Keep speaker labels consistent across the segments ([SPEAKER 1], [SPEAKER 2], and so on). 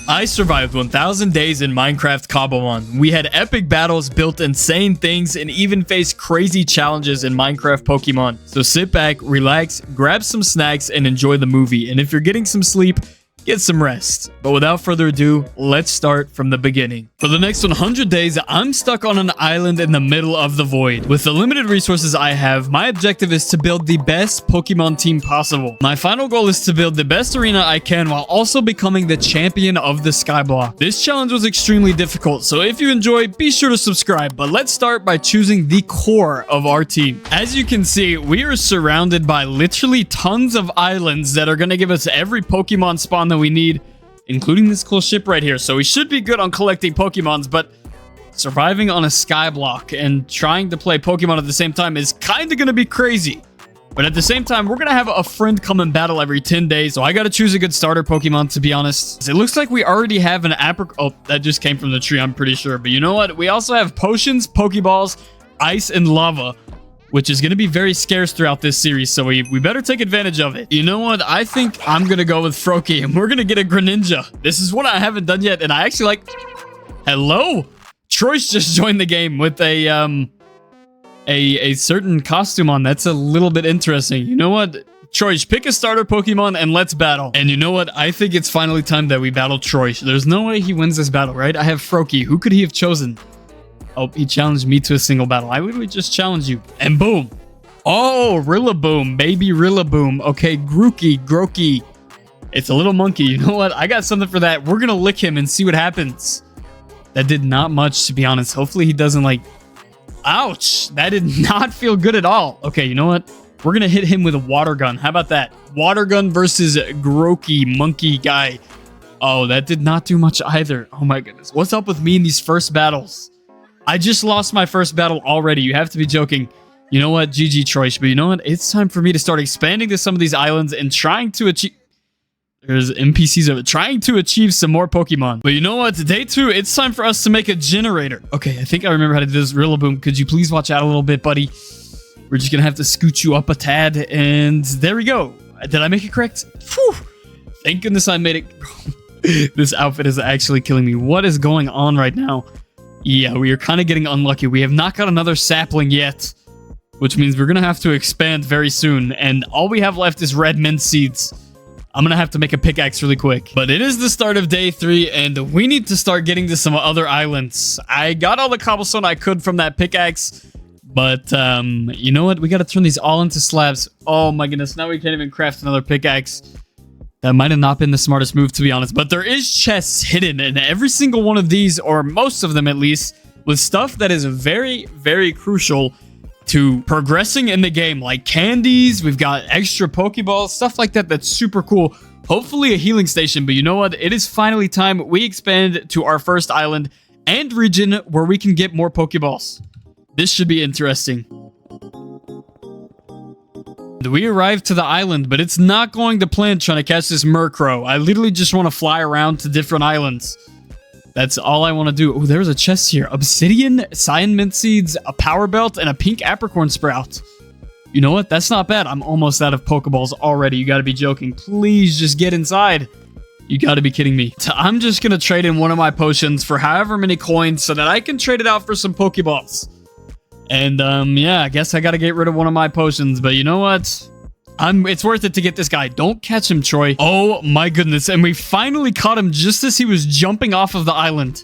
[SPEAKER 1] I survived 1000 days in Minecraft Cobblemon. We had epic battles, built insane things, and even faced crazy challenges in Minecraft Pokemon. So sit back, relax, grab some snacks, and enjoy the movie. And if you're getting some sleep, get some rest. But without further ado, let's start from the beginning. For the next 100 days, I'm stuck on an island in the middle of the void. With the limited resources I have, my objective is to build the best Pokemon team possible. My final goal is to build the best arena I can while also becoming the champion of the Skyblock. This challenge was extremely difficult, so if you enjoy, be sure to subscribe. But let's start by choosing the core of our team. As you can see, we are surrounded by literally tons of islands that are going to give us every Pokemon spawn that we need, including this cool ship right here. So we should be good on collecting Pokemons, but surviving on a Skyblock and trying to play Pokemon at the same time is kind of going to be crazy. But at the same time, we're going to have a friend come and battle every 10 days, so I got to choose a good starter Pokemon, to be honest. It looks like we already have an Oh, that just came from the tree, I'm pretty sure. But you know what? We also have potions, Pokeballs, ice, and lava, which is going to be very scarce throughout this series, so we better take advantage of it. You know what? I think I'm going to go with Froakie, and we're going to get a Greninja. This is what I haven't done yet, and I actually like... Hello? Troy's just joined the game with a certain costume on. That's a little bit interesting. You know what? Troy, pick a starter Pokemon and let's battle. And you know what? I think it's finally time that we battle Troy. There's no way he wins this battle, right? I have Froakie. Who could he have chosen? Oh, he challenged me to a single battle. I would just challenge you. And boom. Oh, Rillaboom. Baby Rillaboom. Okay, Grookey. It's a little monkey. You know what? I got something for that. We're going to lick him and see what happens. That did not much, to be honest. Hopefully he doesn't like... Ouch. That did not feel good at all. Okay, you know what? We're going to hit him with a water gun. How about that? Water gun versus Grookey monkey guy. Oh, that did not do much either. Oh my goodness. What's up with me in these first battles? I just lost my first battle already. You have to be joking. You know what? GG, Troish. But you know what? It's time for me to start expanding to some of these islands and trying to achieve... There's NPCs over trying to achieve some more Pokemon. But you know what? Day 2, it's time for us to make a generator. Okay, I think I remember how to do this. Rillaboom, could you please watch out a little bit, buddy? We're just going to have to scoot you up a tad. And there we go. Did I make it correct? Whew. Thank goodness I made it. This outfit is actually killing me. What is going on right now? Yeah, we are kind of getting unlucky. We have not got another sapling yet, which means we're going to have to expand very soon. And all we have left is red mint seeds. I'm going to have to make a pickaxe really quick. But it is the start of day 3, and we need to start getting to some other islands. I got all the cobblestone I could from that pickaxe, but you know what? We got to turn these all into slabs. Oh my goodness, now we can't even craft another pickaxe. That might have not been the smartest move, to be honest. But there is chests hidden in every single one of these, or most of them at least, with stuff that is very, very crucial to progressing in the game. Like candies, we've got extra Pokeballs, stuff like that. That's super cool. Hopefully a healing station. But you know what? It is finally time we expand to our first island and region where we can get more Pokeballs. This should be interesting. We arrived to the island, but it's not going to plan trying to catch this Murkrow. I literally just want to fly around to different islands. That's all I want to do. Oh, there's a chest here. Obsidian, cyan mint seeds, a power belt, and a pink apricorn sprout. You know what? That's not bad. I'm almost out of Pokeballs already. You got to be joking. Please just get inside. You got to be kidding me. I'm just going to trade in one of my potions for however many coins so that I can trade it out for some Pokeballs. And, yeah, I guess I got to get rid of one of my potions. But you know what? It's worth it to get this guy. Don't catch him, Troy. Oh, my goodness. And we finally caught him just as he was jumping off of the island.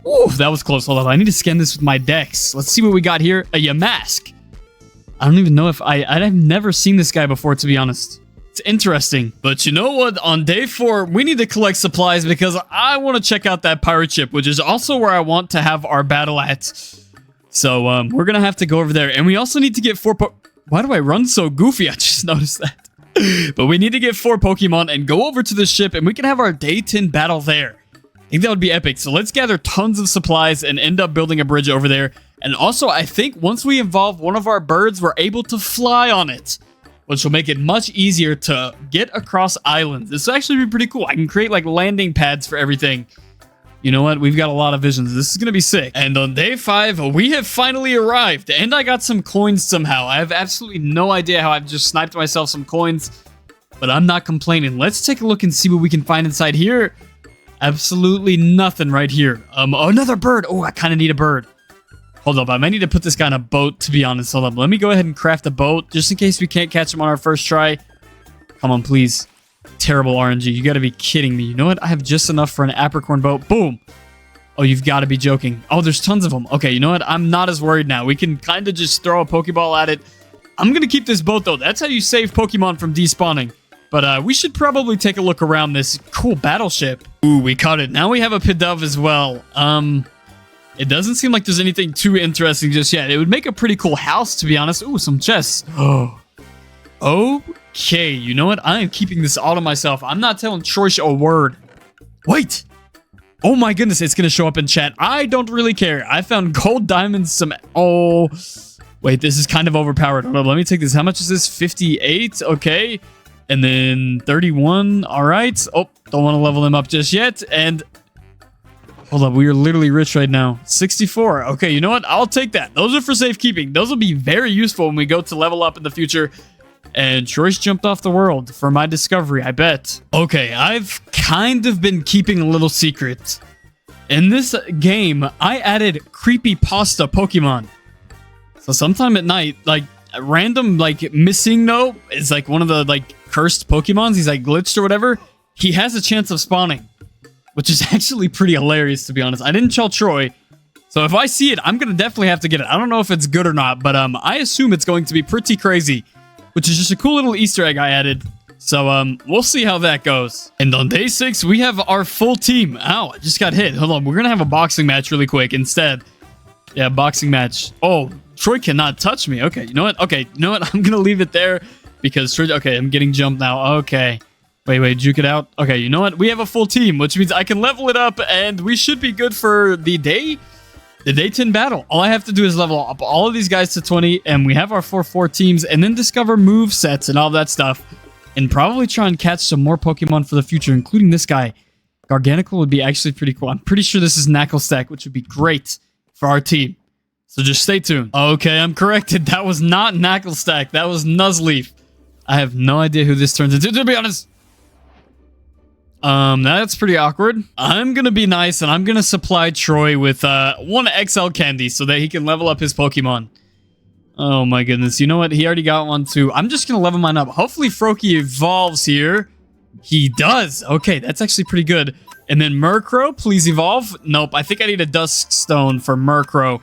[SPEAKER 1] Ooh, that was close. Hold on. I need to scan this with my dex. Let's see what we got here. A Yamask. I don't even know if I've never seen this guy before, to be honest. It's interesting. But you know what? On day 4, we need to collect supplies because I want to check out that pirate ship, which is also where I want to have our battle at. So, we're going to have to go over there. And we also need to get 4... Why do I run so goofy? I just noticed that. But we need to get 4 Pokemon and go over to the ship, and we can have our day 10 battle there. I think that would be epic. So let's gather tons of supplies and end up building a bridge over there. And also, I think once we involve one of our birds, we're able to fly on it, which will make it much easier to get across islands. This will actually be pretty cool. I can create like landing pads for everything. You know what? We've got a lot of visions. This is going to be sick. And on day 5, we have finally arrived. And I got some coins somehow. I have absolutely no idea how I've just sniped myself some coins. But I'm not complaining. Let's take a look and see what we can find inside here. Absolutely nothing right here. Oh, another bird. Oh, I kind of need a bird. Hold up. I might need to put this guy on a boat, to be honest. Hold up. Let me go ahead and craft a boat just in case we can't catch him on our first try. Come on, please. Terrible RNG. You got to be kidding me. You know what? I have just enough for an apricorn boat. Boom. Oh, you've got to be joking. Oh, there's tons of them. Okay, you know what? I'm not as worried now. We can kind of just throw a Pokeball at it. I'm going to keep this boat, though. That's how you save Pokemon from despawning. But we should probably take a look around this cool battleship. Ooh, we caught it. Now we have a Pidove as well. It doesn't seem like there's anything too interesting just yet. It would make a pretty cool house, to be honest. Ooh, some chests. Oh. Okay, you know what? I am keeping this all to myself. I'm not telling Troish a word. Wait. Oh my goodness, it's going to show up in chat. I don't really care. I found gold, diamonds, some... Oh. Wait, this is kind of overpowered. Hold on, let me take this. How much is this? 58. Okay. And then 31. All right. Oh, don't want to level them up just yet. And hold up. We are literally rich right now. 64. Okay, you know what? I'll take that. Those are for safekeeping. Those will be very useful when we go to level up in the future. And Troy's jumped off the world for my discovery, I bet. Okay, I've kind of been keeping a little secret. In this game, I added creepypasta Pokemon. So sometime at night, like random, like missing no is like one of the like cursed Pokemons. He's like glitched or whatever. He has a chance of spawning, which is actually pretty hilarious, to be honest. I didn't tell Troy, so if I see it, I'm gonna definitely have to get it. I don't know if it's good or not, but I assume it's going to be pretty crazy, which is just a cool little Easter egg I added. So we'll see how that goes. And on day 6, we have our full team. Ow, I just got hit. Hold on, we're gonna have a boxing match really quick instead. Yeah, boxing match. Oh, Troy cannot touch me. Okay, you know what? Okay, you know what? I'm gonna leave it there because Troy... Okay, I'm getting jumped now. Okay. Wait, juke it out. Okay, you know what? We have a full team, which means I can level it up and we should be good for the day 10 battle. All I have to do is level up all of these guys to 20 and we have our 4 teams and then discover move sets and all that stuff and probably try and catch some more Pokemon for the future, including this guy. Garganacl would be actually pretty cool. I'm pretty sure this is Knucklestack, which would be great for our team. So just stay tuned. Okay, I'm corrected. That was not Knucklestack. That was Nuzleaf. I have no idea who this turns into, to be honest. That's pretty awkward. I'm gonna be nice and I'm gonna supply Troy with one XL candy so that he can level up his Pokemon. Oh my goodness. You know what? He already got one too. I'm just gonna level mine up. Hopefully Froakie evolves here. He does. Okay, that's actually pretty good. And then Murkrow, please evolve. Nope, I think I need a Duskstone for Murkrow.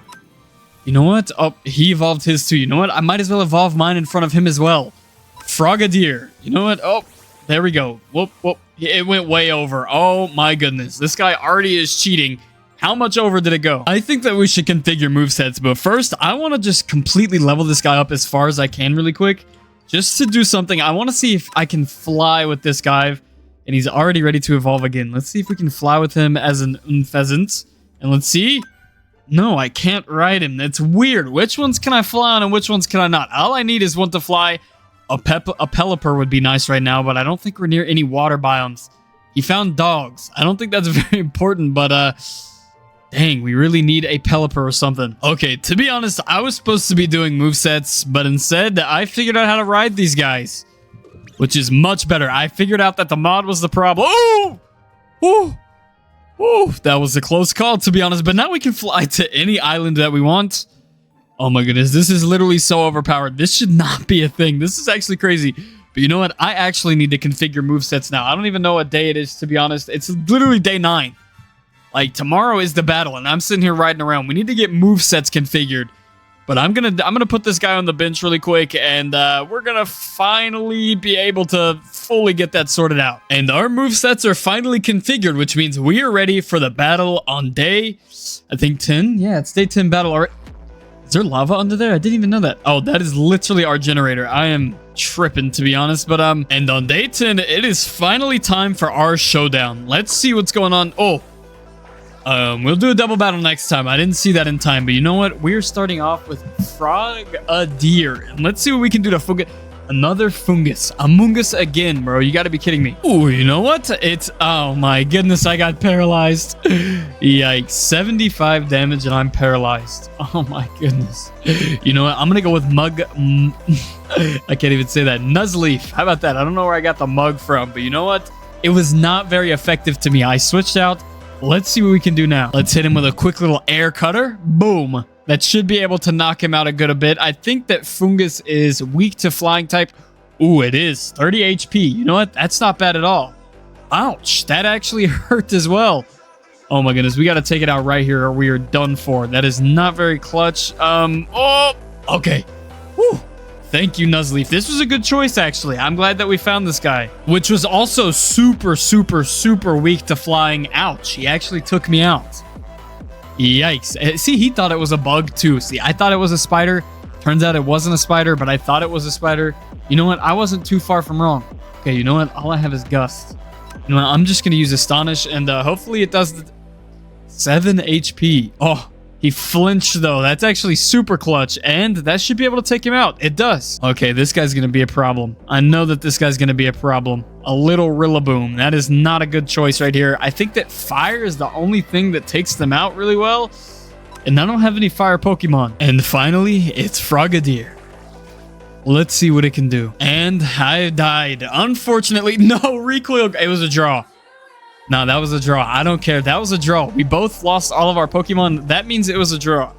[SPEAKER 1] You know what? Oh, he evolved his too. You know what? I might as well evolve mine in front of him as well. Frogadier. You know what? Oh, there we go. Whoop. It went way over. Oh my goodness. This guy already is cheating. How much over did it go? I think that we should configure movesets, but first, I want to just completely level this guy up as far as I can really quick. Just to do something. I want to see if I can fly with this guy. And he's already ready to evolve again. Let's see if we can fly with him as an Unpheasant. And let's see. No, I can't ride him. That's weird. Which ones can I fly on and which ones can I not? All I need is one to fly. A Pelipper would be nice right now, but I don't think we're near any water biomes. He found dogs. I don't think that's very important, but dang, we really need a Pelipper or something. Okay, to be honest, I was supposed to be doing movesets, but instead, I figured out how to ride these guys, which is much better. I figured out that the mod was the problem. Oh! Oh! Oh, that was a close call, to be honest. But now we can fly to any island that we want. Oh my goodness, this is literally so overpowered. This should not be a thing. This is actually crazy. But you know what? I actually need to configure movesets now. I don't even know what day it is, to be honest. It's literally day 9. Like, tomorrow is the battle, and I'm sitting here riding around. We need to get movesets configured. But I'm gonna put this guy on the bench really quick, and we're gonna finally be able to fully get that sorted out. And our movesets are finally configured, which means we are ready for the battle on day, I think 10? Yeah, it's day 10 battle already. Is there lava under there? I didn't even know that. Oh, that is literally our generator. I am tripping, to be honest. But and on day 10, it is finally time for our showdown. Let's see what's going on. Oh. We'll do a double battle next time. I didn't see that in time, but you know what? We're starting off with Frogadier. And let's see what we can do to Fungus. Another Fungus. Amoongus again, bro. You gotta be kidding me. Ooh, you know what? It's... Oh my goodness, I got paralyzed. Yikes. 75 damage and I'm paralyzed. Oh my goodness. You know what? I'm gonna go with Mug... I can't even say that. Nuzleaf. How about that? I don't know where I got the mug from, but you know what? it was not very effective to me. I switched out. Let's see what we can do now. Let's hit him with a quick little air cutter. Boom. That should be able to knock him out a good bit. I think that Fungus is weak to flying type. Ooh, it is. 30 HP. You know what? That's not bad at all. Ouch. That actually hurt as well. Oh my goodness. We got to take it out right here or we are done for. That is not very clutch. Oh, okay. Whew. Thank you, Nuzleaf. This was a good choice, actually. I'm glad that we found this guy, which was also super, super, super weak to flying. Ouch. He actually took me out. Yikes. See, he thought it was a bug, too. See, I thought it was a spider. Turns out it wasn't a spider, but I thought it was a spider. You know what? I wasn't too far from wrong. Okay, you know what? All I have is Gust. You know what? I'm just going to use Astonish, and hopefully it does 7 HP. Oh, he flinched, though. That's actually super clutch, and that should be able to take him out. It does. Okay, this guy's going to be a problem. I know that this guy's going to be a problem. A little Rillaboom. That is not a good choice right here. I think that fire is the only thing that takes them out really well, and I don't have any fire Pokemon. And finally, it's Frogadier. Let's see what it can do. And I died. Unfortunately, no recoil. It was a draw. No, that was a draw. I don't care. That was a draw. We both lost all of our Pokemon. That means it was a draw.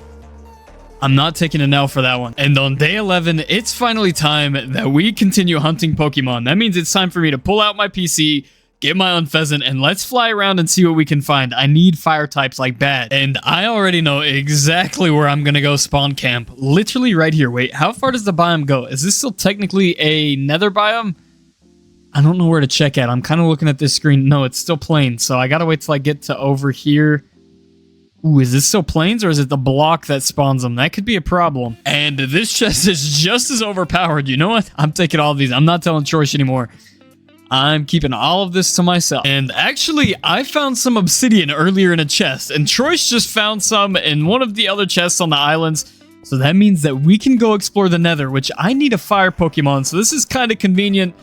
[SPEAKER 1] I'm not taking an L for that one. And on day 11, it's finally time that we continue hunting Pokemon. That means it's time for me to pull out my PC, get my own pheasant, and let's fly around and see what we can find. I need fire types like bad. And I already know exactly where I'm going to go spawn camp. Literally right here. Wait, how far does the biome go? Is this still technically a nether biome? I don't know where to check at. I'm kind of looking at this screen. No, it's still plains. So I got to wait till I get to over here. Ooh, is this still plains or is it the block that spawns them? That could be a problem. And this chest is just as overpowered. You know what? I'm taking all of these. I'm not telling Troish anymore. I'm keeping all of this to myself. And actually, I found some obsidian earlier in a chest. And Troish just found some in one of the other chests on the islands. So that means that we can go explore the nether, which I need a fire Pokemon. So this is kind of convenient.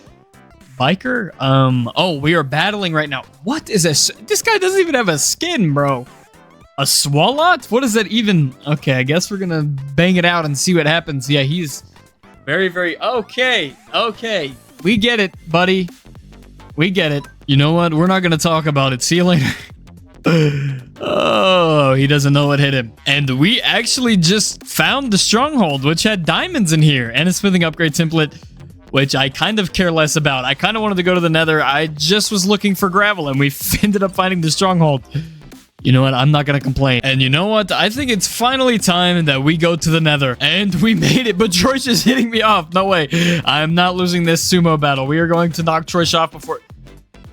[SPEAKER 1] Biker? Oh, we are battling right now. What is this? This guy doesn't even have a skin, bro. A Swalot? What is that even? Okay, I guess we're gonna bang it out and see what happens. Yeah, he's very, very... Okay, okay. We get it, buddy. We get it. You know what? We're not gonna talk about it. See you later. Oh, he doesn't know what hit him. And we actually just found the stronghold, which had diamonds in here, and a smithing upgrade template, which I kind of care less about. I kind of wanted to go to the nether. I just was looking for gravel, and we ended up finding the stronghold. You know what? I'm not going to complain. And you know what? I think it's finally time that we go to the nether. And we made it, but Troish is hitting me off. No way. I am not losing this sumo battle. We are going to knock Troish off before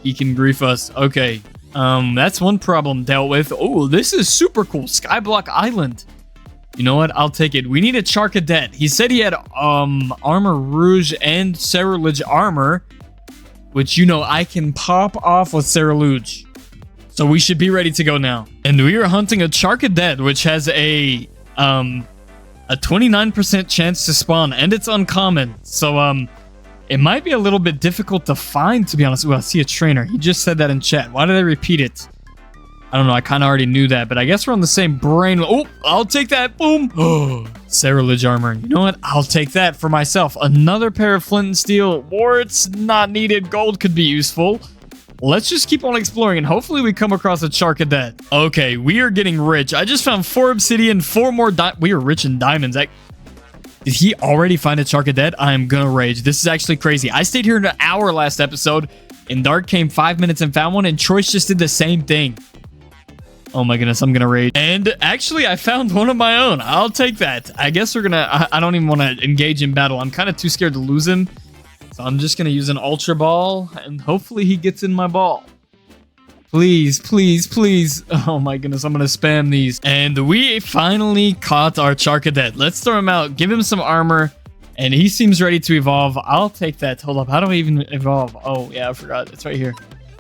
[SPEAKER 1] he can grief us. Okay. That's one problem dealt with. Oh, this is super cool. Skyblock Island. You know what? I'll take it. We need a Charcadet. He said he had Armor Rouge and Ceruledge armor, which, you know, I can pop off with Ceruledge. So we should be ready to go now. And we are hunting a Charcadet, which has a 29% chance to spawn, and it's uncommon. So it might be a little bit difficult to find, to be honest. Well, I see a trainer. He just said that in chat. Why did I repeat it? I don't know. I kind of already knew that, but I guess we're on the same brain. Oh, I'll take that. Boom. Oh, Ceruledge armor. You know what? I'll take that for myself. Another pair of flint and steel. Warts not needed. Gold could be useful. Let's just keep on exploring, and hopefully we come across a Charcadet. Okay, we are getting rich. I just found 4 obsidian, 4 more we are rich in diamonds. Did he already find a Charcadet? I am gonna rage. This is actually crazy. I stayed here an hour last episode, and Dark came 5 minutes and found one, and Troish just did the same thing. Oh my goodness, I'm gonna rage. And actually, I found one of my own. I'll take that. I guess we're gonna... I don't even want to engage in battle. I'm kind of too scared to lose him. So I'm just going to use an Ultra Ball, and hopefully he gets in my ball. Please, please, please. Oh my goodness, I'm going to spam these. And we finally caught our Charcadet. Let's throw him out, give him some armor, and he seems ready to evolve. I'll take that. Hold up, how do I even evolve? Oh, yeah, I forgot. It's right here.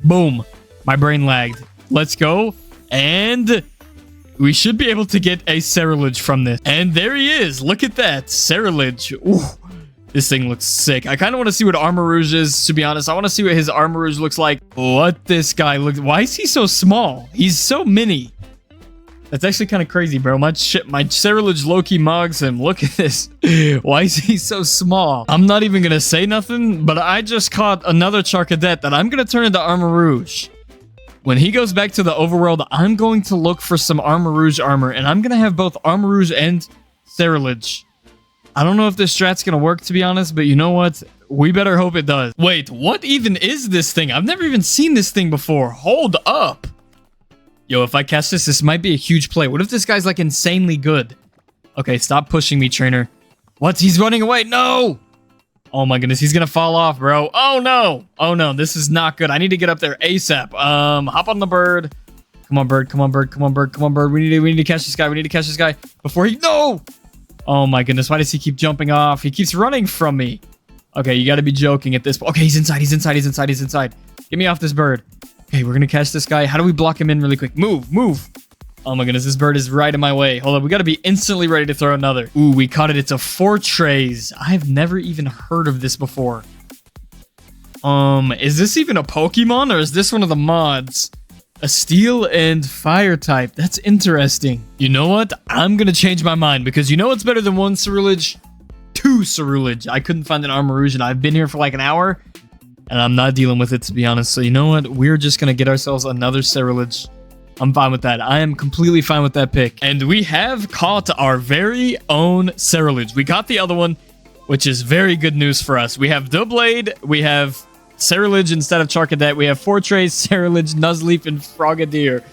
[SPEAKER 1] Boom. My brain lagged. Let's go. And we should be able to get a Ceruledge from this. And there he is. Look at that. Ceruledge. Ooh. This thing looks sick. I kind of want to see what Armor Rouge is, to be honest. I want to see what his Armor Rouge looks like. What this guy looks... Why is he so small? He's so mini. That's actually kind of crazy, bro. My Ceruledge low-key mogs him. Look at this. Why is he so small? I'm not even going to say nothing, but I just caught another Charcadet that I'm going to turn into Armor Rouge. When he goes back to the overworld, I'm going to look for some Armor Rouge armor, and I'm going to have both Armor Rouge and Ceruledge. I don't know if this strat's going to work, to be honest, but you know what? We better hope it does. Wait, what even is this thing? I've never even seen this thing before. Hold up. Yo, if I catch this, this might be a huge play. What if this guy's like insanely good? Okay, stop pushing me, trainer. What? He's running away. No. Oh my goodness, he's gonna fall off, bro. Oh no. Oh no, this is not good. I need to get up there ASAP. Hop on the bird. Come on, bird. Come on, bird. Come on, bird. Come on, bird. We need to catch this guy. We need to catch this guy before he... No. Oh my goodness, why does he keep jumping off? He keeps running from me. Okay, you gotta be joking at this point. Okay, he's inside. He's inside. He's inside. He's inside. Get me off this bird. Okay, we're gonna catch this guy. How do we block him in really quick? Move, move. Oh my goodness, this bird is right in my way. Hold up, we gotta be instantly ready to throw another. Ooh, we caught it. It's a Fortrays. I've never even heard of this before. Is this even a Pokemon or is this one of the mods? A steel and fire type. That's interesting. You know what? I'm gonna change my mind because you know what's better than one Ceruledge? Two Ceruledge. I couldn't find an Armor Rouge and I've been here for like an hour. And I'm not dealing with it, to be honest. So you know what? We're just going to get ourselves another Ceruledge. I'm fine with that. I am completely fine with that pick. And we have caught our very own Ceruledge. We got the other one, which is very good news for us. We have Doublade. We have Ceruledge instead of Charcadet. We have Fortrays, Ceruledge, Nuzleaf, and Frogadier.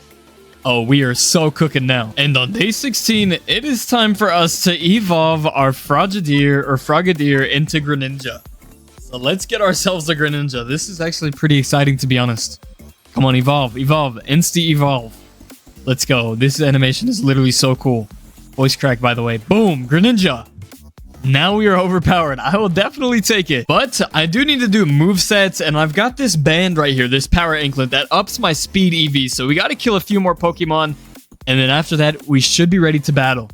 [SPEAKER 1] Oh, we are so cooking now. And on day 16, it is time for us to evolve our Frogadier into Greninja. So let's get ourselves a Greninja. This is actually pretty exciting, to be honest. Come on, evolve, evolve, insta-evolve. Let's go. This animation is literally so cool. Voice crack, by the way. Boom, Greninja. Now we are overpowered. I will definitely take it. But I do need to do movesets, and I've got this band right here, this Power Anklet, that ups my speed EV. So we got to kill a few more Pokemon, and then after that, we should be ready to battle.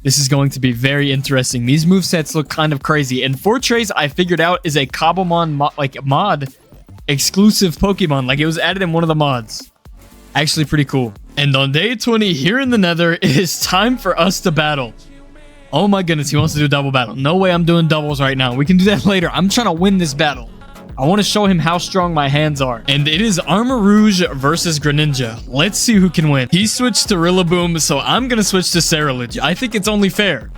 [SPEAKER 1] This is going to be very interesting. These movesets look kind of crazy. And Fortrays, I figured out, is a Cobblemon mod exclusive Pokemon. Like, it was added in one of the mods. Actually pretty cool. And on day 20, here in the Nether, it is time for us to battle. Oh my goodness, he wants to do a double battle. No way I'm doing doubles right now. We can do that later. I'm trying to win this battle. I want to show him how strong my hands are. And it is Armor Rouge versus Greninja. Let's see who can win. He switched to Rillaboom, so I'm going to switch to Ceruledge. I think it's only fair.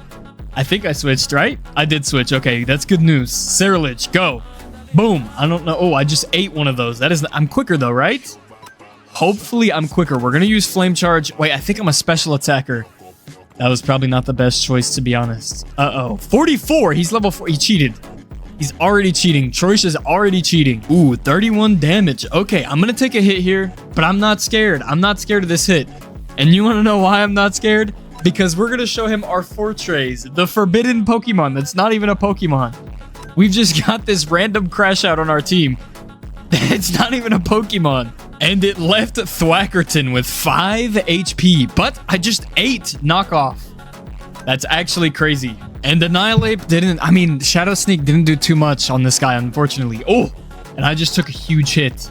[SPEAKER 1] I think I switched, right? I did switch. Okay, that's good news. Ceruledge, go. Boom. I don't know. Oh, I just ate one of those. I'm quicker though, right? Hopefully I'm quicker. We're going to use Flame Charge. Wait, I think I'm a special attacker. That was probably not the best choice, to be honest. Uh-oh. 44. He's level 4. He cheated. He's already cheating. Troish is already cheating. Ooh, 31 damage. Okay, I'm going to take a hit here, but I'm not scared. I'm not scared of this hit. And you want to know why I'm not scared? Because we're going to show him our Fortrays, the forbidden Pokemon that's not even a Pokemon. We've just got this random crash out on our team. It's not even a Pokemon. And it left Thwackerton with 5 HP, but I just ate knockoff. That's actually crazy. And Annihilate Shadow Sneak didn't do too much on this guy, unfortunately. Oh, and I just took a huge hit.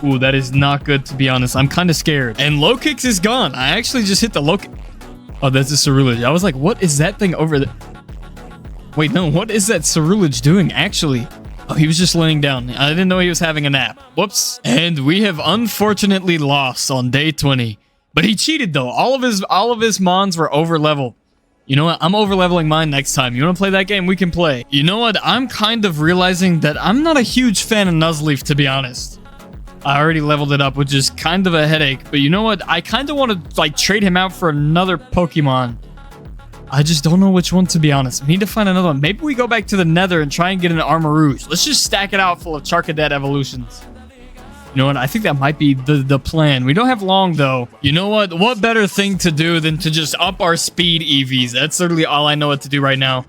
[SPEAKER 1] Ooh, that is not good, to be honest. I'm kind of scared. And Low Kicks is gone. I actually just hit the Low Kick. Oh, that's a Ceruledge. I was like, what is that thing over there? Wait, no, what is that Ceruledge doing, actually? Oh, he was just laying down. I didn't know he was having a nap. Whoops. And we have unfortunately lost on day 20. But he cheated, though. All of his mons were over level. You know what? I'm over-leveling mine next time. You want to play that game? We can play. You know what? I'm kind of realizing that I'm not a huge fan of Nuzleaf, to be honest. I already leveled it up, which is kind of a headache. But you know what? I kind of want to, like, trade him out for another Pokemon. I just don't know which one, to be honest. We need to find another one. Maybe we go back to the Nether and try and get an Armor Rouge. Let's just stack it out full of Charcadet evolutions. You know what? I think that might be the plan. We don't have long, though. You know what? What better thing to do than to just up our speed EVs? That's literally all I know what to do right now.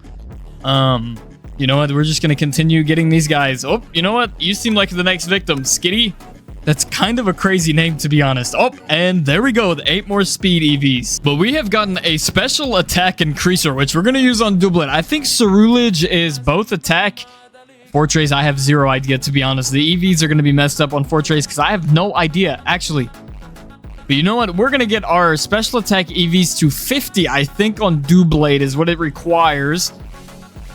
[SPEAKER 1] You know what? We're just going to continue getting these guys. Oh, you know what? You seem like the next victim. Skitty? That's kind of a crazy name, to be honest. Oh, and there we go. 8 more speed EVs. But we have gotten a special attack increaser, which we're going to use on Doublet. I think Ceruledge is both attack. Fortrays, I have zero idea, to be honest. The EVs are going to be messed up on Fortrays because I have no idea. Actually, But you know what? We're going to get our special attack EVs to 50, I think, on Doublade is what it requires.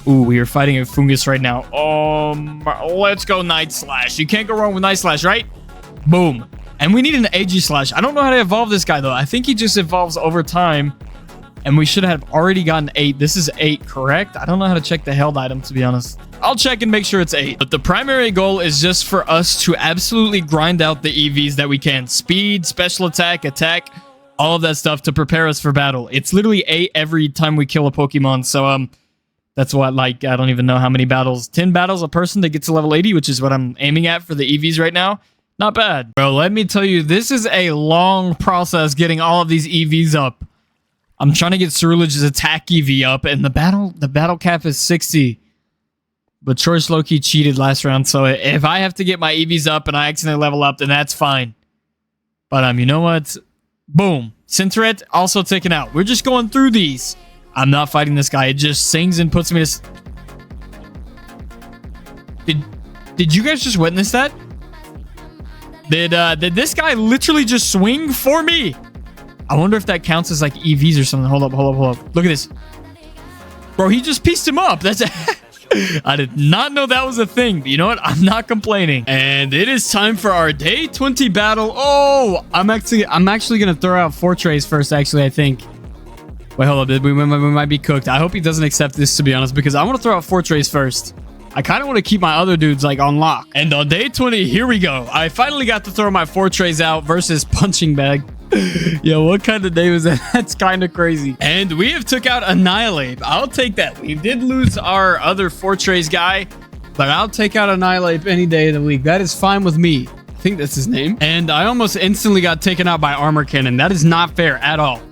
[SPEAKER 1] Ooh, we are fighting a fungus right now. Let's go Night Slash. You can't go wrong with Night Slash, right? Boom. And we need an AG Slash. I don't know how to evolve this guy, though. I think he just evolves over time. And we should have already gotten 8. This is 8, correct? I don't know how to check the held item, to be honest. I'll check and make sure it's 8. But the primary goal is just for us to absolutely grind out the EVs that we can. Speed, special attack, all of that stuff to prepare us for battle. It's literally 8 every time we kill a Pokemon. So, that's what, like, I don't even know how many battles. 10 battles a person to get to level 80, which is what I'm aiming at for the EVs right now. Not bad. Bro, let me tell you, this is a long process getting all of these EVs up. I'm trying to get Cerulege's attack EV up, and the battle cap is 60. But Choice Loki cheated last round, so if I have to get my EVs up and I accidentally level up, then that's fine. But you know what? Boom. Centret also taken out. We're just going through these. I'm not fighting this guy. It just sings and puts me to... Did you guys just witness that? Did this guy literally just swing for me? I wonder if that counts as like EVs or something. Hold up. Look at this. Bro, he just pieced him up. That's I did not know that was a thing. But you know what? I'm not complaining. And it is time for our day 20 battle. Oh, I'm actually going to throw out 4 trays first, actually, I think. Wait, hold up. We might be cooked. I hope he doesn't accept this, to be honest, because I want to throw out 4 trays first. I kind of want to keep my other dudes like on lock. And on day 20, here we go. I finally got to throw my 4 trays out versus punching bag. Yo, what kind of day was that? That's kind of crazy. And we have took out Annihilate. I'll take that. We did lose our other 4 trays guy, but I'll take out Annihilate any day of the week. That is fine with me. I think that's his name. And I almost instantly got taken out by Armor Cannon. That is not fair at all.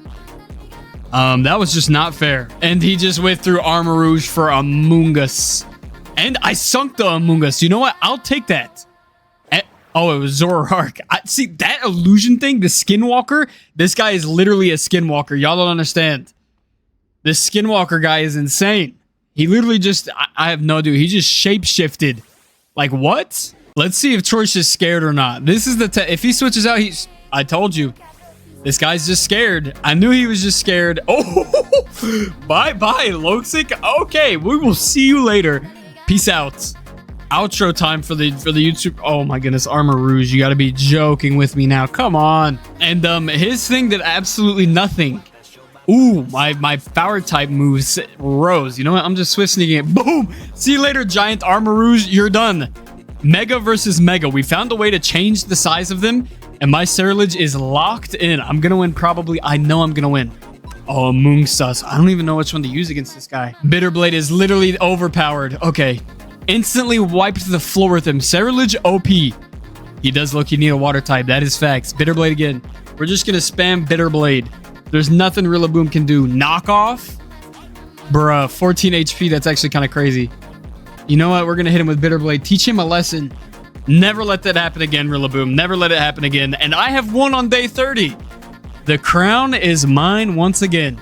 [SPEAKER 1] That was just not fair. And he just went through Armor Rouge for Among Us. And I sunk the Among Us. You know what? I'll take that. Oh, it was Zoroark. See, that illusion thing, the Skinwalker, this guy is literally a Skinwalker. Y'all don't understand. This Skinwalker guy is insane. He literally just, I have no idea. He just shape-shifted. Like, what? Let's see if Troy's is scared or not. This is the, if he switches out, I told you. This guy's just scared. I knew he was just scared. Oh, bye-bye, Loxic. Okay, we will see you later. Peace out. Outro time for the YouTube. Oh my goodness, Armor Rouge, you gotta be joking with me now. Come on. And his thing did absolutely nothing. Ooh, my power type moves rose. You know what? I'm just Swift sneaking it. Boom. See you later, Giant Armor Rouge. You're done. Mega versus Mega. We found a way to change the size of them, and my Ceruledge is locked in. I'm gonna win probably. I know I'm gonna win. Oh, Among Us. I don't even know which one to use against this guy. Bitterblade is literally overpowered. Okay. Instantly wiped the floor with him. Ceruledge OP. He does look, you need a water type. That is facts. Bitterblade again. We're just going to spam Bitterblade. There's nothing Rillaboom can do. Knockoff? Bruh, 14 HP. That's actually kind of crazy. You know what? We're going to hit him with Bitterblade. Teach him a lesson. Never let that happen again, Rillaboom. Never let it happen again. And I have won on day 30. The crown is mine once again.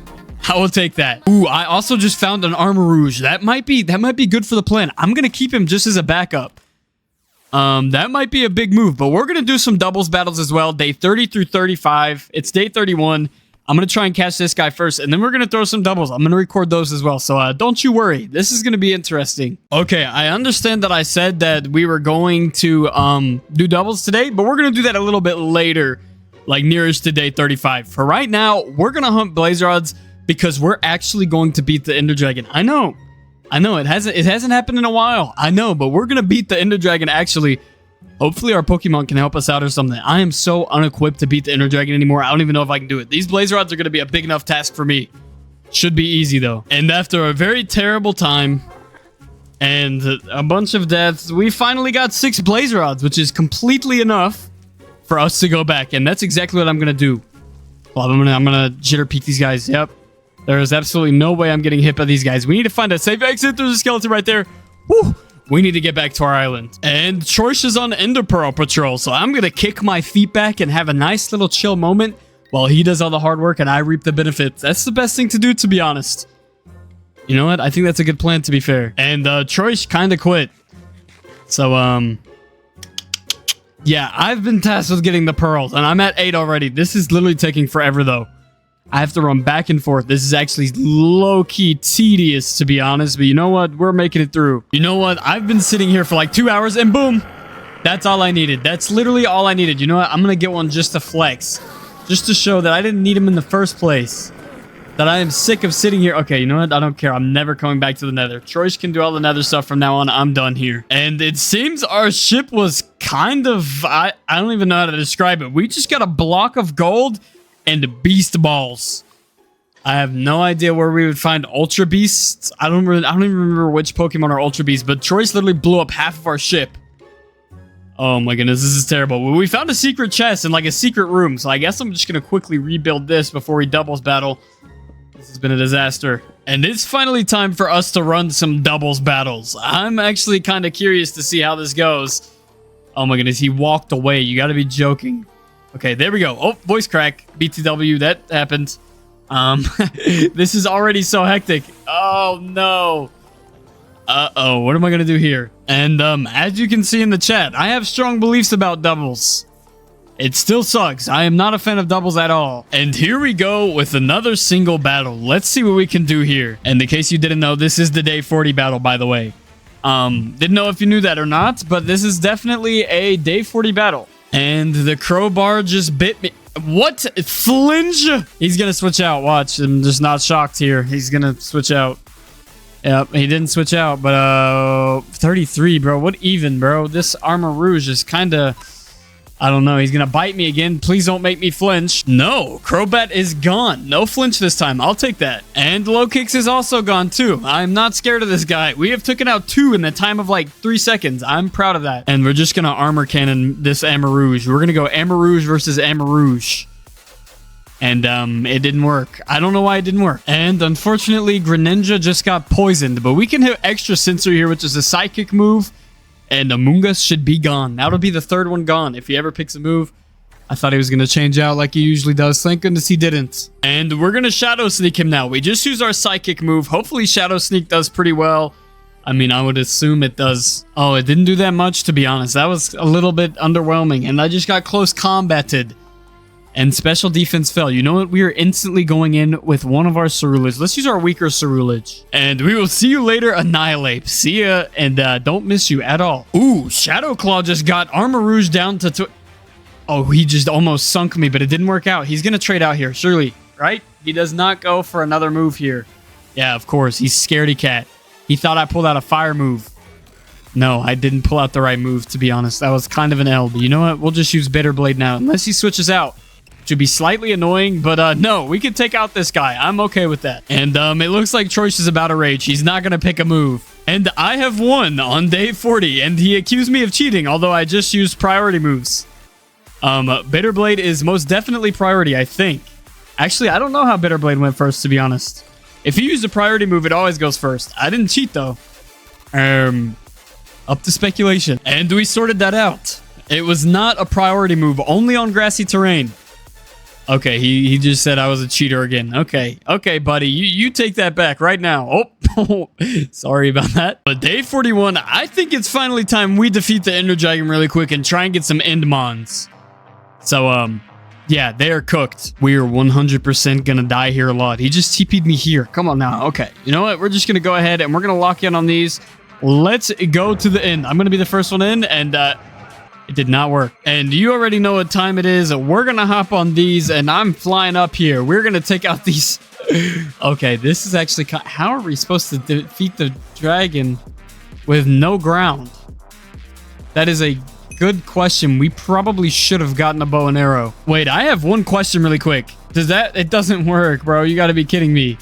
[SPEAKER 1] I will take that. Ooh, I also just found an Armor Rouge. That might be good for the plan. I'm going to keep him just as a backup. That might be a big move, but we're going to do some doubles battles as well. Day 30 through 35. It's day 31. I'm going to try and catch this guy first, and then we're going to throw some doubles. I'm going to record those as well, so don't you worry. This is going to be interesting. Okay, I understand that I said that we were going to do doubles today, but we're going to do that a little bit later, like nearest to day 35. For right now, we're going to hunt Blazerods, because we're actually going to beat the Ender Dragon. I know it hasn't happened in a while. I know, but we're gonna beat the Ender Dragon actually. Hopefully our Pokemon can help us out or something. I am so unequipped to beat the Ender Dragon anymore. I don't even know if I can do it. These Blazerods are gonna be a big enough task for me. Should be easy though. And after a very terrible time and a bunch of deaths, we finally got 6 Blazerods, which is completely enough for us to go back. And that's exactly what I'm gonna do. Well, I'm gonna jitter peek these guys. Yep. There is absolutely no way I'm getting hit by these guys. We need to find a safe exit. There's a skeleton right there. Woo! We need to get back to our island. And Troysh is on Ender Pearl patrol, so I'm going to kick my feet back and have a nice little chill moment while he does all the hard work and I reap the benefits. That's the best thing to do, to be honest. You know what? I think that's a good plan, to be fair. And Troysh kind of quit. So, Yeah, I've been tasked with getting the pearls, and I'm at 8 already. This is literally taking forever, though. I have to run back and forth. This is actually low-key tedious, to be honest. But you know what? We're making it through. You know what? I've been sitting here for like 2 hours, and boom. That's all I needed. That's literally all I needed. You know what? I'm going to get one just to flex. Just to show that I didn't need him in the first place. That I am sick of sitting here. Okay, you know what? I don't care. I'm never coming back to the Nether. Troysh can do all the Nether stuff from now on. I'm done here. And it seems our ship was kind of... I don't even know how to describe it. We just got a block of gold and beast balls. I have no idea where we would find ultra beasts. I don't even remember which Pokemon are ultra beasts, but Troysh literally blew up half of our ship. Oh my goodness, this is terrible. Well, we found a secret chest in like a secret room, so I guess I'm just gonna quickly rebuild this before we doubles battle. This has been a disaster. And it's finally time for us to run some doubles battles. I'm actually kind of curious to see how this goes. Oh my goodness, he walked away. You gotta be joking. Okay, there we go. Oh, voice crack. BTW, that happened. This is already so hectic. Oh no. Uh-oh, what am I gonna do here? And as you can see in the chat, I have strong beliefs about doubles. It still sucks. I am not a fan of doubles at all. And here we go with another single battle. Let's see what we can do here. And in case you didn't know, this is the day 40 battle, by the way. Didn't know if you knew that or not, but this is definitely a day 40 battle. And the crowbar just bit me. What? Flinch? He's gonna switch out. Watch. I'm just not shocked here. He's gonna switch out. Yep, he didn't switch out, but 33, bro. What even, bro? This Armor Rouge is kind of... I don't know. He's going to bite me again. Please don't make me flinch. No, Crobat is gone. No flinch this time. I'll take that. And Low Kicks is also gone too. I'm not scared of this guy. We have taken out 2 in the time of like 3 seconds. I'm proud of that. And we're just going to armor cannon this Amarouge. We're going to go Amarouge versus Amarouge. And it didn't work. I don't know why it didn't work. And unfortunately, Greninja just got poisoned. But we can hit Extra Sensor here, which is a Psychic move. And Amoonguss should be gone. That'll be the 3rd one gone if he ever picks a move. I thought he was going to change out like he usually does. Thank goodness he didn't. And we're going to Shadow Sneak him now. We just use our Psychic move. Hopefully Shadow Sneak does pretty well. I mean, I would assume it does. Oh, it didn't do that much, to be honest. That was a little bit underwhelming. And I just got close combated. And special defense fell. You know what? We are instantly going in with one of our Cerulege. Let's use our weaker Cerulege. And we will see you later, Annihilate. See ya, and don't miss you at all. Ooh, Shadow Claw just got Armor Rouge down to... Oh, he just almost sunk me, but it didn't work out. He's going to trade out here, surely, right? He does not go for another move here. Yeah, of course. He's scaredy cat. He thought I pulled out a fire move. No, I didn't pull out the right move, to be honest. That was kind of an L, but you know what? We'll just use Bitter Blade now, unless he switches out. Should be slightly annoying, but no, we can take out this guy. I'm okay with that. And it looks like Troysh is about to rage. He's not going to pick a move. And I have won on day 40, and he accused me of cheating, although I just used priority moves. Bitter Blade is most definitely priority, I think. Actually, I don't know how Bitter Blade went first, to be honest. If you use a priority move, it always goes first. I didn't cheat, though. Up to speculation. And we sorted that out. It was not a priority move, only on grassy terrain. Okay, he just said I was a cheater again. Okay, buddy. You take that back right now. Oh, sorry about that. But day 41, I think it's finally time we defeat the Ender Dragon really quick and try and get some Endmons. So, yeah, they are cooked. We are 100% gonna die here a lot. He just TP'd me here. Come on now. Okay, you know what? We're just gonna go ahead and we're gonna lock in on these. Let's go to the end. I'm gonna be the first one in, and it did not work. And you already know what time it is. We're going to hop on these, and I'm flying up here. We're going to take out these. Okay, this is actually... How are we supposed to defeat the dragon with no ground? That is a good question. We probably should have gotten a bow and arrow. Wait, I have one question really quick. Does that... It doesn't work, bro. You got to be kidding me.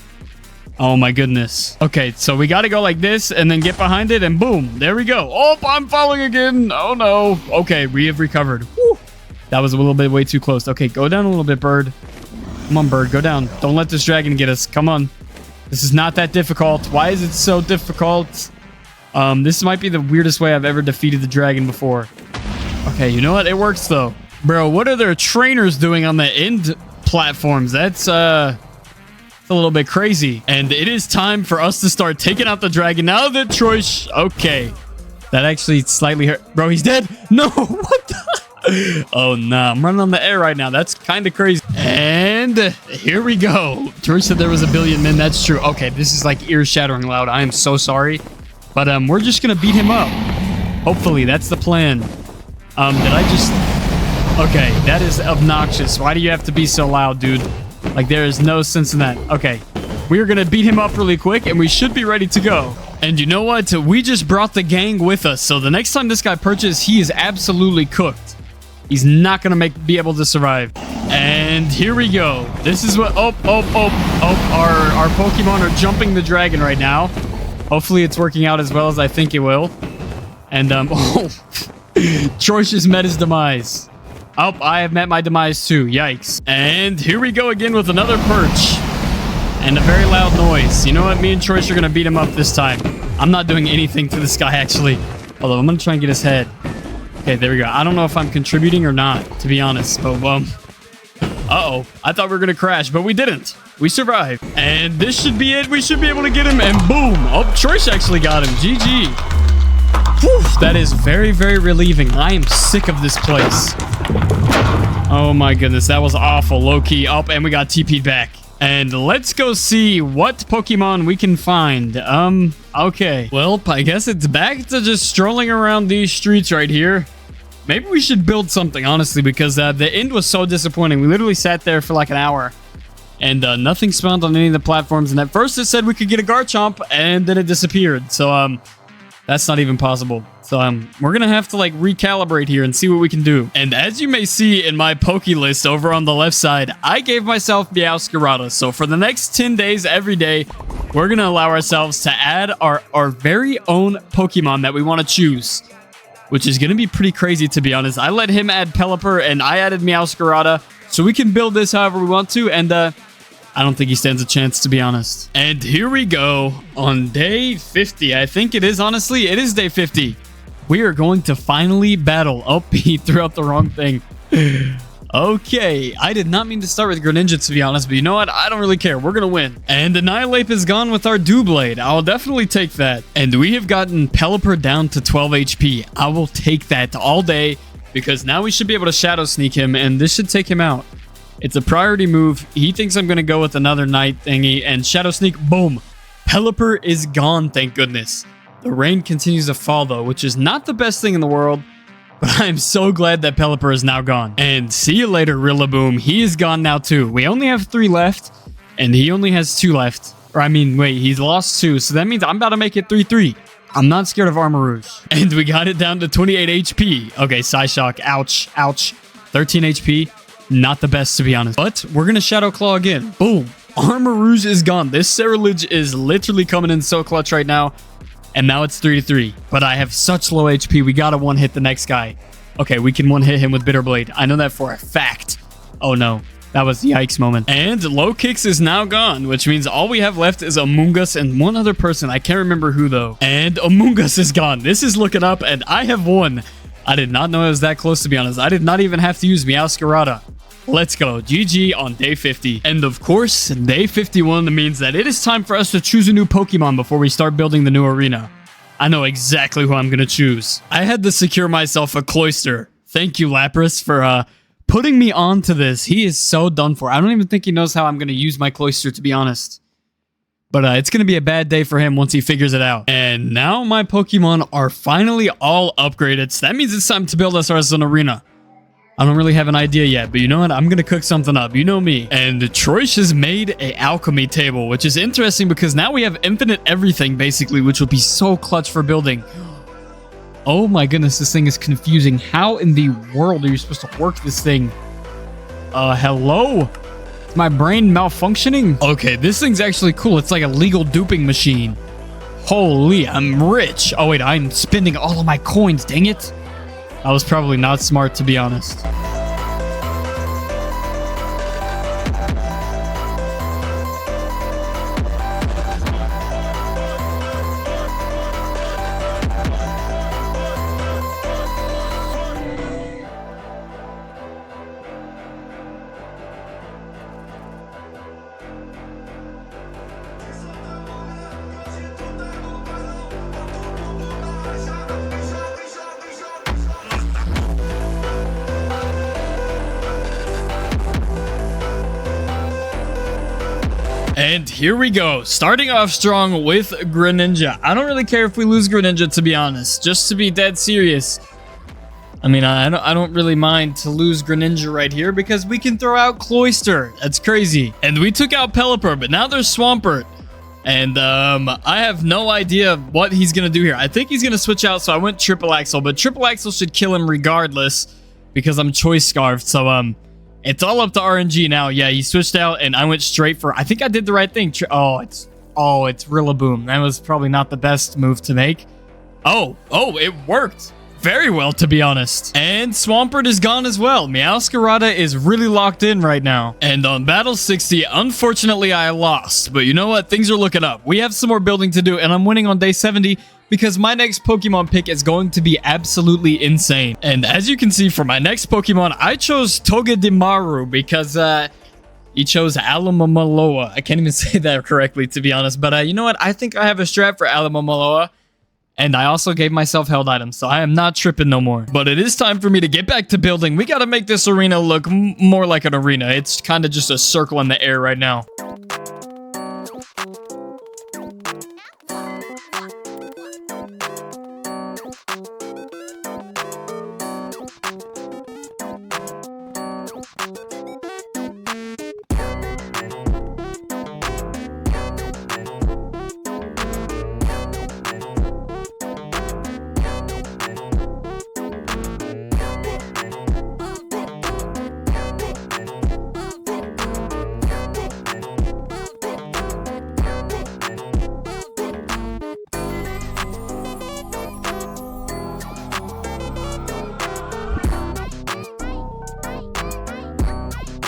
[SPEAKER 1] Oh my goodness. Okay, so we got to go like this and then get behind it and boom, there we go. Oh, I'm falling again. Oh no. Okay, we have recovered. Whew. That was a little bit way too close. Okay, go down a little bit, bird. Come on, bird, go down. Don't let this dragon get us. Come on. This is not that difficult. Why is it so difficult? This might be the weirdest way I've ever defeated the dragon before. Okay, you know what? It works though. Bro, what are their trainers doing on the end platforms? That's a little bit crazy. And it is time for us to start taking out the dragon now that Troysh... Okay. That actually slightly hurt. Bro, he's dead. No, what the... Oh, no. I'm running on the air right now. That's kind of crazy. And here we go. George said there was a billion men. That's true. Okay, this is like ear-shattering loud. I am so sorry. But we're just going to beat him up. Hopefully, that's the plan. Did I just... Okay, that is obnoxious. Why do you have to be so loud, dude? Like, there is no sense in that. Okay, we're going to beat him up really quick, and we should be ready to go. And you know what? We just brought the gang with us. So the next time this guy perches, he is absolutely cooked. He's not going to be able to survive. And here we go. This is what... Our Pokemon are jumping the dragon right now. Hopefully it's working out as well as I think it will. And, Troy's just met his demise. Oh, I have met my demise too. Yikes. And here we go again with another perch. And a very loud noise. You know what? Me and Troy's are going to beat him up this time. I'm not doing anything to this guy, actually. Although I'm going to try and get his head. Okay, there we go. I don't know if I'm contributing or not, to be honest. But, uh-oh. I thought we were going to crash, but we didn't. We survived. And this should be it. We should be able to get him. And boom. Oh, Troy's actually got him. GG. Whew, that is very, very relieving. I am sick of this place. Oh my goodness, that was awful. Low-key up, and we got TP'd back. And let's go see what Pokemon we can find. Okay. Well, I guess it's back to just strolling around these streets right here. Maybe we should build something, honestly, because the end was so disappointing. We literally sat there for like an hour. And nothing spawned on any of the platforms. And at first it said we could get a Garchomp, and then it disappeared. So, that's not even possible. So, we're going to have to, like, recalibrate here and see what we can do. And as you may see in my Poke list over on the left side, I gave myself Meowscarada. So, for the next 10 days, every day, we're going to allow ourselves to add our very own Pokemon that we want to choose. Which is going to be pretty crazy, to be honest. I let him add Pelipper, and I added Meowscarada. So, we can build this however we want to. And, I don't think he stands a chance, to be honest. And here we go on day 50. I think it is, honestly. It is day 50. We are going to finally battle. Oh, he threw out the wrong thing. Okay. I did not mean to start with Greninja, to be honest. But you know what? I don't really care. We're going to win. And Annihilape is gone with our Doublade. I'll definitely take that. And we have gotten Pelipper down to 12 HP. I will take that all day. Because now we should be able to Shadow Sneak him. And this should take him out. It's a priority move. He thinks I'm going to go with another Night thingy. And Shadow Sneak, boom. Pelipper is gone, thank goodness. The rain continues to fall, though, which is not the best thing in the world. But I'm so glad that Pelipper is now gone. And see you later, Rillaboom. He is gone now, too. We only have 3 left. And he only has 2 left. Or, I mean, wait, he's lost 2. So that means I'm about to make it 3-3. I'm not scared of Armarouge. And we got it down to 28 HP. Okay, Psyshock. Ouch. Ouch. 13 HP. Not the best, to be honest. But we're going to Shadow Claw again. Boom. Armarouge is gone. This Cerulege is literally coming in so clutch right now. And now it's 3-3. But I have such low HP. We got to one-hit the next guy. Okay, we can one-hit him with Bitter Blade. I know that for a fact. Oh, no. That was the yikes moment. And Low Kicks is now gone, which means all we have left is Amoonguss and one other person. I can't remember who, though. And Amoonguss is gone. This is looking up, and I have won. I did not know it was that close, to be honest. I did not even have to use Meowscarada. Let's go. GG on day 50. And of course, day 51 means that it is time for us to choose a new Pokemon before we start building the new arena. I know exactly who I'm going to choose. I had to secure myself a Cloyster. Thank you, Lapras, for putting me on to this. He is so done for. I don't even think he knows how I'm going to use my Cloyster, to be honest. But it's going to be a bad day for him once he figures it out. And now my Pokemon are finally all upgraded. So that means it's time to build us an arena. I don't really have an idea yet, but you know what? I'm going to cook something up. You know me. And Troysh has made an alchemy table, which is interesting because now we have infinite everything, basically, which will be so clutch for building. Oh my goodness, this thing is confusing. How in the world are you supposed to work this thing? Hello? Is my brain malfunctioning? Okay, this thing's actually cool. It's like a legal duping machine. Holy, I'm rich. Oh wait, I'm spending all of my coins, dang it. I was probably not smart, to be honest. And here we go. Starting off strong with Greninja. I don't really care if we lose Greninja, to be honest. Just to be dead serious. I mean, I don't really mind to lose Greninja right here because we can throw out Cloyster. That's crazy. And we took out Pelipper, but now there's Swampert. And I have no idea what he's going to do here. I think he's going to switch out, so I went Triple Axle. But Triple Axle should kill him regardless because I'm Choice Scarfed. So it's all up to RNG now. Yeah, he switched out, and I went straight for... I think I did the right thing. It's Rillaboom. That was probably not the best move to make. Oh, it worked. Very well, to be honest. And Swampert is gone as well. Meowscarada is really locked in right now. And on Battle 60, unfortunately, I lost. But you know what? Things are looking up. We have some more building to do, and I'm winning on day 70 because my next Pokemon pick is going to be absolutely insane. And as you can see, for my next Pokemon, I chose Togedemaru because he chose Alamamaloa. I can't even say that correctly, to be honest. But you know what? I think I have a strat for Alamamaloa. And I also gave myself held items, so I am not tripping no more. But it is time for me to get back to building. We got to make this arena look more like an arena. It's kind of just a circle in the air right now.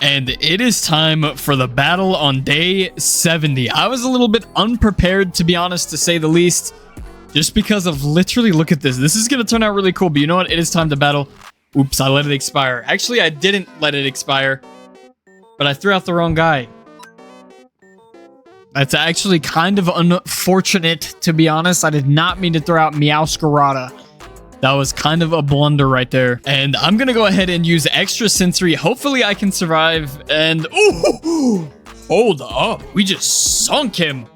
[SPEAKER 1] And it is time for the battle on day 70. I was a little bit unprepared, to be honest, to say the least. Just because of literally, look at this. This is going to turn out really cool, but you know what? It is time to battle. Oops, I let it expire. Actually, I didn't let it expire, but I threw out the wrong guy. That's actually kind of unfortunate, to be honest. I did not mean to throw out Meowscarada. That was kind of a blunder right there. And I'm going to go ahead and use Extra Sensory. Hopefully I can survive. And ooh, hold up. We just sunk him.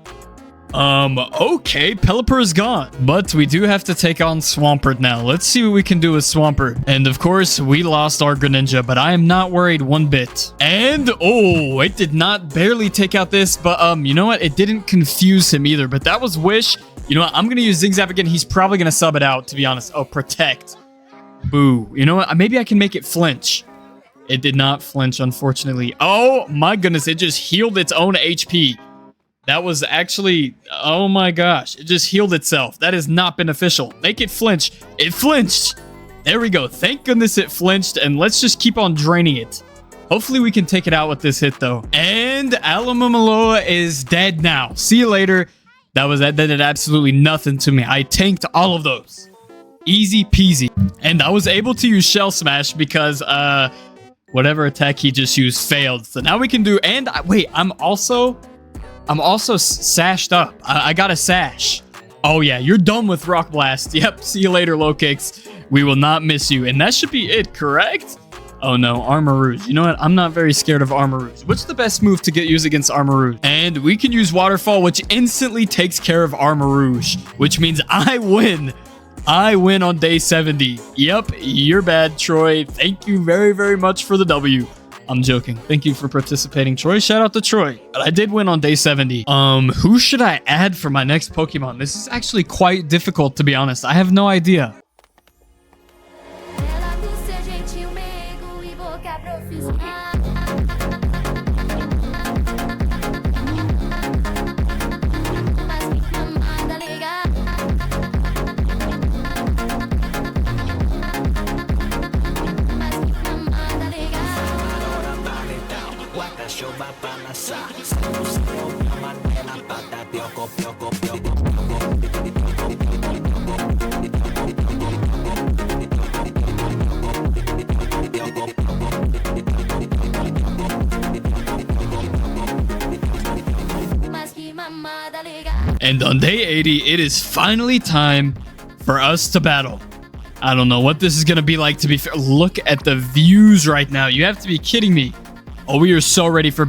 [SPEAKER 1] Okay, Pelipper is gone. But we do have to take on Swampert now. Let's see what we can do with Swampert. And of course, we lost our Greninja, but I am not worried one bit. And, oh, it did not barely take out this, but you know what? It didn't confuse him either, but that was Wish. You know what? I'm going to use Zigzag again. He's probably going to sub it out, to be honest. Oh, Protect. Boo. You know what? Maybe I can make it flinch. It did not flinch, unfortunately. Oh, my goodness. It just healed its own HP. That was actually... Oh, my gosh. It just healed itself. That is not beneficial. Make it flinch. It flinched. There we go. Thank goodness it flinched, and let's just keep on draining it. Hopefully, we can take it out with this hit, though. And Alamamaloa is dead now. See you later. That did absolutely nothing to me. I tanked all of those. Easy peasy. And I was able to use Shell Smash because whatever attack he just used failed. So now we can do... And wait, I'm also sashed up. I got a sash. Oh yeah, you're done with Rock Blast. Yep, see you later, Low Kicks. We will not miss you. And that should be it, correct? Oh no, Armarouge. You know what? I'm not very scared of Armarouge. What's the best move to get used against Armarouge? And we can use Waterfall, which instantly takes care of Armarouge, which means I win. I win on day 70. Yep, you're bad, Troy. Thank you very, very much for the W. I'm joking. Thank you for participating, Troy. Shout out to Troy. But I did win on day 70. Who should I add for my next Pokemon? This is actually quite difficult, to be honest. I have no idea. And on day 80, it is finally time for us to battle. I don't know what this is going to be like, to be fair. Look at the views right now. You have to be kidding me. Oh, we are so ready for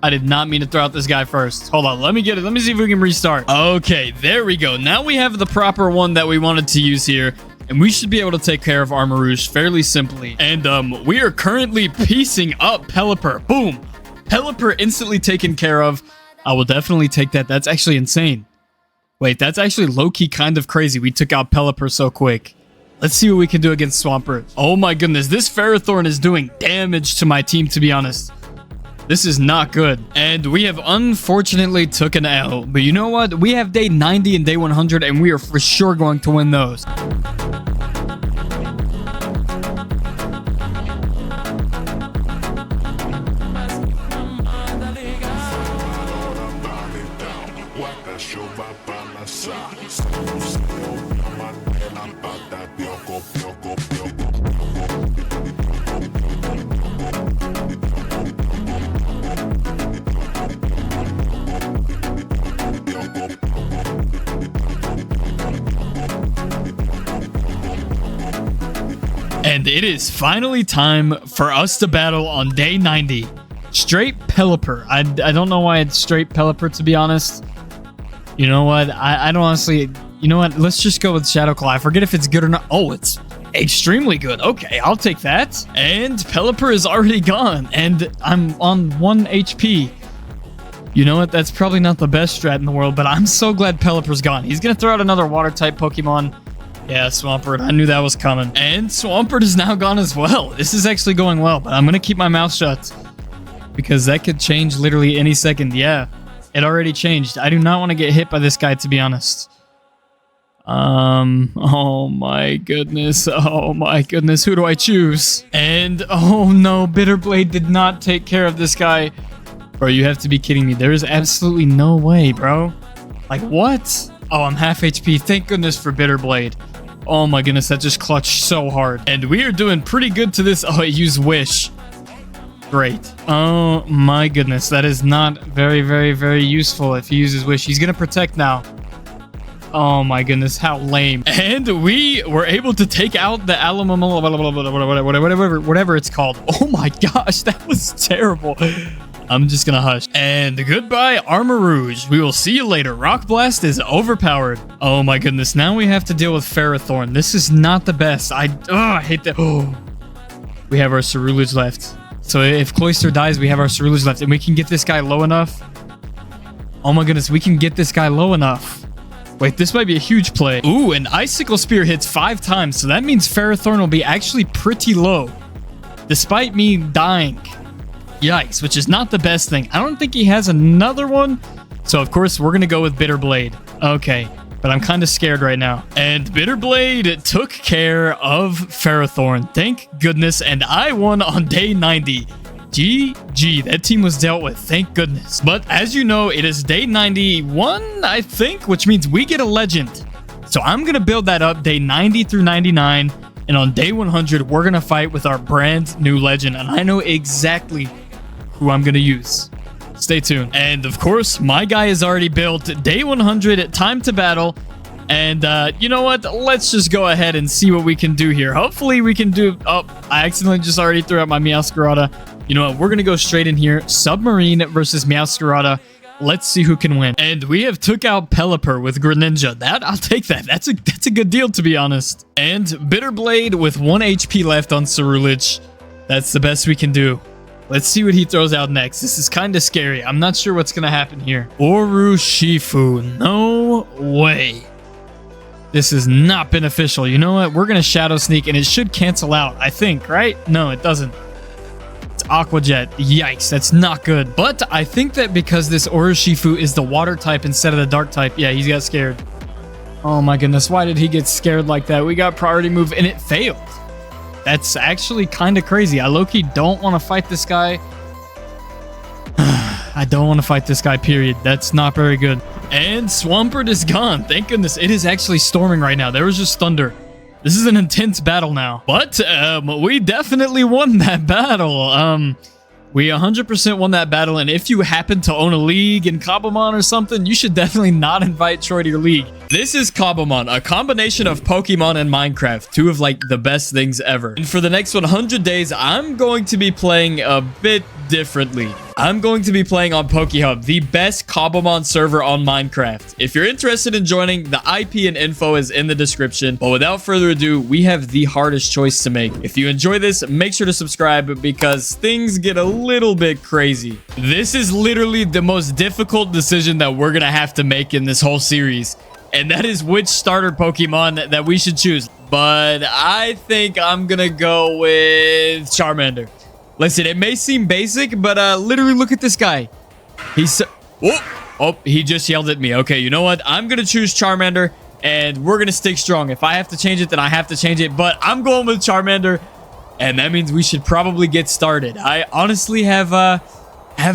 [SPEAKER 1] I did not mean to throw out this guy first. Hold on. Let me get it. Let me see if we can restart. Okay, there we go. Now we have the proper one that we wanted to use here. And we should be able to take care of Armor Rouge fairly simply. And we are currently piecing up Pelipper. Boom. Pelipper instantly taken care of. I will definitely take that. That's actually insane. Wait, that's actually low-key kind of crazy. We took out Pelipper so quick. Let's see what we can do against Swampert. Oh my goodness, this Ferrothorn is doing damage to my team, to be honest. This is not good. And we have unfortunately took an L. But you know what? We have day 90 and day 100, and we are for sure going to win those. And it is finally time for us to battle on day 90. Straight Pelipper. I don't know why it's straight Pelipper, to be honest. You know what? I don't honestly... You know what? Let's just go with Shadow Claw. I forget if it's good or not. Oh, it's extremely good. Okay, I'll take that. And Pelipper is already gone. And I'm on 1 HP. You know what? That's probably not the best strat in the world, but I'm so glad Pelipper's gone. He's going to throw out another Water-type Pokemon. Yeah, Swampert. I knew that was coming. And Swampert is now gone as well. This is actually going well, but I'm going to keep my mouth shut. Because that could change literally any second. Yeah, it already changed. I do not want to get hit by this guy, to be honest. Oh my goodness. Oh my goodness. Who do I choose? And, oh no, Bitterblade did not take care of this guy. Bro, you have to be kidding me. There is absolutely no way, bro. Like, what? Oh, I'm half HP. Thank goodness for Bitterblade. Oh my goodness, that just clutched so hard. And we are doing pretty good to this. Oh, I used Wish. Great. Oh my goodness, that is not very, very, very useful if he uses Wish. He's gonna protect now. Oh my goodness, how lame. And we were able to take out the whatever it's called. Oh my gosh, that was terrible. I'm just gonna hush. And goodbye, Armor Rouge. We will see you later. Rock Blast is overpowered. Oh my goodness. Now we have to deal with Ferrothorn. This is not the best. I hate that. Oh, we have our Cerulege left. So if Cloyster dies, we have our Cerulege left. And we can get this guy low enough. Oh my goodness. We can get this guy low enough. Wait, this might be a huge play. Ooh, an Icicle Spear hits 5 times. So that means Ferrothorn will be actually pretty low. Despite me dying. Yikes, which is not the best thing. I don't think he has another one. So, of course, we're going to go with Bitterblade. Okay, but I'm kind of scared right now. And Bitterblade took care of Ferrothorn. Thank goodness. And I won on day 90. GG. That team was dealt with. Thank goodness. But as you know, it is day 91, I think, which means we get a legend. So I'm going to build that up day 90 through 99. And on day 100, we're going to fight with our brand new legend. And I know exactly who I'm going to use. Stay tuned. And of course, my guy is already built. Day 100, time to battle. And you know what? Let's just go ahead and see what we can do here. Hopefully we can do... Oh, I accidentally just already threw out my Meowscarada. You know what? We're going to go straight in here. Submarine versus Meowscarada. Let's see who can win. And we have took out Pelipper with Greninja. I'll take that. That's a good deal, to be honest. And Bitterblade with 1 HP left on Cerulege. That's the best we can do. Let's see what he throws out next. This is kind of scary. I'm not sure what's going to happen here. Urushifu. No way. This is not beneficial. You know what? We're going to Shadow Sneak, and it should cancel out, I think, right? No, it doesn't. It's Aqua Jet. Yikes, that's not good. But I think that because this Urushifu is the water type instead of the dark type, yeah, he got scared. Oh my goodness, why did he get scared like that? We got priority move, and it failed. That's actually kind of crazy. I low-key don't want to fight this guy. I don't want to fight this guy, period. That's not very good. And Swampert is gone. Thank goodness. It is actually storming right now. There was just thunder. This is an intense battle now. But we definitely won that battle. We 100% won that battle. And if you happen to own a league in Cobblemon or something, you should definitely not invite Troy to your league. This is Cobblemon, a combination of Pokemon and Minecraft. 2 of like the best things ever. And for the next 100 days, I'm going to be playing a bit differently. I'm going to be playing on PokeHub, the best Cobblemon server on Minecraft. If you're interested in joining, the IP and info is in the description. But without further ado, we have the hardest choice to make. If you enjoy this, make sure to subscribe because things get a little bit crazy. This is literally the most difficult decision that we're going to have to make in this whole series. And that is which starter Pokemon that we should choose. But I think I'm going to go with Charmander. Listen, it may seem basic, but literally look at this guy. He's... Oh, he just yelled at me. Okay, you know what? I'm going to choose Charmander, and we're going to stick strong. If I have to change it, then I have to change it. But I'm going with Charmander, and that means we should probably get started. I honestly have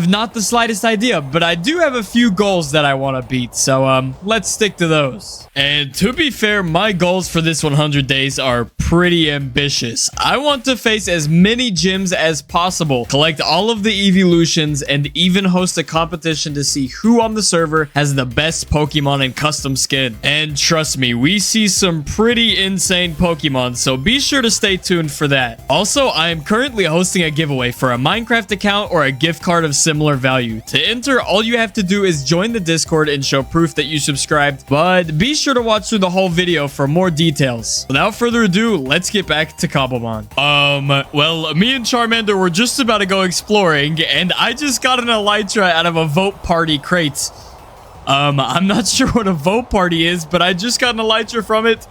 [SPEAKER 1] not the slightest idea, but I do have a few goals that I want to beat, so let's stick to those. And to be fair, my goals for this 100 days are pretty ambitious. I want to face as many gyms as possible, collect all of the evolutions, and even host a competition to see who on the server has the best Pokemon and custom skin. And trust me, we see some pretty insane Pokemon, so be sure to stay tuned for that. Also, I am currently hosting a giveaway for a Minecraft account or a gift card of similar value. To enter, all you have to do is join the Discord and show proof that you subscribed, but be sure to watch through the whole video for more details. Without further ado, let's get back to Cobblemon. Well, me and Charmander were just about to go exploring, and I just got an Elytra out of a vote party crate. I'm not sure what a vote party is, but I just got an Elytra from it.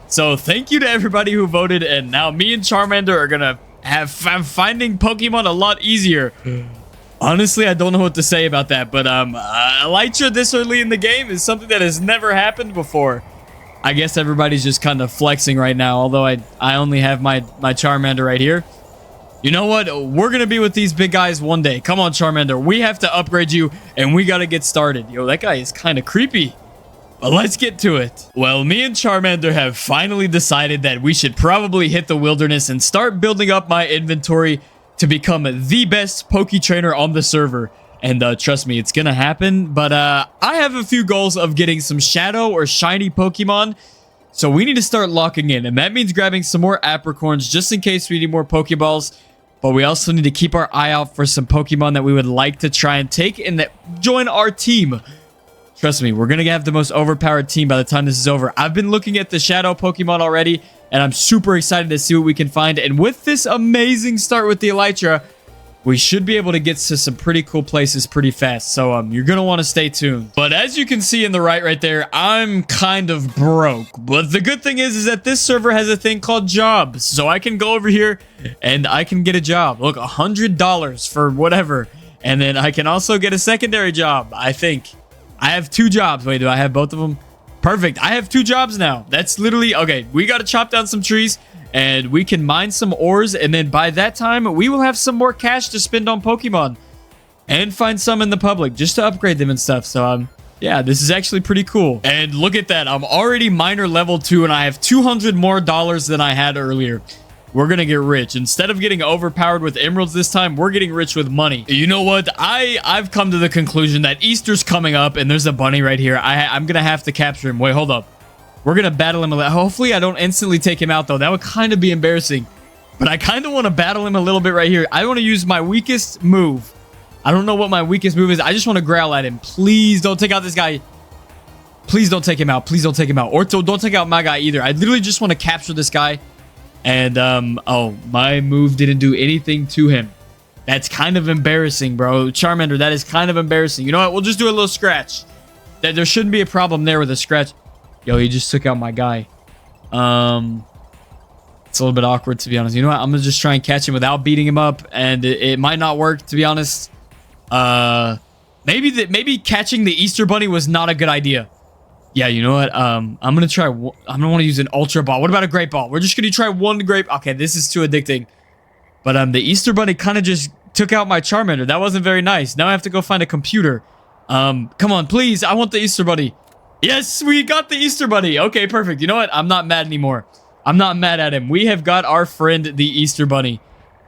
[SPEAKER 1] So thank you to everybody who voted, and now me and Charmander are gonna have finding Pokemon a lot easier. Honestly, I don't know what to say about that, but Elytra this early in the game is something that has never happened before. I guess everybody's just kind of flexing right now, although I only have my Charmander right here. You know what? We're going to be with these big guys one day. Come on, Charmander. We have to upgrade you, and we got to get started. Yo, that guy is kind of creepy. But let's get to it. Well, me and Charmander have finally decided that we should probably hit the wilderness and start building up my inventory to become the best Poke Trainer on the server. And trust me, it's gonna happen. But I have a few goals of getting some shadow or shiny Pokemon. So we need to start locking in. And that means grabbing some more apricorns just in case we need more Pokeballs. But we also need to keep our eye out for some Pokemon that we would like to try and take and that join our team. Trust me, we're gonna have the most overpowered team by the time this is over. I've been looking at the shadow Pokemon already, and I'm super excited to see what we can find. And with this amazing start with the Elytra, we should be able to get to some pretty cool places pretty fast. So you're going to want to stay tuned. But as you can see in the right there, I'm kind of broke. But the good thing is that this server has a thing called jobs. So I can go over here and I can get a job. Look, $100 for whatever. And then I can also get a secondary job, I think. I have 2 jobs. Wait, do I have both of them? Perfect. I have 2 jobs now. That's literally... Okay, we got to chop down some trees and we can mine some ores. And then by that time, we will have some more cash to spend on Pokemon and find some in the public just to upgrade them and stuff. So, yeah, this is actually pretty cool. And look at that. I'm already miner level 2 and I have $200 more than I had earlier. We're going to get rich. Instead of getting overpowered with emeralds this time, we're getting rich with money. You know what? I've come to the conclusion that Easter's coming up and there's a bunny right here. I'm going to have to capture him. Wait, hold up. We're going to battle him. Hopefully, I don't instantly take him out, though. That would kind of be embarrassing. But I kind of want to battle him a little bit right here. I want to use my weakest move. I don't know what my weakest move is. I just want to growl at him. Please don't take out this guy. Please don't take him out. Please don't take him out. Or don't take out my guy either. I literally just want to capture this guy. And, oh, my move didn't do anything to him. That's kind of embarrassing, bro. Charmander, that is kind of embarrassing. You know what? We'll just do a little scratch. There shouldn't be a problem there with a scratch. Yo, he just took out my guy. It's a little bit awkward, to be honest. You know what? I'm gonna just try and catch him without beating him up. And it might not work, to be honest. Maybe catching the Easter Bunny was not a good idea. Yeah, you know what? I'm gonna try. I'm gonna want to use an Ultra Ball. What about a Great Ball? We're just gonna try one Grape. Okay, this is too addicting. But the Easter Bunny kind of just took out my Charmander. That wasn't very nice. Now I have to go find a computer. Come on, please. I want the Easter Bunny. Yes, we got the Easter Bunny. Okay, perfect. You know what? I'm not mad anymore. I'm not mad at him. We have got our friend, the Easter Bunny.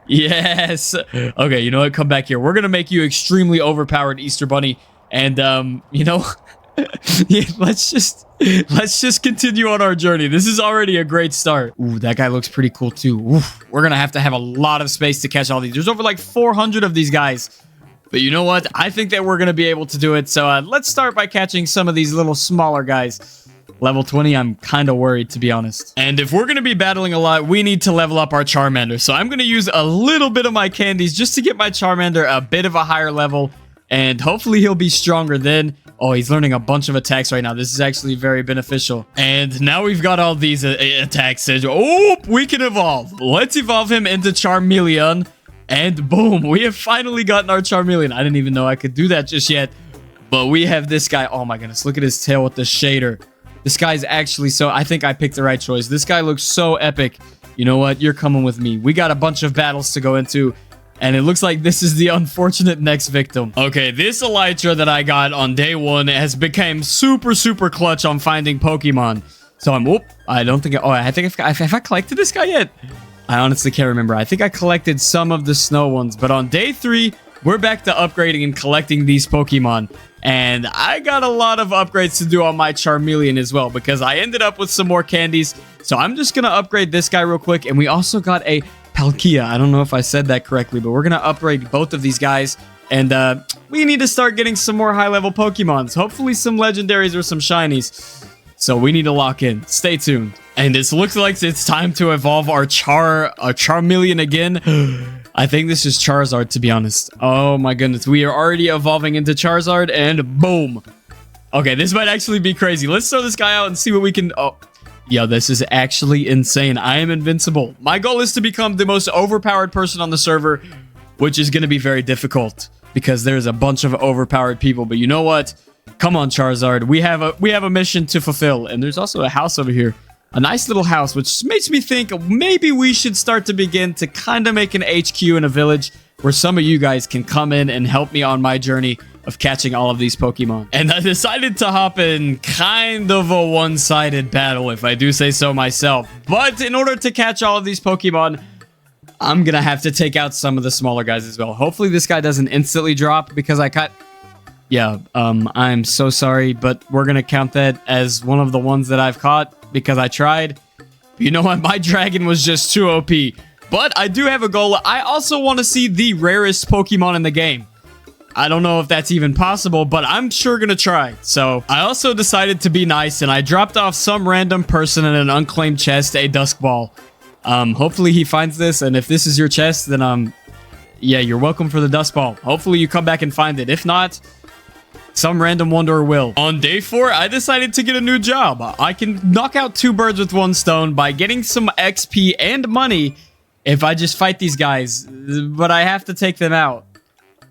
[SPEAKER 1] Yes. Okay, you know what? Come back here. We're gonna make you extremely overpowered, Easter Bunny. And you know. Yeah, let's just continue on our journey. This is already a great start. Ooh, that guy looks pretty cool too. Oof. We're gonna have to have a lot of space to catch all these. There's over like 400 of these guys. But you know what? I think that we're going to be able to do it. So let's start by catching some of these little smaller guys. Level 20, I'm kind of worried, to be honest. And if we're going to be battling a lot, we need to level up our Charmander. So I'm going to use a little bit of my candies just to get my Charmander a bit of a higher level. And hopefully he'll be stronger then. Oh, he's learning a bunch of attacks right now. This is actually very beneficial. And now we've got all these attacks. Oh, we can evolve. Let's evolve him into Charmeleon. And boom, we have finally gotten our Charmeleon. I didn't even know I could do that just yet. But we have this guy. Oh my goodness, look at his tail with the shader. This guy's actually so... I think I picked the right choice. This guy looks so epic. You know what? You're coming with me. We got a bunch of battles to go into. And it looks like this is the unfortunate next victim. Okay, this Elytra that I got on day 1 has become super, super clutch on finding Pokemon. So I'm... Whoop. I don't think... Oh, I think have I collected this guy yet? I honestly can't remember. I think I collected some of the snow ones. But on day 3, we're back to upgrading and collecting these Pokemon. And I got a lot of upgrades to do on my Charmeleon as well, because I ended up with some more candies. So I'm just going to upgrade this guy real quick. And we also got a Palkia. I don't know if I said that correctly, but we're going to upgrade both of these guys. And we need to start getting some more high-level Pokemons. Hopefully some legendaries or some shinies. So we need to lock in. Stay tuned. And it looks like it's time to evolve our Charmeleon again. I think this is Charizard, to be honest. Oh my goodness. We are already evolving into Charizard, and boom. Okay, this might actually be crazy. Let's throw this guy out and see what we can... Oh, yeah, this is actually insane. I am invincible. My goal is to become the most overpowered person on the server, which is going to be very difficult because there's a bunch of overpowered people. But you know what? Come on, Charizard. We have a mission to fulfill. And there's also a house over here. A nice little house, which makes me think maybe we should start to begin to kind of make an HQ in a village where some of you guys can come in and help me on my journey of catching all of these Pokemon. And I decided to hop in kind of a one-sided battle, if I do say so myself. But in order to catch all of these Pokemon, I'm going to have to take out some of the smaller guys as well. Hopefully this guy doesn't instantly drop because I caught... Yeah, I'm so sorry, but we're going to count that as one of the ones that I've caught because I tried. You know what? My dragon was just too OP. But I do have a goal. I also want to see the rarest Pokemon in the game. I don't know if that's even possible, but I'm sure going to try. So I also decided to be nice, and I dropped off some random person in an unclaimed chest a Dusk Ball. Hopefully he finds this, and if this is your chest, then yeah, you're welcome for the Dusk Ball. Hopefully you come back and find it. If not... some random wanderer will. On day 4, I decided to get a new job. I can knock out 2 birds with 1 stone by getting some XP and money if I just fight these guys. But I have to take them out,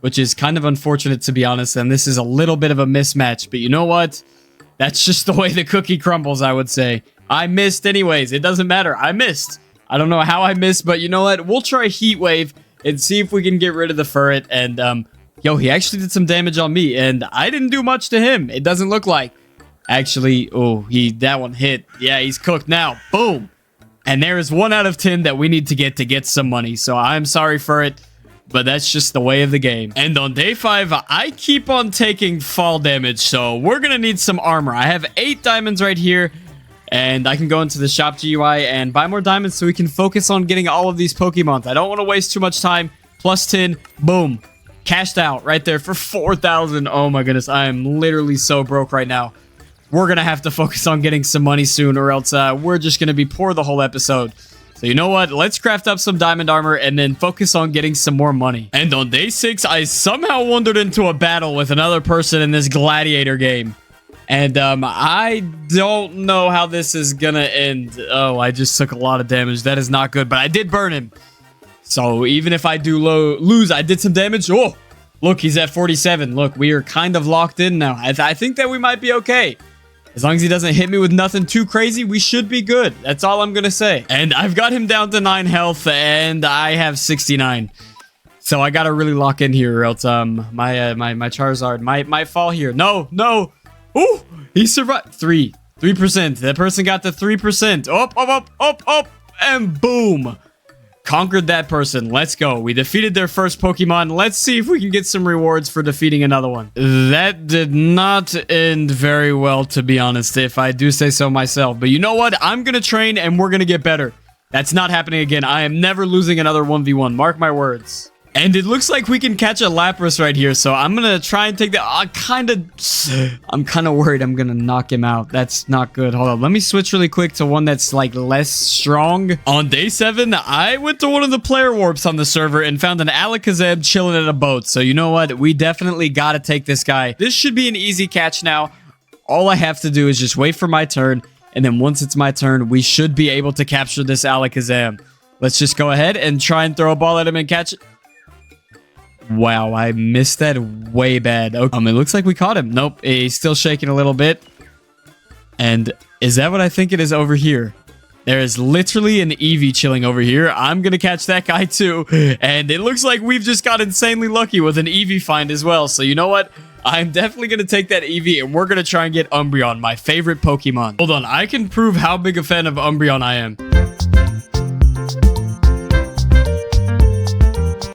[SPEAKER 1] which is kind of unfortunate, to be honest. And this is a little bit of a mismatch. But you know what? That's just the way the cookie crumbles, I would say. I missed anyways. It doesn't matter. I missed. I don't know how I missed, but you know what? We'll try Heat Wave and see if we can get rid of the ferret. And, yo, he actually did some damage on me, and I didn't do much to him. It doesn't look like. Actually, oh, that one hit. Yeah, he's cooked now. Boom. And there is 1 out of 10 that we need to get some money. So I'm sorry for it, but that's just the way of the game. And on day 5, I keep on taking fall damage, so we're going to need some armor. I have 8 diamonds right here, and I can go into the shop GUI and buy more diamonds so we can focus on getting all of these Pokemon. I don't want to waste too much time. Plus 10. Boom. Cashed out right there for 4,000. Oh my goodness, I am literally so broke right now. We're gonna have to focus on getting some money soon, or else we're just gonna be poor the whole episode. So you know what? Let's craft up some diamond armor and then focus on getting some more money. And on day 6, I somehow wandered into a battle with another person in this gladiator game. And I don't know how this is gonna end. Oh, I just took a lot of damage. That is not good, but I did burn him. So even if I do lose, I did some damage. Oh, look, he's at 47. Look, we are kind of locked in now. I think that we might be okay. As long as he doesn't hit me with nothing too crazy, we should be good. That's all I'm going to say. And I've got him down to 9 health, and I have 69. So I got to really lock in here, or else my Charizard might fall here. No. Ooh, he survived. 3%. That person got the 3%. Up, and boom. Conquered that person. Let's go. We defeated their first Pokemon. Let's see if we can get some rewards for defeating another one. That did not end very well, to be honest, if I do say so myself. But you know what? I'm going to train and we're going to get better. That's not happening again. I am never losing another 1v1. Mark my words. And it looks like we can catch a Lapras right here. So I'm going to try and take that. I'm kind of worried I'm going to knock him out. That's not good. Hold on. Let me switch really quick to one that's like less strong. On day 7, I went to one of the player warps on the server and found an Alakazam chilling in a boat. So you know what? We definitely got to take this guy. This should be an easy catch now. All I have to do is just wait for my turn. And then once it's my turn, we should be able to capture this Alakazam. Let's just go ahead and try and throw a ball at him and catch it. Wow, I missed that way bad. Okay. It looks like we caught him. Nope, he's still shaking a little bit. And is that what I think it is over here? There is literally an Eevee chilling over here. I'm going to catch that guy too. And it looks like we've just got insanely lucky with an Eevee find as well. So you know what? I'm definitely going to take that Eevee and we're going to try and get Umbreon, my favorite Pokemon. Hold on, I can prove how big a fan of Umbreon I am.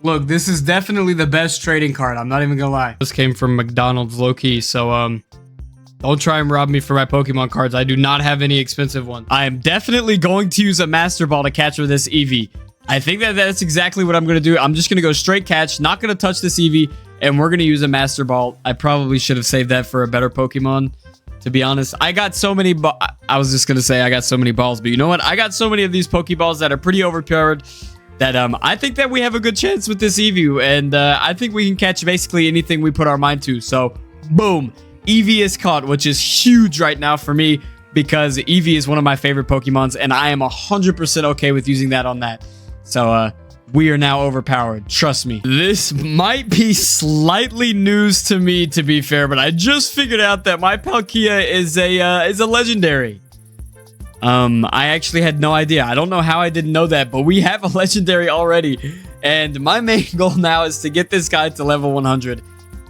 [SPEAKER 1] Look, this is definitely the best trading card. I'm not even gonna lie. This came from McDonald's low-key, so don't try and rob me for my Pokemon cards. I do not have any expensive ones. I am definitely going to use a Master Ball to catch with this Eevee. I think that's exactly what I'm gonna do. I'm just gonna go straight catch, not gonna touch this Eevee, and we're gonna use a Master Ball. I probably should have saved that for a better Pokemon, to be honest. I got so many I was just gonna say I got so many balls, but you know what? I got so many of these Pokeballs that are pretty overpowered that I think that we have a good chance with this Eevee, and I think we can catch basically anything we put our mind to. So, boom, Eevee is caught, which is huge right now for me because Eevee is one of my favorite Pokemons, and I am 100% okay with using that on that. So, we are now overpowered. Trust me. This might be slightly news to me, to be fair, but I just figured out that my Palkia is a legendary. I actually had no idea. I don't know how I didn't know that, but we have a legendary already. And my main goal now is to get this guy to level 100.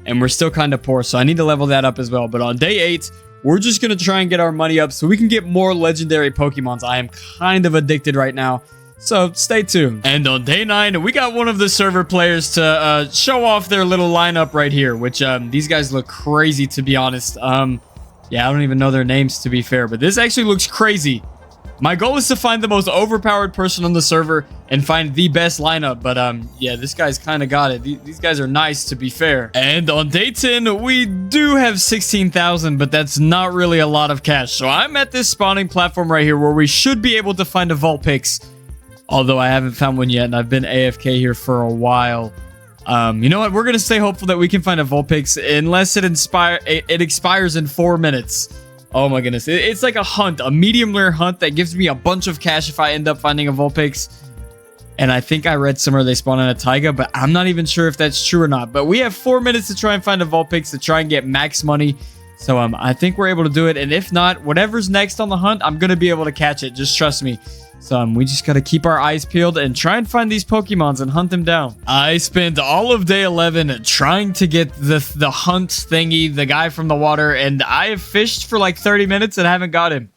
[SPEAKER 1] And we're still kind of poor, so I need to level that up as well. But on day 8, we're just going to try and get our money up so we can get more legendary Pokemons. I am kind of addicted right now, so stay tuned. And on day 9, we got one of the server players to show off their little lineup right here, which these guys look crazy, to be honest. Yeah, I don't even know their names, to be fair, but this actually looks crazy. My goal is to find the most overpowered person on the server and find the best lineup, but yeah, this guy's kind of got it. These guys are nice, to be fair. And on day 10, we do have 16,000, but that's not really a lot of cash. So I'm at this spawning platform right here where we should be able to find a Vulpix, although I haven't found one yet, and I've been AFK here for a while. You know what? We're going to stay hopeful that we can find a Vulpix unless it expires in 4 minutes. Oh my goodness. It's like a hunt, a medium rare hunt that gives me a bunch of cash if I end up finding a Vulpix. And I think I read somewhere they spawn in a taiga, but I'm not even sure if that's true or not. But we have 4 minutes to try and find a Vulpix to try and get max money. So I think we're able to do it. And if not, whatever's next on the hunt, I'm going to be able to catch it. Just trust me. So we just got to keep our eyes peeled and try and find these Pokemons and hunt them down. I spent all of day 11 trying to get the hunt thingy, the guy from the water, and I have fished for like 30 minutes and haven't got him.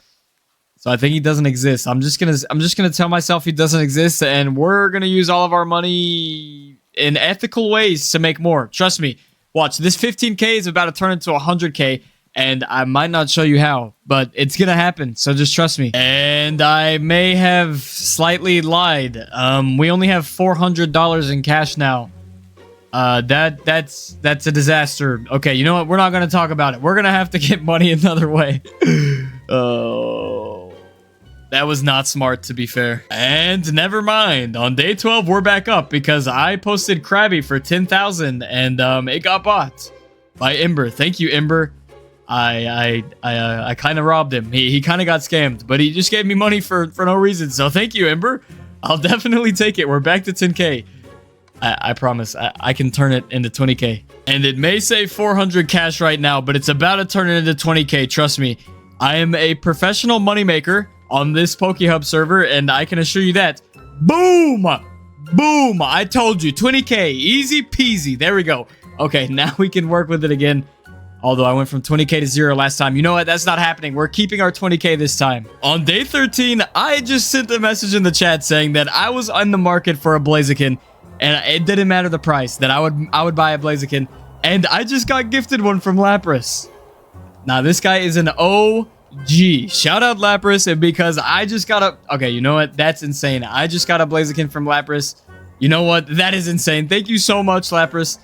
[SPEAKER 1] So I think he doesn't exist. I'm just gonna tell myself he doesn't exist, and we're gonna use all of our money in ethical ways to make more. Trust me. Watch, this 15K is about to turn into 100K. And I might not show you how, but it's gonna happen, so just trust me. And I may have slightly lied. We only have $400 in cash now. That's a disaster. Okay, you know what? We're not gonna talk about it. We're gonna have to get money another way. Oh, that was not smart, to be fair. And never mind. On day 12, we're back up because I posted Krabby for 10,000, and it got bought by Ember. Thank you, Ember. I kind of robbed him. He kind of got scammed, but he just gave me money for no reason. So thank you, Ember. I'll definitely take it. We're back to 10K. I promise. I can turn it into 20K. And it may say 400 cash right now, but it's about to turn it into 20K. Trust me. I am a professional moneymaker on this PokeHub server, and I can assure you that. Boom! Boom! I told you. 20K. Easy peasy. There we go. Okay, now we can work with it again. Although I went from 20K to 0 last time. You know what? That's not happening. We're keeping our 20K this time. On day 13, I just sent a message in the chat saying that I was on the market for a Blaziken. And it didn't matter the price. That I would buy a Blaziken. And I just got gifted one from Lapras. Now, this guy is an OG. Shout out Lapras. And because I just got a... Okay, you know what? That's insane. I just got a Blaziken from Lapras. You know what? That is insane. Thank you so much, Lapras.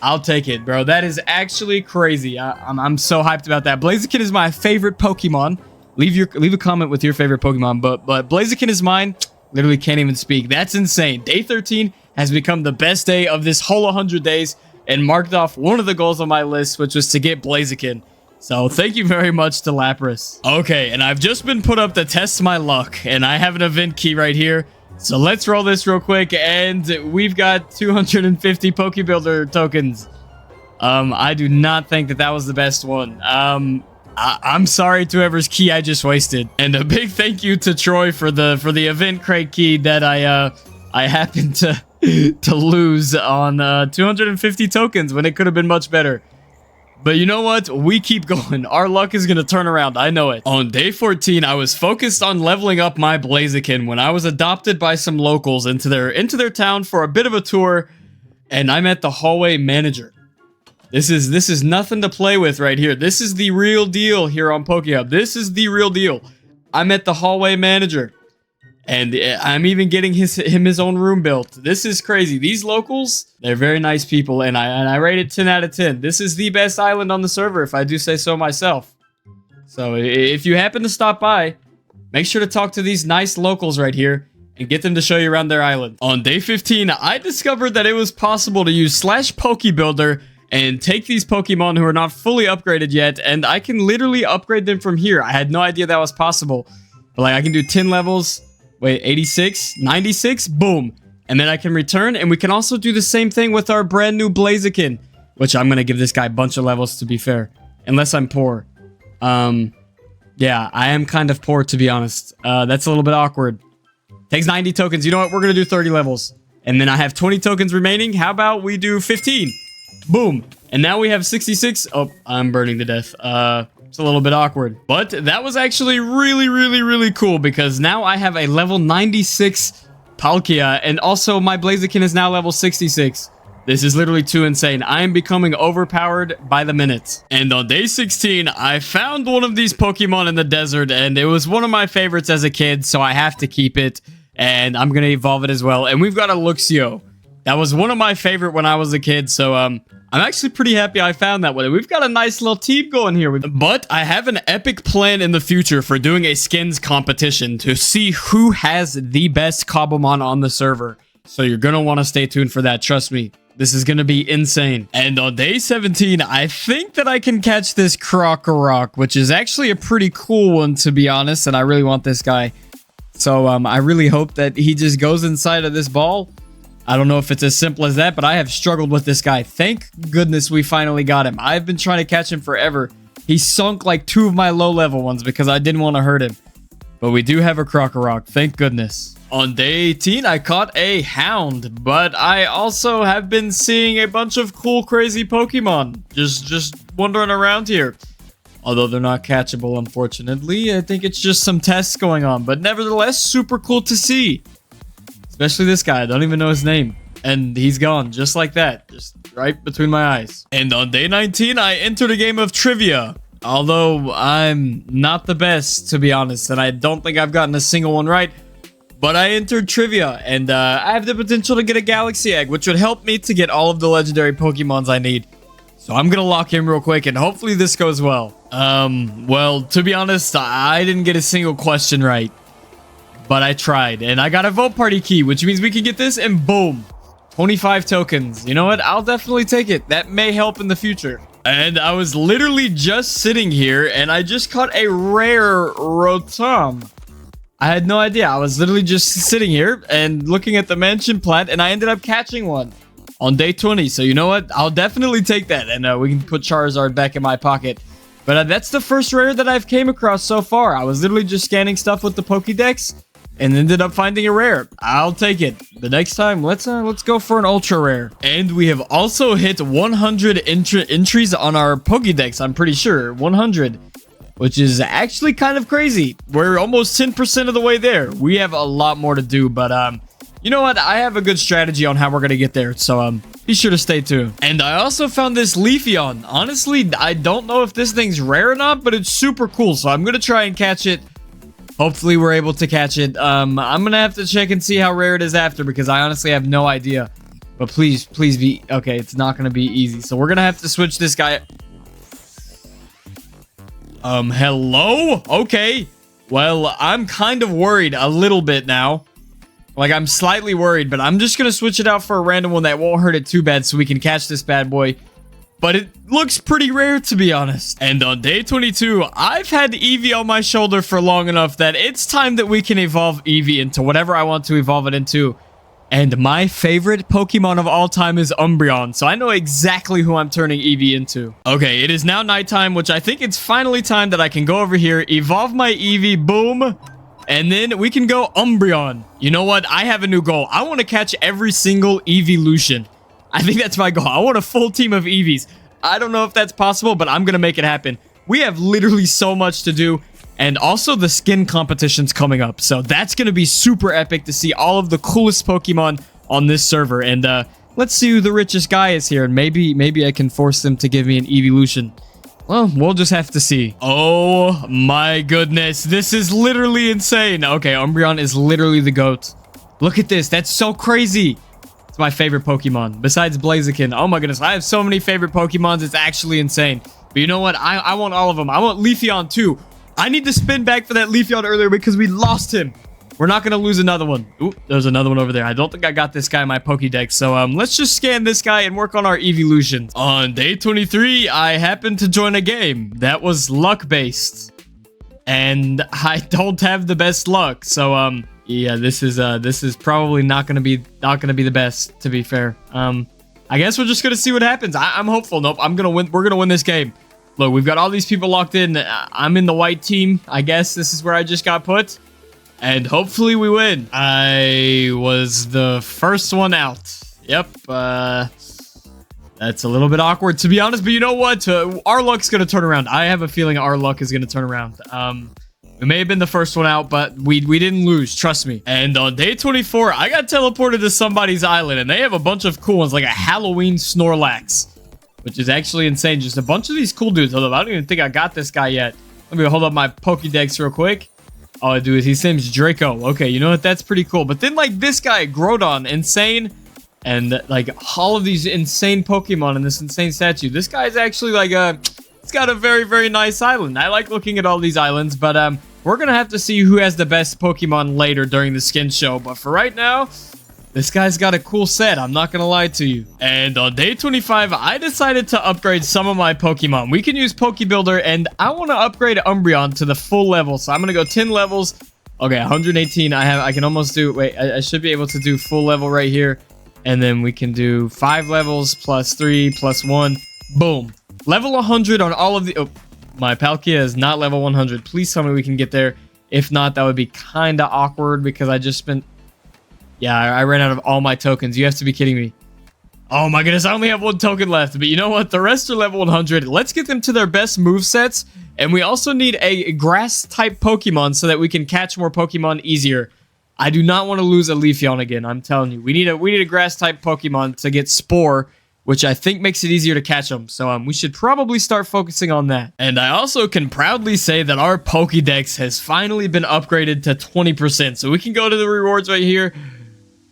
[SPEAKER 1] I'll take it, bro. That is actually crazy. I'm so hyped about that. Blaziken is my favorite Pokemon. Leave a comment with your favorite Pokemon, but Blaziken is mine. Literally can't even speak. That's insane. Day 13 has become the best day of this whole 100 days and marked off one of the goals on my list, which was to get Blaziken. So thank you very much to Lapras. Okay, and I've just been put up to test my luck, and I have an event key right here. So let's roll this real quick, and we've got 250 Pokebuilder tokens. I do not think that was the best one. I'm sorry to whoever's key I just wasted, and a big thank you to Troy for the event crate key that I happened to lose on 250 tokens when it could have been much better. But you know what? We keep going. Our luck is going to turn around. I know it. On day 14, I was focused on leveling up my Blaziken when I was adopted by some locals into their town for a bit of a tour, and I met the hallway manager. This is nothing to play with right here. This is the real deal here on PokeHub. This is the real deal. I met the hallway manager, and I'm even getting him his own room built. This is crazy. These locals, they're very nice people, and I rate it 10 out of 10. This is the best island on the server, if I do say so myself. So if you happen to stop by, make sure to talk to these nice locals right here and get them to show you around their island. On day 15, I discovered that it was possible to use /Pokebuilder and take these Pokemon who are not fully upgraded yet, and I can literally upgrade them from here. I had no idea that was possible. But like, I can do 10 levels. Wait, 86, 96, boom. And then I can return, and we can also do the same thing with our brand new Blaziken, which I'm going to give this guy a bunch of levels, to be fair. Unless I'm poor. Yeah, I am kind of poor, to be honest. That's a little bit awkward. Takes 90 tokens. You know what? We're going to do 30 levels. And then I have 20 tokens remaining. How about we do 15? Boom. And now we have 66. Oh, I'm burning to death. It's a little bit awkward. But that was actually really cool, because now I have a level 96 Palkia, and also my Blaziken is now level 66. This is literally too insane. I am becoming overpowered by the minute. And on day 16, I found one of these Pokemon in the desert, and it was one of my favorites as a kid, so I have to keep it, and I'm going to evolve it as well. And we've got a Luxio. That was one of my favorite when I was a kid, so I'm actually pretty happy I found that one. We've got a nice little team going here. But I have an epic plan in the future for doing a skins competition to see who has the best Cobblemon on the server. So you're going to want to stay tuned for that. Trust me. This is going to be insane. And on day 17, I think that I can catch this Krokorok, which is actually a pretty cool one, to be honest. And I really want this guy. So I really hope that he just goes inside of this ball. I don't know if it's as simple as that, but I have struggled with this guy. Thank goodness we finally got him. I've been trying to catch him forever. He sunk like 2 of my low-level ones because I didn't want to hurt him. But we do have a Krokorok. Thank goodness. On day 18, I caught a Hound, but I also have been seeing a bunch of cool, crazy Pokemon just wandering around here. Although they're not catchable, unfortunately. I think it's just some tests going on, but nevertheless, super cool to see. Especially this guy. I don't even know his name. And he's gone, just like that. Just right between my eyes. And on day 19, I entered a game of trivia. Although I'm not the best, to be honest, and I don't think I've gotten a single one right. But I entered trivia, and I have the potential to get a Galaxy Egg, which would help me to get all of the legendary Pokemons I need. So I'm going to lock in real quick, and hopefully this goes well. Well, to be honest, I didn't get a single question right. But I tried, and I got a Vote Party key, which means we can get this, and boom. 25 tokens. You know what? I'll definitely take it. That may help in the future. And I was literally just sitting here, and I just caught a rare Rotom. I had no idea. I was literally just sitting here and looking at the mansion plant, and I ended up catching one on day 20. So you know what? I'll definitely take that, and we can put Charizard back in my pocket. But that's the first rare that I've came across so far. I was literally just scanning stuff with the Pokédex and ended up finding a rare. I'll take it. The next time, let's go for an ultra rare. And we have also hit 100 entries on our Pokédex. I'm pretty sure 100. Which is actually kind of crazy. We're almost 10% of the way there. We have a lot more to do, but you know what? I have a good strategy on how we're gonna get there, so be sure to stay tuned. And I also found this Leafeon. Honestly, I don't know if this thing's rare or not, but it's super cool, so I'm gonna try and catch it. Hopefully we're able to catch it. I'm gonna have to check and see how rare it is after, because I honestly have no idea. But please be okay. It's not gonna be easy, so we're gonna have to switch this guy. Hello? Okay. Well, I'm kind of worried a little bit now. Like, I'm slightly worried, but I'm just gonna switch it out for a random one that won't hurt it too bad so we can catch this bad boy. But it looks pretty rare, to be honest. And on day 22, I've had Eevee on my shoulder for long enough that it's time that we can evolve Eevee into whatever I want to evolve it into. And my favorite Pokemon of all time is Umbreon, so I know exactly who I'm turning Eevee into. Okay, it is now nighttime, which I think it's finally time that I can go over here, evolve my Eevee, boom, and then we can go Umbreon. You know what? I have a new goal. I want to catch every single Eeveelution. I think that's my goal. I want a full team of Eevees. I don't know if that's possible, but I'm going to make it happen. We have literally so much to do. And also the skin competition's coming up. So that's going to be super epic to see all of the coolest Pokemon on this server. And let's see who the richest guy is here. And maybe I can force them to give me an Eeveelution. Well, we'll just have to see. Oh my goodness. This is literally insane. Okay, Umbreon is literally the GOAT. Look at this. That's so crazy. It's my favorite Pokemon. Besides Blaziken. Oh my goodness. I have so many favorite Pokemons. It's actually insane. But you know what? I want all of them. I want Leafeon too. I need to spin back for that Leafeon earlier because we lost him. We're not going to lose another one. Ooh, there's another one over there. I don't think I got this guy in my Pokédex. So let's just scan this guy and work on our Eeveelutions. On day 23, I happened to join a game that was luck-based. And I don't have the best luck. So yeah, this is probably not going to be the best, to be fair. I guess we're just going to see what happens. I'm hopeful. Nope, I'm going to win. We're going to win this game. Look, we've got all these people locked in. I'm in the white team. I guess this is where I just got put. And hopefully we win. I was the first one out. Yep. That's a little bit awkward, to be honest. But you know what? Our luck's going to turn around. I have a feeling our luck is going to turn around. We may have been the first one out, but we didn't lose. Trust me. And on day 24, I got teleported to somebody's island. And they have a bunch of cool ones, like a Halloween Snorlax, which is actually insane. Just a bunch of these cool dudes. Hold up, I don't even think I got this guy yet. Let me hold up my Pokédex real quick. All I do is his name's Draco. Okay, you know what? That's pretty cool. But then, like, this guy, Groudon, insane. And, like, all of these insane Pokemon in this insane statue. This guy's actually, like, it's got a very, very nice island. I like looking at all these islands. But, we're going to have to see who has the best Pokemon later during the skin show. But for right now, this guy's got a cool set, I'm not gonna lie to you. And on day 25, I decided to upgrade some of my Pokemon. We can use Pokebuilder, and I want to upgrade Umbreon to the full level. So I'm gonna go 10 levels. Okay, 118. I can almost do. Wait, I should be able to do full level right here, and then we can do 5 levels plus 3 plus 1. Boom, level 100 on all of the. Oh, my Palkia is not level 100. Please tell me we can get there. If not, that would be kind of awkward because I just spent. Yeah, I ran out of all my tokens. You have to be kidding me. Oh my goodness, I only have 1 token left. But you know what? The rest are level 100. Let's get them to their best movesets. And we also need a grass-type Pokemon so that we can catch more Pokemon easier. I do not want to lose a Leafeon again. I'm telling you. We need a grass-type Pokemon to get Spore, which I think makes it easier to catch them. So we should probably start focusing on that. And I also can proudly say that our Pokédex has finally been upgraded to 20%. So we can go to the rewards right here.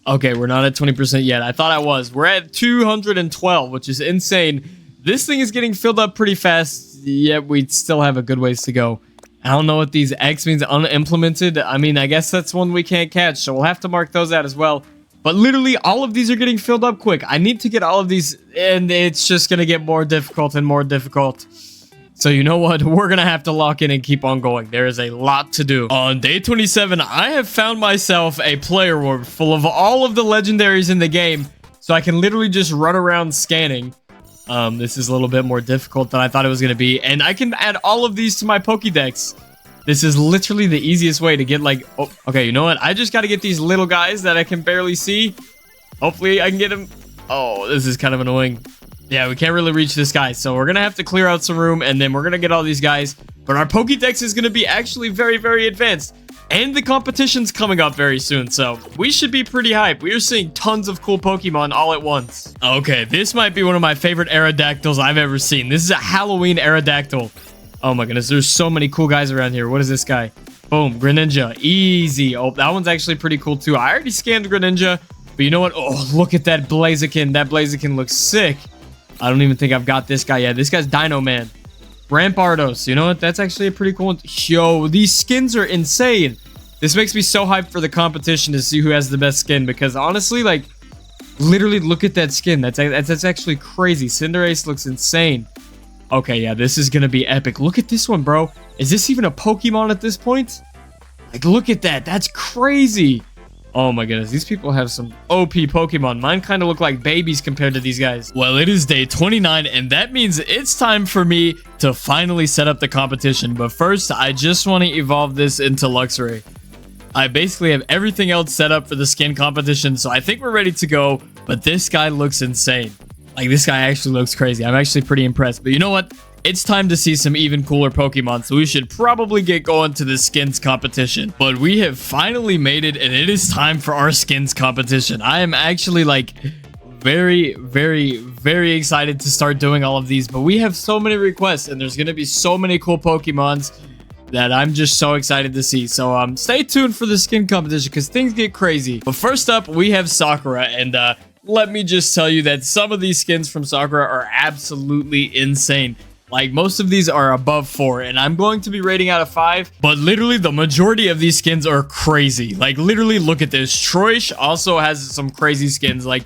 [SPEAKER 1] Okay, we're not at 20% yet. I thought I was. We're at 212, which is insane. This thing is getting filled up pretty fast, yet we still have a good ways to go. I don't know what these X means, unimplemented. I mean, I guess that's one we can't catch, so we'll have to mark those out as well. But literally, all of these are getting filled up quick. I need to get all of these, and it's just going to get more difficult and more difficult. So you know what? We're going to have to lock in and keep on going. There is a lot to do. On day 27, I have found myself a player orb full of all of the legendaries in the game. So I can literally just run around scanning. This is a little bit more difficult than I thought it was going to be. And I can add all of these to my Pokédex. This is literally the easiest way to get like... Oh, okay, you know what? I just got to get these little guys that I can barely see. Hopefully I can get them. Oh, this is kind of annoying. Yeah, we can't really reach this guy, so we're going to have to clear out some room, and then we're going to get all these guys. But our Pokédex is going to be actually very, very advanced. And the competition's coming up very soon, so we should be pretty hyped. We are seeing tons of cool Pokemon all at once. Okay, this might be one of my favorite Aerodactyls I've ever seen. This is a Halloween Aerodactyl. Oh my goodness, there's so many cool guys around here. What is this guy? Boom, Greninja, easy. Oh, that one's actually pretty cool too. I already scanned Greninja, but you know what? Oh, look at that Blaziken. That Blaziken looks sick. I don't even think I've got this guy yet. This guy's Dino Man. Rampardos, you know what? That's actually a pretty cool one. Yo, these skins are insane. This makes me so hyped for the competition to see who has the best skin, because honestly, like, literally look at that skin. That's actually crazy. Cinderace looks insane. Okay, yeah, this is gonna be epic. Look at this one, bro. Is this even a Pokemon at this point? Like, look at that. That's crazy. Oh my goodness, these people have some OP Pokemon. Mine kind of look like babies compared to these guys. Well, it is day 29, and that means it's time for me to finally set up the competition. But first, I just want to evolve this into Luxray. I basically have everything else set up for the skin competition, so I think we're ready to go. But this guy looks insane. Like, this guy actually looks crazy. I'm actually pretty impressed. But you know what? It's time to see some even cooler Pokemon, so we should probably get going to the skins competition. But we have finally made it, and it is time for our skins competition. I am actually, like, very, very, very excited to start doing all of these, but we have so many requests, and there's going to be so many cool Pokemons that I'm just so excited to see. So stay tuned for the skin competition, because things get crazy. But first up, we have Sakura, and let me just tell you that some of these skins from Sakura are absolutely insane. Like, most of these are above 4, and I'm going to be rating out of 5, but literally the majority of these skins are crazy. Like, literally, look at this. Troish also has some crazy skins. Like,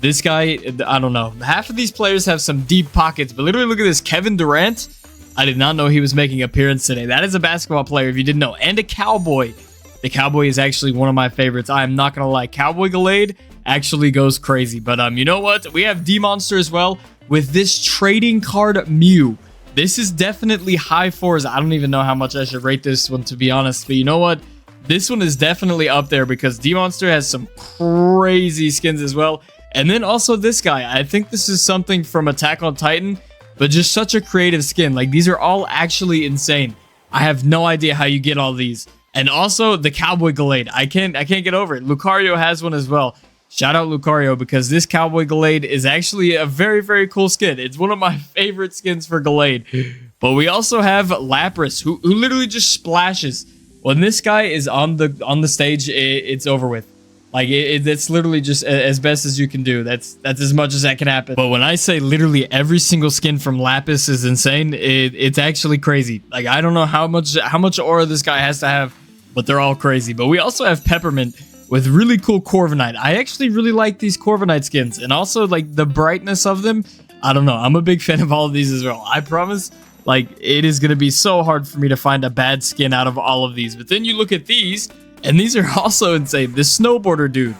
[SPEAKER 1] this guy, I don't know. Half of these players have some deep pockets, but literally look at this. Kevin Durant. I did not know he was making an appearance today. That is a basketball player, if you didn't know. And a Cowboy. The Cowboy is actually one of my favorites. I am not going to lie. Cowboy Gallade actually goes crazy. But you know what? We have D-Monster as well. With this trading card Mew. This is definitely high 4s. I don't even know how much I should rate this one, to be honest. But you know what? This one is definitely up there because D-Monster has some crazy skins as well. And then also this guy. I think this is something from Attack on Titan, but just such a creative skin. Like, these are all actually insane. I have no idea how you get all these. And also the Cowboy Gallade. I can't get over it. Lucario has one as well. Shout out Lucario, because this Cowboy Gallade is actually a very, very cool skin. It's one of my favorite skins for Gallade. But we also have Lapras, who literally just splashes. When this guy is on the stage, it's over with. Like, it's literally just as best as you can do. That's as much as that can happen. But when I say literally every single skin from Lapis is insane, it's actually crazy. Like, I don't know how much aura this guy has to have, but they're all crazy. But we also have Peppermint with really cool Corviknight. I actually really like these Corviknight skins, and also like the brightness of them. I don't know. I'm a big fan of all of these as well. I promise, like, it is going to be so hard for me to find a bad skin out of all of these. But then you look at these, and these are also insane. This Snowboarder dude.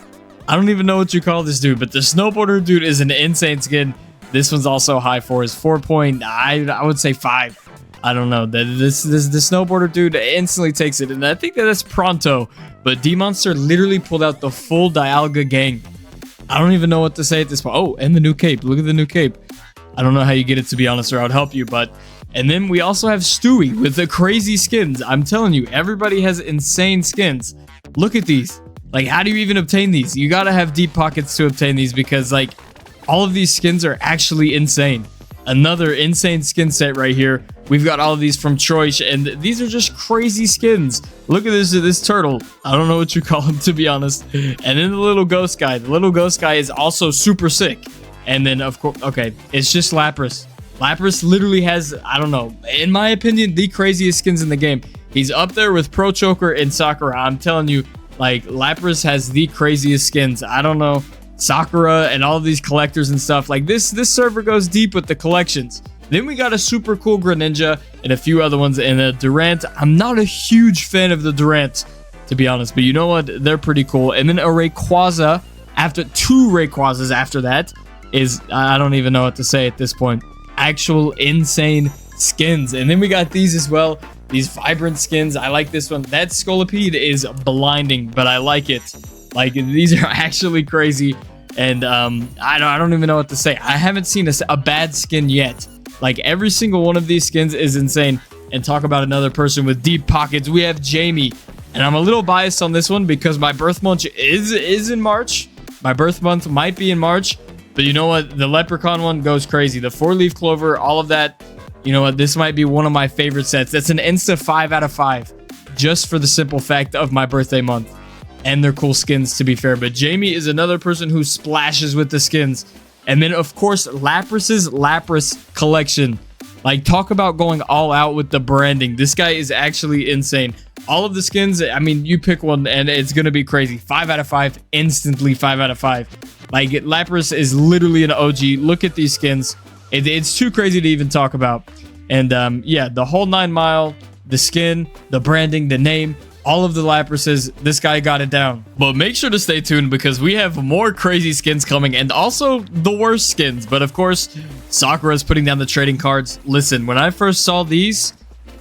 [SPEAKER 1] I don't even know what you call this dude, but the Snowboarder dude is an insane skin. This one's also high 4s. 4 point, I would say 5. I don't know. The Snowboarder dude instantly takes it, and I think that's Pronto. But D-Monster literally pulled out the full Dialga gang. I don't even know what to say at this point. Oh, and the new cape. Look at the new cape. I don't know how you get it, to be honest, or I would help you. But and then we also have Stewie with the crazy skins. I'm telling you, everybody has insane skins. Look at these. Like, how do you even obtain these? You gotta have deep pockets to obtain these, because like all of these skins are actually insane. Another insane skin set right here. We've got all of these from Troish, and these are just crazy skins. Look at this turtle. I don't know what you call him, to be honest. And then the little ghost guy. The little ghost guy is also super sick. And then, of course, okay, it's just Lapras. Lapras literally has, I don't know, in my opinion, the craziest skins in the game. He's up there with Pro Choker and Sakura. I'm telling you, like, Lapras has the craziest skins. I don't know. Sakura and all of these collectors and stuff. Like, this server goes deep with the collections. Then we got a super cool Greninja and a few other ones, and a Durant. I'm not a huge fan of the Durant, to be honest, but you know what? They're pretty cool. And then a Rayquaza, after 2 Rayquazas after that, is, I don't even know what to say at this point. Actual insane skins. And then we got these as well. These vibrant skins. I like this one. That Scolipede is blinding, but I like it. Like, these are actually crazy. And I don't even know what to say. I haven't seen a bad skin yet. Like, every single one of these skins is insane. And talk about another person with deep pockets. We have Jamie. And I'm a little biased on this one because my birth month is in March. My birth month might be in March. But you know what? The Leprechaun one goes crazy. The 4-leaf clover, all of that. You know what? This might be one of my favorite sets. That's an insta 5 out of 5. just for the simple fact of my birthday month. And they're cool skins, to be fair. But Jamie is another person who splashes with the skins. And then, of course, Lapras's Lapras collection. Like, talk about going all out with the branding. This guy is actually insane. All of the skins, I mean, you pick one and it's going to be crazy. 5 out of 5, instantly 5 out of 5. Like, Lapras is literally an OG. Look at these skins. It's too crazy to even talk about. And yeah, the whole 9 mile, the skin, the branding, the name, all of the Laprases, this guy got it down. But make sure to stay tuned because we have more crazy skins coming and also the worst skins. But of course, Sakura's putting down the trading cards. Listen, when I first saw these,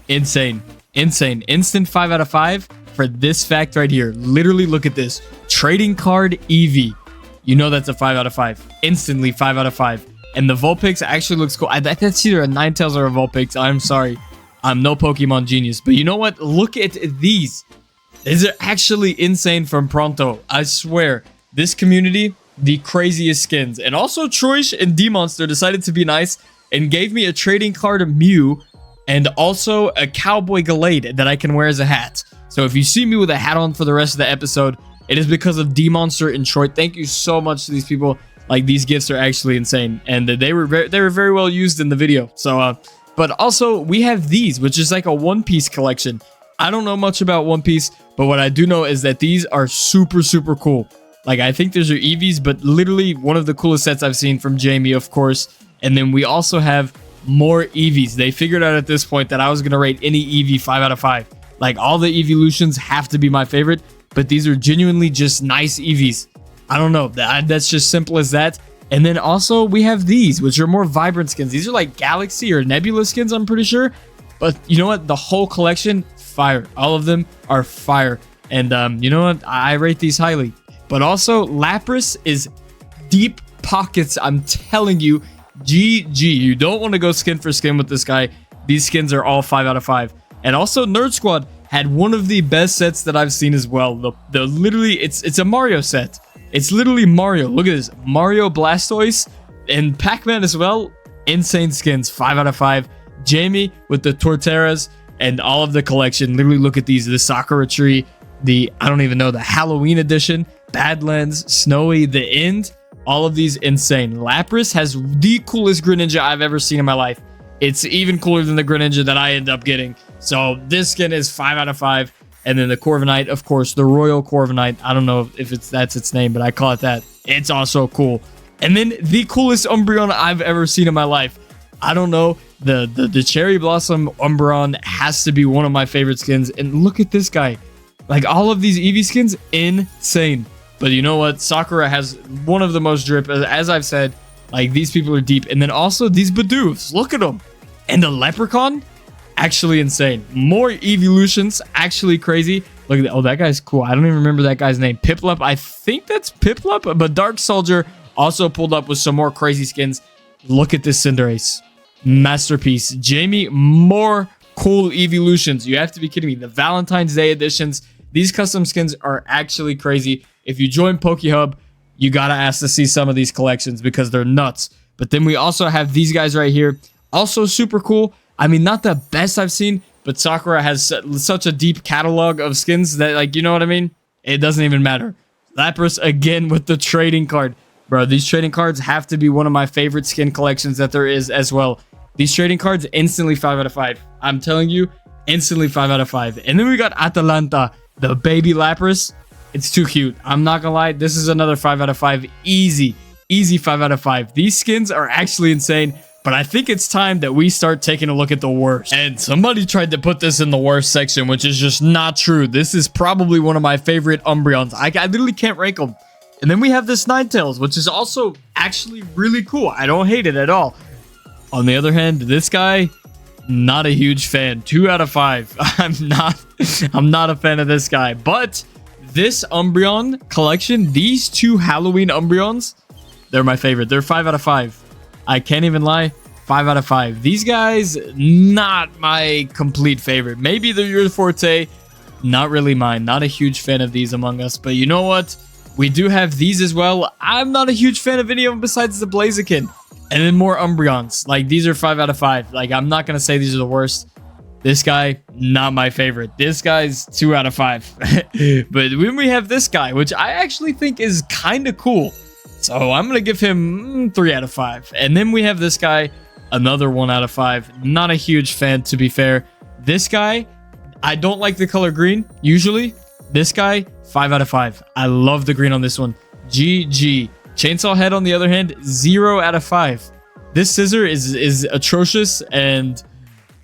[SPEAKER 1] insane. Insane. Instant 5 out of 5 for this fact right here. Literally, look at this. Trading card Eevee. You know that's a 5 out of 5. Instantly 5 out of 5. And the Vulpix actually looks cool. That's either a Ninetales or a Vulpix. I'm sorry. I'm no Pokemon genius. But you know what? Look at these. These are actually insane from Pronto. I swear. This community, the craziest skins. And also Troish and D-Monster decided to be nice and gave me a trading card of Mew and also a Cowboy Gallade that I can wear as a hat. So if you see me with a hat on for the rest of the episode, it is because of D-Monster and Troy. Thank you so much to these people. Like, these gifts are actually insane. And they were very well used in the video. So, but also we have these, which is like a One Piece collection. I don't know much about One Piece, but what I do know is that these are super, super cool. Like, I think these are Eevees, but literally one of the coolest sets I've seen from Jamie, of course. And then we also have more Eevees. They figured out at this point that I was going to rate any Eevee 5 out of 5. Like, all the evolutions have to be my favorite, but these are genuinely just nice Eevees. I don't know. That's just simple as that. And then also we have these, which are more vibrant skins. These are like Galaxy or Nebula skins, I'm pretty sure. But you know what? The whole collection, fire. All of them are fire. And you know what? I rate these highly. But also, Lapras is deep pockets. I'm telling you, GG. You don't want to go skin for skin with this guy. These skins are all 5 out of 5. And also, Nerd Squad had one of the best sets that I've seen as well. The literally, it's a Mario set. It's literally Mario. Look at this. Mario, Blastoise, and Pac-Man as well. Insane skins. 5 out of 5. Jamie with the Torterras and all of the collection. Literally, look at these. The Sakura tree. The, I don't even know, the Halloween edition. Badlands, Snowy, the End. All of these insane. Lapras has the coolest Greninja I've ever seen in my life. It's even cooler than the Greninja that I end up getting. So this skin is 5 out of 5. And then the Corviknight, of course, the Royal Corviknight. I don't know if that's its name, but I call it that. It's also cool. And then the coolest Umbreon I've ever seen in my life. I don't know. The Cherry Blossom Umbreon has to be one of my favorite skins. And look at this guy. Like, all of these Eevee skins, insane. But you know what? Sakura has one of the most drip. As I've said, like, these people are deep. And then also these Bidoofs. Look at them. And the Leprechaun, actually insane. More evolutions, actually crazy. Look at that. Oh, that guy's cool. I don't even remember that guy's name. Piplup. I think that's Piplup. But Dark Soldier also pulled up with some more crazy skins. Look at this Cinderace. Masterpiece. Jamie, more cool evolutions. You have to be kidding me. The Valentine's Day editions. These custom skins are actually crazy. If you join PokeHub, you gotta ask to see some of these collections because they're nuts. But then we also have these guys right here. Also super cool. I mean, not the best I've seen, but Sakura has such a deep catalog of skins that, like, you know what I mean? It doesn't even matter. Lapras again with the trading card. Bro, these trading cards have to be one of my favorite skin collections that there is as well. These trading cards, instantly 5 out of 5. I'm telling you, instantly 5 out of 5. And then we got Atalanta, the baby Lapras. It's too cute. I'm not gonna lie. This is another 5 out of 5. Easy 5 out of 5. These skins are actually insane. But I think it's time that we start taking a look at the worst. And somebody tried to put this in the worst section, which is just not true. This is probably one of my favorite Umbreons. I literally can't rank them. And then we have this Ninetales, which is also actually really cool. I don't hate it at all. On the other hand, this guy, not a huge fan. 2 out of 5. I'm not a fan of this guy. But this Umbreon collection, these two Halloween Umbreons, they're my favorite. They're 5 out of 5. I can't even lie. 5 out of 5. These guys, not my complete favorite. Maybe they're your forte. Not really mine. Not a huge fan of these among us. But you know what? We do have these as well. I'm not a huge fan of any of them besides the Blaziken. And then more Umbreons. Like, these are 5 out of 5. Like, I'm not going to say these are the worst. This guy, not my favorite. This guy's 2 out of 5. But when we have this guy, which I actually think is kind of cool. So I'm going to give him 3 out of 5. And then we have this guy, another 1 out of 5. Not a huge fan, to be fair. This guy, I don't like the color green, usually. This guy, 5 out of 5. I love the green on this one. GG. Chainsaw Head, on the other hand, 0 out of 5. This scissor is atrocious, and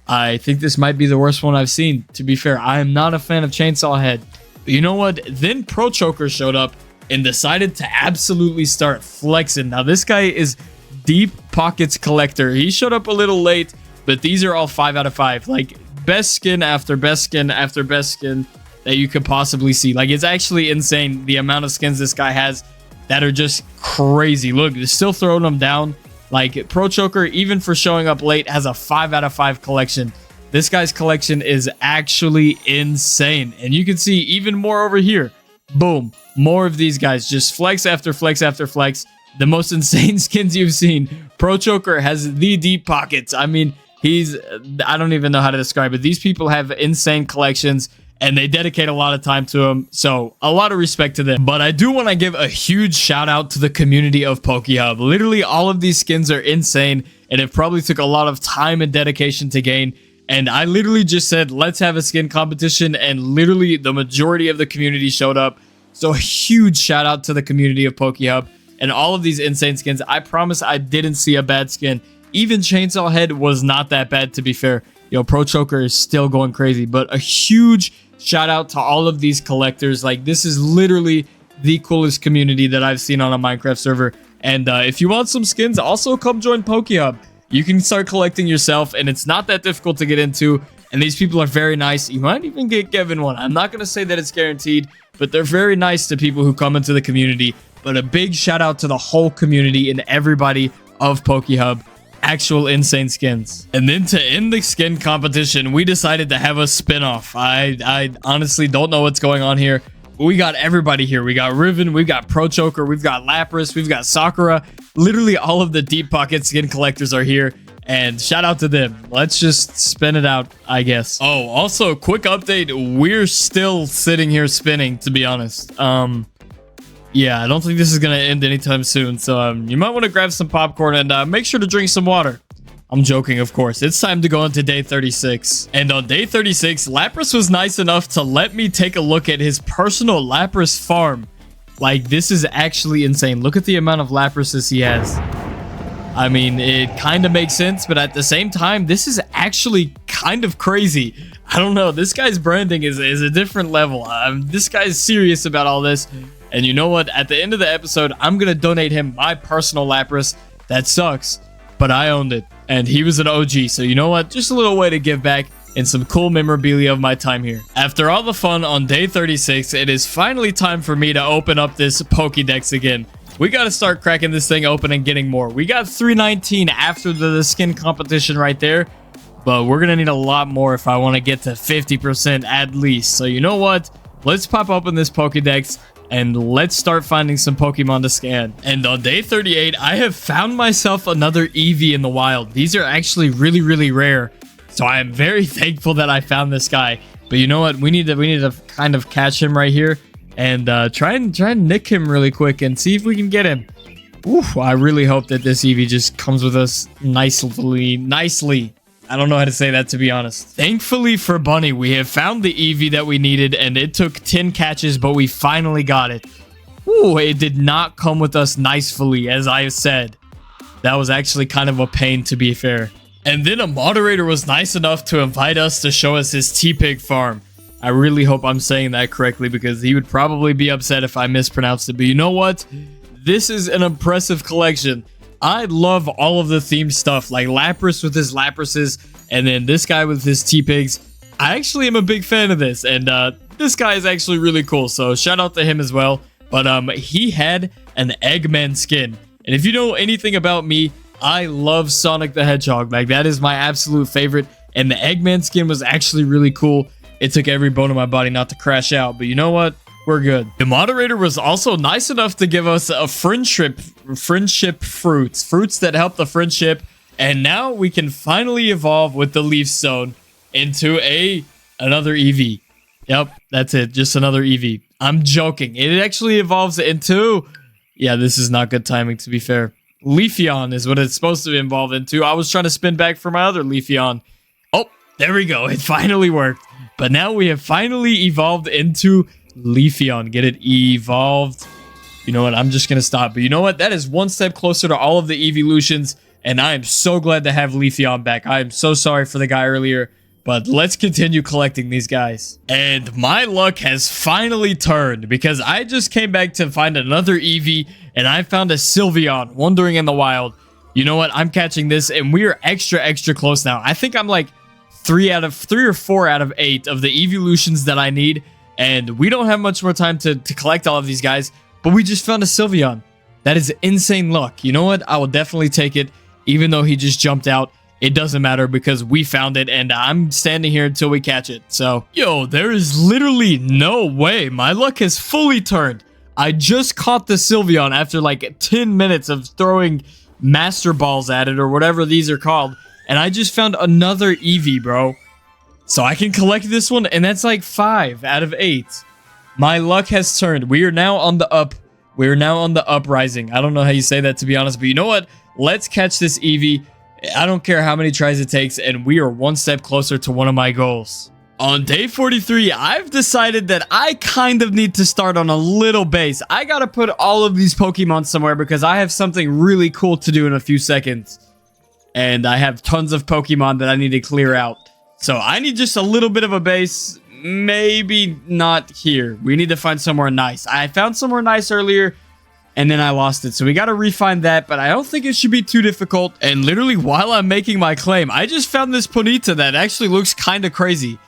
[SPEAKER 1] I think this might be the worst one I've seen, to be fair. I am not a fan of Chainsaw Head. But you know what? Then Pro Choker showed up and decided to absolutely start flexing. Now, this guy is Deep Pockets Collector. He showed up a little late, but these are all 5 out of 5. Like, best skin after best skin after best skin that you could possibly see. Like, it's actually insane the amount of skins this guy has that are just crazy. Look, they're still throwing them down. Like, Pro Choker, even for showing up late, has a 5 out of 5 collection. This guy's collection is actually insane. And you can see even more over here. Boom. More of these guys. Just flex after flex after flex. The most insane skins you've seen. Pro Choker has the deep pockets. I mean, I don't even know how to describe it. These people have insane collections, and they dedicate a lot of time to them. So a lot of respect to them. But I do want to give a huge shout out to the community of PokeHub. Literally all of these skins are insane, and it probably took a lot of time and dedication to gain. And I literally just said, let's have a skin competition, and literally the majority of the community showed up. So a huge shout out to the community of PokeHub and all of these insane skins. I promise I didn't see a bad skin. Even Chainsaw Head was not that bad, to be fair. Yo, Pro Choker is still going crazy, but a huge shout out to all of these collectors. Like, this is literally the coolest community that I've seen on a Minecraft server. And if you want some skins, also come join PokeHub. You can start collecting yourself, and it's not that difficult to get into. And these people are very nice. You might even get given one. I'm not going to say that it's guaranteed, but they're very nice to people who come into the community. But a big shout out to the whole community and everybody of PokeHub. Actual insane skins. And then to end the skin competition, we decided to have a spin-off. I honestly don't know what's going on here. But we got everybody here. We got Riven, we've got Pro Choker, we've got Lapras, we've got Sakura. Literally all of the deep pocket skin collectors are here. And shout out to them. Let's just spin it out, I guess. Oh, also, quick update. We're still sitting here spinning, to be honest. Yeah, I don't think this is going to end anytime soon. So you might want to grab some popcorn and make sure to drink some water. I'm joking, of course. It's time to go into day 36. And on day 36, Lapras was nice enough to let me take a look at his personal Lapras farm. Like, this is actually insane. Look at the amount of Laprases he has. I mean, it kind of makes sense, but at the same time, this is actually kind of crazy. I don't know. This guy's branding is a different level. This guy's serious about all this. And you know what? At the end of the episode, I'm going to donate him my personal Lapras. That sucks, but I owned it. And he was an OG. So you know what? Just a little way to give back and some cool memorabilia of my time here. After all the fun on day 36, it is finally time for me to open up this Pokédex again. We got to start cracking this thing open and getting more. We got 319 after the skin competition right there. But we're going to need a lot more if I want to get to 50% at least. So you know what? Let's pop open this Pokédex and let's start finding some Pokemon to scan. And on day 38, I have found myself another Eevee in the wild. These are actually really, really rare. So I am very thankful that I found this guy. But you know what? We need to kind of catch him right here and try and nick him really quick and see if we can get him. Oof, I really hope that this Eevee just comes with us nicely. I don't know how to say that, to be honest. Thankfully for Bunny, we have found the Eevee that we needed, and it took 10 catches, but we finally got it. Ooh, it did not come with us nicely, as I said. That was actually kind of a pain, to be fair. And then a moderator was nice enough to invite us to show us his T-Pig farm. I really hope I'm saying that correctly, because he would probably be upset if I mispronounced it. But you know what? This is an impressive collection. I love all of the themed stuff, like Lapras with his Laprases, and then this guy with his T-Pigs. I actually am a big fan of this, and this guy is actually really cool, so shout out to him as well. But he had an Eggman skin, and if you know anything about me, I love Sonic the Hedgehog. Like, that is my absolute favorite, and the Eggman skin was actually really cool. It took every bone in my body not to crash out, but you know what? We're good. The moderator was also nice enough to give us a friendship fruits that help the friendship. And now we can finally evolve with the Leaf Stone. into another Eevee. Yep, that's it. Just another Eevee. I'm joking. It actually evolves into... Yeah, this is not good timing, to be fair. Leafeon is what it's supposed to evolve into. I was trying to spin back for my other Leafeon. Oh, there we go. It finally worked. But now we have finally evolved into Leafeon. Get it? Evolved. You know what? I'm just going to stop. But you know what? That is one step closer to all of the evolutions. And I am so glad to have Leafeon back. I am so sorry for the guy earlier. But let's continue collecting these guys. And my luck has finally turned because I just came back to find another Eevee and I found a Sylveon wandering in the wild. You know what? I'm catching this and we are extra close now. I think I'm like 3 or 4 out of 8 of the evolutions that I need. And we don't have much more time to collect all of these guys, but we just found a Sylveon. That is insane luck. You know what? I will definitely take it even though he just jumped out. It doesn't matter because we found it and I'm standing here until we catch it. So, yo, there is literally no way. My luck has fully turned. I just caught the Sylveon after like 10 minutes of throwing Master Balls at it or whatever these are called. And I just found another Eevee, bro. So I can collect this one and that's like 5 out of 8. My luck has turned. We are now on the up. We are now on the uprising. I don't know how you say that, to be honest. But you know what? Let's catch this Eevee. I don't care how many tries it takes, and we are one step closer to one of my goals. On day 43, I've decided that I kind of need to start on a little base. I gotta put all of these Pokemon somewhere because I have something really cool to do in a few seconds. And I have tons of Pokemon that I need to clear out. So I need just a little bit of a base. Maybe not here. We need to find somewhere nice. I found somewhere nice earlier. And then I lost it. So we got to refine that. But I don't think it should be too difficult. And literally while I'm making my claim, I just found this Ponyta that actually looks kind of crazy.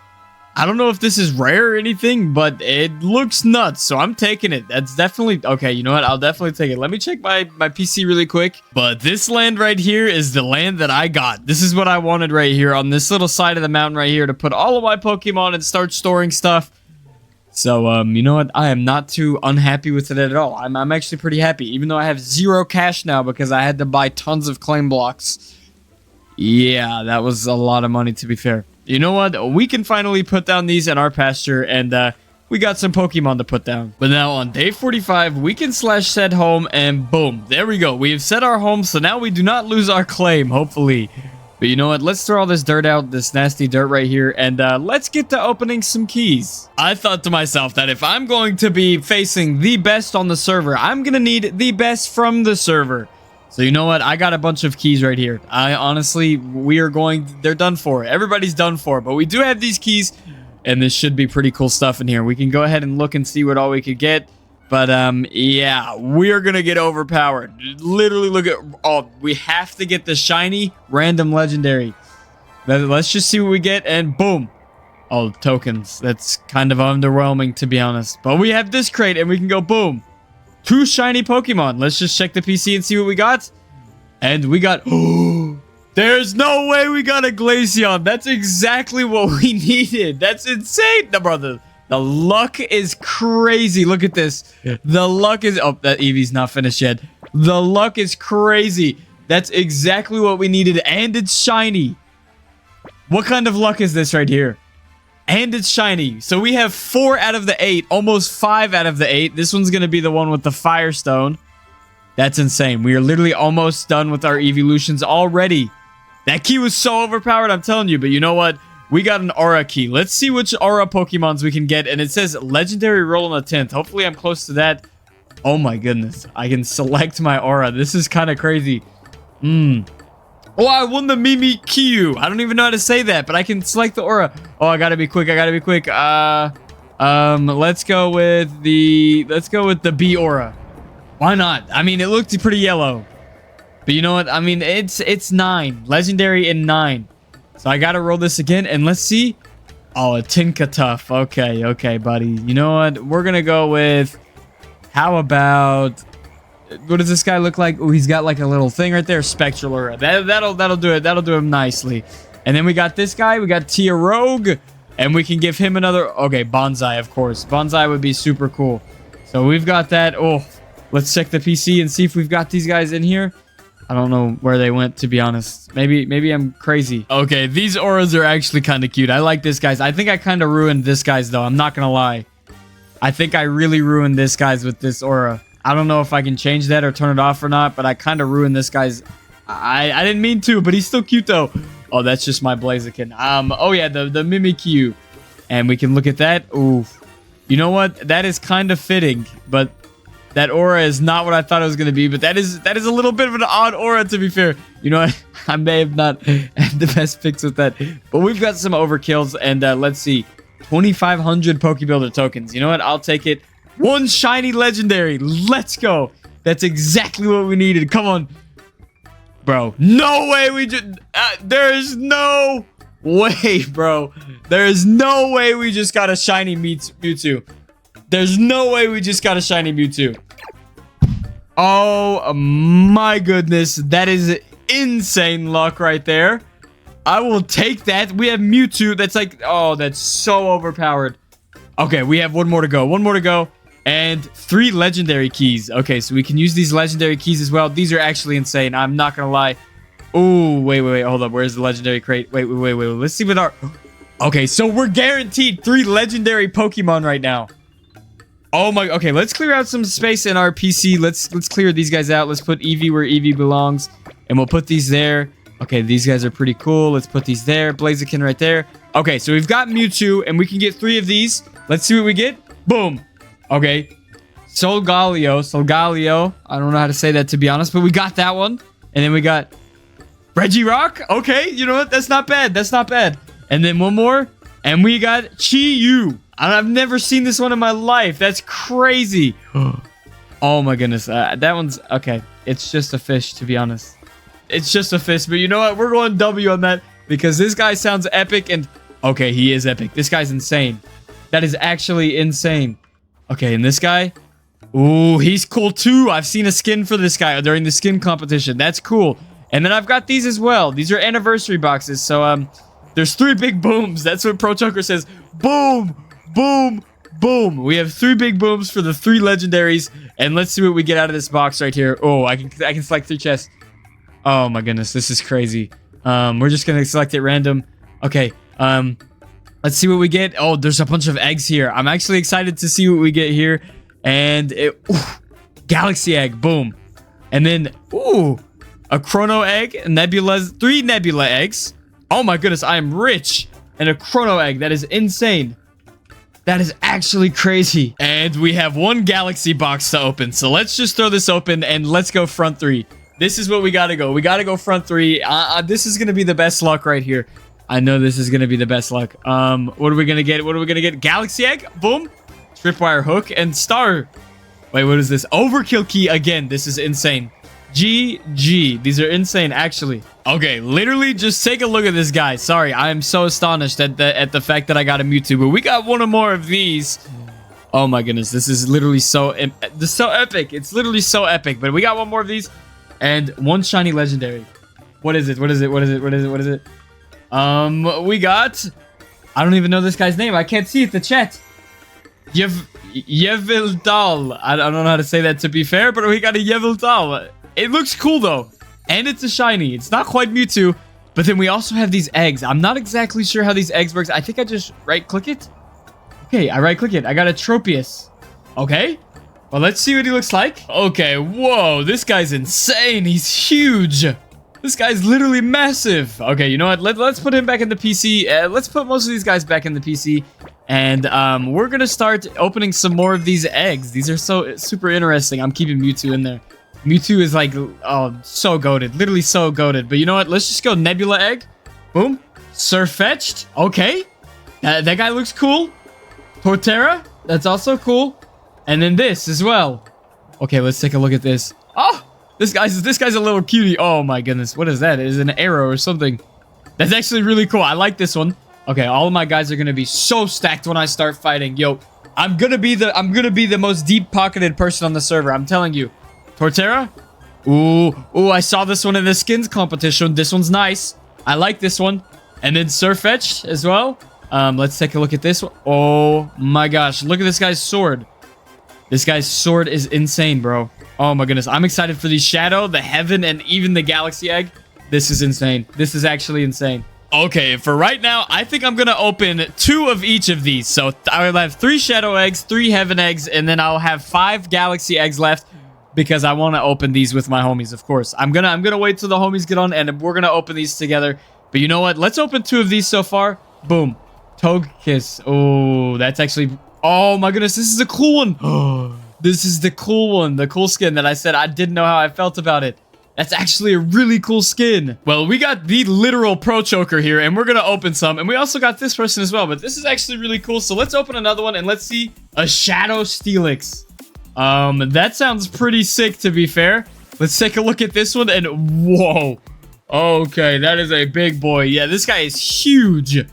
[SPEAKER 1] I don't know if this is rare or anything, but it looks nuts. So I'm taking it. That's definitely... Okay, you know what? I'll definitely take it. Let me check my PC really quick. But this land right here is the land that I got. This is what I wanted right here on this little side of the mountain right here to put all of my Pokemon and start storing stuff. So, you know what? I am not too unhappy with it at all. I'm actually pretty happy, even though I have 0 cash now because I had to buy tons of claim blocks. Yeah, that was a lot of money, to be fair. You know what? We can finally put down these in our pasture, and we got some Pokemon to put down. But now on day 45, we can slash set home, and boom. There we go. We have set our home, so now we do not lose our claim, hopefully. But you know what? Let's throw all this dirt out, this nasty dirt right here, and let's get to opening some keys. I thought to myself that if I'm going to be facing the best on the server, I'm going to need the best from the server. So you know what? I got a bunch of keys right here. I honestly, they're done for. Everybody's done for, but we do have these keys, and this should be pretty cool stuff in here. We can go ahead and look and see what all we could get. But, yeah, we're going to get overpowered. Literally, look at... Oh, we have to get the shiny random legendary. Let's just see what we get, and boom. Oh, tokens. That's kind of underwhelming, to be honest. But we have this crate, and we can go boom. 2 shiny Pokemon. Let's just check the PC and see what we got. And we got... Oh, there's no way we got a Glaceon. That's exactly what we needed. That's insane. No, brother. The luck is crazy. Look at this. The luck is... Oh, that Eevee's not finished yet. The luck is crazy. That's exactly what we needed. And it's shiny. What kind of luck is this right here? And it's shiny. So we have 4 out of the 8. Almost 5 out of the 8. This one's going to be the one with the Firestone. That's insane. We are literally almost done with our evolutions already. That key was so overpowered, I'm telling you. But you know what? We got an aura key. Let's see which aura Pokemons we can get. And it says legendary roll on the 10th. Hopefully I'm close to that. Oh my goodness. I can select my aura. This is kind of crazy. Oh, I won the Mimikyu. I don't even know how to say that, but I can select the aura. Oh, I gotta be quick. I gotta be quick. Let's go with the B aura. Why not? I mean, it looked pretty yellow. But you know what? I mean, it's 9. Legendary in 9. So I gotta roll this again, and let's see. Oh, a Tinkatuff. Okay, buddy. You know what? We're gonna go with... How about... What does this guy look like? Oh, he's got like a little thing right there. Spectral aura. That'll do it. That'll do him nicely. And then we got this guy. We got Tia Rogue. And we can give him another... Okay, Bonsai, of course. Bonsai would be super cool. So we've got that. Oh, let's check the PC and see if we've got these guys in here. I don't know where they went, to be honest. Maybe I'm crazy. Okay, these auras are actually kind of cute. I like this guy's. I think I kind of ruined this guy's, though. I'm not going to lie. I think I really ruined this guy's with this aura. I don't know if I can change that or turn it off or not, but I kind of ruined this guy's. I didn't mean to, but he's still cute, though. Oh, that's just my Blaziken. Oh, yeah, the Mimikyu. And we can look at that. Ooh. You know what? That is kind of fitting, but that aura is not what I thought it was going to be. But that is a little bit of an odd aura, to be fair. You know what? I may have not had the best picks with that. But we've got some overkills, and let's see. 2,500 Pokebuilder tokens. You know what? I'll take it. One shiny legendary. Let's go. That's exactly what we needed. Come on. Bro. No way we just... there is no way, bro. There is no way we just got a shiny Mewtwo. There's no way we just got a shiny Mewtwo. Oh my goodness. That is insane luck right there. I will take that. We have Mewtwo. That's like... oh, that's so overpowered. Okay, we have one more to go. One more to go. And 3 legendary keys. Okay, so we can use these legendary keys as well. These are actually insane. I'm not going to lie. Oh, wait. Hold up. Where's the legendary crate? Wait. Let's see what our... okay, so we're guaranteed 3 legendary Pokemon right now. Oh my... okay, let's clear out some space in our PC. Let's clear these guys out. Let's put Eevee where Eevee belongs. And we'll put these there. Okay, these guys are pretty cool. Let's put these there. Blaziken right there. Okay, so we've got Mewtwo, and we can get 3 of these. Let's see what we get. Boom. Okay. Solgaleo. I don't know how to say that, to be honest, but we got that one. And then we got Regirock. Okay, you know what? That's not bad. That's not bad. And then one more. And we got Chi-Yu. I've never seen this one in my life. That's crazy. Oh my goodness. That one's... okay. It's just a fish, to be honest. It's just a fish. But you know what? We're going W on that because this guy sounds epic. And okay, he is epic. This guy's insane. That is actually insane. Okay, and this guy? Ooh, he's cool too. I've seen a skin for this guy during the skin competition. That's cool. And then I've got these as well. These are anniversary boxes. So, there's 3 big booms. That's what Pro Choker says. Boom, boom, boom. We have 3 big booms for the 3 legendaries. And let's see what we get out of this box right here. Oh, I can select 3 chests. Oh my goodness, this is crazy. We're just gonna select it random. Okay, let's see what we get. Oh, there's a bunch of eggs here. I'm actually excited to see what we get here. And Galaxy egg, boom. And then, ooh, a Chrono egg, 3 Nebula eggs. Oh my goodness, I am rich. And a Chrono egg, that is insane. That is actually crazy. And we have 1 Galaxy box to open. So let's just throw this open and let's go front 3. This is what we gotta go. We gotta go front 3. This is gonna be the best luck right here. I know this is gonna be the best luck. What are we gonna get? What are we gonna get? Galaxy egg, boom. Tripwire hook and star. Wait, what is this? Overkill key again. This is insane. GG. These are insane, actually. Okay, literally just take a look at this guy. Sorry, I am so astonished at the fact that I got a Mewtwo, but we got one or more of these. Oh my goodness, this is literally so epic. It's literally so epic, but we got one more of these and 1 shiny legendary. What is it? What is it? What is it? What is it? What is it? We got... I don't even know this guy's name. I can't see it. The chat. Yevildal. I don't know how to say that, to be fair, but we got a Yevildal. It looks cool, though. And it's a shiny. It's not quite Mewtwo. But then we also have these eggs. I'm not exactly sure how these eggs works. I think I just right-click it. Okay, I right-click it. I got a Tropius. Okay. Well, let's see what he looks like. Okay, whoa. This guy's insane. He's huge. This guy's literally massive. Okay, you know what? Let's put him back in the PC. Let's put most of these guys back in the PC. And we're going to start opening some more of these eggs. These are so super interesting. I'm keeping Mewtwo in there. Mewtwo is like, oh, so goated. Literally so goated. But you know what? Let's just go Nebula egg. Boom. Surfetched. Okay. That guy looks cool. Torterra. That's also cool. And then this as well. Okay, let's take a look at this. Oh! This guy's a little cutie. Oh my goodness. What is that? It is an arrow or something. That's actually really cool. I like this one. Okay, all of my guys are gonna be so stacked when I start fighting. Yo, I'm gonna be the most deep-pocketed person on the server. I'm telling you. Torterra? Ooh, I saw this one in the skins competition. This one's nice. I like this one. And then Surfetched as well. Let's take a look at this one. Oh my gosh, look at this guy's sword. This guy's sword is insane, bro. Oh my goodness. I'm excited for the Shadow, the Heaven, and even the Galaxy Egg. This is insane. This is actually insane. Okay, for right now, I think I'm going to open 2 of each of these. So I will have 3 Shadow Eggs, 3 Heaven Eggs, and then I'll have 5 Galaxy Eggs left because I want to open these with my homies, of course. I'm gonna wait till the homies get on, and we're going to open these together. But you know what? Let's open 2 of these so far. Boom. Togekiss. Oh, that's actually... Oh my goodness, this is a cool one. This is the cool one. The cool skin that I said I didn't know how I felt about it. That's actually a really cool skin. Well, we got the literal Pro Choker here, and we're going to open some. And we also got this person as well, but this is actually really cool. So let's open another one, and let's see a Shadow Steelix. That sounds pretty sick, to be fair. Let's take a look at this one, and whoa. Okay, that is a big boy. Yeah, this guy is huge.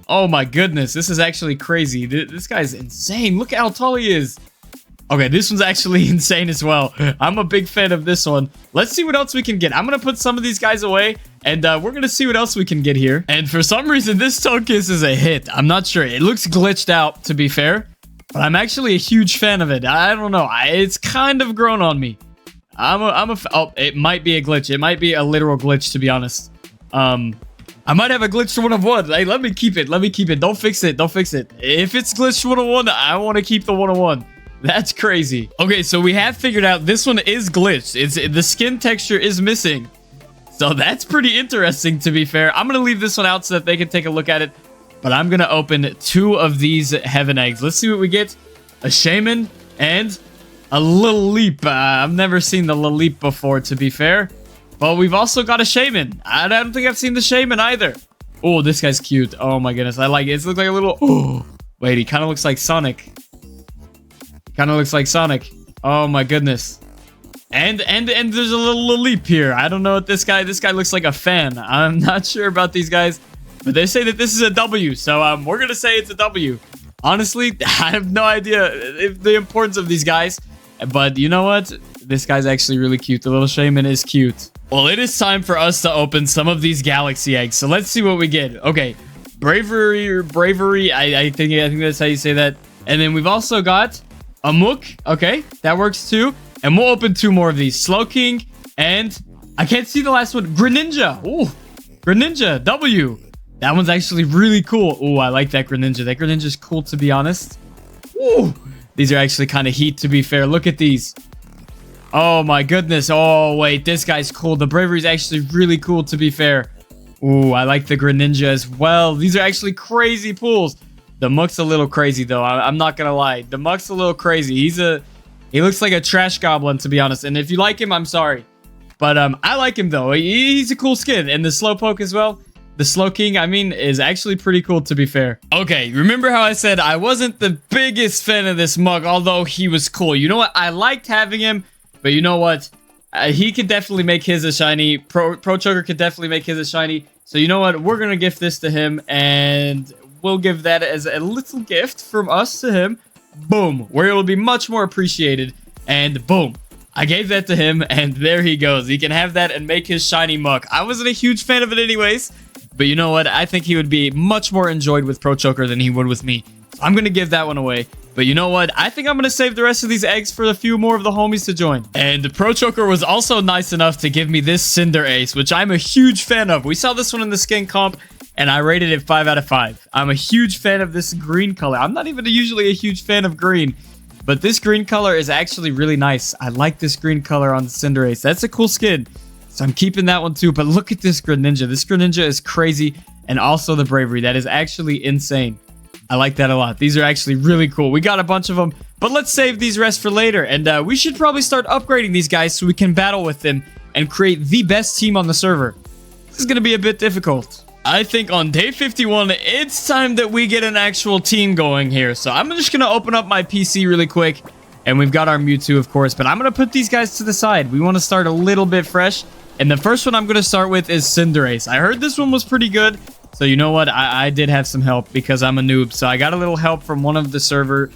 [SPEAKER 1] Oh my goodness, this is actually crazy. This guy's insane. Look at how tall he is. Okay, this one's actually insane as well. I'm a big fan of this one. Let's see what else we can get. I'm going to put some of these guys away, and we're going to see what else we can get here. And for some reason, this Togekiss is a hit. I'm not sure. It looks glitched out, to be fair, but I'm actually a huge fan of it. I don't know. It's kind of grown on me. Oh, it might be a glitch. It might be a literal glitch, to be honest. I might have a glitched 1 of 1. Hey, let me keep it. Let me keep it. Don't fix it. Don't fix it. If it's glitched 1 of 1, I want to keep the 1 of 1. That's crazy. Okay, so we have figured out this one is glitched. The skin texture is missing. So that's pretty interesting, to be fair. I'm going to leave this one out so that they can take a look at it. But I'm going to open 2 of these Heaven Eggs. Let's see what we get. A Shaman and a Laleep. I've never seen the Laleep before, to be fair. But we've also got a Shaman. I don't think I've seen the Shaman either. Oh, this guy's cute. Oh my goodness. I like it. It looks like a little... Oh, wait, he kind of looks like Sonic. Kind of looks like Sonic. Oh my goodness. And there's a little leap here. I don't know what this guy looks like a fan. I'm not sure about these guys, but they say that this is a W. So we're going to say it's a W. Honestly, I have no idea if the importance of these guys, but you know what? This guy's actually really cute. The little Shaman is cute. Well, it is time for us to open some of these Galaxy Eggs. So let's see what we get. Okay. Bravery. I think that's how you say that. And then we've also got a Mook. Okay, that works too. And we'll open 2 more of these. Slowking and I can't see the last one. Greninja. Ooh, Greninja W. That one's actually really cool. Ooh, I like that Greninja. That Greninja's cool, to be honest. Ooh, these are actually kind of heat, to be fair. Look at these. Oh my goodness. Oh wait, this guy's cool. The Bravery is actually really cool, to be fair. Ooh, I like the Greninja as well. These are actually crazy pulls. The Mook's a little crazy, though. I'm not gonna lie. The Mook's a little crazy. He looks like a trash goblin, to be honest. And if you like him, I'm sorry. But I like him, though. He's a cool skin. And the Slowpoke as well. The Slowking, I mean, is actually pretty cool, to be fair. Okay, remember how I said I wasn't the biggest fan of this mug, although he was cool. You know what? I liked having him, but you know what? He could definitely make his a shiny. Pro Choker could definitely make his a shiny. So you know what? We're gonna gift this to him, and we'll give that as a little gift from us to him. Boom, where it will be much more appreciated. And boom, I gave that to him, and there he goes. He can have that and make his shiny Muck. I wasn't a huge fan of it anyways, but you know what? I think he would be much more enjoyed with Pro Choker than he would with me. So I'm gonna give that one away. But you know what? I think I'm going to save the rest of these eggs for a few more of the homies to join. And the Pro Choker was also nice enough to give me this Cinder Ace, which I'm a huge fan of. We saw this one in the skin comp, and I rated it 5 out of 5. I'm a huge fan of this green color. I'm not even usually a huge fan of green, but this green color is actually really nice. I like this green color on the Cinder Ace. That's a cool skin. So I'm keeping that one too. But look at this Greninja. This Greninja is crazy. And also the Bravery. That is actually insane. I like that a lot. These are actually really cool. We got a bunch of them, but let's save these rest for later. And we should probably start upgrading these guys so we can battle with them and create the best team on the server. This is going to be a bit difficult. I think on day 51, it's time that we get an actual team going here. So I'm just going to open up my PC really quick. And we've got our Mewtwo, of course, but I'm going to put these guys to the side. We want to start a little bit fresh. And the first one I'm going to start with is Cinderace. I heard this one was pretty good. So you know what? I did have some help because I'm a noob. So I got a little help from one of the server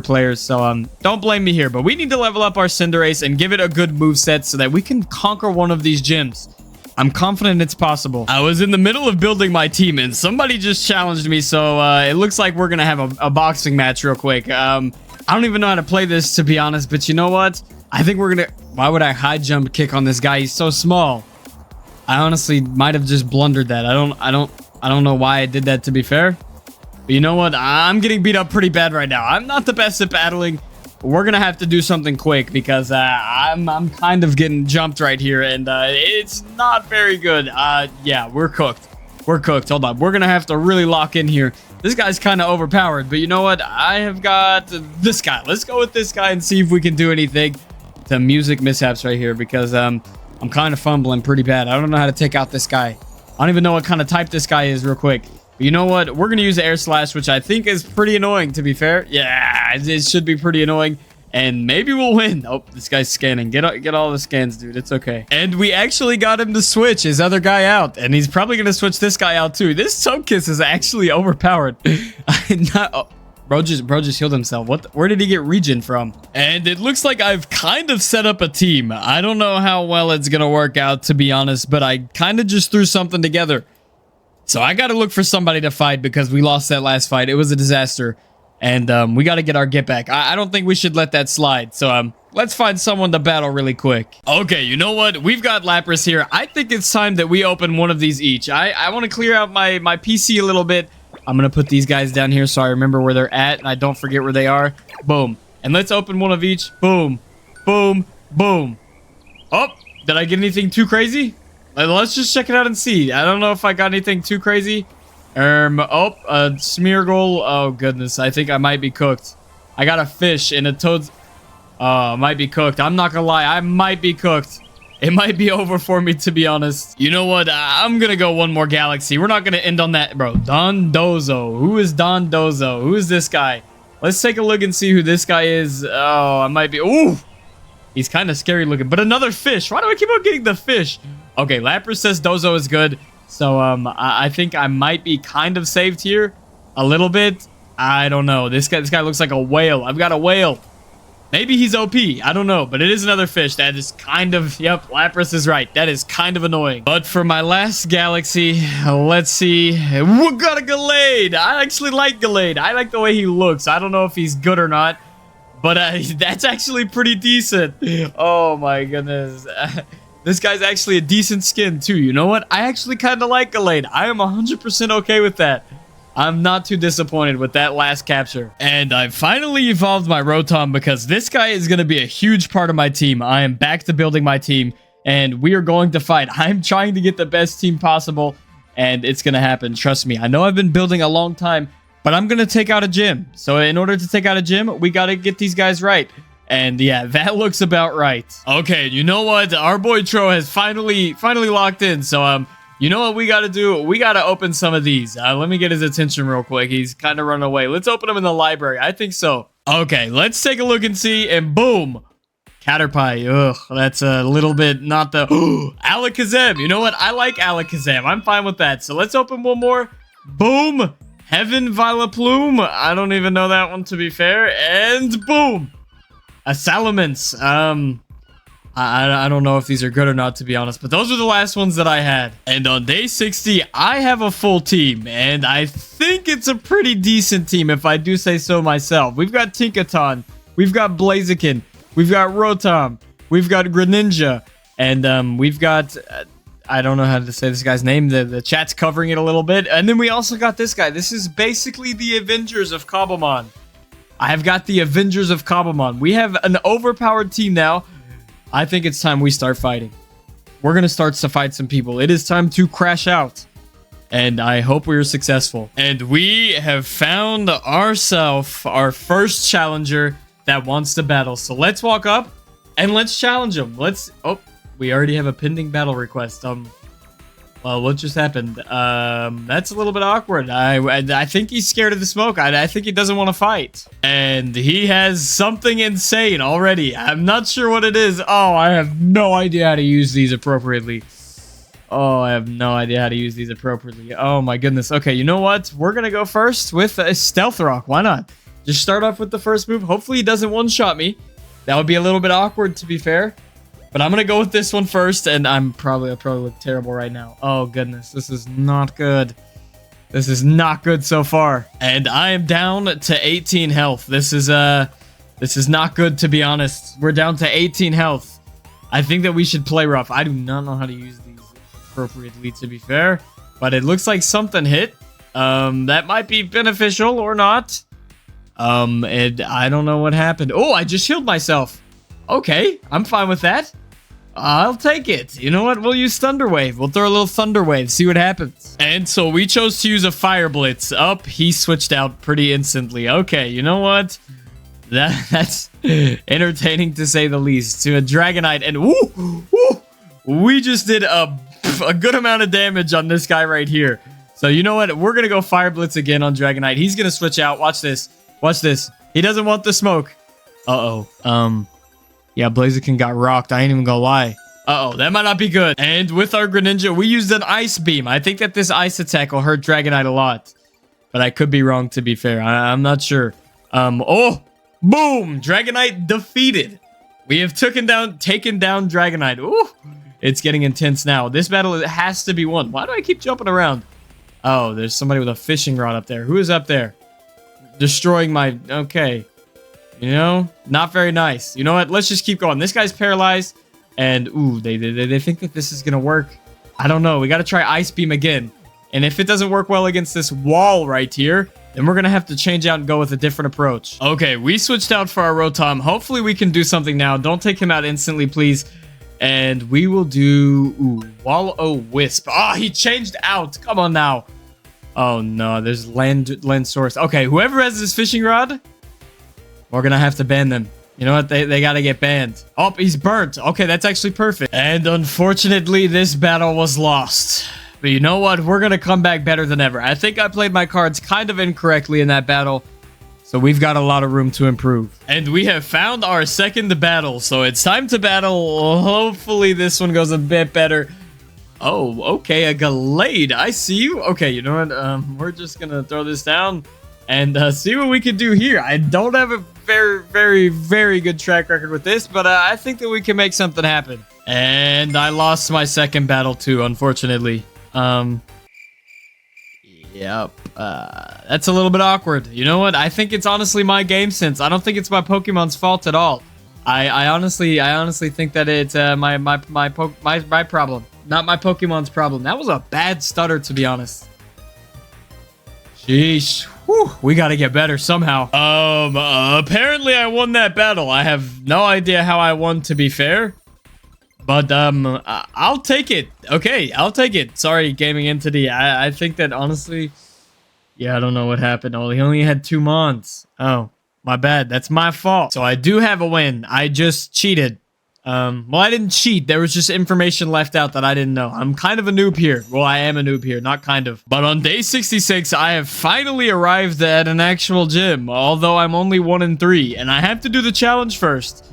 [SPEAKER 1] players. So don't blame me here. But we need to level up our Cinderace and give it a good moveset so that we can conquer one of these gyms. I'm confident it's possible. I was in the middle of building my team and somebody just challenged me. So it looks like we're going to have a boxing match real quick. I don't even know how to play this, to be honest. But you know what?
[SPEAKER 2] I think we're gonna... Why would I high jump kick on this guy? He's so small. I honestly might have just blundered that. I don't know why I did that, to be fair. But you know what? I'm getting beat up pretty bad right now. I'm not the best at battling. We're gonna have to do something quick because I'm kind of getting jumped right here, and it's not very good. Yeah, we're cooked. We're cooked. Hold on. We're gonna have to really lock in here. This guy's kind of overpowered, but you know what? I have got this guy. Let's go with this guy and see if we can do anything. To music mishaps right here because I'm kind of fumbling pretty bad. I don't know how to take out this guy. I don't even know what kind of type this guy is real quick. But you know what? We're gonna use air slash, which I think is pretty annoying, to be fair. Yeah, it should be pretty annoying. And maybe we'll win. Oh, this guy's scanning. Get all the scans, dude. It's okay. And we actually got him to switch his other guy out. And he's probably going to switch this guy out, too. This Togekiss is actually overpowered. Bro just healed himself. Where did he get regen from? And it looks like I've kind of set up a team. I don't know how well it's going to work out, to be honest. But I kind of just threw something together. So I got to look for somebody to fight because we lost that last fight. It was a disaster. And we got to get our get back. I don't think we should let that slide. So let's find someone to battle really quick. Okay, you know what? We've got Lapras here. I think it's time that we open one of these each. I want to clear out my PC a little bit. I'm going to put these guys down here so I remember where they're at and I don't forget where they are. Boom. And let's open one of each. Boom. Boom. Boom. Oh, did I get anything too crazy? Let's just check it out and see. I don't know if I got anything too crazy. A Smeargle. Oh, goodness. I think I might be cooked. I got a fish and a toad. Oh, might be cooked. I'm not gonna lie. I might be cooked. It might be over for me, to be honest. You know what? I'm gonna go one more galaxy. We're not gonna end on that, bro. Dondozo. Who is Dondozo? Who is this guy? Let's take a look and see who this guy is. Oh, I might be... Ooh! He's kind of scary looking. But another fish. Why do I keep on getting the fish? Okay, Lapras says Dozo is good. So, I think I might be kind of saved here. A little bit. I don't know. This guy looks like a whale. I've got a whale. Maybe he's OP. I don't know. But it is another fish. That is kind of... Yep, Lapras is right. That is kind of annoying. But for my last galaxy, let's see. We got a Gallade. I actually like Gallade. I like the way he looks. I don't know if he's good or not. But that's actually pretty decent. Oh, my goodness. This guy's actually a decent skin, too. You know what? I actually kind of like Gallade. I am 100% okay with that. I'm not too disappointed with that last capture. And I finally evolved my Rotom because this guy is going to be a huge part of my team. I am back to building my team, and we are going to fight. I'm trying to get the best team possible, and it's going to happen. Trust me. I know I've been building a long time, but I'm going to take out a gym. So in order to take out a gym, we got to get these guys right. And yeah, that looks about right. Okay, you know what? Our boy Tro has finally locked in. So, you know what we got to do? We got to open some of these. Let me get his attention real quick. He's kind of run away. Let's open them in the library. I think so. Okay, let's take a look and see. And boom. Caterpie. Ugh, that's a little bit not the... Alakazam. You know what? I like Alakazam. I'm fine with that. So let's open one more. Boom. Heaven Vileplume. I don't even know that one, to be fair. And boom. A Salamence. I don't know if these are good or not, to be honest, but those are the last ones that I had. And on day 60, I have a full team, and I think it's a pretty decent team, if I do say so myself. We've got Tinkaton, we've got Blaziken, we've got Rotom, we've got Greninja, and we've got... I don't know how to say this guy's name. The chat's covering it a little bit. And then we also got this guy. This is basically the Avengers of Cobblemon. I have got the Avengers of Cobblemon. We have an overpowered team now. I think it's time we start fighting. We're going to start to fight some people. It is time to crash out. And I hope we are successful. And we have found ourselves our first challenger that wants to battle. So let's walk up and let's challenge him. Let's... Oh, we already have a pending battle request. Well, what just happened? That's a little bit awkward. I think he's scared of the smoke. I think he doesn't want to fight. And he has something insane already. I'm not sure what it is. Oh, I have no idea how to use these appropriately. Oh, I have no idea how to use these appropriately. Oh, my goodness. Okay, you know what? We're going to go first with a Stealth Rock. Why not? Just start off with the first move. Hopefully, he doesn't one-shot me. That would be a little bit awkward, to be fair. But I'm going to go with this one first, and I'll probably look terrible right now. Oh, goodness. This is not good. This is not good so far. And I am down to 18 health. This is This is not good, to be honest. We're down to 18 health. I think that we should play rough. I do not know how to use these appropriately, to be fair. But it looks like something hit. That might be beneficial or not. And I don't know what happened. Oh, I just healed myself. Okay, I'm fine with that. I'll take it. You know what? We'll use Thunder Wave. We'll throw a little Thunder Wave, see what happens. And so we chose to use a Fire Blitz. Up, he switched out pretty instantly. Okay, you know what? That's entertaining to say the least. To a Dragonite, and we just did a good amount of damage on this guy right here. So you know what? We're gonna go Fire Blitz again on Dragonite. He's gonna switch out. Watch this. Watch this. He doesn't want the smoke. Yeah, Blaziken got rocked. I ain't even gonna lie. That might not be good. And with our Greninja, we used an Ice Beam. I think that this Ice attack will hurt Dragonite a lot. But I could be wrong, to be fair. I'm not sure. Oh! Boom! Dragonite defeated. We have taken down Dragonite. Ooh! It's getting intense now. This battle has to be won. Why do I keep jumping around? Oh, there's somebody with a fishing rod up there. Who is up there? Destroying my... Okay. You know, not very nice. You know what? Let's just keep going. This guy's paralyzed. And, ooh, they think that this is going to work. I don't know. We got to try Ice Beam again. And if it doesn't work well against this wall right here, then we're going to have to change out and go with a different approach. Okay, we switched out for our Rotom. Hopefully we can do something now. Don't take him out instantly, please. And we will do... Ooh, Wall-O-Wisp. Ah, he changed out. Come on now. Oh, no. There's land source. Okay, whoever has this fishing rod... We're gonna have to ban them. You know what? They gotta get banned. Oh, he's burnt. Okay, that's actually perfect. And unfortunately, this battle was lost. But you know what? We're gonna come back better than ever. I think I played my cards kind of incorrectly in that battle. So we've got a lot of room to improve. And we have found our second battle. So it's time to battle. Hopefully this one goes a bit better. Oh, okay. A Gallade. I see you. Okay, you know what? We're just gonna throw this down. And see what we can do here. I don't have a very good track record with this, but I think that we can make something happen. And I lost my second battle too, unfortunately. Yep. That's a little bit awkward. You know what? I think it's honestly my game sense. I don't think it's my Pokemon's fault at all. I honestly think that it's my problem, not my Pokemon's problem. That was a bad stutter, to be honest. Sheesh. Whew, we gotta get better somehow. Apparently I won that battle. I have no idea how I won, to be fair. But, I'll take it. Okay, I'll take it. Sorry, Gaming Entity. I think that, honestly... Yeah, I don't know what happened. Oh, he only had 2 Mons. Oh, my bad. That's my fault. So I do have a win. I just cheated. Well, I didn't cheat. There was just information left out that I didn't know. I'm kind of a noob here. Well, I am a noob here, not kind of. But on day 66, I have finally arrived at an actual gym, although I'm only 1 in 3, and I have to do the challenge first.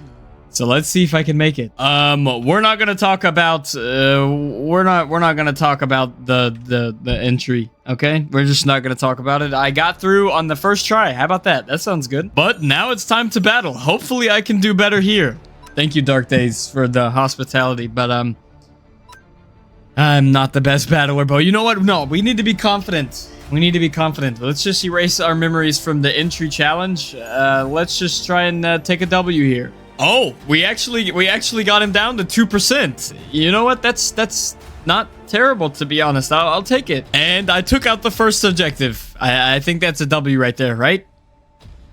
[SPEAKER 2] So let's see if I can make it. We're not gonna talk about we're not gonna talk about the entry, okay? We're just not gonna talk about it. I got through on the first try. How about that? That sounds good. But now it's time to battle. Hopefully I can do better here. Thank you, Dark Days, for the hospitality, but I'm not the best battler, but you know what? No, we need to be confident. We need to be confident. Let's just erase our memories from the entry challenge. Let's just try and take a W here. Oh, we actually got him down to 2%. You know what? That's not terrible, to be honest. I'll take it. And I took out the first objective. I think that's a W right there, right?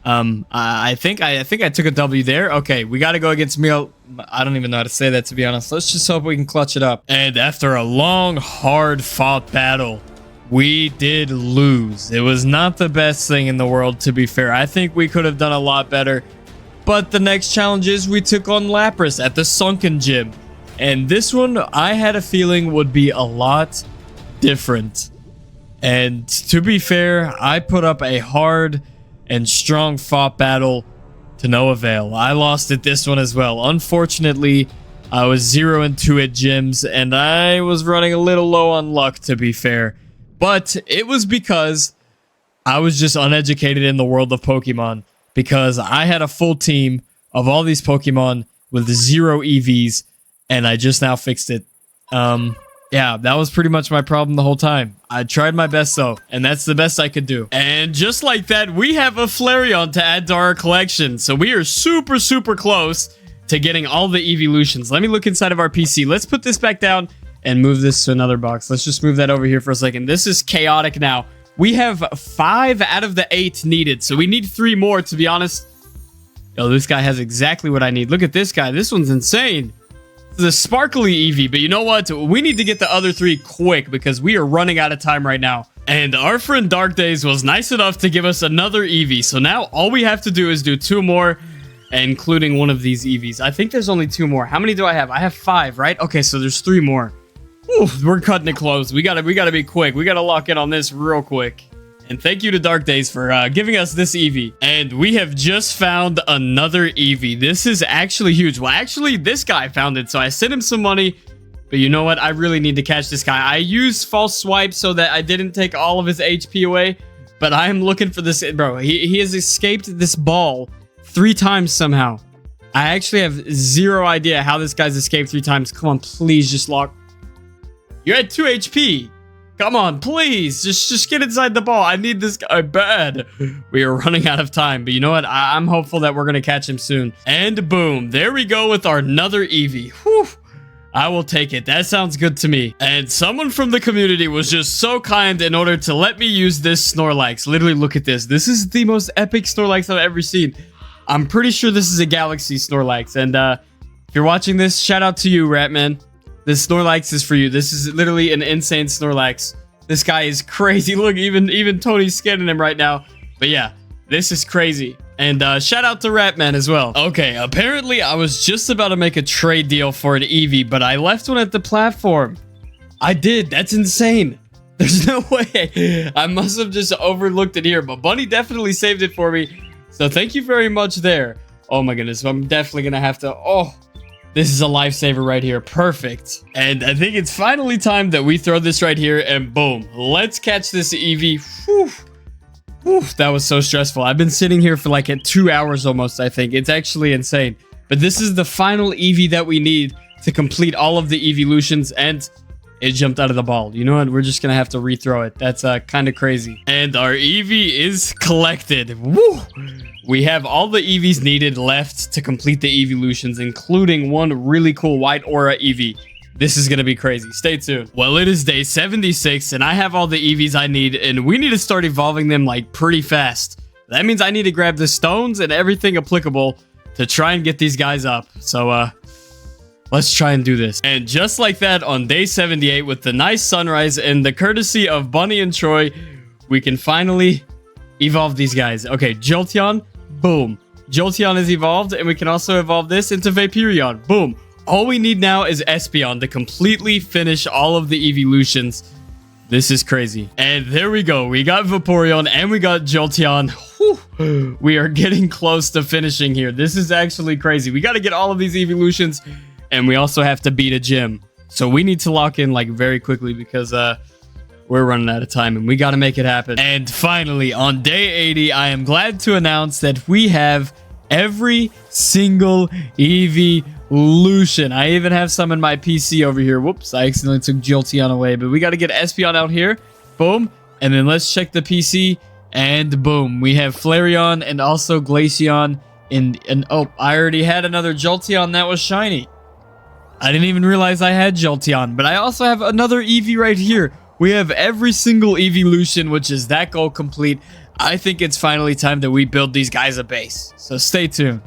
[SPEAKER 2] I think I took a W there. Okay, we got to go against Meal. I don't even know how to say that, to be honest. Let's just hope we can clutch it up. And after a long, hard-fought battle, we did lose. It was not the best thing in the world, to be fair. I think we could have done a lot better. But the next challenge is we took on Lapras at the Sunken Gym. And this one, I had a feeling would be a lot different. And to be fair, I put up a hard and strong fought battle to no avail. I lost at this one as well. Unfortunately, I was 0 and 2 at gyms, and I was running a little low on luck, to be fair. But it was because I was just uneducated in the world of Pokemon. Because I had a full team of all these Pokemon with 0 EVs, and I just now fixed it. Yeah, that was pretty much my problem the whole time. I tried my best though, and that's the best I could do. And just like that, we have a Flareon to add to our collection. So we are super, super close to getting all the evolutions. Let me look inside of our PC. Let's put this back down and move this to another box. Let's just move that over here for a second. This is chaotic now. We have 5 out of the 8 needed, so we need 3 more, to be honest. Yo, this guy has exactly what I need. Look at this guy. This one's insane. The sparkly Eevee, but you know what? We need to get the other 3 quick because we are running out of time right now. And our friend Dark Days was nice enough to give us another Eevee. So now all we have to do is do 2 more, including one of these Eevees. I think there's only 2 more. How many do I have? I have 5, right? Okay, so there's 3 more. Whew, we're cutting it close. We gotta be quick. We gotta lock in on this real quick. And thank you to Dark Days for giving us this Eevee. And we have just found another Eevee. This is actually huge. Well, actually, this guy found it, so I sent him some money. But you know what? I really need to catch this guy. I used false swipe so that I didn't take all of his HP away. But I am looking for this. Bro, he has escaped this ball 3 times somehow. I actually have 0 idea how this guy's escaped 3 times. Come on, please just lock. You're at 2 HP. Come on, please. Just get inside the ball. I need this guy bad. We are running out of time. But you know what? I'm hopeful that we're going to catch him soon. And boom. There we go with our another Eevee. Whew. I will take it. That sounds good to me. And someone from the community was just so kind in order to let me use this Snorlax. Literally, look at this. This is the most epic Snorlax I've ever seen. I'm pretty sure this is a Galaxy Snorlax. And if you're watching this, shout out to you, Ratman. This Snorlax is for you. This is literally an insane Snorlax. This guy is crazy. Look, even Tony's scanning him right now. But yeah, this is crazy. And shout out to Ratman as well. Okay, apparently I was just about to make a trade deal for an Eevee, but I left one at the platform. I did. That's insane. There's no way. I must have just overlooked it here, but Bunny definitely saved it for me. So thank you very much there. Oh my goodness. I'm definitely going to have to... Oh... This is a lifesaver right here. Perfect. And I think it's finally time that we throw this right here and boom. Let's catch this Eevee. Whew. Whew, that was so stressful. I've been sitting here for like 2 hours almost, I think. It's actually insane. But this is the final Eevee that we need to complete all of the evolutions, and it jumped out of the ball. You know what? We're just going to have to rethrow it. That's kind of crazy. And our Eevee is collected. Woo! We have all the Eevees needed left to complete the evolutions, including one really cool white aura Eevee. This is going to be crazy. Stay tuned. Well, it is day 76, and I have all the Eevees I need, and we need to start evolving them like pretty fast. That means I need to grab the stones and everything applicable to try and get these guys up. So, let's try and do this. And just like that, on day 78, with the nice sunrise and the courtesy of Bunny and Troy, we can finally evolve these guys. Okay, Jolteon. Boom. Jolteon is evolved, and we can also evolve this into Vaporeon. Boom. All we need now is Espeon to completely finish all of the evolutions. This is crazy. And there we go. We got Vaporeon, and we got Jolteon. Whew. We are getting close to finishing here. This is actually crazy. We got to get all of these evolutions, and we also have to beat a gym. So we need to lock in like very quickly because we're running out of time and we got to make it happen. And finally, on day 80, I am glad to announce that we have every single evolution. I even have some in my PC over here. Whoops, I accidentally took Jolteon away, but we got to get Espeon out here. Boom. And then let's check the PC, and boom, we have Flareon and also Glaceon. And oh, I already had another Jolteon that was shiny. I didn't even realize I had Jolteon, but I also have another Eevee right here. We have every single evolution, which is that goal complete. I think it's finally time that we build these guys a base. So stay tuned.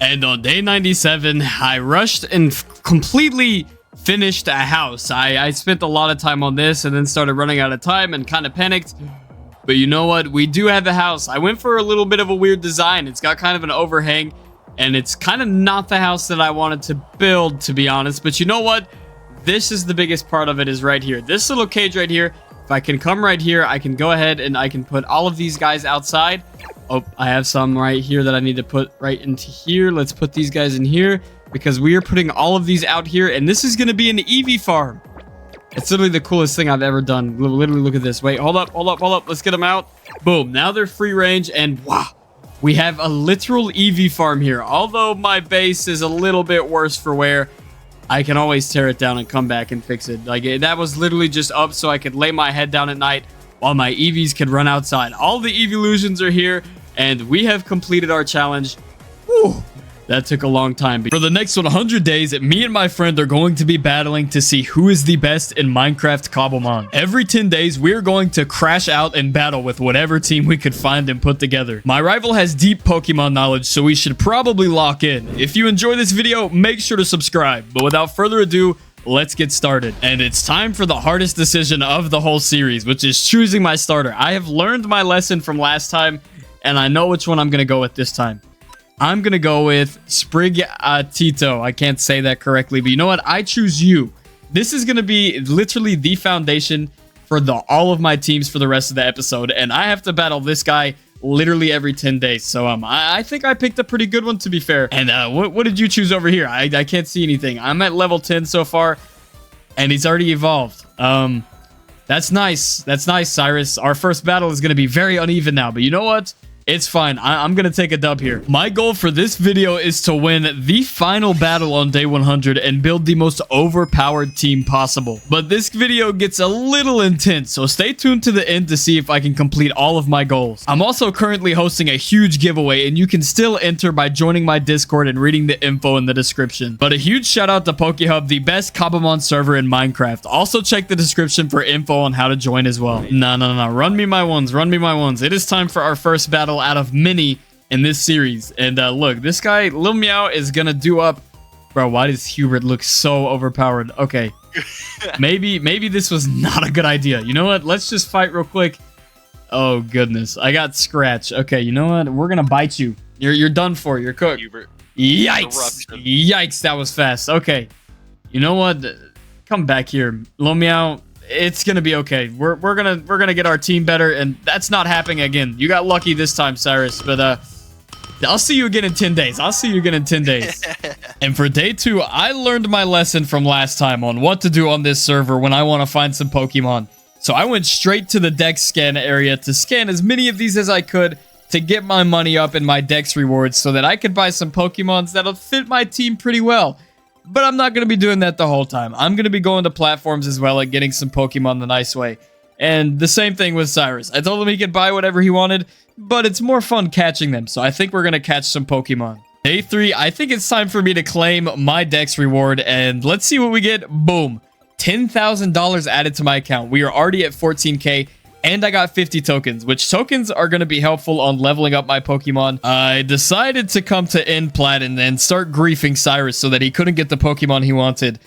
[SPEAKER 2] And on day 97, I rushed and completely finished a house. I spent a lot of time on this and then started running out of time and kind of panicked. But you know what? We do have a house. I went for a little bit of a weird design. It's got kind of an overhang, and it's kind of not the house that I wanted to build, to be honest. But you know what? This is the biggest part of it, is right here. This little cage right here. If I can come right here, I can go ahead and I can put all of these guys outside. Oh, I have some right here that I need to put right into here. Let's put these guys in here because we are putting all of these out here, and this is going to be an Eevee farm. It's literally the coolest thing I've ever done. Literally, look at this. Wait, hold up. Let's get them out. Boom. Now they're free range, and wow, we have a literal Eevee farm here. Although my base is a little bit worse for wear, I can always tear it down and come back and fix it. Like, that was literally just up so I could lay my head down at night while my Eevees could run outside. All the Eeveelutions are here, and we have completed our challenge. Whew. That took a long time.
[SPEAKER 1] For the next 100 days, me and my friend are going to be battling to see who is the best in Minecraft Cobblemon. Every 10 days, we're going to crash out and battle with whatever team we could find and put together. My rival has deep Pokemon knowledge, so we should probably lock in. If you enjoy this video, make sure to subscribe. But without further ado, let's get started. And it's time for the hardest decision of the whole series, which is choosing my starter. I have learned my lesson from last time, and I know which one I'm going to go with this time. I'm going to go with Tito. I can't say that correctly, but you know what? I choose you. This is going to be literally the foundation for all of my teams for the rest of the episode, and I have to battle this guy literally every 10 days. So I think I picked a pretty good one, to be fair. And what did you choose over here? I can't see anything. I'm at level 10 so far, and he's already evolved. That's nice. That's nice, Cyrus. Our first battle is going to be very uneven now, but you know what? It's fine. I'm going to take a dub here. My goal for this video is to win the final battle on day 100 and build the most overpowered team possible. But this video gets a little intense, so stay tuned to the end to see if I can complete all of my goals. I'm also currently hosting a huge giveaway, and you can still enter by joining my Discord and reading the info in the description. But a huge shout out to PokeHub, the best Cobblemon server in Minecraft. Also check the description for info on how to join as well. No. Run me my ones. It is time for our first battle out of many in this series, and look, this guy Lil Meow is gonna do up. Bro, why does Hubert look so overpowered? Okay, maybe this was not a good idea. You know what, let's just fight real quick. Oh goodness, I got Scratch. Okay, you know what, we're gonna bite you. You're done for. You're cooked.
[SPEAKER 3] Hubert.
[SPEAKER 1] Yikes, that was fast. Okay, you know what, come back here, Lil Meow. It's gonna be okay. We're gonna get our team better, and that's not happening again. You got lucky this time, Cyrus, but I'll see you again in 10 days. And for day 2, I learned my lesson from last time on what to do on this server when I want to find some Pokemon. So I went straight to the Dex scan area to scan as many of these as I could to get my money up in my Dex rewards so that I could buy some Pokemons that'll fit my team pretty well. But I'm not going to be doing that the whole time. I'm going to be going to platforms as well and getting some Pokemon the nice way. And the same thing with Cyrus. I told him he could buy whatever he wanted, but it's more fun catching them. So I think we're going to catch some Pokemon. Day 3, I think it's time for me to claim my Dex reward. And let's see what we get. Boom. $10,000 added to my account. We are already at 14K. And I got 50 tokens, which tokens are going to be helpful on leveling up my Pokemon. I decided to come to end plat and then start griefing Cyrus so that he couldn't get the Pokemon he wanted.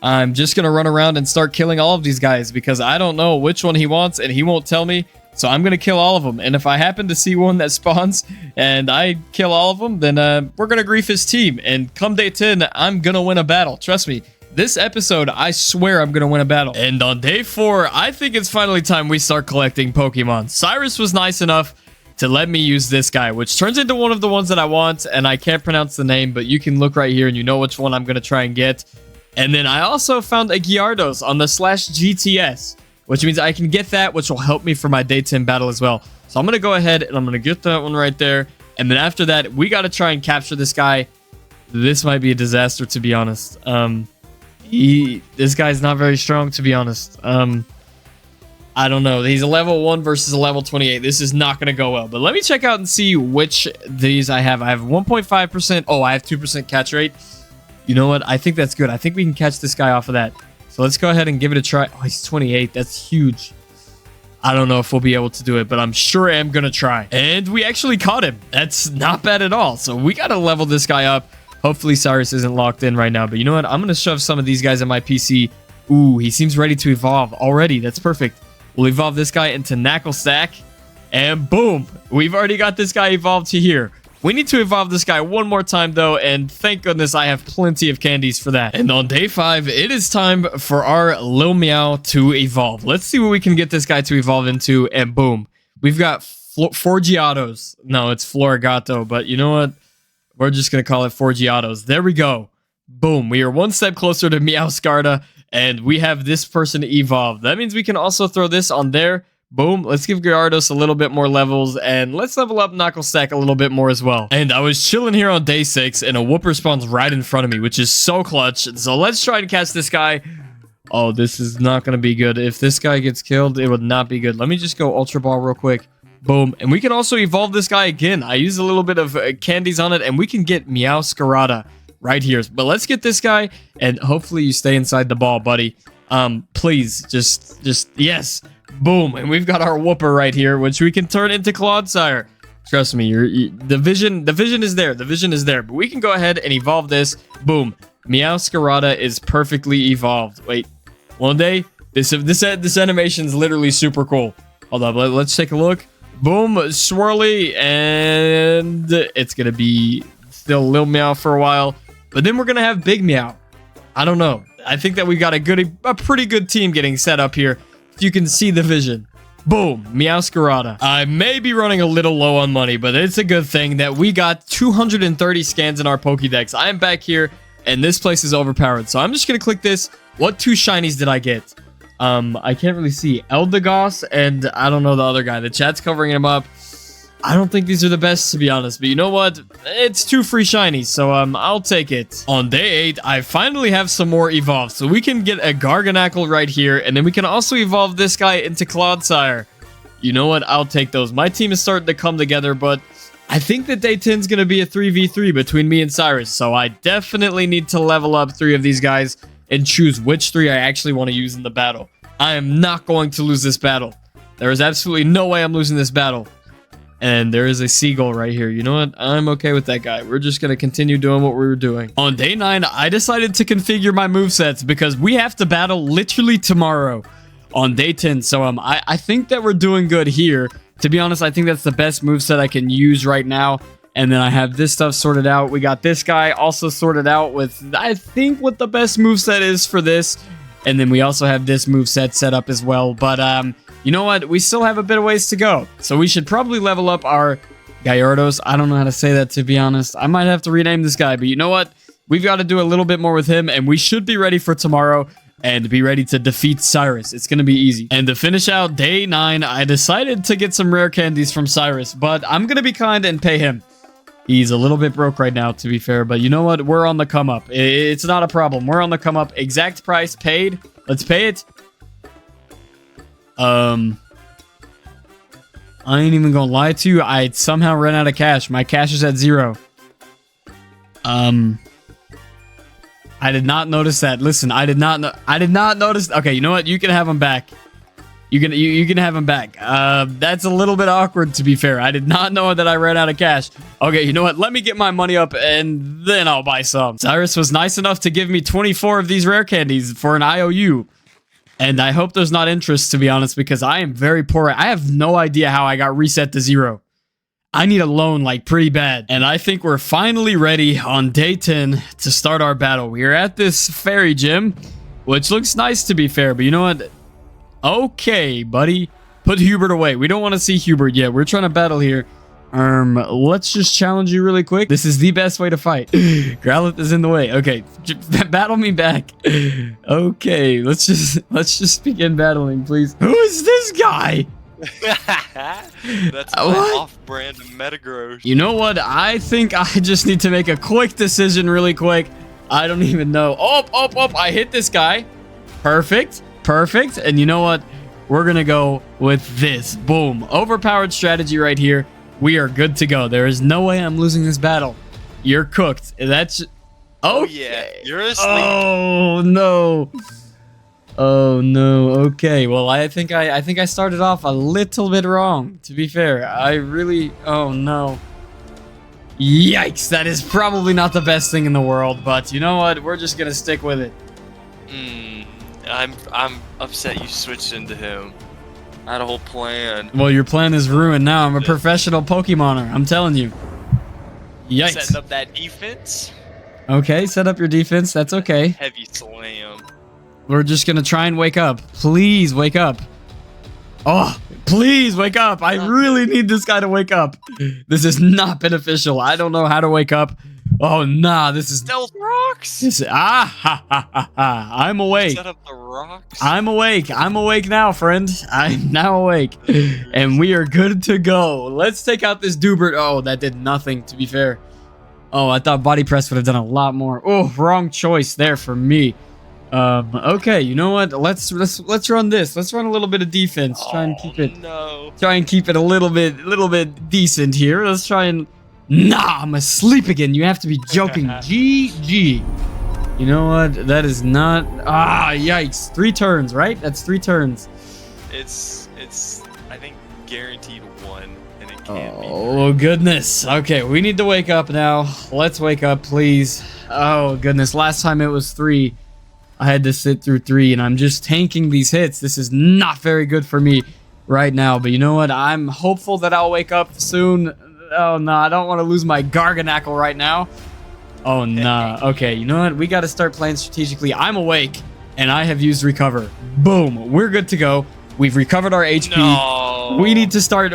[SPEAKER 1] I'm just going to run around and start killing all of these guys because I don't know which one he wants and he won't tell me. So I'm going to kill all of them. And if I happen to see one that spawns and I kill all of them, then we're going to grief his team. And come day 10, I'm going to win a battle. Trust me. This episode, I swear I'm going to win a battle. And on day 4, I think it's finally time we start collecting Pokemon. Cyrus was nice enough to let me use this guy, which turns into one of the ones that I want, and I can't pronounce the name, but you can look right here and you know which one I'm going to try and get. And then I also found a Gyarados on the /GTS, which means I can get that, which will help me for my day 10 battle as well. So I'm going to go ahead and I'm going to get that one right there. And then after that, we got to try and capture this guy. This might be a disaster, to be honest. This guy's not very strong, to be honest. I don't know. He's a level 1 versus a level 28. This is not going to go well. But let me check out and see which these I have. I have 1.5%. Oh, I have 2% catch rate. You know what? I think that's good. I think we can catch this guy off of that. So let's go ahead and give it a try. Oh, he's 28. That's huge. I don't know if we'll be able to do it, but I'm sure I'm going to try. And we actually caught him. That's not bad at all. So we got to level this guy up. Hopefully Cyrus isn't locked in right now. But you know what? I'm going to shove some of these guys in my PC. Ooh, he seems ready to evolve already. That's perfect. We'll evolve this guy into Knackle Stack. And boom, we've already got this guy evolved to here. We need to evolve this guy one more time, though, and thank goodness I have plenty of candies for that. And on day 5, it is time for our Lil Meow to evolve. Let's see what we can get this guy to evolve into, and boom. We've got Forgiatos. No, it's Florigato, but you know what? We're just going to call it Forgiatos. There we go. Boom. We are one step closer to Meowscarada, and we have this person evolved. That means we can also throw this on there. Boom, let's give Gyarados a little bit more levels, and let's level up Knuckle Stack a little bit more as well. And I was chilling here on day 6, and a Whooper spawns right in front of me, which is so clutch. So let's try to catch this guy. Oh, this is not going to be good. If this guy gets killed, it would not be good. Let me just go Ultra Ball real quick. Boom, and we can also evolve this guy again. I used a little bit of candies on it, and we can get Meowscarada right here. But let's get this guy, and hopefully you stay inside the ball, buddy. Please, just, yes. Boom, and we've got our Whooper right here, which we can turn into Clodsire. Trust me, the vision is there. The vision is there, but we can go ahead and evolve this. Boom, Meowscarada is perfectly evolved. Wait, one day, this animation is literally super cool. Hold up, let's take a look. Boom, swirly, and it's gonna be still Lil Meow for a while, but then we're gonna have Big Meow. I don't know. I think that we got a pretty good team getting set up here. You can see the vision. Boom, Meowscarada. I may be running a little low on money, but it's a good thing that we got 230 scans in our Pokédex. I am back here, and this place is overpowered. So I'm just going to click this. What 2 shinies did I get? I can't really see. Eldegoss, and I don't know the other guy. The chat's covering him up. I don't think these are the best, to be honest. But you know what? It's 2 free shinies, so I'll take it. On day 8, I finally have some more evolved. So we can get a Garganackle right here, and then we can also evolve this guy into Clodsire. You know what? I'll take those. My team is starting to come together, but I think that day 10 is going to be a 3v3 between me and Cyrus. So I definitely need to level up 3 of these guys and choose which 3 I actually want to use in the battle. I am not going to lose this battle. There is absolutely no way I'm losing this battle. And there is a seagull right here. You know what? I'm okay with that guy. We're just going to continue doing what we were doing. On day 9, I decided to configure my movesets because we have to battle literally tomorrow on day 10. So I think that we're doing good here. To be honest, I think that's the best moveset I can use right now. And then I have this stuff sorted out. We got this guy also sorted out with, I think, what the best moveset is for this. And then we also have this moveset set up as well. But, you know what? We still have a bit of ways to go. So we should probably level up our Gyarados. I don't know how to say that, to be honest. I might have to rename this guy. But you know what? We've got to do a little bit more with him. And we should be ready for tomorrow and be ready to defeat Cyrus. It's going to be easy. And to finish out day 9, I decided to get some rare candies from Cyrus. But I'm going to be kind and pay him. He's a little bit broke right now, to be fair. But you know what? We're on the come up. It's not a problem. We're on the come up. Exact price paid. Let's pay it. I ain't even gonna lie to you. I somehow ran out of cash. My cash is at 0. I did not notice that. Listen, I did not notice. Okay, you know what? You can have him back. You can have him back. That's a little bit awkward, to be fair. I did not know that I ran out of cash. Okay, you know what? Let me get my money up and then I'll buy some. Cyrus was nice enough to give me 24 of these rare candies for an IOU. And I hope there's not interest, to be honest, because I am very poor. I have no idea how I got reset to 0. I need a loan, like, pretty bad. And I think we're finally ready on day 10 to start our battle. We are at this fairy gym, which looks nice, to be fair. But you know what? Okay, buddy. Put Hubert away. We don't want to see Hubert yet. We're trying to battle here. Let's just challenge you really quick. This is the best way to fight. Growlithe is in the way. Okay, battle me back. Okay, let's just begin battling, please. Who is this guy?
[SPEAKER 3] That's my off-brand Metagross.
[SPEAKER 2] You know what? I think I just need to make a quick decision really quick. I don't even know. Oh, I hit this guy. Perfect. And you know what? We're going to go with this. Boom. Overpowered strategy right here. We are good to go. There is no way I'm losing this battle. You're cooked. That's...
[SPEAKER 3] Oh, yeah. You're asleep.
[SPEAKER 2] Oh, no. Oh no. Okay. Well, I think I started off a little bit wrong. To be fair, I really. Oh no. Yikes! That is probably not the best thing in the world, but you know what? We're just gonna stick with it.
[SPEAKER 3] I'm upset you switched into him. I had a whole plan.
[SPEAKER 2] Well, your plan is ruined now. I'm a professional Pokemoner. I'm telling you. Yikes.
[SPEAKER 3] Setting up that defense.
[SPEAKER 2] Okay, set up your defense. That's okay.
[SPEAKER 3] Heavy slam.
[SPEAKER 2] We're just gonna try and wake up. Please wake up. Oh, please wake up. I really need this guy to wake up. This is not beneficial. I don't know how to wake up. Oh, nah, this is...
[SPEAKER 3] Stealth rocks?
[SPEAKER 2] I'm awake.
[SPEAKER 3] Set up the rocks?
[SPEAKER 2] I'm awake. I'm awake now, friend. I'm now awake. And we are good to go. Let's take out this Dubert. Oh, that did nothing, to be fair. Oh, I thought Body Press would have done a lot more. Oh, wrong choice there for me. Okay, you know what? Let's run this. Let's run a little bit of defense. Try and keep it.
[SPEAKER 3] No.
[SPEAKER 2] Try and keep it a little bit decent here. Let's try and. Nah, I'm asleep again. You have to be joking. GG. You know what? That is not. Ah, yikes. 3 turns, right? That's 3 turns.
[SPEAKER 3] It's I think guaranteed 1, and it can't be.
[SPEAKER 2] Oh goodness. Okay, we need to wake up now. Let's wake up, please. Oh goodness. Last time it was 3. I had to sit through 3, and I'm just tanking these hits. This is not very good for me right now. But you know what? I'm hopeful that I'll wake up soon. Oh, no. I don't want to lose my Garganackle right now. Oh, nah. Okay, you know what? We got to start playing strategically. I'm awake, and I have used Recover. Boom. We're good to go. We've recovered our HP.
[SPEAKER 3] No.
[SPEAKER 2] We need to start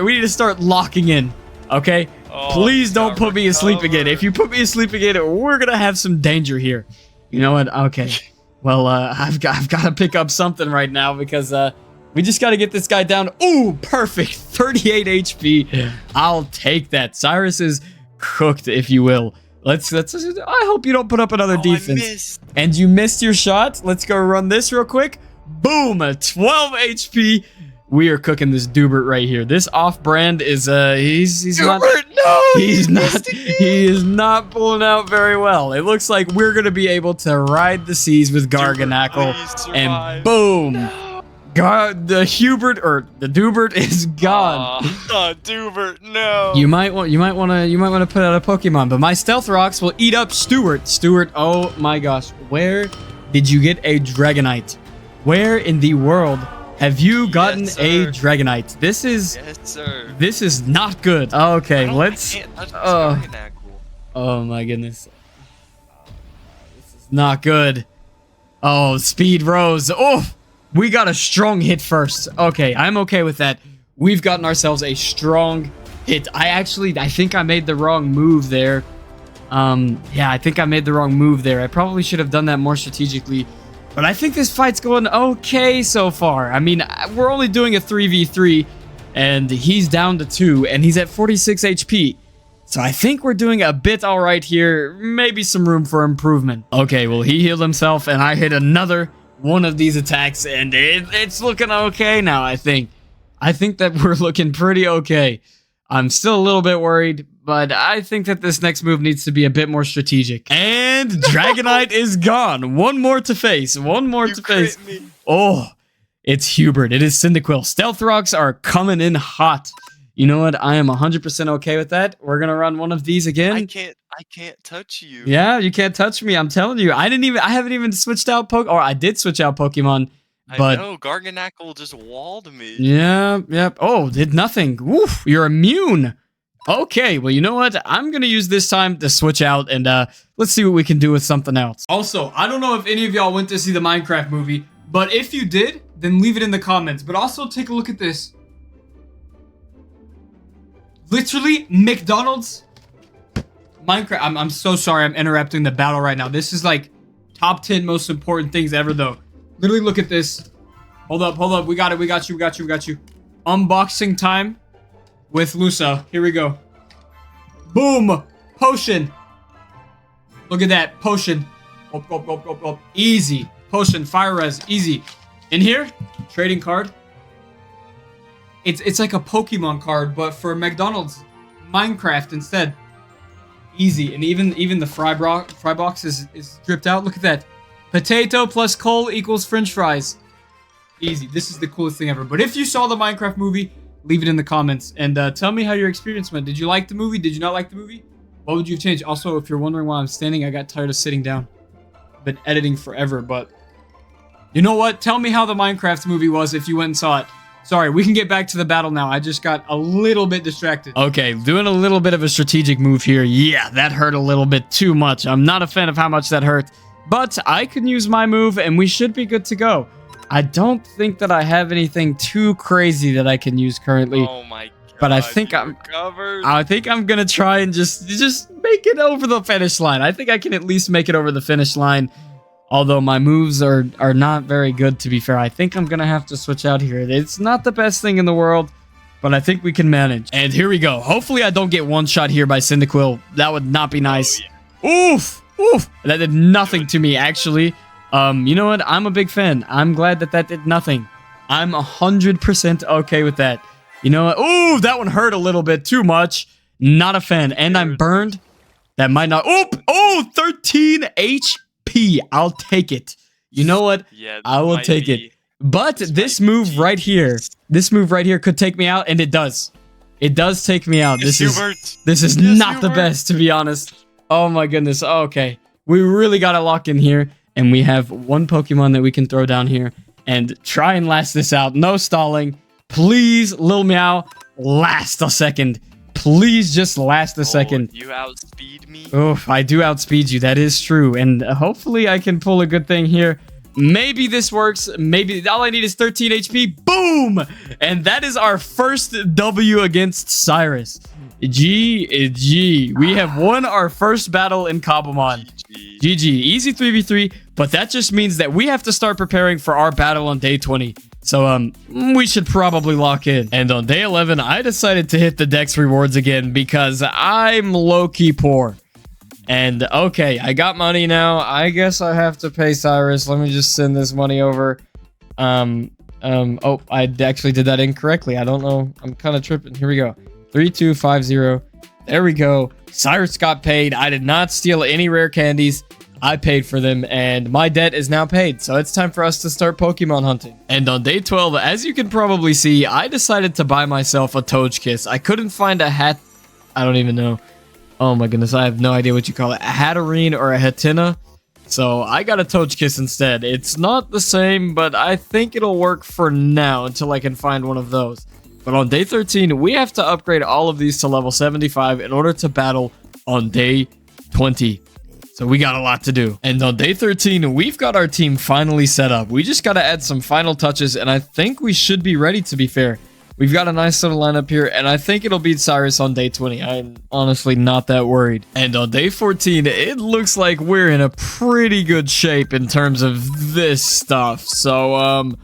[SPEAKER 2] locking in. Okay?
[SPEAKER 3] Oh,
[SPEAKER 2] Please don't put me asleep again. If you put me asleep again, we're going to have some danger here. You know what? Okay. Well, I've got to pick up something right now because we just got to get this guy down. Ooh, perfect. 38 HP. I'll take that. Cyrus is cooked, if you will. Let's I hope you don't put up another defense. And you missed your shot. Let's go run this real quick. Boom, 12 HP. We are cooking this Dubert right here. This off-brand is he's
[SPEAKER 3] Dubert,
[SPEAKER 2] not
[SPEAKER 3] no,
[SPEAKER 2] he is not pulling out very well. It looks like we're gonna be able to ride the seas with Garganackle, and boom, the Dubert is gone.
[SPEAKER 3] Dubert, no.
[SPEAKER 2] You might want to put out a Pokemon, but my Stealth Rocks will eat up Stuart. Oh my gosh, where did you get a Dragonite? Where in the world have you gotten a Dragonite? This is not good. Okay, let's. Oh my goodness. This is not good. Oh, Speed Rose. Oh, we got a strong hit first. Okay, I'm okay with that. We've gotten ourselves a strong hit. I think I made the wrong move there. Yeah, I think I made the wrong move there. I probably should have done that more strategically. But I think this fight's going okay so far. I mean, we're only doing a 3v3, and he's down to 2, and he's at 46 HP. So I think we're doing a bit all right here. Maybe some room for improvement. Okay, well, he healed himself, and I hit another one of these attacks, and it's looking okay now, I think. I think that we're looking pretty okay. I'm still a little bit worried, but I think that this next move needs to be a bit more strategic. And Dragonite is gone. One more to face. Oh, it's Hubert. It is Cyndaquil. Stealth Rocks are coming in hot. You know what? I am 100% okay with that. We're going to run one of these again.
[SPEAKER 3] I can't touch you.
[SPEAKER 2] Yeah, you can't touch me. I'm telling you. I haven't even switched out or I did switch out Pokemon. But
[SPEAKER 3] I know, Garganackle just walled me.
[SPEAKER 2] Yeah, yep. Oh, did nothing. Woof, you're immune. Okay, well, you know what? I'm going to use this time to switch out, and let's see what we can do with something else. Also, I don't know if any of y'all went to see the Minecraft movie, but if you did, then leave it in the comments. But also, take a look at this. Literally, McDonald's. Minecraft. I'm so sorry I'm interrupting the battle right now. This is like top 10 most important things ever, though. Literally, look at this. Hold up. We got it. We got you. Unboxing time with Lusa. Here we go. Boom. Potion. Look at that. Potion. Up. Easy. Potion. Fire res. Easy. In here, trading card. It's like a Pokemon card, but for McDonald's Minecraft instead. Easy. And even the fry box is dripped out. Look at that. Potato plus coal equals French fries. Easy. This is the coolest thing ever. But if you saw the Minecraft movie, leave it in the comments and tell me how your experience went. Did you like the movie? Did you not like the movie? What would you have changed? Also, if you're wondering why I'm standing, I got tired of sitting down. I've been editing forever, but you know what? Tell me how the Minecraft movie was if you went and saw it. Sorry, we can get back to the battle now. I just got a little bit distracted.
[SPEAKER 1] Okay, doing a little bit of a strategic move here. Yeah, that hurt a little bit too much. I'm not a fan of how much that hurt, but I can use my move and we should be good to go. I don't think that I have anything too crazy that I can use currently.
[SPEAKER 3] Oh my god.
[SPEAKER 1] But I think I'm gonna try and just make it over the finish line. I think I can at least make it over the finish line. Although my moves are not very good, to be fair. I think I'm going to have to switch out here. It's not the best thing in the world, but I think we can manage. And here we go. Hopefully I don't get one shot here by Cyndaquil. That would not be nice. Oh, yeah. Oof. Oof. That did nothing to me, actually. You know what? I'm a big fan. I'm glad that did nothing. I'm 100% okay with that. You know what? Ooh, that one hurt a little bit too much. Not a fan. And I'm burned. That might not... Oop! Oh, 13 HP. I'll take it. You know what? Yeah, I will take it. But this move right here, could take me out, and it does. It does take me out. This is not the best, to be honest. Oh my goodness. Okay. We really got to lock in here, and we have one Pokemon that we can throw down here and try and last this out. No stalling. Please, Lil Meow, last a second. Please just last a second.
[SPEAKER 3] You outspeed me?
[SPEAKER 1] Oof, I do outspeed you. That is true. And hopefully I can pull a good thing here. Maybe this works. Maybe all I need is 13 HP. Boom! And that is our first W against Cyrus. GG. We have won our first battle in Cobblemon. GG. Easy 3v3, but that just means that we have to start preparing for our battle on day 20. So, we should probably lock in. And on day 11, I decided to hit the Dex rewards again because I'm low-key poor. And, okay, I got money now. I guess I have to pay Cyrus. Let me just send this money over. Oh, I actually did that incorrectly. I don't know. I'm kind of tripping. Here we go. 3250. There we go. Cyrus got paid. I did not steal any rare candies. I paid for them, and my debt is now paid, so it's time for us to start Pokemon hunting. And on day 12, as you can probably see, I decided to buy myself a Togekiss. I couldn't find a hat. I don't even know. Oh my goodness, I have no idea what you call it. A Hatterene or a Hatenna. So I got a Togekiss instead. It's not the same, but I think it'll work for now until I can find one of those. But on day 13, we have to upgrade all of these to level 75 in order to battle on day 20. So we got a lot to do. And on day 13, we've got our team finally set up. We just got to add some final touches, and I think we should be ready, to be fair. We've got a nice little lineup here, and I think it'll beat Cyrus on day 20. I'm honestly not that worried. And on day 14, it looks like we're in a pretty good shape in terms of this stuff. So,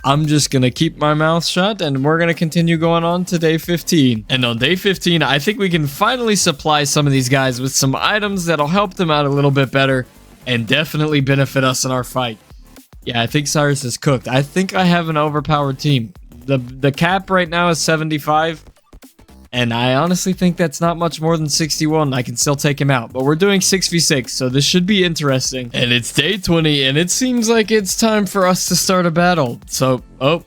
[SPEAKER 1] I'm just going to keep my mouth shut, and we're going to continue going on to day 15. And on day 15, I think we can finally supply some of these guys with some items that'll help them out a little bit better and definitely benefit us in our fight. Yeah, I think Cyrus is cooked. I think I have an overpowered team. The cap right now is 75, and I honestly think that's not much more than 61. I can still take him out, but we're doing 6v6, so this should be interesting. And it's day 20, and it seems like it's time for us to start a battle. So, oh,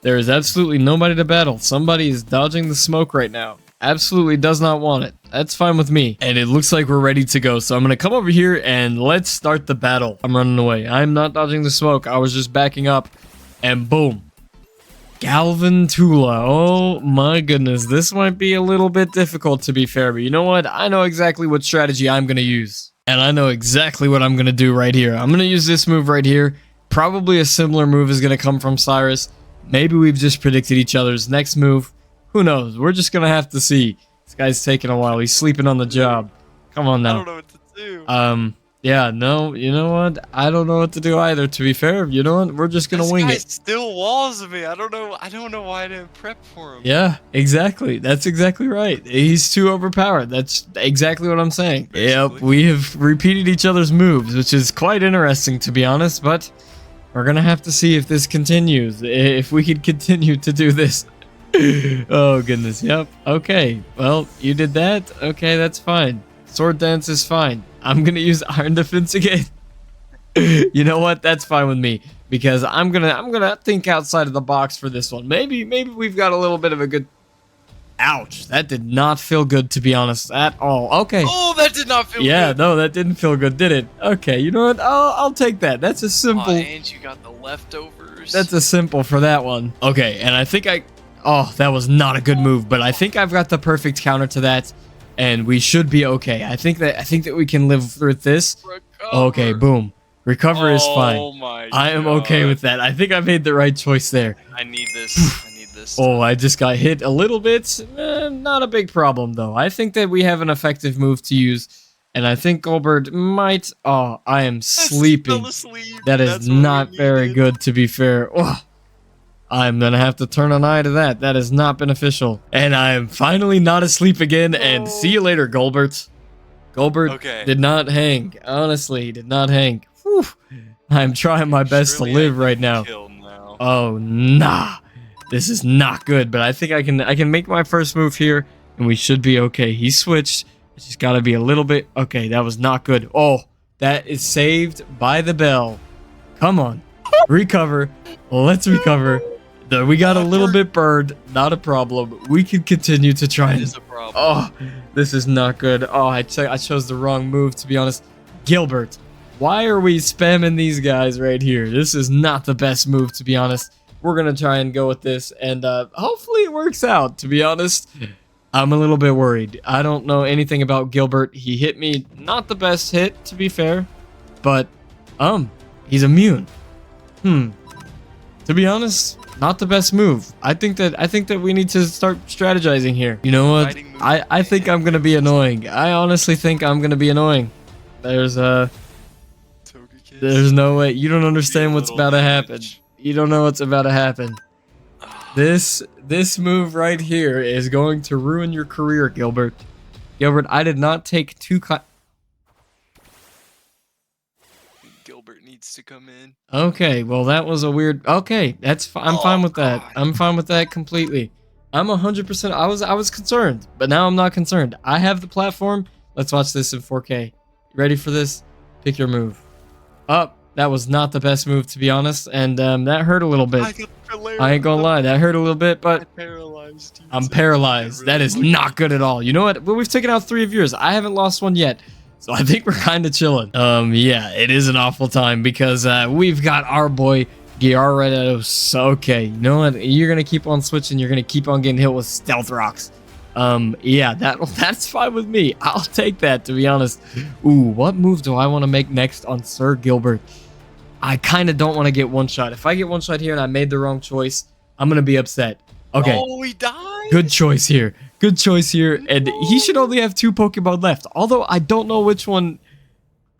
[SPEAKER 1] there is absolutely nobody to battle. Somebody is dodging the smoke right now. Absolutely does not want it. That's fine with me. And it looks like we're ready to go, so I'm going to come over here and let's start the battle. I'm running away. I'm not dodging the smoke. I was just backing up, and boom. Galvantula. Oh my goodness. This might be a little bit difficult, to be fair, but you know what? I know exactly what strategy I'm going to use. And I know exactly what I'm going to do right here. I'm going to use this move right here. Probably a similar move is going to come from Cyrus. Maybe we've just predicted each other's next move. Who knows? We're just going to have to see. This guy's taking a while. He's sleeping on the job. Come on now.
[SPEAKER 3] I don't know what to do.
[SPEAKER 1] Yeah, no, you know what? I don't know what to do either, to be fair. You know what? We're just gonna wing it.
[SPEAKER 3] Still walls me. I don't know why I didn't prep for him.
[SPEAKER 1] Yeah, exactly. That's exactly right. He's too overpowered. That's exactly what I'm saying. Basically. Yep, we have repeated each other's moves, which is quite interesting, to be honest, but we're gonna have to see if this continues. If we could continue to do this. Oh, goodness. Yep. Okay. Well, you did that. Okay, that's fine. Sword dance is fine. I'm going to use Iron Defense again. You know what? That's fine with me.
[SPEAKER 2] because I'm gonna think outside of the box for this one. Maybe we've got a little bit of a good. Ouch! That did not feel good, to be honest, at all. Okay.
[SPEAKER 3] Oh, that did not feel
[SPEAKER 2] Yeah,
[SPEAKER 3] good.
[SPEAKER 2] no, that didn't feel good, did it? Okay, you know what? I'll take that. That's a simple.
[SPEAKER 3] Oh, and you got the leftovers.
[SPEAKER 2] That's a simple for that one. Okay, and I think oh, that was not a good move, but I think I've got the perfect counter to that, and we should be okay. I think that we can live with this.
[SPEAKER 3] Recover.
[SPEAKER 2] Okay, boom. Recover is fine.
[SPEAKER 3] Oh my
[SPEAKER 2] I am okay with that. I think I made the right choice there.
[SPEAKER 3] I need this. I need this.
[SPEAKER 2] Oh, I just got hit a little bit. Not a big problem, though. I think that we have an effective move to use, and I think Goldberg might... Oh, I am sleeping. That is not very good, to be fair. Oh, I'm going to have to turn an eye to that. That has not been official. And I am finally not asleep again, and see you later, Goldberg. Goldberg did not hang. Honestly, did not hang. Whew. I'm trying my best to live right now. Oh, nah. This is not good, but I think I can make my first move here, and we should be okay. He switched. It's just got to be a little bit... Okay, that was not good. Oh, that is saved by the bell. Come on. Recover. Let's recover. We got a little bit burned. Not a problem. We can continue to try and... Oh, this is not good. Oh, I chose the wrong move, to be honest. Gilbert, why are we spamming these guys right here? This is not the best move, to be honest. We're going to try and go with this, and hopefully it works out, to be honest. I'm a little bit worried. I don't know anything about Gilbert. He hit me, not the best hit, to be fair, but, he's immune. To be honest, not the best move. I think that we need to start strategizing here. You know what? I think I'm going to be annoying. I honestly think I'm going to be annoying. There's no way. You don't understand what's about to happen. You don't know what's about to happen. This move right here is going to ruin your career, Gilbert. Gilbert, I did not take
[SPEAKER 3] Gilbert needs to come in.
[SPEAKER 2] Okay, well that was a weird... Okay, I'm fine with that. I'm fine with that completely. I'm 100%... I was concerned, but now I'm not concerned. I have the platform. Let's watch this in 4K. Ready for this? Pick your move. Up. That was not the best move, to be honest, and that hurt a little bit. I ain't gonna lie, that hurt a little bit, but I'm paralyzed. That is not good at all. You know what? Well, we've taken out 3 of yours. I haven't lost one yet, so I think we're kind of chilling. Yeah, it is an awful time because we've got our boy Gyarados. Okay, you know what? You're gonna keep on switching. You're gonna keep on getting hit with stealth rocks. Yeah, that's fine with me. I'll take that, to be honest. Ooh, what move do I want to make next on Sir Gilbert? I kind of don't want to get one shot. If I get one shot here and I made the wrong choice, I'm going to be upset. Okay.
[SPEAKER 3] Oh, he died.
[SPEAKER 2] Good choice here. Good choice here. And he should only have 2 Pokemon left. Although I don't know which one.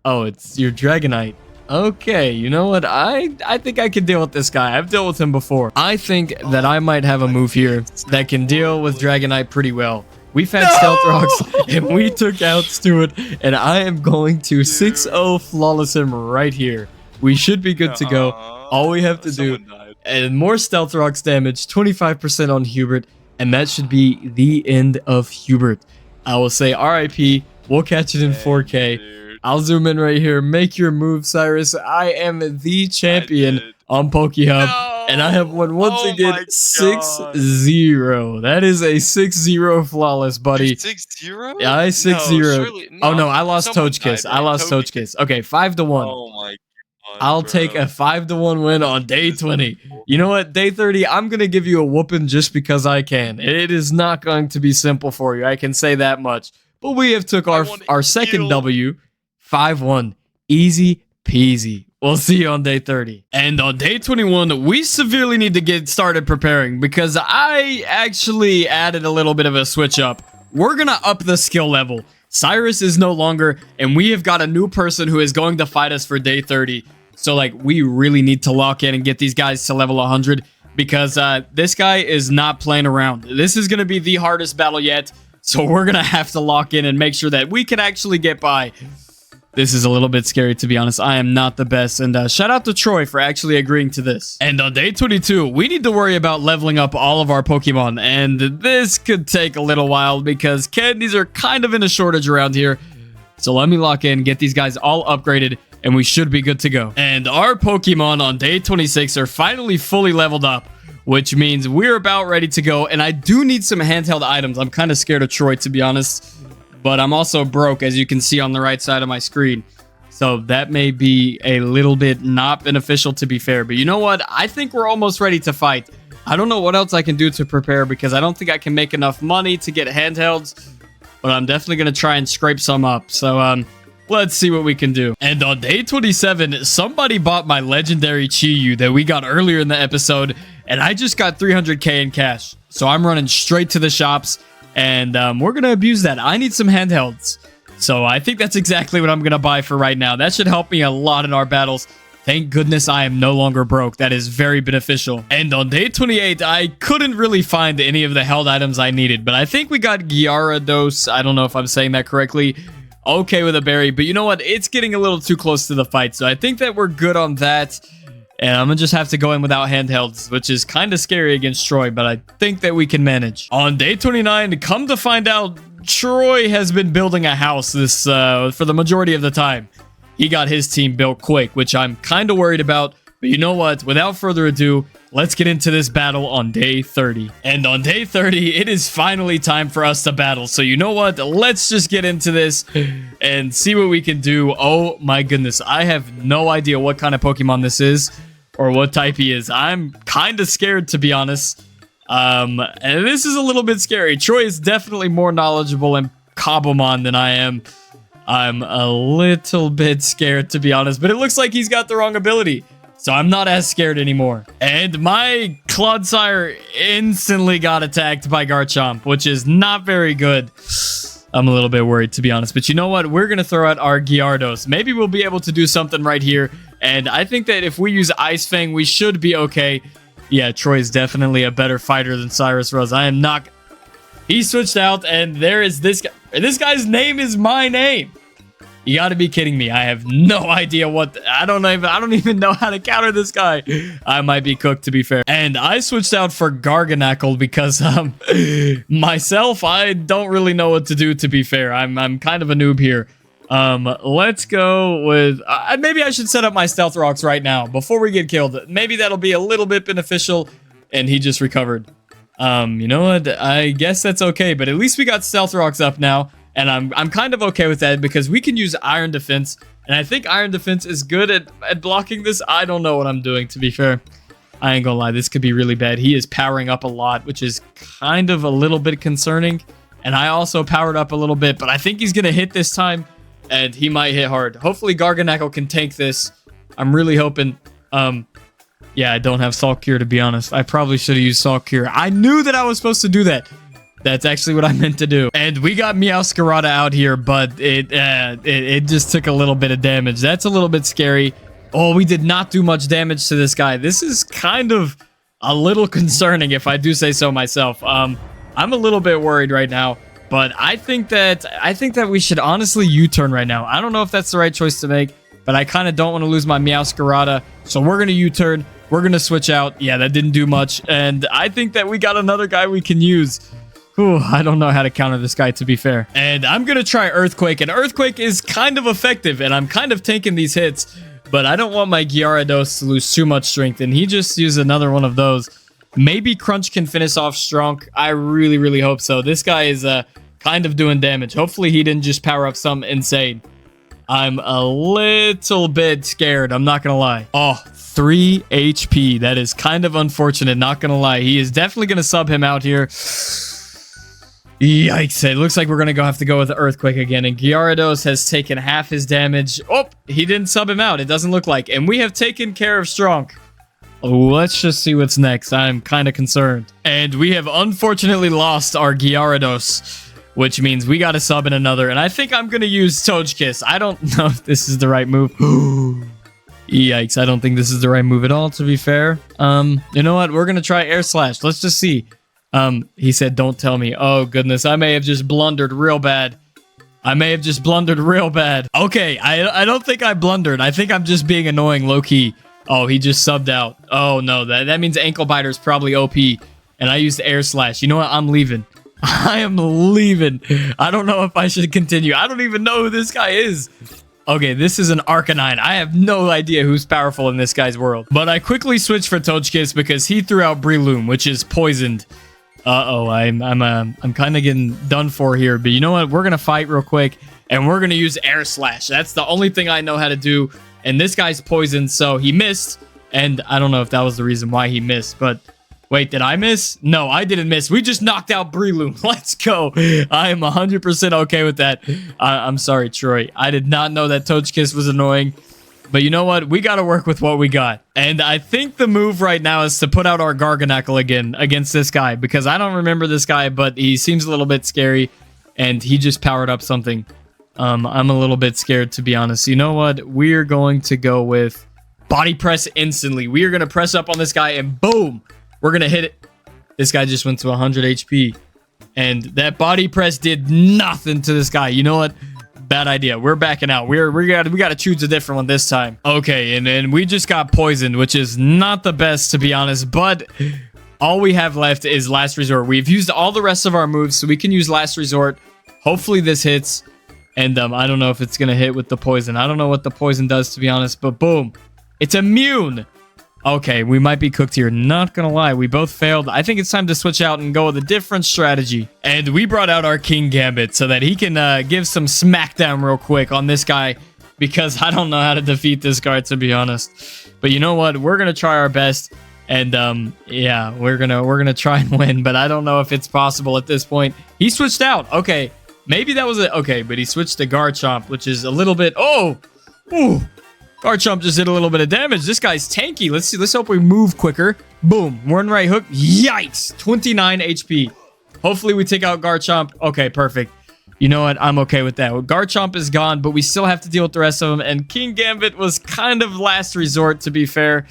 [SPEAKER 2] Oh, it's your Dragonite. Okay, you know what? I think I can deal with this guy. I've dealt with him before. I think that I might have a move here that can deal with Dragonite pretty well. We've had Stealth Rocks, and we took out Stuart, and I am going to 6-0 flawless him right here. We should be good to go. All we have to do, and more Stealth Rocks damage, 25% on Hubert, and that should be the end of Hubert. I will say RIP. We'll catch it in 4K. I'll zoom in right here. Make your move, Cyrus. I am the champion on PokeHub, and I have won once again 6-0. That is a 6-0 flawless, buddy.
[SPEAKER 3] 6-0?
[SPEAKER 2] Yeah, I 6-0. Oh no, I lost Togekiss. I lost Togekiss. Okay, 5-1.
[SPEAKER 3] Oh my God.
[SPEAKER 2] I'll take a 5-1 win on day 20. You know what? Day 30, I'm going to give you a whooping just because I can. It is not going to be simple for you. I can say that much. But we have took our second W, 5-1. Easy peasy. We'll see you on day 30. And on day 21, we severely need to get started preparing because I actually added a little bit of a switch up. We're going to up the skill level. Cyrus is no longer, and we have got a new person who is going to fight us for day 30. So, like, we really need to lock in and get these guys to level 100 because this guy is not playing around. This is going to be the hardest battle yet, so we're going to have to lock in and make sure that we can actually get by. This is a little bit scary, to be honest. I am not the best, and shout out to Troy for actually agreeing to this. And on day 22, we need to worry about leveling up all of our Pokemon, and this could take a little while because candies are kind of in a shortage around here. So let me lock in, get these guys all upgraded,
[SPEAKER 1] and we should be good to go. And our Pokemon on day 26 are finally fully leveled up, which means we're about ready to go. And I do need some handheld items. I'm kind of scared of Troy, to be honest, but I'm also broke, as you can see on the right side of my screen. So that may be a little bit not beneficial, to be fair. But you know what? I think we're almost ready to fight. I don't know what else I can do to prepare because I don't think I can make enough money to get handhelds. But I'm definitely going to try and scrape some up. So, let's see what we can do. And on day 27, somebody bought my legendary Chi-Yu that we got earlier in the episode. And I just got 300k in cash. So I'm running straight to the shops. And we're going to abuse that. I need some handhelds. So I think that's exactly what I'm going to buy for right now. That should help me a lot in our battles. Thank goodness I am no longer broke. That is very beneficial. And on day 28, I couldn't really find any of the held items I needed. But I think we got Gyarados. I don't know if I'm saying that correctly. Okay with a berry. But you know what? It's getting a little too close to the fight. So I think that we're good on that. And I'm going to just have to go in without handhelds, which is kind of scary against Troy. But I think that we can manage. On day 29, come to find out, Troy has been building a house this for the majority of the time. He got his team built quick, which I'm kind of worried about. But you know what? Without further ado, let's get into this battle on day 30. And on day 30, it is finally time for us to battle. So you know what? Let's just get into this and see what we can do. Oh my goodness. I have no idea what kind of Pokemon this is or what type he is. I'm kind of scared, to be honest. And this is a little bit scary. Troy is definitely more knowledgeable in Cobblemon than I am. I'm a little bit scared, to be honest, but it looks like he's got the wrong ability. So I'm not as scared anymore. And my Clodsire instantly got attacked by Garchomp, which is not very good. I'm a little bit worried, to be honest. But you know what? We're going to throw out our Gyarados. Maybe we'll be able to do something right here. And I think that if we use Ice Fang, we should be okay. Yeah, Troy is definitely a better fighter than Cyrus Rose. I am not... He switched out, and there is this guy. This guy's name is my name. You got to be kidding me. I have no idea what... I don't even know how to counter this guy. I might be cooked, to be fair. And I switched out for Garganackle because myself, I don't really know what to do, to be fair. I'm kind of a noob here. Let's go with... maybe I should set up my Stealth Rocks right now before we get killed. Maybe that'll be a little bit beneficial. And he just recovered. You know what? I guess that's okay. But at least we got Stealth Rocks up now. And I'm kind of okay with that because we can use Iron Defense. And I think Iron Defense is good at blocking this. I don't know what I'm doing, to be fair. I ain't gonna lie. This could be really bad. He is powering up a lot, which is kind of a little bit concerning. And I also powered up a little bit. But I think he's going to hit this time. And he might hit hard. Hopefully Garganackle can tank this. I'm really hoping. Yeah, I don't have Salt Cure, to be honest. I probably should have used Salt Cure. I knew that I was supposed to do that. That's actually what I meant to do. And we got Meowscarada out here, but it just took a little bit of damage. That's a little bit scary. Oh, we did not do much damage to this guy. This is kind of a little concerning, if I do say so myself. I'm a little bit worried right now. But I think that we should honestly U-turn right now. I don't know if that's the right choice to make, but I kind of don't want to lose my Meowscarada. So we're going to U-turn. We're going to switch out. Yeah, that didn't do much. And I think that we got another guy we can use. Whew, I don't know how to counter this guy, to be fair. And I'm going to try Earthquake. And Earthquake is kind of effective. And I'm kind of taking these hits. But I don't want my Gyarados to lose too much strength. And he just used another one of those. Maybe Crunch can finish off strong. I really, really hope so. This guy is kind of doing damage. Hopefully he didn't just power up something insane. I'm a little bit scared. I'm not going to lie. Oh, 3 HP. That is kind of unfortunate. Not going to lie. He is definitely going to sub him out here. Yikes. It looks like we're going to have to go with the Earthquake again. And Gyarados has taken half his damage. Oh, he didn't sub him out. It doesn't look like. And we have taken care of Strong. Let's just see what's next. I'm kind of concerned. And we have unfortunately lost our Gyarados, which means we got to sub in another. And I think I'm going to use Togekiss. I don't know if this is the right move. Yikes. I don't think this is the right move at all, to be fair. You know what? We're going to try Air Slash. Let's just see. He said, don't tell me. Oh, goodness. I may have just blundered real bad. Okay, I don't think I blundered. I think I'm just being annoying low-key. Oh, he just subbed out. Oh, no. That means Ankle Biter is probably OP. And I used Air Slash. You know what? I'm leaving. I am leaving. I don't know if I should continue. I don't even know who this guy is. Okay, this is an Arcanine. I have no idea who's powerful in this guy's world. But I quickly switched for Togekiss because he threw out Breloom, which is poisoned. Uh-oh, I'm kind of getting done for here. But you know what? We're going to fight real quick, and we're going to use Air Slash. That's the only thing I know how to do. And this guy's poisoned, so he missed. And I don't know if that was the reason why he missed, but... Wait, did I miss? No, I didn't miss. We just knocked out Breloom. Let's go. I am 100% okay with that. I'm sorry, Troy. I did not know that Togekiss was annoying. But you know what? We got to work with what we got. And I think the move right now is to put out our Garganacl again against this guy. Because I don't remember this guy, but he seems a little bit scary. And he just powered up something. I'm a little bit scared, to be honest. You know what? We're going to go with Body Press instantly. We are going to press up on this guy and boom. We're going to hit it. This guy just went to 100 HP. And that Body Press did nothing to this guy. You know what? Bad idea. We're backing out. We got to choose a different one this time. Okay, and then we just got poisoned, which is not the best, to be honest. But all we have left is Last Resort. We've used all the rest of our moves, so we can use Last Resort. Hopefully this hits. And I don't know if it's going to hit with the poison. I don't know what the poison does, to be honest. But boom. It's immune. Okay, we might be cooked here. Not gonna lie, we both failed. I think it's time to switch out and go with a different strategy. And we brought out our King Gambit so that he can give some smackdown real quick on this guy, because I don't know how to defeat this guy, to be honest. But you know what? We're gonna try our best, and yeah, we're gonna try and win. But I don't know if it's possible at this point. He switched out. Okay, maybe that was it. Okay, but he switched to Garchomp, which is a little bit. Oh, ooh. Garchomp just did a little bit of damage. This guy's tanky. Let's see. Let's hope we move quicker. Boom. One right hook. Yikes. 29 HP. Hopefully we take out Garchomp. Okay, perfect. You know what? I'm okay with that. Well, Garchomp is gone, but we still have to deal with the rest of them. And King Gambit was kind of last resort, to be fair.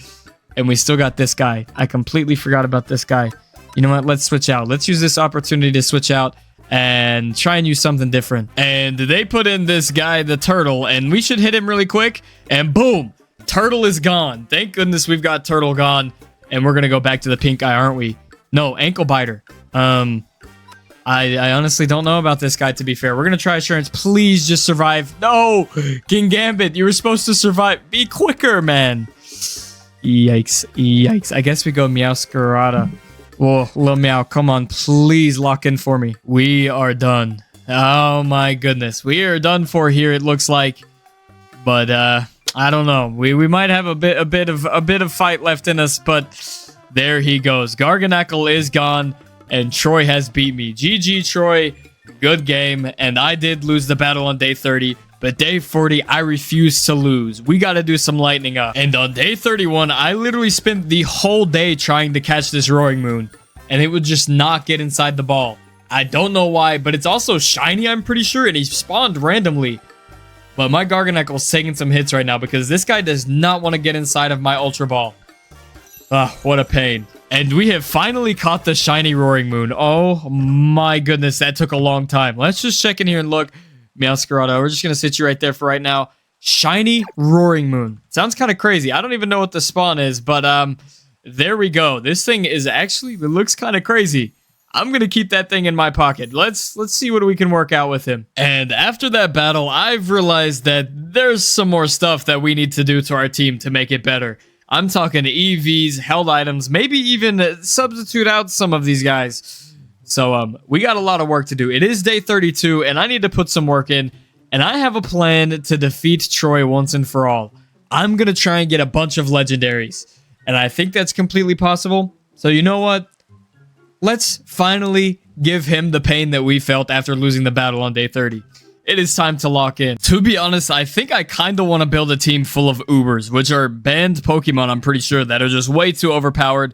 [SPEAKER 1] And we still got this guy. I completely forgot about this guy. You know what? Let's switch out. Let's use this opportunity to switch out and try and use something different. And they put in this guy, the Turtle, and we should hit him really quick. And boom, Turtle is gone. Thank goodness we've got Turtle gone. And we're going to go back to the pink guy, aren't we? No, Ankle Biter. I honestly don't know about this guy, to be fair. We're going to try Assurance. Please just survive. No, King Gambit, you were supposed to survive. Be quicker, man. Yikes, yikes. I guess we go Meowscarada. Whoa, little Meow, come on, please lock in for me. We are done. Oh my goodness, we are done for here. It looks like, but I don't know. We might have a bit of fight left in us, but there he goes. Garganacl is gone, and Troy has beat me. GG, Troy. Good game, and I did lose the battle on day 30. But day 40, I refuse to lose. We got to do some lightning up. And on day 31, I literally spent the whole day trying to catch this Roaring Moon. And it would just not get inside the ball. I don't know why, but it's also shiny, I'm pretty sure. And he spawned randomly. But my Garganacl's taking some hits right now because this guy does not want to get inside of my Ultra Ball. Ah, what a pain. And we have finally caught the shiny Roaring Moon. Oh my goodness, that took a long time. Let's just check in here and look. Meowscarada, we're just going to sit you right there for right now. Shiny Roaring Moon. Sounds kind of crazy. I don't even know what the spawn is, but there we go. This thing is actually, it looks kind of crazy. I'm going to keep that thing in my pocket. Let's see what we can work out with him. And after that battle, I've realized that there's some more stuff that we need to do to our team to make it better. I'm talking EVs, held items, maybe even substitute out some of these guys. So we got a lot of work to do. It is day 32, and I need to put some work in. And I have a plan to defeat Troy once and for all. I'm going to try and get a bunch of legendaries. And I think that's completely possible. So you know what? Let's finally give him the pain that we felt after losing the battle on day 30. It is time to lock in. To be honest, I think I kind of want to build a team full of Ubers, which are banned Pokemon, I'm pretty sure, that are just way too overpowered.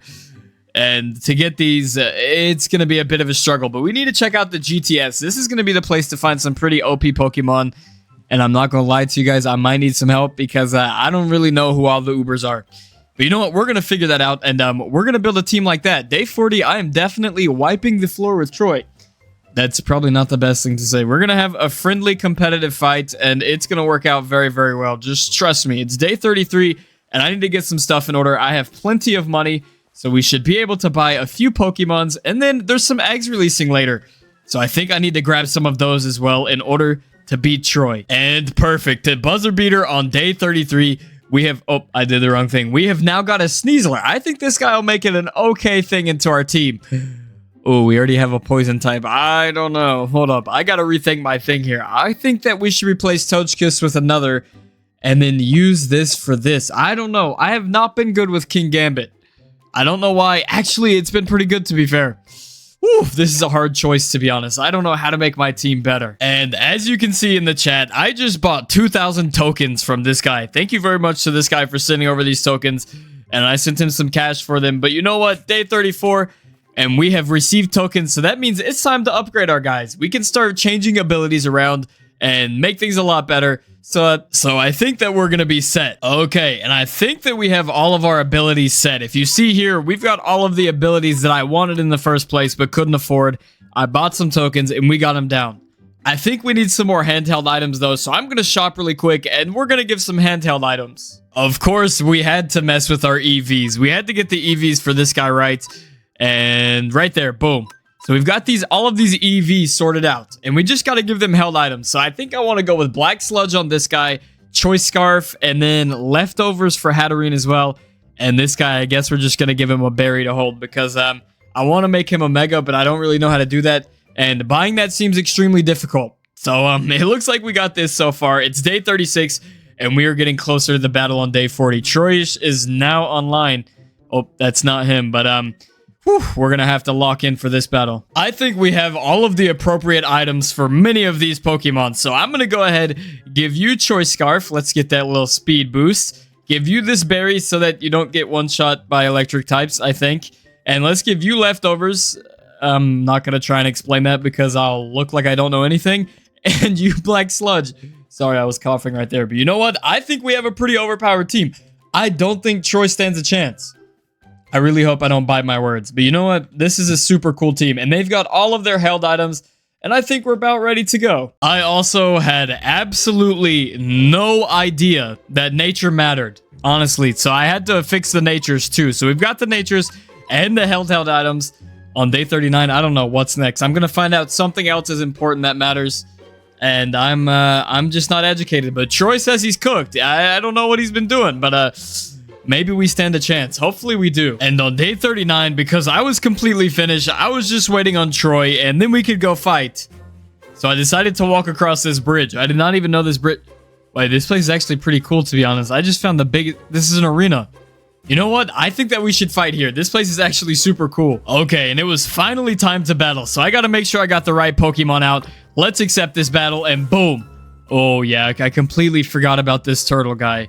[SPEAKER 1] And to get these, it's going to be a bit of a struggle. But we need to check out the GTS. This is going to be the place to find some pretty OP Pokemon. And I'm not going to lie to you guys, I might need some help because I don't really know who all the Ubers are. But you know what? We're going to figure that out. And we're going to build a team like that. Day 40, I am definitely wiping the floor with Troy. That's probably not the best thing to say. We're going to have a friendly, competitive fight. And it's going to work out very, very well. Just trust me. It's day 33. And I need to get some stuff in order. I have plenty of money. So we should be able to buy a few Pokemons, and then there's some eggs releasing later. So I think I need to grab some of those as well in order to beat Troy. And perfect. The buzzer beater on day 33. We have... Oh, I did the wrong thing. We have now got a Sneasler. I think this guy will make it an okay thing into our team. Oh, we already have a poison type. I don't know. Hold up. I got to rethink my thing here. I think that we should replace Togekiss with another and then use this for this. I don't know. I have not been good with King Gambit. I don't know why. Actually, it's been pretty good, to be fair. Whew, this is a hard choice, to be honest. I don't know how to make my team better. And as you can see in the chat, I just bought 2,000 tokens from this guy. Thank you very much to this guy for sending over these tokens. And I sent him some cash for them. But you know what? Day 34, and we have received tokens. So that means it's time to upgrade our guys. We can start changing abilities around and make things a lot better. So I think that we're going to be set. Okay, and I think that we have all of our abilities set. If you see here, we've got all of the abilities that I wanted in the first place but couldn't afford. I bought some tokens and we got them down. I think we need some more handheld items though, so I'm going to shop really quick and we're going to give some handheld items. Of course, we had to mess with our EVs. We had to get the EVs for this guy right. And right there, boom. So we've got all of these EVs sorted out, and we just got to give them held items. So I think I want to go with Black Sludge on this guy, Choice Scarf, and then Leftovers for Hatterene as well. And this guy, I guess we're just going to give him a berry to hold because I want to make him a Mega, but I don't really know how to do that. And buying that seems extremely difficult. So it looks like we got this so far. It's day 36, and we are getting closer to the battle on day 40. Troy is now online. Oh, that's not him, but we're going to have to lock in for this battle. I think we have all of the appropriate items for many of these Pokemon. So I'm going to go ahead, give you Choice Scarf. Let's get that little speed boost. Give you this berry so that you don't get one shot by electric types, I think. And let's give you Leftovers. I'm not going to try and explain that because I'll look like I don't know anything. And you Black Sludge. Sorry, I was coughing right there. But you know what? I think we have a pretty overpowered team. I don't think Troy stands a chance. I really hope I don't bite my words. But you know what? This is a super cool team. And they've got all of their held items. And I think we're about ready to go. I also had absolutely no idea that nature mattered. Honestly. So I had to fix the natures too. So we've got the natures and the held items on day 39. I don't know what's next. I'm going to find out something else is important that matters. And I'm just not educated. But Troy says he's cooked. I don't know what he's been doing. But maybe we stand a chance. Hopefully we do. And on day 39, because I was completely finished, I was just waiting on Troy, and then we could go fight. So I decided to walk across this bridge. I did not even know this bridge. Wait, this place is actually pretty cool, to be honest. I just found the biggest... This is an arena. You know what? I think that we should fight here. This place is actually super cool. Okay, and it was finally time to battle. So I got to make sure I got the right Pokemon out. Let's accept this battle, and boom. Oh, yeah. I completely forgot about this turtle guy.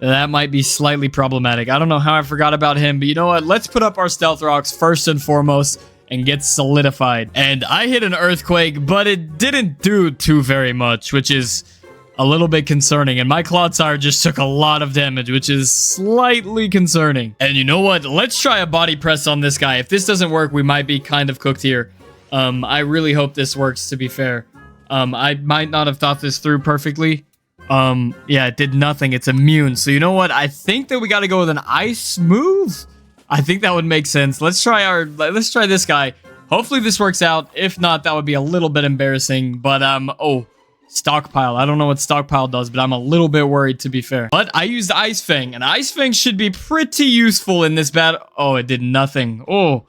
[SPEAKER 1] That might be slightly problematic. I don't know how I forgot about him, but you know what? Let's put up our Stealth Rocks first and foremost and get solidified. And I hit an Earthquake, but it didn't do too very much, which is a little bit concerning. And my Clodsire just took a lot of damage, which is slightly concerning. And you know what? Let's try a Body Press on this guy. If this doesn't work, we might be kind of cooked here. I really hope this works, to be fair. I might not have thought this through perfectly. Yeah, it did nothing. It's immune. So you know what? I think that we got to go with an ice move. I think that would make sense. Let's try this guy. Hopefully this works out. If not, that would be a little bit embarrassing. But, oh, Stockpile. I don't know what Stockpile does, but I'm a little bit worried, to be fair. But I used Ice Fang, and Ice Fang should be pretty useful in this battle. Oh, it did nothing. Oh,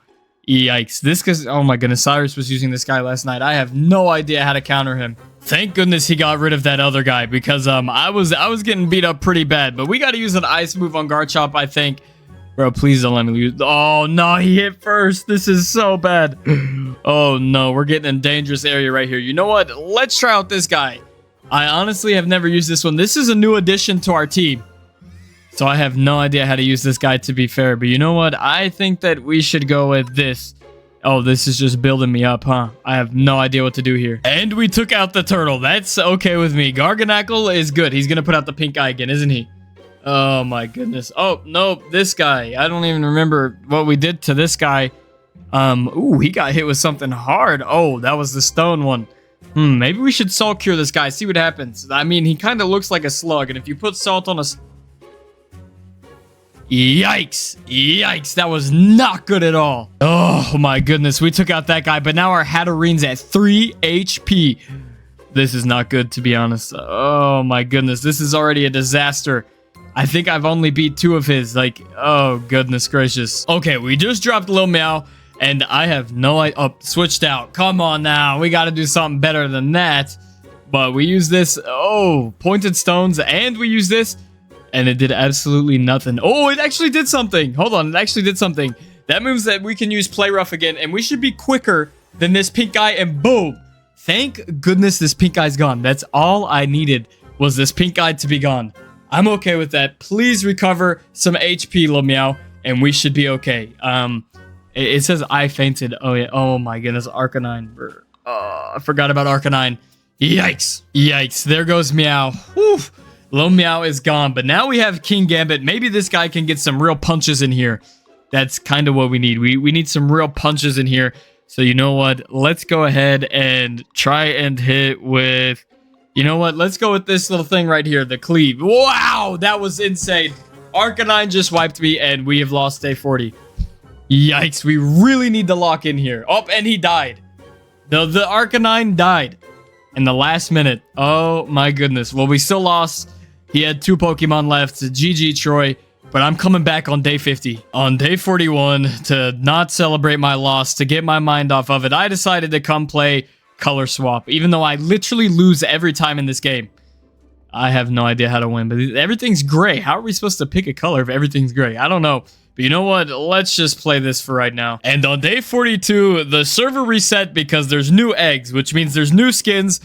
[SPEAKER 1] yikes. This because, oh my goodness, Cyrus was using this guy last night. I have no idea how to counter him. Thank goodness he got rid of that other guy because I was getting beat up pretty bad. But we got to use an ice move on Garchomp, I think. Bro, please don't let me lose. Oh, no, he hit first. This is so bad. Oh, no, we're getting in a dangerous area right here. You know what? Let's try out this guy. I honestly have never used this one. This is a new addition to our team. So I have no idea how to use this guy, to be fair. But you know what? I think that we should go with this. Oh, this is just building me up, huh? I have no idea what to do here. And we took out the turtle. That's okay with me. Garganackle is good. He's going to put out the pink eye again, isn't he? Oh, my goodness. Oh, no, this guy. I don't even remember what we did to this guy. Ooh, he got hit with something hard. Oh, that was the stone one. Maybe we should salt cure this guy. See what happens. I mean, he kind of looks like a slug. And if you put salt on a... Yikes. Yikes. That was not good at all. Oh, my goodness. We took out that guy. But now our Hatterene's at 3 HP. This is not good, to be honest. Oh my goodness. This is already a disaster. I think I've only beat 2 of his. Like, oh goodness gracious. Okay, we just dropped Lil Meow, and I have no idea. Oh, switched out. Come on now. We got to do something better than that. But we use this. Oh, pointed stones, and we use this, and it did absolutely nothing. Oh, it actually did something. Hold on. It actually did something. That means that we can use Play Rough again, and we should be quicker than this pink guy, and boom. Thank goodness this pink guy's gone. That's all I needed, was this pink guy to be gone. I'm okay with that. Please recover some HP, Lil Meow, and we should be okay. It says I fainted. Oh, yeah. Oh, my goodness. Arcanine. I forgot about Arcanine. Yikes. Yikes. There goes Meow. Whew. Lil Meow is gone, but now we have King Gambit. Maybe this guy can get some real punches in here. That's kind of what we need. We need some real punches in here. So you know what? Let's go ahead and try and hit with... You know what? Let's go with this little thing right here, the cleave. Wow, that was insane. Arcanine just wiped me, and we have lost day 40. Yikes, we really need to lock in here. Oh, and he died. The Arcanine died in the last minute. Oh, my goodness. Well, we still lost. He had 2 Pokemon left. GG, Troy. But I'm coming back on day 50. On day 41, to not celebrate my loss, to get my mind off of it, I decided to come play color swap, even though I literally lose every time in this game. I have no idea how to win, but everything's gray. How are we supposed to pick a color if everything's gray? I don't know. But you know what? Let's just play this for right now. And on day 42, the server reset because there's new eggs, which means there's new skins.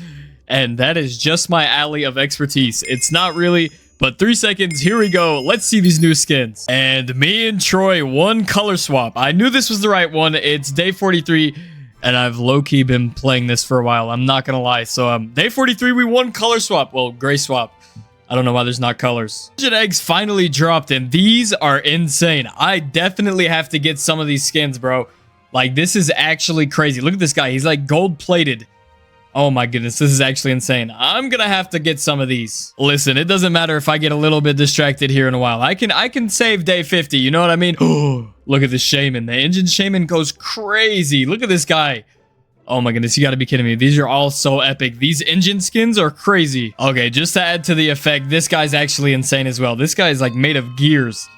[SPEAKER 1] And that is just my alley of expertise. It's not really, but 3 seconds. Here we go. Let's see these new skins. And me and Troy won color swap. I knew this was the right one. It's day 43. And I've low-key been playing this for a while. I'm not gonna lie. So, day 43, we won color swap. Well, gray swap. I don't know why there's not colors. Engine eggs finally dropped, and these are insane. I definitely have to get some of these skins, bro. Like, this is actually crazy. Look at this guy. He's, like, gold-plated. Oh, my goodness. This is actually insane. I'm gonna have to get some of these. Listen, it doesn't matter if I get a little bit distracted here in a while. I can save day 50. You know what I mean? Oh, look at the Shaman. The Engine Shaman goes crazy. Look at this guy. Oh my goodness, you gotta be kidding me. These are all so epic. These engine skins are crazy. Okay, just to add to the effect, this guy's actually insane as well. This guy is like made of gears.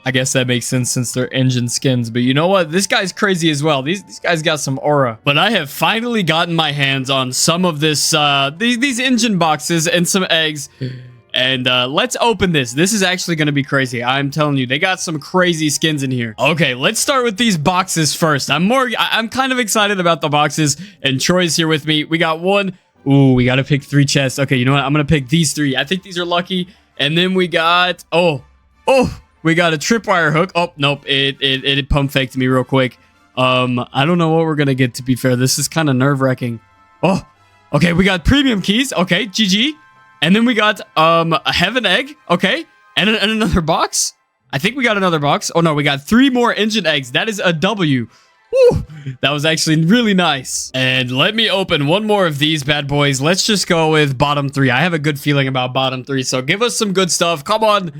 [SPEAKER 1] I guess that makes sense since they're engine skins. But you know what? This guy's crazy as well. These guys got some aura. But I have finally gotten my hands on some of this, these engine boxes and some eggs. And let's open this. This is actually going to be crazy. I'm telling you, they got some crazy skins in here. Okay, let's start with these boxes first. I'm kind of excited about the boxes, and Troy's here with me. We got one. Ooh, we got to pick 3 chests. Okay, you know what? I'm going to pick these 3. I think these are lucky. And then we got, we got a tripwire hook. Oh, nope. It pump faked me real quick. I don't know what we're going to get, to be fair. This is kind of nerve-wracking. Oh, okay. We got premium keys. Okay, GG. And then we got a heaven egg, okay, and another box. I think we got another box. Oh no, we got 3 more engine eggs. That is a W. Woo! That was actually really nice. And let me open one more of these bad boys. Let's just go with bottom 3. I have a good feeling about bottom 3, so give us some good stuff. Come on,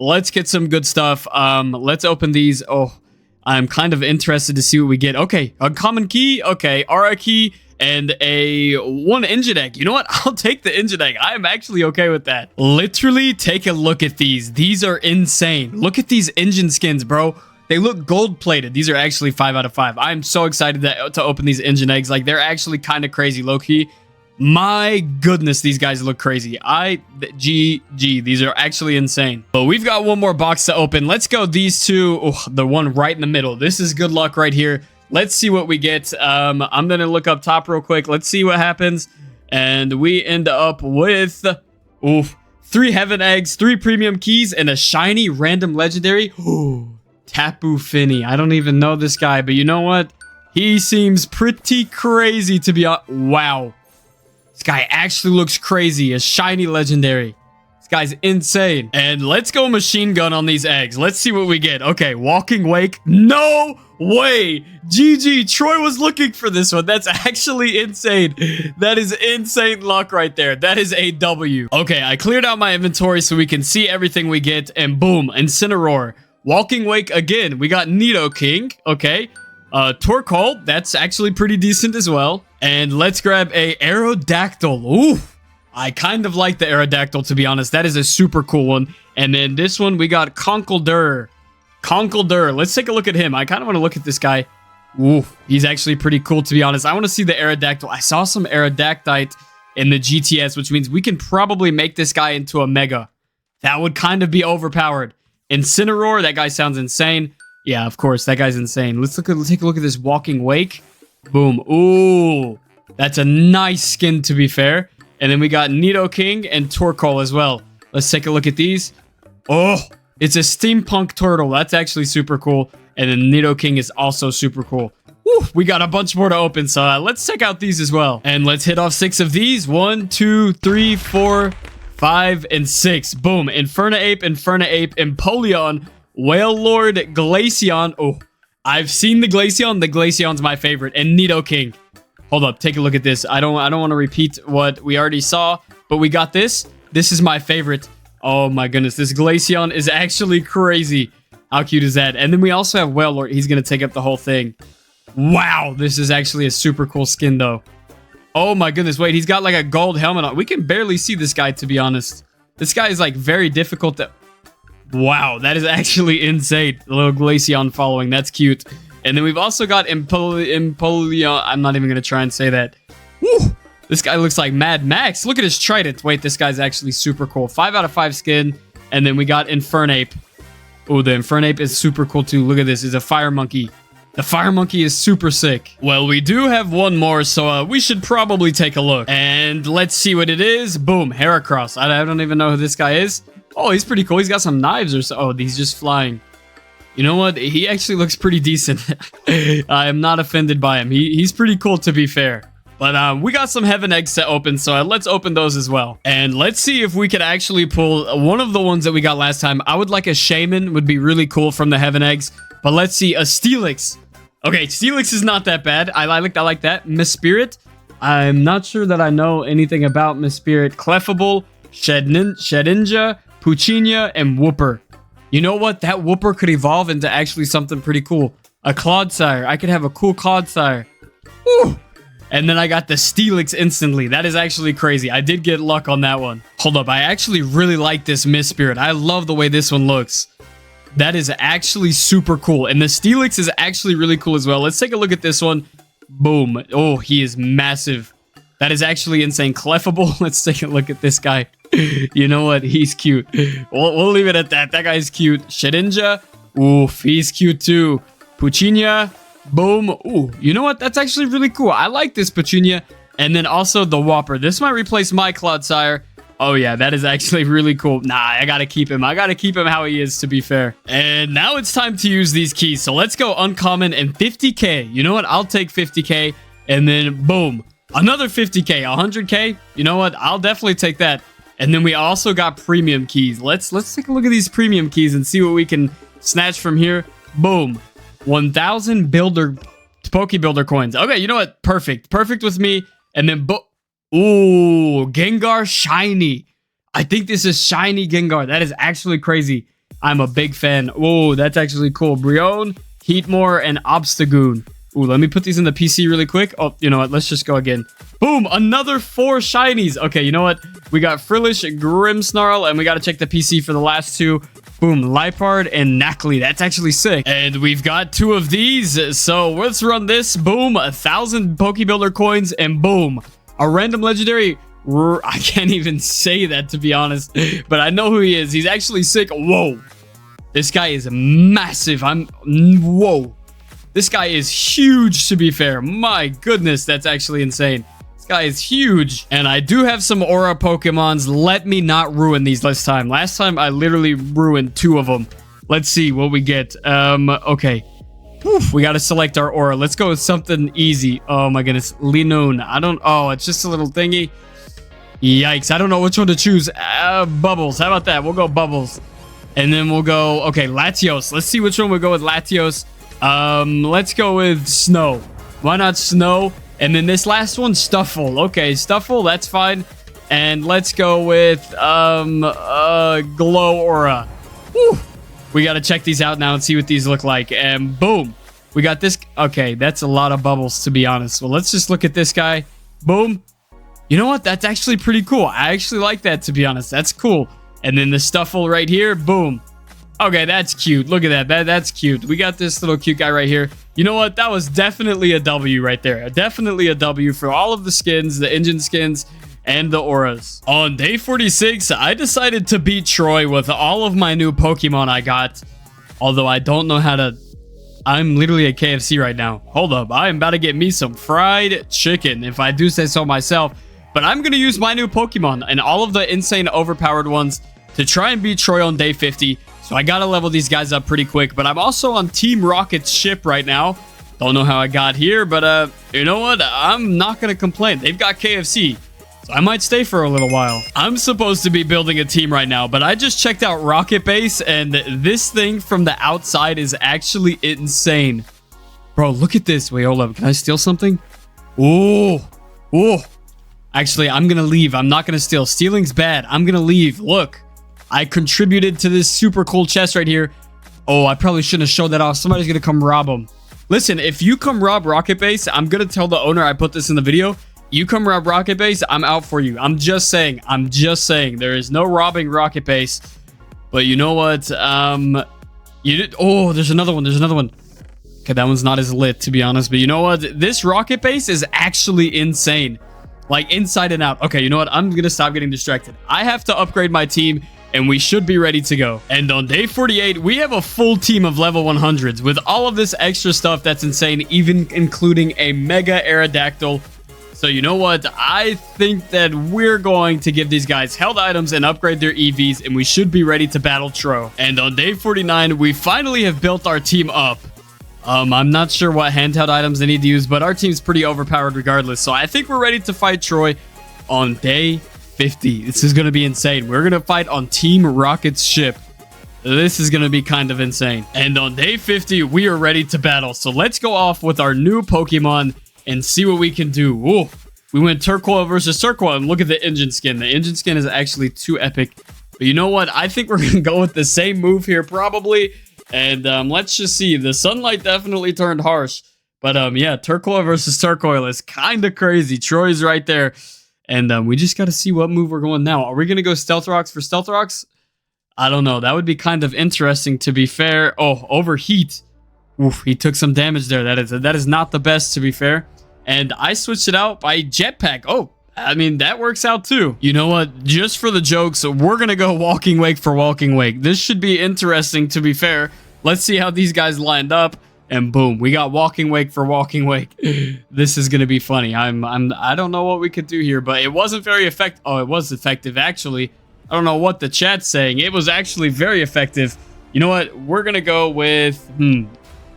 [SPEAKER 1] let's get some good stuff. Let's open these. Oh, I'm kind of interested to see what we get. Okay, a common key. Okay, aura key. And one engine egg. You know what? I'll take the engine egg. I am actually okay with that. Literally, take a look at these. These are insane. Look at these engine skins, bro. They look gold-plated. These are actually 5 out of 5. I'm so excited to open these engine eggs. Like, they're actually kind of crazy, low-key. My goodness, these guys look crazy. GG. These are actually insane. But we've got one more box to open. Let's go these 2. Oh, the one right in the middle. This is good luck right here. Let's see what we get. I'm going to look up top real quick. Let's see what happens. And we end up with 3 heaven eggs, 3 premium keys, and a shiny random legendary. Tapu Fini. I don't even know this guy, but you know what? He seems pretty crazy to be honest. Wow. This guy actually looks crazy. A shiny legendary. This guy's insane. And let's go machine gun on these eggs. Let's see what we get. Okay, walking wake. No way. GG. Troy was looking for this one. That's actually insane. That is insane luck right there. That is a W. Okay, I cleared out my inventory so we can see everything we get. And boom, Incineroar. Walking wake again. We got Nidoking. Okay. Torkoal. That's actually pretty decent as well.
[SPEAKER 2] And let's grab a Aerodactyl. Ooh, I kind of like the Aerodactyl, to be honest. That is a super cool one. And then this one, we got Conkeldurr. Conkeldurr. Let's take a look at him. I kind of want to look at this guy. Ooh, he's actually pretty cool, to be honest. I want to see the Aerodactyl. I saw some Aerodactite in the GTS, which means we can probably make this guy into a Mega. That would kind of be overpowered. Incineroar, that guy sounds insane. Yeah, of course, that guy's insane. Let's take a look at this Walking Wake. Boom. Ooh, that's a nice skin, to be fair. And then we got Nidoking and Torkoal as well. Let's take a look at these. Oh, it's a steampunk turtle. That's actually super cool. And then Nidoking is also super cool. Woo, we got a bunch more to open, so let's check out these as well. And let's hit off 6 of these. 1, 2, 3, 4, 5, and 6. Boom. Infernape, Empoleon, Wailord, Glaceon. Oh, I've seen the Glaceon. The Glaceon's my favorite. And Nidoking. Hold up, take a look at this. I don't want to repeat what we already saw, but we got this. This is my favorite. Oh my goodness, this Glaceon is actually crazy. How cute is that? And then we also have Wailord. He's going to take up the whole thing. Wow, this is actually a super cool skin, though. Oh my goodness, wait, he's got like a gold helmet on. We can barely see this guy, to be honest. This guy is like very difficult to... Wow, that is actually insane. The little Glaceon following, that's cute. And then we've also got Empoleon. I'm not even going to try and say that. Woo! This guy looks like Mad Max. Look at his trident. Wait, this guy's actually super cool. 5 out of 5 skin. And then we got Infernape. Oh, the Infernape is super cool too. Look at this. It's a fire monkey. The fire monkey is super sick. Well, we do have one more, so we should probably take a look. And let's see what it is. Boom, Heracross. I don't even know who this guy is. Oh, he's pretty cool. He's got some knives or so. Oh, he's just flying. You know what? He actually looks pretty decent. I am not offended by him. He's pretty cool, to be fair. But we got some Heaven Eggs to open, so let's open those as well. And let's see if we could actually pull one of the ones that we got last time. I would like a Shaman. Would be really cool from the Heaven Eggs. But let's see. A Steelix. Okay, Steelix is not that bad. I like that. Miss Spirit. I'm not sure that I know anything about Miss Spirit. Clefable, Shedinja, Puchinia, and Wooper. You know what? That Wooper could evolve into actually something pretty cool. A Clodsire. I could have a cool Clodsire. Woo! And then I got the Steelix instantly. That is actually crazy. I did get luck on that one. Hold up. I actually really like this Miss Spirit. I love the way this one looks. That is actually super cool. And the Steelix is actually really cool as well. Let's take a look at this one. Boom. Oh, he is massive. That is actually insane. Clefable. Let's take a look at this guy. You know what? He's cute. We'll leave it at that. That guy's cute. Shedinja. Oof, he's cute too. Puchinia. Boom. Ooh, you know what? That's actually really cool. I like this Puchinia. And then also the Whopper. This might replace my Clodsire. Oh yeah, that is actually really cool. Nah, I gotta keep him. I gotta keep him how he is, to be fair. And now it's time to use these keys. So let's go uncommon and 50k. You know what? I'll take 50k. And then boom. Another 50k. 100k. You know what? I'll definitely take that. And then we also got premium keys. Let's take a look at these premium keys and see what we can snatch from here. Boom. 1,000 Pokebuilder coins. Okay, you know what? Perfect. Perfect with me. And then ooh, Gengar shiny. I think this is shiny Gengar. That is actually crazy. I'm a big fan. Whoa, that's actually cool. Brion, Heatmore, and Obstagoon. Ooh, let me put these in the PC really quick. Oh, you know what? Let's just go again. Boom, another 4 shinies. Okay, you know what? We got Frillish, Grimmsnarl, and we got to check the PC for the last 2. Boom, Liepard and Knackley. That's actually sick. And we've got 2 of these. So let's run this. Boom, 1,000 Pokebuilder coins, and boom, a random legendary. I can't even say that, to be honest, but I know who he is. He's actually sick. Whoa, this guy is massive. Whoa, this guy is huge, to be fair. My goodness, that's actually insane. This guy is huge. And I do have some Aura Pokemons. Let me not ruin these this time. Last time I literally ruined 2 of them. Let's see what we get. Okay. Oof, we got to select our aura. Let's go with something easy. Oh my goodness. Linoon. Oh, it's just a little thingy. Yikes. I don't know which one to choose. Bubbles. How about that? We'll go Bubbles. And then we'll go, okay, Latios. Let's see which one we'll go with Latios. Let's go with Snow. Why not Snow? And then this last one, Stuffle. Okay, Stuffle, that's fine. And let's go with, Glow Aura. Woo. We got to check these out now and see what these look like. And boom. We got this. Okay, that's a lot of bubbles, to be honest. Well, let's just look at this guy. Boom. You know what? That's actually pretty cool. I actually like that, to be honest. That's cool. And then the Stuffle right here. Boom. Okay, that's cute. Look at that. That's cute. We got this little cute guy right here. You know what? That was definitely a W right there. Definitely a W for all of the skins, the engine skins, and the auras. On day 46, I decided to beat Troy with all of my new Pokemon I got. Although I don't know how to... I'm literally at KFC right now. Hold up. I am about to get me some fried chicken, if I do say so myself. But I'm going to use my new Pokemon and all of the insane overpowered ones to try and beat Troy on day 50. So I got to level these guys up pretty quick. But I'm also on Team Rocket's ship right now. Don't know how I got here, but you know what? I'm not going to complain. They've got KFC. So I might stay for a little while. I'm supposed to be building a team right now, but I just checked out Rocket Base, and this thing from the outside is actually insane. Bro, look at this. Wait, hold up. Can I steal something? Oh. Actually, I'm going to leave. I'm not going to steal. Stealing's bad. I'm going to leave. Look, I contributed to this super cool chest right here. Oh, I probably shouldn't have showed that off. Somebody's going to come rob them. Listen, if you come rob Rocket Base, I'm going to tell the owner I put this in the video. You come rob Rocket Base, I'm out for you. I'm just saying. There is no robbing Rocket Base. But you know what? You did. Oh, there's another one. Okay, that one's not as lit, to be honest. But you know what? This Rocket Base is actually insane. Like, inside and out. Okay, you know what? I'm going to stop getting distracted. I have to upgrade my team, and we should be ready to go. And on day 48, we have a full team of level 100s with all of this extra stuff that's insane, even including a Mega Aerodactyl. So you know what? I think that we're going to give these guys held items and upgrade their EVs, and we should be ready to battle Tro. And on day 49, we finally have built our team up. I'm not sure what handheld items they need to use, but our team's pretty overpowered regardless. So I think we're ready to fight Troy on day 50. This is going to be insane. We're going to fight on Team Rocket's ship. This is going to be kind of insane. And on day 50, we are ready to battle. So let's go off with our new Pokemon and see what we can do. Ooh, we went Turquoise versus Turquoise, and look at the engine skin. The engine skin is actually too epic. But you know what? I think we're going to go with the same move here, probably. And let's just see. The sunlight definitely turned harsh. But yeah, Turquoise versus Turquoise is kind of crazy. Troy's right there. And we just got to see what move we're going now. Are we going to go Stealth Rocks for Stealth Rocks? I don't know. That would be kind of interesting, to be fair. Oh, Overheat. Oof, he took some damage there. That is not the best, to be fair. And I switched it out by Jetpack. Oh, I mean, that works out too. You know what? Just for the jokes, we're going to go Walking Wake for Walking Wake. This should be interesting, to be fair. Let's see how these guys lined up. And boom, we got Walking Wake for Walking Wake. This is going to be funny. I don't know what we could do here, but it wasn't very effective. Oh, it was effective, actually. I don't know what the chat's saying. It was actually very effective. You know what? We're going to go with...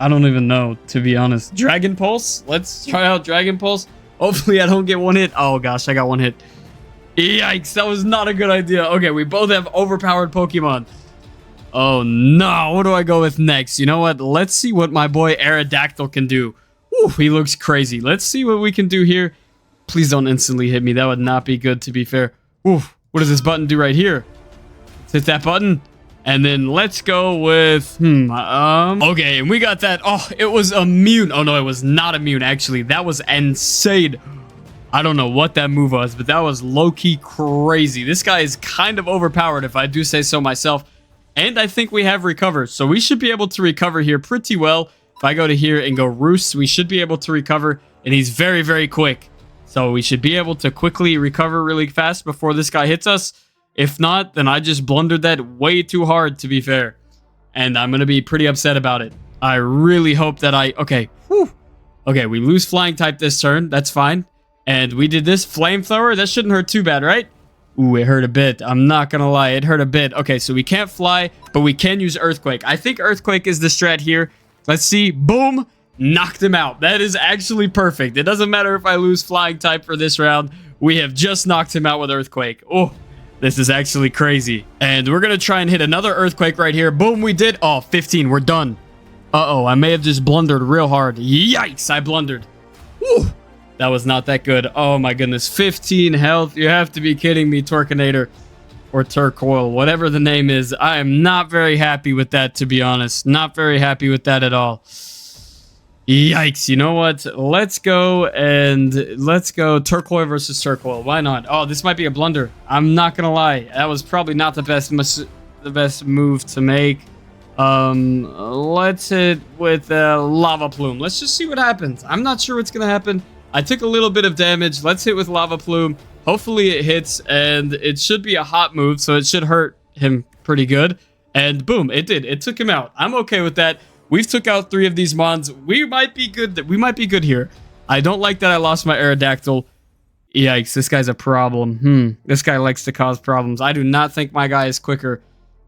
[SPEAKER 2] I don't even know, to be honest. Dragon Pulse? Let's try out Dragon Pulse. Hopefully I don't get one hit. Oh gosh, I got one hit. Yikes, that was not a good idea. Okay, we both have overpowered Pokemon. Oh no, what do I go with next? You know what? Let's see what my boy Aerodactyl can do. Woo, he looks crazy. Let's see what we can do here. Please don't instantly hit me. That would not be good, to be fair. Oof, what does this button do right here? Let's hit that button. And then let's go with, okay, and we got that. Oh, it was immune. Oh, no, it was not immune, actually. That was insane. I don't know what that move was, but that was low-key crazy. This guy is kind of overpowered, if I do say so myself. And I think we have recovered, so we should be able to recover here pretty well. If I go to here and go Roost, we should be able to recover, and he's very, very quick. So we should be able to quickly recover really fast before this guy hits us. If not, then I just blundered that way too hard, to be fair. And I'm going to be pretty upset about it. I really hope that okay. Whew. Okay, we lose Flying type this turn. That's fine. And we did this Flamethrower. That shouldn't hurt too bad, right? Ooh, it hurt a bit. I'm not going to lie. It hurt a bit. Okay, so we can't fly, but we can use Earthquake. I think Earthquake is the strat here. Let's see. Boom. Knocked him out. That is actually perfect. It doesn't matter if I lose Flying type for this round. We have just knocked him out with Earthquake. Oh. This is actually crazy. And we're going to try and hit another Earthquake right here. Boom, we did. Oh, 15. We're done. Uh-oh, I may have just blundered real hard. Yikes, I blundered. Woo, that was not that good. Oh, my goodness. 15 health. You have to be kidding me, Torquinator. Or Turquoise, whatever the name is. I am not very happy with that, to be honest. Not very happy with that at all. Yikes. You know what? Let's go Turquoise versus Turquoise. Why not? Oh, this might be a blunder. I'm not going to lie. That was probably not the best move to make. Let's hit with Lava Plume. Let's just see what happens. I'm not sure what's going to happen. I took a little bit of damage. Let's hit with Lava Plume. Hopefully it hits, and it should be a hot move, so it should hurt him pretty good. And boom, it did. It took him out. I'm okay with that. We've took out 3 of these mons. We might be good. We might be good here. I don't like that I lost my Aerodactyl. Yikes, this guy's a problem. This guy likes to cause problems. I do not think my guy is quicker.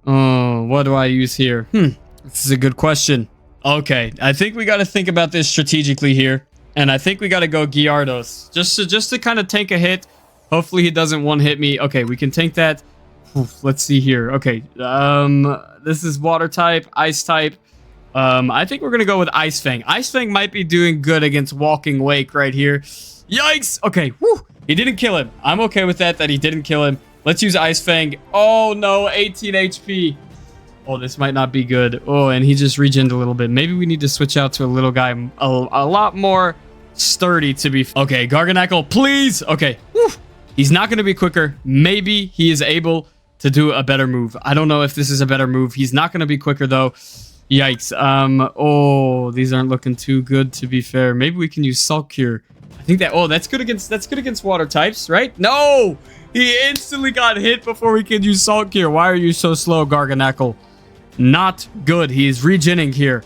[SPEAKER 2] Oh, what do I use here? This is a good question. Okay, I think we got to think about this strategically here. And I think we got to go Gyarados. Just to kind of tank a hit. Hopefully he doesn't one-hit me. Okay, we can tank that. Let's see here. Okay, this is water type, ice type. I think we're going to go with Ice Fang. Ice Fang might be doing good against Walking Wake right here. Yikes! Okay, he didn't kill him. I'm okay with that he didn't kill him. Let's use Ice Fang. Oh, no, 18 HP. Oh, this might not be good. Oh, and he just regened a little bit. Maybe we need to switch out to a little guy a lot more sturdy to be... Okay, Garganacl, please! Okay, he's not going to be quicker. Maybe he is able to do a better move. I don't know if this is a better move. He's not going to be quicker, though. Yikes. Oh, these aren't looking too good, to be fair. Maybe we can use Salt Cure. I think that... Oh, that's good against water types, right? No! He instantly got hit before we could use Salt Cure. Why are you so slow, Garganacl? Not good. He is regenning here.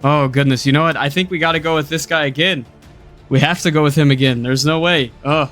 [SPEAKER 2] Oh, goodness. You know what? I think we got to go with this guy again. We have to go with him again. There's no way. Oh,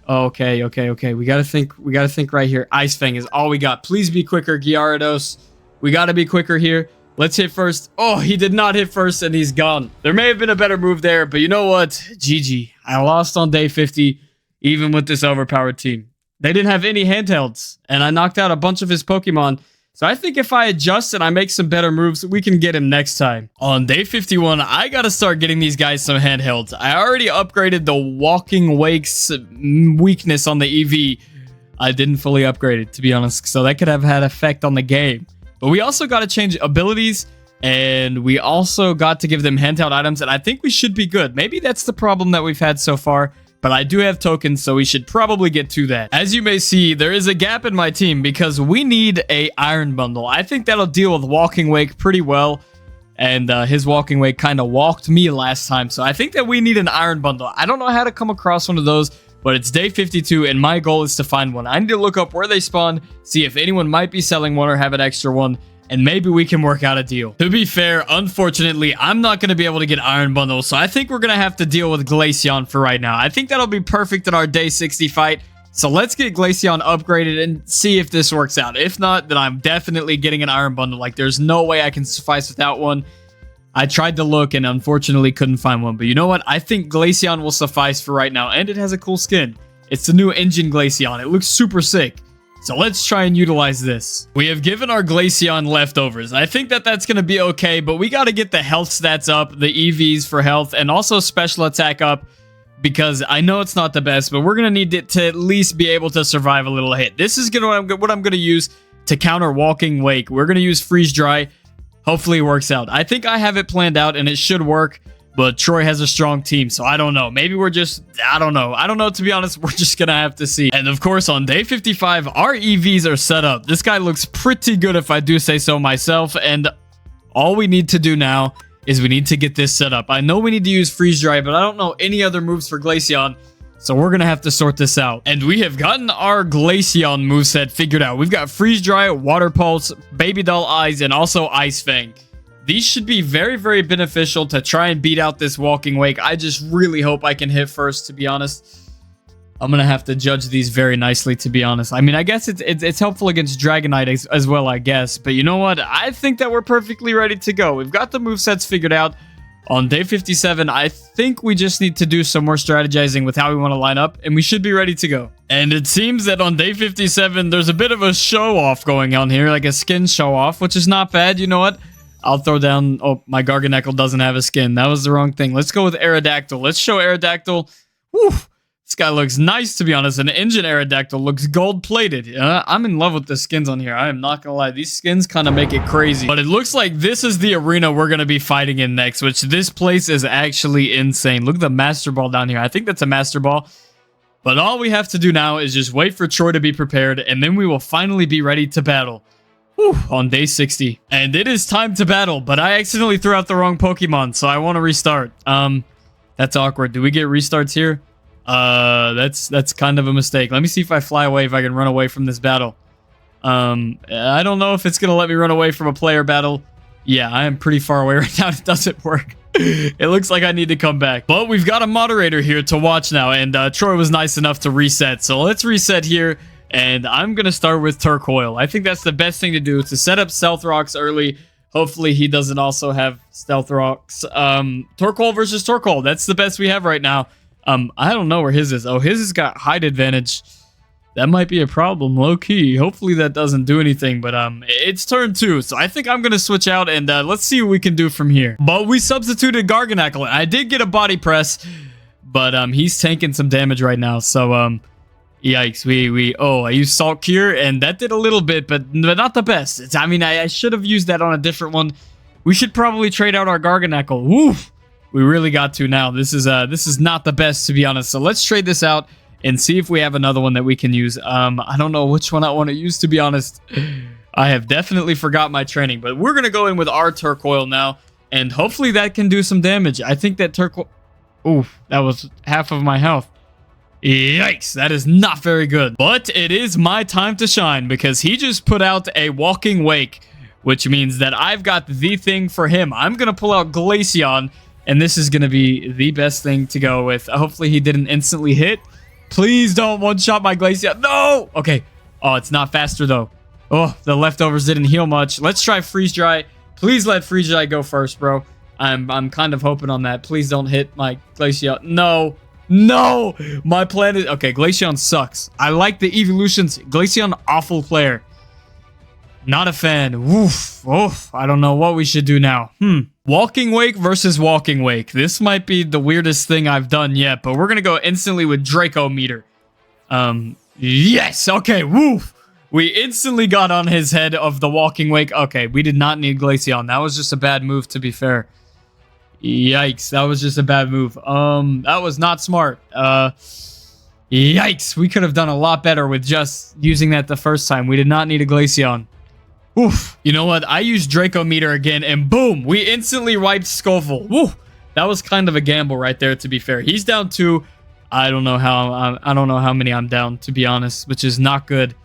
[SPEAKER 2] okay. We got to think right here. Ice Fang is all we got. Please be quicker, Gyarados. We got to be quicker here. Let's hit first. Oh, he did not hit first, and he's gone. There may have been a better move there, but you know what? GG. I lost on day 50, even with this overpowered team. They didn't have any handhelds, and I knocked out a bunch of his Pokemon. So I think if I adjust and I make some better moves, we can get him next time. On day 51, I got to start getting these guys some handhelds. I already upgraded the Walking Wake's weakness on the EV. I didn't fully upgrade it, to be honest, so that could have had effect on the game. But we also got to change abilities, and we also got to give them handheld items, and I think we should be good. Maybe that's the problem that we've had so far, but I do have tokens, so we should probably get to that. As you may see, there is a gap in my team because we need a Iron Bundle. I think that'll deal with Walking Wake pretty well, and his Walking Wake kind of walked me last time, so I think that we need an Iron Bundle. I don't know how to come across one of those, but it's day 52, and my goal is to find one. I need to look up where they spawn, see if anyone might be selling one or have an extra one, and maybe we can work out a deal. To be fair, unfortunately, I'm not going to be able to get Iron Bundles, so I think we're going to have to deal with Glaceon for right now. I think that'll be perfect in our day 60 fight, so let's get Glaceon upgraded and see if this works out. If not, then I'm definitely getting an Iron Bundle. Like, there's no way I can suffice without one. I tried to look and unfortunately couldn't find one. But you know what? I think Glaceon will suffice for right now. And it has a cool skin. It's the new engine Glaceon. It looks super sick. So let's try and utilize this. We have given our Glaceon leftovers. I think that that's going to be okay. But we got to get the health stats up. The EVs for health. And also special attack up. Because I know it's not the best. But we're going to need it to at least be able to survive a little hit. This is what I'm going to use to counter Walking Wake. We're going to use Freeze Dry. Hopefully it works out. I think I have it planned out and it should work, but Troy has a strong team, so I don't know. Maybe we're just... I don't know. I don't know, to be honest. We're just going to have to see. And of course, on day 55, our EVs are set up. This guy looks pretty good if I do say so myself, and all we need to do now is we need to get this set up. I know we need to use Freeze Dry, but I don't know any other moves for Glaceon, so we're going to have to sort this out. And we have gotten our Glaceon moveset figured out. We've got Freeze Dry, Water Pulse, Baby Doll Eyes, and also Ice Fang. These should be very, very beneficial to try and beat out this Walking Wake. I just really hope I can hit first, to be honest. I'm going to have to judge these very nicely, to be honest. I mean, I guess it's helpful against Dragonite as well, I guess. But you know what? I think that we're perfectly ready to go. We've got the movesets figured out. On day 57, I think we just need to do some more strategizing with how we want to line up, and we should be ready to go. And it seems that on day 57, there's a bit of a show-off going on here, like a skin show-off, which is not bad. You know what? I'll throw down... Oh, my Garganacl doesn't have a skin. That was the wrong thing. Let's go with Aerodactyl. Let's show Aerodactyl. Whew! This guy looks nice, to be honest. An engine Aerodactyl looks gold-plated. I'm in love with the skins on here. I am not gonna lie. These skins kind of make it crazy. But it looks like this is the arena we're gonna be fighting in next, which this place is actually insane. Look at the Master Ball down here. I think that's a Master Ball. But all we have to do now is just wait for Troy to be prepared, and then we will finally be ready to battle. Whew, on day 60. And it is time to battle, but I accidentally threw out the wrong Pokemon, so I want to restart. That's awkward. Do we get restarts here? That's kind of a mistake. Let me see if I fly away, if I can run away from this battle. I don't know if it's gonna let me run away from a player battle. Yeah, I am pretty far away right now. It doesn't work. It looks like I need to come back. But we've got a moderator here to watch now, and Troy was nice enough to reset. So let's reset here, and I'm gonna start with Turcoil. I think that's the best thing to do, to set up Stealth Rocks early. Hopefully he doesn't also have Stealth Rocks. Torkoal versus Torkoal. That's the best we have right now. I don't know where his is. Oh, his has got height advantage. That might be a problem, low-key. Hopefully that doesn't do anything, but it's turn 2, so I think I'm going to switch out, and let's see what we can do from here. But we substituted Garganacl. I did get a body press, but he's tanking some damage right now, so yikes. I used Salt Cure, and that did a little bit, but not the best. I mean, I should have used that on a different one. We should probably trade out our Garganacl. Woof! We really got to now. This is not the best, to be honest. So let's trade this out and see if we have another one that we can use. I don't know which one I want to use, to be honest. I have definitely forgot my training, but we're going to go in with our Turcoil now, and hopefully that can do some damage. I think that Turcoil... Oof, that was half of my health. Yikes, that is not very good. But it is my time to shine, because he just put out a Walking Wake, which means that I've got the thing for him. I'm going to pull out Glaceon, and this is going to be the best thing to go with. Hopefully he didn't instantly hit. Please don't one-shot my Glaceon. No! Okay. Oh, it's not faster, though. Oh, the leftovers didn't heal much. Let's try Freeze Dry. Please let Freeze Dry go first, bro. I'm kind of hoping on that. Please don't hit my Glaceon. No. No! My plan is... Okay, Glaceon sucks. I like the evolutions. Glaceon, awful player. Not a fan. Woof. Oof. I don't know what we should do now. Walking Wake versus Walking Wake. This might be the weirdest thing I've done yet, but we're going to go instantly with Draco Meter. Yes. Okay. Woof. We instantly got on his head of the Walking Wake. Okay. We did not need Glaceon. That was just a bad move, to be fair. Yikes. That was just a bad move. That was not smart. Yikes. We could have done a lot better with just using that the first time. We did not need a Glaceon. Oof. You know what? I used Draco Meter again, and boom, we instantly wiped Scoffle. Woo. That was kind of a gamble right there, to be fair. He's down 2. I don't know how many I'm down, to be honest, which is not good.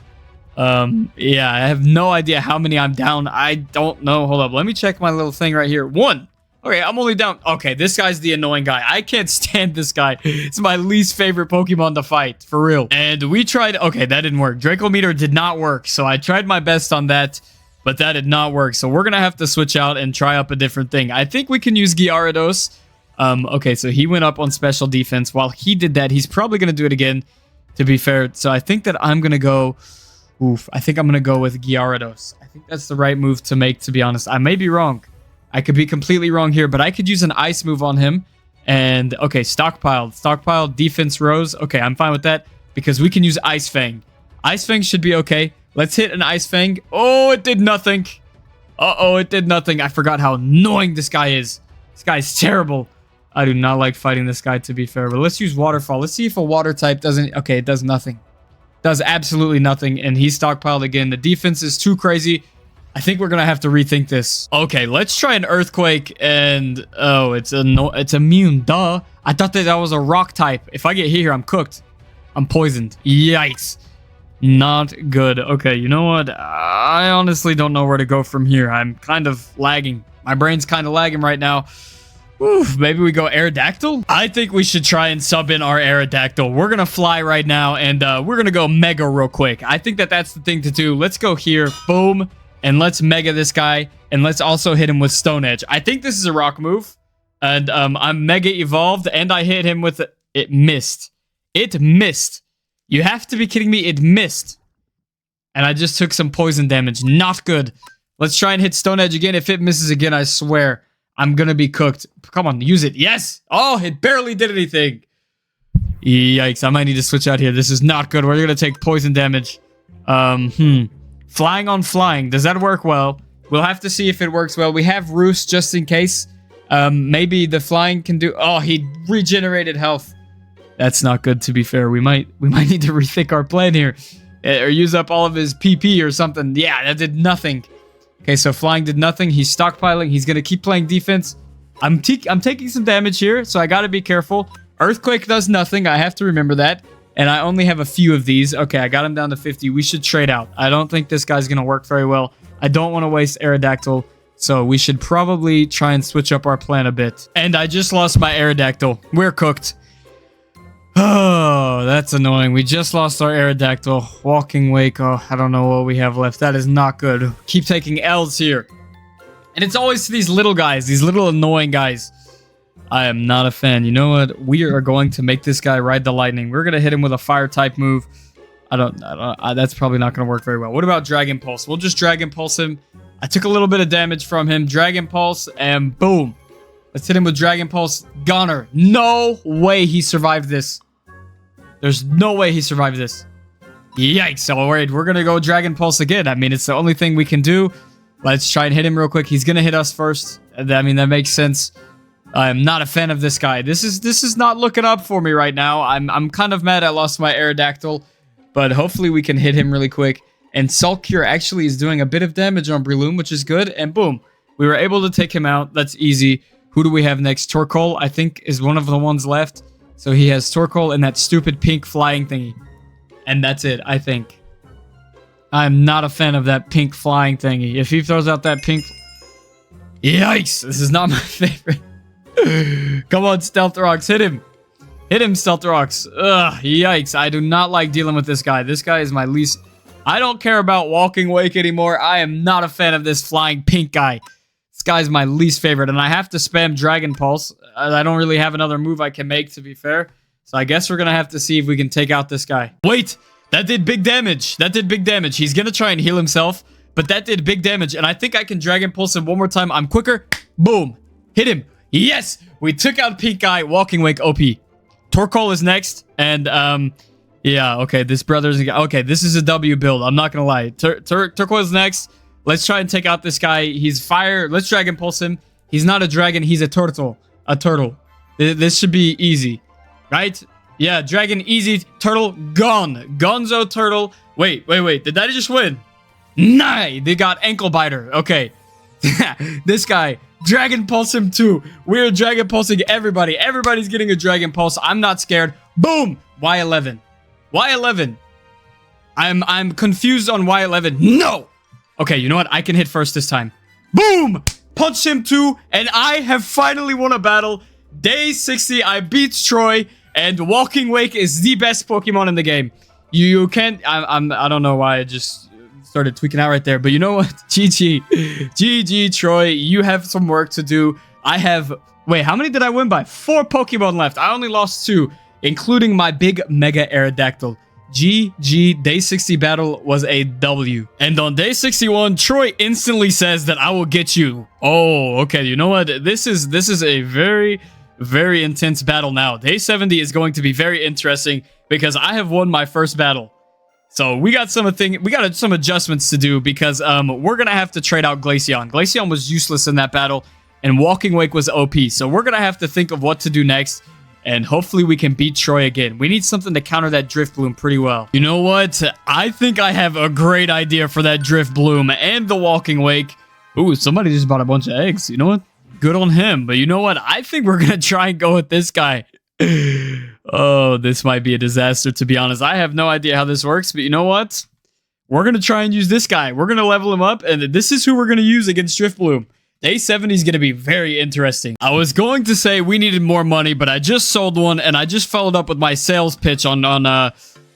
[SPEAKER 2] Yeah, I have no idea how many I'm down. I don't know. Hold up. Let me check my little thing right here. 1. Okay, I'm only down. Okay, this guy's the annoying guy. I can't stand this guy. It's my least favorite Pokemon to fight, for real. And we tried... Okay, that didn't work. Draco Meter did not work, so I tried my best on that. But that did not work, so we're going to have to switch out and try up a different thing. I think we can use Gyarados. Okay, so he went up on special defense. While he did that, he's probably going to do it again, to be fair. So I think that I'm going to go... Oof, I think I'm going to go with Gyarados. I think that's the right move to make, to be honest. I may be wrong. I could be completely wrong here, but I could use an ice move on him. And, okay, stockpiled. Stockpiled, defense rose. Okay, I'm fine with that, because we can use Ice Fang. Ice Fang should be okay. Let's hit an Ice Fang. Oh, it did nothing. Uh-oh, it did nothing. I forgot how annoying this guy is. This guy's terrible. I do not like fighting this guy, to be fair. But let's use Waterfall. Let's see if a water type doesn't... Okay, it does nothing. Does absolutely nothing. And he's stockpiled again. The defense is too crazy. I think we're going to have to rethink this. Okay, let's try an Earthquake. And... Oh, it's immune. Duh. I thought that was a rock type. If I get hit here, I'm cooked. I'm poisoned. Yikes. Not good. Okay, you know what? I honestly don't know where to go from here. I'm kind of lagging. My brain's kind of lagging right now. Oof, maybe we go Aerodactyl? I think we should try and sub in our Aerodactyl. We're going to fly right now, and we're going to go Mega real quick. I think that that's the thing to do. Let's go here. Boom. And let's Mega this guy. And let's also hit him with Stone Edge. I think this is a rock move. And I'm Mega evolved, and I hit him with... It missed. It missed. You have to be kidding me. It missed. And I just took some poison damage. Not good. Let's try and hit Stone Edge again. If it misses again, I swear, I'm going to be cooked. Come on, use it. Yes. Oh, it barely did anything. Yikes, I might need to switch out here. This is not good. We're going to take poison damage. Flying on flying. Does that work well? We'll have to see if it works well. We have Roost just in case. Maybe the flying can do... Oh, he regenerated health. That's not good, to be fair. We might need to rethink our plan here. Or use up all of his PP or something. Yeah, that did nothing. Okay, so flying did nothing. He's stockpiling. He's going to keep playing defense. I'm taking some damage here, so I got to be careful. Earthquake does nothing. I have to remember that. And I only have a few of these. Okay, I got him down to 50. We should trade out. I don't think this guy's going to work very well. I don't want to waste Aerodactyl. So we should probably try and switch up our plan a bit. And I just lost my Aerodactyl. We're cooked. Oh, that's annoying. We just lost our Aerodactyl. Walking Wake. Oh, I don't know what we have left. That is not good. Keep taking L's here. And it's always these little guys. These little annoying guys. I am not a fan. You know what? We are going to make this guy ride the lightning. We're going to hit him with a fire type move. That's probably not going to work very well. What about Dragon Pulse? We'll just Dragon Pulse him. I took a little bit of damage from him. Dragon Pulse and boom. Let's hit him with Dragon Pulse. Goner. No way he survived this. There's no way he survived this. Yikes. All right, we're going to go Dragon Pulse again. I mean, it's the only thing we can do. Let's try and hit him real quick. He's going to hit us first. I mean, that makes sense. I'm not a fan of this guy. This is not looking up for me right now. I'm kind of mad I lost my Aerodactyl, but hopefully we can hit him really quick. And Salt Cure actually is doing a bit of damage on Breloom, which is good. And boom, we were able to take him out. That's easy. Who do we have next? Torkoal, I think, is one of the ones left. So he has Torkoal and that stupid pink flying thingy. And that's it, I think. I'm not a fan of that pink flying thingy. If he throws out that pink... Yikes! This is not my favorite. Come on, Stealth Rocks. Hit him. Hit him, Stealth Rocks. Ugh, yikes. I do not like dealing with this guy. This guy is my least... I don't care about Walking Wake anymore. I am not a fan of this flying pink guy. This guy's my least favorite. And I have to spam Dragon Pulse. I don't really have another move I can make, to be fair. So I guess we're going to have to see if we can take out this guy. Wait! That did big damage. That did big damage. He's going to try and heal himself. But that did big damage. And I think I can Dragon Pulse him one more time. I'm quicker. Boom. Hit him. Yes! We took out Pink Guy, Walking Wake OP. Torkoal is next, and, yeah, okay, this brother's... Okay, this is a W build, I'm not gonna lie. Torkoal is next. Let's try and take out this guy. He's fire. Let's Dragon Pulse him. He's not a dragon, he's a turtle. A turtle. This should be easy, right? Yeah, dragon, easy, turtle, gone. Gonzo turtle. Wait, did that just win? Nah, they got Ankle Biter. Okay. This guy... Dragon Pulse him too. We're Dragon Pulsing everybody. Everybody's getting a Dragon Pulse. I'm not scared. Boom! Y11. Y11. I'm confused on Y11. No! Okay, you know what? I can hit first this time. Boom! Punch him too, and I have finally won a battle. Day 60, I beat Troy, and Walking Wake is the best Pokemon in the game. You can't... I don't know why I just... started tweaking out right there, but you know what? GG Troy, you have some work to do. I have... Wait, how many did I win by? 4 Pokemon left. I only lost 2, including my big Mega Aerodactyl. GG, day 60 battle was a W. And on day 61, Troy instantly says that I will get you. Oh, okay, you know what? This is a very, very intense battle now. Day 70 is going to be very interesting because I have won my first battle. So we got some adjustments to do because we're gonna have to trade out Glaceon. Glaceon was useless in that battle, and Walking Wake was OP. So we're gonna have to think of what to do next, and hopefully we can beat Troy again. We need something to counter that Drift Bloom pretty well. You know what? I think I have a great idea for that Drift Bloom and the Walking Wake. Ooh, somebody just bought a bunch of eggs. You know what? Good on him. But you know what? I think we're gonna try and go with this guy. Oh, this might be a disaster, to be honest. I have no idea how this works, but you know what? We're going to try and use this guy. We're going to level him up, and this is who we're going to use against Drift Bloom. Day 70 is going to be very interesting. I was going to say we needed more money, but I just sold one, and I just followed up with my sales pitch on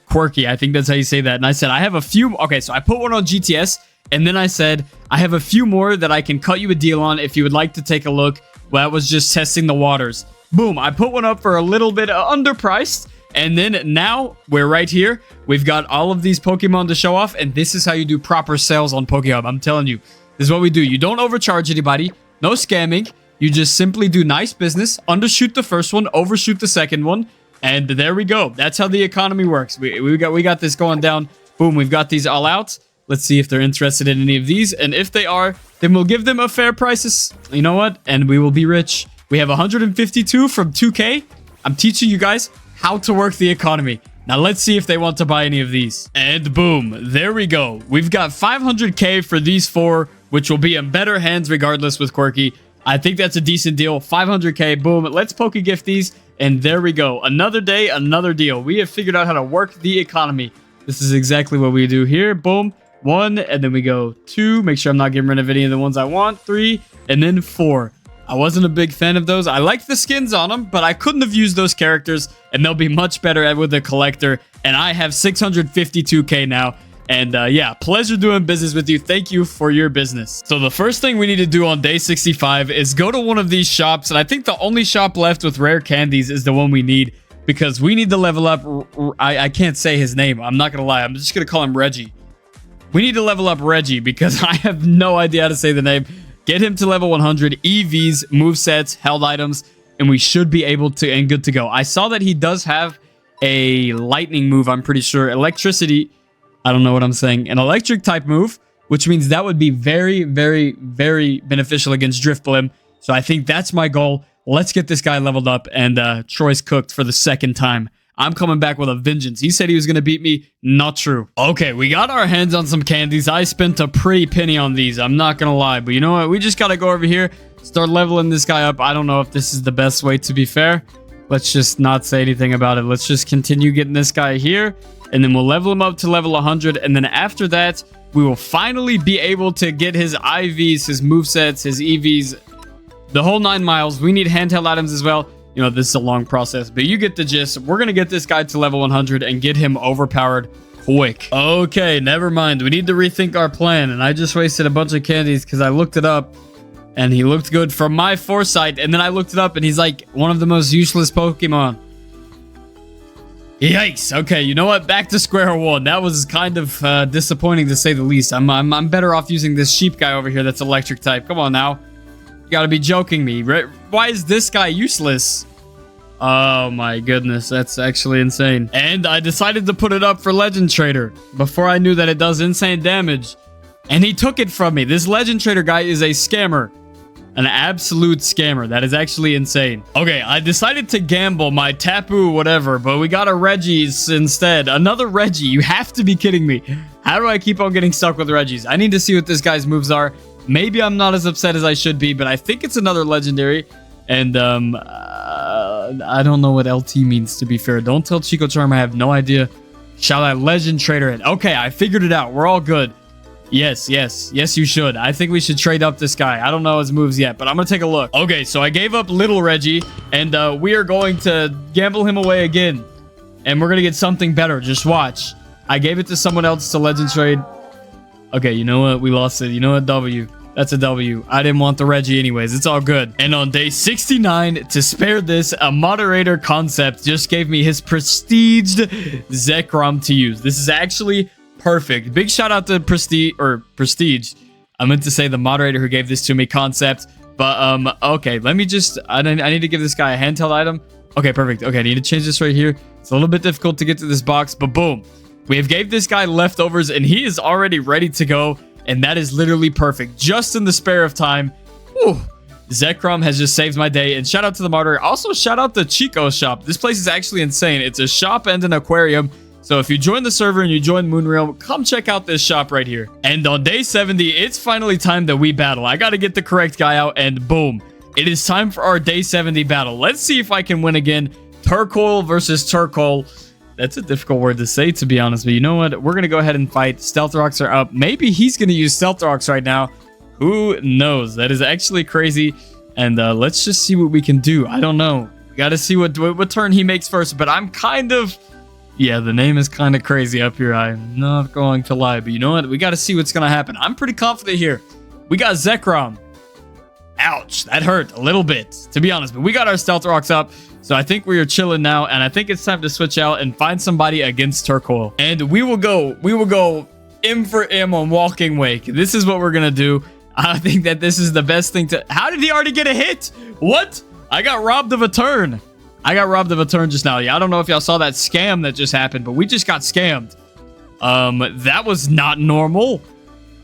[SPEAKER 2] Quirky. I think that's how you say that. And I said, I have a few... Okay, so I put one on GTS, and then I said, I have a few more that I can cut you a deal on if you would like to take a look. Well, that was just testing the waters. Boom, I put one up for a little bit underpriced, and then now we're right here. We've got all of these Pokemon to show off, and this is how you do proper sales on Pokehub. I'm telling you, this is what we do. You don't overcharge anybody, no scamming. You just simply do nice business, undershoot the first one, overshoot the second one, And there we go. That's how the economy works. We got this going down. Boom, we've got these all out. Let's see if they're interested in any of these. And if they are, then we'll give them a fair prices. You know what? And we will be rich. We have 152 from 2K. I'm teaching you guys how to work the economy. Now let's see if they want to buy any of these. And boom, there we go. We've got 500K for these 4, which will be in better hands regardless with Quirky. I think that's a decent deal. 500K, boom. Let's Poke Gift these. And there we go. Another day, another deal. We have figured out how to work the economy. This is exactly what we do here. Boom. 1, and then we go 2. Make sure I'm not getting rid of any of the ones I want. 3, and then 4. I wasn't a big fan of those. I liked the skins on them, but I couldn't have used those characters, and they'll be much better with the collector. And I have 652K now. And yeah, pleasure doing business with you. Thank you for your business. So the first thing we need to do on day 65 is go to one of these shops. And I think the only shop left with rare candies is the one we need, because we need to level up. I can't say his name. I'm not going to lie. I'm just going to call him Reggie. We need to level up Reggie because I have no idea how to say the name. Get him to level 100, EVs, movesets, held items, and we should be able to and good to go. I saw that he does have a lightning move, I'm pretty sure. Electricity, I don't know what I'm saying. An electric type move, which means that would be very, very, very beneficial against Driftblim. So I think that's my goal. Let's get this guy leveled up, and Troy's cooked for the second time. I'm coming back with a vengeance. He said he was going to beat me. Not true. Okay, we got our hands on some candies. I spent a pretty penny on these. I'm not going to lie. But you know what? We just got to go over here, start leveling this guy up. I don't know if this is the best way, to be fair. Let's just not say anything about it. Let's just continue getting this guy here. And then we'll level him up to level 100. And then after that, we will finally be able to get his IVs, his movesets, his EVs, the whole 9 miles. We need handheld items as well. You know, this is a long process, but you get the gist. We're going to get this guy to level 100 and get him overpowered quick. Okay, never mind. We need to rethink our plan. And I just wasted a bunch of candies because I looked it up and he looked good from my foresight. And then I looked it up and he's like one of the most useless Pokemon. Yikes. Okay, you know what? Back to square one. That was kind of disappointing to say the least. I'm better off using this sheep guy over here that's electric type. Come on now. You gotta be joking me. Why is this guy useless? Oh my goodness, that's actually insane. And I decided to put it up for Legend Trader before I knew that it does insane damage. And he took it from me. This Legend Trader guy is a scammer. An absolute scammer. That is actually insane. Okay, I decided to gamble my Tapu whatever, but we got a Reggie's instead. Another Reggie. You have to be kidding me. How do I keep on getting stuck with Reggies? I need to see what this guy's moves are. Maybe I'm not as upset as I should be, but I think it's another legendary. And I don't know what LT means, to be fair. Don't tell Chico Charm. I have no idea. Shall I Legend Trader it? Okay, I figured it out. We're all good. Yes, you should. I think we should trade up this guy. I don't know his moves yet, but I'm going to take a look. Okay, so I gave up Little Reggie, and we are going to gamble him away again. And we're going to get something better. Just watch. I gave it to someone else to Legend Trade. Okay, you know what? We lost it. You know what? W. That's a W. I didn't want the Reggie anyways. It's all good. And on day 69, to spare this, a moderator concept just gave me his prestiged Zekrom to use. This is actually perfect. Big shout out to Prestige. I meant to say the moderator who gave this to me concept. But, okay. Let me just... I need to give this guy a handheld item. Okay, perfect. Okay, I need to change this right here. It's a little bit difficult to get to this box, but boom. We have gave this guy leftovers, and he is already ready to go. And that is literally perfect. Just in the spare of time. Whew. Zekrom has just saved my day. And shout out to the moderator. Also, shout out to Chico's shop. This place is actually insane. It's a shop and an aquarium. So if you join the server and you join Moonrealm, come check out this shop right here. And on day 70, it's finally time that we battle. I got to get the correct guy out, and boom. It is time for our day 70 battle. Let's see if I can win again. Turcoil versus Turcoil. That's a difficult word to say, to be honest. But you know what? We're going to go ahead and fight. Stealth Rocks are up. Maybe he's going to use Stealth Rocks right now. Who knows? That is actually crazy. And let's just see what we can do. I don't know. We got to see what turn he makes first. But I'm kind of... Yeah, the name is kind of crazy up here. I'm not going to lie. But you know what? We got to see what's going to happen. I'm pretty confident here. We got Zekrom. Ouch. That hurt a little bit, to be honest. But we got our Stealth Rocks up. So I think we are chilling now, and I think it's time to switch out and find somebody against Turcoil. And we will go M for M on Walking Wake. This is what we're gonna do. I think that this is the best thing to... How did he already get a hit? What? I got robbed of a turn. I got robbed of a turn just now. Yeah, I don't know if y'all saw that scam that just happened, but we just got scammed. That was not normal.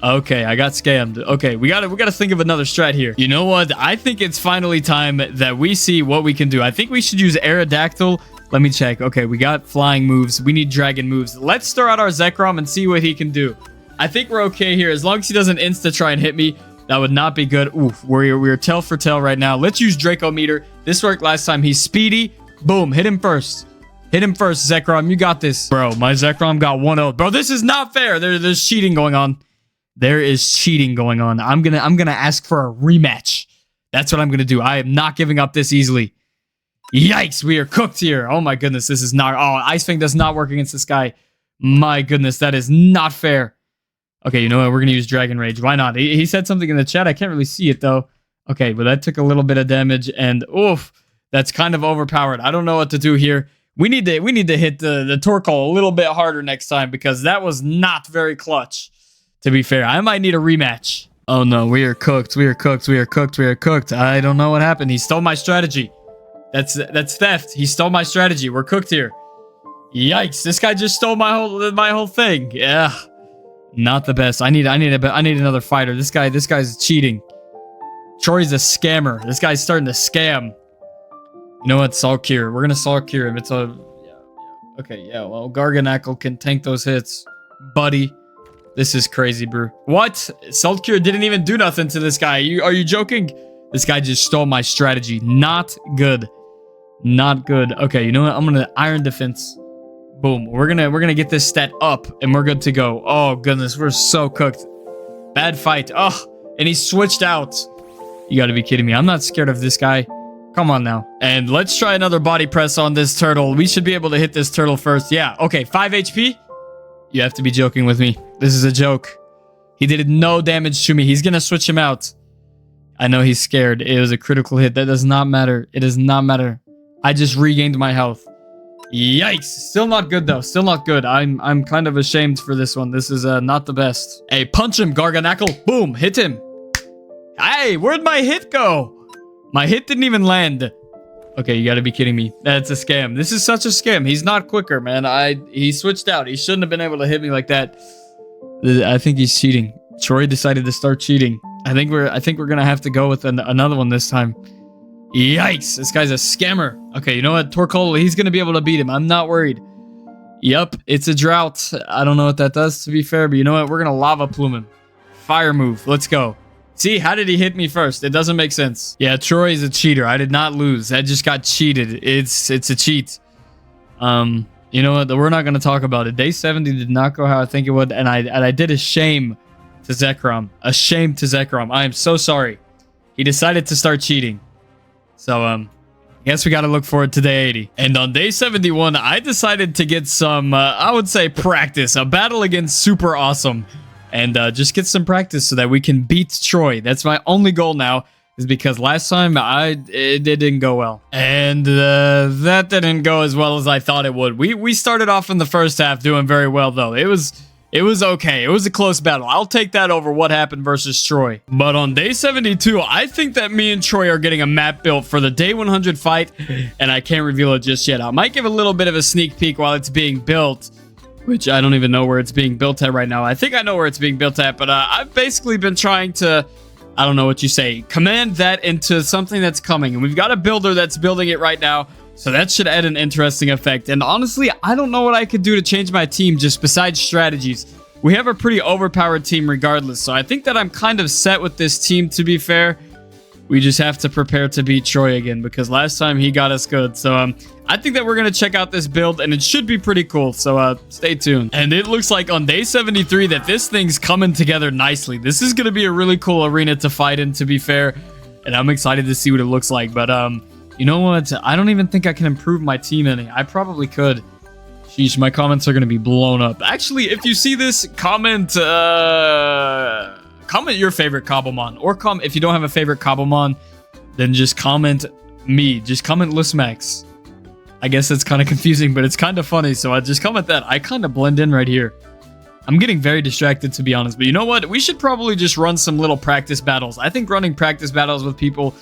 [SPEAKER 2] Okay, I got scammed. Okay, we gotta think of another strat here. You know what? I think it's finally time that we see what we can do. I think we should use Aerodactyl. Let me check. Okay, we got flying moves. We need dragon moves. Let's throw out our Zekrom and see what he can do. I think we're okay here. As long as he doesn't insta try and hit me, that would not be good. Oof, we're tail for tail right now. Let's use Draco Meter. This worked last time. He's speedy. Boom, hit him first. Hit him first, Zekrom. You got this. Bro, my Zekrom got 1-0. Bro, this is not fair. There's cheating going on. There is cheating going on. I'm gonna ask for a rematch. That's what I'm gonna do. I am not giving up this easily. Yikes, we are cooked here. Oh my goodness, this is not... Oh, Ice Fang does not work against this guy. My goodness, that is not fair. Okay, you know what? We're gonna use Dragon Rage. Why not? He said something in the chat. I can't really see it though. Okay, but that took a little bit of damage, and oof, that's kind of overpowered. I don't know what to do here. We need to hit the Torkoal a little bit harder next time because that was not very clutch. To be fair, I might need a rematch. Oh no, we are cooked. We are cooked. We are cooked. We are cooked. I don't know what happened. He stole my strategy. That's theft. He stole my strategy. We're cooked here. Yikes! This guy just stole my whole thing. Yeah, not the best. I need another fighter. This guy's cheating. Troy's a scammer. This guy's starting to scam. You know what? Salt Cure. We're gonna Salt Cure him. It's a okay. Yeah. Well, Garganacl can tank those hits, buddy. This is crazy, bro. What? Salt Cure didn't even do nothing to this guy. Are you joking? This guy just stole my strategy. Not good. Not good. Okay, you know what? I'm gonna Iron Defense. Boom. We're gonna get this stat up, and we're good to go. Oh goodness, we're so cooked. Bad fight. Oh, and he switched out. You gotta be kidding me. I'm not scared of this guy. Come on now. And let's try another body press on this turtle. We should be able to hit this turtle first. Yeah. Okay. 5 HP. You have to be joking with me. This is a joke. He did no damage to me. He's gonna switch him out. I know he's scared. It was a critical hit. That does not matter. It does not matter. I just regained my health. Yikes. Still not good though. Still not good. I'm kind of ashamed for this one. This is not the best. Hey, punch him, Garganacl. Boom. Hit him. Hey, where'd my hit go? My hit didn't even land. Okay, you gotta be kidding me. That's a scam. This is such a scam. He's not quicker, man. He switched out. He shouldn't have been able to hit me like that. I think he's cheating. Troy decided to start cheating. I think we're gonna have to go with another one this time. Yikes! This guy's a scammer. Okay, you know what? Torkoal, he's gonna be able to beat him. I'm not worried. Yep, it's a drought. I don't know what that does, to be fair, but you know what? We're gonna Lava Plume him. Fire move. Let's go. See, how did he hit me first? It doesn't make sense. Yeah, Troy is a cheater. I did not lose. I just got cheated. It's a cheat. You know what? We're not going to talk about it. Day 70 did not go how I think it would, and I did a shame to Zekrom. A shame to Zekrom. I am so sorry. He decided to start cheating. So, I guess we got to look forward to day 80. And on day 71, I decided to get some, I would say, practice. A battle against Super Awesome. And just get some practice so that we can beat Troy. That's my only goal now, is because last time it didn't go well. And that didn't go as well as I thought it would. We started off in the first half doing very well, though. It was okay. It was a close battle. I'll take that over what happened versus Troy. But on day 72, I think that me and Troy are getting a map built for the day 100 fight, and I can't reveal it just yet. I might give a little bit of a sneak peek while it's being built, which I don't even know where it's being built at right now. I think I know where it's being built at, but I've basically been trying to, I don't know what you say, command that into something that's coming. And we've got a builder that's building it right now, so that should add an interesting effect. And honestly, I don't know what I could do to change my team just besides strategies. We have a pretty overpowered team regardless, so I think that I'm kind of set with this team, to be fair. We just have to prepare to beat Troy again, because last time he got us good. So I think that we're going to check out this build, and it should be pretty cool. So stay tuned. And it looks like on day 73 that this thing's coming together nicely. This is going to be a really cool arena to fight in, to be fair. And I'm excited to see what it looks like. But you know what? I don't even think I can improve my team any. I probably could. Sheesh, my comments are going to be blown up. Actually, if you see this, comment your favorite Cobblemon, or if you don't have a favorite Cobblemon, then just comment me. Just comment Lusmax. I guess it's kind of confusing, but it's kind of funny, so I just comment that. I kind of blend in right here. I'm getting very distracted, to be honest, but you know what? We should probably just run some little practice battles. I think running practice battles with people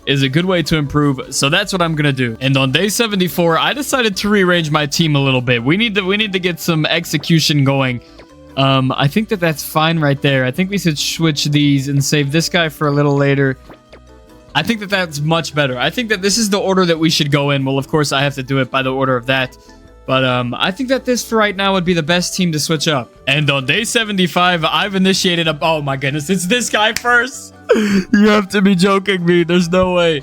[SPEAKER 1] is a good way to improve. So that's what I'm going to do. And on day 74, I decided to rearrange my team a little bit. We need to get some execution going. I think that's fine right there. I think we should switch these and save this guy for a little later. I think that's much better. I think that this is the order that we should go in. Well, of course, I have to do it by the order of that. But I think that this for right now would be the best team to switch up. And on day 75, I've initiated a... Oh my goodness, it's this guy first. You have to be joking me. There's no way.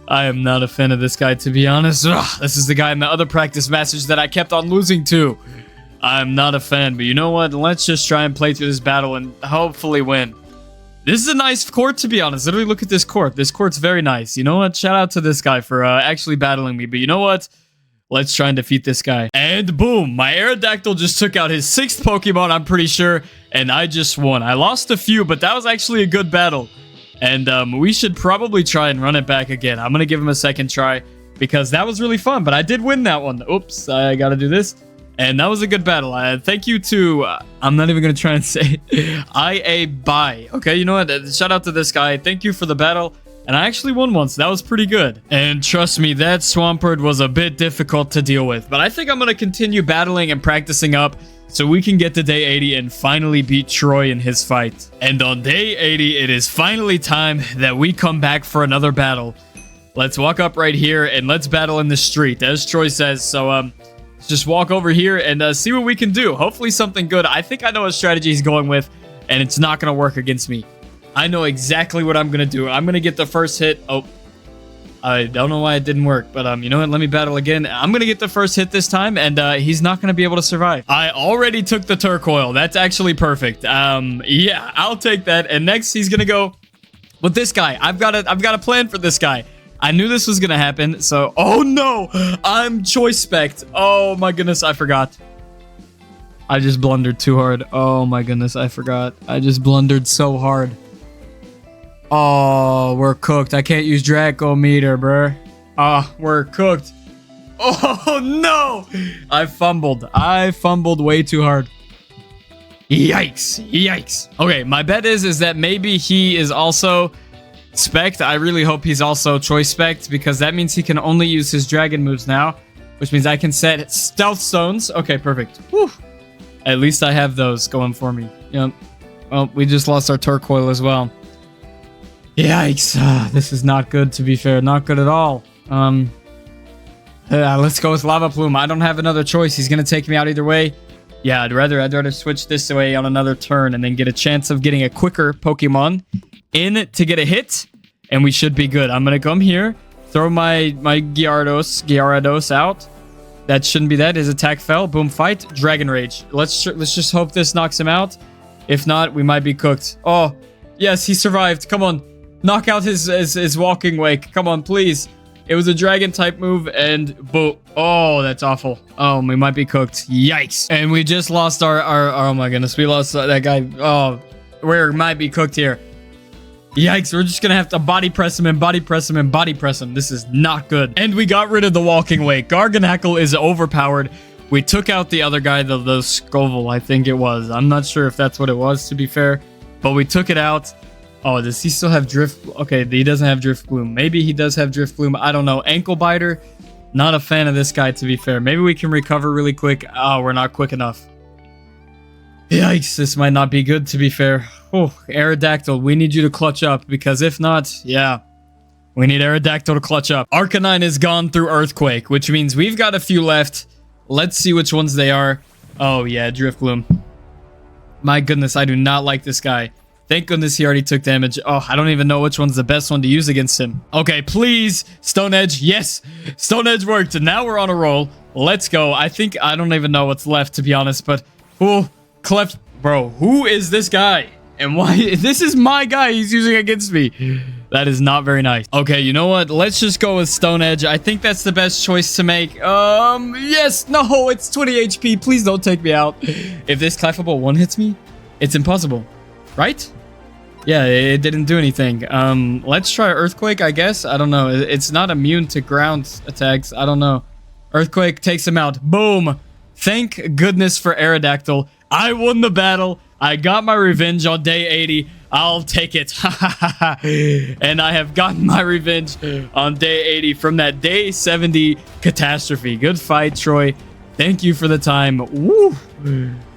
[SPEAKER 1] I am not a fan of this guy, to be honest. Ugh, this is the guy in the other practice matches that I kept on losing to. I'm not a fan, but you know what? Let's just try and play through this battle and hopefully win. This is a nice court, to be honest. Literally, look at this court. This court's very nice. You know what? Shout out to this guy for actually battling me. But you know what? Let's try and defeat this guy. And boom, my Aerodactyl just took out his 6th Pokemon, I'm pretty sure. And I just won. I lost a few, but that was actually a good battle. And we should probably try and run it back again. I'm going to give him a second try because that was really fun. But I did win that one. Oops, I got to do this. And that was a good battle. Thank you to, I'm not even going to try and say IA Bye. Okay, you know what? Shout out to this guy. Thank you for the battle. And I actually won once. That was pretty good. And trust me, that Swampert was a bit difficult to deal with. But I think I'm going to continue battling and practicing up so we can get to day 80 and finally beat Troy in his fight. And on day 80, it is finally time that we come back for another battle. Let's walk up right here and let's battle in the street, as Troy says. So, let's just walk over here and see what we can do. Hopefully something good. I think I know what strategy he's going with, and it's not going to work against me. I know exactly what I'm going to do. I'm going to get the first hit. Oh, I don't know why it didn't work, but you know what? Let me battle again. I'm going to get the first hit this time, and he's not going to be able to survive. I already took the Turcoil. That's actually perfect. Yeah, I'll take that. And next, he's going to go with this guy. I've got a plan for this guy. I knew this was going to happen, so... Oh, no! I'm Choice Spect. Oh, my goodness, I forgot. I just blundered too hard. Oh, my goodness, I forgot. I just blundered so hard. Oh, we're cooked. I can't use Dracometer, bruh. Oh, we're cooked. Oh, no! I fumbled. I fumbled way too hard. Yikes. Yikes. Okay, my bet is that maybe he is also... Spect. I really hope he's also Choice Spect because that means he can only use his dragon moves now, which means I can set Stealth Stones. Okay, perfect. Whew. At least I have those going for me. Yep. Well, we just lost our Turcoil as well. Yikes. This is not good, to be fair. Not good at all. Let's go with Lava Plume. I don't have another choice. He's going to take me out either way. Yeah, I'd rather switch this way on another turn and then get a chance of getting a quicker Pokemon in to get a hit, and we should be good. I'm gonna come here, throw my Gyarados out. That shouldn't be that. His attack fell. Boom, fight. Dragon Rage. Let's just hope this knocks him out. If not, we might be cooked. Oh, yes, he survived. Come on, knock out his walking wake. Come on, please. It was a dragon type move, and boom. Oh, that's awful. Oh, we might be cooked. Yikes. And we just lost our oh my goodness, we lost that guy. Oh, we might be cooked here. Yikes, we're just gonna have to body press him and body press him and body press him. This is not good. And we got rid of the walking wake. Garganacl is overpowered. We took out the other guy, the Scovel, I think it was. I'm not sure if that's what it was, to be fair. But we took it out. Oh, does he still have Drift? Okay, he doesn't have Drift Bloom. Maybe he does have Drift Bloom. I don't know. Ankle Biter. Not a fan of this guy, to be fair. Maybe we can recover really quick. Oh, we're not quick enough. Yikes, this might not be good, to be fair. Oh, Aerodactyl, we need you to clutch up, because if not, yeah, we need Aerodactyl to clutch up. Arcanine is gone through Earthquake, which means we've got a few left. Let's see which ones they are. Oh, yeah, Drift Bloom. My goodness, I do not like this guy. Thank goodness he already took damage. Oh, I don't even know which one's the best one to use against him. Okay, please, Stone Edge. Yes, Stone Edge worked, and now we're on a roll. Let's go. I don't even know what's left, to be honest, but... Oh, Cleft... Bro, who is this guy? And why? This is my guy he's using against me. That is not very nice. Okay, you know what? Let's just go with Stone Edge. I think that's the best choice to make. Yes. No, it's 20 HP. Please don't take me out. If this Clefable one hits me, it's impossible. Right? Yeah, it didn't do anything. Let's try Earthquake, I guess. I don't know. It's not immune to ground attacks. I don't know. Earthquake takes him out. Boom. Thank goodness for Aerodactyl. I won the battle. I got my revenge on day 80. I'll take it. And I have gotten my revenge on day 80 from that day 70 catastrophe. Good fight, Troy. Thank you for the time. Woo!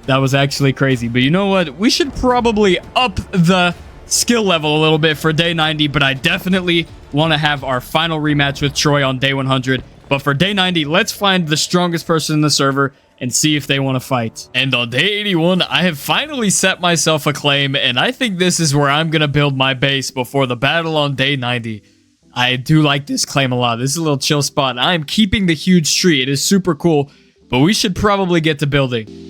[SPEAKER 1] That was actually crazy. But you know what? We should probably up the skill level a little bit for day 90, but I definitely want to have our final rematch with Troy on day 100. But for day 90, let's find the strongest person in the server and see if they want to fight. And on day 81, I have finally set myself a claim, and I think this is where I'm going to build my base before the battle on day 90. I do like this claim a lot. This is a little chill spot. I am keeping the huge tree. It is super cool, but we should probably get to building.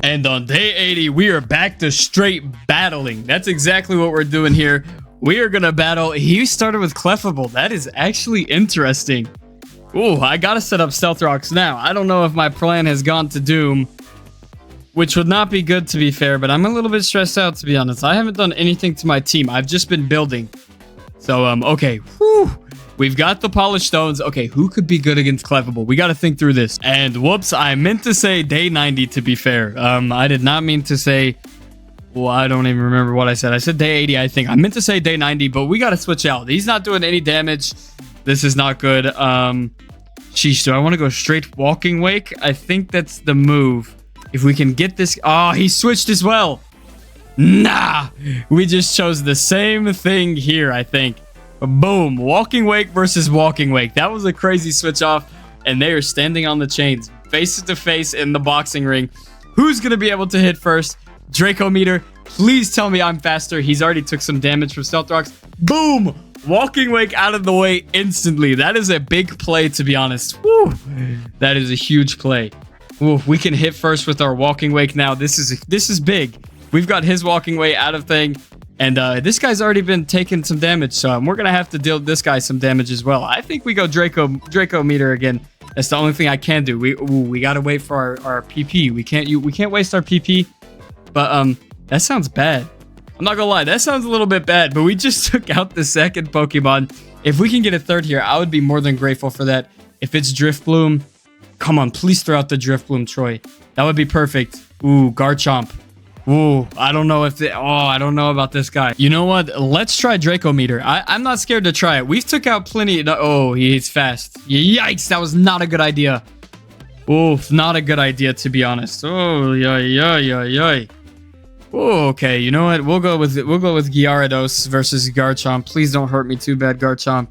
[SPEAKER 1] And on day 80, we are back to straight battling. That's exactly what we're doing here. We are going to battle. He started with Clefable. That is actually interesting. Ooh, I got to set up Stealth Rocks now. I don't know if my plan has gone to doom, which would not be good to be fair, but I'm a little bit stressed out to be honest. I haven't done anything to my team. I've just been building. So, okay. Whew. We've got the polished stones. Okay, who could be good against Clefable? We got to think through this. And whoops, I meant to say day 90 to be fair. I did not mean to say... Well, I don't even remember what I said. I said day 80, I think. I meant to say day 90, but we got to switch out. He's not doing any damage. This is not good. Sheesh, do I want to go straight Walking Wake? I think that's the move. If we can get this... Oh, he switched as well. Nah, we just chose the same thing here, I think. Boom, Walking Wake versus Walking Wake. That was a crazy switch off, and they are standing on the chains, face to face in the boxing ring. Who's going to be able to hit first? Draco Meter, please tell me I'm faster. He's already took some damage from Stealth Rocks. Boom, Walking Wake out of the way instantly. That is a big play, to be honest. Woo, that is a huge play. Ooh, we can hit first with our Walking Wake now. This is big. We've got his Walking Wake out of thing. And this guy's already been taking some damage, so we're going to have to deal this guy some damage as well. I think we go Draco Meter again. That's the only thing I can do. We got to wait for our PP. We can't waste our PP. But that sounds bad. I'm not going to lie. That sounds a little bit bad, but we just took out the second Pokemon. If we can get a third here, I would be more than grateful for that. If it's Driftbloom, come on, please throw out the Driftbloom, Troy. That would be perfect. Ooh, Garchomp. Ooh, I don't know if I don't know about this guy. You know what? Let's try Draco Meter. I'm not scared to try it. We've took out plenty. Oh, he's fast. Yikes, that was not a good idea. Oof, not a good idea to be honest. Oh, yeah. Oh, okay. You know what? We'll go with Gyarados versus Garchomp. Please don't hurt me too bad, Garchomp.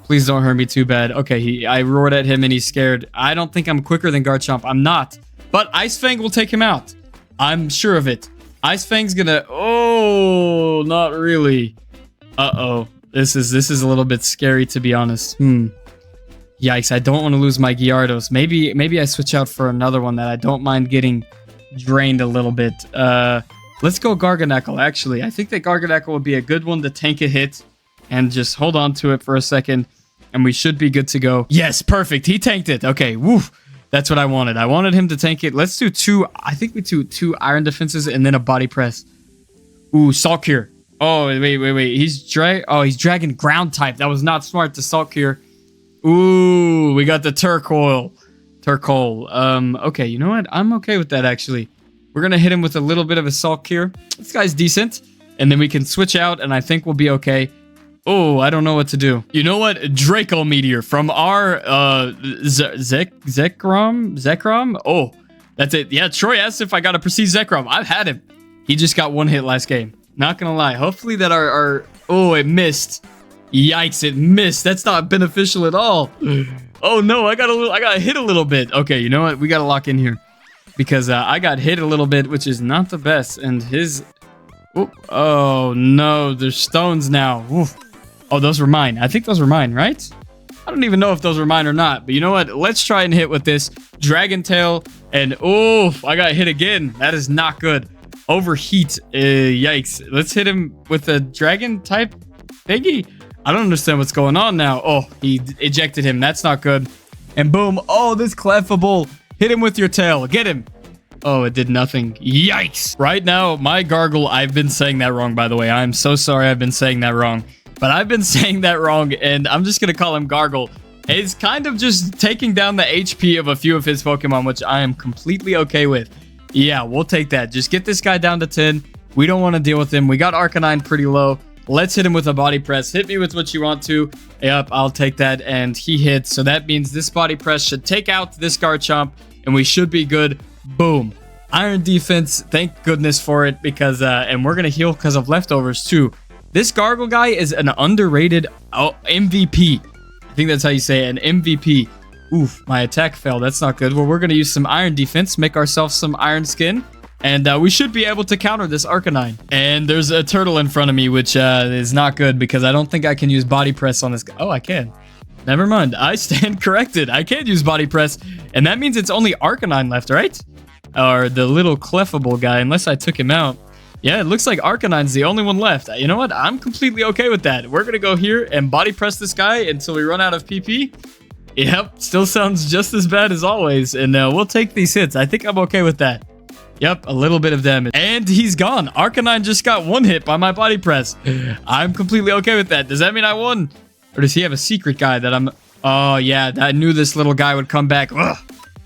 [SPEAKER 1] Please don't hurt me too bad. Okay, I roared at him and he's scared. I don't think I'm quicker than Garchomp. I'm not. But Ice Fang will take him out. I'm sure of it. Ice Fang's gonna... Oh, not really. Uh-oh. This is a little bit scary, to be honest. Yikes, I don't want to lose my Gyarados. Maybe I switch out for another one that I don't mind getting drained a little bit. Let's go Garganacl, actually. I think that Garganacl would be a good one to tank a hit and just hold on to it for a second, and we should be good to go. Yes, perfect. He tanked it. Okay, woof. That's what I wanted. I wanted him to tank it. Let's do two. I think we do two Iron Defenses and then a Body Press. Ooh, Salt Cure. Oh, wait. He's Dragon Ground type. That was not smart to Salt Cure. Ooh, we got the Turcoil. Okay, you know what? I'm okay with that, actually. We're going to hit him with a little bit of a Salt Cure. This guy's decent. And then we can switch out, and I think we'll be okay. Oh, I don't know what to do. You know what? Draco Meteor from our Zekrom? Oh, that's it. Yeah, Troy asked if I got a Prestige Zekrom. I've had him. He just got one hit last game. Not gonna lie. Hopefully that our oh, it missed. Yikes, it missed. That's not beneficial at all. Oh no, I got hit a little bit. Okay, you know what? We gotta lock in here. Because I got hit a little bit, which is not the best. And his...
[SPEAKER 2] Oh, no. There's stones now. Oof. Oh, those were mine. I think those were mine, right? I don't even know if those were mine or not. But you know what? Let's try and hit with this Dragon Tail. And, oof, I got hit again. That is not good. Overheat. Yikes. Let's hit him with a dragon type thingy. I don't understand what's going on now. Oh, he ejected him. That's not good. And boom. Oh, this Clefable. Hit him with your tail. Get him. Oh, it did nothing. Yikes. Right now, my Gargle, I've been saying that wrong, by the way. I'm so sorry I've been saying that wrong. But I've been saying that wrong, and I'm just going to call him Gargle. It's kind of just taking down the HP of a few of his Pokemon, which I am completely okay with. Yeah, we'll take that. Just get this guy down to 10. We don't want to deal with him. We got Arcanine pretty low. Let's hit him with a body press. Hit me with what you want to. Yep, I'll take that. And he hits. So that means this body press should take out this Garchomp, and we should be good. Boom. Iron defense. Thank goodness for it, because and we're going to heal because of leftovers too. This Gargle guy is an underrated MVP. I think that's how you say it, an MVP. Oof, my attack failed. That's not good. Well, we're going to use some iron defense, make ourselves some iron skin, and we should be able to counter this Arcanine. And there's a turtle in front of me, which is not good because I don't think I can use body press on this guy. Oh, I can. Never mind. I stand corrected. I can't use body press, and that means it's only Arcanine left, right? Or the little Clefable guy, unless I took him out. Yeah, it looks like Arcanine's the only one left. You know what? I'm completely okay with that. We're going to go here and body press this guy until we run out of PP. Yep, still sounds just as bad as always. And we'll take these hits. I think I'm okay with that. Yep, a little bit of damage. And he's gone. Arcanine just got one hit by my body press. I'm completely okay with that. Does that mean I won? Or does he have a secret guy that I'm... Oh, yeah, I knew this little guy would come back. Ugh,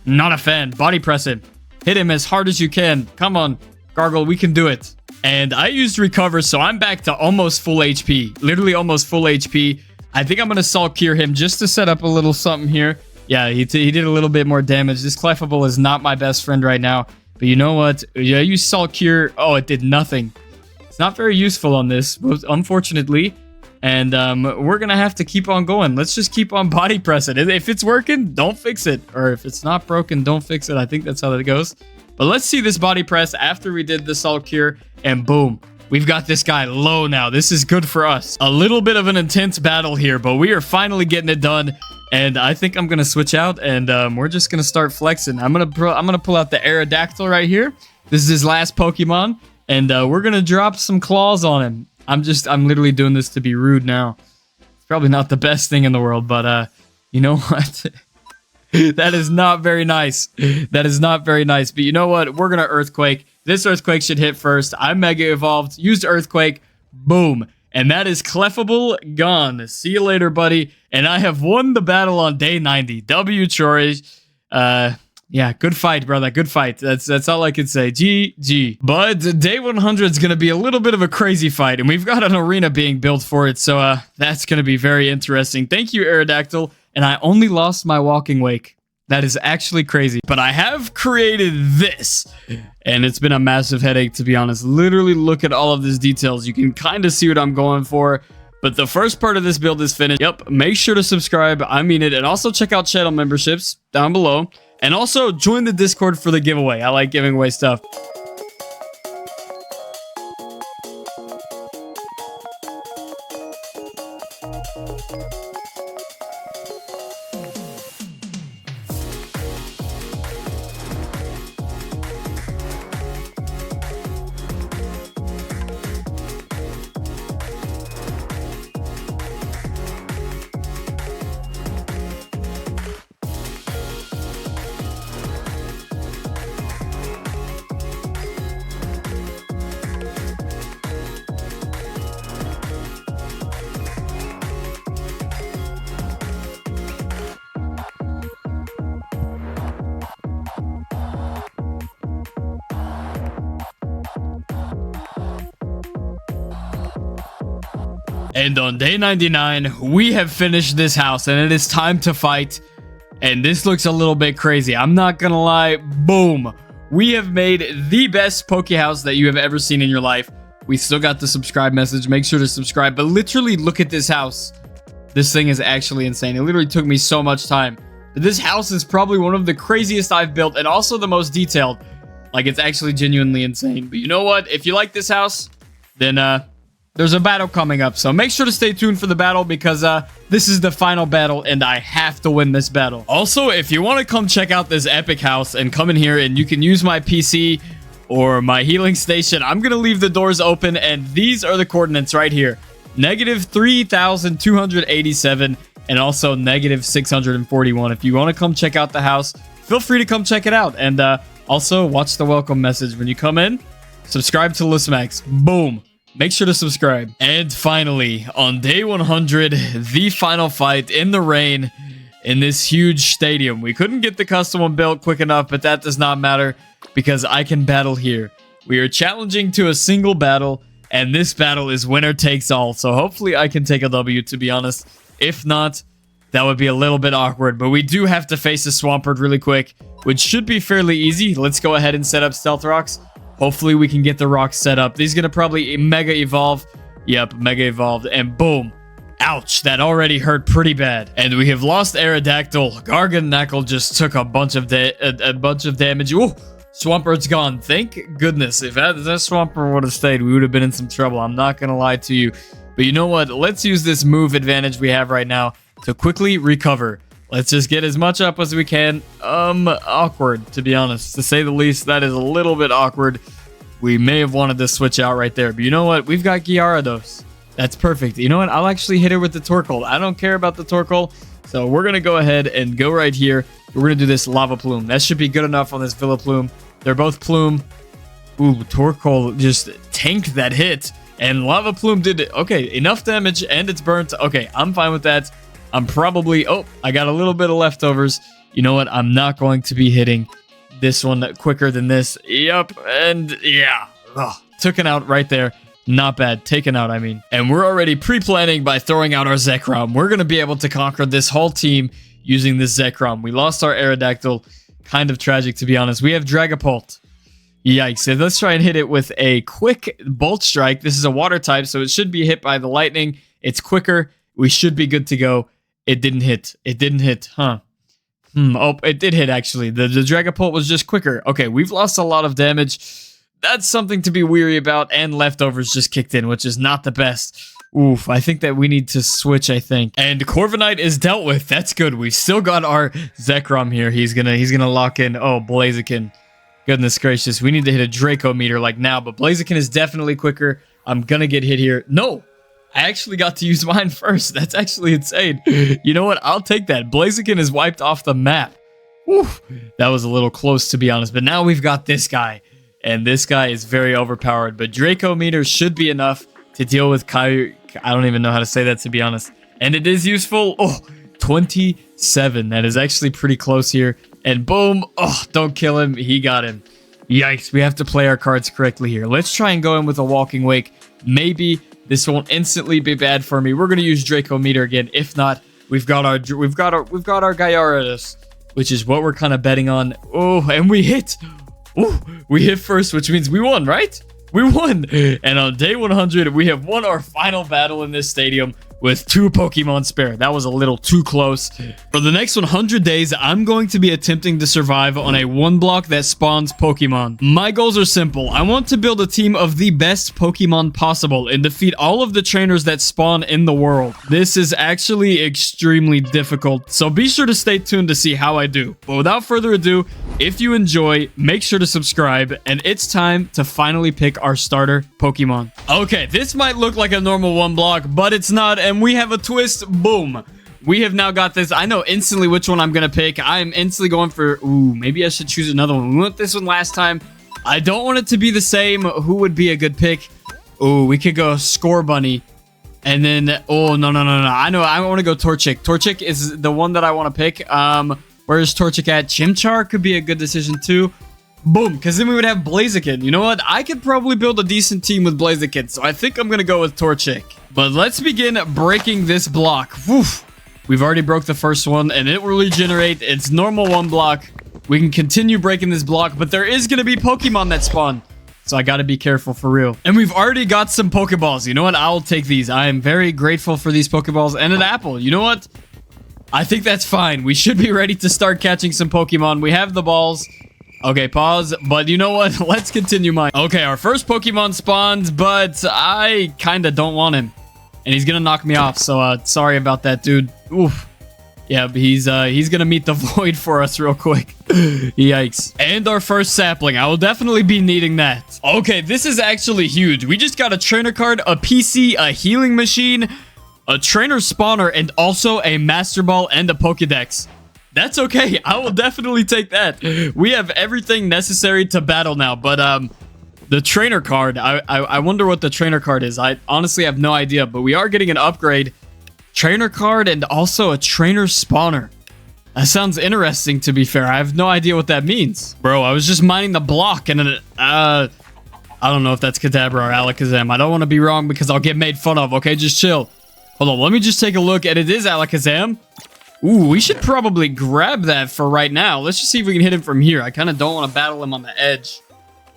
[SPEAKER 2] not a fan. Body press him. Hit him as hard as you can. Come on, Gargle, we can do it. And I used Recover, so I'm back to almost full HP. Literally almost full HP. I think I'm going to Salt Cure him just to set up a little something here. Yeah, he did a little bit more damage. This Clefable is not my best friend right now. But you know what? Yeah, you Salt Cure. Oh, it did nothing. It's not very useful on this, unfortunately. And we're going to have to keep on going. Let's just keep on body pressing. If it's working, don't fix it. Or if it's not broken, don't fix it. I think that's how that goes. But let's see this body press after we did the Salt Cure. And boom, we've got this guy low now. This is good for us. A little bit of an intense battle here, but we are finally getting it done. And I think I'm going to switch out, and we're just going to start flexing. I'm going to pull out the Aerodactyl right here. This is his last Pokemon, and we're going to drop some claws on him. I'm literally doing this to be rude now. It's probably not the best thing in the world, but you know what? That is not very nice. That is not very nice. But you know what? We're going to Earthquake. This Earthquake should hit first. I'm Mega Evolved. Used Earthquake. Boom. And that is Clefable gone. See you later, buddy. And I have won the battle on day 90. W, Troy. Yeah, good fight, brother. Good fight. That's all I can say. GG. But day 100 is going to be a little bit of a crazy fight. And we've got an arena being built for it. So that's going to be very interesting. Thank you, Aerodactyl. And I only lost my walking wake. That is actually crazy. But I have created this. And it's been a massive headache, to be honest. Literally look at all of these details. You can kind of see what I'm going for. But the first part of this build is finished. Yep, make sure to subscribe. I mean it. And also check out channel memberships down below. And also join the Discord for the giveaway. I like giving away stuff. And on day 99, we have finished this house, and it is time to fight. And this looks a little bit crazy. I'm not gonna lie. Boom. We have made the best Poke House that you have ever seen in your life. We still got the subscribe message. Make sure to subscribe. But literally, look at this house. This thing is actually insane. It literally took me so much time. But this house is probably one of the craziest I've built, and also the most detailed. Like, it's actually genuinely insane. But you know what? If you like this house, then there's a battle coming up. So make sure to stay tuned for the battle because this is the final battle and I have to win this battle.
[SPEAKER 1] Also, if you want to come check out this epic house and come in here and you can use my PC or my healing station, I'm going to leave the doors open and these are the coordinates right here. -3,287 and also -641. If you want to come check out the house, feel free to come check it out. And also watch the welcome message when you come in. Subscribe to Lusmax. Boom. Make sure to subscribe. And finally, on day 100, the final fight in the rain in this huge stadium. We couldn't get the custom one built quick enough, but that does not matter because I can battle here. We are challenging to a single battle, and this battle is winner takes all. So hopefully I can take a W, to be honest. If not, that would be a little bit awkward. But we do have to face a Swampert really quick, which should be fairly easy. Let's go ahead and set up Stealth Rocks. Hopefully we can get the rocks set up. These are going to probably Mega Evolve. Yep, Mega Evolved. And boom. Ouch, that already hurt pretty bad. And we have lost Aerodactyl. Garganacl just took a bunch of damage. Ooh, Swampert's gone. Thank goodness. If that Swampert would have stayed, we would have been in some trouble. I'm not going to lie to you. But you know what? Let's use this move advantage we have right now to quickly recover. Let's just get as much up as we can. Awkward, to be honest. To say the least, that is a little bit awkward. We may have wanted to switch out right there. But you know what? We've got Gyarados. That's perfect. You know what? I'll actually hit her with the Torkoal. I don't care about the Torkoal. So we're going to go ahead and go right here. We're going to do this Lava Plume. That should be good enough on this Villa Plume. They're both Plume. Ooh, Torkoal just tanked that hit. And Lava Plume did, okay, enough damage and it's burnt. Okay, I'm fine with that. I'm probably... Oh, I got a little bit of leftovers. You know what? I'm not going to be hitting this one quicker than this. Yup. And yeah. Ugh, took it out right there. Not bad. Taken out, I mean. And we're already pre-planning by throwing out our Zekrom. We're going to be able to conquer this whole team using this Zekrom. We lost our Aerodactyl. Kind of tragic, to be honest. We have Dragapult. Yikes. So let's try and hit it with a quick Bolt Strike. This is a water type, so it should be hit by the lightning. It's quicker. We should be good to go. It didn't hit. It didn't hit, huh? Oh, it did hit, actually. The Dragapult was just quicker. Okay, we've lost a lot of damage. That's something to be weary about, and leftovers just kicked in, which is not the best. Oof, I think that we need to switch, I think. And Corviknight is dealt with. That's good. We've still got our Zekrom here. He's gonna lock in. Oh, Blaziken. Goodness gracious. We need to hit a Draco meter like now, but Blaziken is definitely quicker. I'm gonna get hit here. No! I actually got to use mine first. That's actually insane. You know what? I'll take that. Blaziken is wiped off the map. Whew. That was a little close, to be honest. But now we've got this guy. And this guy is very overpowered. But Draco meter should be enough to deal with Kai. I don't even know how to say that, to be honest. And it is useful. Oh, 27. That is actually pretty close here. And boom. Oh, don't kill him. He got him. Yikes. We have to play our cards correctly here. Let's try and go in with a Walking Wake. Maybe this won't instantly be bad for me. We're going to use Draco meter again. If not, we've got our Gyarados, which is what we're kind of betting on. Oh, and we hit. Oh, we hit first, which means we won, right? We won. And on day 100, we have won our final battle in this stadium with 2 Pokemon spare. That was a little too close. For the next 100 days, I'm going to be attempting to survive on a 1-block that spawns Pokemon. My goals are simple. I want to build a team of the best Pokemon possible and defeat all of the trainers that spawn in the world. This is actually extremely difficult, so be sure to stay tuned to see how I do. But without further ado, if you enjoy, make sure to subscribe, and it's time to finally pick our starter Pokemon. Okay, this might look like a normal 1-block, but it's not, and we have a twist. Boom. We have now got this. I know instantly which one I'm going to pick. I am instantly going for... Ooh, maybe I should choose another one. We went this one last time. I don't want it to be the same. Who would be a good pick? Ooh, we could go Score Bunny. And then... Oh, no. I know. I want to go Torchic. Torchic is the one that I want to pick. Where's Torchic at? Chimchar could be a good decision too. Boom, because then we would have Blaziken. You know what? I could probably build a decent team with Blaziken, so I think I'm going to go with Torchic. But let's begin breaking this block. Woof. We've already broke the first one, and it will regenerate. It's normal 1-block. We can continue breaking this block, but there is going to be Pokemon that spawn. So I got to be careful for real. And we've already got some Pokeballs. You know what? I'll take these. I am very grateful for these Pokeballs and an apple. You know what? I think that's fine. We should be ready to start catching some Pokemon. We have the balls.
[SPEAKER 2] Okay, pause. But you know what? Let's continue mine. Okay, our first Pokemon spawns, but I kind of don't want him. And he's going to knock me off. So sorry about that, dude. Oof. Yeah, but he's going to meet the void for us real quick. Yikes. And our first sapling. I will definitely be needing that. Okay, this is actually huge. We just got a trainer card, a PC, a healing machine, a trainer spawner, and also a master ball and a Pokedex. That's okay. I will definitely take that. We have everything necessary to battle now. But the trainer card, I wonder what the trainer card is. I honestly have no idea. But we are getting an upgrade. Trainer card and also a trainer spawner. That sounds interesting, to be fair. I have no idea what that means. Bro, I was just mining the block and I don't know if that's Kadabra or Alakazam. I don't want to be wrong because I'll get made fun of. Okay, just chill. Hold on, let me just take a look. And it is Alakazam. Ooh, we should probably grab that for right now. Let's just see if we can hit him from here. I kind of don't want to battle him on the edge.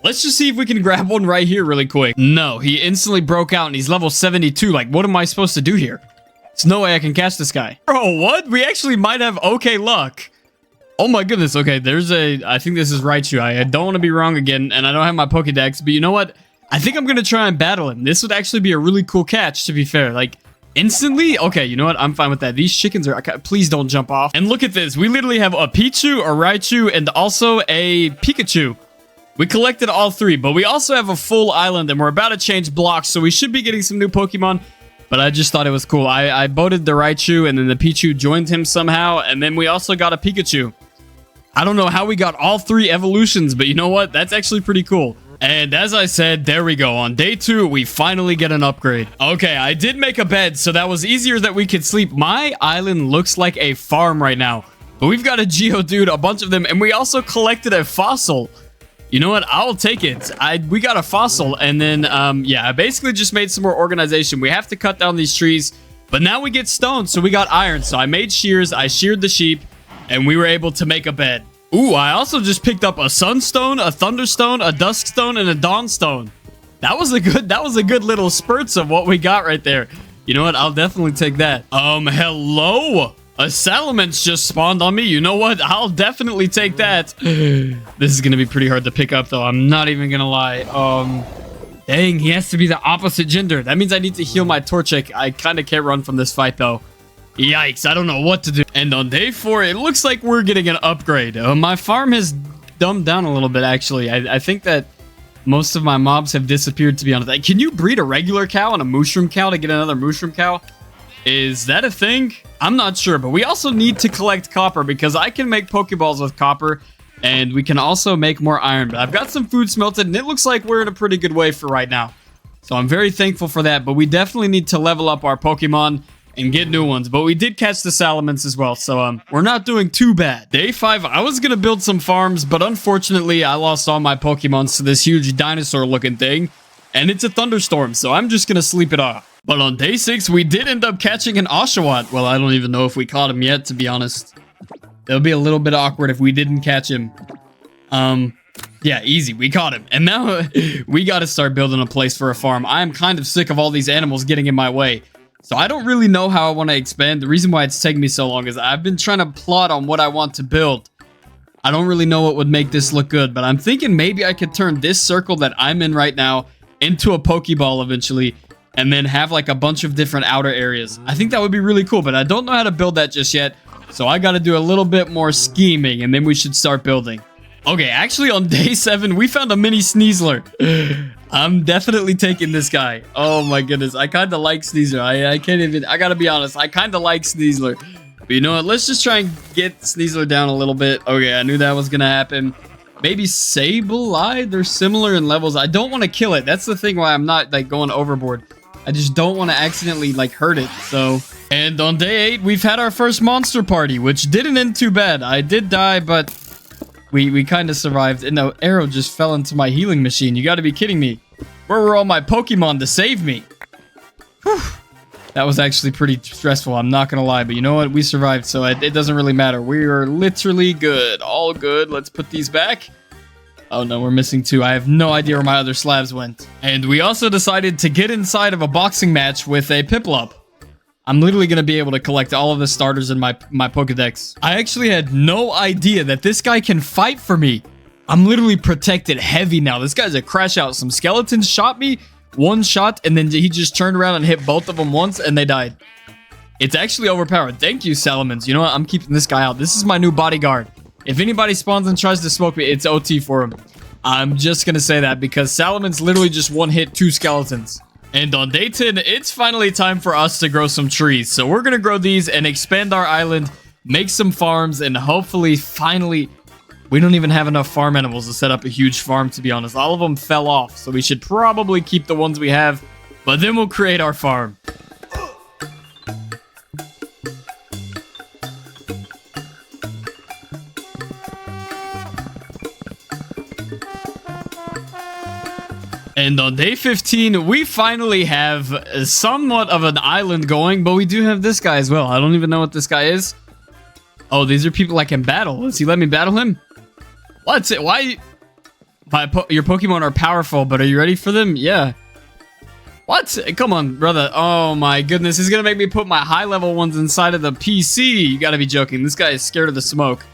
[SPEAKER 2] Let's just see if we can grab one right here really quick. No, he instantly broke out and he's level 72. Like, what am I supposed to do here? There's no way I can catch this guy. Bro, what? We actually might have okay luck. Oh my goodness. Okay, I think this is Raichu. I don't want to be wrong again, and I don't have my Pokedex, but you know what? I think I'm going to try and battle him. This would actually be a really cool catch, to be fair. Like, instantly? Okay, you know what? I'm fine with that. These chickens are... Please don't jump off. And look at this. We literally have a Pichu, a Raichu, and also a Pikachu. We collected all three, but we also have a full island, and we're about to change blocks, so we should be getting some new Pokemon, but I just thought it was cool. I boated the Raichu, and then the Pichu joined him somehow, and then we also got a Pikachu. I don't know how we got all three evolutions, but you know what? That's actually pretty cool. And as I said, there we go. On day 2, we finally get an upgrade. Okay, I did make a bed, so that was easier that we could sleep. My island looks like a farm right now. But we've got a Geodude, a bunch of them, and we also collected a fossil. You know what? I'll take it. We got a fossil, and then, yeah, I basically just made some more organization. We have to cut down these trees, but now we get stone, so we got iron. So I made shears, I sheared the sheep, and we were able to make a bed. Ooh, I also just picked up a sunstone, a thunderstone, a duskstone, and a dawnstone. That was a good little spurts of what we got right there. You know what? I'll definitely take that. Hello? A Salamence just spawned on me. You know what? I'll definitely take that. This is gonna be pretty hard to pick up, though. I'm not even gonna lie. Dang, he has to be the opposite gender. That means I need to heal my Torchic. I kind of can't run from this fight, though. Yikes, I don't know what to do. And on day 4, it looks like we're getting an upgrade. My farm has dumbed down a little bit, actually. I think that most of my mobs have disappeared, to be honest. Can you breed a regular cow and a mushroom cow to get another mushroom cow? Is that a thing? I'm not sure, but we also need to collect copper because I can make Pokeballs with copper, and we can also make more iron. But I've got some food smelted, and it looks like we're in a pretty good way for right now. So I'm very thankful for that, but we definitely need to level up our Pokemon and get new ones. But we did catch the Salamence as well, so we're not doing too bad. Day 5, I was gonna build some farms, but unfortunately I lost all my Pokemons to this huge dinosaur looking thing, and it's a thunderstorm, so I'm just gonna sleep it off. But on day 6, we did end up catching an Oshawott. Well, I don't even know if we caught him yet, to be honest. It'll be a little bit awkward if we didn't catch him. Yeah, easy. We caught him. And now we got to start building a place for a farm. I am kind of sick of all these animals getting in my way. So I don't really know how I want to expand. The reason why it's taking me so long is I've been trying to plot on what I want to build. I don't really know what would make this look good, but I'm thinking maybe I could turn this circle that I'm in right now into a Pokeball eventually, and then have like a bunch of different outer areas. I think that would be really cool, but I don't know how to build that just yet. So I got to do a little bit more scheming, and then we should start building. Okay, actually on day 7, we found a mini Sneasler. I'm definitely taking this guy. Oh my goodness, I kind of like Sneasler. I can't even, I gotta be honest, I kind of like Sneasler. But you know what, let's just try and get Sneasler down a little bit. Okay, I knew that was gonna happen. Maybe Sableye, they're similar in levels. I don't want to kill it. That's the thing why I'm not like going overboard. I just don't want to accidentally like hurt it, so. And on day 8, we've had our first monster party, which didn't end too bad. I did die, but we kind of survived. And the arrow just fell into my healing machine. You got to be kidding me. Where were all my Pokemon to save me? Whew. That was actually pretty stressful, I'm not going to lie. But you know what? We survived, so it doesn't really matter. We are literally good. All good. Let's put these back. Oh no, we're missing 2. I have no idea where my other slabs went. And we also decided to get inside of a boxing match with a Piplup. I'm literally going to be able to collect all of the starters in my Pokedex. I actually had no idea that this guy can fight for me.
[SPEAKER 1] I'm literally protected heavy now. This guy's a crash out. Some skeletons shot me, one shot, and then he just turned around and hit both of them once, and they died. It's actually overpowered. Thank you, Salamans. You know what? I'm keeping this guy out. This is my new bodyguard. If anybody spawns and tries to smoke me, it's OT for him. I'm just going to say that because Salamans literally just one hit 2 skeletons. And on day 10, it's finally time for us to grow some trees. So we're going to grow these and expand our island, make some farms, and hopefully, finally... We don't even have enough farm animals to set up a huge farm, to be honest. All of them fell off, so we should probably keep the ones we have. But then we'll create our farm. And on day 15, we finally have somewhat of an island going, but we do have this guy as well. I don't even know what this guy is. Oh, these are people I can battle. Does he let me battle him? What's it? Why? Your Pokemon are powerful, but are you ready for them? Yeah. What? Come on, brother. Oh my goodness. He's going to make me put my high level ones inside of the PC. You got to be joking. This guy is scared of the smoke.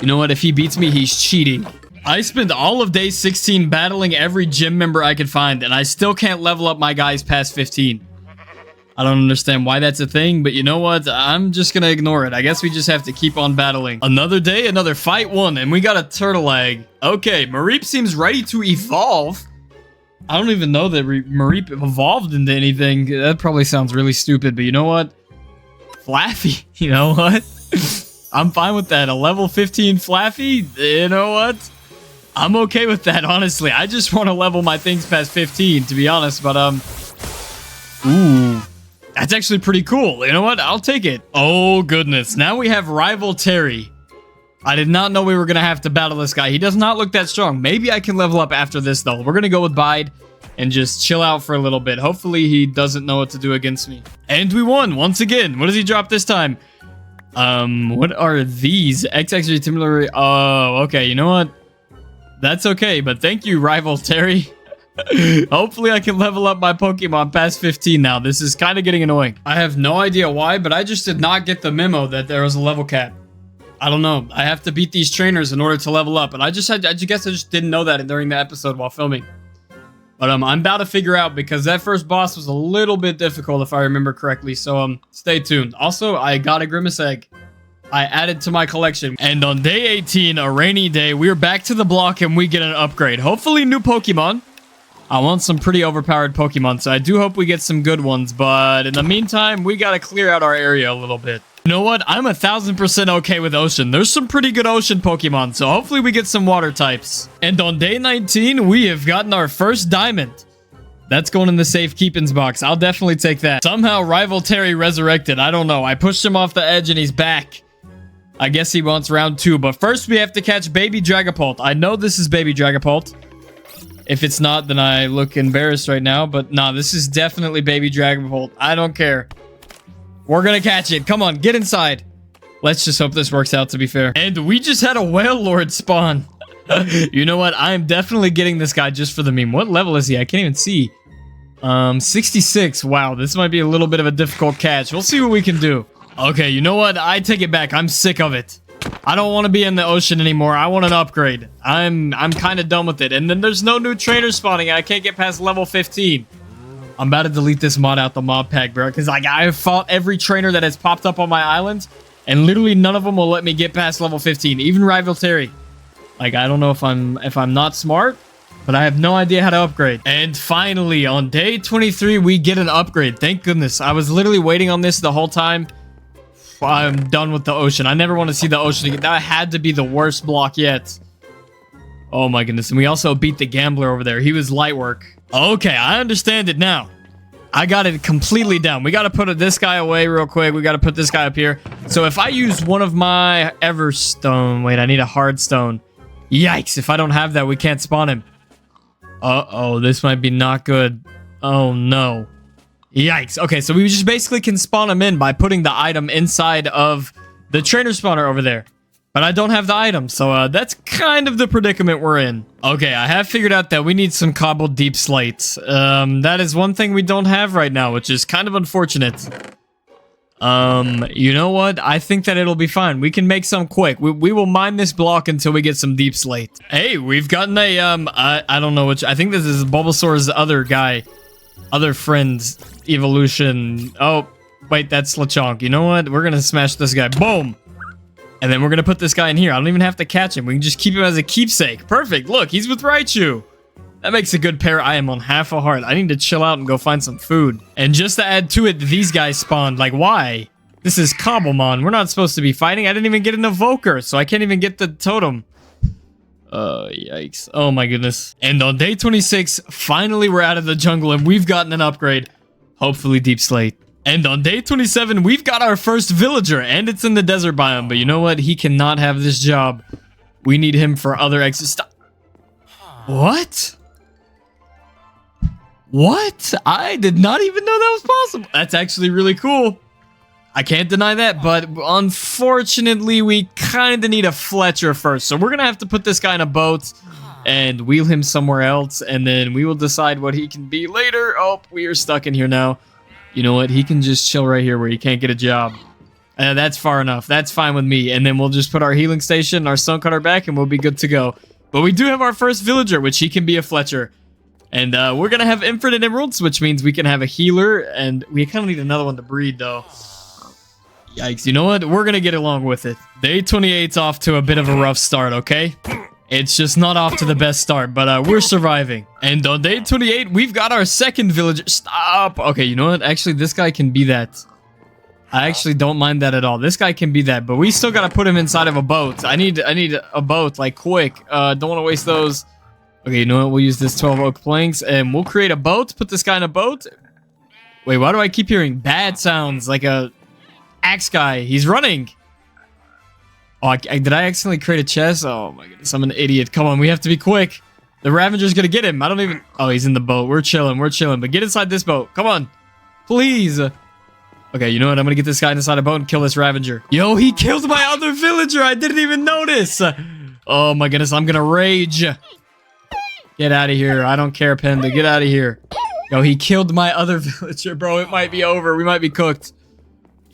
[SPEAKER 1] You know what? If he beats me, he's cheating. I spent all of day 16 battling every gym member I could find, and I still can't level up my guys past 15. I don't understand why that's a thing, but you know what? I'm just gonna ignore it. I guess we just have to keep on battling. Another day, another fight won, and we got a turtle egg. Okay, Mareep seems ready to evolve. I don't even know that Mareep evolved into anything. That probably sounds really stupid, but you know what? Flaffy, you know what? I'm fine with that. A level 15 Flaffy, you know what? I'm okay with that, honestly. I just want to level my things past 15, to be honest, but, ooh. That's actually pretty cool. You know what? I'll take it. Oh, goodness. Now we have Rival Terry. I did not know we were going to have to battle this guy. He does not look that strong. Maybe I can level up after this, though. We're going to go with Bide and just chill out for a little bit. Hopefully, he doesn't know what to do against me. And we won once again. What does he drop this time? What are these? XX Retimulary. Oh, okay. You know what? That's okay, but thank you, Rival Terry. Hopefully I can level up my Pokemon past 15 now. This is kind of getting annoying. I have no idea why, but I just did not get the memo that there was a level cap. I don't know. I have to beat these trainers in order to level up, and I guess I just didn't know that during the episode while filming. But I'm about to figure out because that first boss was a little bit difficult if I remember correctly, so stay tuned. Also, I got a Grimace Egg. I added to my collection. And on day 18, a rainy day, we're back to the block and we get an upgrade. Hopefully new Pokemon. I want some pretty overpowered Pokemon, so I do hope we get some good ones. But in the meantime, we gotta clear out our area a little bit. You know what? I'm 1000% okay with ocean. There's some pretty good ocean Pokemon, so hopefully we get some water types. And on day 19, we have gotten our first diamond. That's going in the safe keepings box. I'll definitely take that. Somehow Rival Terry resurrected. I don't know. I pushed him off the edge and he's back. I guess he wants round 2, but first we have to catch Baby Dragapult. I know this is Baby Dragapult. If it's not, then I look embarrassed right now, but nah, this is definitely Baby Dragapult. I don't care. We're gonna catch it. Come on, get inside. Let's just hope this works out, to be fair. And we just had a Whale Lord spawn. You know what? I am definitely getting this guy just for the meme. What level is he? I can't even see. 66. Wow, this might be a little bit of a difficult catch. We'll see what we can do. Okay, you know what? I take it back. I'm sick of it. I don't want to be in the ocean anymore. I want an upgrade. I'm kind of done with it. And then there's no new trainer spawning. I can't get past level 15. I'm about to delete this mod out the mob pack, bro. Because like I've fought every trainer that has popped up on my island. And literally none of them will let me get past level 15. Even Rival Terry. Like, I don't know if I'm not smart. But I have no idea how to upgrade. And finally, on day 23, we get an upgrade. Thank goodness. I was literally waiting on this the whole time. I'm done with the ocean. I never want to see the ocean again. That had to be the worst block yet. Oh my goodness. And we also beat the gambler over there. He was light work. Okay, I understand it now. I got it completely down. We got to put this guy away real quick. We got to put this guy up here. So if I use one of my Everstone... Wait, I need a hard stone. Yikes. If I don't have that, we can't spawn him. Uh-oh, this might be not good. Oh no. Yikes. Okay, so we just basically can spawn him in by putting the item inside of the trainer spawner over there. But I don't have the item, so that's kind of the predicament we're in. Okay, I have figured out that we need some cobbled deep slates. That is one thing we don't have right now, which is kind of unfortunate. You know what? I think that it'll be fine. We can make some quick. We will mine this block until we get some deep slate. Hey, we've gotten a, I don't know which, I think this is Bulbasaur's other guy. Other friend's evolution. Oh, wait, that's Lechonk. You know what? We're gonna smash this guy. Boom! And then we're gonna put this guy in here. I don't even have to catch him. We can just keep him as a keepsake. Perfect. Look, he's with Raichu. That makes a good pair. I am on half a heart. I need to chill out and go find some food. And just to add to it, these guys spawned. Like, why? This is Cobblemon. We're not supposed to be fighting. I didn't even get an evoker, so I can't even get the totem. Yikes. Oh my goodness. And on day 26, finally we're out of the jungle and we've gotten an upgrade. Hopefully deep slate. And on day 27, we've got our first villager and it's in the desert biome. But you know what? He cannot have this job. We need him for other What? What? I did not even know that was possible. That's actually really cool. I can't deny that, but unfortunately, we kind of need a Fletcher first. So we're going to have to put this guy in a boat and wheel him somewhere else, and then we will decide what he can be later. Oh, we are stuck in here now. You know what? He can just chill right here where he can't get a job. That's far enough. That's fine with me. And then we'll just put our healing station, our stonecutter back, and we'll be good to go. But we do have our first villager, which he can be a Fletcher. And we're going to have infinite emeralds, which means we can have a healer, and we kind of need another one to breed, though. Yikes. You know what? We're going to get along with it. Day 28's off to a bit of a rough start, okay? It's just not off to the best start, but we're surviving. And on day 28, we've got our second villager. Stop! Okay, you know what? Actually, this guy can be that. I actually don't mind that at all. This guy can be that, but we still got to put him inside of a boat. I need a boat, like, quick. Don't want to waste those. Okay, you know what? We'll use this 12 oak planks, and we'll create a boat. Put this guy in a boat. Wait, why do I keep hearing bad sounds? Like a axe guy. He's running. Oh, did I accidentally create a chest? Oh my goodness, I'm an idiot. Come on, we have to be quick. The Ravager's gonna get him. I don't even... Oh, he's in the boat. We're chilling. But get inside this boat. Come on. Please. Okay, you know what? I'm gonna get this guy inside a boat and kill this Ravager. Yo, he killed my other villager. I didn't even notice. Oh my goodness, I'm gonna rage. Get out of here. I don't care, Panda. Get out of here. Yo, he killed my other villager, bro. It might be over. We might be cooked.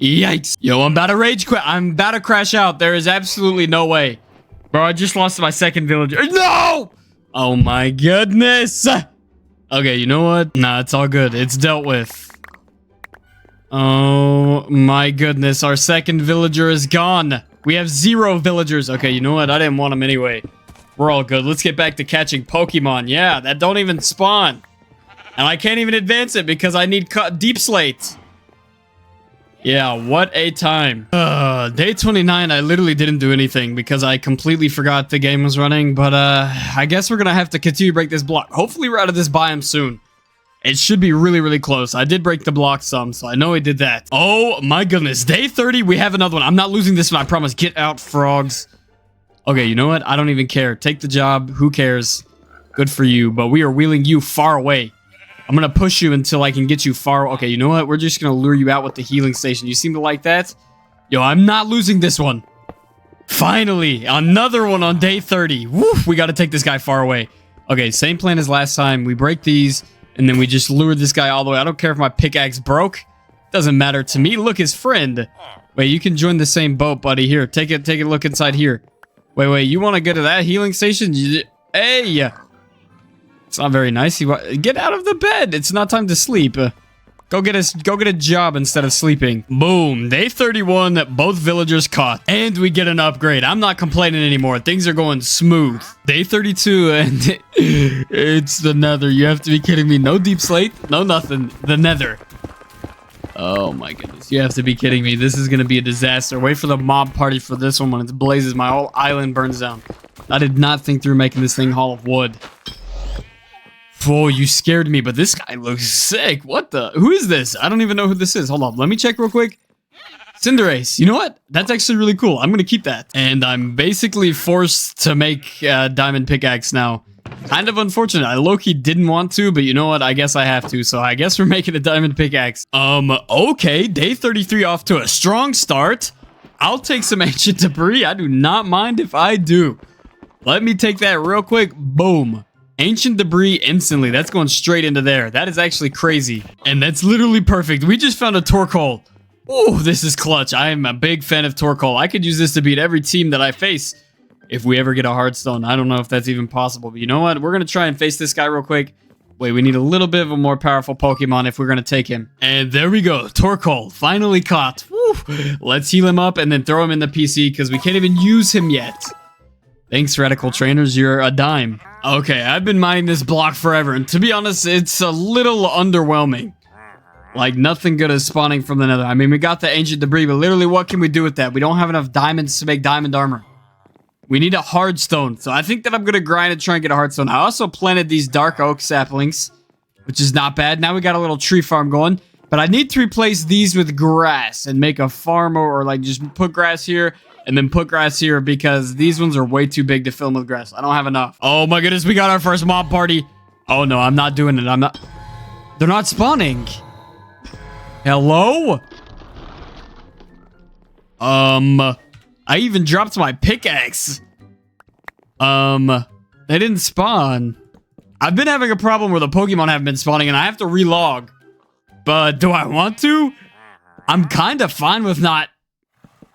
[SPEAKER 1] Yikes. Yo, I'm about to rage quit. I'm about to crash out. There is absolutely no way. Bro, I just lost my second villager. No! Oh my goodness. Okay, you know what? Nah, it's all good. It's dealt with. Oh my goodness. Our second villager is gone. We have 0 villagers. Okay, you know what? I didn't want them anyway. We're all good. Let's get back to catching Pokemon. Yeah, that don't even spawn. And I can't even advance it because I need deep slate. Yeah, what a time. Day 29, I literally didn't do anything because I completely forgot the game was running. But I guess we're going to have to continue to break this block. Hopefully we're out of this biome soon. It should be really, really close. I did break the block some, so I know I did that. Oh my goodness. Day 30, we have another one. I'm not losing this one, I promise. Get out, frogs. Okay, you know what? I don't even care. Take the job. Who cares? Good for you. But we are wheeling you far away. I'm going to push you until I can get you far. Okay, you know what? We're just going to lure you out with the healing station. You seem to like that? Yo, I'm not losing this one. Finally, another one on day 30. Woof, we got to take this guy far away. Okay, same plan as last time. We break these, and then we just lure this guy all the way. I don't care if my pickaxe broke. Doesn't matter to me. Look, his friend. Wait, you can join the same boat, buddy. Here, take a look inside here. Wait, you want to go to that healing station? Hey! It's not very nice. Get out of the bed. It's not time to sleep. Go get a job instead of sleeping. Boom. Day 31, both villagers caught. And we get an upgrade. I'm not complaining anymore. Things are going smooth. Day 32, and it's the Nether. You have to be kidding me. No deep slate. No nothing. The Nether. Oh my goodness. You have to be kidding me. This is going to be a disaster. Wait for the mob party for this one when it blazes. My whole island burns down. I did not think through making this thing Hall of Wood. Whoa, you scared me, but this guy looks sick. What the? Who is this? I don't even know who this is. Hold on. Let me check real quick. Cinderace. You know what? That's actually really cool. I'm going to keep that. And I'm basically forced to make diamond pickaxe now. Kind of unfortunate. I low-key didn't want to, but you know what? I guess I have to. So I guess we're making a diamond pickaxe. Okay. Day 33 off to a strong start. I'll take some ancient debris. I do not mind if I do. Let me take that real quick. Boom. Ancient debris instantly. That's going straight into there. That is actually crazy. And that's literally perfect. We just found a torque hole.
[SPEAKER 2] Oh, this is clutch. I am a big fan of Torkoal. I could use this to beat every team that I face if we ever get a Hardstone. I don't know if that's even possible, but you know what? We're going to try and face this guy real quick. Wait, we need a little bit of a more powerful Pokemon if we're going to take him. And there we go. Torkoal, finally caught. Woo. Let's heal him up and then throw him in the PC because we can't even use him yet. Thanks, Radical Trainers. You're a dime. Okay, I've been mining this block forever, and to be honest, it's a little underwhelming. Like, nothing good is spawning from the Nether. I mean, we got the ancient debris, but literally, what can we do with that? We don't have enough diamonds to make diamond armor. We need a hard stone. So I think that I'm going to grind and try and get a hard stone. I also planted these dark oak saplings, which is not bad. Now we got a little tree farm going. But I need to replace these with grass and make a farm, or like just put grass here and then put grass here because these ones are way too big to fill them with grass. I don't have enough. Oh my goodness, we got our first mob party. Oh no, I'm not doing it. I'm not. They're not spawning. Hello? I even dropped my pickaxe. They didn't spawn. I've been having a problem where the Pokemon haven't been spawning and I have to relog. But do I want to? I'm kind of fine with not.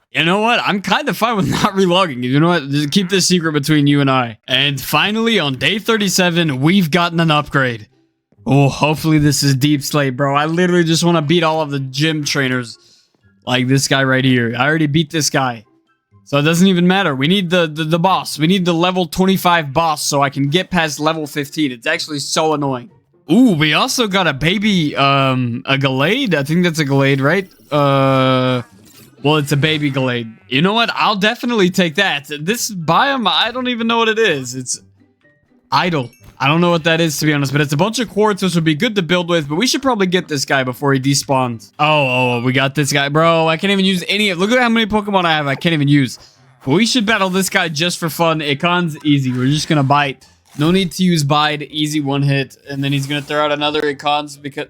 [SPEAKER 2] You know what? I'm kind of fine with not relogging. You know what? Just keep this secret between you and I. And finally, on day 37, we've gotten an upgrade. Oh, hopefully this is Deep Slate, bro. I literally just want to beat all of the gym trainers. Like this guy right here. I already beat this guy. So it doesn't even matter. We need the boss. We need the level 25 boss so I can get past level 15. It's actually so annoying. Ooh, we also got a baby, a Gallade. I think that's a Gallade, right? Well, it's a baby Gallade. You know what? I'll definitely take that. This biome, I don't even know what it is. It's idle. I don't know what that is, to be honest, but it's a bunch of quartz, which would be good to build with, but we should probably get this guy before he despawns. Oh, we got this guy. Bro, I can't even use any of... Look at how many Pokemon I have I can't even use. But we should battle this guy just for fun. Icon's easy. We're just going to bite. No need to use bite. Easy one hit. And then he's going to throw out another Icon's because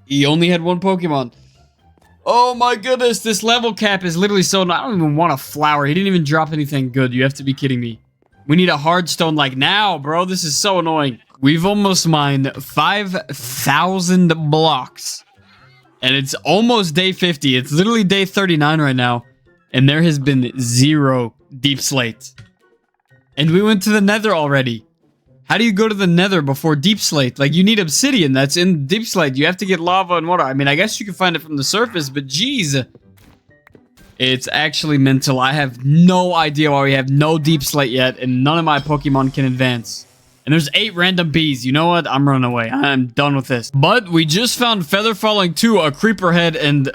[SPEAKER 2] he only had one Pokemon. Oh my goodness. This level cap is literally so... I don't even want a flower. He didn't even drop anything good. You have to be kidding me. We need a hard stone like now, bro. This is so annoying. We've almost mined 5,000 blocks. And it's almost day 50. It's literally day 39 right now. And there has been 0 deep slate. And we went to the Nether already. How do you go to the Nether before deep slate? Like, you need obsidian. That's in deep slate. You have to get lava and water. I mean, I guess you can find it from the surface, but geez. It's actually mental. I have no idea why we have no deep slate yet, and none of my Pokemon can advance. And there's 8 random bees. You know what? I'm running away. I'm done with this. But we just found Feather Falling 2, a Creeper Head, and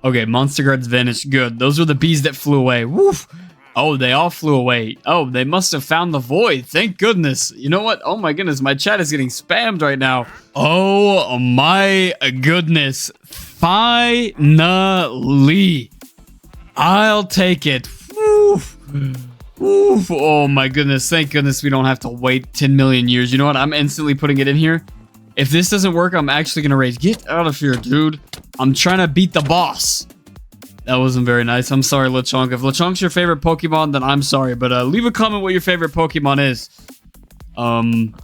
[SPEAKER 2] okay, Monster Guards vanished. Good. Those were the bees that flew away. Woof. Oh, they all flew away. Oh, they must have found the void. Thank goodness. You know what? Oh my goodness, my chat is getting spammed right now. Oh my goodness. Finally. I'll take it. Oof. Oof. Oh my goodness. Thank goodness we don't have to wait 10 million years. You know what? I'm instantly putting it in here. If this doesn't work, I'm actually going to rage. Get out of here, dude. I'm trying to beat the boss. That wasn't very nice. I'm sorry, Lechonk. If Lechonk's your favorite Pokemon, then I'm sorry. But leave a comment what your favorite Pokemon is.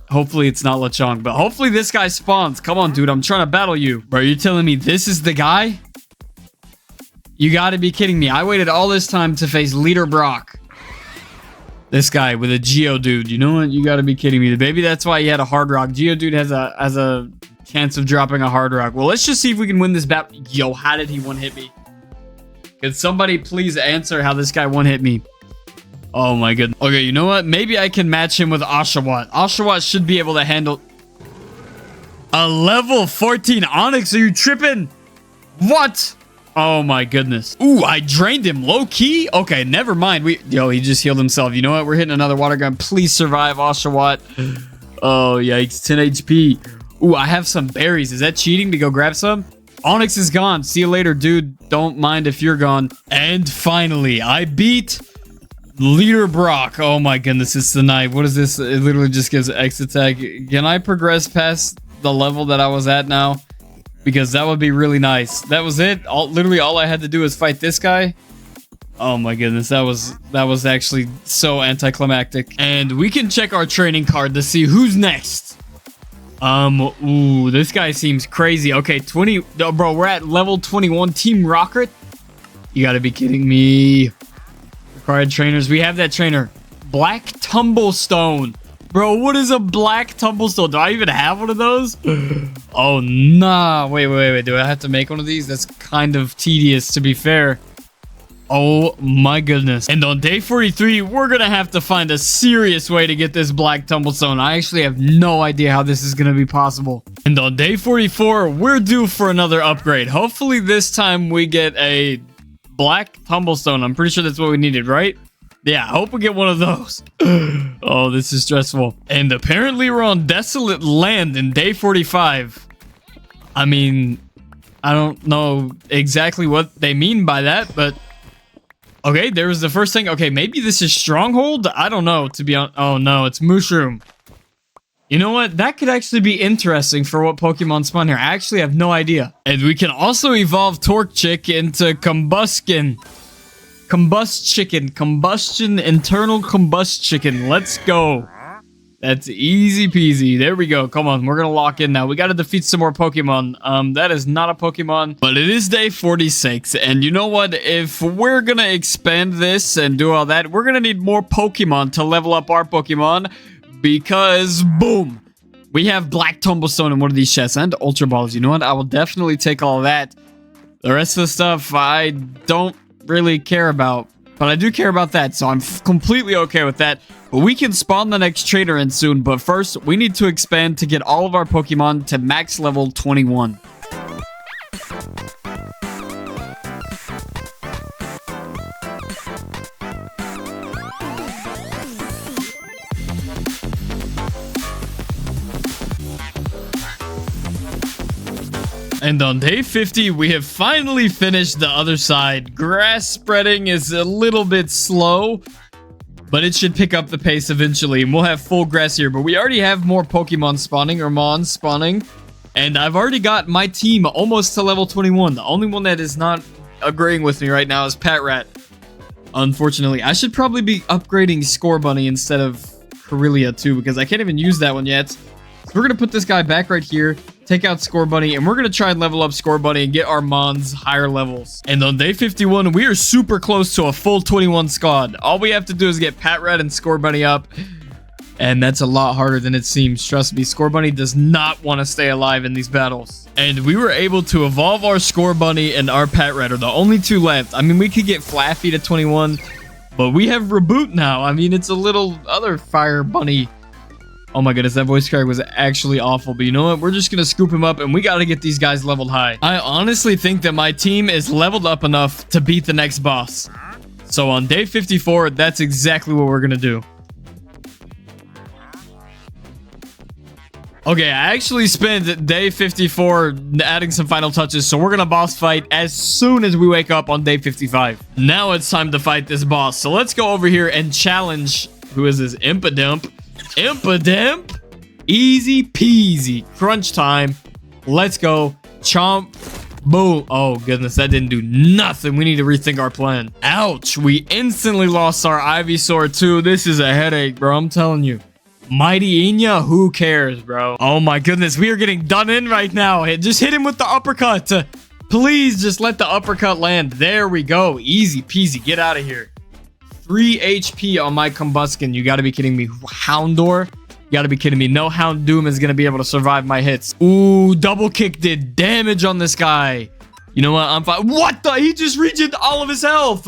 [SPEAKER 2] Hopefully it's not Lechonk. But hopefully this guy spawns. Come on, dude. I'm trying to battle you. Bro, you're telling me this is the guy? You gotta be kidding me. I waited all this time to face Leader Brock. This guy with a Geodude. You know what? You gotta be kidding me. Maybe that's why he had a Hard Rock. Geodude has a chance of dropping a Hard Rock. Well, let's just see if we can win this battle. Yo, how did he one-hit me? Could somebody please answer how this guy one-hit me? Oh my goodness. Okay, you know what? Maybe I can match him with Oshawott. Oshawott should be able to handle... A level 14 Onyx? Are you tripping? What? Oh my goodness. Ooh, I drained him low-key? Okay, never mind. Yo, he just healed himself. You know what? We're hitting another water gun. Please survive, Oshawott. Oh, yikes. 10 HP. Ooh, I have some berries. Is that cheating to go grab some? Onyx is gone. See you later, dude. Don't mind if you're gone. And finally, I beat Leader Brock. Oh my goodness, it's the knife. What is this? It literally just gives X attack. Can I progress past the level that I was at now? Because that would be really nice. That was it. Literally all I had to do was fight this guy. Oh my goodness, that was actually so anticlimactic. And we can check our training card to see who's next. Ooh, this guy seems crazy. Okay, 20, oh, bro, we're at level 21. Team Rocket. You gotta be kidding me. Required trainers. We have that trainer. Black Tumblestone. Bro, what is a black tumblestone? Do I even have one of those? Oh, nah. Wait. Do I have to make one of these? That's kind of tedious, to be fair. Oh, my goodness. And on day 43, we're going to have to find a serious way to get this black tumblestone. I actually have no idea how this is going to be possible. And on day 44, we're due for another upgrade. Hopefully, this time we get a black tumblestone. I'm pretty sure that's what we needed, right? Yeah, I hope we get one of those. Oh, this is stressful. And apparently we're on desolate land in day 45. I mean, I don't know exactly what they mean by that, but... Okay, there was the first thing. Okay, maybe this is Stronghold? I don't know, to be honest. Oh, no, it's Mushroom. You know what? That could actually be interesting for what Pokemon spawn here. I actually have no idea. And we can also evolve Torchic into Combustion. Combustion, internal combust chicken. Let's go. That's easy peasy. There we go. Come on, we're gonna lock in now. We gotta defeat some more Pokemon. That is not a Pokemon, but it is day 46. And you know what? If we're gonna expand this and do all that, we're gonna need more Pokemon to level up our Pokemon. Because, boom, we have Black Tumblestone in one of these chests and Ultra Balls. You know what? I will definitely take all of that. The rest of the stuff, I don't really care about, but I do care about that, so I'm completely okay with that. But we can spawn the next trainer in soon, but first we need to expand to get all of our Pokemon to max level 21. And on day 50, we have finally finished the other side. Grass spreading is a little bit slow, but it should pick up the pace eventually. And we'll have full grass here, but we already have more Pokemon spawning, or Mons spawning. And I've already got my team almost to level 21. The only one that is not agreeing with me right now is Patrat. Unfortunately, I should probably be upgrading Score Bunny instead of Corellia too, because I can't even use that one yet. So we're going to put this guy back right here. Take out Score Bunny, and we're going to try and level up Score Bunny and get our Mons higher levels. And on day 51, we are super close to a full 21 squad. All we have to do is get Patrat and Score Bunny up, and that's a lot harder than it seems. Trust me, Score Bunny does not want to stay alive in these battles. And we were able to evolve our Score Bunny and our Patrat are the only two left. I mean, we could get Flaffy to 21, but we have Reboot now. I mean, it's a little other Fire Bunny. Oh my goodness, that voice crack was actually awful. But you know what? We're just going to scoop him up, and we got to get these guys leveled high. I honestly think that my team is leveled up enough to beat the next boss. So on day 54, that's exactly what we're going to do. Okay, I actually spent day 54 adding some final touches, so we're going to boss fight as soon as we wake up on day 55. Now it's time to fight this boss. So let's go over here and challenge... Who is this? Impadimp. Impadimp, easy peasy, crunch time. Let's go. Chomp, boom. Oh goodness, that didn't do nothing. We need to rethink our plan. Ouch, we instantly lost our Ivysaur too. This is a headache, bro, I'm telling you. Mighty Enya, who cares, bro? Oh my goodness, we are getting done in right now. Just hit him with the uppercut. Please just let the uppercut land. There we go, easy peasy. Get out of here. 3 HP on my Combustion. You gotta be kidding me. Houndour? You gotta be kidding me. No Houndoom is gonna be able to survive my hits. Ooh, double kick did damage on this guy. You know what? I'm fine. What the? He just regened all of his health.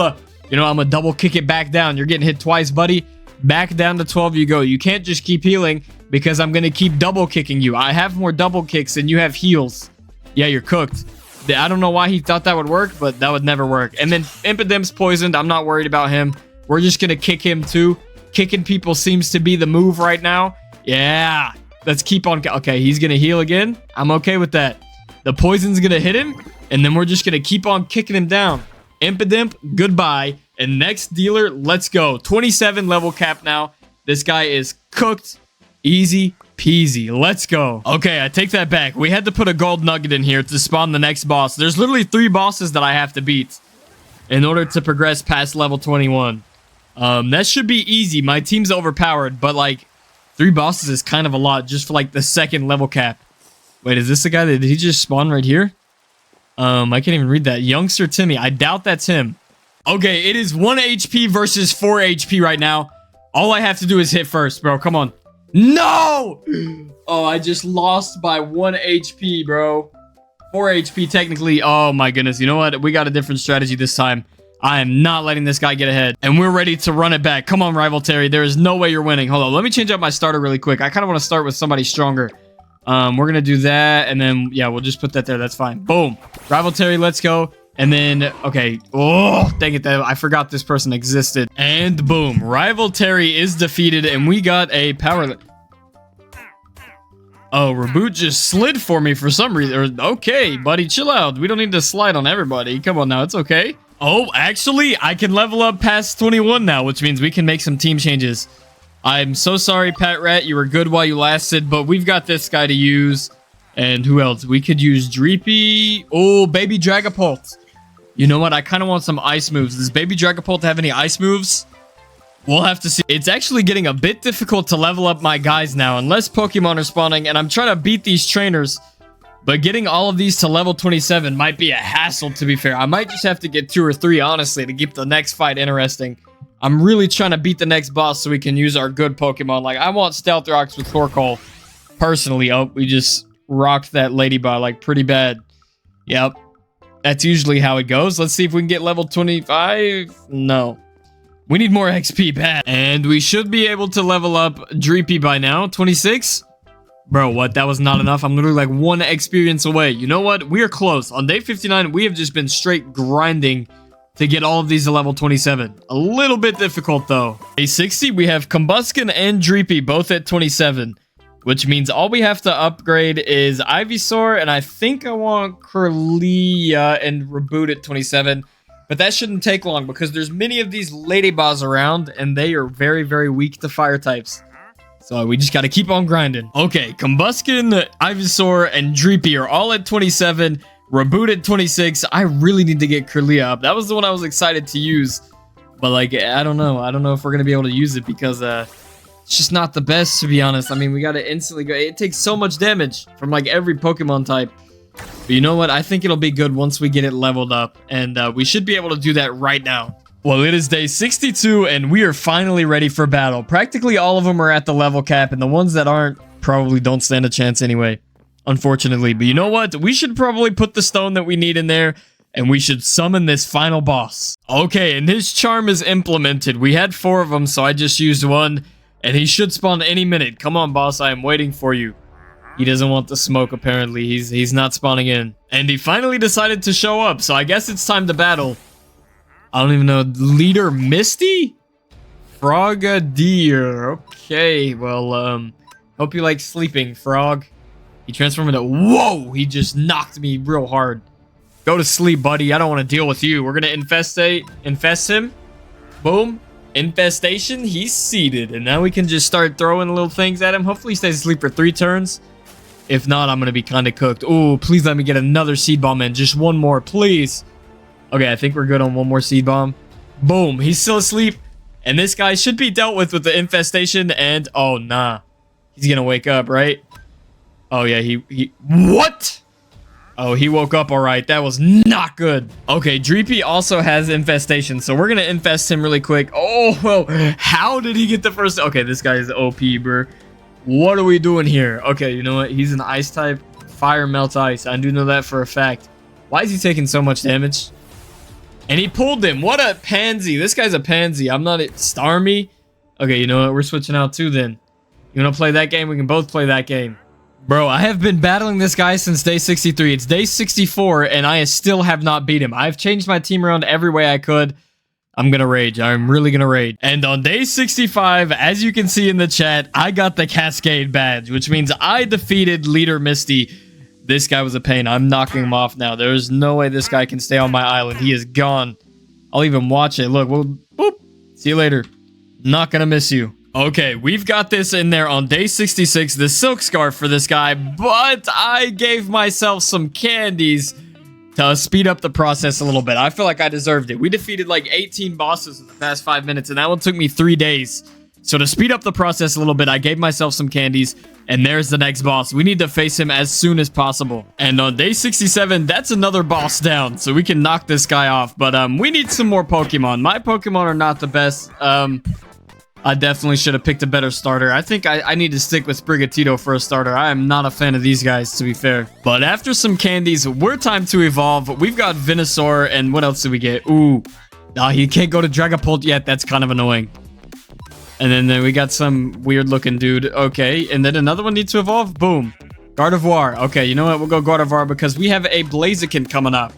[SPEAKER 2] You know, I'm gonna double kick it back down. You're getting hit twice, buddy. Back down to 12 you go. You can't just keep healing because I'm gonna keep double kicking you. I have more double kicks than you have heals. Yeah, you're cooked. I don't know why he thought that would work, but that would never work. And then Impidim's poisoned. I'm not worried about him. We're just going to kick him too. Kicking people seems to be the move right now. Yeah. Let's keep on. Okay, he's going to heal again. I'm okay with that. The poison's going to hit him. And then we're just going to keep on kicking him down. Impidimp, goodbye. And next dealer, let's go. 27 level cap now. This guy is cooked. Easy peasy. Let's go. Okay, I take that back. We had to put a gold nugget in here to spawn the next boss. There's literally 3 bosses that I have to beat in order to progress past level 21. That should be easy. My team's overpowered, but like 3 bosses is kind of a lot just for like the 2nd level cap. Wait, is this the guy that did he just spawn right here? I can't even read that. Youngster Timmy. I doubt that's him. Okay, it is 1 HP versus 4 HP right now. All I have to do is hit first, bro. Come on. No! Oh, I just lost by 1 HP, bro. 4 HP technically. Oh my goodness. You know what? We got a different strategy this time. I am not letting this guy get ahead. And we're ready to run it back. Come on, Rival Terry. There is no way you're winning. Hold on. Let me change up my starter really quick. I kind of want to start with somebody stronger. We're going to do that. And then, yeah, we'll just put that there. That's fine. Boom. Rival Terry, let's go. And then, okay. Oh, dang it. I forgot this person existed. And boom. Rival Terry is defeated. And we got a power... Oh, Reboot just slid for me for some reason. Okay, buddy, chill out. We don't need to slide on everybody. Come on now. It's okay. Oh, actually, I can level up past 21 now, which means we can make some team changes. I'm so sorry, Pat Rat. You were good while you lasted, but we've got this guy to use. And who else? We could use Dreepy. Oh, Baby Dragapult. You know what? I kind of want some ice moves. Does Baby Dragapult have any ice moves? We'll have to see. It's actually getting a bit difficult to level up my guys now, unless Pokemon are spawning, and I'm trying to beat these trainers. But getting all of these to level 27 might be a hassle, to be fair. I might just have to get 2 or 3, honestly, to keep the next fight interesting. I'm really trying to beat the next boss so we can use our good Pokemon. Like, I want Stealth Rocks with Torkoal. Personally, oh, we just rocked that Ladybug, like, pretty bad. Yep. That's usually how it goes. Let's see if we can get level 25. No. We need more XP bad. And we should be able to level up Dreepy by now. 26? Bro, what? That was not enough. I'm literally like 1 experience away. You know what? We are close. On day 59, we have just been straight grinding to get all of these to level 27. A little bit difficult, though. Day 60, we have Combuskin and Dreepy both at 27, which means all we have to upgrade is Ivysaur, and I think I want Kirlia and Reboot at 27. But that shouldn't take long because there's many of these Ladyboss around, and they are very, very weak to fire types. So we just got to keep on grinding. Okay, Combuskin, Ivysaur, and Dreepy are all at 27. Reboot at 26. I really need to get Kirlia up. That was the one I was excited to use. But, like, I don't know. I don't know if we're going to be able to use it because it's just not the best, to be honest. I mean, we got to instantly go. It takes so much damage from, like, every Pokemon type. But you know what? I think it'll be good once we get it leveled up. And we should be able to do that right now. Well, it is day 62, and we are finally ready for battle. Practically all of them are at the level cap, and the ones that aren't probably don't stand a chance anyway, unfortunately. But you know what? We should probably put the stone that we need in there, and we should summon this final boss. Okay, and his charm is implemented. We had 4 of them, so I just used 1, and he should spawn any minute. Come on, boss. I am waiting for you. He doesn't want the smoke, apparently. He's not spawning in. And he finally decided to show up, so I guess it's time to battle. I don't even know. Leader Misty? Frogadier. Okay, well, hope you like sleeping, Frog. He transformed into... Whoa! He just knocked me real hard. Go to sleep, buddy. I don't want to deal with you. We're going to infest him. Boom. Infestation. He's seated. And now we can just start throwing little things at him. Hopefully he stays asleep for 3 turns. If not, I'm going to be kind of cooked. Oh, please let me get another Seed Bomb in. Just 1 more, please. Okay, I think we're good on 1 more Seed Bomb. Boom. He's still asleep. And this guy should be dealt with the infestation. And, oh, nah. He's going to wake up, right? Oh, yeah, he... What? Oh, he woke up all right. That was not good. Okay, Dreepy also has infestation. So we're going to infest him really quick. Oh, well, how did he get the first... Okay, this guy is OP, bro. What are we doing here? Okay, you know what? He's an ice type. Fire melts ice. I do know that for a fact. Why is he taking so much damage? And he pulled him. What a pansy. This guy's a pansy. I'm not... Starmie? Okay, you know what? We're switching out too then. You want to play that game? We can both play that game. Bro, I have been battling this guy since day 63. It's day 64, and I still have not beat him. I've changed my team around every way I could. I'm gonna rage. I'm really gonna rage. And on day 65, as you can see in the chat, I got the Cascade badge, which means I defeated Leader Misty. This guy was a pain. I'm knocking him off now. There's no way this guy can stay on my island. He is gone. I'll even watch it. Look, well, boop. See you later. Not gonna miss you. Okay, we've got this in there on day 66, the Silk Scarf for this guy, but I gave myself some candies to speed up the process a little bit. I feel like I deserved it. We defeated like 18 bosses in the past 5 minutes, and that one took me 3 days.
[SPEAKER 1] So to speed up the process a little bit, I gave myself some candies, and there's the next boss. We need to face him as soon as possible. And on day 67, that's another boss down, so we can knock this guy off. But we need some more Pokemon. My Pokemon are not the best. I definitely should have picked a better starter. I think I need to stick with Sprigatito for a starter. I am not a fan of these guys, to be fair. But after some candies, we're time to evolve. We've got Venusaur, and what else did we get? Ooh, he can't go to Dragapult yet. That's kind of annoying. And then we got some weird looking dude. Okay, and then another one needs to evolve. Boom. Gardevoir. Okay, you know what? We'll go Gardevoir because we have a Blaziken coming up.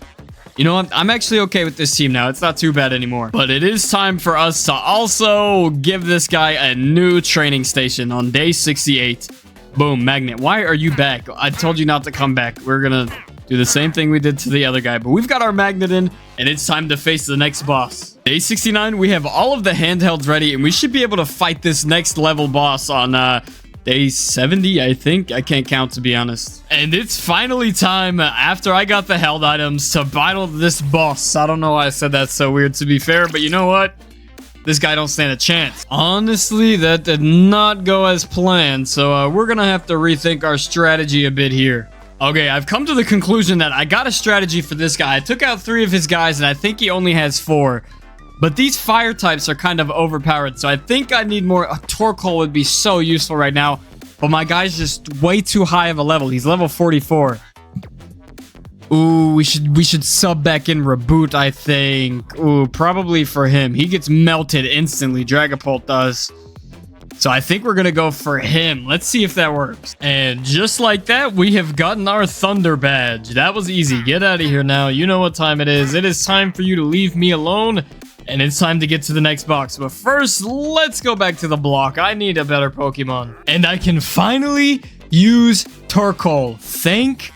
[SPEAKER 1] You know what? I'm actually okay with this team now. It's not too bad anymore. But it is time for us to also give this guy a new training station on day 68. Boom, Magnet. Why are you back? I told you not to come back. We're gonna do the same thing we did to the other guy. But we've got our Magnet in, and it's time to face the next boss. Day 69, we have all of the handhelds ready, and we should be able to fight this next level boss on day 70, I think. I can't count, to be honest. And it's finally time, after I got the held items, to battle this boss. I don't know why I said that so weird, to be fair, but you know what? This guy don't stand a chance. Honestly, that did not go as planned, so we're gonna have to rethink our strategy a bit here. Okay, I've come to the conclusion that I got a strategy for this guy. I took out 3 of his guys, and I think he only has 4. But these fire types are kind of overpowered, so I think I need more. A Torkoal would be so useful right now, but my guy's just way too high of a level. He's level 44. Ooh, we should sub back in Reboot, I think. Ooh, probably for him. He gets melted instantly. Dragapult does. So I think we're going to go for him. Let's see if that works. And just like that, we have gotten our Thunder Badge. That was easy. Get out of here now. You know what time it is. It is time for you to leave me alone. And it's time to get to the next box. But first, let's go back to the block. I need a better Pokemon. And I can finally use Torkoal. Thank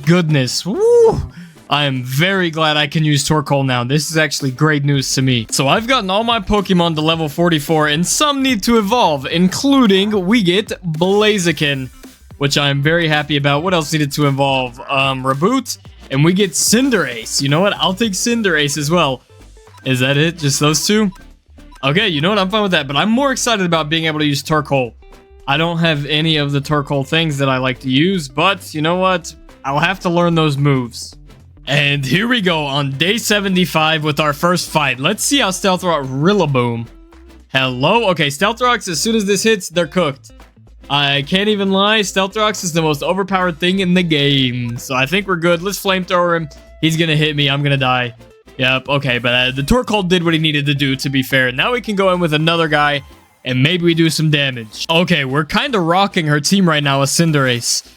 [SPEAKER 1] goodness. Woo! I am very glad I can use Torkoal now. This is actually great news to me. So I've gotten all my Pokemon to level 44, and some need to evolve, including we get Blaziken, which I'm very happy about. What else needed to evolve? Reboot, and we get Cinderace. You know what? I'll take Cinderace as well. Is that it? Just those 2? Okay, you know what? I'm fine with that, but I'm more excited about being able to use Torkoal. I don't have any of the Torkoal things that I like to use, but you know what? I'll have to learn those moves. And here we go on day 75 with our first fight. Let's see how Stealth Rock Rillaboom. Hello? Okay, Stealth Rocks, as soon as this hits, they're cooked. I can't even lie. Stealth Rocks is the most overpowered thing in the game. So I think we're good. Let's Flamethrower him. He's going to hit me. I'm going to die. Yep, okay, but the Torkoal did what he needed to do, to be fair. Now we can go in with another guy, and maybe we do some damage. Okay, we're kind of rocking her team right now with Cinderace.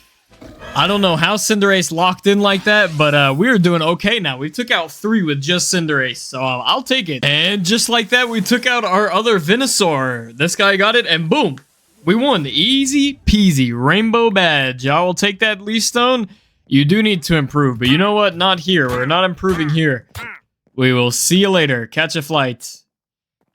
[SPEAKER 1] I don't know how Cinderace locked in like that, but we're doing okay now. We took out 3 with just Cinderace, so I'll take it. And just like that, we took out our other Venusaur. This guy got it, and boom, we won. Easy peasy, rainbow badge. I will take that, Leaf Stone. You do need to improve, but you know what? Not here. We're not improving here. We will see you later. Catch a flight.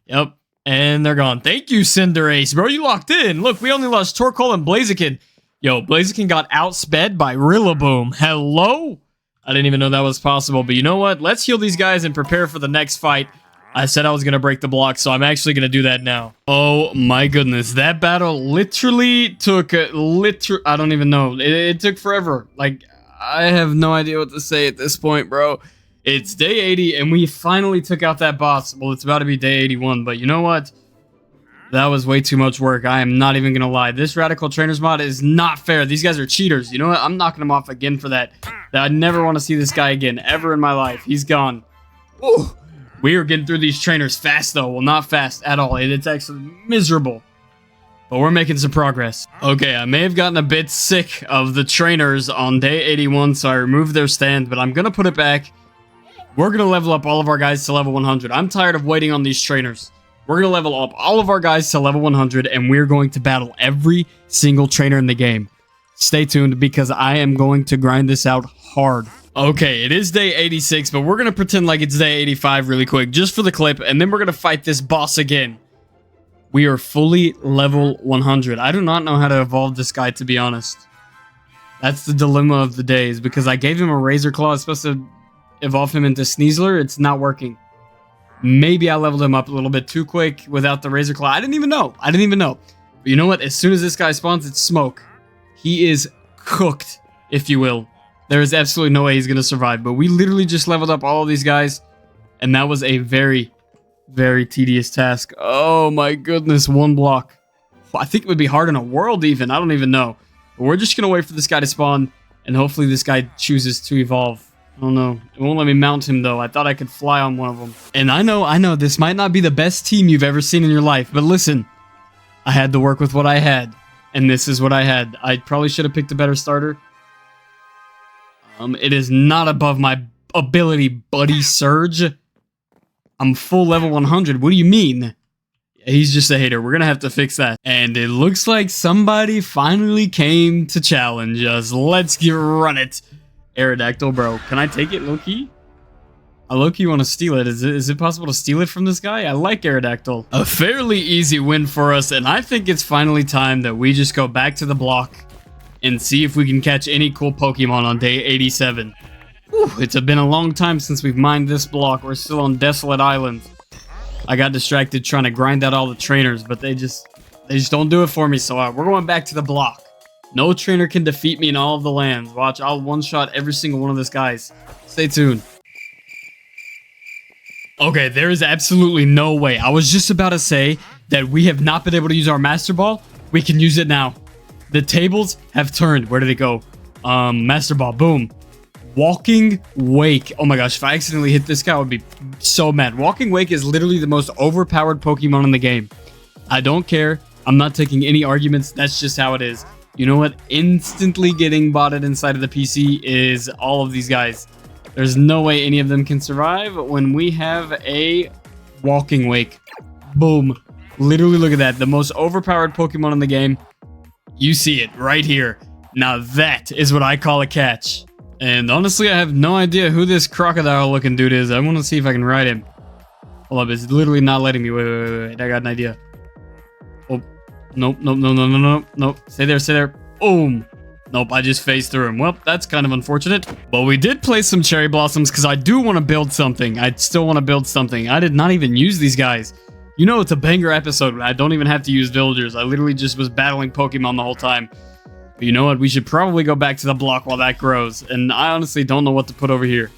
[SPEAKER 1] Yep. And they're gone. Thank you, Cinderace. Bro, you locked in. Look, we only lost Torkoal and Blaziken. Yo, Blaziken got outsped by Rillaboom. Hello? I didn't even know that was possible. But you know what? Let's heal these guys and prepare for the next fight. I said I was going to break the block, so I'm actually going to do that now. Oh my goodness. That battle literally took... I don't even know. It took forever. Like, I have no idea what to say at this point, bro. It's day 80, and we finally took out that boss. Well, it's about to be day 81, but you know what? That was way too much work. I am not even going to lie. This Radical Trainers mod is not fair. These guys are cheaters. You know what? I'm knocking them off again for that. I never want to see this guy again, ever in my life. He's gone. Ooh. We are getting through these trainers fast, though. Well, not fast at all. It's actually miserable. But we're making some progress. Okay, I may have gotten a bit sick of the trainers on day 81, so I removed their stand, but I'm going to put it back. We're going to level up all of our guys to level 100. I'm tired of waiting on these trainers. We're going to level up all of our guys to level 100, and we're going to battle every single trainer in the game. Stay tuned, because I am going to grind this out hard. Okay, it is day 86, but we're going to pretend like it's day 85 really quick, just for the clip, and then we're going to fight this boss again. We are fully level 100. I do not know how to evolve this guy, to be honest. That's the dilemma of the day, is because I gave him a Razor Claw. It's supposed to evolve him into Sneasler. It's not working.
[SPEAKER 2] Maybe I leveled him up a little bit too quick without the Razor Claw. I didn't even know. But you know what? As soon as this guy spawns, it's smoke. He is cooked, if you will. There is absolutely no way he's going to survive. But we literally just leveled up all of these guys. And that was a very, very tedious task. Oh my goodness, 1 block. I think it would be hard in a world even. I don't even know. But we're just going to wait for this guy to spawn. And hopefully this guy chooses to evolve. I don't know. It won't let me mount him, though. I thought I could fly on one of them. And I know, this might not be the best team you've ever seen in your life. But listen, I had to work with what I had. And this is what I had. I probably should have picked a better starter. It is not above my ability, buddy Surge. I'm full level 100. What do you mean? He's just a hater. We're going to have to fix that. And it looks like somebody finally came to challenge us. Let's get run it. Aerodactyl, bro. Can I take it low-key? I low-key want to steal it. Is it possible to steal it from this guy? I like Aerodactyl. A fairly easy win for us, and I think it's finally time that we just go back to the block and see if we can catch any cool Pokemon on day 87. Whew, it's been a long time since we've mined this block. We're still on Desolate Island. I got distracted trying to grind out all the trainers, but they just don't do it for me, so we're going back to the block. No trainer can defeat me in all of the lands. Watch, I'll one-shot every single one of these guys. Stay tuned. Okay, there is absolutely no way. I was just about to say that we have not been able to use our Master Ball. We can use it now. The tables have turned. Where did it go? Master Ball. Boom. Walking Wake. Oh my gosh, if I accidentally hit this guy, I would be so mad. Walking Wake is literally the most overpowered Pokemon in the game. I don't care. I'm not taking any arguments. That's just how it is. You know what? Instantly getting botted inside of the PC is all of these guys. There's no way any of them can survive when we have a Walking Wake. Boom. Literally, look at that. The most overpowered Pokemon in the game. You see it right here. Now that is what I call a catch. And honestly, I have no idea who this crocodile-looking dude is. I want to see if I can ride him. Hold up, it's literally not letting me. Wait. I got an idea. Oh. Nope. Stay there. Boom. Nope, I just phased through him. Well, that's kind of unfortunate. But we did place some cherry blossoms because I do want to build something. I still want to build something. I did not even use these guys. You know, it's a banger episode. I don't even have to use villagers. I literally just was battling Pokemon the whole time. But you know what? We should probably go back to the block while that grows. And I honestly don't know what to put over here.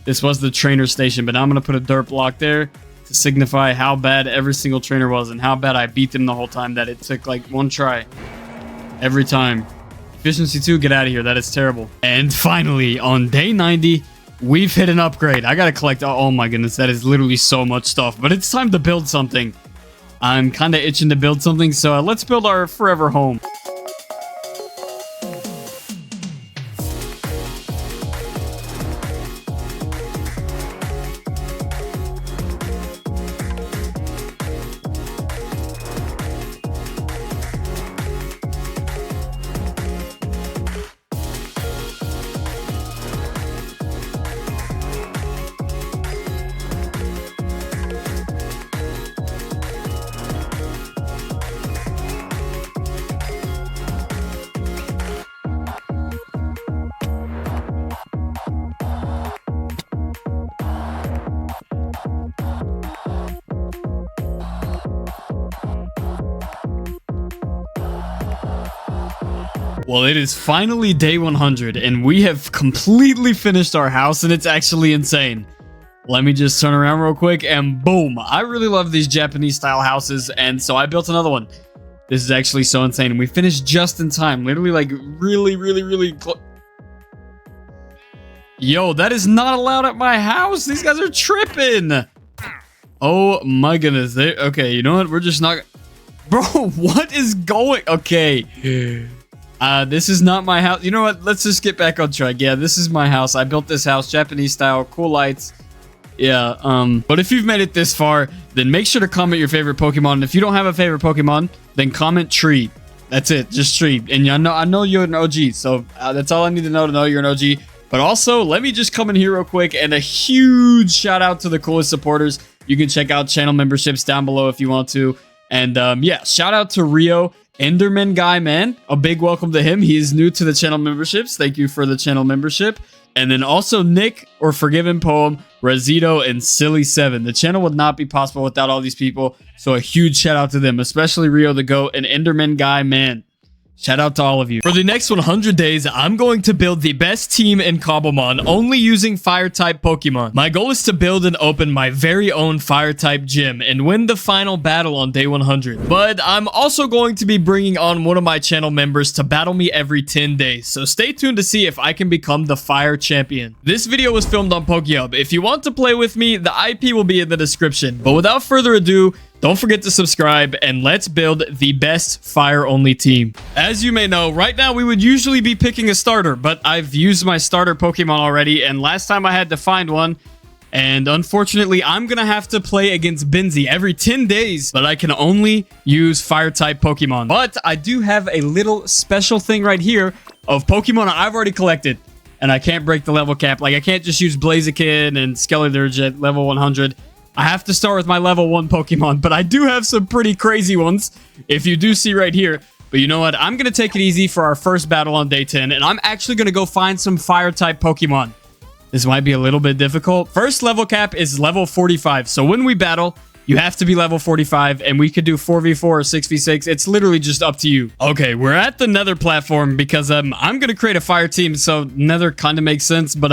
[SPEAKER 2] This was the trainer station, but now I'm going to put a dirt block there to signify how bad every single trainer was and how bad I beat them the whole time, that it took like one try every time. Efficiency 2, get out of here. That is terrible. And finally, on day 90, we've hit an upgrade. I got to collect... Oh my goodness, that is literally so much stuff. But it's time to build something. I'm kind of itching to build something, so let's build our forever home. Well, it is finally day 100, and we have completely finished our house, and it's actually insane. Let me just turn around real quick, and boom. I really love these Japanese-style houses, and so I built another one. This is actually so insane, and we finished just in time. Literally, like, really close. Yo, that is not allowed at my house. These guys are tripping. Oh, my goodness. Okay, you know what? We're just not... Bro, what is going... Okay. This is not my house. You know what? Let's just get back on track. Yeah, this is my house. I built this house, Japanese style, cool lights. Yeah, but if you've made it this far, then make sure to comment your favorite Pokemon. And if you don't have a favorite Pokemon, then comment tree. That's it, just tree. And I know you're an OG, so that's all I need to know you're an OG. But also, let me just come in here real quick, and a huge shout out to the coolest supporters. You can check out channel memberships down below if you want to. And yeah, shout out to Rio. Enderman guy, man. A big welcome to him. He is new to the channel memberships. Thank you for the channel membership. And then also Nick or Forgiven Poem, Rezito, and Silly7. The channel would not be possible without all these people. So a huge shout out to them, especially Rio the Goat and Enderman Guy, man. Shout out to all of you. For the next 100 days, I'm going to build the best team in Cobblemon, only using fire-type Pokemon. My goal is to build and open my very own fire-type gym and win the final battle on day 100. But I'm also going to be bringing on one of my channel members to battle me every 10 days, so stay tuned to see if I can become the fire champion. This video was filmed on PokeHub. If you want to play with me, the IP will be in the description. But without further ado, don't forget to subscribe and let's build the best fire-only team. As you may know, right now we would usually be picking a starter, but I've used my starter Pokemon already, and last time I had to find one, and unfortunately I'm gonna have to play against Benzie every 10 days, but I can only use fire-type Pokemon. But I do have a little special thing right here of Pokemon I've already collected, and I can't break the level cap. Like, I can't just use Blaziken and Skeledirge at level 100. I have to start with my level 1 Pokemon, but I do have some pretty crazy ones, if you do see right here. But you know what? I'm going to take it easy for our first battle on day 10, and I'm actually going to go find some fire-type Pokemon. This might be a little bit difficult. First level cap is level 45, so when we battle, you have to be level 45, and we could do 4v4 or 6v6. It's literally just up to you. Okay, we're at the Nether platform because I'm going to create a fire team, so Nether kind of makes sense, but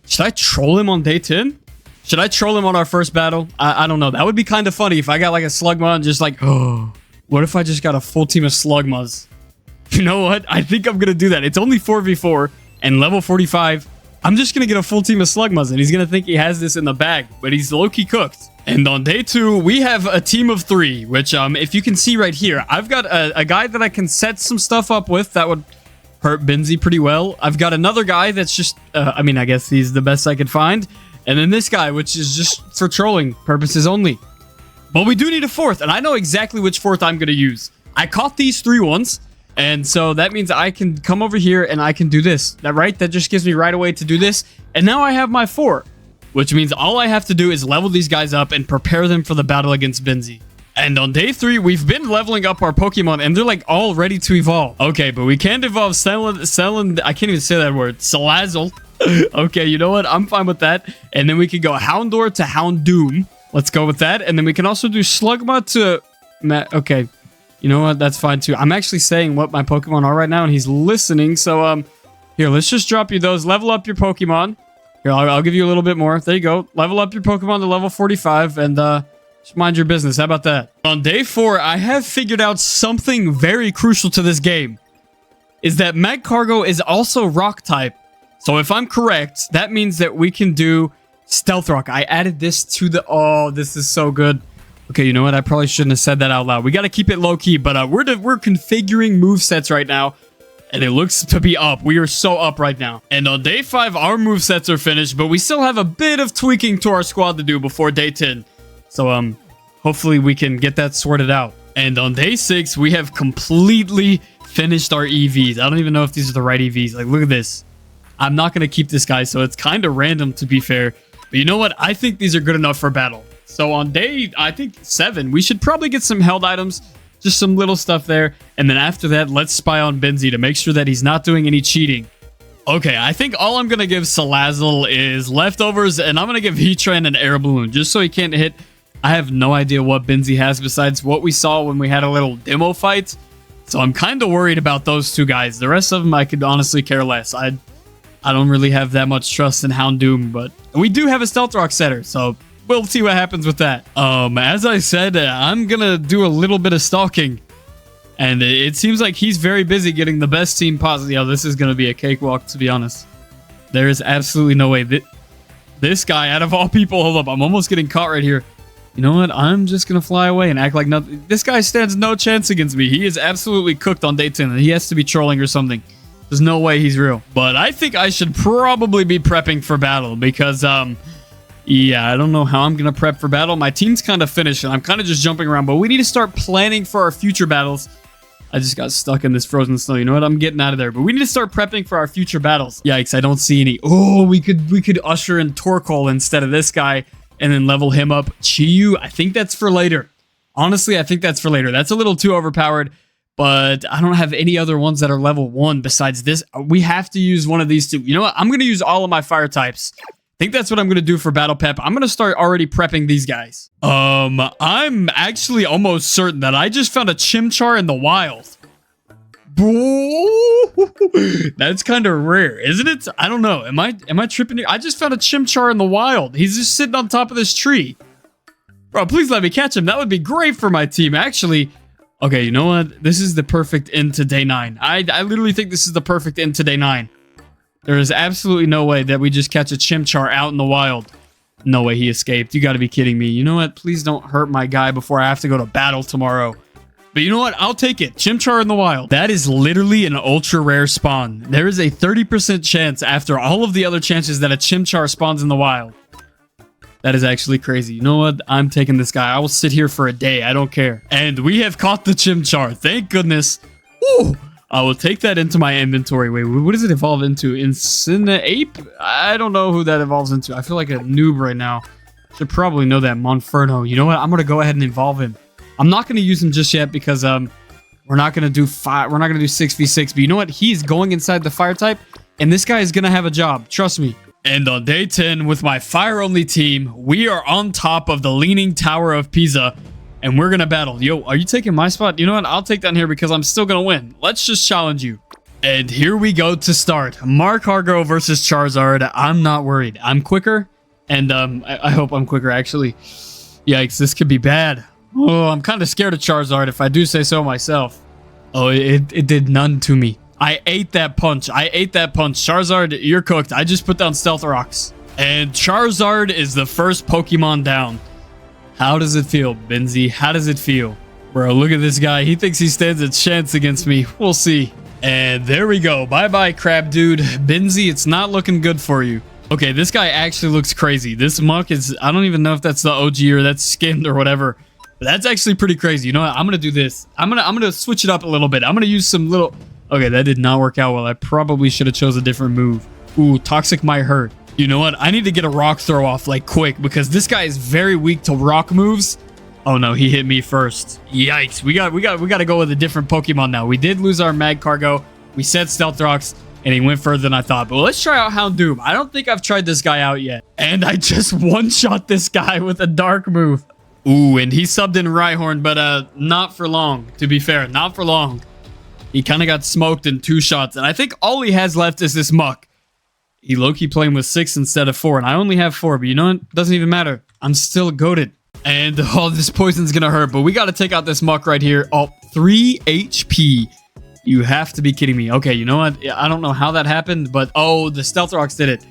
[SPEAKER 2] should I troll him on day 10? Should I troll him on our first battle? I don't know. That would be kind of funny if I got like a Slugma and just like, oh, what if I just got a full team of Slugmas? You know what? I think I'm going to do that. It's only 4v4 and level 45. I'm just going to get a full team of Slugmas and he's going to think he has this in the bag, but he's low-key cooked. And on day 2, we have a team of 3, which if you can see right here, I've got a guy that I can set some stuff up with that would hurt Benzie pretty well. I've got another guy that's just, I mean, I guess he's the best I could find. And then this guy, which is just for trolling purposes only. But we do need a 4th, and I know exactly which 4th I'm going to use. I caught these 3 ones, and so that means I can come over here and I can do this. That right? That just gives me right away to do this. And now I have my 4, which means all I have to do is level these guys up and prepare them for the battle against Benzie. And on day 3, we've been leveling up our Pokemon, and they're like all ready to evolve. Okay, but we can't evolve I can't even say that word. Salazzle. Okay, you know what? I'm fine with that. And then we can go Houndour to Houndoom. Let's go with that. And then we can also do Slugma to... Okay, you know what? That's fine too. I'm actually saying what my Pokemon are right now, and he's listening. So, here, let's just drop you those. Level up your Pokemon. Here, I'll give you a little bit more. There you go. Level up your Pokemon to level 45, and just mind your business. How about that? On day 4, I have figured out something very crucial to this game. Is that Magcargo is also rock type. So if I'm correct, that means that we can do Stealth Rock. I added this to the... Oh, this is so good. Okay, you know what? I probably shouldn't have said that out loud. We got to keep it low-key, but we're configuring movesets right now, and it looks to be up. We are so up right now. And on day 5, our movesets are finished, but we still have a bit of tweaking to our squad to do before day 10. So, hopefully we can get that sorted out. And on day 6, we have completely finished our EVs. I don't even know if these are the right EVs. Like, look at this. I'm not going to keep this guy, so it's kind of random to be fair. But you know what? I think these are good enough for battle. So on day, I think 7, we should probably get some held items. Just some little stuff there. And then after that, let's spy on Benzie to make sure that he's not doing any cheating. Okay, I think all I'm going to give Salazzle is leftovers. And I'm going to give Heatran an air balloon just so he can't hit. I have no idea what Benzie has besides what we saw when we had a little demo fight. So I'm kind of worried about those 2 guys. The rest of them, I could honestly care less. I don't really have that much trust in Houndoom, but we do have a Stealth Rock setter, so we'll see what happens with that. As I said, I'm gonna do a little bit of stalking, and it seems like he's very busy getting the best team possible. Yeah, this is gonna be a cakewalk, to be honest. There is absolutely no way that this guy, out of all people, hold up, I'm almost getting caught right here. You know what? I'm just gonna fly away and act like nothing. This guy stands no chance against me. He is absolutely cooked on day 10, and he has to be trolling or something. There's no way he's real. But I think I should probably be prepping for battle because, yeah, I don't know how I'm going to prep for battle. My team's kind of finished and I'm kind of just jumping around, but we need to start planning for our future battles. I just got stuck in this frozen snow. You know what? I'm getting out of there, but we need to start prepping for our future battles. Yikes, I don't see any. Oh, we could usher in Torkoal instead of this guy and then level him up. Chiyu, I think that's for later. Honestly, I think that's for later. That's a little too overpowered. but I don't have any other ones that are level 1 besides this. We have to use one of these two. You know what? I'm going to use all of my fire types. I think that's what I'm going to do for Battle Pep. I'm going to start already prepping these guys. I'm actually almost certain that I just found a Chimchar in the wild. That's kind of rare, isn't it? I don't know. Am I tripping here? I just found a Chimchar in the wild. He's just sitting on top of this tree. Bro, please let me catch him. That would be great for my team. Actually, okay, you know what? This is the perfect end to day 9. I literally think this is the perfect end to day 9. There is absolutely no way that we just catch a Chimchar out in the wild. No way he escaped. You got to be kidding me. You know what? Please don't hurt my guy before I have to go to battle tomorrow. But you know what? I'll take it. Chimchar in the wild. That is literally an ultra rare spawn. There is a 30% chance after all of the other chances that a Chimchar spawns in the wild. That is actually crazy. You know what? I'm taking this guy. I will sit here for a day. I don't care. And we have caught the Chimchar. Thank goodness. Woo! I will take that into my inventory. Wait, what does it evolve into? Incineape? I don't know who that evolves into. I feel like a noob right now. Should probably know that. Monferno. You know what? I'm going to go ahead and evolve him. I'm not going to use him just yet because we're not going to do 6v6. But you know what? He's going inside the fire type, and this guy is going to have a job. Trust me. And on day 10, with my fire-only team, we are on top of the Leaning Tower of Pisa, and we're going to battle. Yo, are you taking my spot? You know what? I'll take down here because I'm still going to win. Let's just challenge you. And here we go to start. Markargo versus Charizard. I'm not worried. I'm quicker, and I hope I'm quicker, actually. Yikes, this could be bad. Oh, I'm kind of scared of Charizard, if I do say so myself. Oh, it did none to me. I ate that punch. Charizard, you're cooked. I just put down Stealth Rocks. And Charizard is the first Pokemon down. How does it feel, Benzie? How does it feel? Bro, look at this guy. He thinks he stands a chance against me. We'll see. And there we go. Bye-bye, crab dude. Benzie, it's not looking good for you. Okay, this guy actually looks crazy. This muck is... I don't even know if that's the OG or that's skinned or whatever. But that's actually pretty crazy. You know what? I'm gonna do this. I'm gonna switch it up a little bit. I'm gonna use some little... Okay, that did not work out well. I probably should have chose a different move. Ooh, Toxic might hurt. You know what? I need to get a rock throw off like quick because this guy is very weak to rock moves. Oh no, he hit me first. Yikes. We got to go with a different Pokemon now. We did lose our Magcargo. We said Stealth Rocks and he went further than I thought. But let's try out Houndoom. I don't think I've tried this guy out yet. And I just one-shot this guy with a dark move. Ooh, and he subbed in Rhyhorn, but not for long, to be fair. Not for long. He kind of got smoked in 2 shots, and I think all he has left is this muck. He low-key playing with 6 instead of 4, and I only have 4, but you know what? Doesn't even matter. I'm still goated. And oh, this poison's gonna hurt, but we gotta take out this muck right here. Oh, 3 HP. You have to be kidding me. Okay, you know what? I don't know how that happened, but oh, the Stealth Rocks did it.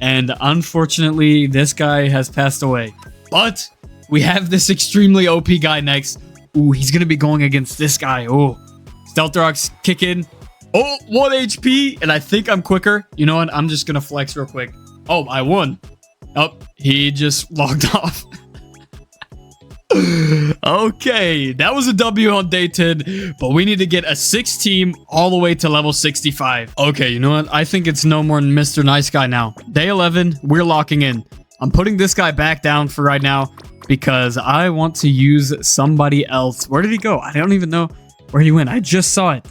[SPEAKER 2] And unfortunately, this guy has passed away. But we have this extremely OP guy next. Ooh, he's gonna be going against this guy. Oh, Stealth Rocks kick in. Oh, 1 HP, and I think I'm quicker. You know what? I'm just gonna flex real quick. Oh, I won. Oh, he just logged off. Okay, that was a W on day 10, but we need to get a 6 team all the way to level 65. Okay, you know what? I think it's no more than Mr. Nice Guy now. Day 11, we're locking in. I'm putting this guy back down for right now because I want to use somebody else. Where did he go? I don't even know where he went. I just saw it.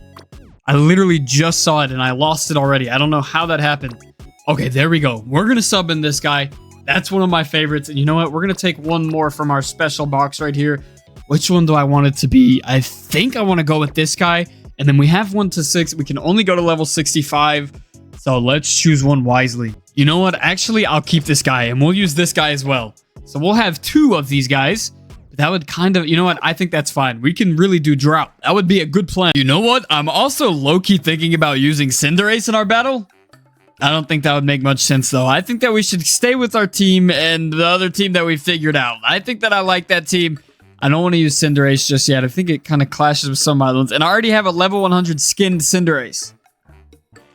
[SPEAKER 2] I literally just saw it and I lost it already. I don't know how that happened. Okay, there we go. We're going to sub in this guy. That's one of my favorites. And you know what? We're going to take one more from our special box right here. Which one do I want it to be? I think I want to go with this guy. And then we have 1 to 6. We can only go to level 65. So let's choose one wisely. You know what? Actually, I'll keep this guy and we'll use this guy as well. So we'll have 2 of these guys. That would kind of, you know what? I think that's fine. We can really do drought. That would be a good plan. You know what? I'm also low-key thinking about using Cinderace in our battle. I don't think that would make much sense, though. I think that we should stay with our team and the other team that we figured out. I think that I like that team. I don't want to use Cinderace just yet. I think it kind of clashes with some islands. And I already have a level 100 skinned Cinderace.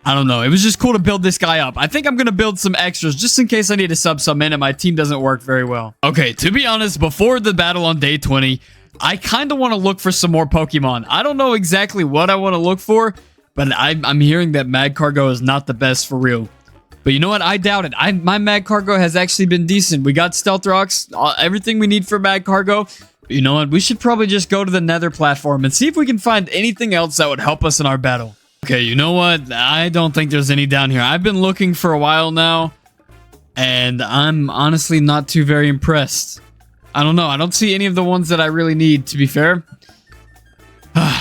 [SPEAKER 2] I don't know. It was just cool to build this guy up. I think I'm going to build some extras just in case I need to sub some in and my team doesn't work very well. Okay, to be honest, before the battle on day 20, I kind of want to look for some more Pokemon. I don't know exactly what I want to look for, but I'm hearing that Magcargo is not the best for real. But you know what? I doubt it. My Magcargo has actually been decent. We got Stealth Rocks, everything we need for Magcargo. You know what? We should probably just go to the Nether platform and see if we can find anything else that would help us in our battle. Okay, you know what? I don't think there's any down here. I've been looking for a while now, and I'm honestly not too very impressed. I don't know. I don't see any of the ones that I really need, to be fair.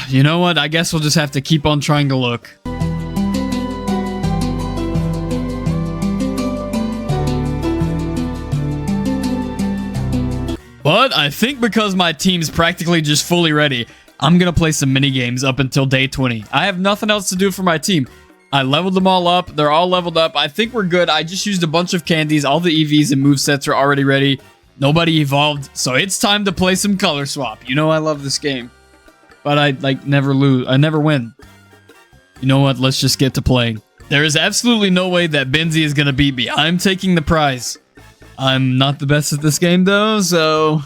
[SPEAKER 2] You know what? I guess we'll just have to keep on trying to look. But I think because my team's practically just fully ready, I'm going to play some mini games up until day 20. I have nothing else to do for my team. I leveled them all up. They're all leveled up. I think we're good. I just used a bunch of candies. All the EVs and movesets are already ready. Nobody evolved. So it's time to play some color swap. You know I love this game. But I never lose. I never win. You know what? Let's just get to playing. There is absolutely no way that Benzie is going to beat me. I'm taking the prize. I'm not the best at this game, though, so...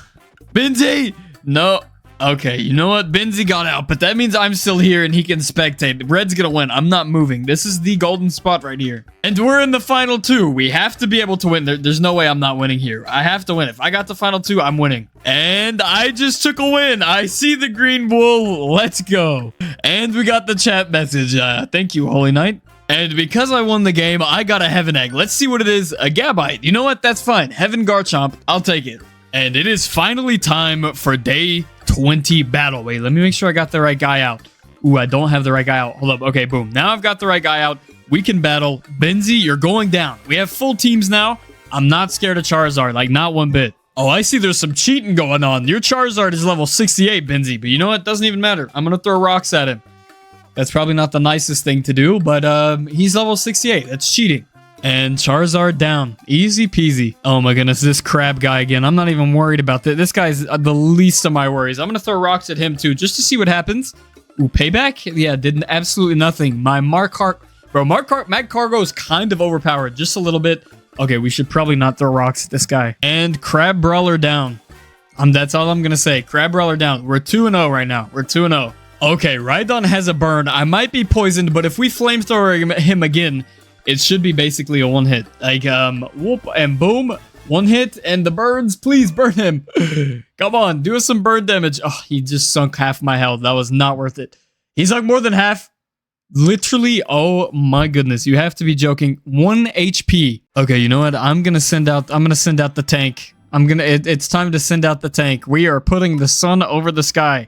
[SPEAKER 2] Benzie! No. Okay, you know what? Benzie got out, but that means I'm still here and he can spectate. Red's gonna win. I'm not moving. This is the golden spot right here. And we're in the final two. We have to be able to win. There's no way I'm not winning here. I have to win. If I got the final two, I'm winning. And I just took a win. I see the green wool. Let's go. And we got the chat message. Thank you, Holy Knight. And because I won the game, I got a Heaven Egg. Let's see what it is. A Gabite. You know what? That's fine. Heaven Garchomp. I'll take it. And it is finally time for day 20 battle. Wait, let me make sure I got the right guy out. Ooh, I don't have the right guy out. Hold up. Okay, boom. Now I've got the right guy out. We can battle. Benzie, you're going down. We have full teams now. I'm not scared of Charizard. Like, not one bit. Oh, I see there's some cheating going on. Your Charizard is level 68, Benzie. But you know what? Doesn't even matter. I'm going to throw rocks at him. That's probably not the nicest thing to do, but he's level 68. That's cheating. And Charizard down. Easy peasy. Oh my goodness, this crab guy again. I'm not even worried about that. This guy's the least of my worries. I'm going to throw rocks at him too, just to see what happens. Ooh, payback? Yeah, did absolutely nothing. My Magcargo is kind of overpowered, just a little bit. Okay, we should probably not throw rocks at this guy. And Crab Brawler down. That's all I'm going to say. Crab Brawler down. We're 2-0 right now. We're 2-0. Okay, Rhydon has a burn. I might be poisoned, but if we flamethrower him again, it should be basically a one hit. Like, whoop and boom. One hit and the burns. Please burn him. Come on, do us some burn damage. Oh, he just sunk half my health. That was not worth it. He sunk more than half. Literally, oh my goodness. You have to be joking. 1 HP. Okay, you know what? I'm gonna send out the tank. It's time to send out the tank. We are putting the sun over the sky.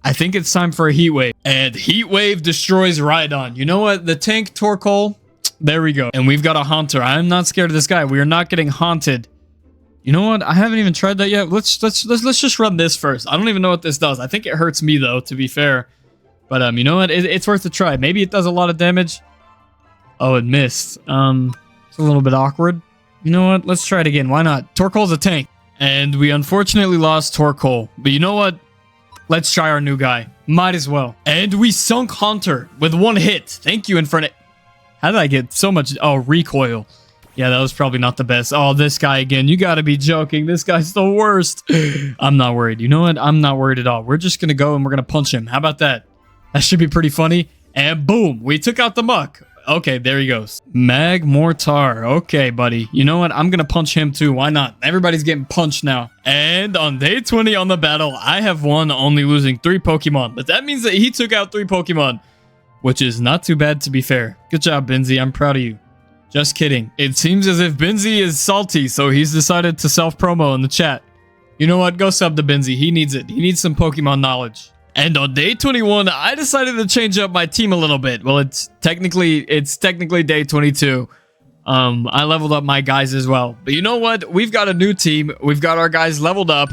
[SPEAKER 2] I think it's time for a heat wave. And heat wave destroys Rhydon. You know what? The tank Torkoal. There we go. And we've got a haunter. I'm not scared of this guy. We are not getting haunted. You know what? I haven't even tried that yet. Let's just run this first. I don't even know what this does. I think it hurts me though, to be fair. But you know what? It's worth a try. Maybe it does a lot of damage. Oh, it missed. It's a little bit awkward. You know what? Let's try it again. Why not? Torkoal's a tank. And we unfortunately lost Torkoal. But you know what? Let's try our new guy. Might as well. And we sunk Haunter with 1 hit. Thank you, Inferno. How did I get so much? Oh, recoil. Yeah, that was probably not the best. Oh, this guy again. You gotta be joking. This guy's the worst. I'm not worried. You know what? I'm not worried at all. We're just gonna go and we're gonna punch him. How about that? That should be pretty funny. And boom, we took out the muck. Okay, there he goes. Magmortar. Okay, buddy. You know what? I'm going to punch him too. Why not? Everybody's getting punched now. And on day 20 on the battle, I have won, only losing 3 Pokemon. But that means that he took out 3 Pokemon, which is not too bad to be fair. Good job, Benzie. I'm proud of you. Just kidding. It seems as if Benzie is salty, so he's decided to self-promo in the chat. You know what? Go sub to Benzie. He needs it. He needs some Pokemon knowledge. And on day 21, I decided to change up my team a little bit. Well, it's technically day 22. I leveled up my guys as well. But you know what? We've got a new team. We've got our guys leveled up.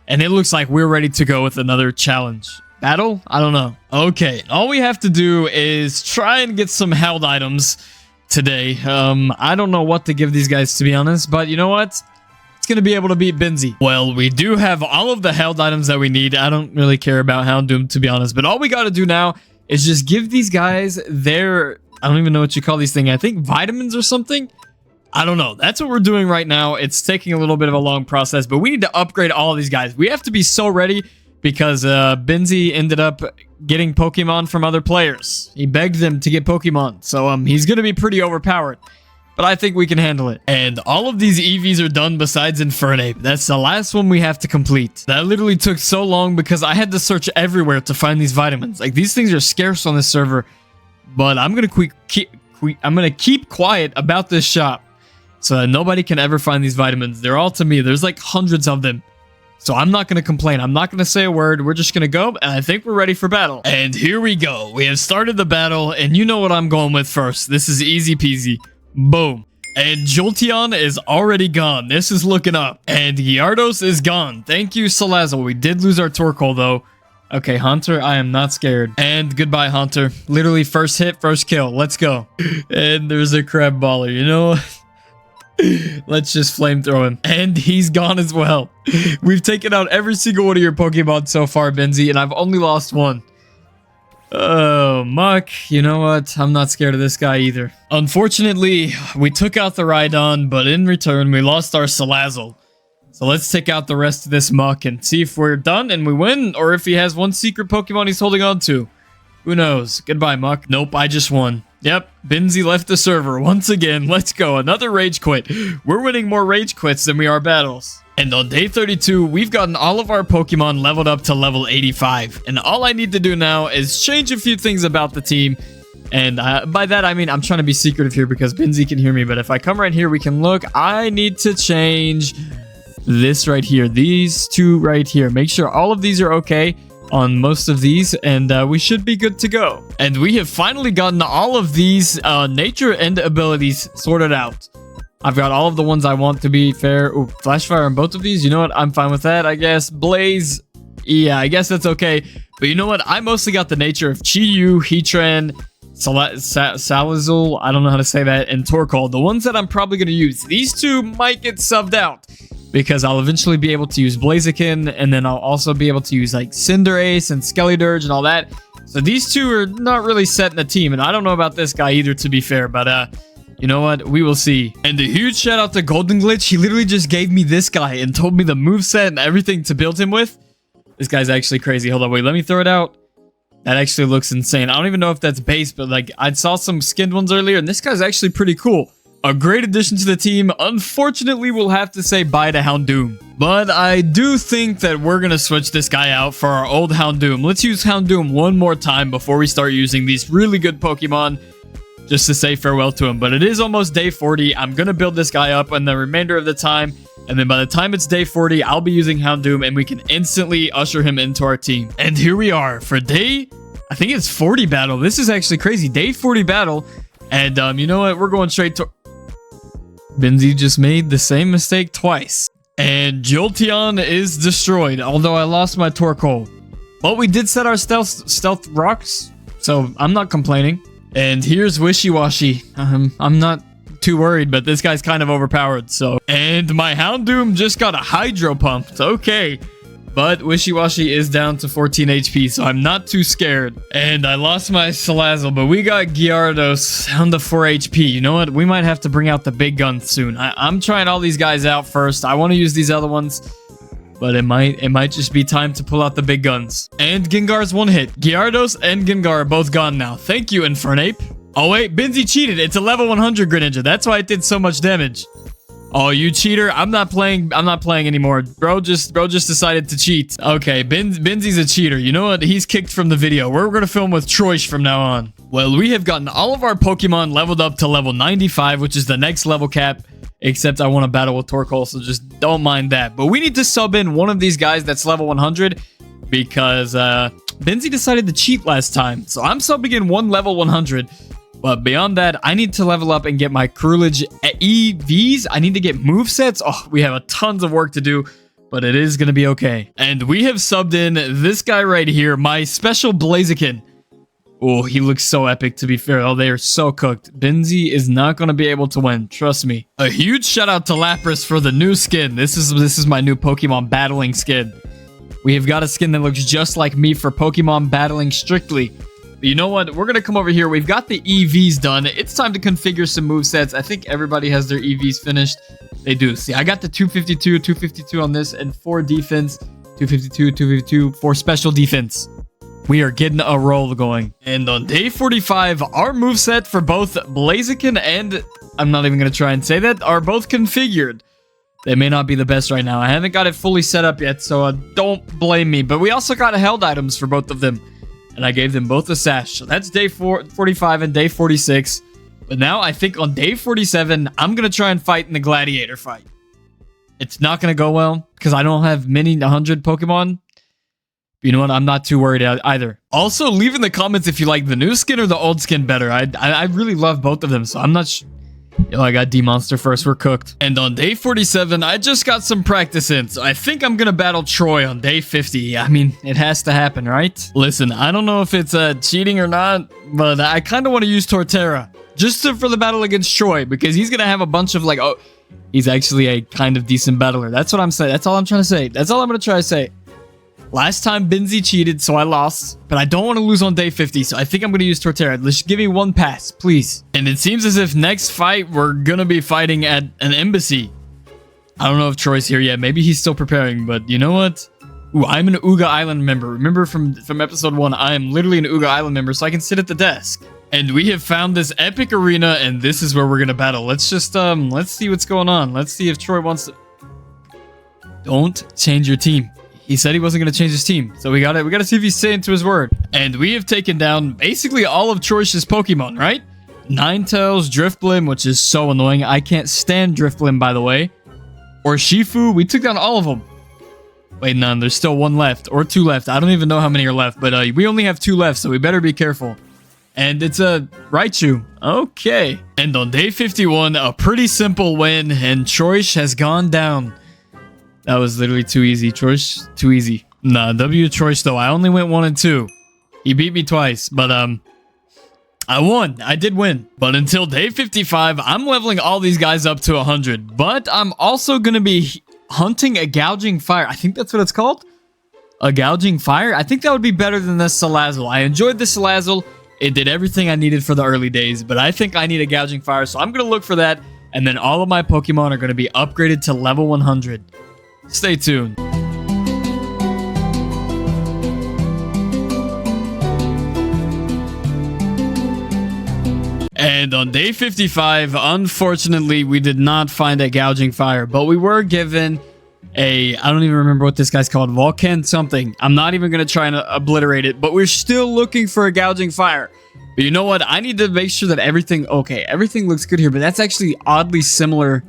[SPEAKER 2] And it looks like we're ready to go with another challenge. Battle? I don't know. Okay, all we have to do is try and get some held items today. I don't know what to give these guys, to be honest. But you know what? It's going to be able to beat Benzie. Well, we do have all of the held items that we need. I don't really care about Houndoom, to be honest. But all we got to do now is just give these guys their... I don't even know what you call these things. I think vitamins or something? I don't know. That's what we're doing right now. It's taking a little bit of a long process, but we need to upgrade all of these guys. We have to be so ready because Benzie ended up getting Pokemon from other players. He begged them to get Pokemon. So he's going to be pretty overpowered.
[SPEAKER 1] but I think we can handle it. And all of these EVs are done besides Infernape. That's the last one we have to complete. That literally took so long because I had to search everywhere to find these vitamins. Like, these things are scarce on this server, but I'm gonna keep quiet about this shop so that nobody can ever find these vitamins. They're all to me. There's like hundreds of them. So I'm not going to complain. I'm not going to say a word. We're just going to go, and I think we're ready for battle. And here we go. We have started the battle, and you know what I'm going with first. This is easy peasy. Boom. And Jolteon is already gone. This is looking up. And Gyarados is gone. Thank you, Salazzle. We did lose our Torkoal, though. Okay, Haunter, I am not scared. And goodbye, Haunter. Literally first hit, first kill. Let's go. And there's a crab baller, you know? Let's just flamethrow him. And he's gone as well. We've taken out every single one of your Pokemon so far, Benzie, and I've only lost one. Oh, Muck. You know what? I'm not scared of this guy either. Unfortunately, we took out the Rhydon, but in return, we lost our Salazzle. So let's take out the rest of this Muck and see if we're done and we win, or if he has one secret Pokemon he's holding on to. Who knows? Goodbye, Muck. Nope, I just won. Yep, Benzie left the server once again. Let's go. Another rage quit. We're winning more rage quits than we are battles. And on day 32, we've gotten all of our Pokemon leveled up to level 85. And all I need to do now is change a few things about the team. And by that, I mean, I'm trying to be secretive here because Benzie can hear me. But if I come right here, we can look. I need to change this right here. These two right here. Make sure all of these are okay on most of these, and we should be good to go. And we have finally gotten all of these nature and abilities sorted out. I've got all of the ones I want, to be fair. Ooh, Flash Fire on both of these. You know what? I'm fine with that, I guess. Blaze. Yeah, I guess that's okay. But you know what? I mostly got the nature of Chi-Yu, Heatran, Salazzle, I don't know how to say that, and Torkoal. The ones that I'm probably going to use. These two might get subbed out, because I'll eventually be able to use Blaziken, and then I'll also be able to use like Cinderace and Skeledirge and all that. So these two are not really set in the team, and I don't know about this guy either, to be fair, but you know what? We will see. And a huge shout out to Golden Glitch. He literally just gave me this guy and told me the moveset and everything to build him with. This guy's actually crazy. Hold on, wait, let me throw it out. That actually looks insane. I don't even know if that's base, but like I saw some skinned ones earlier, and this guy's actually pretty cool. A great addition to the team. Unfortunately, we'll have to say bye to Houndoom. But I do think that we're going to switch this guy out for our old Houndoom. Let's use Houndoom one more time before we start using these really good Pokemon, just to say farewell to him. But it is almost day 40. I'm going to build this guy up in the remainder of the time. And then by the time it's day 40, I'll be using Houndoom, and we can instantly usher him into our team. And here we are for day, I think it's 40 battle. This is actually crazy. Day 40 battle. And you know what? We're going straight to... Benzie just made the same mistake twice. And Jolteon is destroyed, although I lost my Torkoal. But we did set our stealth rocks, so I'm not complaining. And here's Wishy-Washy. I'm not too worried, but this guy's kind of overpowered, so... And my Houndoom just got a Hydro Pumped. Okay. But Wishy-Washy is down to 14 HP, so I'm not too scared. And I lost my Salazzle, but we got Gyarados down to 4 HP. You know what? We might have to bring out the big guns soon. I'm trying all these guys out first. I want to use these other ones, but it might just be time to pull out the big guns. And Gengar's one hit. Gyarados and Gengar are both gone now. Thank you, Infernape. Oh wait, Benzie cheated. It's a level 100 Greninja. That's why it did so much damage. Oh, you cheater. I'm not playing anymore. Bro just decided to cheat. Okay, Benzie's a cheater. You know what? He's kicked from the video. We're going to film with Troish from now on. Well, we have gotten all of our Pokemon leveled up to level 95, which is the next level cap. Except I want to battle with Torkoal, so just don't mind that. But we need to sub in one of these guys that's level 100 because Benzie decided to cheat last time. So I'm subbing in one level 100. But beyond that, I need to level up and get my Coolidge EVs. I need to get movesets. Oh, we have a tons of work to do, but it is going to be okay. And we have subbed in this guy right here, my special Blaziken. Oh, he looks so epic, to be fair. Oh, they are so cooked. Benzie is not going to be able to win. Trust me. A huge shout out to Lapras for the new skin. This is my new Pokemon battling skin. We have got a skin that looks just like me for Pokemon battling strictly. But you know what? We're going to come over here. We've got the EVs done. It's time to configure some movesets. I think everybody has their EVs finished. They do. See, I got the 252 on this, and 4 defense, 252, 4 special defense. We are getting a roll going. And on day 45, our moveset for both Blaziken and
[SPEAKER 2] I'm not even going to try and say that, are both configured. They may not be the best right now. I haven't got it fully set up yet, so don't blame me. But we also got held items for both of them. And I gave them both a sash. So that's day 45 and day 46. But now I think on day 47, I'm going to try and fight in the gladiator fight. It's not going to go well because I don't have many 100 Pokemon. But you know what? I'm not too worried either. Also, leave in the comments if you like the new skin or the old skin better. I really love both of them, so I'm not Yo, I got D-Monster first. We're cooked. And on day 47, I just got some practice in, so I think I'm gonna battle Troy on day 50. I mean, it has to happen, right? Listen, I don't know if it's cheating or not, but I kind of want to use Torterra just for the battle against Troy, because he's gonna have a bunch of like, oh, he's actually a kind of decent battler. That's what I'm saying. That's all I'm trying to say. That's all I'm gonna try to say. Last time, Binzy cheated, so I lost. But I don't want to lose on day 50, so I think I'm going to use Torterra. Let's give me one pass, please. And it seems as if next fight, we're going to be fighting at an embassy. I don't know if Troy's here yet. Maybe he's still preparing, but you know what? Ooh, I'm an Uga Island member. Remember from episode 1, I am literally an Uga Island member, so I can sit at the desk. And we have found this epic arena, and this is where we're going to battle. Let's just, let's see what's going on. Let's see if Troy wants to... Don't change your team. He said he wasn't going to change his team, so we gotta see if he's staying to his word. And we have taken down basically all of Troy's Pokemon, right? Ninetales, Drifblim, which is so annoying. I can't stand Drifblim, by the way. Or Shifu, we took down all of them. Wait, none. There's still one left, or two left. I don't even know how many are left, but we only have 2 left, so we better be careful. And it's a Raichu. Okay. And on day 51, a pretty simple win, and Troy has gone down. That was literally too easy, Troy's. Too easy. Nah, W Troy's though. I only went 1 and 2. He beat me twice, but I won. I did win. But until day 55, I'm leveling all these guys up to 100. But I'm also gonna be hunting a gouging fire. I think that's what it's called. A gouging fire. I think that would be better than the Salazzle. I enjoyed the Salazzle. It did everything I needed for the early days, but I think I need a gouging fire, so I'm gonna look for that. And then all of my Pokemon are gonna be upgraded to level 100. Stay tuned. And on day 55, unfortunately, we did not find a gouging fire, but we were given a, I don't even remember what this guy's called, Volcan something. I'm not even going to try and obliterate it, but we're still looking for a gouging fire. But you know what? I need to make sure that everything, okay, everything looks good here, but that's actually oddly similar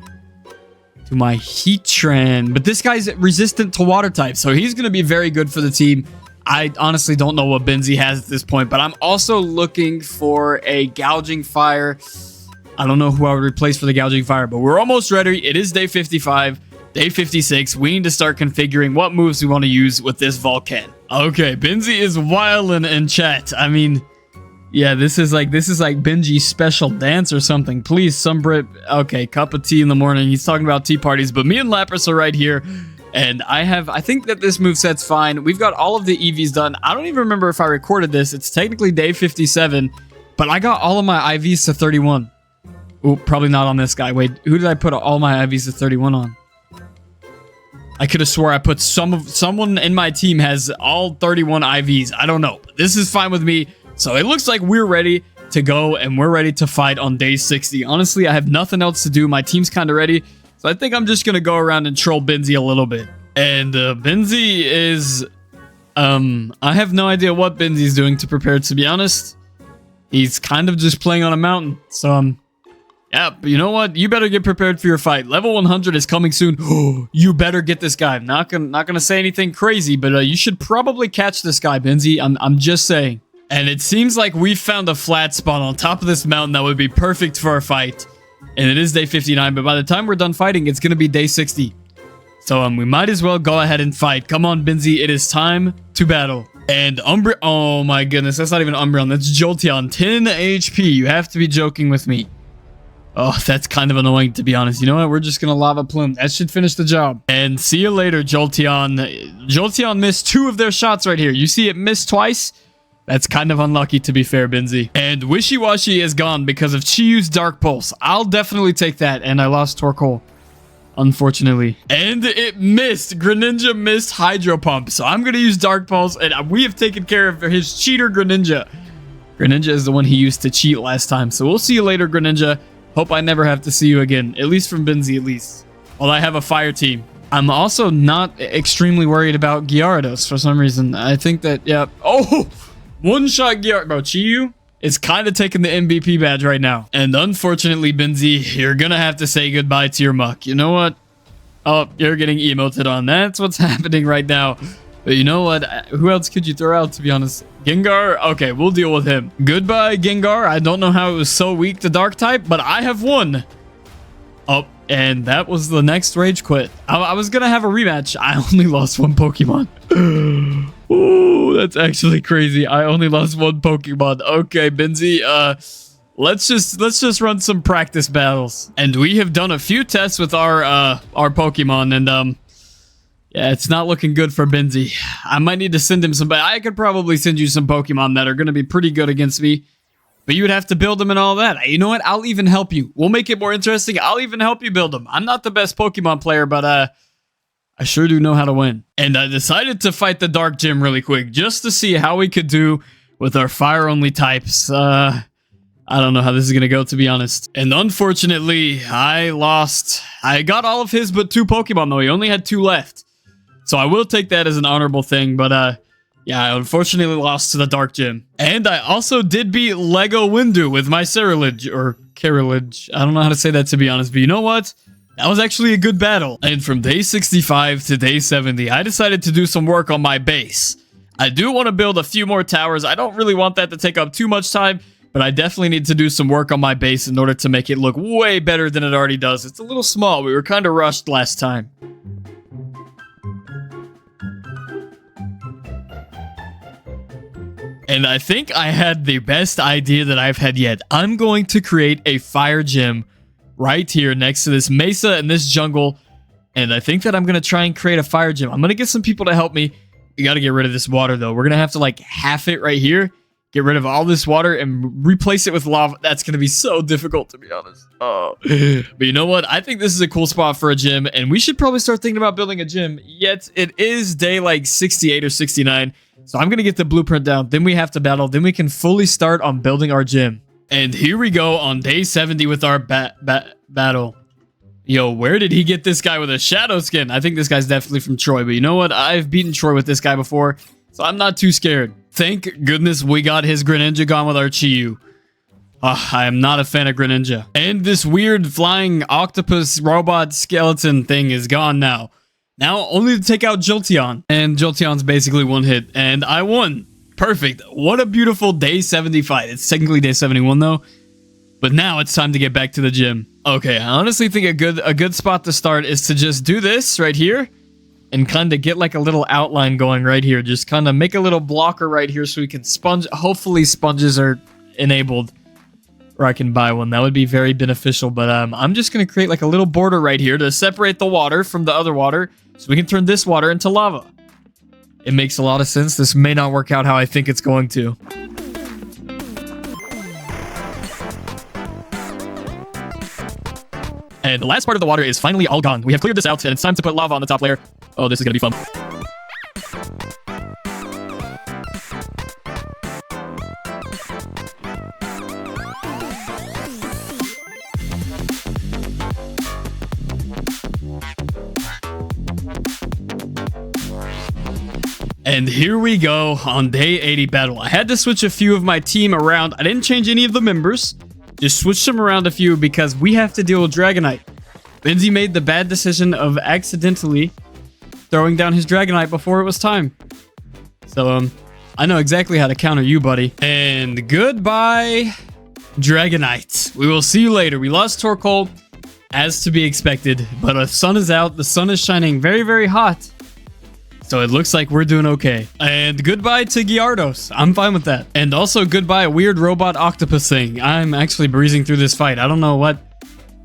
[SPEAKER 2] to my Heatran. But this guy's resistant to water type, so he's going to be very good for the team. I honestly don't know what Binzy has at this point, but I'm also looking for a gouging fire. I don't know who I would replace for the gouging fire, but we're almost ready. It is day 55, day 56. We need to start configuring what moves we want to use with this Volcan. Okay, Binzy is wildin' in chat. I mean, yeah, this is like Benji's special dance or something. Please, some Brit. Okay, cup of tea in the morning. He's talking about tea parties, but me and Lapras are right here. And I think that this moveset's fine. We've got all of the EVs done. I don't even remember if I recorded this. It's technically day 57, but I got all of my IVs to 31. Oh, probably not on this guy. Wait, who did I put all my IVs to 31 on? I could have swore I put someone in my team has all 31 IVs. I don't know. But this is fine with me. So it looks like we're ready to go, and we're ready to fight on day 60. Honestly, I have nothing else to do. My team's kind of ready. So I think I'm just going to go around and troll Binzy a little bit. And Binzy is... I have no idea what Binzy's doing to prepare, to be honest. He's kind of just playing on a mountain. So, yeah, but you know what? You better get prepared for your fight. Level 100 is coming soon. You better get this guy. I'm not gonna say anything crazy, but you should probably catch this guy, Binzy. I'm just saying. And it seems like we found a flat spot on top of this mountain that would be perfect for our fight. And it is day 59, but by the time we're done fighting, it's going to be day 60. So we might as well go ahead and fight. Come on, Binzy. It is time to battle. And Umbreon... Oh my goodness, that's not even Umbreon. That's Jolteon. 10 HP. You have to be joking with me. Oh, that's kind of annoying, to be honest. You know what? We're just going to Lava Plume. That should finish the job. And see you later, Jolteon. Jolteon missed 2 of their shots right here. You see it missed twice? That's kind of unlucky, to be fair, Binzy. And Wishy-Washy is gone because of Chiyu's Dark Pulse. I'll definitely take that. And I lost Torkoal, unfortunately. And it missed. Greninja missed Hydro Pump. So I'm going to use Dark Pulse. And we have taken care of his cheater, Greninja. Greninja is the one he used to cheat last time. So we'll see you later, Greninja. Hope I never have to see you again, at least from Benzie, at least. Well, I have a fire team. I'm also not extremely worried about Gyarados for some reason. I think that, yeah. Oh, one-shot Gyarados. Bro, Chiyu is kind of taking the MVP badge right now. And unfortunately, Benzie, you're going to have to say goodbye to your muck. You know what? Oh, you're getting emoted on. That's what's happening right now. But you know what? Who else could you throw out, to be honest? Gengar? Okay, we'll deal with him. Goodbye, Gengar. I don't know how it was so weak to Dark type, but I have won. Oh, and that was the next Rage Quit. I was going to have a rematch. I only lost one Pokemon. Ooh, that's actually crazy. I only lost one Pokemon. Okay, Benzie, let's just run some practice battles. And we have done a few tests with our Pokemon, and yeah, it's not looking good for Benzie. I might need to send him some, but I could probably send you some Pokemon that are going to be pretty good against me. But you would have to build them and all that. You know what? I'll even help you. We'll make it more interesting. I'll even help you build them. I'm not the best Pokemon player, but I sure do know how to win. And I decided to fight the Dark Gym really quick just to see how we could do with our fire-only types. I don't know how this is going to go, to be honest. And unfortunately, I lost. I got all of his but 2 Pokemon, though. He only had 2 left. So I will take that as an honorable thing, but yeah, I unfortunately lost to the Dark Gym. And I also did beat Lego Windu with my Ceruledge, or Carolage. I don't know how to say that, to be honest, but you know what? That was actually a good battle. And from day 65 to day 70, I decided to do some work on my base. I do want to build a few more towers. I don't really want that to take up too much time, but I definitely need to do some work on my base in order to make it look way better than it already does. It's a little small. We were kind of rushed last time. And I think I had the best idea that I've had yet. I'm going to create a fire gym right here next to this mesa and this jungle. And I think that I'm going to try and create a fire gym. I'm going to get some people to help me. We got to get rid of this water, though. We're going to have to, like, half it right here. Get rid of all this water and replace it with lava. That's going to be so difficult, to be honest. Oh. But you know what? I think this is a cool spot for a gym. And we should probably start thinking about building a gym. Yet it is day, like, 68 or 69. So I'm going to get the blueprint down. Then we have to battle. Then we can fully start on building our gym. And here we go on day 70 with our battle. Yo, where did he get this guy with a shadow skin? I think this guy's definitely from Troy. But you know what? I've beaten Troy with this guy before. So I'm not too scared. Thank goodness we got his Greninja gone with our Chiyu. I am not a fan of Greninja. And this weird flying octopus robot skeleton thing is gone now. Now only to take out Jolteon. And Jolteon's basically one hit. And I won. Perfect. What a beautiful day 70 fight. It's technically day 71 though. But now it's time to get back to the gym. Okay, I honestly think a good spot to start is to just do this right here. And kind of get like a little outline going right here. Just kind of make a little blocker right here so we can sponge. Hopefully sponges are enabled. Or I can buy one. That would be very beneficial. But I'm just going to create like a little border right here to separate the water from the other water. So we can turn this water into lava. It makes a lot of sense. This may not work out how I think it's going to. And the last part of the water is finally all gone. We have cleared this out, and it's time to put lava on the top layer. Oh, this is going to be fun. And here we go on day 80 battle. I had to switch a few of my team around. I didn't change any of the members. Just switch them around a few because we have to deal with Dragonite. Benzie made the bad decision of accidentally throwing down his Dragonite before it was time. So, I know exactly how to counter you, buddy. And goodbye, Dragonite. We will see you later. We lost Torkoal, as to be expected. But the sun is out. The sun is shining very, very hot. So it looks like we're doing okay. And goodbye to Gyarados. I'm fine with that. And also goodbye a weird robot octopus thing. I'm actually breezing through this fight. I don't know what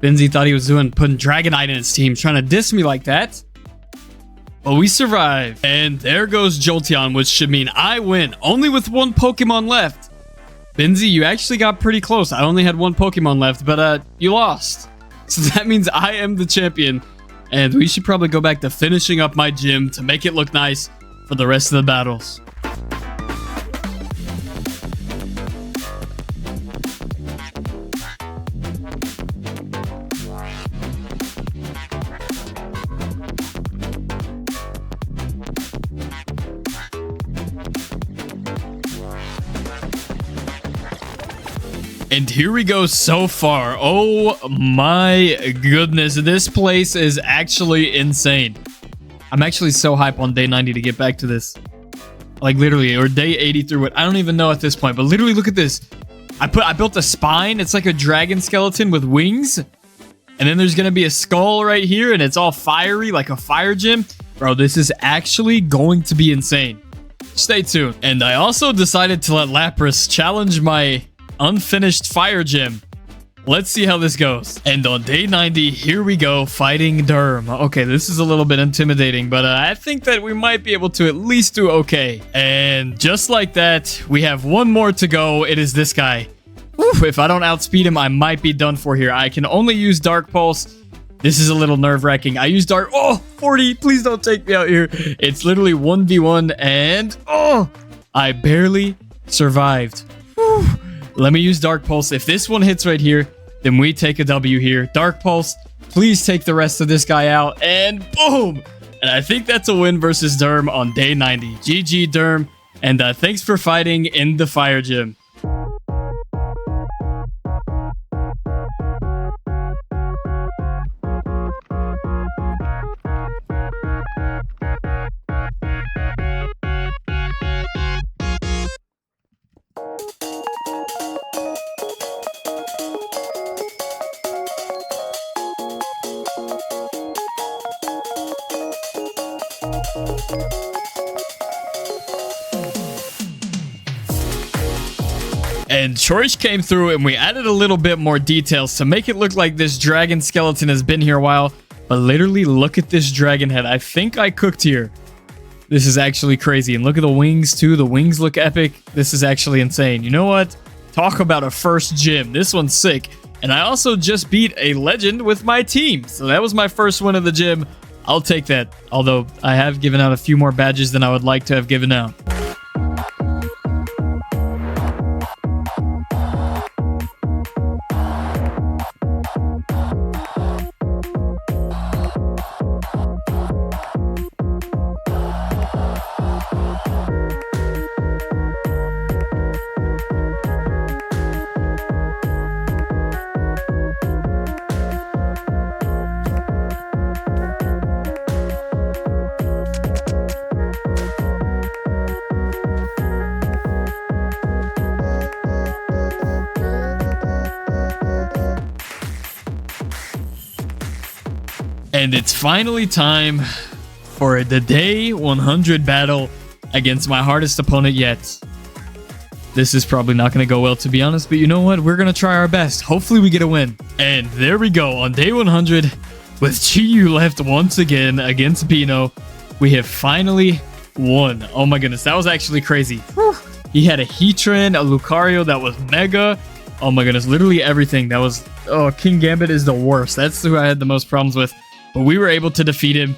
[SPEAKER 2] Benzie thought he was doing, putting Dragonite in his team, trying to diss me like that. But we survive. And there goes Jolteon, which should mean I win. Only with one Pokemon left. Benzie, you actually got pretty close. I only had one Pokemon left, but you lost. So that means I am the champion. And we should probably go back to finishing up my gym to make it look nice for the rest of the battles.
[SPEAKER 1] And here we go so far. Oh my goodness. This place is actually insane. I'm actually so hype on day 90 to get back to this. Like literally, or day 80 through it. I don't even know at this point, but literally look at this. I built a spine. It's like a dragon skeleton with wings. And then there's going to be a skull right here, and it's all fiery, like a fire gym. Bro, this is actually going to be insane. Stay tuned. And I also decided to let Lapras challenge my unfinished fire gym. Let's see how this goes. And on day 90, here we go, fighting Derm. Okay, this is a little bit intimidating, but I think that we might be able to at least do okay. And just like that, we have one more to go. It is this guy. Oof, if I don't outspeed him, I might be done for here. I can only use Dark Pulse. This is a little nerve-wracking. I use Dark... Oh, 40. Please don't take me out here. It's literally 1v1, and... Oh, I barely survived. Whew. Let me use Dark Pulse. If this one hits right here, then we take a W here. Dark Pulse, please take the rest of this guy out. And boom! And I think that's a win versus Derm on day 90. GG, Derm. And thanks for fighting in the fire gym. And Chorish came through and we added a little bit more details to make it look like this dragon skeleton has been here a while. But literally, look at this dragon head. I think I cooked here. This is actually crazy. And look at the wings too. The wings look epic. This is actually insane. You know what? Talk about a first gym. This one's sick. And I also just beat a legend with my team. So that was my first win of the gym. I'll take that. Although I have given out a few more badges than I would like to have given out. And it's finally time for the day 100 battle against my hardest opponent yet. This is probably not going to go well, to be honest, but you know what? We're going to try our best. Hopefully we get a win. And there we go. On day 100, with Chiyu left once again against Bino, we have finally won. Oh my goodness, that was actually crazy. Whew. He had a Heatran, a Lucario that was mega. Oh my goodness, literally everything. That was... Oh, King Gambit is the worst. That's who I had the most problems with. But we were able to defeat him.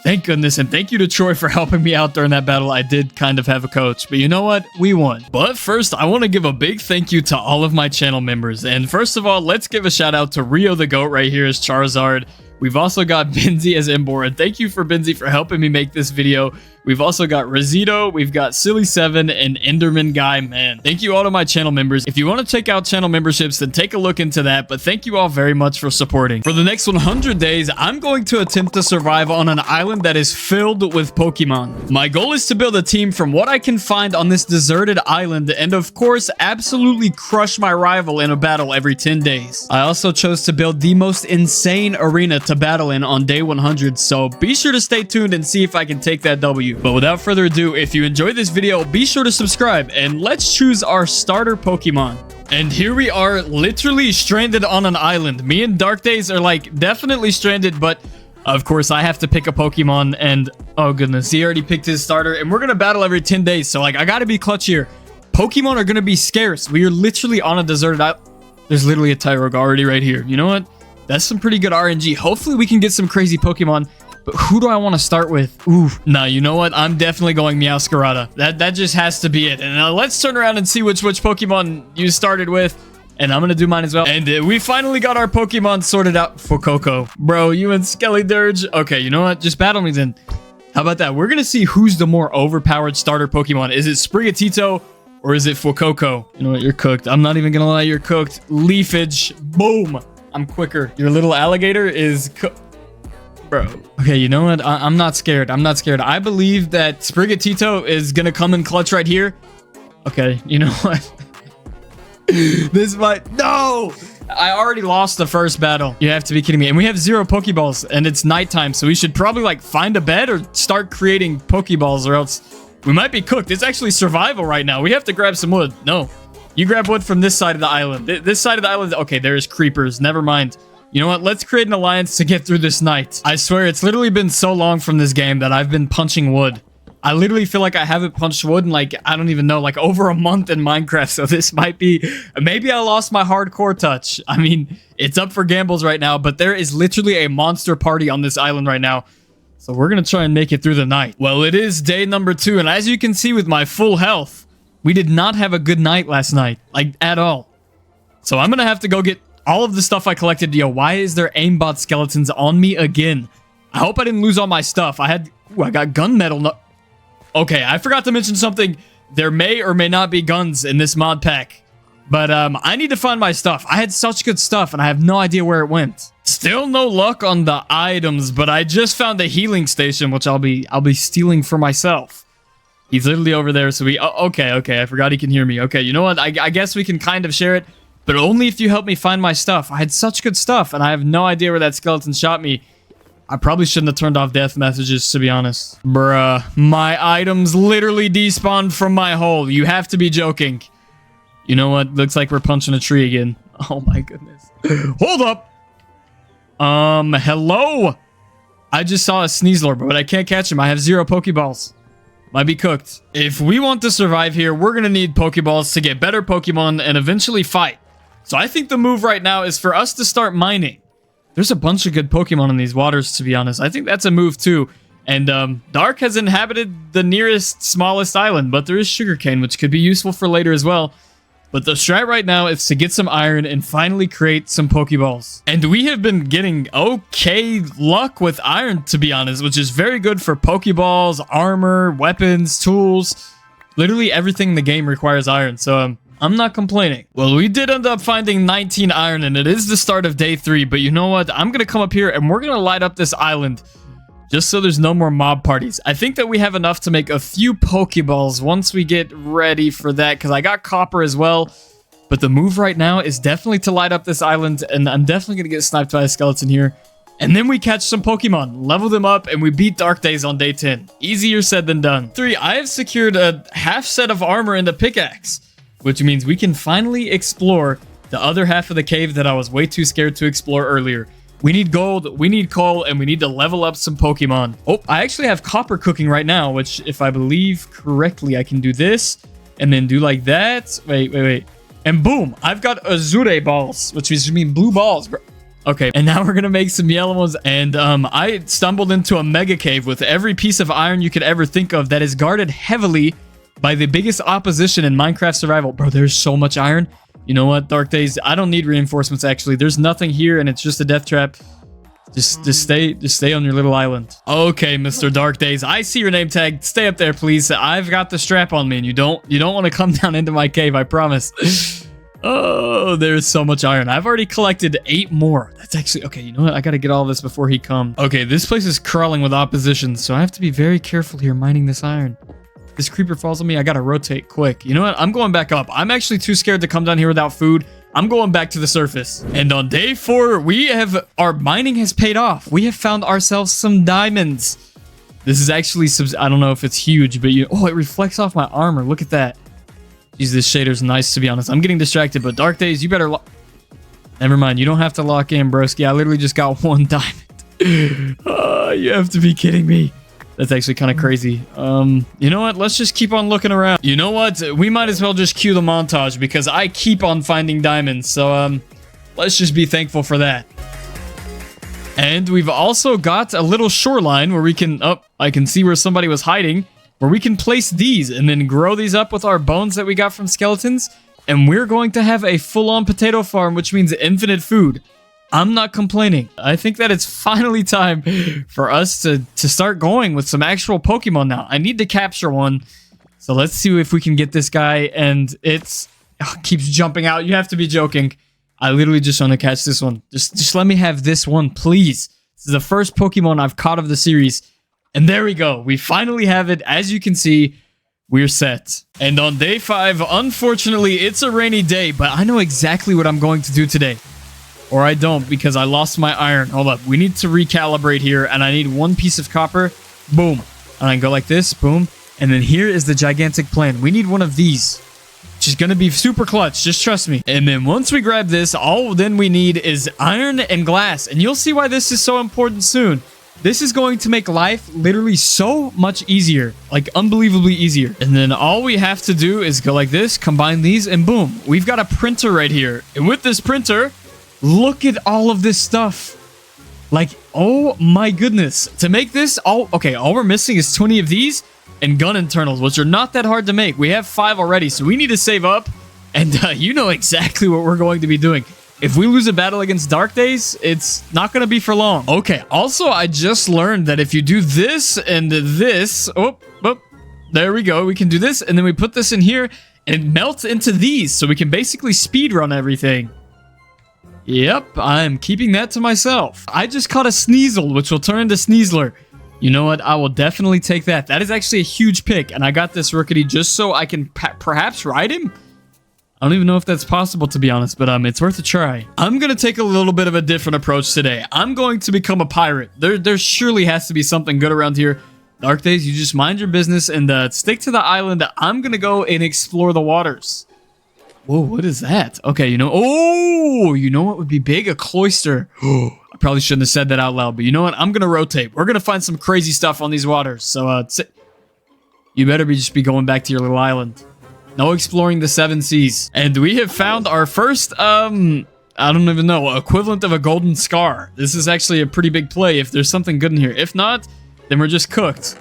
[SPEAKER 1] Thank goodness, and thank you to Troy for helping me out during that battle. I did kind of have a coach, but you know what? We won. But first, I want to give a big thank you to all of my channel members. And first of all, let's give a shout out to Rio the Goat right here as Charizard. We've also got Benzie as Embor, and thank you for Benzie for helping me make this video. We've also got Rosito, we've got Silly7, and Enderman Guy, man. Thank you all to my channel members. If you want to check out channel memberships, then take a look into that, but thank you all very much for supporting. For the next 100 days, I'm going to attempt to survive on an island that is filled with Pokemon. My goal is to build a team from what I can find on this deserted island, and of course, absolutely crush my rival in a battle every 10 days. I also chose to build the most insane arena to battle in on day 100, so be sure to stay tuned and see if I can take that W. But without further ado, if you enjoyed this video, be sure to subscribe and let's choose our starter Pokemon. And here we are, literally stranded on an island. Me and Dark Days are like definitely stranded, but of course I have to pick a Pokemon, and oh goodness, he already picked his starter, and we're gonna battle every 10 days, so like I gotta be clutch here. Pokemon are gonna be scarce. We are literally on a deserted island. There's literally a Tyrogue already right here. You know what? That's some pretty good RNG. Hopefully we can get some crazy Pokemon. But who do I want to start with? Ooh. Nah, you know what? I'm definitely going Meowscarada. That just has to be it. And let's turn around and see which Pokemon you started with. And I'm going to do mine as well. And we finally got our Pokemon sorted out for Coco. Bro, you and Skellydirge. Okay, you know what? Just battle me then. How about that? We're going to see who's the more overpowered starter Pokemon. Is it Sprigatito Or is it Fuecoco? You know what? You're cooked. I'm not even gonna lie. You're cooked. Leafage. Boom. I'm quicker. Your little alligator is bro. Okay, you know what? I'm not scared. I'm not scared. I believe that Sprigatito is gonna come in clutch right here. Okay, you know what? This might... No! I already lost the first battle. You have to be kidding me. And we have 0 Pokeballs, and it's nighttime, so we should probably, like, find a bed or start creating Pokeballs, or else we might be cooked. It's actually survival right now. We have to grab some wood. No. You grab wood from this side of the island. This side of the island... Okay, there's creepers. Never mind. You know what? Let's create an alliance to get through this night. I swear, it's literally been so long from this game that I've been punching wood. I literally feel like I haven't punched wood in, like, I don't even know, like over a month in Minecraft. So this might be, maybe I lost my hardcore touch. I mean, it's up for gambles right now, but there is literally a monster party on this island right now. So we're going to try and make it through the night. Well, it is day number 2. And as you can see with my full health, we did not have a good night last night, like at all. So I'm going to have to go get all of the stuff I collected. Yo, why is there aimbot skeletons on me again? I hope I didn't lose all my stuff. I got gunmetal. No Okay, I forgot to mention something. There may or may not be guns in this mod pack. But I need to find my stuff. I had such good stuff and I have no idea where it went. Still no luck on the items, but I just found a healing station, which I'll be stealing for myself. He's literally over there, so okay, I forgot he can hear me. Okay, you know what? I guess we can kind of share it, but only if you help me find my stuff. I had such good stuff and I have no idea where that skeleton shot me. I probably shouldn't have turned off death messages, to be honest. Bruh, my items literally despawned from my hole. You have to be joking. You know what? Looks like we're punching a tree again. Oh my goodness. Hold up. Hello? I just saw a Sneaselord, but I can't catch him. I have 0 Pokeballs. Might be cooked. If we want to survive here, we're gonna need Pokeballs to get better Pokemon and eventually fight. So I think the move right now is for us to start mining. There's a bunch of good Pokemon in these waters, to be honest. I think that's a move, too. And Dark has inhabited the nearest, smallest island, but there is sugarcane, which could be useful for later as well. But the strat right now is to get some iron and finally create some Pokeballs. And we have been getting okay luck with iron, to be honest, which is very good for Pokeballs, armor, weapons, tools. Literally everything in the game requires iron, so I'm not complaining. Well, we did end up finding 19 iron, and it is the start of day 3. But you know what? I'm going to come up here, and we're going to light up this island just so there's no more mob parties. I think that we have enough to make a few Pokeballs once we get ready for that, because I got copper as well. But the move right now is definitely to light up this island, and I'm definitely going to get sniped by a skeleton here. And then we catch some Pokemon, level them up, and we beat Dark Days on day 10. Easier said than done. 3, I have secured a half set of armor and a pickaxe, which means we can finally explore the other half of the cave that I was way too scared to explore earlier. We need gold, we need coal, and we need to level up some Pokemon. Oh, I actually have copper cooking right now, which, if I believe correctly, I can do this, and then do like that. Wait. And boom, I've got Azure balls, which means blue balls, bro. Okay, and now we're gonna make some yellow ones, and I stumbled into a mega cave with every piece of iron you could ever think of that is guarded heavily by the biggest opposition in Minecraft survival. Bro, there's so much iron. You know what, Dark Days? I don't need reinforcements, actually. There's nothing here, and it's just a death trap. Just stay on your little island. Okay, Mr. Dark Days. I see your name tag. Stay up there, please. I've got the strap on me, and you don't want to come down into my cave, I promise. Oh, there's so much iron. I've already collected 8 more. That's actually... Okay, you know what? I got to get all this before he comes. Okay, this place is crawling with opposition, so I have to be very careful here mining this iron. This creeper falls on me. I gotta rotate quick. You know what? I'm going back up. I'm actually too scared to come down here without food. I'm going back to the surface. And on day 4, our mining has paid off. We have found ourselves some diamonds. This is actually, I don't know if it's huge, but oh, it reflects off my armor. Look at that. Jeez, this shader's nice, to be honest. I'm getting distracted, but Dark Days, you better never mind. You don't have to lock in, broski. I literally just got 1 diamond. Oh, you have to be kidding me. That's actually kind of crazy. You know what? Let's just keep on looking around. You know what? We might as well just cue the montage because I keep on finding diamonds. So, let's just be thankful for that. And we've also got a little shoreline where we can... Oh, I can see where somebody was hiding. Where we can place these and then grow these up with our bones that we got from skeletons. And we're going to have a full-on potato farm, which means infinite food. I'm not complaining. I think that it's finally time for us to start going with some actual Pokemon now. I need to capture one So let's see if we can get this guy. And keeps jumping out. You have to be joking. I literally just want to catch this one. Just let me have this one, please. This is the first Pokemon I've caught of the series. And there we go. We finally have it. As you can see, we're set. And on day 5, unfortunately, it's a rainy day. But I know exactly what I'm going to do today. Or I don't, because I lost my iron. Hold up. We need to recalibrate here. And I need 1 piece of copper. Boom. And I go like this. Boom. And then here is the gigantic plan. We need one of these, which is going to be super clutch. Just trust me. And then once we grab this, all then we need is iron and glass. And you'll see why this is so important soon. This is going to make life literally so much easier. Like, unbelievably easier. And then all we have to do is go like this, combine these, and boom. We've got a printer right here. And with this printer, look at all of this stuff. Like, oh my goodness. To make this, all we're missing is 20 of these and gun internals, which are not that hard to make. We have 5 already, so we need to save up. And you know exactly what we're going to be doing. If we lose a battle against Dark Days, it's not going to be for long. Okay, also, I just learned that if you do this and this... Oh, there we go. We can do this, and then we put this in here, and it melts into these, so we can basically speedrun everything. Yep, I'm keeping that to myself. I just caught a Sneasel, which will turn into Sneasler. You know what? I will definitely take that. That is actually a huge pick, and I got this Rookity just so I can perhaps ride him? I don't even know if that's possible, to be honest, but it's worth a try. I'm going to take a little bit of a different approach today. I'm going to become a pirate. There surely has to be something good around here. Dark Days, you just mind your business and stick to the island. I'm going to go and explore the waters. Whoa, what is that? Okay, you know what would be big? A cloister. I probably shouldn't have said that out loud, but you know what? I'm going to rotate. We're going to find some crazy stuff on these waters. So, you better just be going back to your little island. No exploring the 7 seas. And we have found our first, I don't even know, equivalent of a golden scar. This is actually a pretty big play if there's something good in here. If not, then we're just cooked.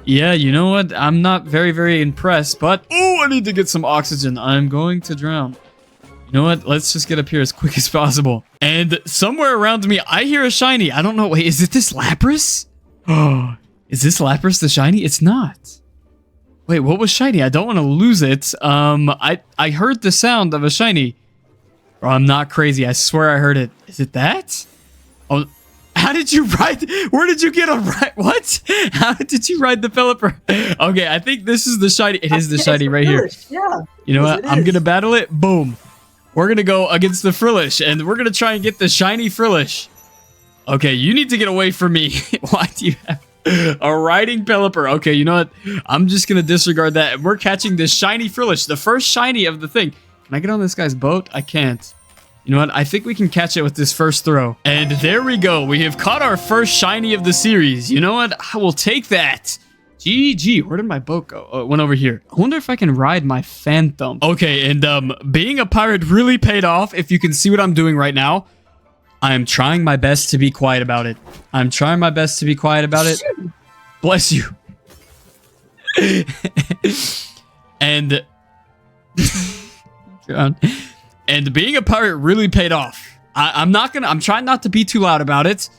[SPEAKER 1] Yeah, you know what? I'm not very, very impressed, but... Oh, I need to get some oxygen. I'm going to drown. You know what? Let's just get up here as quick as possible. And somewhere around me, I hear a shiny. I don't know. Wait, is it this Lapras? Oh, is this Lapras the shiny? It's not. Wait, what was shiny? I don't want to lose it. I heard the sound of a shiny. Bro, I'm not crazy. I swear I heard it. Is it that? Oh, how did you ride? Where did you get a ride? What? How did you ride the Pelipper? Okay, I think this is the shiny. It is the shiny right here.
[SPEAKER 4] Yeah.
[SPEAKER 1] You know what? I'm going to battle it. Boom. We're going to go against the Frillish, and we're going to try and get the shiny Frillish. Okay, you need to get away from me. Why do you have... a riding Pelipper. Okay, you know what? I'm just going to disregard that. We're catching this shiny Frillish, the first shiny of the thing. Can I get on this guy's boat? I can't. You know what? I think we can catch it with this first throw. And there we go. We have caught our first shiny of the series. You know what? I will take that. GG. Where did my boat go? Oh, it went over here. I wonder if I can ride my Phantom. Okay, and being a pirate really paid off. If you can see what I'm doing right now. I'm trying my best to be quiet about it. I'm trying my best to be quiet about it. Bless you. And and being a pirate really paid off. I'm trying not to be too loud about it,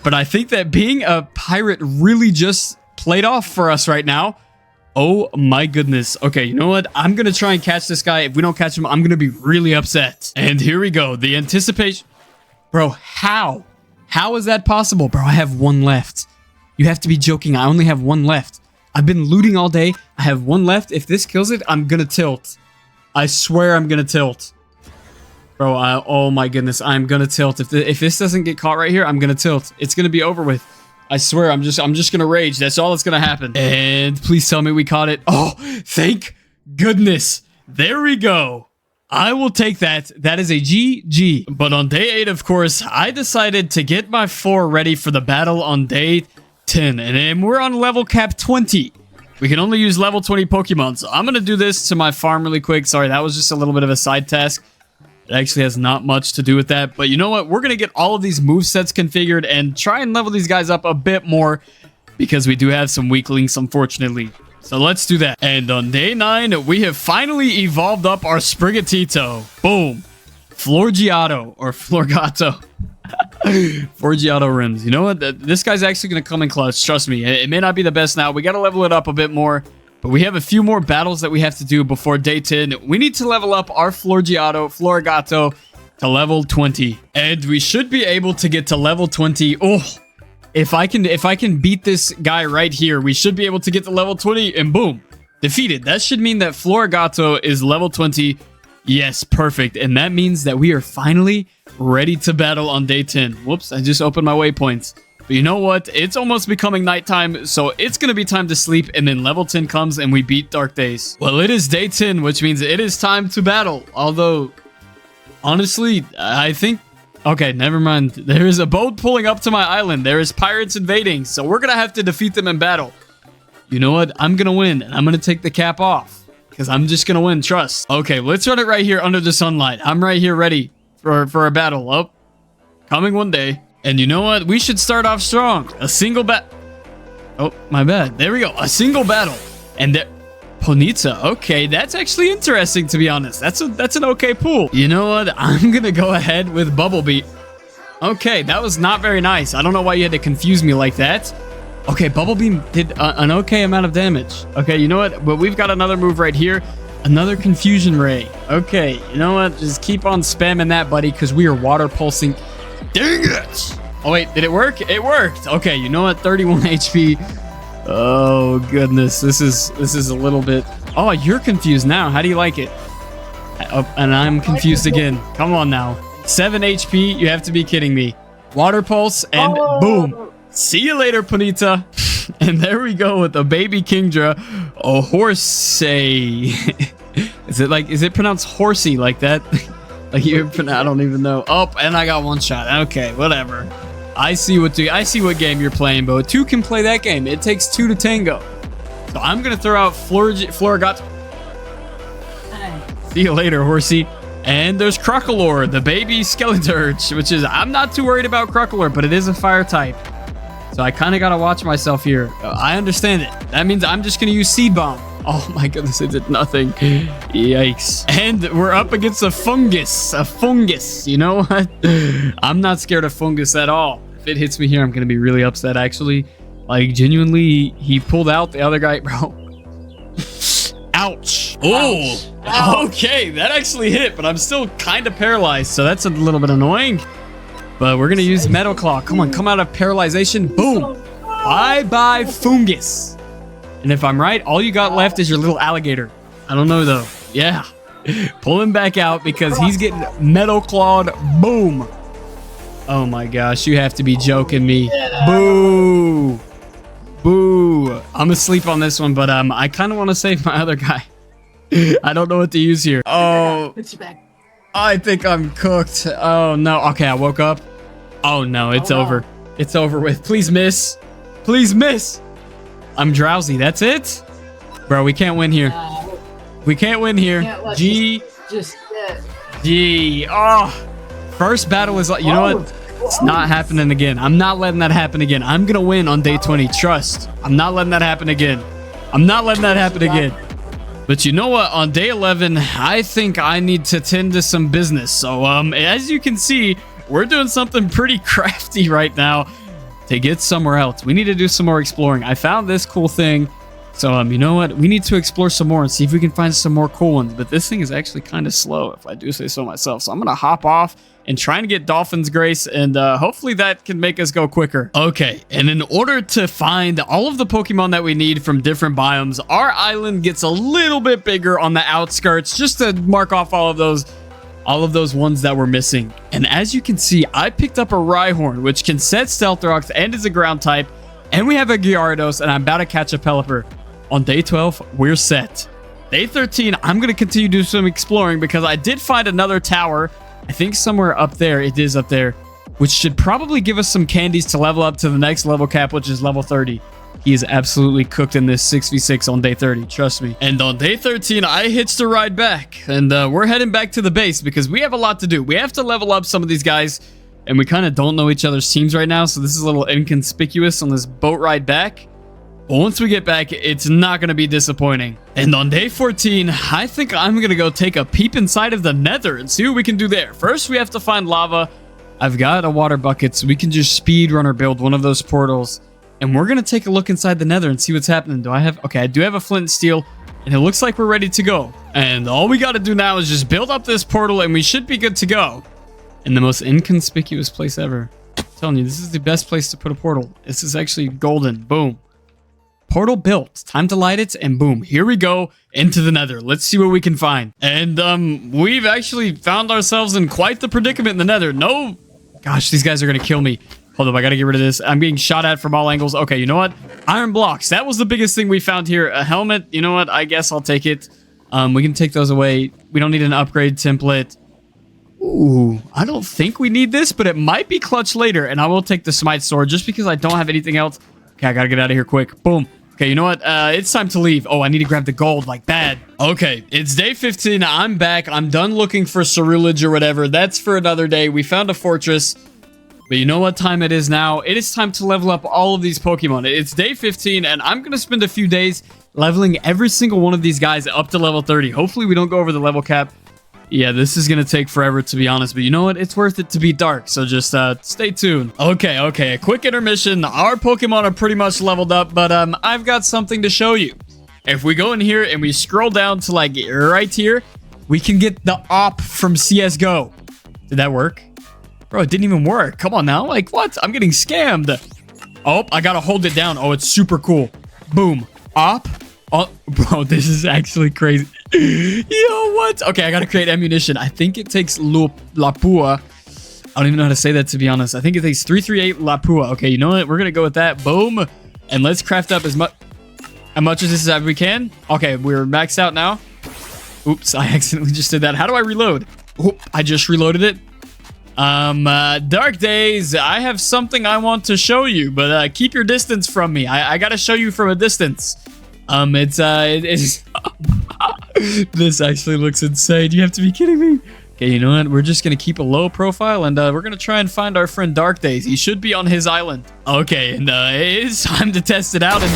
[SPEAKER 1] but I think that being a pirate really just played off for us right now. Oh my goodness. Okay, you know what? I'm gonna try and catch this guy. If we don't catch him, I'm gonna be really upset. And here we go. The anticipation. Bro, how? How is that possible? Bro, I have 1 left. You have to be joking. I only have 1 left. I've been looting all day. I have 1 left. If this kills it, I'm gonna tilt. I swear I'm gonna tilt. Bro, oh my goodness. I'm gonna tilt. If this doesn't get caught right here, I'm gonna tilt. It's gonna be over with. I swear, I'm just gonna rage. That's all that's gonna happen. And please tell me we caught it. Oh, thank goodness. There we go. I will take that. That is a GG. But on day 8, of course, I decided to get my 4 ready for the battle on day 10. And we're on level cap 20. We can only use level 20 Pokemon. So I'm going to do this to my farm really quick. Sorry, that was just a little bit of a side task. It actually has not much to do with that. But you know what? We're going to get all of these movesets configured and try and level these guys up a bit more. Because we do have some weaklings, unfortunately. So let's do that. And on day 9, we have finally evolved up our Sprigatito. Boom. Florgiato or Florgato. Florgiato rims. You know what? This guy's actually going to come in clutch. Trust me. It may not be the best now. We got to level it up a bit more.
[SPEAKER 2] But we have a few more battles that we have to do before day 10. We need to level up our Florigato to level 20. And we should be able to get to level 20. Oh, if I can beat this guy right here, we should be able to get to level 20 and boom, defeated. That should mean that Florigato is level 20. Yes, perfect. And that means that we are finally ready to battle on day 10. Whoops, I just opened my waypoints. But you know what? It's almost becoming nighttime, so it's going to be time to sleep, and then level 10 comes and we beat Dark Days. Well, it is day 10, which means it is time to battle. Although, honestly, I think... Okay, never mind. There is a boat pulling up to my island. There is pirates invading, so we're going to have to defeat them in battle. You know what? I'm going to win, and I'm going to take the cap off, because I'm just going to win, trust. Okay, let's run it right here under the sunlight. I'm right here ready for a battle. Oh, coming one day. And you know what? We should start off strong. A single Oh, my bad. There we go. A single battle. And there... Ponita. Okay, that's actually interesting, to be honest. That's an okay pool. You know what? I'm going to go ahead with Bumblebee. Okay, that was not very nice. I don't know why you had to confuse me like that. Okay, Bumblebee did an okay amount of damage. Okay, you know what? But we've got another move right here. Another Confusion Ray. Okay, you know what? Just keep on spamming that, buddy, because we are water pulsing. Dang it! Oh, wait, did it work? It worked. Okay, you know what? 31 HP. Oh, goodness. This is a little bit... Oh, you're confused now. How do you like it? Oh, and I'm confused again. Come on now. 7 HP? You have to be kidding me. Water Pulse, and boom. See you later, Ponita. And there we go with a baby Kingdra. A horsey. Is it pronounced horsey like that? Like I don't even know. Oh, and I got one shot. Okay, whatever. I see what game you're playing, but two can play that game. It takes two to tango. So I'm gonna throw out Florigato. See you later, horsey. And there's Crocolore, the baby Skeleturge, which is I'm not too worried about Crocolore, but it is a fire type. So I kind of gotta watch myself here. I understand it. That means I'm just gonna use Seed Bomb. Oh my goodness, it did nothing. Yikes. And we're up against a fungus. A fungus. You know what? I'm not scared of fungus at all. If it hits me here, I'm going to be really upset, actually. Like, genuinely, he pulled out the other guy. Bro. Ouch. Oh. Ouch. Okay, that actually hit, but I'm still kind of paralyzed, so that's a little bit annoying. But we're going to use Metal Claw. Come on, come out of paralyzation. Boom. Bye-bye, fungus. And if I'm right, all you got left is your little alligator. I don't know, though. Yeah. Pull him back out because he's getting metal clawed. Boom. Oh, my gosh. You have to be joking me. Boo. Boo. I'm asleep on this one, but I kind of want to save my other guy. I don't know what to use here. Oh. I think I'm cooked. Oh, no. Okay, I woke up. Oh, no. It's over. It's over with. Please miss. Please miss. I'm drowsy. That's it? Bro, we can't win here. We can't win here. G. G. Oh. First battle is like, you know what? It's not happening again. I'm not letting that happen again. I'm going to win on day 20. Trust. I'm not letting that happen again. I'm not letting that happen again. But you know what? On day 11, I think I need to tend to some business. So, as you can see, we're doing something pretty crafty right now. To get somewhere else, we need to do some more exploring. I found this cool thing, so you know what? We need to explore some more and see if we can find some more cool ones. But this thing is actually kind of slow, if I do say so myself. So I'm gonna hop off and try and get Dolphin's Grace, and hopefully that can make us go quicker. Okay, and in order to find all of the Pokemon that we need from different biomes, our island gets a little bit bigger on the outskirts, just to mark off all of those ones that were missing. And as you can see, I picked up a Rhyhorn, which can set Stealth Rocks and is a ground type. And we have a Gyarados, and I'm about to catch a Pelipper. On day 12, we're set. Day 13, I'm going to continue to do some exploring because I did find another tower. I think somewhere up there, it is up there, which should probably give us some candies to level up to the next level cap, which is level 30. He is absolutely cooked in this 6v6 on day 30, trust me. And on day 13, I hitched a ride back. And we're heading back to the base because we have a lot to do. We have to level up some of these guys. And we kind of don't know each other's teams right now. So this is a little inconspicuous on this boat ride back. But once we get back, it's not going to be disappointing. And on day 14, I think I'm going to go take a peep inside of the Nether and see what we can do there. First, we have to find lava. I've got a water bucket, so we can just speedrun or build one of those portals. and we're going to take a look inside the Nether and see what's happening. Do I have... Okay, I do have a flint and steel, and it looks like we're ready to go. And all we got to do now is just build up this portal, and we should be good to go. In the most inconspicuous place ever. I'm telling you, this is the best place to put a portal. This is actually golden. Boom. Portal built. Time to light it, and boom. Here we go into the Nether. Let's see what we can find. And we've actually found ourselves in quite the predicament in the Nether. No... Gosh, these guys are going to kill me. Hold up, I got to get rid of this. I'm being shot at from all angles. Okay, you know what? Iron blocks. That was the biggest thing we found here. A helmet. You know what? I guess I'll take it. We can take those away. We don't need an upgrade template. Ooh, I don't think we need this, but it might be clutch later. And I will take the smite sword just because I don't have anything else. Okay, I got to get out of here quick. Boom. Okay, you know what? It's time to leave. Oh, I need to grab the gold like bad. Okay, it's day 15. I'm back. I'm done looking for cerulean or whatever. That's for another day. We found a fortress. But you know what time it is now? It is time to level up all of these Pokemon. It's day 15, and I'm going to spend a few days leveling every single one of these guys up to level 30. Hopefully, we don't go over the level cap. Yeah, this is going to take forever, to be honest. But you know what? It's worth it to be dark. So just stay tuned. Okay. A quick intermission. Our Pokemon are pretty much leveled up, but I've got something to show you. If we go in here and we scroll down to like right here, we can get the op from CSGO. Did that work? Bro, it didn't even work. Come on now. Like, what? I'm getting scammed. Oh, I got to hold it down. Oh, it's super cool. Boom. Op. Oh, bro, this is actually crazy. Yo, what? Okay, I gotta create ammunition. I think it takes Lapua. I don't even know how to say that, to be honest. I think it takes 338 Lapua. Okay, you know what? We're gonna go with that. Boom. And let's craft up as much as this as we can. Okay, we're maxed out now. Oops, I accidentally just did that. How do I reload? Oop, I just reloaded it. Dark Days, I have something I want to show you, but keep your distance from me. I gotta show you from a distance. It's this actually looks insane. You have to be kidding me. Okay, you know what? We're just gonna keep a low profile, and we're gonna try and find our friend Dark Days. He should be on his island. Okay, and it's time to test it out. And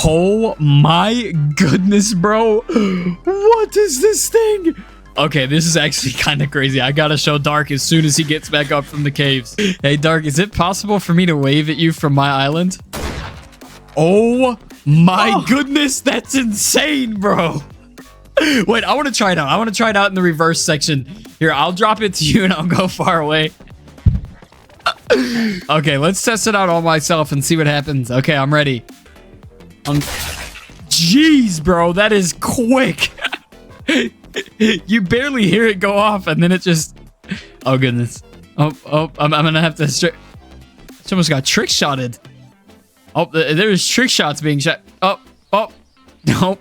[SPEAKER 2] oh my goodness, bro, what is this thing? Okay, this is actually kind of crazy. I gotta show Dark as soon as he gets back up from the caves. Hey, Dark, is it possible for me to wave at you from my island? Oh my goodness, that's insane, bro. Wait, I want to try it out. I want to try it out in the reverse section. Here, I'll drop it to you and I'll go far away. Okay, let's test it out all myself and see what happens. Okay, I'm ready. Jeez, bro, that is quick. You barely hear it go off and then it just... Oh, goodness. Oh, I'm going to have to... It's almost got trick shotted. Oh, there's trick shots being shot. Oh, nope.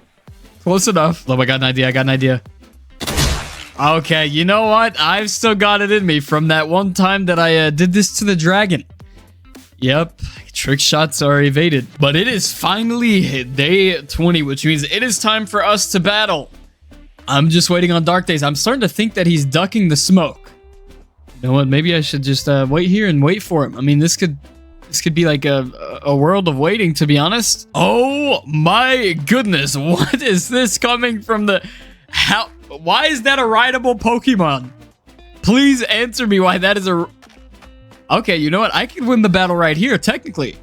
[SPEAKER 2] Close enough. Oh, I got an idea. Okay, you know what? I've still got it in me from that one time that I did this to the dragon. Yep, trick shots are evaded. But it is finally day 20, which means it is time for us to battle. I'm just waiting on Dark Days. I'm starting to think that he's ducking the smoke. You know what? Maybe I should just wait here and wait for him. I mean, this could be like a world of waiting, to be honest. Oh my goodness. What is this coming from the... How... Why is that a rideable Pokemon? Please answer me why that is a... Okay, you know what? I could win the battle right here, technically.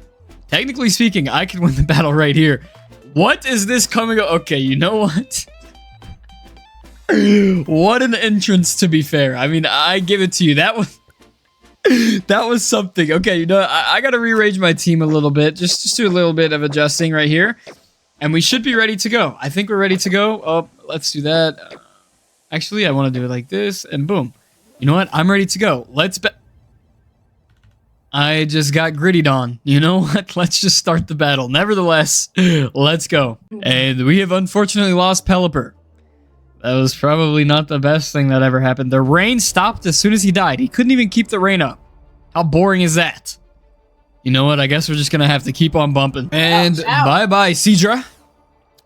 [SPEAKER 2] Technically speaking, I could win the battle right here. What is this coming... Okay, you know what? What an entrance, to be fair. I mean, I give it to you. That was something. Okay, you know, I gotta rearrange my team a little bit. Just do a little bit of adjusting right here. And we should be ready to go. I think we're ready to go. Oh, let's do that. Actually, I want to do it like this, and boom. You know what? I'm ready to go. I just got grittied on. You know what? Let's just start the battle. Nevertheless, let's go. And we have unfortunately lost Pelipper. That was probably not the best thing that ever happened. The rain stopped as soon as he died. He couldn't even keep the rain up. How boring is that? You know what? I guess we're just going to have to keep on bumping. And bye-bye, Seadra.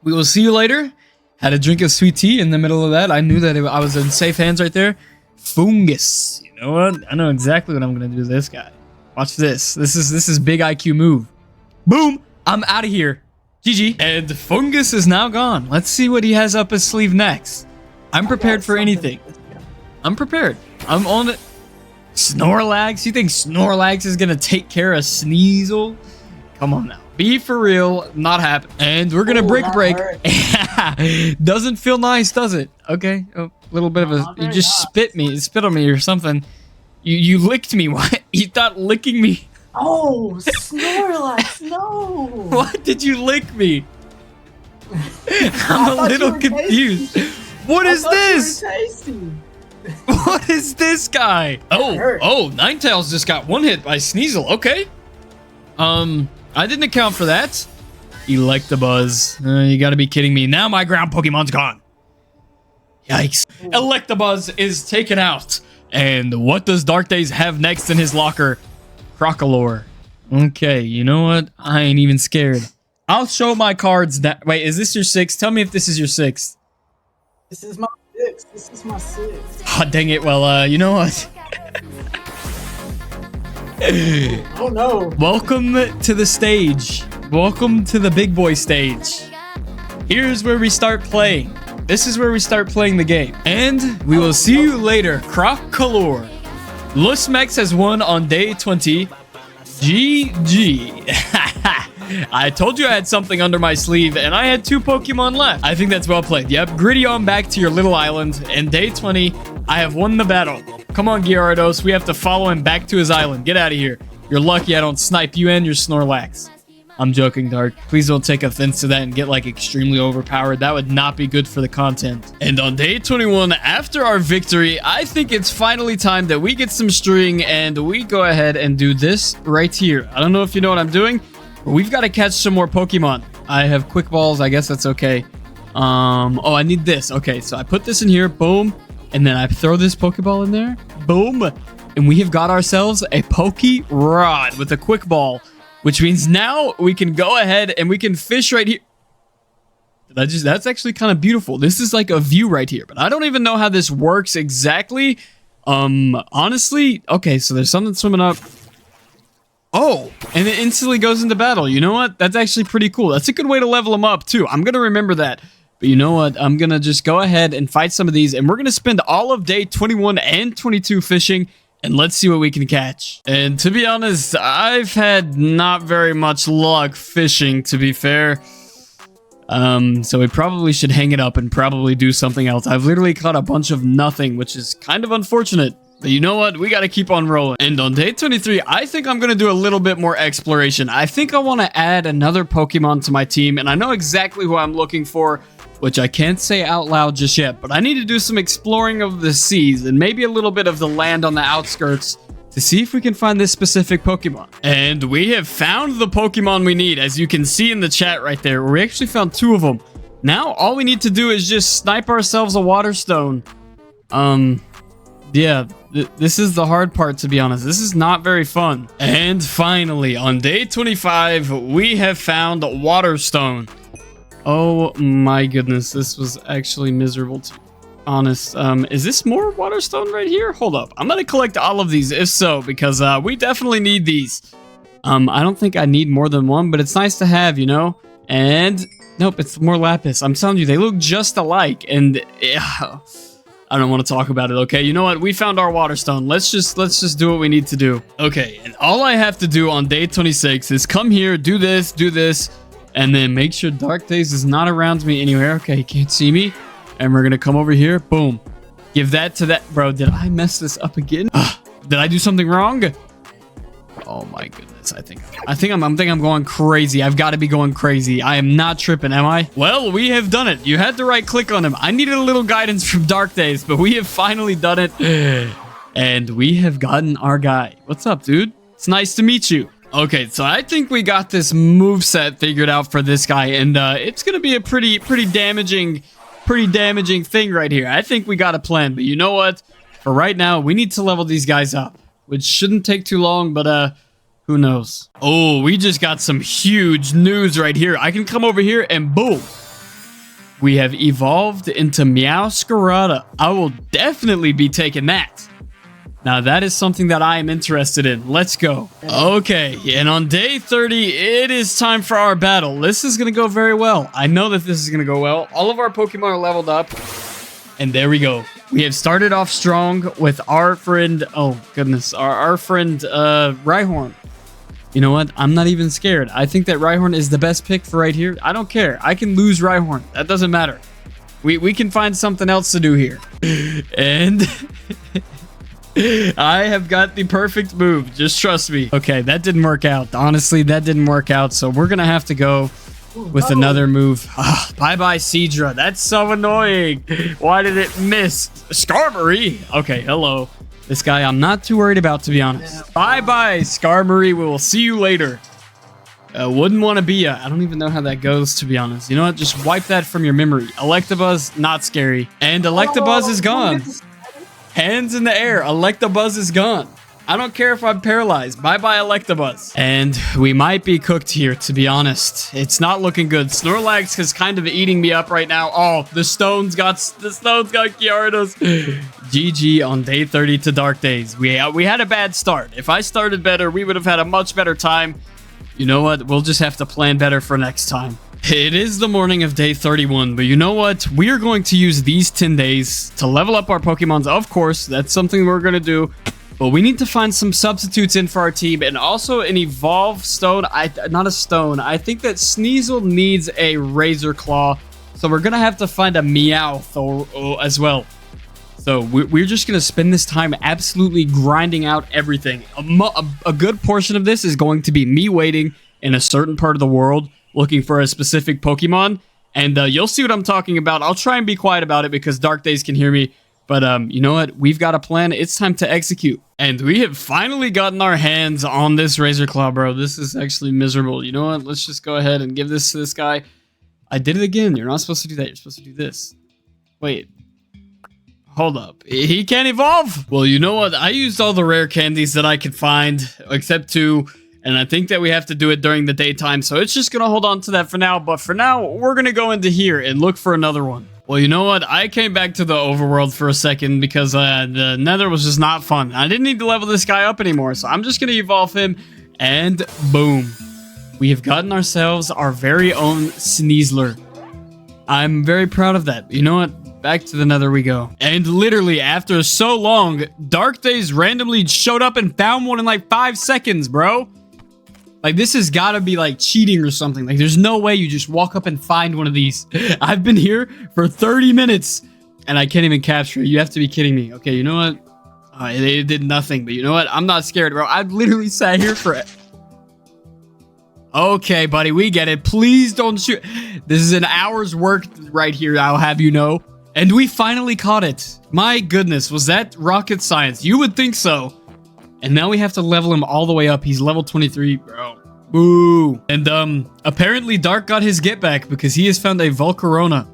[SPEAKER 2] We will see you later. Had a drink of sweet tea in the middle of that. I knew that I was in safe hands right there. Fungus. You know what? I know exactly what I'm going to do to this guy. Watch this. This is big IQ move. Boom. I'm out of here. GG. And Fungus is now gone. Let's see what he has up his sleeve next. I'm prepared for anything. I'm prepared. I'm on it. Snorlax? You think Snorlax is going to take care of Sneasel? Come on now. Be for real. Not happen. And we're gonna
[SPEAKER 4] Ooh,
[SPEAKER 2] break.
[SPEAKER 4] that
[SPEAKER 2] Doesn't feel nice, does it? Okay. A little bit of a.
[SPEAKER 4] Not
[SPEAKER 2] You
[SPEAKER 4] very
[SPEAKER 2] just
[SPEAKER 4] nice.
[SPEAKER 2] spit on me or something. You licked me. What? You thought licking me?
[SPEAKER 4] Oh, Snorlax, no!
[SPEAKER 2] What did you lick me?
[SPEAKER 4] I
[SPEAKER 2] I'm a
[SPEAKER 4] thought you
[SPEAKER 2] little
[SPEAKER 4] were
[SPEAKER 2] confused.
[SPEAKER 4] tasty.
[SPEAKER 2] What
[SPEAKER 4] I
[SPEAKER 2] is
[SPEAKER 4] thought you were
[SPEAKER 2] this?
[SPEAKER 4] tasty.
[SPEAKER 2] What is this guy?
[SPEAKER 4] hurt.
[SPEAKER 2] Ninetales just got one hit by Sneasel. Okay. I didn't account for that. Electabuzz. You gotta be kidding me. Now my ground Pokemon's gone. Yikes. Electabuzz is taken out. And what does Dark Days have next in his locker? Crocolore. Okay, you know what? I ain't even scared. I'll show my cards now. Wait, is this your 6th? Tell me if this is your 6th.
[SPEAKER 4] This is my 6. This is my 6.
[SPEAKER 2] Oh, dang it. Well, you know what?
[SPEAKER 4] Oh no.
[SPEAKER 2] Welcome to the stage. Welcome to the big boy stage. Here's where we start playing. This is where we start playing the game. And we will see you later, Crocolore. Lusmax has won on day 20. GG. I told you I had something under my sleeve, and I had 2 Pokemon left. I think that's well played. Yep, gritty on back to your little island. And day 20, I have won the battle. Come on, Gyarados. We have to follow him back to his island. Get out of here. You're lucky I don't snipe you and your Snorlax. I'm joking, Dark. Please don't take offense to that and get, like, extremely overpowered. That would not be good for the content. And on day 21, after our victory, I think it's finally time that we get some string and we go ahead and do this right here. I don't know if you know what I'm doing, but we've got to catch some more Pokemon. I have quick balls. I guess that's okay. Oh, I need this. Okay, so I put this in here. Boom. And then I throw this Pokeball in there. Boom. And we have got ourselves a Poke Rod with a quick ball, which means now we can go ahead and we can fish right here. That's actually kind of beautiful. This is like a view right here, but I don't even know how this works exactly. Honestly, okay, so there's something swimming up. Oh, and it instantly goes into battle. You know what? That's actually pretty cool. That's a good way to level them up too. I'm going to remember that. But you know what? I'm going to just go ahead and fight some of these, and we're going to spend all of day 21 and 22 fishing, and let's see what we can catch. And to be honest, I've had not very much luck fishing, to be fair. So we probably should hang it up and probably do something else. I've literally caught a bunch of nothing, which is kind of unfortunate. But you know what? We got to keep on rolling. And on day 23, I think I'm going to do a little bit more exploration. I think I want to add another Pokemon to my team, and I know exactly who I'm looking for, which I can't say out loud just yet, but I need to do some exploring of the seas and maybe a little bit of the land on the outskirts to see if we can find this specific Pokemon. And we have found the Pokemon we need, as you can see in the chat right there. We actually found 2 of them. Now, all we need to do is just snipe ourselves a Water Stone. Yeah, this is the hard part, to be honest. This is not very fun. And finally, on day 25, we have found Water Stone. Oh my goodness, this was actually miserable, to be honest. Is this more Water Stone right here? Hold up. I'm going to collect all of these, if so, because we definitely need these. I don't think I need more than one, but it's nice to have, you know? And nope, it's more Lapis. I'm telling you, they look just alike, and I don't want to talk about it, okay? You know what? We found our Water Stone. Let's just do what we need to do. Okay, and all I have to do on day 26 is come here, do this, and then make sure Dark Days is not around me anywhere. Okay, he can't see me. And we're going to come over here. Boom. Give that to that. Bro, did I mess this up again? Did I do something wrong? Oh my goodness. I think I'm going crazy. I've got to be going crazy. I am not tripping, am I? Well, we have done it. You had to right click on him. I needed a little guidance from Dark Days, but we have finally done it. And we have gotten our guy. What's up, dude? It's nice to meet you. Okay, so I think we got this moveset figured out for this guy, and it's gonna be a pretty damaging thing right here. I think we got a plan, but you know what? For right now, we need to level these guys up, which shouldn't take too long, but who knows? Oh, we just got some huge news right here. I can come over here and boom. We have evolved into Meowscarada. I will definitely be taking that. Now, that is something that I am interested in. Let's go. Okay, and on day 30, it is time for our battle. This is going to go very well. I know that this is going to go well. All of our Pokemon are leveled up. And there we go. We have started off strong with our friend... Oh, goodness. Our friend, Rhyhorn. You know what? I'm not even scared. I think that Rhyhorn is the best pick for right here. I don't care. I can lose Rhyhorn. That doesn't matter. We can find something else to do here. And I have got the perfect move. Just trust me. Okay, that didn't work out. Honestly, that didn't work out. So we're going to have to go with another move. Bye-bye, Seadra. That's so annoying. Why did it miss? Skarmory. Okay, hello. This guy I'm not too worried about, to be honest. Bye-bye, Skarmory. We will see you later. Wouldn't want to be ya. I don't even know how that goes, to be honest. You know what? Just wipe that from your memory. Electabuzz, not scary. And Electabuzz is gone. Hands in the air. Electabuzz is gone. I don't care if I'm paralyzed. Bye-bye, Electabuzz. And we might be cooked here, to be honest. It's not looking good. Snorlax is kind of eating me up right now. Oh, the stones got Gyarados. GG on day 30 to Dark Days. We had a bad start. If I started better, we would have had a much better time. You know what? We'll just have to plan better for next time. It is the morning of day 31, but you know what? We are going to use these 10 days to level up our Pokemons. Of course, that's something we're going to do. But we need to find some substitutes in for our team and also an Evolve Stone. Not a stone. I think that Sneasel needs a Razor Claw. So we're going to have to find a Meowth as well. So we're just going to spend this time absolutely grinding out everything. A good portion of this is going to be me waiting in a certain part of the world looking for a specific Pokemon. And you'll see what I'm talking about. I'll try and be quiet about it because Dark Days can hear me. But you know what? We've got a plan. It's time to execute. And we have finally gotten our hands on this Razor Claw, bro. This is actually miserable. You know what? Let's just go ahead and give this to this guy. I did it again. You're not supposed to do that. You're supposed to do this. Wait. Hold up. He can't evolve. Well, you know what? I used all the rare candies that I could find, except 2. And I think that we have to do it during the daytime. So it's just going to hold on to that for now. But for now, we're going to go into here and look for another one. Well, you know what? I came back to the overworld for a second because the Nether was just not fun. I didn't need to level this guy up anymore. So I'm just going to evolve him. And boom. We have gotten ourselves our very own Sneasler. I'm very proud of that. You know what? Back to the Nether we go. And literally, after so long, Dark Days randomly showed up and found one in like 5 seconds, bro. Like, this has got to be like cheating or something. Like, there's no way you just walk up and find one of these. I've been here for 30 minutes and I can't even capture it. You have to be kidding me. Okay, you know what? They did nothing, but you know what? I'm not scared, bro. I've literally sat here for it. Okay, buddy, we get it. Please don't shoot. This is an hour's work right here, I'll have you know. And we finally caught it. My goodness, was that rocket science? You would think so. And now we have to level him all the way up. He's level 23, bro. Boo. And apparently Dark got his get back because he has found a Volcarona.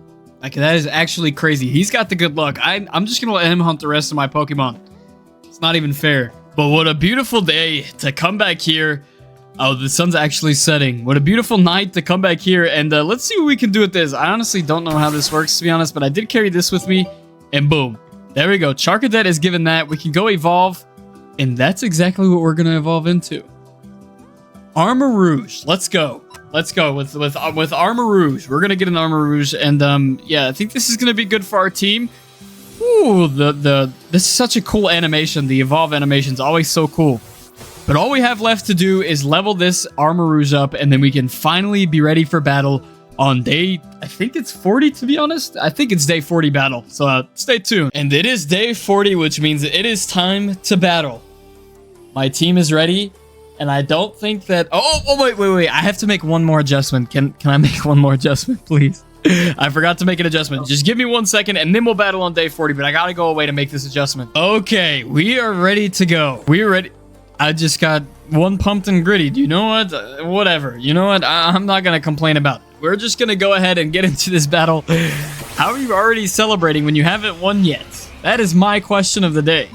[SPEAKER 2] Like, that is actually crazy. He's got the good luck. I'm just gonna let him hunt the rest of my Pokemon. It's not even fair. But what a beautiful day to come back here. Oh, the sun's actually setting. What a beautiful night to come back here. And let's see what we can do with this. I honestly don't know how this works, to be honest, but I did carry this with me. And boom. There we go. Charcadet is given that. We can go evolve. And that's exactly what we're going to evolve into. Armor Rouge. Let's go. Let's go with Armor Rouge. We're going to get an Armor Rouge. And yeah, I think this is going to be good for our team. Ooh, this is such a cool animation. The evolve animation is always so cool. But all we have left to do is level this Armor Rouge up, and then we can finally be ready for battle on day, I think it's 40, to be honest. I think it's day 40 battle, so stay tuned. And it is day 40, which means it is time to battle. My team is ready, and I don't think that... Oh, wait. I have to make one more adjustment. Can I make one more adjustment, please? I forgot to make an adjustment. Just give me 1 second, and then we'll battle on day 40, but I gotta go away to make this adjustment. Okay, we are ready to go. We are ready... I just got one pumped and gritty. Do you know what? Whatever. You know what? I'm not going to complain about it. We're just going to go ahead and get into this battle. How are you already celebrating when you haven't won yet? That is my question of the day.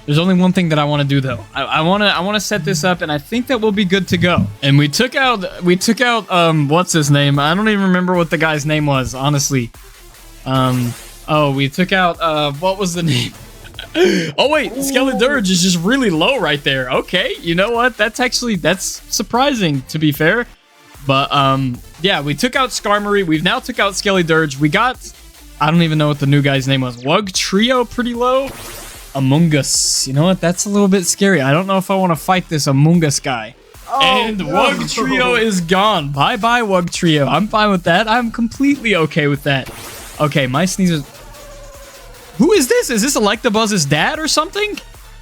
[SPEAKER 2] There's only one thing that I want to do, though. I want to set this up, and I think that we'll be good to go. And we took out, what's his name? I don't even remember what the guy's name was, honestly. We took out, what was the name? Oh wait, Skeledirge is just really low right there. Okay, you know what? That's surprising, to be fair. But yeah, we took out Skarmory. We've now took out Skeledirge. We got, I don't even know what the new guy's name was. Wug Trio pretty low. Among Us. You know what? That's a little bit scary. I don't know if I want to fight this Among Us guy.
[SPEAKER 1] And
[SPEAKER 4] no.
[SPEAKER 1] Wug Trio is gone. Bye-bye, Wug Trio. I'm fine with that. I'm completely okay with that. Okay, my sneezers... Who is this? Is this Electabuzz's dad or something?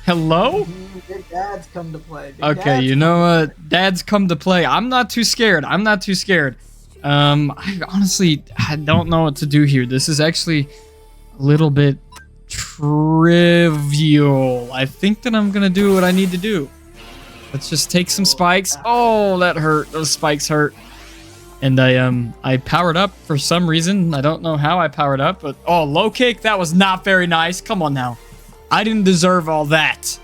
[SPEAKER 1] Hello?
[SPEAKER 4] Big dad's come to play. Big
[SPEAKER 1] Okay,
[SPEAKER 4] dad's
[SPEAKER 1] you know what? Dad's come to play. I'm not too scared. I'm not too scared. I honestly, I don't know what to do here. This is actually a little bit trivial. I think that I'm gonna do what I need to do. Let's just take some spikes. Oh, that hurt. Those spikes hurt. And I powered up for some reason. I don't know how I powered up, but oh, low kick. That was not very nice. Come on now. I didn't deserve all that.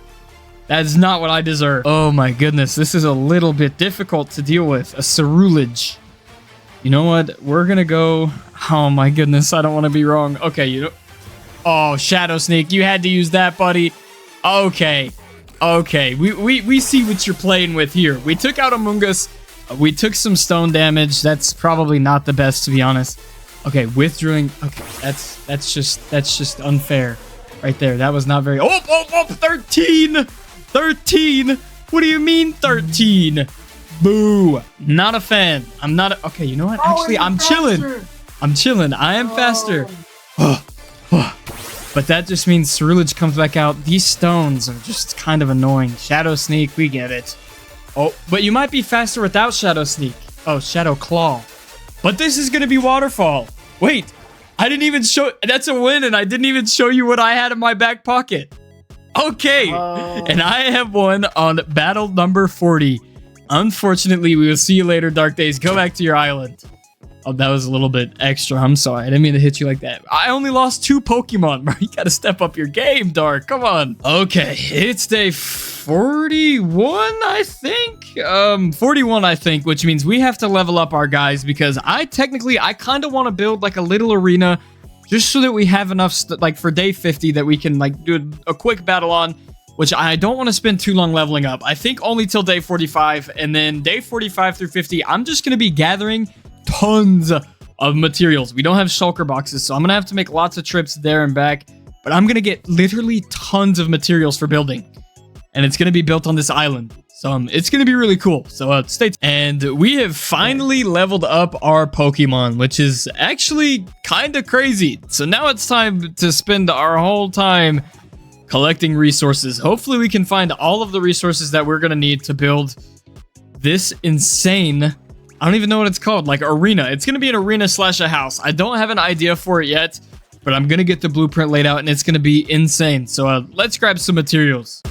[SPEAKER 1] That is not what I deserve. Oh my goodness. This is a little bit difficult to deal with. A Cerulege. You know what? We're going to go. Oh my goodness. I don't want to be wrong. Okay. You know. Oh, Shadow Sneak. You had to use that, buddy. Okay. Okay. We see what you're playing with here. We took out Amoongus. We took some stone damage. That's probably not the best, to be honest. Okay, withdrawing. Okay, that's just unfair, right there. That was not very. Oh, 13, 13. What do you mean 13? Boo. Not a fan. I'm not. Okay, you know what? Actually, I'm chilling. I'm chilling. I am faster. But that just means Cerulege comes back out. These stones are just kind of annoying. Shadow Sneak, we get it. Oh, but you might be faster without Shadow Sneak. Oh, Shadow Claw. But this is going to be Waterfall. Wait, I didn't even show... That's a win, and I didn't even show you what I had in my back pocket. Okay, and I have won on battle number 40. Unfortunately, we will see you later, Dark Days. Go back to your island. Oh, that was a little bit extra. I'm sorry. I didn't mean to hit you like that. I only lost 2 Pokemon, bro. You gotta step up your game, Dark. Come on. Okay, it's day 41, I think. 41, I think, which means we have to level up our guys because I kind of want to build like a little arena just so that we have enough, like for day 50 that we can like do a quick battle on, which I don't want to spend too long leveling up. I think only till day 45, and then day 45 through 50, I'm just going to be gathering tons of materials. We don't have shulker boxes, so I'm gonna have to make lots of trips there and back, but I'm gonna get literally tons of materials for building, and it's gonna be built on this island, so it's gonna be really cool. So stay tuned. And we have finally leveled up our Pokemon, which is actually kind of crazy. So now it's time to spend our whole time collecting resources. Hopefully we can find all of the resources that we're gonna need to build this insane, I don't even know what it's called, like arena. It's going to be an arena slash a house. I don't have an idea for it yet, but I'm going to get the blueprint laid out and it's going to be insane. So let's grab some materials.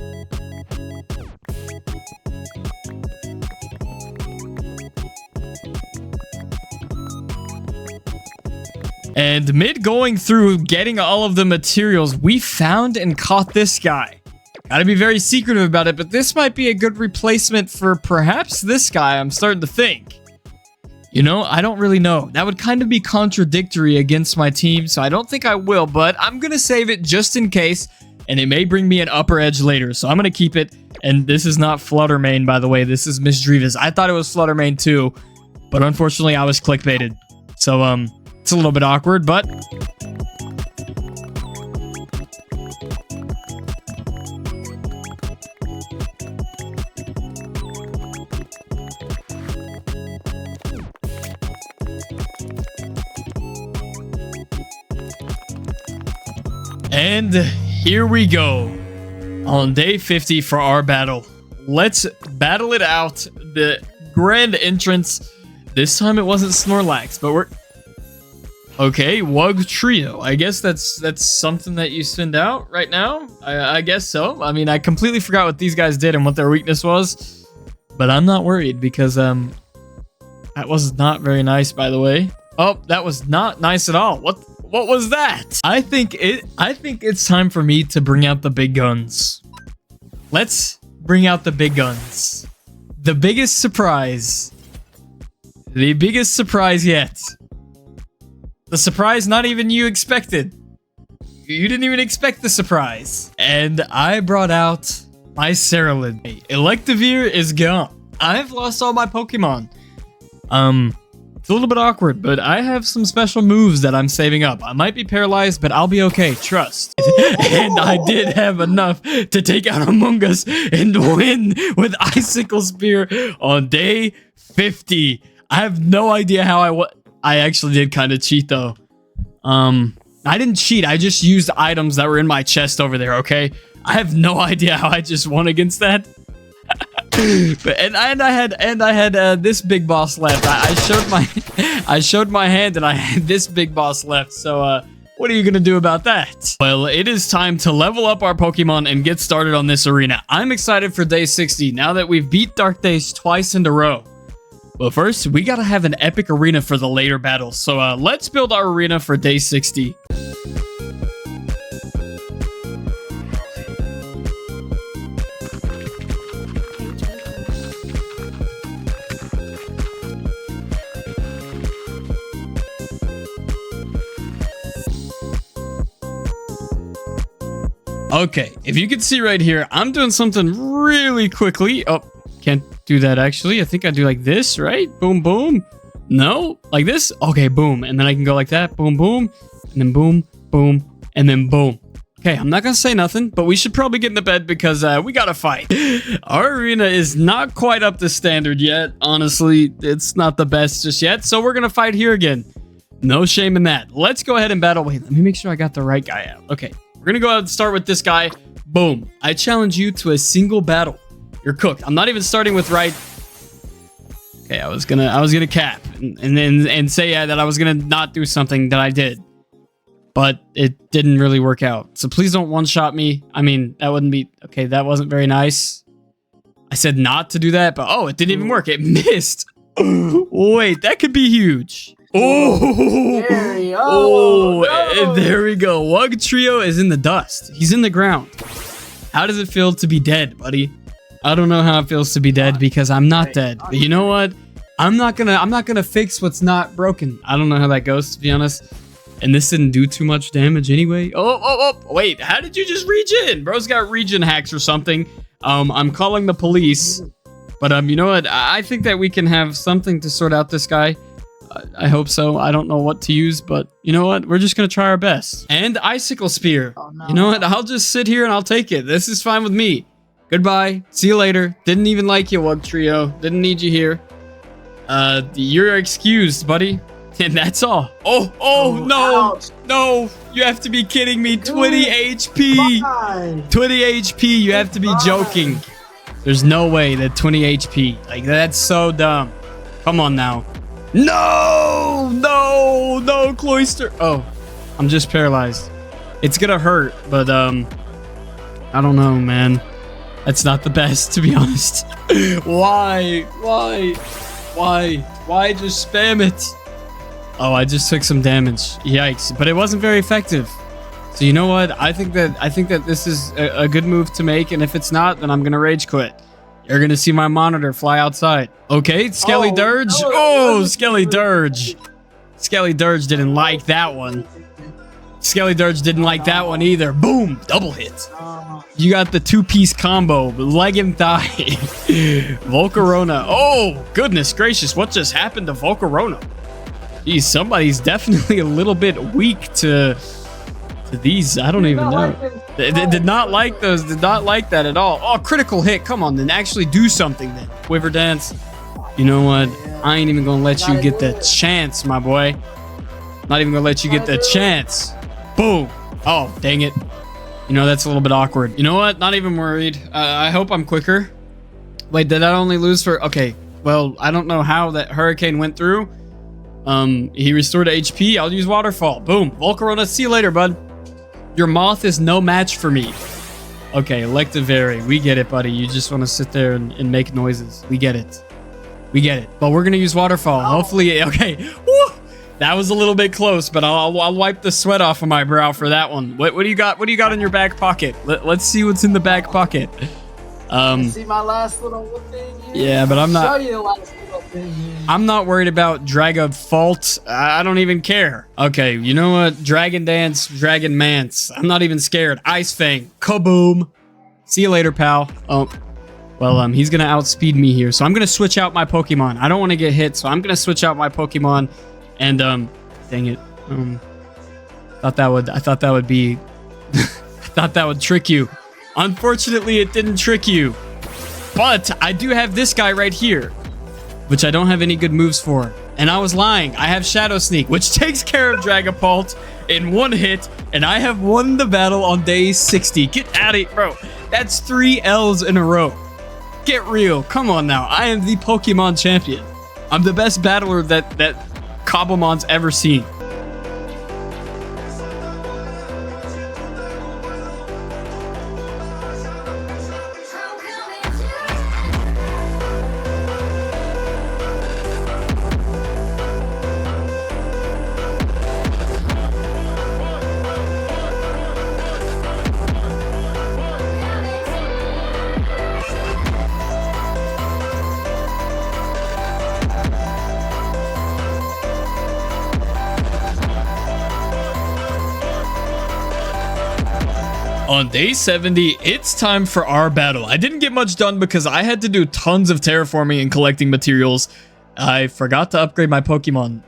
[SPEAKER 1] And mid going through getting all of the materials, we found and caught this guy. Gotta be very secretive about it, but this might be a good replacement for perhaps this guy, I'm starting to think. You know, I don't really know. That would kind of be contradictory against my team, so I don't think I will, but I'm going to save it just in case, and it may bring me an upper edge later, so I'm going to keep it. And this is not Fluttermane, by the way. This is Misdreavus. I thought it was Fluttermane too, but unfortunately I was clickbaited. So, it's a little bit awkward, but... And here we go on day 50 for our battle. Let's battle it out. The grand entrance. This time it wasn't Snorlax, but we're... Okay, Wug Trio. I guess that's something that you send out right now. I guess so. I mean, I completely forgot what these guys did and what their weakness was. But I'm not worried because that was not very nice, by the way. Oh, that was not nice at all. What was that? I think it's time for me to bring out the big guns. Let's bring out the big guns. The biggest surprise. The biggest surprise yet. The surprise not even you expected. You didn't even expect the surprise. And I brought out my Cerulege. Electivire is gone. I've lost all my Pokemon.
[SPEAKER 2] It's a little bit awkward, but I have some special moves that I'm saving up. I might be paralyzed, but I'll be okay. Trust. And I did have enough to take out Among Us and win with Icicle Spear on day 50. I have no idea how I actually did kind of cheat though. I didn't cheat. I just used items that were in my chest over there. Okay. I have no idea how I just won against that. and I had this big boss left. I showed my hand and I had this big boss left. So what are you gonna do about that? Well, it is time to level up our Pokemon and get started on this arena. I'm excited for day 60 now that we've beat Dark Days twice in a row. But first, we gotta have an epic arena for the later battles. So let's build our arena for day 60. Okay, if you can see right here, I'm doing something really quickly. Oh, can't do that actually. I think I do like this, right? Boom, boom. No, like this. Okay, boom. And then I can go like that. Boom, boom. And then boom, boom. And then boom. Okay, I'm not going to say nothing, but we should probably get in the bed because we got to fight. Our arena is not quite up to standard yet. Honestly, it's not the best just yet. So we're going to fight here again. No shame in that. Let's go ahead and battle. Wait, let me make sure I got the right guy out. Okay. We're gonna go ahead and start with this guy. Boom. I challenge you to a single battle. You're cooked. I'm not even starting with right. Okay, I was gonna cap and say that I was gonna not do something that I did. But it didn't really work out. So please don't one-shot me. I mean, that wouldn't be okay, that wasn't very nice. I said not to do that, but oh, it didn't even work. It missed. Wait, that could be huge.
[SPEAKER 4] No.
[SPEAKER 2] There we go. Wugtrio is in the dust. He's in the ground. How does it feel to be dead, buddy? I don't know how it feels to be dead because I'm not dead. But you know what? I'm not gonna fix what's not broken. I don't know how that goes, to be honest. And this didn't do too much damage anyway. Oh, wait. How did you just regen? Bro's got regen hacks or something. I'm calling the police. But you know what? I think that we can have something to sort out this guy. I hope so. I don't know what to use, but you know what? We're just going to try our best. And Icicle Spear. Oh, no. You know what? I'll just sit here and I'll take it. This is fine with me. Goodbye. See you later. Didn't even like you, Wugtrio. Didn't need you here. You're excused, buddy. And that's all. Oh, no.
[SPEAKER 4] Ouch.
[SPEAKER 2] No. You have to be kidding me. 20 HP.
[SPEAKER 4] Bye.
[SPEAKER 2] 20 HP. You have to be joking. There's no way that 20 HP. Like, that's so dumb. Come on now. No, Cloyster. Oh, I'm just paralyzed. It's gonna hurt, but I don't know, man. That's not the best, to be honest. Why just spam it? Oh, I just took some damage. Yikes! But it wasn't very effective. So you know what? I think that this is a good move to make, and if it's not, then I'm gonna rage quit. You're gonna see my monitor fly outside. Okay, Skelly Dirge. Oh, Skelly Dirge. Skelly Dirge didn't like that one. Skelly Dirge didn't like that one either. Boom, double hit. You got the two-piece combo, leg and thigh. Volcarona. Oh, goodness gracious, what just happened to Volcarona? Geez, somebody's definitely a little bit weak to these. I don't even know. They did not like those. Did not like that at all. Oh, critical hit. Come on, then actually do something then. Quiver dance. You know what? I ain't even gonna let you get the chance, my boy. Not even gonna let you get the chance. Boom. Oh, dang it. You know, that's a little bit awkward. You know what? Not even worried. I hope I'm quicker. Wait, did I only lose for... Okay. Well, I don't know how that hurricane went through. He restored HP. I'll use Waterfall. Boom. Volcarona. See you later, bud. Your moth is no match for me. Okay, Electivary. We get it, buddy. You just want to sit there and make noises. We get it. We get it. But we're going to use Waterfall. Hopefully... Okay. Woo! That was a little bit close, but I'll wipe the sweat off of my brow for that one. What do you got? What do you got in your back pocket? Let's see what's in the back pocket.
[SPEAKER 4] See my last little thing here?
[SPEAKER 2] Yeah, but I'm not...
[SPEAKER 4] Show you the last little thing here.
[SPEAKER 2] I'm not worried about Dragon Fault. I don't even care. Okay, you know what? Dragon Dance, Dragon Mance. I'm not even scared. Ice Fang. Kaboom. See you later, pal. Oh, Well, he's going to outspeed me here. So I'm going to switch out my Pokemon. I don't want to get hit, so I'm going to switch out my Pokemon. And, dang it. I thought that would be... I thought that would trick you. Unfortunately, it didn't trick you. But I do have this guy right here, which I don't have any good moves for. And I was lying. I have Shadow Sneak, which takes care of Dragapult in one hit. And I have won the battle on day 60. Get out of here, bro. That's 3 L's in a row. Get real. Come on now. I am the Pokemon champion. I'm the best battler that Cobblemon's ever seen.
[SPEAKER 1] On day 70, it's time for our battle. I didn't get much done because I had to do tons of terraforming and collecting materials. I forgot to upgrade my Pokemon.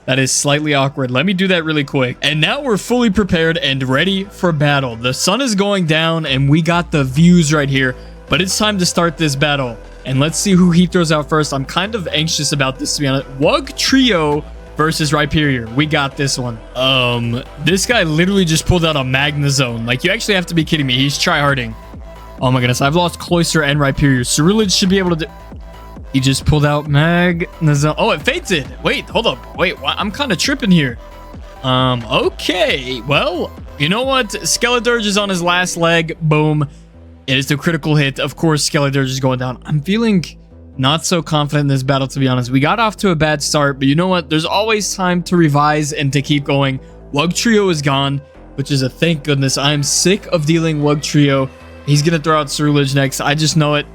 [SPEAKER 1] That is slightly awkward. Let me do that really quick. And now we're fully prepared and ready for battle. The sun is going down and we got the views right here, but it's time to start this battle. And let's see who he throws out first. I'm kind of anxious about this, to be honest. Wug Trio versus Rhyperior. We got this one. This guy literally just pulled out a Magnezone. Like, you actually have to be kidding me. He's tryharding. Oh my goodness. I've lost Cloyster and Rhyperior. Ceruledge should be able to do... He just pulled out Magnezone. Oh, it fainted. Wait, hold up. Wait, I'm kind of tripping here. Okay. Well, you know what? Skeledirge is on his last leg. Boom. It is the critical hit. Of course, Skeledirge is going down. I'm feeling not so confident in this battle, to be honest. We got off to a bad start, but you know what? There's always time to revise and to keep going. Wug Trio is gone, which is a thank goodness. I am sick of dealing Wug Trio. He's going to throw out Ceruledge next. I just know it.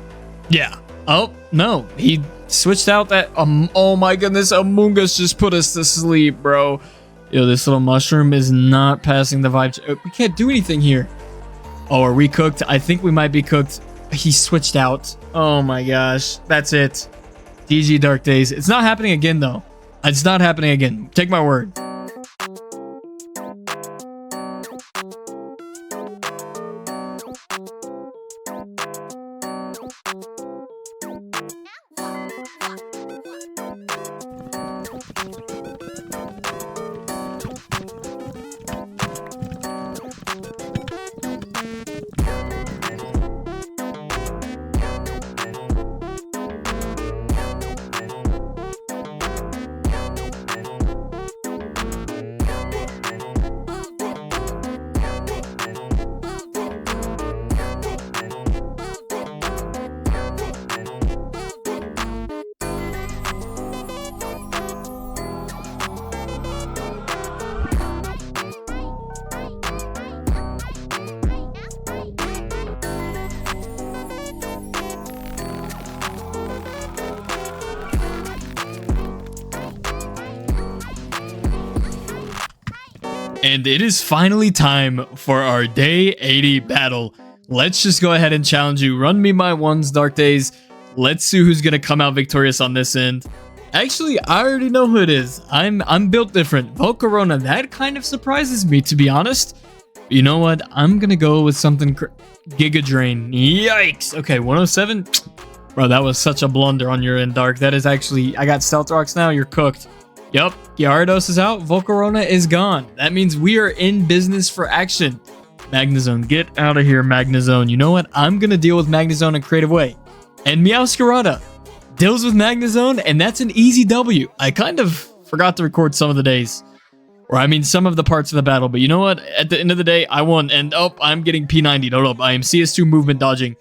[SPEAKER 1] Yeah. Oh, no. He switched out that... oh my goodness. Among Us just put us to sleep, bro. Yo, this little mushroom is not passing the vibe. We can't do anything here. Oh, are we cooked? I think we might be cooked. He switched out. Oh my gosh. That's it. DG Dark Days. It's not happening again, though. It's not happening again. Take my word. And it is finally time for our day 80 battle. Let's just go ahead and challenge you. Run me my ones, Dark Days. Let's see who's going to come out victorious on this end. Actually, I already know who it is. I'm built different. Volcarona, that kind of surprises me, to be honest. But you know what? I'm going to go with something... Giga Drain. Yikes. Okay, 107. Bro, that was such a blunder on your end, Dark. That is actually... I got Stealth Rocks now. You're cooked. Yep, Gyarados is out. Volcarona is gone. That means we are in business for action. Magnezone, get out of here, Magnezone. You know what? I'm going to deal with Magnezone in a creative way. And Meowscarada deals with Magnezone, and that's an easy W. I kind of forgot to record some of the days. Or, I mean, some of the parts of the battle. But you know what? At the end of the day, I won. And, oh, I'm getting P90. No, I am CS2 movement dodging.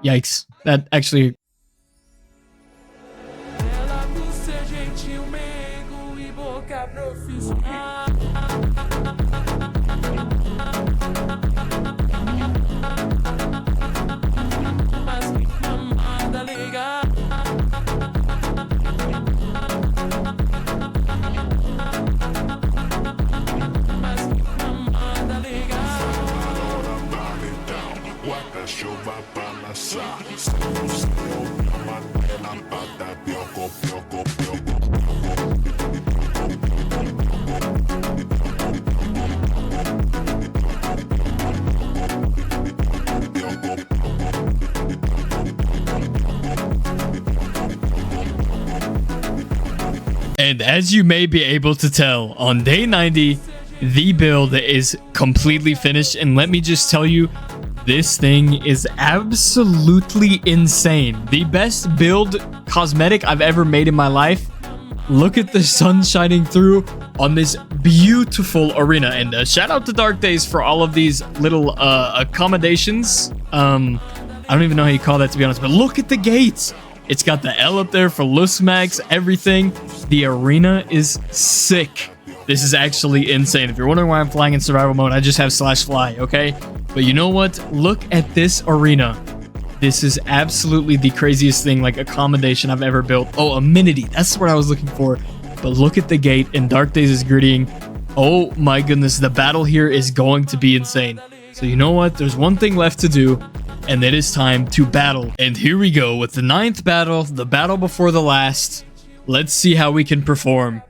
[SPEAKER 1] Yikes. That actually... And as you may be able to tell, on day 90, the build is completely finished. And let me just tell you, this thing is absolutely insane. The best build cosmetic I've ever made in my life. Look at the sun shining through on this beautiful arena. And shout out to Dark Days for all of these little accommodations. I don't even know how you call that, to be honest. But look at the gates. It's got the L up there for Lusmax, everything. The arena is sick. This is actually insane. If you're wondering why I'm flying in survival mode, I just have /fly, okay? But you know what? Look at this arena. This is absolutely the craziest thing, like accommodation I've ever built. Oh, amenity. That's what I was looking for. But look at the gate, and Dark Days is grittying. Oh my goodness, the battle here is going to be insane. So you know what? There's one thing left to do, and it is time to battle. And here we go with the 9th battle, the battle before the last. Let's see how we can perform.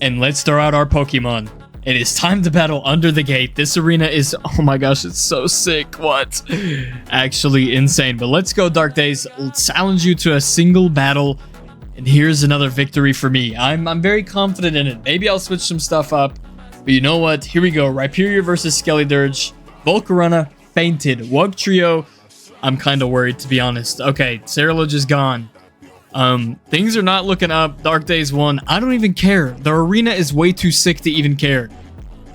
[SPEAKER 1] And let's throw out our Pokemon. It is time to battle under the gate. This arena is, oh my gosh, it's so sick. What? Actually insane. But let's go, Dark Days. Let's challenge you to a single battle. And here's another victory for me. I'm very confident in it. Maybe I'll switch some stuff up. But you know what? Here we go. Rhyperior versus Skeledirge. Volcarona fainted. Wugtrio. I'm kind of worried, to be honest. Okay, Cerulege is gone. Things are not looking up. Dark Days won. I don't even care. The arena is way too sick to even care.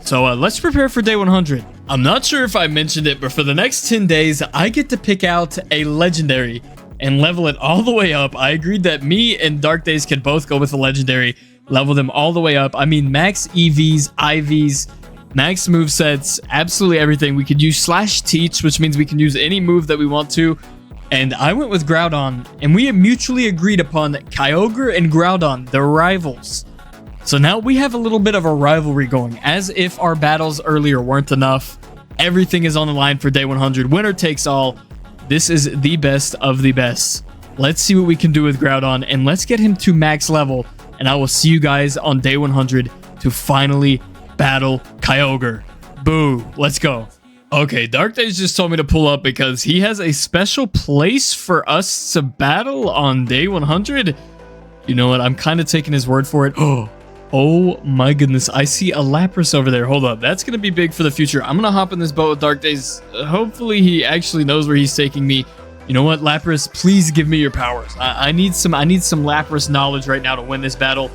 [SPEAKER 1] So let's prepare for day 100. I'm not sure if I mentioned it, but for the next 10 days, I get to pick out a legendary and level it all the way up. I agreed that me and Dark Days can both go with a legendary, level them all the way up. I mean, max EVs, IVs, max movesets, absolutely everything. We could use /teach, which means we can use any move that we want to. And I went with Groudon, and we have mutually agreed upon Kyogre and Groudon, the rivals. So now we have a little bit of a rivalry going, as if our battles earlier weren't enough. Everything is on the line for day 100. Winner takes all. This is the best of the best. Let's see what we can do with Groudon, and let's get him to max level. And I will see you guys on day 100 to finally battle Kyogre. Boo. Let's go. Okay, Dark Days just told me to pull up because he has a special place for us to battle on day 100. You know what? I'm kind of taking his word for it. Oh my goodness. I see a Lapras over there. Hold up. That's going to be big for the future. I'm going to hop in this boat with Dark Days. Hopefully he actually knows where he's taking me. You know what, Lapras? Please give me your powers. I need some Lapras knowledge right now to win this battle.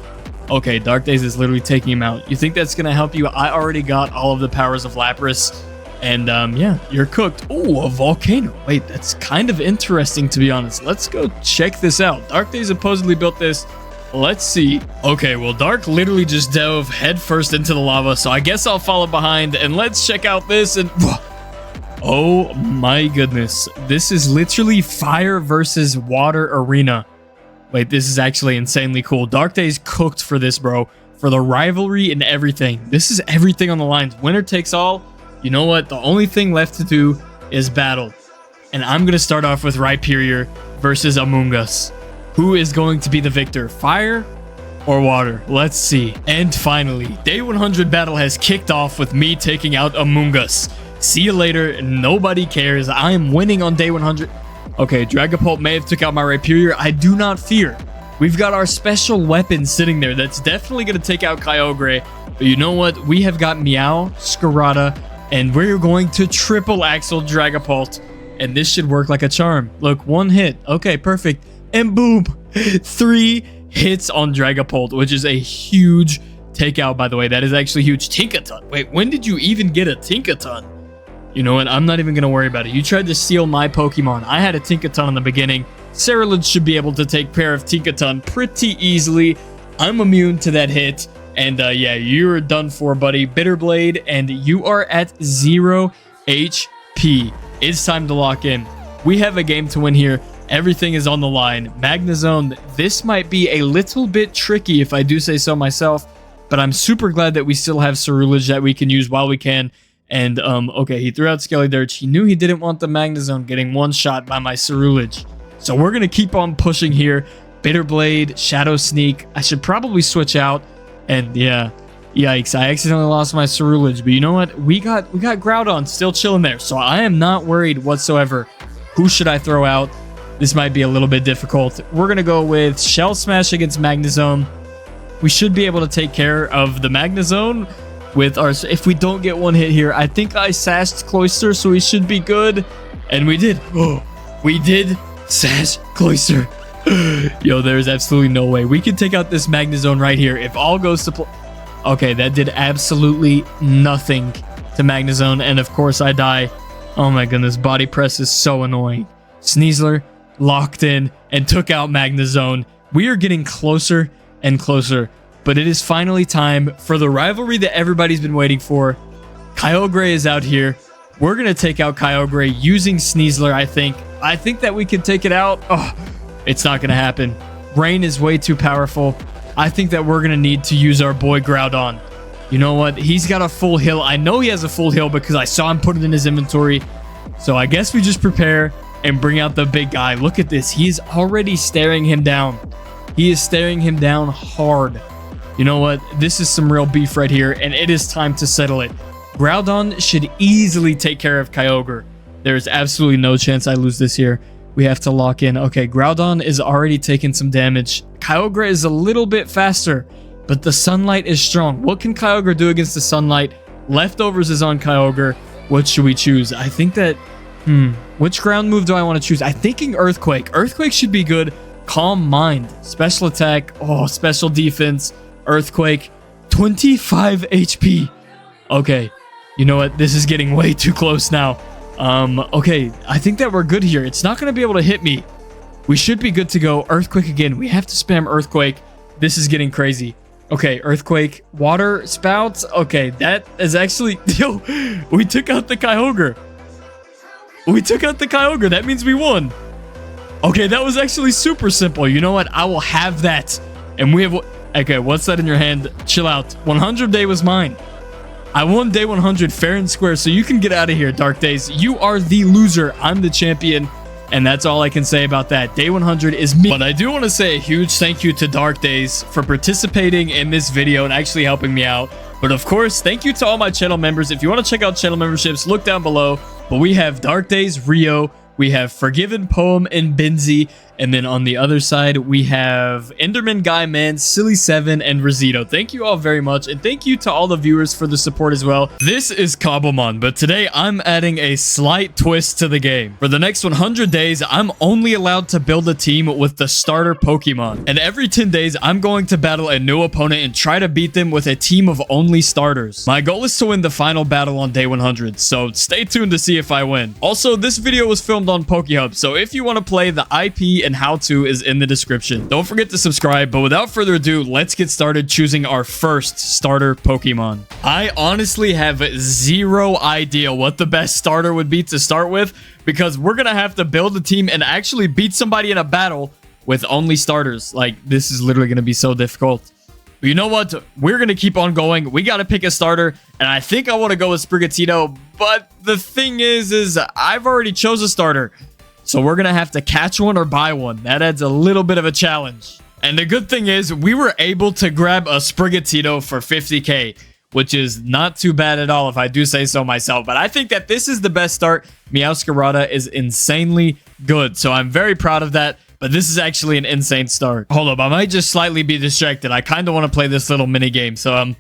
[SPEAKER 1] Okay, Dark Days is literally taking him out. You think that's going to help you? I already got all of the powers of Lapras. And yeah, you're cooked. Oh, a volcano. Wait, that's kind of interesting, to be honest. Let's go check this out. Dark Days supposedly built this. Let's see. Okay, well, Dark literally just dove headfirst into the lava, so I guess I'll follow behind. And let's check out this. And oh my goodness. This is literally fire versus water arena. Wait, this is actually insanely cool. Dark Days cooked for this, bro. For the rivalry and everything. This is everything on the lines. Winner takes all. You know what? The only thing left to do is battle. And I'm going to start off with Rhyperior versus Among Us. Who is going to be the victor? Fire or water? Let's see. And finally, day 100 battle has kicked off with me taking out Among Us. See you later. Nobody cares. I am winning on day 100. Okay, Dragapult may have took out my Rhyperior. I do not fear. We've got our special weapon sitting there. That's definitely going to take out Kyogre. But you know what? We have got Meow, Scarada, and we're going to triple Axel Dragapult. And this should work like a charm. Look, one hit. Okay, perfect. And boom. 3 hits on Dragapult, which is a huge takeout, by the way. That is actually huge. Tinkaton. Wait, when did you even get a Tinkaton? You know what? I'm not even going to worry about it. You tried to steal my Pokemon. I had a Tinkaton in the beginning. Cerulege should be able to take care of Tinkaton pretty easily. I'm immune to that hit. And yeah, you're done for, buddy. Bitterblade, and you are at 0 HP. It's time to lock in. We have a game to win here. Everything is on the line. Magnezone, this might be a little bit tricky if I do say so myself, but I'm super glad that we still have Cerulege that we can use while we can. And, okay, he threw out Skelly Dirge. He knew he didn't want the Magnezone getting one shot by my Cerulege. So we're going to keep on pushing here. Bitter Blade, Shadow Sneak. I should probably switch out. And yeah, yikes. I accidentally lost my Cerulege. But you know what? We got Groudon still chilling there. So I am not worried whatsoever. Who should I throw out? This might be a little bit difficult. We're going to go with Shell Smash against Magnezone. We should be able to take care of the Magnezone with our... If we don't get one hit here, I think I sashed Cloyster, so we should be good. And we did. Oh, we did sash Cloyster. Yo, there's absolutely no way. We can take out this Magnezone right here. If all goes to play... Okay, that did absolutely nothing to Magnezone. And of course, I die. Oh my goodness, Body Press is so annoying. Sneasler locked in and took out Magnezone. We are getting closer and closer, but it is finally time for the rivalry that everybody's been waiting for. Kyogre is out here. We're going to take out Kyogre using Sneasler, I think. I think that we can take it out. Oh, it's not going to happen. Rain is way too powerful. I think that we're going to need to use our boy Groudon. You know what? He's got a full heal. I know he has a full heal because I saw him put it in his inventory. So I guess we just prepare and bring out the big guy. Look at this. He's already staring him down. He is staring him down hard. You know what? This is some real beef right here, and it is time to settle it. Groudon should easily take care of Kyogre. There's absolutely no chance I lose this here. We have to lock in. Okay, Groudon is already taking some damage. Kyogre is a little bit faster, but the sunlight is strong. What can Kyogre do against the sunlight? Leftovers is on Kyogre. What should we choose? I think that... Which ground move do I want to choose? I'm thinking Earthquake. Earthquake should be good. Calm Mind. Special attack. Oh, special defense. Earthquake. 25 HP. Okay. You know what? This is getting way too close now. Okay. I think that we're good here. It's not going to be able to hit me. We should be good to go. Earthquake again. We have to spam Earthquake. This is getting crazy. Okay, Earthquake. Water Spouts. Okay, that is actually... Yo, we took out the Kyogre. We took out the Kyogre. That means we won. Okay, that was actually super simple. You know what? I will have that. And we have... Okay, what's that in your hand? Chill out. 100 day was mine. I won day 100 fair and square, so you can get out of here, Dark Days. You are the loser. I'm the champion. And that's all I can say about that. Day 100 is me. But I do want to say a huge thank you to Dark Days for participating in this video and actually helping me out. But of course, thank you to all my channel members. If you want to check out channel memberships, look down below. But we have Dark Days, Rio. We have Forgiven Poem and Benzie. And then on the other side, we have Enderman Guy Man, Silly7, and Rosito. Thank you all very much. And thank you to all the viewers for the support as well. This is Cobblemon, but today I'm adding a slight twist to the game. For the next 100 days, I'm only allowed to build a team with the starter Pokemon. And every 10 days, I'm going to battle a new opponent and try to beat them with a team of only starters. My goal is to win the final battle on day 100, so stay tuned to see if I win. Also, this video was filmed on PokeHub, so if you want to play, the IP and how-to is in the description. Don't forget to subscribe, but without further ado, let's get started choosing our first starter Pokemon. I honestly have zero idea what the best starter would be to start with, because we're gonna have to build a team and actually beat somebody in a battle with only starters. Like, this is literally gonna be so difficult. But you know what? We're gonna keep on going. We gotta pick a starter, and I think I want to go with Sprigatito, but the thing is I've already chose a starter. So we're going to have to catch one or buy one. That adds a little bit of a challenge. And the good thing is we were able to grab a Sprigatito for 50k, which is not too bad at all if I do say so myself. But I think that this is the best start. Meowscarada is insanely good. So I'm very proud of that. But this is actually an insane start. Hold up. I might just slightly be distracted. I kind of want to play this little mini game. So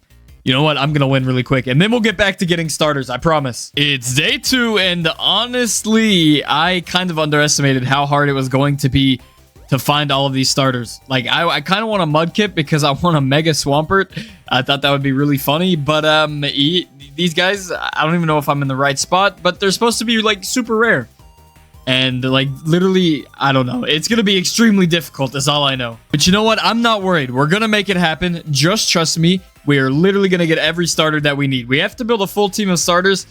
[SPEAKER 1] you know what? I'm going to win really quick. And then we'll get back to getting starters. I promise. It's day 2. And honestly, I kind of underestimated how hard it was going to be to find all of these starters. Like, I kind of want a Mudkip because I want a Mega Swampert. I thought that would be really funny. But these guys, I don't even know if I'm in the right spot. But they're supposed to be, like, super rare. And, like, literally, I don't know. It's going to be extremely difficult, is all I know. But you know what? I'm not worried. We're going to make it happen. Just trust me. We are literally going to get every starter that we need. We have to build a full team of starters.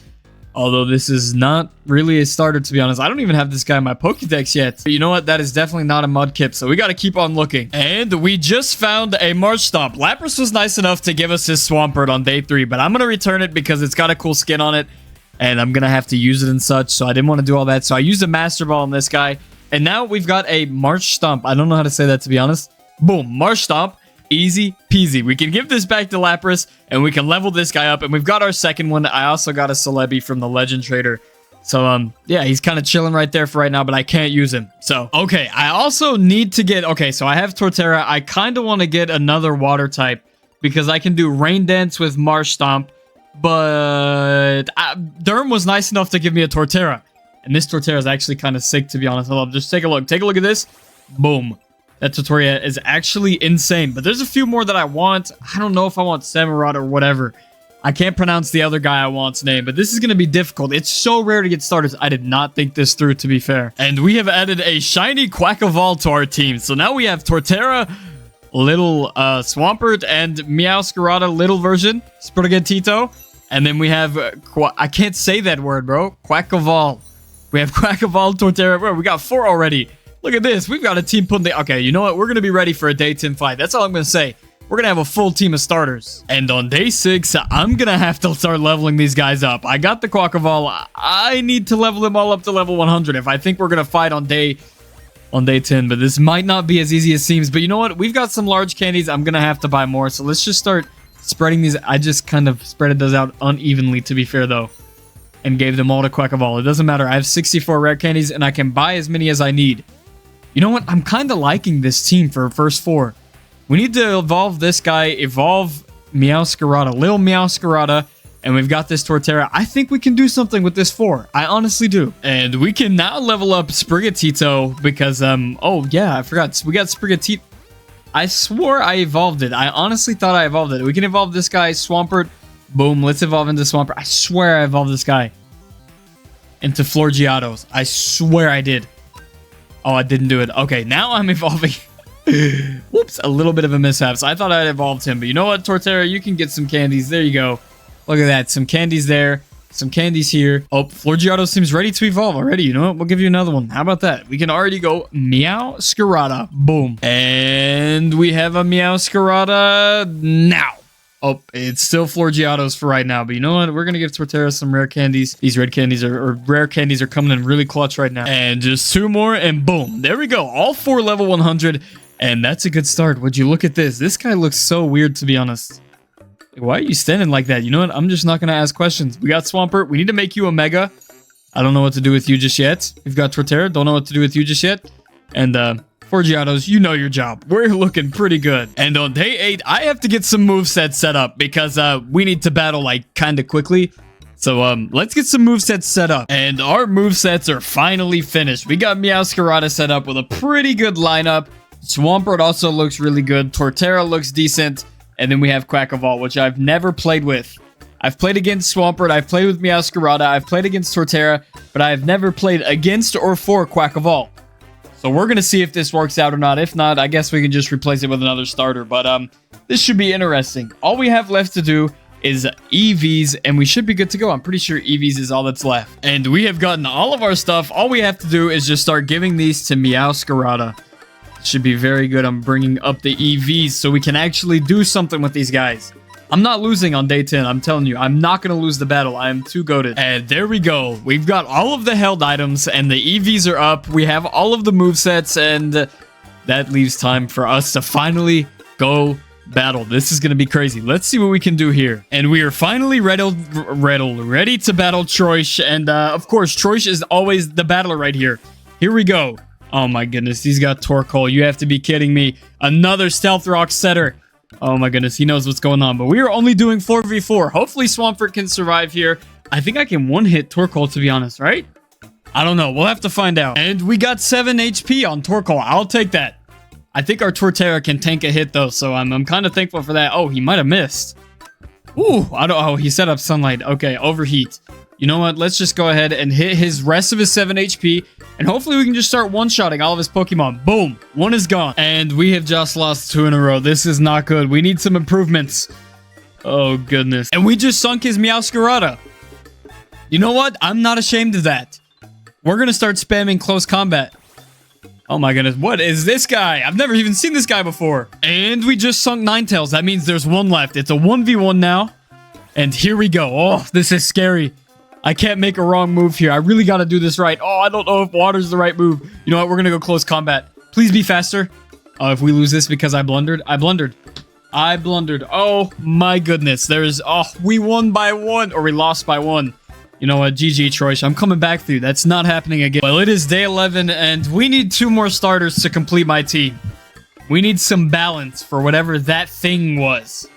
[SPEAKER 1] Although this is not really a starter, to be honest. I don't even have this guy in my Pokédex yet. But you know what? That is definitely not a Mudkip. So we got to keep on looking. And we just found a Marshtomp. Lapras was nice enough to give us his Swampert on day 3. But I'm going to return it because it's got a cool skin on it. and I'm gonna have to use it and such, so I didn't want to do all that. So I used a Master Ball on this guy, and now we've got a March Stomp. I don't know how to say that, to be honest. Boom, March Stomp. Easy peasy. We can give this back to Lapras, and we can level this guy up, and we've got our second one. I also got a Celebi from the Legend Trader. So, yeah, he's kind of chilling right there for right now, but I can't use him. So, okay, I also need to get... Okay, so I have Torterra. I kind of want to get another water type because I can do Rain Dance with Marsh Stomp, but Derm was nice enough to give me a Torterra. And this Torterra is actually kind of sick, to be honest. Hold up, just take a look. Take a look at this. Boom. That Torterra is actually insane, but there's a few more that I want. I don't know if I want Samurott or whatever. I can't pronounce the other guy I want's name, but this is going to be difficult. It's so rare to get started. I did not think this through, to be fair. And we have added a shiny Quackleval to our team. So now we have Torterra, little Swampert, and Meowscarada little version, Sprigatito. And then we have, I can't say that word, bro. Quackleval. We have Quackleval, Torterra. Bro, we got 4 already. Look at this. We've got a team putting the... Okay, you know what? We're going to be ready for a day 10 fight. That's all I'm going to say. We're going to have a full team of starters. And on day 6, I'm going to have to start leveling these guys up. I got the Quackleval. I need to level them all up to level 100 if I think we're going to fight on day 10. But this might not be as easy as it seems. But you know what? We've got some large candies. I'm going to have to buy more. So let's just start spreading these. I just kind of spreaded those out unevenly, to be fair, though. And gave them all to Quackleval. It doesn't matter. I have 64 rare candies, and I can buy as many as I need. You know what? I'm kind of liking this team for first 4. We need to evolve this guy, evolve Meowscarada, little Meowscarada, and we've got this Torterra. I think we can do something with this 4. I honestly do. And we can now level up Sprigatito because, oh yeah, I forgot. We got Sprigatito. I swore I evolved it. I honestly thought I evolved it. We can evolve this guy, Swampert. Boom, let's evolve into Swampert. I swear I evolved this guy into Florgiatos. I swear I did. Oh, I didn't do it. Okay, now I'm evolving. Whoops, a little bit of a mishap. So I thought I evolved him. But you know what, Torterra? You can get some candies. There you go. Look at that. Some candies there. Some candies here. Oh, Florgiato seems ready to evolve already. You know what? We'll give you another one. How about that? We can already go Meowscarada. Boom. And we have a Meowscarada now. Oh, it's still Florgiatos for right now. But you know what? We're going to give Torterra some rare candies. These red candies or rare candies are coming in really clutch right now. And just 2 more and boom. There we go. All 4 level 100. And that's a good start. Would you look at this? This guy looks so weird, to be honest. Why are you standing like that? You know what? I'm just not going to ask questions. We got Swampert. We need to make you a Mega. I don't know what to do with you just yet. We've got Torterra. Don't know what to do with you just yet. And, Forgiatos, you know your job. We're looking pretty good. And on day 8, I have to get some movesets set up because we need to battle like kind of quickly. So let's get some movesets set up. And our movesets are finally finished. We got Meowscarada set up with a pretty good lineup. Swampert also looks really good. Torterra looks decent. And then we have Quackleval, which I've never played with. I've played against Swampert. I've played with Meowscarada. I've played against Torterra. But I have never played against or for Quackleval. So we're going to see if this works out or not. If not, I guess we can just replace it with another starter. But this should be interesting. All we have left to do is EVs, and we should be good to go. I'm pretty sure EVs is all that's left. And we have gotten all of our stuff. All we have to do is just start giving these to Meowscarada. Should be very good. I'm bringing up the EVs so we can actually do something with these guys. I'm not losing on day 10. I'm telling you, I'm not going to lose the battle. I am too goated. And there we go. We've got all of the held items and the EVs are up. We have all of the movesets and that leaves time for us to finally go battle. This is going to be crazy. Let's see what we can do here. And we are finally ready to battle Troish. And of course, Troish is always the battler right here. Here we go. Oh my goodness. He's got Torkoal. You have to be kidding me. Another Stealth Rock setter. Oh my goodness, he knows what's going on. But we are only doing 4v4. Hopefully Swampert can survive here. I think I can one-hit Torkoal, to be honest, right? I don't know. We'll have to find out. And we got 7 HP on Torkoal. I'll take that. I think our Torterra can tank a hit, though, so I'm kind of thankful for that. Oh, he might have missed. Ooh, oh, he set up Sunlight. Okay, overheat. You know what? Let's just go ahead and hit his rest of his 7 HP. And hopefully we can just start one-shotting all of his Pokemon. Boom. 1 is gone. And we have just lost 2 in a row. This is not good. We need some improvements. Oh, goodness. And we just sunk his Meowscarada. You know what? I'm not ashamed of that. We're going to start spamming close combat. Oh my goodness. What is this guy? I've never even seen this guy before. And we just sunk Ninetales. That means there's 1 left. It's a 1v1 now. And here we go. Oh, this is scary.
[SPEAKER 2] I can't make a wrong move here. I really got to do this right. Oh, I don't know if water's the right move. You know what? We're going to go close combat. Please be faster. Oh, if we lose this because I blundered. I blundered. Oh, my goodness. We won by 1 or we lost by 1. You know what? GG, Troy. I'm coming back through. That's not happening again. Well, it is day 11 and we need 2 more starters to complete my team. We need some balance for whatever that thing was.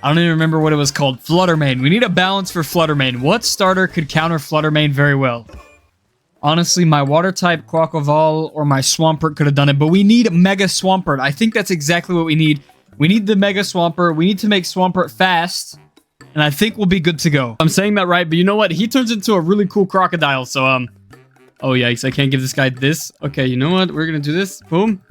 [SPEAKER 2] I don't even remember what it was called. Fluttermane. We need a balance for Fluttermane. What starter could counter Fluttermane very well? Honestly, my water type Quaquaval or my Swampert could have done it, but we need Mega Swampert. I think that's exactly what we need. We need the Mega Swampert. We need to make Swampert fast, and I think we'll be good to go. I'm saying that right, but you know what? He turns into a really cool crocodile, so, oh, yikes. I can't give this guy this. Okay, you know what? We're gonna do this. Boom.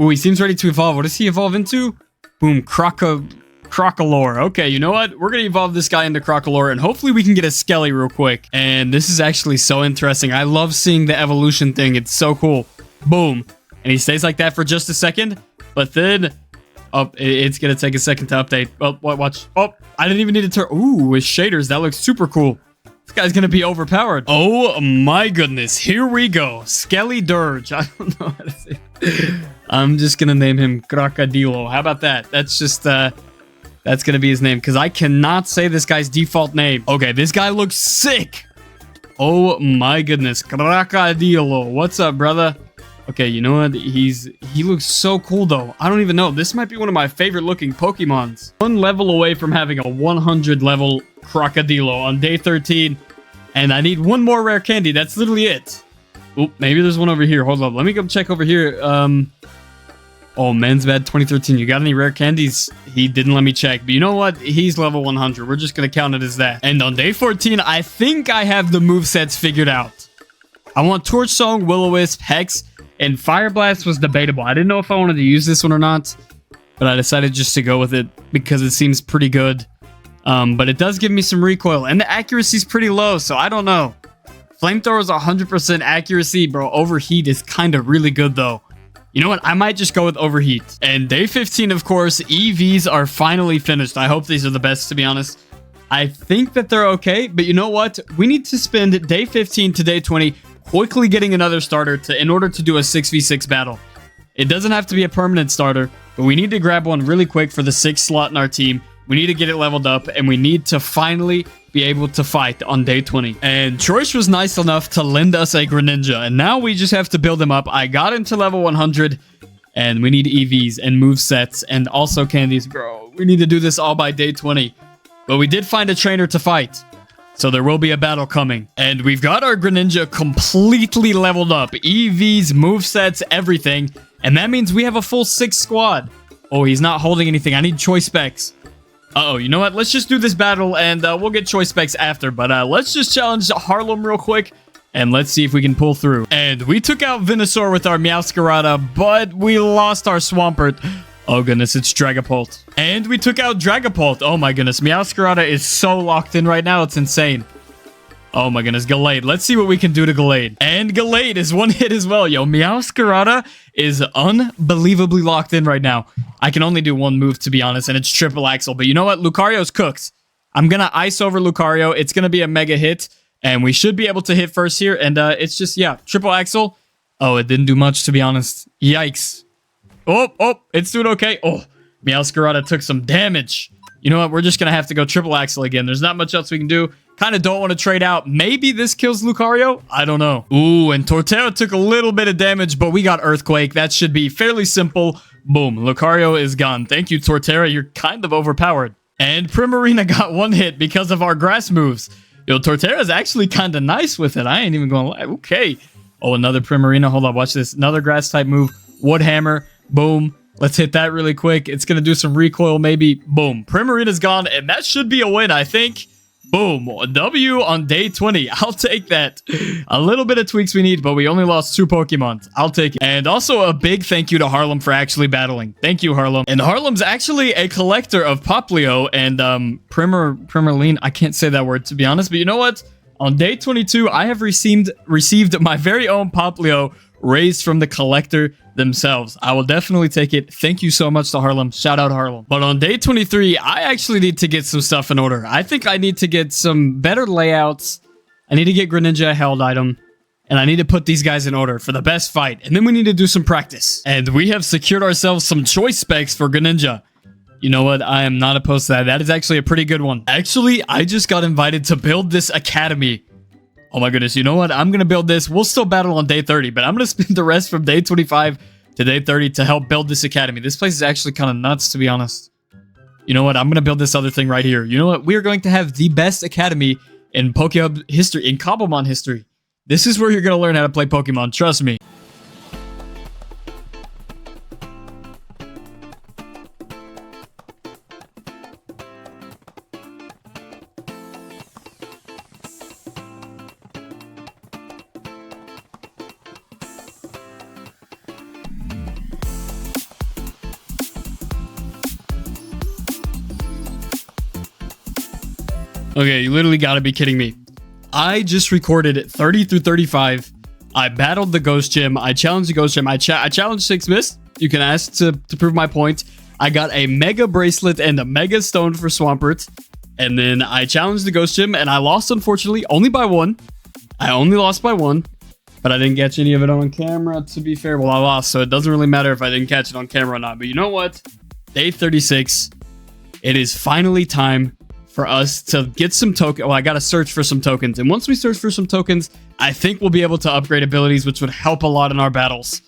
[SPEAKER 2] Ooh, he seems ready to evolve. What does he evolve into? Boom. Crocolore. Okay, you know what? We're going to evolve this guy into Crocolore, and hopefully we can get a Skelly real quick. And this is actually so interesting. I love seeing the evolution thing. It's so cool. Boom. And he stays like that for just a second, but then... Oh, it's going to take a second to update. Oh, watch. Oh, I didn't even need to turn... Ooh, with shaders. That looks super cool. This guy's going to be overpowered. Oh, my goodness. Here we go. Skelly Dirge. I don't know how to say it. I'm just going to name him Crocodilo. How about that? That's just... That's going to be his name, because I cannot say this guy's default name. Okay, this guy looks sick. Oh, my goodness. Crocodilo. What's up, brother? Okay, you know what? He looks so cool, though. I don't even know. This might be one of my favorite-looking Pokemons. 1 level away from having a 100-level Crocodilo on day 13. And I need 1 more rare candy. That's literally it. Oop, maybe there's one over here. Hold up. Let me go check over here. Oh, Men's Bad 2013. You got any rare candies? He didn't let me check. But you know what? He's level 100. We're just going to count it as that. And on day 14, I think I have the movesets figured out. I want Torch Song, Will-O-Wisp, Hex, and Fire Blast was debatable. I didn't know if I wanted to use this one or not. But I decided just to go with it because it seems pretty good. But it does give me some recoil. And the accuracy is pretty low, so I don't know. Flamethrower is 100% accuracy. Bro, Overheat is kind of really good, though. You know what? I might just go with Overheat. And day 15, of course, EVs are finally finished. I hope these are the best, to be honest. I think that they're okay, but you know what? We need to spend day 15 to day 20 quickly getting another starter in order to do a 6v6 battle. It doesn't have to be a permanent starter, but we need to grab one really quick for the 6th slot in our team. We need to get it leveled up, and we need to finally be able to fight on day 20. And Troysh was nice enough to lend us a Greninja, and now we just have to build him up. I got him to level 100, and we need EVs and movesets and also candies. Bro, we need to do this all by day 20. But we did find a trainer to fight, so there will be a battle coming. And we've got our Greninja completely leveled up. EVs, movesets, everything. And that means we have a full 6 squad. Oh, he's not holding anything. I need choice specs. Uh-oh, you know what? Let's just do this battle, and we'll get choice specs after. But let's just challenge Harlem real quick, and let's see if we can pull through. And we took out Venusaur with our Meowscarada, but we lost our Swampert. Oh, goodness, it's Dragapult. And we took out Dragapult. Oh, my goodness. Meowscarada is so locked in right now. It's insane. Oh, my goodness. Gallade. Let's see what we can do to Gallade. And Gallade is 1 hit as well. Yo, Meowscarada is unbelievably locked in right now. I can only do 1 move, to be honest, and it's Triple Axle. But you know what? Lucario's cooked. I'm going to ice over Lucario. It's going to be a mega hit, and we should be able to hit first here. And it's just, yeah, Triple Axle. Oh, it didn't do much, to be honest. Yikes. Oh, it's doing okay. Oh, Meowscarada took some damage. You know what? We're just going to have to go Triple Axle again. There's not much else we can do. Kind of don't want to trade out. Maybe this kills Lucario? I don't know. Ooh, and Torterra took a little bit of damage, but we got Earthquake. That should be fairly simple. Boom, Lucario is gone. Thank you, Torterra. You're kind of overpowered. And Primarina got 1 hit because of our grass moves. Yo, Torterra's actually kind of nice with it. I ain't even going to lie. Okay. Oh, another Primarina. Hold on, watch this. Another grass type move. Wood Hammer. Boom. Let's hit that really quick. It's going to do some recoil maybe. Boom. Primarina's gone, and that should be a win, I think. Boom. W on day 20. I'll take that. A little bit of tweaks we need, but we only lost 2 Pokemon. I'll take it. And also a big thank you to Harlem for actually battling. Thank you, Harlem. And Harlem's actually a collector of Poplio and Primarine. I can't say that word, to be honest, but you know what? On day 22, I have received my very own Poplio
[SPEAKER 1] raised from the collector themselves. I will definitely take it. Thank you so much to Harlem. Shout out Harlem. But on day 23, I actually need to get some stuff in order. I think I need to get some better layouts. I need to get Greninja a held item. And I need to put these guys in order for the best fight. And then we need to do some practice. And we have secured ourselves some choice specs for Greninja. You know what? I am not opposed to that. That is actually a pretty good one. Actually, I just got invited to build this academy. Oh my goodness. You know what? I'm going to build this. We'll still battle on day 30, but I'm going to spend the rest from day 25 to day 30 to help build this academy. This place is actually kind of nuts, to be honest. You know what? I'm going to build this other thing right here. You know what? We're going to have the best academy in Pokemon history, in Cobblemon history. This is where you're going to learn how to play Pokemon. Trust me. Okay, you literally gotta be kidding me. I just recorded 30 through 35. I battled the Ghost Gym. I challenged the Ghost Gym. I challenged 6 Mist. You can ask to prove my point. I got a Mega Bracelet and a Mega Stone for Swampert. And then I challenged the Ghost Gym, and I lost, unfortunately, only by 1. I only lost by 1. But I didn't catch any of it on camera, to be fair. Well, I lost, so it doesn't really matter if I didn't catch it on camera or not. But you know what? Day 36. It is finally time for us to get some tokens. Well, I gotta search for some tokens. And once we search for some tokens, I think we'll be able to upgrade abilities, which would help a lot in our battles.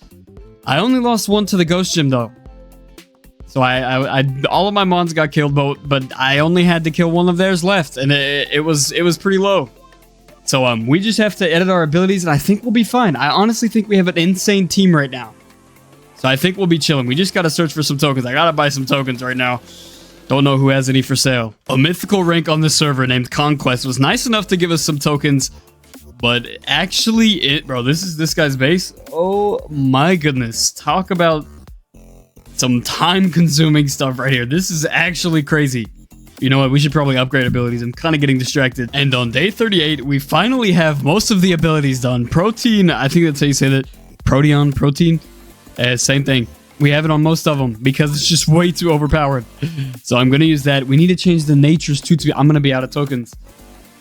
[SPEAKER 1] I only lost 1 to the Ghost Gym, though. So I all of my mons got killed, but I only had to kill 1 of theirs left. And it was pretty low. So we just have to edit our abilities, and I think we'll be fine. I honestly think we have an insane team right now. So I think we'll be chilling. We just gotta search for some tokens. I gotta buy some tokens right now. Don't know who has any for sale. A mythical rank on the server named Conquest was nice enough to give us some tokens, but actually bro, this is this guy's base. Oh my goodness. Talk about some time-consuming stuff right here. This is actually crazy. You know what? We should probably upgrade abilities. I'm kind of getting distracted. And on day 38, we finally have most of the abilities done. Protein, I think that's how you say that. Proteon, protein. Same thing. We have it on most of them because it's just way too overpowered. So I'm going to use that. We need to change the natures too. I'm going to be out of tokens.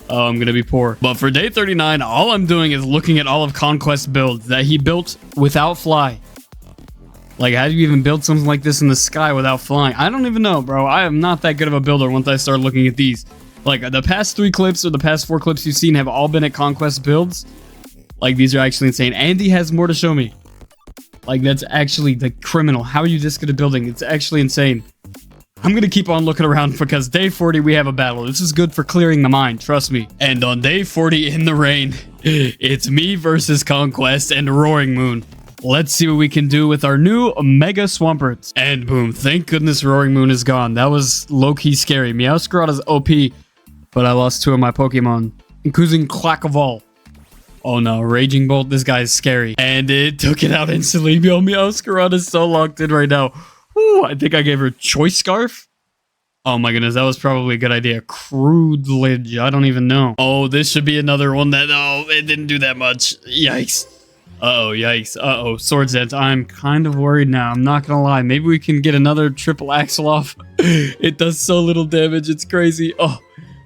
[SPEAKER 1] Oh, I'm going to be poor. But for day 39, all I'm doing is looking at all of Conquest's builds that he built without fly. Like, how do you even build something like this in the sky without flying? I don't even know, bro. I am not that good of a builder once I start looking at these. Like, the past 3 clips or the past 4 clips you've seen have all been at Conquest builds. Like, these are actually insane. Andy has more to show me. Like, that's actually the criminal. How are you this good at building? It's actually insane. I'm going to keep on looking around because day 40, we have a battle. This is good for clearing the mind. Trust me. And on day 40 in the rain, it's me versus Conquest and Roaring Moon. Let's see what we can do with our new Mega Swamperts. And boom, thank goodness Roaring Moon is gone. That was low-key scary. Meowscarada is OP, but I lost 2 of my Pokemon, including Clackavall. Oh no, Raging Bolt, this guy is scary. And it took it out instantly. Yo, Meowscarada is so locked in right now. Whew, I think I gave her Choice Scarf. Oh my goodness, that was probably a good idea. Crude Lidge, I don't even know. Oh, this should be another one that, oh, it didn't do that much. Yikes. Uh-oh, yikes. Uh-oh, Swords Dance. I'm kind of worried now. I'm not gonna lie. Maybe we can get another triple axle off. It does so little damage. It's crazy. Oh,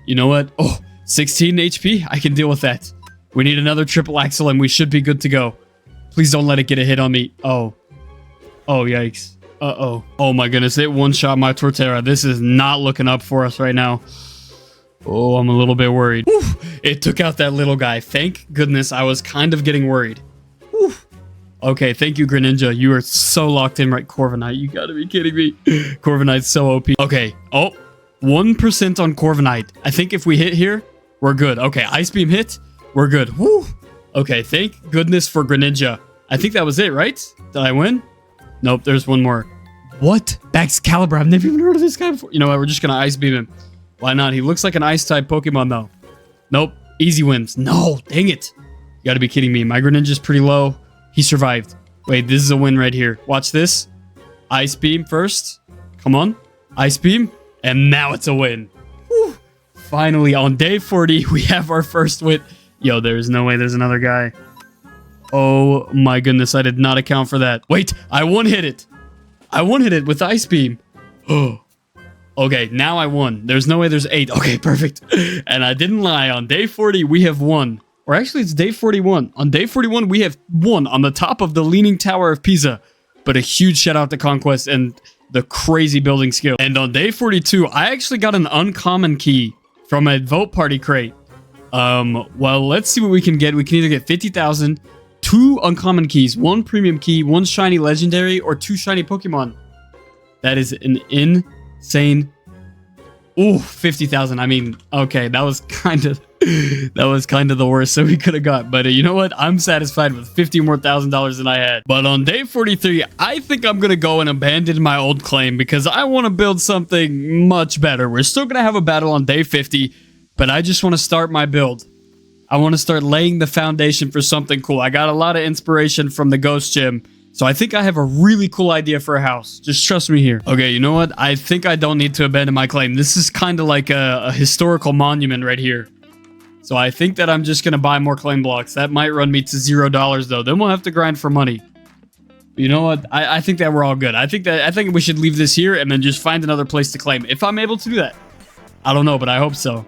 [SPEAKER 1] you know what? Oh, 16 HP. I can deal with that. We need another triple axle and we should be good to go. Please don't let it get a hit on me. Oh. Oh, yikes. Uh-oh. Oh my goodness. It one-shot my Torterra. This is not looking up for us right now. Oh, I'm a little bit worried. Whew. It took out that little guy. Thank goodness. I was kind of getting worried. Whew. Okay, thank you, Greninja. You are so locked in right. Corviknight. You gotta be kidding me. Corviknight's so OP. Okay. Oh, 1% on Corviknight. I think if we hit here, we're good. Okay, Ice Beam hit. We're good. Woo. Okay, thank goodness for Greninja. I think that was it, right? Did I win? Nope, there's one more. What? Baxcalibur. I've never even heard of this guy before. You know what? We're just going to Ice Beam him. Why not? He looks like an Ice-type Pokemon, though. Nope. Easy wins. No, dang it. You got to be kidding me. My Greninja's pretty low. He survived. Wait, this is a win right here. Watch this. Ice Beam first. Come on. Ice Beam. And now it's a win. Whew. Finally, on day 40, we have our first win. Yo, there's no way there's another guy.
[SPEAKER 2] Oh my goodness, I did not account for that. Wait, I one-hit it. I one-hit it with Ice Beam. Oh. Okay, now I won. There's no way there's 8. Okay, perfect. And I didn't lie. On day 40, we have won. Or actually, it's day 41. On day 41, we have won on the top of the Leaning Tower of Pisa. But a huge shout out to Conquest and the crazy building skill. And on day 42, I actually got an uncommon key from a Vote Party crate. Well, let's see what we can get. We can either get 50,000, 2 uncommon keys, 1 premium key, 1 shiny legendary, or 2 shiny Pokemon. That is an insane. Ooh, 50,000. I mean, okay, that was kind of the worst that we could have got. But you know what? I'm satisfied with $50 more thousand than I had. But on day 43, I think I'm gonna go and abandon my old claim because I want to build something much better. We're still gonna have a battle on day 50, but I just want to start my build. I want to start laying the foundation for something cool. I got a lot of inspiration from the Ghost Gym. So I think I have a really cool idea for a house. Just trust me here. Okay, you know what? I think I don't need to abandon my claim. This is kind of like a historical monument right here. So I think that I'm just going to buy more claim blocks. That might run me to $0 though. Then we'll have to grind for money. But you know what? I think that we're all good. I think we should leave this here and then just find another place to claim. If I'm able to do that. I don't know, but I hope so.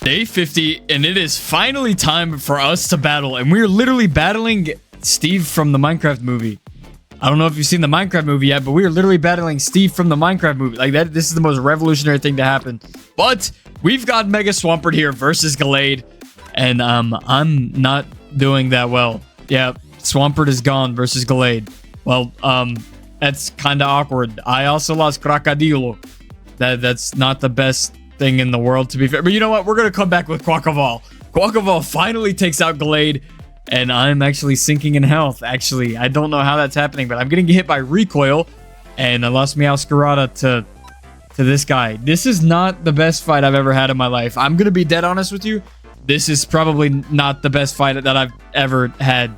[SPEAKER 2] Day 50, and it is finally time for us to battle, and we're literally battling Steve from the Minecraft movie. I don't know if you've seen the Minecraft movie yet, but we are literally battling Steve from the Minecraft movie. Like that, this is the most revolutionary thing to happen. But we've got Mega Swampert here versus Gallade, and I'm not doing that well. Yeah, Swampert is gone versus Gallade. Well, that's kind of awkward. I also lost Crocodilo. That's not the best thing in the world, to be fair. But you know what? We're going to come back with Quackleval. Quackleval finally takes out Gallade, and I'm actually sinking in health. Actually, I don't know how that's happening, but I'm getting hit by Recoil, and I lost Meowscarada to this guy. This is not the best fight I've ever had in my life. I'm going to be dead honest with you. This is probably not the best fight that I've ever had.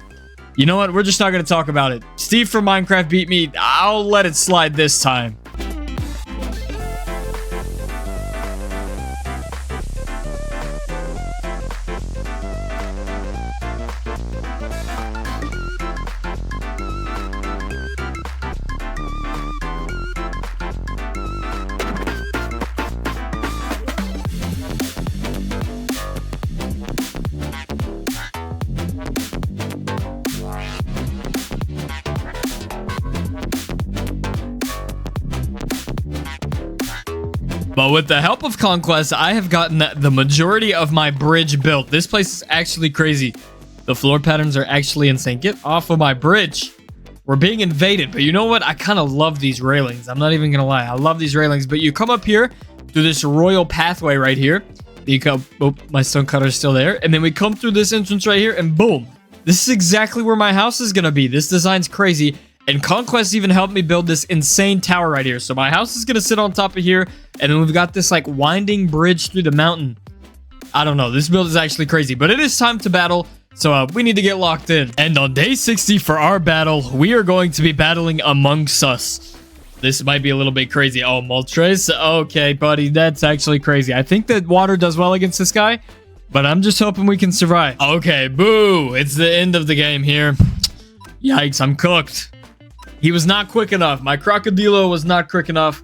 [SPEAKER 2] You know what? We're just not going to talk about it. Steve from Minecraft beat me. I'll let it slide this time. But with the help of Conquest, I have gotten the majority of my bridge built. This place is actually crazy. The floor patterns are actually insane. Get off of my bridge. We're being invaded. But you know what? I kind of love these railings. I'm not even going to lie. I love these railings. But you come up here through this royal pathway right here. You come, oh, my stone cutter is still there. And then we come through this entrance right here and boom. This is exactly where my house is going to be. This design's crazy. And Conquest even helped me build this insane tower right here. So my house is going to sit on top of here. And then we've got this like winding bridge through the mountain. I don't know. This build is actually crazy. But it is time to battle. So we need to get locked in. And on day 60 for our battle, we are going to be battling amongst us. This might be a little bit crazy. Oh, Moltres. Okay, buddy. That's actually crazy. I think that water does well against this guy. But I'm just hoping we can survive. Okay, boo. It's the end of the game here. Yikes, I'm cooked. He was not quick enough. My Crocodilo was not quick enough.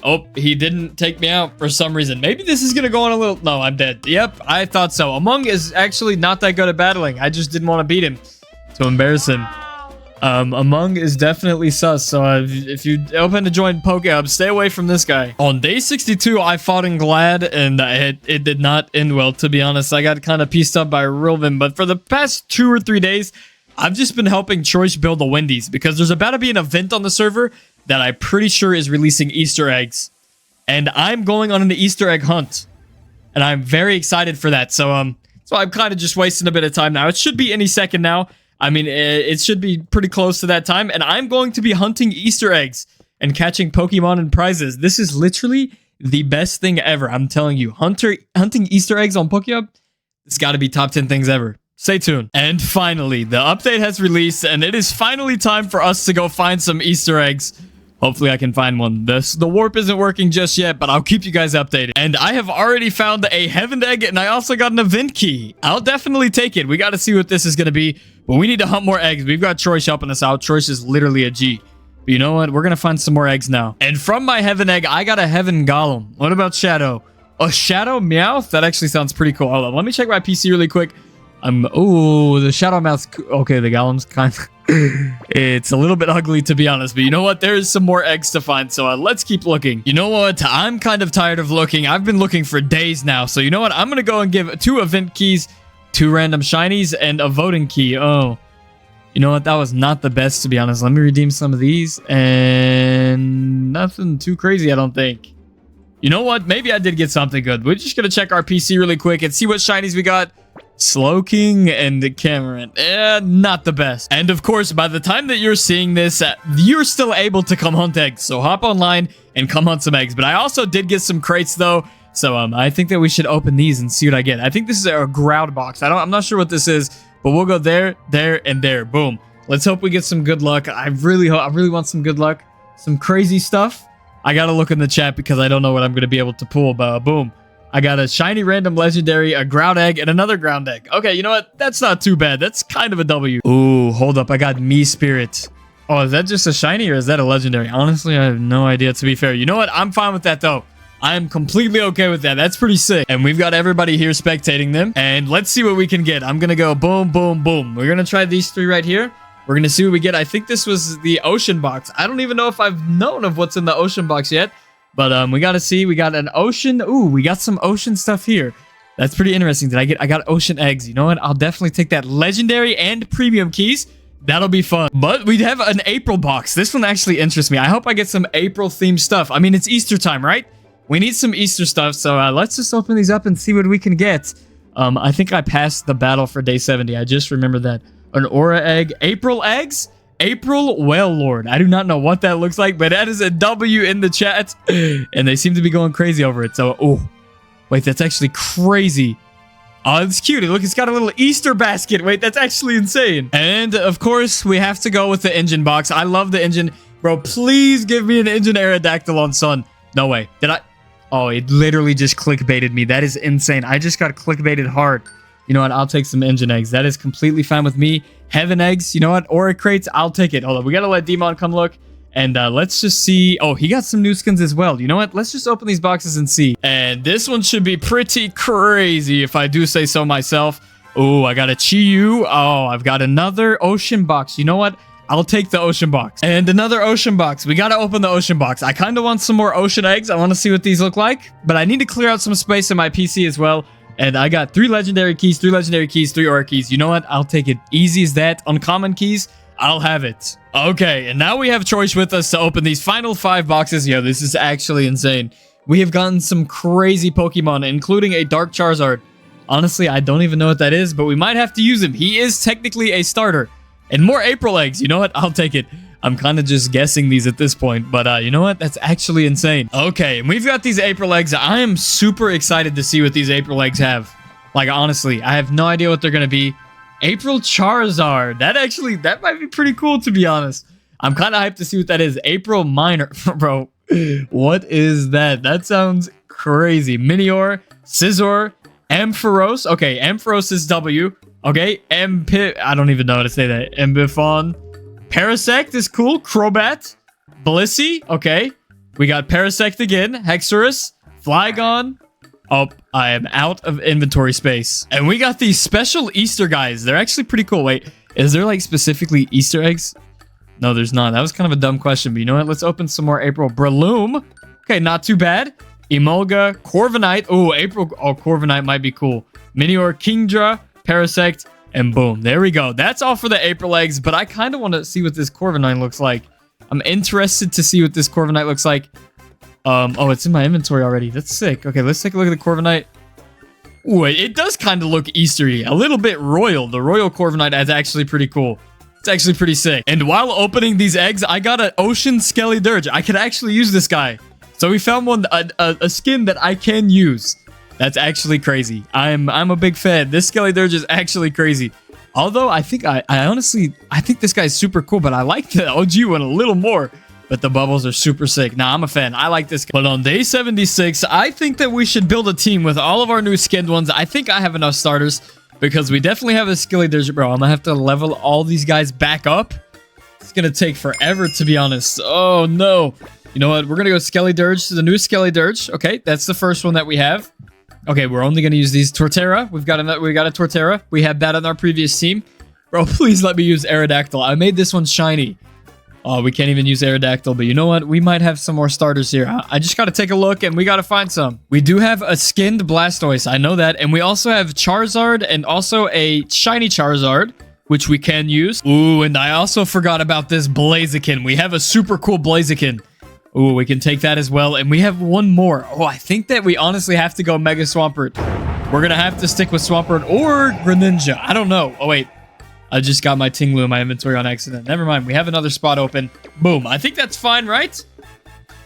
[SPEAKER 2] Oh, he didn't take me out for some reason. Maybe this is going to go on a little... No, I'm dead. Yep, I thought so. Among is actually not that good at battling. I just didn't want to beat him to embarrass him. Among is definitely sus. So if you open to join Pokemon, stay away from this guy. On day 62, I fought in Glad, and it did not end well, to be honest. I got kind of pieced up by Rilvin, but for the past 2 or 3 days... I've just been helping Choice build the Wendy's because there's about to be an event on the server that I'm pretty sure is releasing Easter eggs. And I'm going on an Easter egg hunt. And I'm very excited for that. So I'm kind of just wasting a bit of time now. It should be any second now.
[SPEAKER 1] I mean, it should be pretty close to that time. And I'm going to be hunting Easter eggs and catching Pokemon and prizes. This is literally the best thing ever. I'm telling you, hunting Easter eggs on Pokemon, it's got to be top 10 things ever. Stay tuned. And finally, the update has released, and it is finally time for us to go find some Easter eggs. Hopefully I can find one. The warp isn't working just yet, but I'll keep you guys updated. And I have already found a heaven egg, and I also got an event key. I'll definitely take it. We got to see what this is going to be, but we need to hunt more eggs. We've got Troish helping us out. Troish is literally a G. But you know what? We're going to find some more eggs now. And from my heaven egg, I got a heaven golem. What about Shadow? A Shadow Meowth? That actually sounds pretty cool. Hold on. Let me check my PC really quick. Oh, the Shadow Meowth. Okay, the golem's kind of... It's a little bit ugly, to be honest, but you know what? There's some more eggs to find, so let's keep looking. You know what? I'm kind of tired of looking. I've been looking for days now, so you know what? I'm going to go and give 2 event keys, 2 random shinies, and a voting key. Oh, you know what? That was not the best, to be honest. Let me redeem some of these, and nothing too crazy, I don't think. You know what? Maybe I did get something good. We're just going to check our PC really quick and see what shinies we got. Slowking and Cameron. Not the best. And of course, by the time that you're seeing this, you're still able to come hunt eggs. So hop online and come hunt some eggs. But I also did get some crates though. So I think that we should open these and see what I get. I think this is a ground box. I'm not sure what this is, but we'll go there, there, and there. Boom. Let's hope we get some good luck. I really want some good luck. Some crazy stuff. I gotta look in the chat because I don't know what I'm gonna be able to pull, but boom. I got a shiny random legendary, a ground egg, and another ground egg. Okay, you know what? That's not too bad. That's kind of a W. Ooh, hold up. I got me spirit. Oh, is that just a shiny or is that a legendary? Honestly, I have no idea, to be fair. You know what? I'm fine with that, though. I'm completely okay with that. That's pretty sick. And we've got everybody here spectating them. And let's see what we can get. I'm going to go boom, boom, boom. We're going to try these 3 right here. We're going to see what we get. I think this was the ocean box. I don't even know if I've known of what's in the ocean box yet. But we got to see. We got an ocean. Ooh, we got some ocean stuff here. That's pretty interesting. I got ocean eggs. You know what? I'll definitely take that. Legendary and premium keys. That'll be fun. But we'd have an April box. This one actually interests me. I hope I get some April themed stuff. I mean, it's Easter time, right? We need some Easter stuff. So let's just open these up and see what we can get. I think I passed the battle for day 70. I just remember that. An aura egg. April eggs? April Whale Lord. I do not know what that looks like, but that is a W in the chat. And they seem to be going crazy over it. So, oh, wait, that's actually crazy. Oh, it's cute. Look, it's got a little Easter basket. Wait, that's actually insane. And of course, we have to go with the engine box. I love the engine. Bro, please give me an engine Aerodactylon, son. No way. Did I? Oh, it literally just clickbaited me. That is insane. I just got clickbaited hard. You know what? I'll take some engine eggs. That is completely fine with me. Heaven eggs. You know what? Aura crates. I'll take it. Hold on. We got to let Demon come look. And let's just see. Oh, he got some new skins as well. You know what? Let's just open these boxes and see. And this one should be pretty crazy if I do say so myself. Oh, I got a Chi-Yu. Oh, I've got another ocean box. You know what? I'll take the ocean box. And another ocean box. We got to open the ocean box. I kind of want some more ocean eggs. I want to see what these look like. But I need to clear out some space in my PC as well. And I got 3 legendary keys, 3 legendary keys, 3 aura keys. You know what? I'll take it. Easy as that. Uncommon keys. I'll have it. Okay, and now we have Troish with us to open these final 5 boxes. Yo, this is actually insane. We have gotten some crazy Pokemon, including a Dark Charizard. Honestly, I don't even know what that is, but we might have to use him. He is technically a starter. And more April eggs. You know what? I'll take it. I'm kind of just guessing these at this point, but you know what? That's actually insane. Okay, and we've got these April eggs. I am super excited to see what these April eggs have. Like, honestly, I have no idea what they're going to be. April Charizard. That might be pretty cool, to be honest. I'm kind of hyped to see what that is. April Minor. Bro, what is that? That sounds crazy. Minior, Scizor, Ampharos. Okay, Ampharos is W. Okay, I don't even know how to say that. Ambifon. Parasect is cool. Crobat. Blissey. Okay. We got Parasect again. Hexorus. Flygon. Oh, I am out of inventory space. And we got these special Easter guys. They're actually pretty cool. Wait, is there like specifically Easter eggs? No, there's not. That was kind of a dumb question, but you know what? Let's open some more April. Breloom. Okay, not too bad. Emolga. Corviknight. Oh, April. Oh, Corviknight might be cool. Minior. Kingdra. Parasect. And boom. There we go. That's all for the April eggs, but I kind of want to see what this Corviknight looks like. I'm interested to see what this Corviknight looks like. Oh, it's in my inventory already. That's sick. Okay, let's take a look at the Corviknight. Wait, it does kind of look Eastery. A little bit royal. The Royal Corviknight is actually pretty cool. It's actually pretty sick. And while opening these eggs, I got an Ocean Skelly Dirge. I could actually use this guy. So we found one, a skin that I can use. That's actually crazy. I'm a big fan. This Skelly Dirge is actually crazy. Although I think I honestly think this guy's super cool, but I like the OG one a little more. But the bubbles are super sick. Nah, I'm a fan. I like this. But on day 76, I think that we should build a team with all of our new skinned ones. I think I have enough starters because we definitely have a Skelly Dirge. Bro, I'm gonna have to level all these guys back up. It's gonna take forever, to be honest. Oh no. You know what? We're gonna go Skelly Dirge to the new Skelly Dirge. Okay, that's the first one that we have. Okay, we're only gonna use these Torterra. We got a Torterra. We had that on our previous team. Bro, please let me use Aerodactyl. I made this one shiny. Oh, we can't even use Aerodactyl, but you know what? We might have some more starters here. I just gotta take a look and we gotta find some. We do have a skinned Blastoise. I know that. And we also have Charizard and also a shiny Charizard, which we can use. Ooh, and I also forgot about this Blaziken. We have a super cool Blaziken. Ooh, we can take that as well. And we have one more. Oh, I think that we honestly have to go Mega Swampert. We're going to have to stick with Swampert or Greninja. I don't know. Oh, wait. I just got my Tinglu in my inventory on accident. Never mind. We have another spot open. Boom. I think that's fine, right?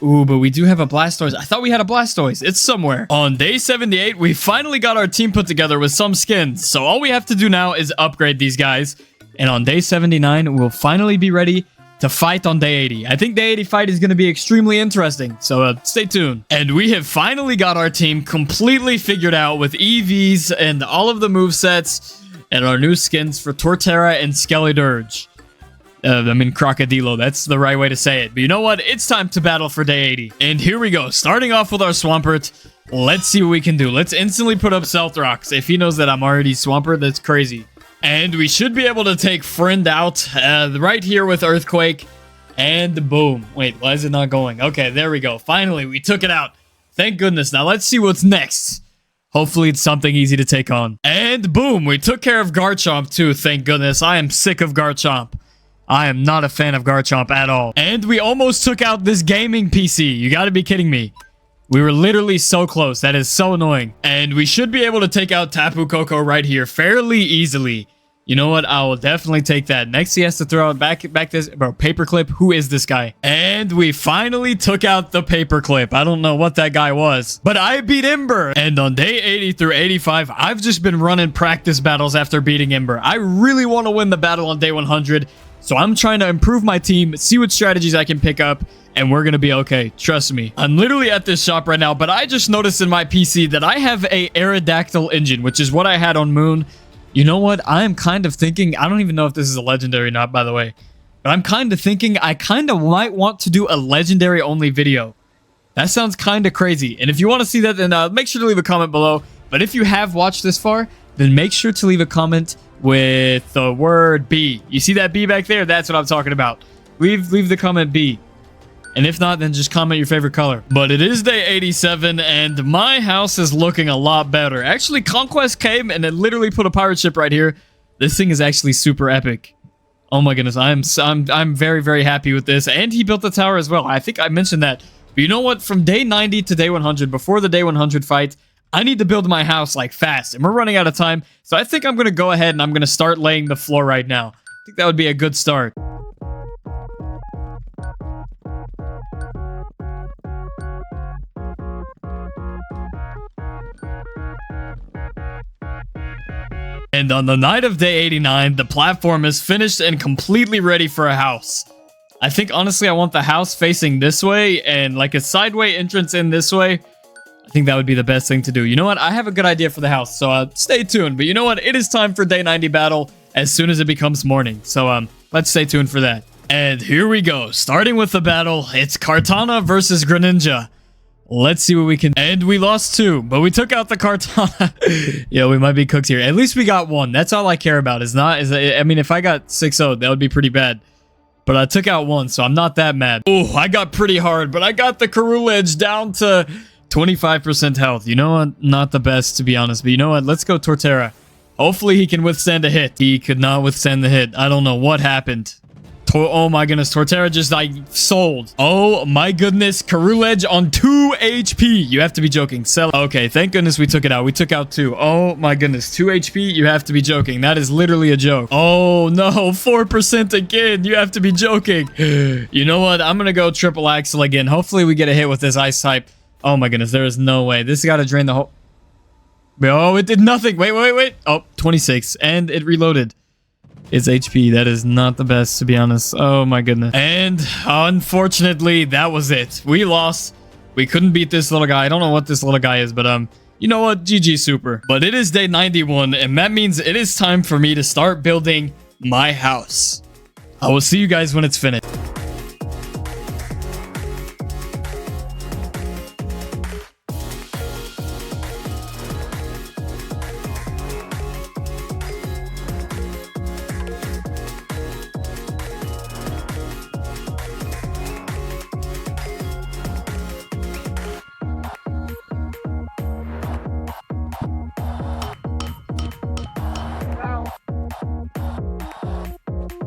[SPEAKER 1] Ooh, but we do have a Blastoise. I thought we had a Blastoise. It's somewhere. On day 78, we finally got our team put together with some skins. So all we have to do now is upgrade these guys. And on day 79, we'll finally be ready to fight on day 80. I think day 80 fight is going to be extremely interesting, so stay tuned. And we have finally got our team completely figured out with EVs and all of the movesets and our new skins for Torterra and Skelly Dirge. Crocodilo, that's the right way to say it. But you know what? It's time to battle for day 80. And here we go, starting off with our Swampert. Let's see what we can do. Let's instantly put up Stealth Rocks. If he knows that I'm already Swampert, that's crazy. And we should be able to take Friend out right here with Earthquake. And boom. Wait, why is it not going? Okay, there we go. Finally, we took it out. Thank goodness. Now let's see what's next. Hopefully it's something easy to take on. And boom, we took care of Garchomp too. Thank goodness. I am sick of Garchomp. I am not a fan of Garchomp at all. And we almost took out this gaming PC. You gotta be kidding me. We were literally so close. That is so annoying. And we should be able to take out Tapu Koko right here fairly easily. You know what? I will definitely take that. Next, he has to throw it back this... Bro, Paperclip. Who is this guy? And we finally took out the Paperclip. I don't know what that guy was. But I beat Ember. And on day 80 through 85, I've just been running practice battles after beating Ember. I really want to win the battle on day 100. So I'm trying to improve my team, see what strategies I can pick up, and we're going to be okay. Trust me. I'm literally at this shop right now, but I just noticed in my PC that I have a Aerodactyl engine, which is what I had on Moon. You know what? I'm kind of thinking, I don't even know if this is a legendary or not, by the way, but I'm kind of thinking I kind of might want to do a legendary only video. That sounds kind of crazy. And if you want to see that, then make sure to leave a comment below. But if you have watched this far, then make sure to leave a comment with the word B. You see that B back there? That's what I'm talking about. Leave the comment B. And if not, then just comment your favorite color. But it is day 87, and my house is looking a lot better. Actually, Conquest came, and it literally put a pirate ship right here. This thing is actually super epic. Oh my goodness, I'm very, very happy with this. And he built the tower as well. I think I mentioned that. But you know what? From day 90 to day 100, before the day 100 fight, I need to build my house, like, fast. And we're running out of time. So I think I'm going to go ahead and I'm going to start laying the floor right now. I think that would be a good start. And on the night of day 89, the platform is finished and completely ready for a house. I think, honestly, I want the house facing this way and like a sideway entrance in this way. I think that would be the best thing to do. You know what? I have a good idea for the house, so stay tuned. But you know what? It is time for day 90 battle as soon as it becomes morning. So let's stay tuned for that. And here we go. Starting with the battle, it's Kartana versus Greninja. Let's see what we can... And we lost 2, but we took out the Kartana. Yeah, we might be cooked here. At least we got 1. That's all I care about. I mean, if I got 6-0, that would be pretty bad. But I took out 1, so I'm not that mad. Oh, I got pretty hard, but I got the Carulage down to 25% health. You know what? Not the best, to be honest. But you know what? Let's go Torterra. Hopefully he can withstand a hit. He could not withstand the hit. I don't know what happened. Oh my goodness, Torterra just like sold. Oh my goodness, Karoo Edge on 2 HP. You have to be joking. Sell. Okay, thank goodness we took it out. We took out 2. Oh my goodness, 2 HP. You have to be joking. That is literally a joke. Oh no, 4% again. You have to be joking. You know what? I'm gonna go triple axle again. Hopefully we get a hit with this ice type. Oh my goodness, there is no way. This got to drain the whole... Oh, it did nothing. Wait. Oh, 26. And it reloaded. It's HP. That is not the best, to be honest. Oh my goodness. And unfortunately, that was it. We lost. We couldn't beat this little guy. I don't know what this little guy is, but you know what? GG super. But it is day 91, and that means it is time for me to start building my house. I will see you guys when it's finished.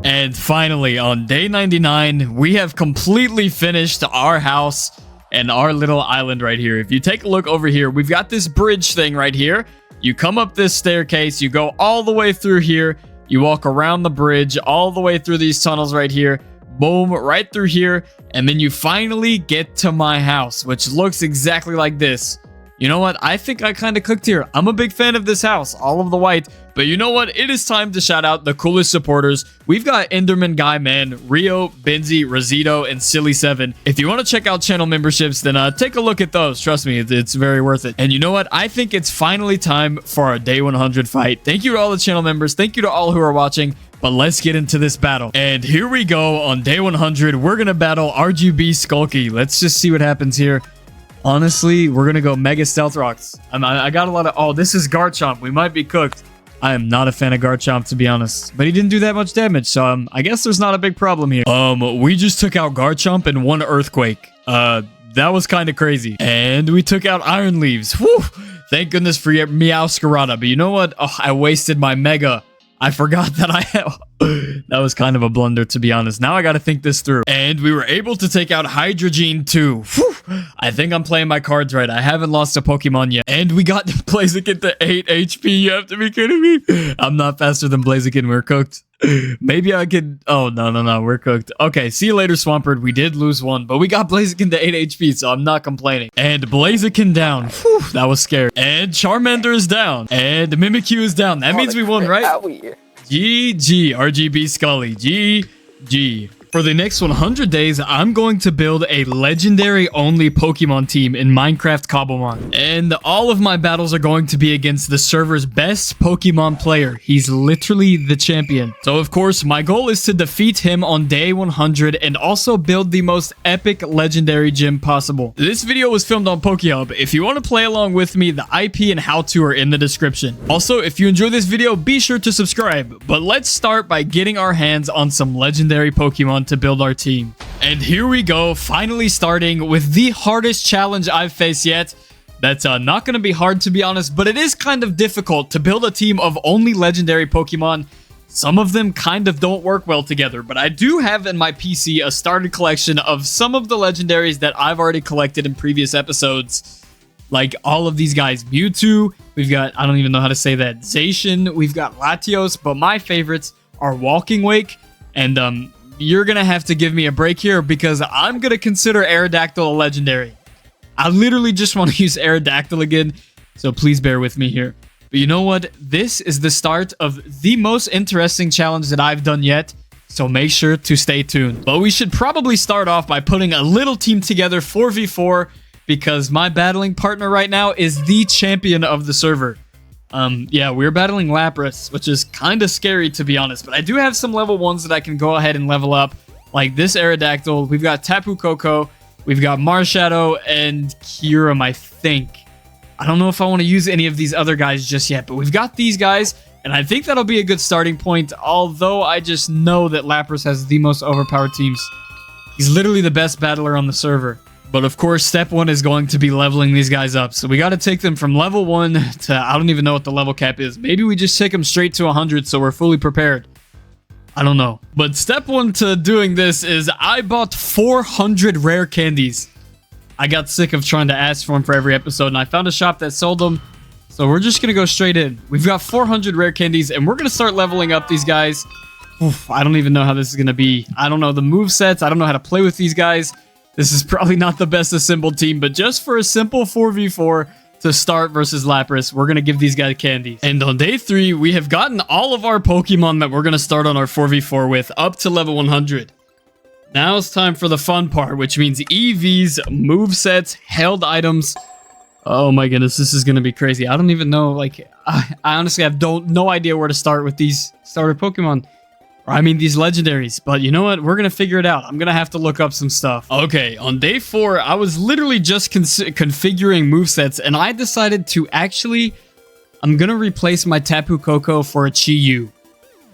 [SPEAKER 1] And finally, on day 99, we have completely finished our house and our little island right here. If you take a look over here, we've got this bridge thing right here. You come up this staircase, you go all the way through here, you walk around the bridge, all the way through these tunnels right here, boom, right through here, and then you finally get to my house, which looks exactly like this. You know what? I think I kind of cooked here. I'm a big fan of this house, all of the white. But you know what? It is time to shout out the coolest supporters. We've got Enderman Guy Man, Rio, Benzie, Rosito, and Silly7. If you want to check out channel memberships, then take a look at those. Trust me, it's very worth it. And you know what? I think it's finally time for our day 100 fight. Thank you to all the channel members. Thank you to all who are watching. But let's get into this battle. And here we go. On day 100, we're going to battle RGB Skulky. Let's just see what happens here. Honestly, we're going to go Mega Stealth Rocks. I got a lot of... Oh, this is Garchomp. We might be cooked. I am not a fan of Garchomp, to be honest. But he didn't do that much damage, so I guess there's not a big problem here. We just took out Garchomp in one Earthquake. That was kind of crazy. And we took out Iron Leaves. Whew! Thank goodness for Meowscarada. But you know what? Oh, I wasted my Mega. I forgot that I had... That was kind of a blunder, to be honest. Now I got to think this through. And we were able to take out Hydrogen too. Whew. I think I'm playing my cards right. I haven't lost a Pokemon yet. And we got Blaziken to 8 HP. You have to be kidding me. I'm not faster than Blaziken. We're cooked. Maybe I could... Oh, no. We're cooked. Okay, see you later, Swampert. We did lose one, but we got Blaziken to 8 HP, so I'm not complaining. And Blaziken down. Whew, that was scary. And Charmander is down. And Mimikyu is down. That means we won, right? GG, RGB Scully. GG. For the next 100 days, I'm going to build a legendary-only Pokemon team in Minecraft Cobblemon. And all of my battles are going to be against the server's best Pokemon player. He's literally the champion. So, of course, my goal is to defeat him on day 100 and also build the most epic legendary gym possible. This video was filmed on Pokehub. If you want to play along with me, the IP and how-to are in the description. Also, if you enjoyed this video, be sure to subscribe. But let's start by getting our hands on some legendary Pokemon to build our team. And here we go, finally starting with the hardest challenge I've faced yet. That's not going to be hard, to be honest, but it is kind of difficult to build a team of only legendary Pokemon. Some of them kind of don't work well together, but I do have in my PC a started collection of some of the legendaries that I've already collected in previous episodes. Like all of these guys. Mewtwo, we've got, I don't even know how to say that, Zacian, we've got Latios, but my favorites are Walking Wake, and you're gonna have to give me a break here because I'm gonna consider Aerodactyl a legendary. I literally just want to use Aerodactyl again, so please bear with me here. But you know what? This is the start of the most interesting challenge that I've done yet, so make sure to stay tuned. But we should probably start off by putting a little team together 4v4 because my battling partner right now is the champion of the server. Yeah, we're battling Lapras, which is kind of scary, to be honest. But I do have some level 1s that I can go ahead and level up. Like this Aerodactyl. We've got Tapu Koko. We've got Marshadow and Kyurem, I think. I don't know if I want to use any of these other guys just yet. But we've got these guys. And I think that'll be a good starting point. Although I just know that Lapras has the most overpowered teams. He's literally the best battler on the server. But of course, step 1 is going to be leveling these guys up. So we got to take them from level 1 to, I don't even know what the level cap is. Maybe we just take them straight to 100 so we're fully prepared.
[SPEAKER 2] I don't know. But step one to doing this is I bought 400 rare candies. I got sick of trying to ask for them for every episode, and I found a shop that sold them. So we're just going to go straight in. We've got 400 rare candies, and we're going to start leveling up these guys. Oof, I don't even know how this is going to be. I don't know the movesets. I don't know how to play with these guys. This is probably not the best assembled team, but just for a simple 4v4 to start versus Lapras, we're going to give these guys candies. And on day 3, we have gotten all of our Pokemon that we're going to start on our 4v4 with up to level 100. Now it's time for the fun part, which means EVs, movesets, held items. Oh my goodness, this is going to be crazy. I don't even know, like, I honestly have no idea where to start with these starter Pokemon. Or I mean, these legendaries. But you know what? We're going to figure it out. I'm going to have to look up some stuff. Okay, on day 4, I was literally just configuring movesets, and I decided to actually, I'm going to replace my Tapu Koko for a Chi-Yu.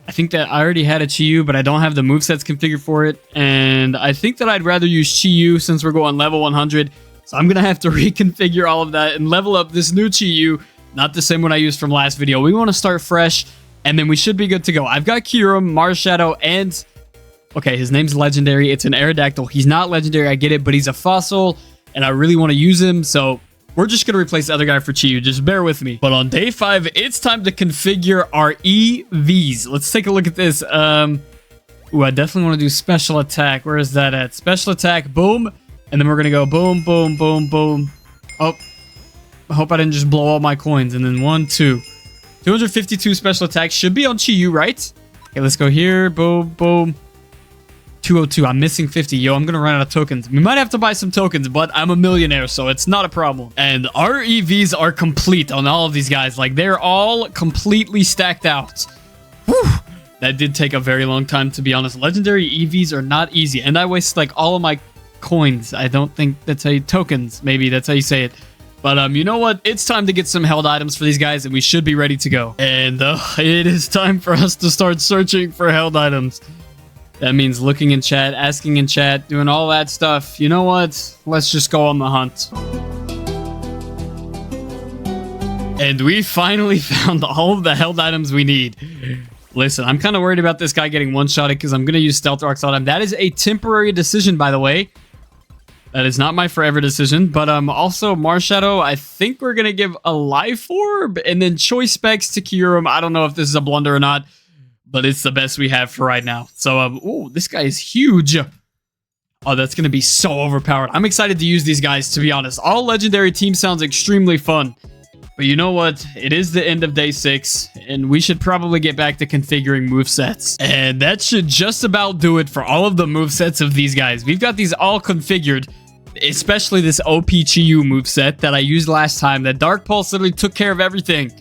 [SPEAKER 2] I think that I already had a Chi-Yu, but I don't have the movesets configured for it. And I think that I'd rather use Chi-Yu since we're going level 100. So I'm going to have to reconfigure all of that and level up this new Chi-Yu. Not the same one I used from last video. We want to start fresh, and then we should be good to go. I've got Kyurem, Marshadow, and... Okay, his name's Legendary. It's an Aerodactyl. He's not Legendary, I get it, but he's a fossil, and I really want to use him, so... We're just going to replace the other guy for Chi-Yu. Just bear with me. But on day 5, it's time to configure our EVs. Let's take a look at this. Ooh, I definitely want to do special attack. Where is that at? Special attack, boom. And then we're going to go boom, boom, boom, boom. Oh, I hope I didn't just blow all my coins. And then 1, 2. 252 special attack should be on Chi-Yu, right? Okay, let's go here. Boom, boom. 202. I'm missing 50. Yo, I'm going to run out of tokens. We might have to buy some tokens, but I'm a millionaire, so it's not a problem. And our EVs are complete on all of these guys. Like, they're all completely stacked out. Whew. That did take a very long time, to be honest. Legendary EVs are not easy. And I wasted, like, all of my coins. I don't think that's how you... Tokens, maybe. That's how you say it. But, you know what? It's time to get some held items for these guys, and we should be ready to go. And it is time for us to start searching for held items. That means looking in chat, asking in chat, doing all that stuff. You know what? Let's just go on the hunt. And we finally found all of the held items we need. Listen, I'm kind of worried about this guy getting one-shotted because I'm going to use Stealth Rocks on him. That is a temporary decision, by the way. That is not my forever decision. But also, Marshadow, I think we're going to give a Life Orb and then Choice Specs to Kyurem. I don't know if this is a blunder or not, but it's the best we have for right now. So, ooh, this guy is huge. Oh, that's going to be so overpowered. I'm excited to use these guys, to be honest. All legendary team sounds extremely fun. But you know what? It is the end of day 6, and we should probably get back to configuring movesets. And that should just about do it for all of the movesets of these guys. We've got these all configured, especially this OP Chi-Yu moveset that I used last time. That Dark Pulse literally took care of everything.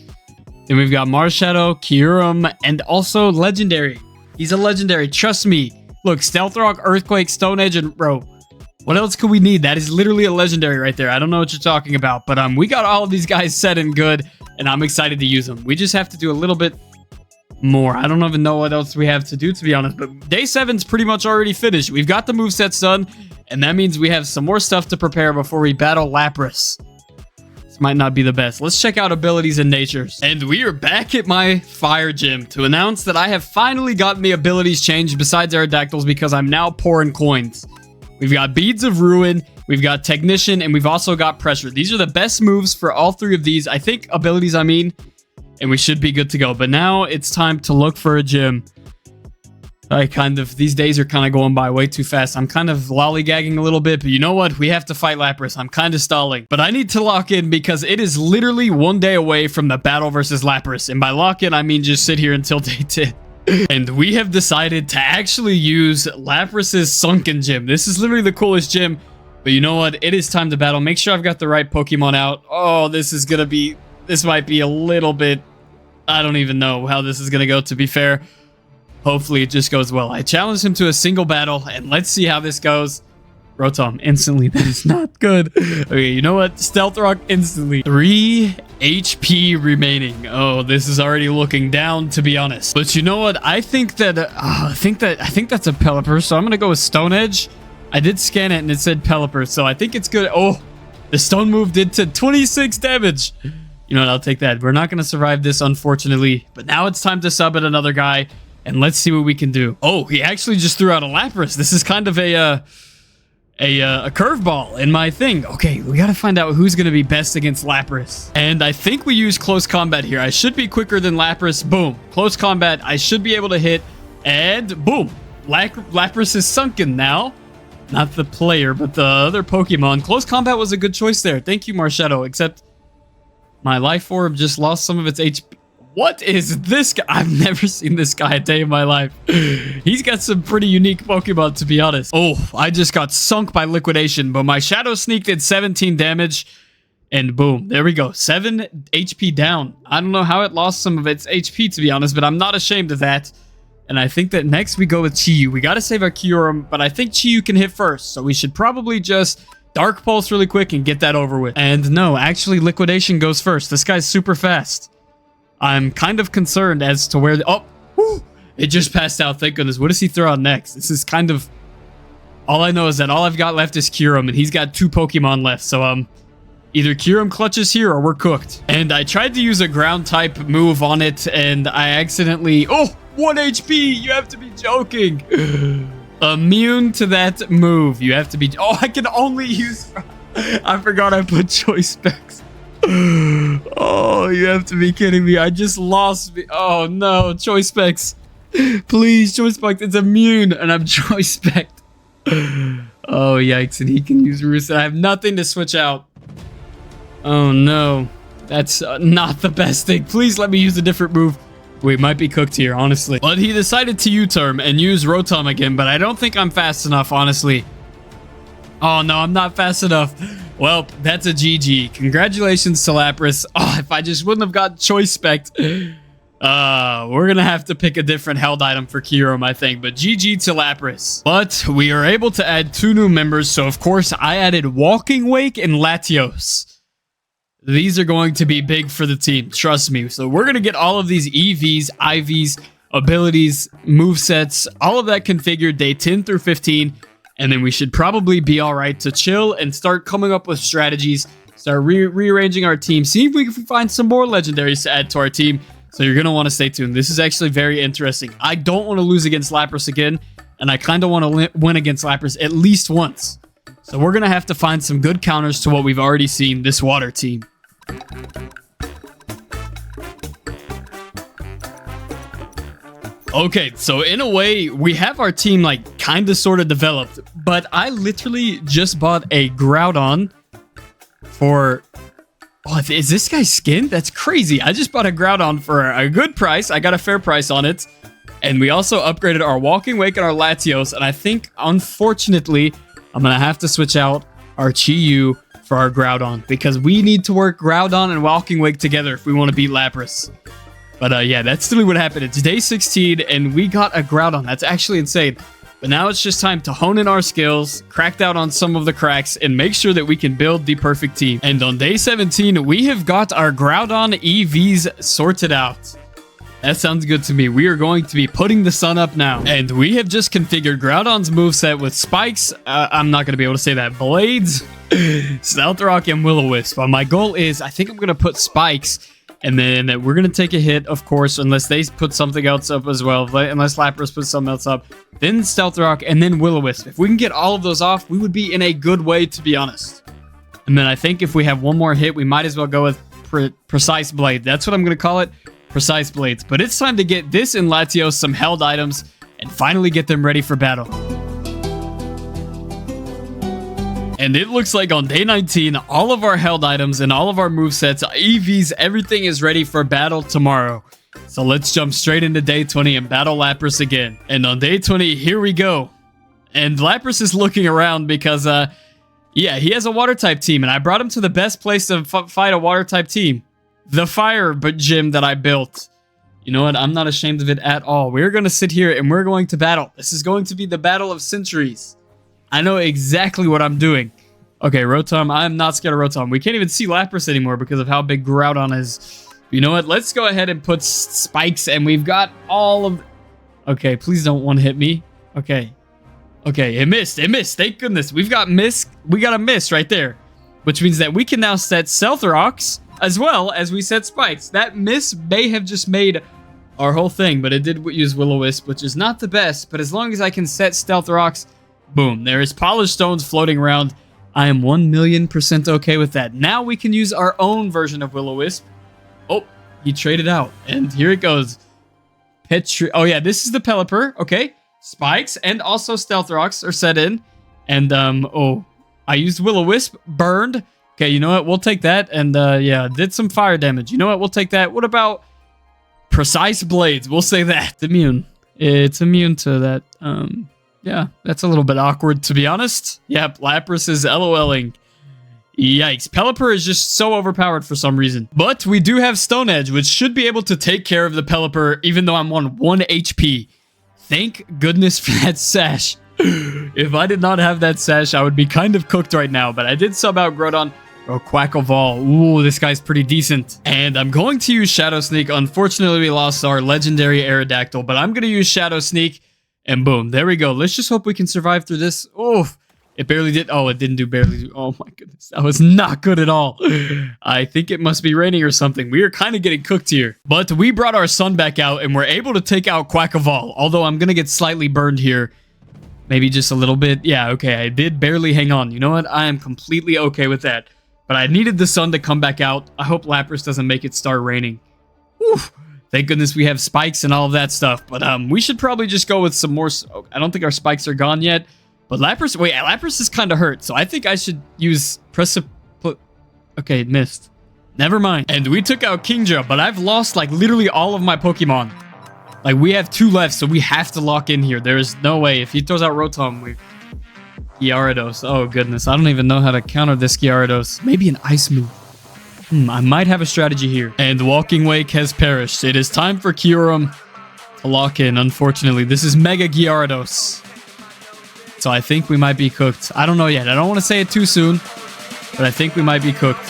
[SPEAKER 2] Then we've got Marshadow, Kyurem, and also Legendary. He's a Legendary, trust me. Look, Stealth Rock, Earthquake, Stone Edge, and bro, what else could we need? That is literally a Legendary right there. I don't know what you're talking about, but we got all of these guys set and good, and I'm excited to use them. We just have to do a little bit more. I don't even know what else we have to do, to be honest, but day 7's pretty much already finished. We've got the movesets done, and that means we have some more stuff to prepare before we battle Lapras. This might not be the best. Let's check out abilities and natures. And we are back at my fire gym to announce that I have finally gotten the abilities changed besides Aerodactyls because I'm now poor in coins. We've got Beads of Ruin, we've got Technician, and we've also got Pressure. These are the best moves for all 3 of these. I think abilities, and we should be good to go. But now it's time to look for a gym. These days are kind of going by way too fast. I'm kind of lollygagging a little bit, but you know what? We have to fight Lapras. I'm kind of stalling. But I need to lock in because it is literally 1 day away from the battle versus Lapras. And by lock in, I mean just sit here until day 10. And we have decided to actually use Lapras's Sunken Gym. This is literally the coolest gym. But you know what? It is time to battle. Make sure I've got the right Pokemon out. Oh, this might be a little bit... I don't even know how this is going to go, to be fair. Hopefully it just goes well. I challenged him to a single battle, and let's see how this goes. Rotom, instantly. That is not good. Okay, you know what? Stealth Rock instantly. 3 HP remaining. Oh, this is already looking down, to be honest. But you know what? I think that's a Pelipper, so I'm gonna go with Stone Edge. I did scan it, and it said Pelipper, so I think it's good. Oh, the Stone move did to 26 damage. You know what? I'll take that. We're not gonna survive this, unfortunately. But now it's time to sub at another guy. And let's see what we can do. Oh, he actually just threw out a Lapras. This is kind of a curveball in my thing. Okay, we got to find out who's going to be best against Lapras. And I think we use close combat here. I should be quicker than Lapras. Boom. Close combat. I should be able to hit. And boom. Lapras is sunken now. Not the player, but the other Pokemon. Close combat was a good choice there. Thank you, Marshadow. Except my life orb just lost some of its HP. What is this guy? I've never seen this guy a day in my life. He's got some pretty unique Pokemon, to be honest. Oh, I just got sunk by liquidation, but my Shadow Sneak did 17 damage. And boom, there we go. 7 HP down. I don't know how it lost some of its HP, to be honest, but I'm not ashamed of that. And I think that next we go with Chi-Yu. We got to save our Kyurem, but I think Chi-Yu can hit first. So we should probably just Dark Pulse really quick and get that over with. And no, actually, Liquidation goes first. This guy's super fast. I'm kind of concerned as to where... Oh, whew, it just passed out. Thank goodness. What does he throw out next? This is kind of... All I know is that all I've got left is Kyurem, and he's got 2 Pokemon left. So, either Kyurem clutches here or we're cooked. And I tried to use a ground type move on it, and I accidentally... Oh, 1 HP! You have to be joking! Immune to that move. You have to be... Oh, I can only use... I forgot I put Choice Specs. Oh, you have to be kidding me. I just lost me. Oh, no. Choice Specs. Please, Choice Specs. It's immune, and I'm Choice Specs. Oh, yikes. And he can use Roost. I have nothing to switch out. Oh, no. That's not the best thing. Please let me use a different move. We might be cooked here, honestly. But he decided to U-turn and use Rotom again, but I don't think I'm fast enough, honestly. Oh, no, I'm not fast enough. Well, that's a GG. Congratulations to Lapras. Oh, if I just wouldn't have got Choice Spec. We're going to have to pick a different held item for Kyurem, I think. But GG to Lapras. But we are able to add 2 new members. So, of course, I added Walking Wake and Latios. These are going to be big for the team. Trust me. So we're going to get all of these EVs, IVs, abilities, movesets, all of that configured day 10 through 15. And then we should probably be all right to chill and start coming up with strategies, start rearranging our team, see if we can find some more legendaries to add to our team. So you're going to want to stay tuned. This is actually very interesting. I don't want to lose against Lapras again, and I kind of want to win against Lapras at least once. So we're going to have to find some good counters to what we've already seen, this water team. Okay, so in a way, we have our team like kind of sort of developed, but I literally just bought a Groudon for... Oh, is this guy's skin? That's crazy. I just bought a Groudon for a good price. I got a fair price on it. And we also upgraded our Walking Wake and our Latios. And I think, unfortunately, I'm going to have to switch out our Chi-Yu for our Groudon, because we need to work Groudon and Walking Wake together if we want to beat Lapras. But yeah, that's really what happened. It's day 16, and we got a Groudon. That's actually insane. But now it's just time to hone in our skills, crack out on some of the cracks, and make sure that we can build the perfect team. And on day 17, we have got our Groudon EVs sorted out. That sounds good to me. We are going to be putting the sun up now. And we have just configured Groudon's moveset with spikes. I'm not going to be able to say that. Blades, Stealth Rock, and Will-O-Wisp. But my goal is, I think I'm going to put spikes. And then we're going to take a hit, of course, unless they put something else up as well. Unless Lapras puts something else up. Then Stealth Rock, and then Will-O-Wisp. If we can get all of those off, we would be in a good way, to be honest. And then I think if we have one more hit, we might as well go with Precise Blade. That's what I'm going to call it. Precise Blades. But it's time to get this and Latios some held items and finally get them ready for battle. And it looks like on day 19, all of our held items and all of our movesets, EVs, everything is ready for battle tomorrow. So let's jump straight into day 20 and battle Lapras again. And on day 20, here we go. And Lapras is looking around because, yeah, he has a water type team. And I brought him to the best place to fight a water type team. The fire gym that I built. You know what? I'm not ashamed of it at all. We're going to sit here and we're going to battle. This is going to be the battle of centuries. I know exactly what I'm doing. Okay, Rotom. I'm not scared of Rotom. We can't even see Lapras anymore because of how big Groudon is. You know what? Let's go ahead and put spikes, and we've got all of... Okay, please don't one-hit me. Okay. Okay, it missed. It missed. Thank goodness. We've got miss. We got a miss right there. Which means that we can now set Stealth Rocks as well as we set spikes. That miss may have just made our whole thing, but it did use Will-O-Wisp, which is not the best, but as long as I can set Stealth Rocks, boom, there is Polished Stones floating around. I am 1,000,000% okay with that. Now we can use our own version of Will-O-Wisp. Oh, he traded out, and here it goes. Oh yeah, this is the Pelipper, okay. Spikes and also Stealth Rocks are set in, and oh, I used Will-O-Wisp, burned. Okay, you know what? We'll take that, and yeah, did some fire damage. You know what? We'll take that. What about Precise Blades? We'll say that. It's immune. It's immune to that. Yeah, that's a little bit awkward, to be honest. Yep, Lapras is LOLing. Yikes. Pelipper is just so overpowered for some reason. But we do have Stone Edge, which should be able to take care of the Pelipper, even though I'm on 1 HP. Thank goodness for that sash. If I did not have that sash, I would be kind of cooked right now. But I did sub out Groudon. Oh, Quackleval. Ooh, this guy's pretty decent. And I'm going to use Shadow Sneak. Unfortunately, we lost our legendary Aerodactyl, but I'm going to use Shadow Sneak. And boom, there we go. Let's just hope we can survive through this. Oh, it barely did. Oh, it didn't do barely. Oh my goodness. That was not good at all. I think it must be raining or something. We are kind of getting cooked here. But we brought our sun back out and we're able to take out Quackleval. Although I'm going to get slightly burned here. Maybe just a little bit. Yeah, okay. I did barely hang on. You know what? I am completely okay with that. But I needed the sun to come back out. I hope Lapras doesn't make it start raining. Oof. Thank goodness we have spikes and all of that stuff. But we should probably just go with some more. I don't think our spikes are gone yet. But Lapras, wait, Lapras is kind of hurt. So I think I should use Okay, it missed. Never mind. And we took out Kingdra, but I've lost like literally all of my Pokemon. Like we have 2 left, so we have to lock in here. There is no way. If he throws out Rotom, Gyarados. Oh goodness, I don't even know how to counter this Gyarados. Maybe an ice move. I might have a strategy here. And Walking Wake has perished. It is time for Kyurem to lock in. Unfortunately, this is Mega Gyarados. So I think we might be cooked. I don't know yet. I don't want to say it too soon, but I think we might be cooked.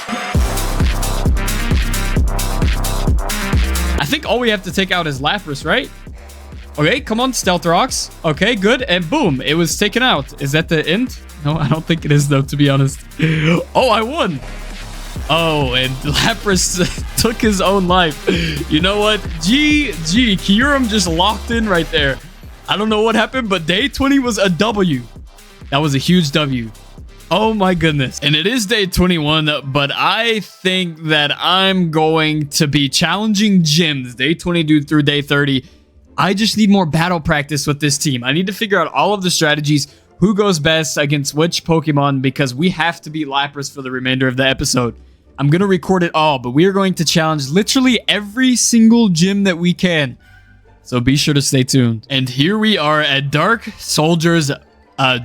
[SPEAKER 2] I think all we have to take out is Lapras, right? Okay, come on, Stealth Rocks. Okay, good. And boom, it was taken out. Is that the end? No, I don't think it is, though, to be honest. Oh, I won. Oh, and Lapras took his own life. You know what? GG. Kyurem just locked in right there. I don't know what happened, but day 20 was a W. That was a huge W. Oh my goodness. And it is day 21, but I think that I'm going to be challenging gyms day 22 through day 30. I just need more battle practice with this team. I need to figure out all of the strategies, who goes best against which Pokemon, because we have to beat Lapras for the remainder of the episode. I'm going to record it all, but we are going to challenge literally every single gym that we can. So be sure to stay tuned. And here we are at Dark Soldier's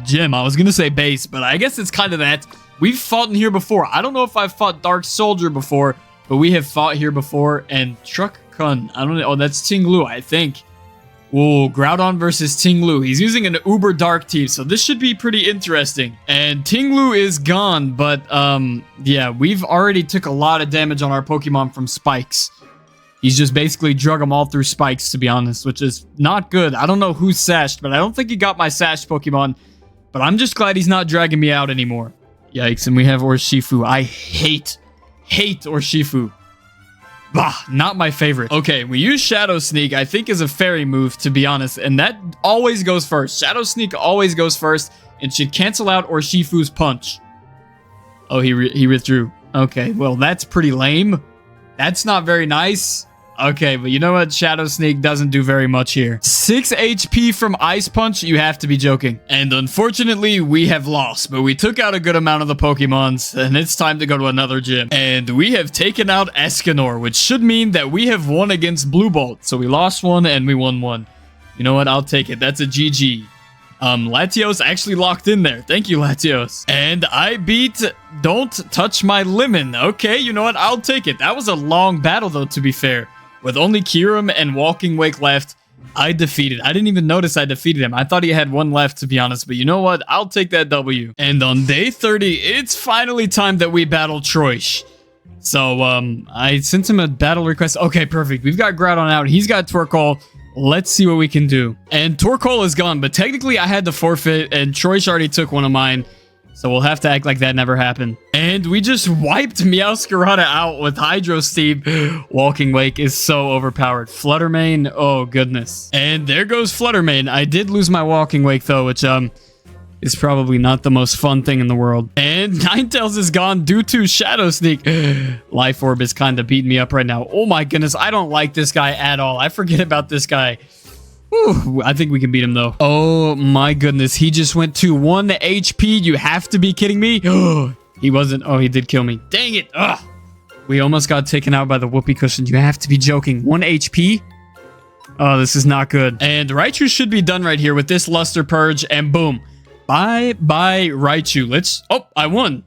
[SPEAKER 2] gym. I was going to say base, but I guess it's kind of that. We've fought in here before. I don't know if I've fought Dark Soldier before, but we have fought here before. And Truck Kun, I don't know. Oh, that's Ting-Lu, I think. Whoa, Groudon versus Ting-Lu. He's using an Uber Dark team, so this should be pretty interesting. And Ting-Lu is gone, but yeah, we've already took a lot of damage on our Pokemon from spikes. He's just basically drug them all through spikes, to be honest, which is not good. I don't know who's sashed, but I don't think he got my sashed Pokemon. But I'm just glad he's not dragging me out anymore. Yikes, and we have Urshifu. I hate Urshifu. Bah, not my favorite. Okay, we use Shadow Sneak, I think is a fairy move, to be honest, and that always goes first. Shadow Sneak always goes first and should cancel out Urshifu's punch. Oh, he withdrew. Okay, well, that's pretty lame. That's not very nice. Okay, but you know what? Shadow Sneak doesn't do very much here. 6 HP from Ice Punch? You have to be joking. And unfortunately, we have lost, but we took out a good amount of the Pokemons, and it's time to go to another gym. And we have taken out Escanor, which should mean that we have won against Blue Bolt. So we lost one and we won one. You know what? I'll take it. That's a GG. Latios actually locked in there. Thank you, Latios. And I beat Don't Touch My Lemon. Okay, you know what? I'll take it. That was a long battle, though, to be fair. With only Kyurem and Walking Wake left, I defeated. I didn't even notice I defeated him. I thought he had one left, to be honest. But you know what? I'll take that W. And on day 30, it's finally time that we battle Troish. So, I sent him a battle request. Okay, perfect. We've got Groudon out. He's got Torkoal. Let's see what we can do. And Torkoal is gone, but technically I had to forfeit, and Troish already took one of mine. So we'll have to act like that never happened. And we just wiped Meowscarada out with Hydro Steam. Walking Wake is so overpowered. Fluttermane, oh goodness. And there goes Fluttermane. I did lose my Walking Wake though, which is probably not the most fun thing in the world. And Ninetales is gone due to Shadow Sneak. Life Orb is kind of beating me up right now. Oh my goodness, I don't like this guy at all. I forget about this guy. Whew, I think we can beat him though. Oh my goodness, he just went to 1 HP. You have to be kidding me. He wasn't. Oh, he did kill me. Dang it. Ugh. We almost got taken out by the whoopee cushion. You have to be joking. 1 HP? Oh, this is not good. And Raichu should be done right here with this Luster Purge, and boom. Bye bye Raichu. Let's. Oh, I won.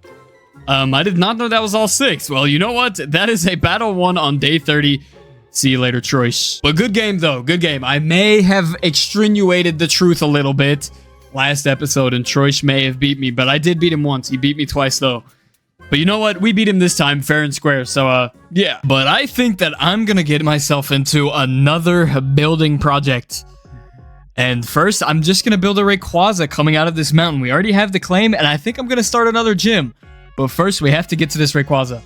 [SPEAKER 2] I did not know that was all 6. Well, you know what? That is a battle won on day 30. See you later, Troysh. But good game, though. Good game. I may have extenuated the truth a little bit last episode, and Troysh may have beat me, but I did beat him once. He beat me twice, though. But you know what? We beat him this time, fair and square. So, yeah. But I think that I'm going to get myself into another building project. And first, I'm just going to build a Rayquaza coming out of this mountain. We already have the claim, and I think I'm going to start another gym. But first, we have to get to this Rayquaza.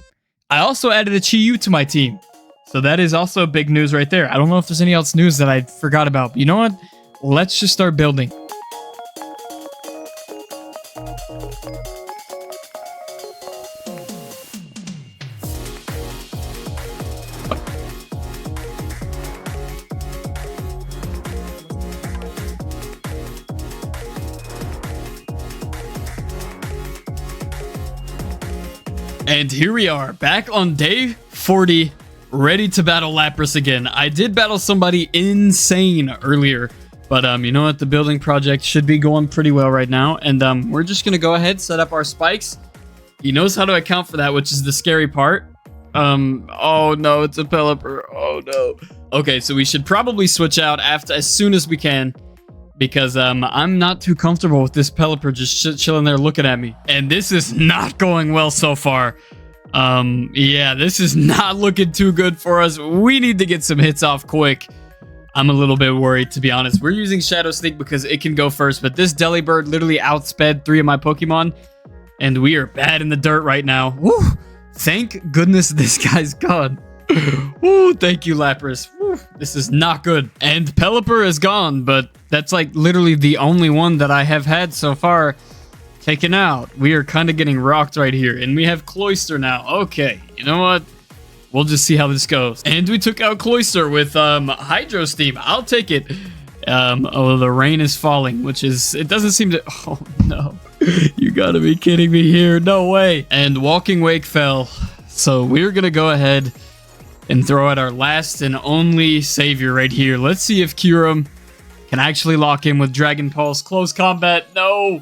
[SPEAKER 2] I also added a Chi-Yu to my team. So that is also big news right there. I don't know if there's any else news that I forgot about. But you know what? Let's just start building. And here we are, back on day 40, ready to battle Lapras again. I did battle somebody insane earlier, but you know what? The building project should be going pretty well right now. And we're just going to go ahead, set up our spikes. He knows how to account for that, which is the scary part. Oh no, it's a Pelipper. Oh no. Okay, so we should probably switch out as soon as we can. Because I'm not too comfortable with this Pelipper just chilling there looking at me. And this is not going well so far. Yeah, this is not looking too good for us. We need to get some hits off quick. I'm a little bit worried, to be honest. We're using Shadow Sneak because it can go first. But this Delibird literally outsped 3 of my Pokemon. And we are bad in the dirt right now. Woo! Thank goodness this guy's gone. Woo, thank you, Lapras. Woo, this is not good. And Pelipper is gone, but that's like literally the only one that I have had so far taken out. We are kind of getting rocked right here. And we have Cloyster now. Okay, you know what? We'll just see how this goes. And we took out Cloyster with Hydro Steam. I'll take it. Oh, the rain is falling, which is... It doesn't seem to... Oh, no. You gotta be kidding me here. No way. And Walking Wake fell. So we're gonna go ahead and throw out our last and only savior right here. Let's see if Kyurem can actually lock in with Dragon Pulse. Close combat. No.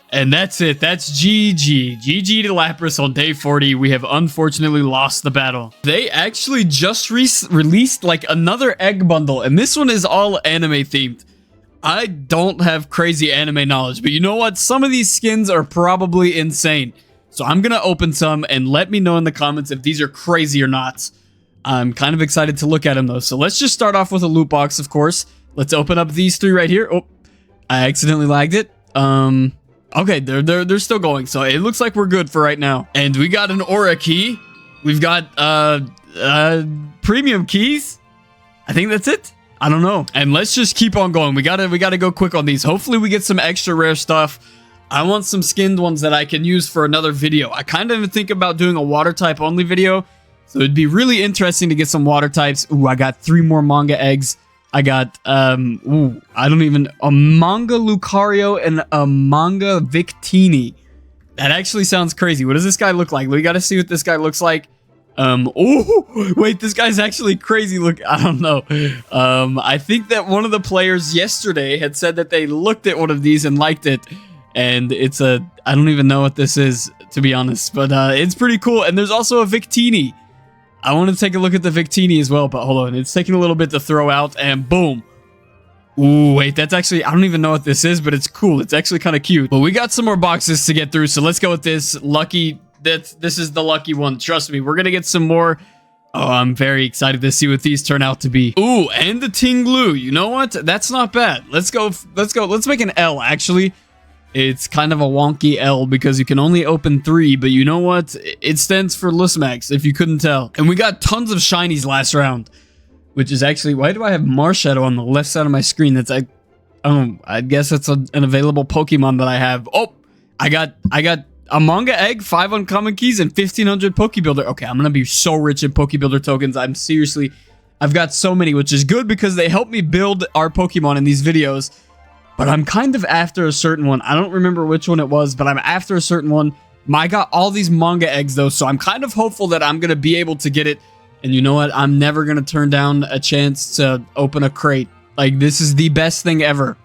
[SPEAKER 2] And that's it. That's GG. GG to Lapras on day 40. We have unfortunately lost the battle. They actually just released like another egg bundle. And this one is all anime themed. I don't have crazy anime knowledge. But you know what? Some of these skins are probably insane. So I'm going to open some and let me know in the comments if these are crazy or not. I'm kind of excited to look at them though. So let's just start off with a loot box, of course. Let's open up these 3 right here. Oh, I accidentally lagged it. Okay, they're still going. So it looks like we're good for right now. And we got an Aura Key. We've got premium keys. I think that's it. I don't know. And let's just keep on going. We gotta go quick on these. Hopefully we get some extra rare stuff. I want some skinned ones that I can use for another video. I kind of think about doing a water type only video. So it'd be really interesting to get some water types. Ooh, I got 3 more manga eggs. I got, a manga Lucario and a manga Victini. That actually sounds crazy. What does this guy look like? We gotta see what this guy looks like. Oh, wait, this guy's actually crazy. Look, I don't know. I think that one of the players yesterday had said that they looked at one of these and liked it. And it's I don't even know what this is, to be honest. But it's pretty cool. And there's also a Victini. I want to take a look at the Victini as well. But hold on. It's taking a little bit to throw out. And boom. Ooh, wait. That's actually... I don't even know what this is, but it's cool. It's actually kind of cute. But we got some more boxes to get through. So let's go with this. Lucky... This is the lucky one. Trust me. We're going to get some more... Oh, I'm very excited to see what these turn out to be. Ooh, and the Tinglu. You know what? That's not bad. Let's go. Let's make an L, actually. It's kind of a wonky L because you can only open 3, but you know what? It stands for Lusmax, if you couldn't tell. And we got tons of shinies last round, which is actually, why do I have Marshadow on the left side of my screen? That's I guess it's an available Pokemon that I have. Oh, I got a manga egg, 5 uncommon keys, and 1500 Pokebuilder. Okay, I'm gonna be so rich in Pokebuilder tokens. I've got so many, which is good because they help me build our Pokemon in these videos. But I'm kind of after a certain one. I don't remember which one it was, but I'm after a certain one. I got all these manga eggs, though, so I'm kind of hopeful that I'm going to be able to get it. And you know what? I'm never going to turn down a chance to open a crate. Like, this is the best thing ever.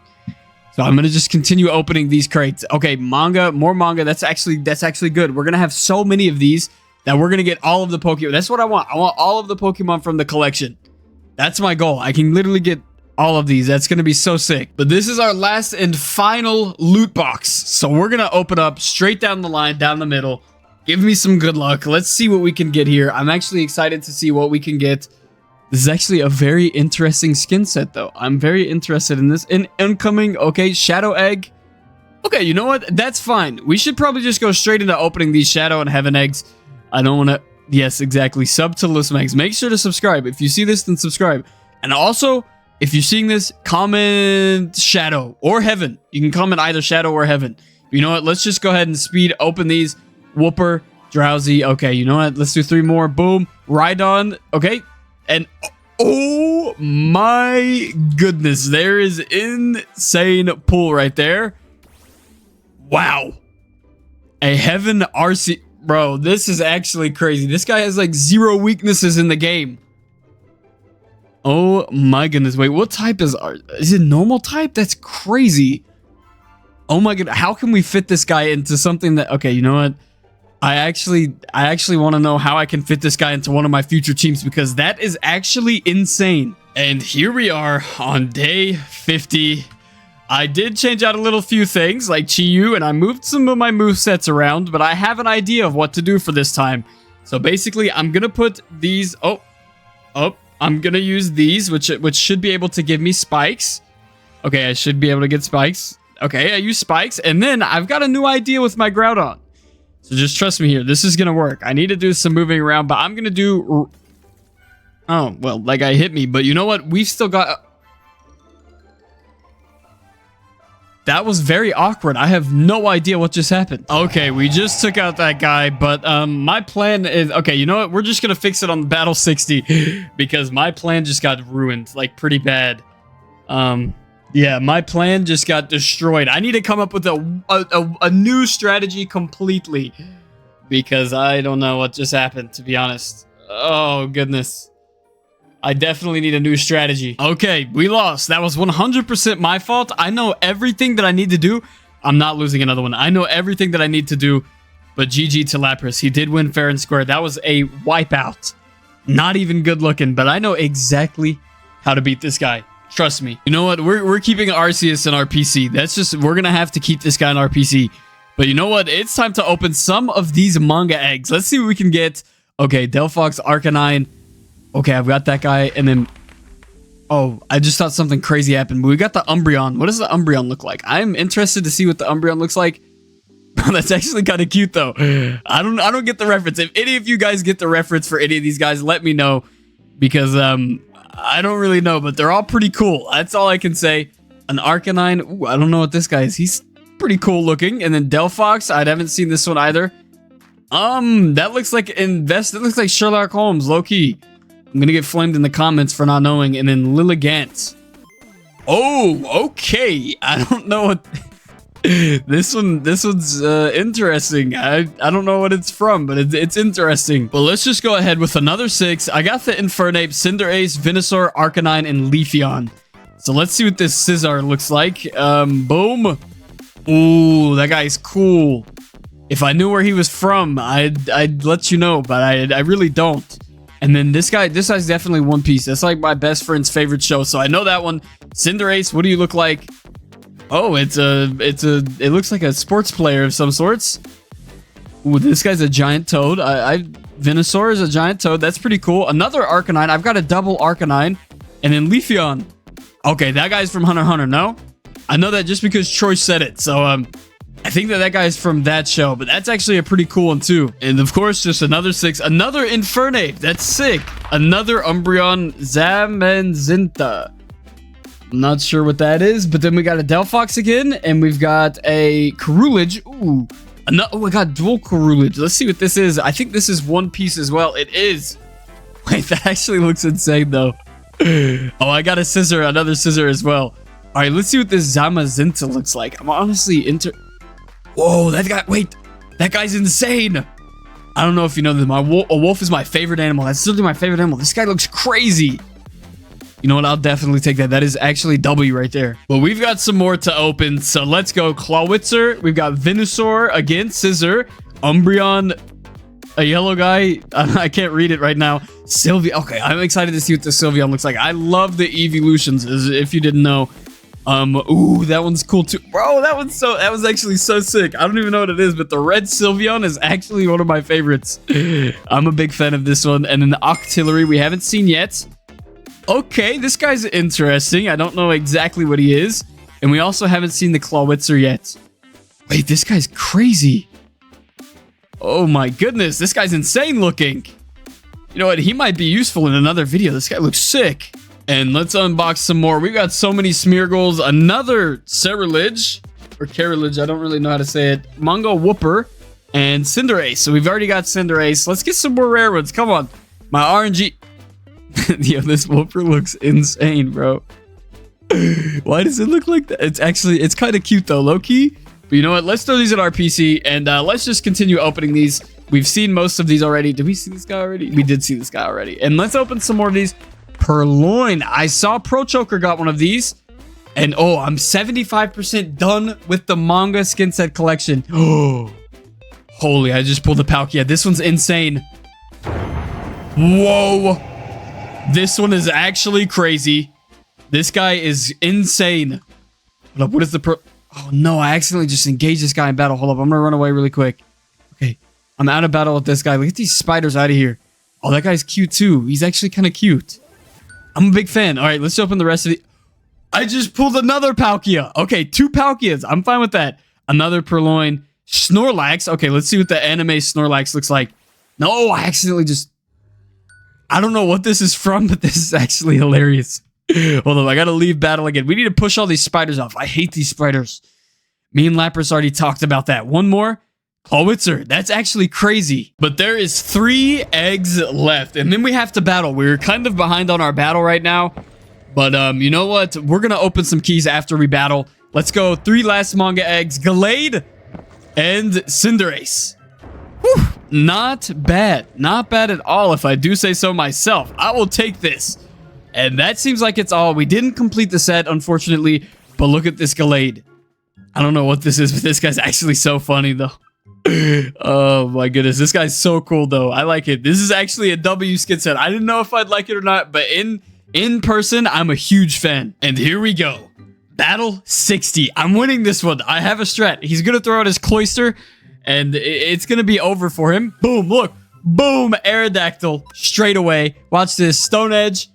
[SPEAKER 2] So I'm going to just continue opening these crates. Okay, manga, more manga. That's actually good. We're going to have so many of these that we're going to get all of the Pokemon. That's what I want. I want all of the Pokemon from the collection. That's my goal. I can literally get all of these. That's going to be so sick. But this is our last and final loot box. So we're going to open up straight down the line, down the middle. Give me some good luck. Let's see what we can get here. I'm actually excited to see what we can get. This is actually a very interesting skin set, though. I'm very interested in this. Incoming, okay, Shadow Egg. Okay, you know what? That's fine. We should probably just go straight into opening these Shadow and Heaven Eggs. I don't want to... Yes, exactly. Sub to Lusmax. Make sure to subscribe. If you see this, then subscribe. And also... if you're seeing this, comment Shadow or Heaven. You can comment either Shadow or Heaven. You know what? Let's just go ahead and speed open these. Whooper, Drowsy. Okay, you know what? Let's do 3 more. Boom. Rhydon. Okay. And oh my goodness. There is insane pull right there. Wow. A Heaven RC. Bro, this is actually crazy. This guy has like 0 weaknesses in the game. Oh my goodness. Wait, what type is it normal type? That's crazy. Oh my god. How can we fit this guy into something that... Okay, you know what? I actually want to know how I can fit this guy into one of my future teams because that is actually insane. And here we are on day 50. I did change out a little few things like Chi-Yu and I moved some of my movesets around, but I have an idea of what to do for this time. So basically, I'm going to put these... I'm going to use these, which should be able to give me spikes. Okay, I should be able to get spikes. Okay, I use spikes. And then I've got a new idea with my Groudon. So just trust me here. This is going to work. I need to do some moving around, but I'm going to do... Oh, well, that guy hit me. But you know what? We've still got... That was very awkward. I have no idea what just happened. Okay, we just took out that guy, but my plan is... Okay, you know what? We're just going to fix it on Battle 60 because my plan just got ruined, like, pretty bad. Yeah, my plan just got destroyed. I need to come up with a new strategy completely because I don't know what just happened, to be honest. Oh, goodness. I definitely need a new strategy. Okay, we lost. That was 100% my fault. I know everything that I need to do. I'm not losing another one. I know everything that I need to do. But GG to Lapras. He did win fair and square. That was a wipeout. Not even good looking, but I know exactly how to beat this guy. Trust me. You know what? We're keeping Arceus in our PC. That's just... We're going to have to keep this guy in our PC. But you know what? It's time to open some of these manga eggs. Let's see what we can get. Okay, Delphox, Arcanine. Okay, I've got that guy, and then... Oh, I just thought something crazy happened. But we got the Umbreon. What does the Umbreon look like? I'm interested to see what the Umbreon looks like. That's actually kind of cute, though. I don't get the reference. If any of you guys get the reference for any of these guys, let me know. Because, I don't really know, but they're all pretty cool. That's all I can say. An Arcanine. Ooh, I don't know what this guy is. He's pretty cool looking. And then Delphox. I haven't seen this one either. That looks like That looks like Sherlock Holmes, low-key. I'm gonna get flamed in the comments for not knowing. And then Lilligant. Oh, okay. I don't know what... This one's interesting. I don't know what it's from, but it's interesting. But let's just go ahead with another 6. I got the Infernape, Cinderace, Venusaur, Arcanine, and Leafeon. So let's see what this Scizor looks like. Boom. Ooh, that guy's cool. If I knew where he was from, I'd let you know, but I really don't. And then this guy's definitely One Piece. That's like my best friend's favorite show, so I know that one. Cinderace, what do you look like? Oh, it looks like a sports player of some sorts. Ooh, this guy's a giant toad. Venusaur is a giant toad. That's pretty cool. Another Arcanine. I've got a double Arcanine. And then Leafeon. Okay, that guy's from Hunter x Hunter, no? I know that just because Troy said it. So, I think that guy's from that show, but that's actually a pretty cool one too. And of course, just another 6. Another Infernape. That's sick. Another Umbreon Zamenzinta. I'm not sure what that is, but then we got a Delphox again, and we've got a Carulage. Ooh. Oh, I got dual Carulage. Let's see what this is. I think this is one piece as well. It is. Wait, that actually looks insane though. Oh, I got a scissor, another scissor as well. All right, let's see what this Zamazinta looks like. I'm honestly Whoa, that guy, wait, that guy's insane. I don't know if you know this, a wolf is my favorite animal. That's literally my favorite animal. This guy looks crazy. You know what? I'll definitely take that. That is actually W right there. But we've got some more to open. So let's go. Clawitzer. We've got Venusaur. Again, Scissor. Umbreon. A yellow guy. I can't read it right now. Sylvia. Okay, I'm excited to see what the Sylveon looks like. I love the evolutions, if you didn't know. Ooh, that one's cool too. Bro, that was actually so sick. I don't even know what it is, but the red Sylveon is actually one of my favorites. I'm a big fan of this one. And then the Octillery we haven't seen yet. Okay, this guy's interesting. I don't know exactly what he is. And we also haven't seen the Clawitzer yet. Wait, this guy's crazy. Oh my goodness, this guy's insane looking. You know what? He might be useful in another video. This guy looks sick. And let's unbox some more. We've got so many Smeargles. Another Ceruledge. Or Carolage. I don't really know how to say it. Mungo Whooper. And Cinderace. So we've already got Cinderace. Let's get some more rare ones. Come on. My RNG. Yo, this Whooper looks insane, bro. Why does it look like that? It's kind of cute though, low-key. But you know what? Let's throw these at our PC. And let's just continue opening these. We've seen most of these already. Did we see this guy already? We did see this guy already. And let's open some more of these. Purloin. I saw Pro Choker got one of these. And oh, I'm 75% done with the manga skin set collection. Oh, holy, I just pulled the Palkia. This one's insane. Whoa. This one is actually crazy. This guy is insane. Hold up, what is the pro... Oh no, I accidentally just engaged this guy in battle. Hold up, I'm gonna run away really quick. Okay, I'm out of battle with this guy. Look at these spiders out of here. Oh, that guy's cute too. He's actually kind of cute. I'm a big fan. All right, let's open the rest of the... I just pulled another Palkia. Okay, 2 Palkias. I'm fine with that. Another Purloin. Snorlax. Okay, let's see what the anime Snorlax looks like. No, I accidentally just... I don't know what this is from, but this is actually hilarious. Hold on, I gotta leave battle again. We need to push all these spiders off. I hate these spiders. Me and Lapras already talked about that. One more. Clawitzer. That's actually crazy. But there is 3 eggs left. And then we have to battle. We're kind of behind on our battle right now. But you know what? We're going to open some keys after we battle. Let's go. 3 last manga eggs. Gallade and Cinderace. Whew. Not bad. Not bad at all, if I do say so myself. I will take this. And that seems like it's all. We didn't complete the set, unfortunately. But look at this Gallade. I don't know what this is, but this guy's actually so funny, though. Oh my goodness, this guy's so cool though. I like it. This is actually a W skin set. I didn't know if I'd like it or not, but in person, I'm a huge fan. And here we go. Battle 60. I'm winning this one. I have a strat. He's gonna throw out his Cloyster, and it's gonna be over for him. Boom, look. Boom, Aerodactyl. Straight away. Watch this. Stone Edge.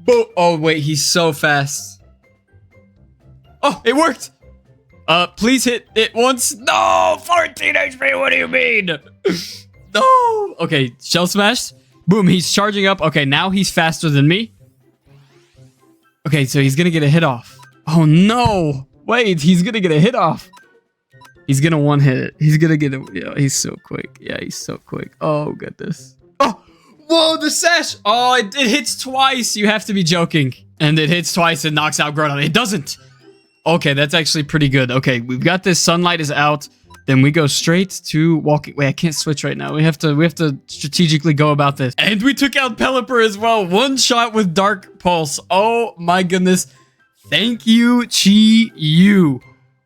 [SPEAKER 2] Boom. Oh, wait, he's so fast. Oh, it worked. Please hit it once. No, 14 HP. What do you mean? No. Okay, Shell Smash. Boom, he's charging up. Okay, now he's faster than me. Okay, so he's gonna get a hit off. Oh no. Wait, he's gonna get a hit off. He's gonna one hit it. He's gonna get it. Yeah, he's so quick. Yeah, he's so quick. Oh goodness. Oh, whoa, the sash. Oh, it hits twice. You have to be joking. And it hits twice and knocks out Groudon. It doesn't. Okay, that's actually pretty good. Okay, we've got this. Sunlight is out. Then we go straight to walking. Wait, I can't switch right now. We have to strategically go about this. And we took out Pelipper as well. One shot with Dark Pulse. Oh my goodness. Thank you, Chi-Yu.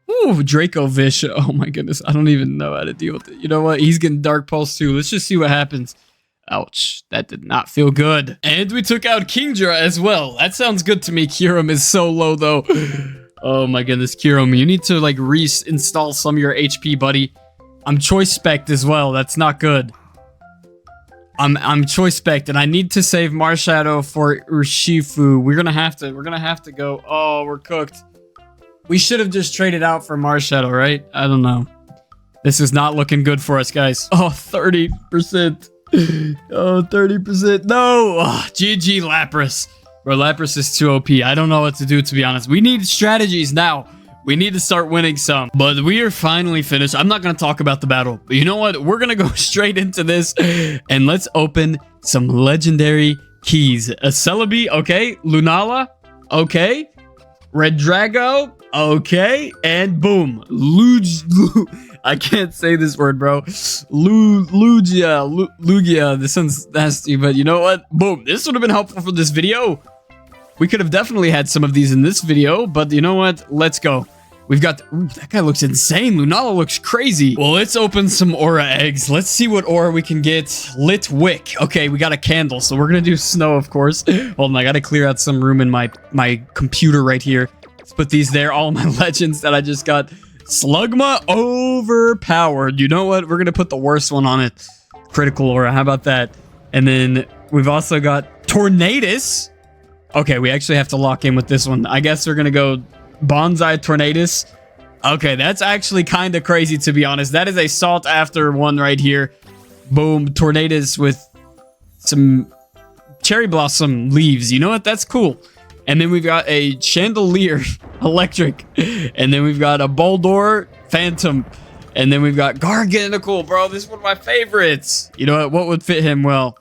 [SPEAKER 2] Ooh, Dracovish. Oh my goodness. I don't even know how to deal with it. You know what? He's getting Dark Pulse too. Let's just see what happens. Ouch. That did not feel good. And we took out Kingdra as well. That sounds good to me. Kyurem is so low though. Oh my goodness, Kyurem. You need to like reinstall some of your HP, buddy. I'm choice spec'd as well. That's not good. I'm choice spec'd and I need to save Marshadow for Urshifu. We're gonna have to go. Oh, we're cooked. We should have just traded out for Marshadow, right? I don't know. This is not looking good for us, guys. Oh, 30%. Oh, 30%. No. Oh, GG Lapras. Bro, Lapras is too OP. I don't know what to do, to be honest. We need strategies now. We need to start winning some. But we are finally finished. I'm not going to talk about the battle. But you know what? We're going to go straight into this. And let's open some legendary keys. A Celebi. Okay. Lunala. Okay. Red Drago. Okay. And boom. I can't say this word, bro. Lugia. This sounds nasty, but you know what? Boom. This would have been helpful for this video. We could have definitely had some of these in this video, but you know what? Let's go. We've got... Ooh, that guy looks insane. Lunala looks crazy. Well, let's open some aura eggs. Let's see what aura we can get. Lit wick. Okay, we got a candle, so we're going to do snow, of course. Hold on, I got to clear out some room in my computer right here. Let's put these there. All my legends that I just got. Slugma overpowered. You know what? We're going to put the worst one on it. Critical aura. How about that? And then we've also got Tornadus. Okay, we actually have to lock in with this one. I guess we're going to go Bonsai Tornadus. Okay, that's actually kind of crazy, to be honest. That is a sought after one right here. Boom. Tornadus with some cherry blossom leaves. You know what? That's cool. And then we've got a Chandelier Electric. And then we've got a Boldor Phantom. And then we've got Gargantical, bro. This is one of my favorites. You know what would fit him well?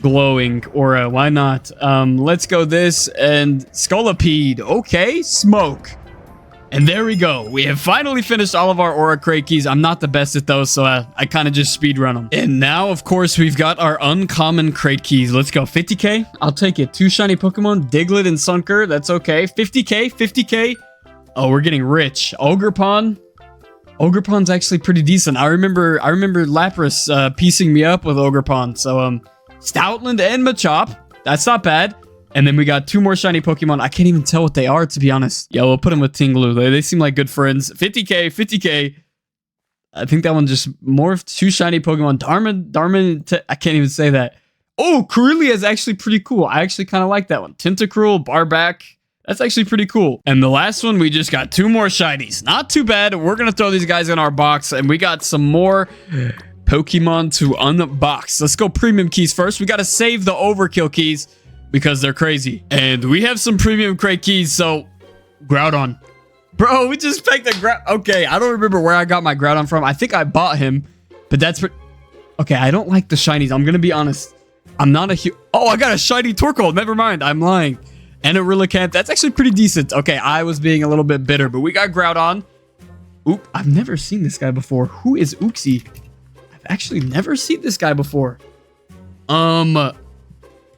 [SPEAKER 2] Glowing aura. Why not? Let's go this and Scolipede. Okay, smoke. And there we go. We have finally finished all of our aura crate keys. I'm not the best at those, so I kind of just speed run them. And now, of course, we've got our uncommon crate keys. Let's go. 50k. I'll take it. 2 shiny Pokemon. Diglett and Sunker. That's okay. 50k. 50k. Oh, we're getting rich. Ogerpon. Ogerpon's actually pretty decent. I remember Lapras piecing me up with Ogerpon. So, Stoutland and Machop. That's not bad. And then we got 2 more shiny Pokemon. I can't even tell what they are, to be honest. Yeah, we'll put them with Tinglu. They seem like good friends. 50k, 50k. I think that one just morphed. 2 shiny Pokemon. Darman, I can't even say that. Oh, Corellia is actually pretty cool. I actually kind of like that one. Tentacruel, Barback. That's actually pretty cool. And the last one, we just got 2 more shinies. Not too bad. We're going to throw these guys in our box. And we got some more Pokemon to unbox. Let's go premium keys first. We got to save the overkill keys because they're crazy. And we have some premium crate keys, so Groudon. Bro, we just picked a Groudon. Okay, I don't remember where I got my Groudon from. I think I bought him, but that's... Okay, I don't like the shinies. I'm going to be honest. I'm not a huge... Oh, I got a shiny Torkoal. Never mind. I'm lying. And a Relicanth. That's actually pretty decent. Okay, I was being a little bit bitter, but we got Groudon. Oop, I've never seen this guy before. Who is Uxie? I've actually never seen this guy before.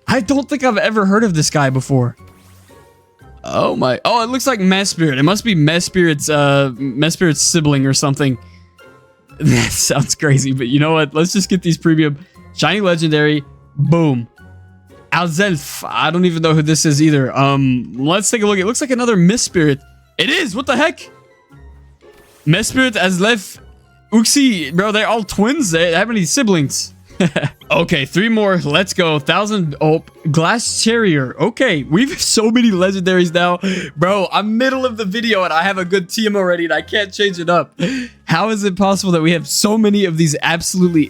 [SPEAKER 2] I don't think I've ever heard of this guy before. Oh my... Oh, it looks like Mesprit. It must be Mesprit's sibling or something. That sounds crazy, but you know what? Let's just get these premium. Shiny Legendary. Boom. Alzelf. I don't even know who this is either. Let's take a look. It looks like another Mesprit. It is! What the heck? Mesprit, Alzelf, Uxie. Bro, they're all twins. They have any siblings? Okay, 3 more. Let's go. 1000. Oh, Glass Terrier. Okay, we have so many legendaries now. Bro, I'm middle of the video and I have a good team already and I can't change it up. How is it possible that we have so many of these absolutely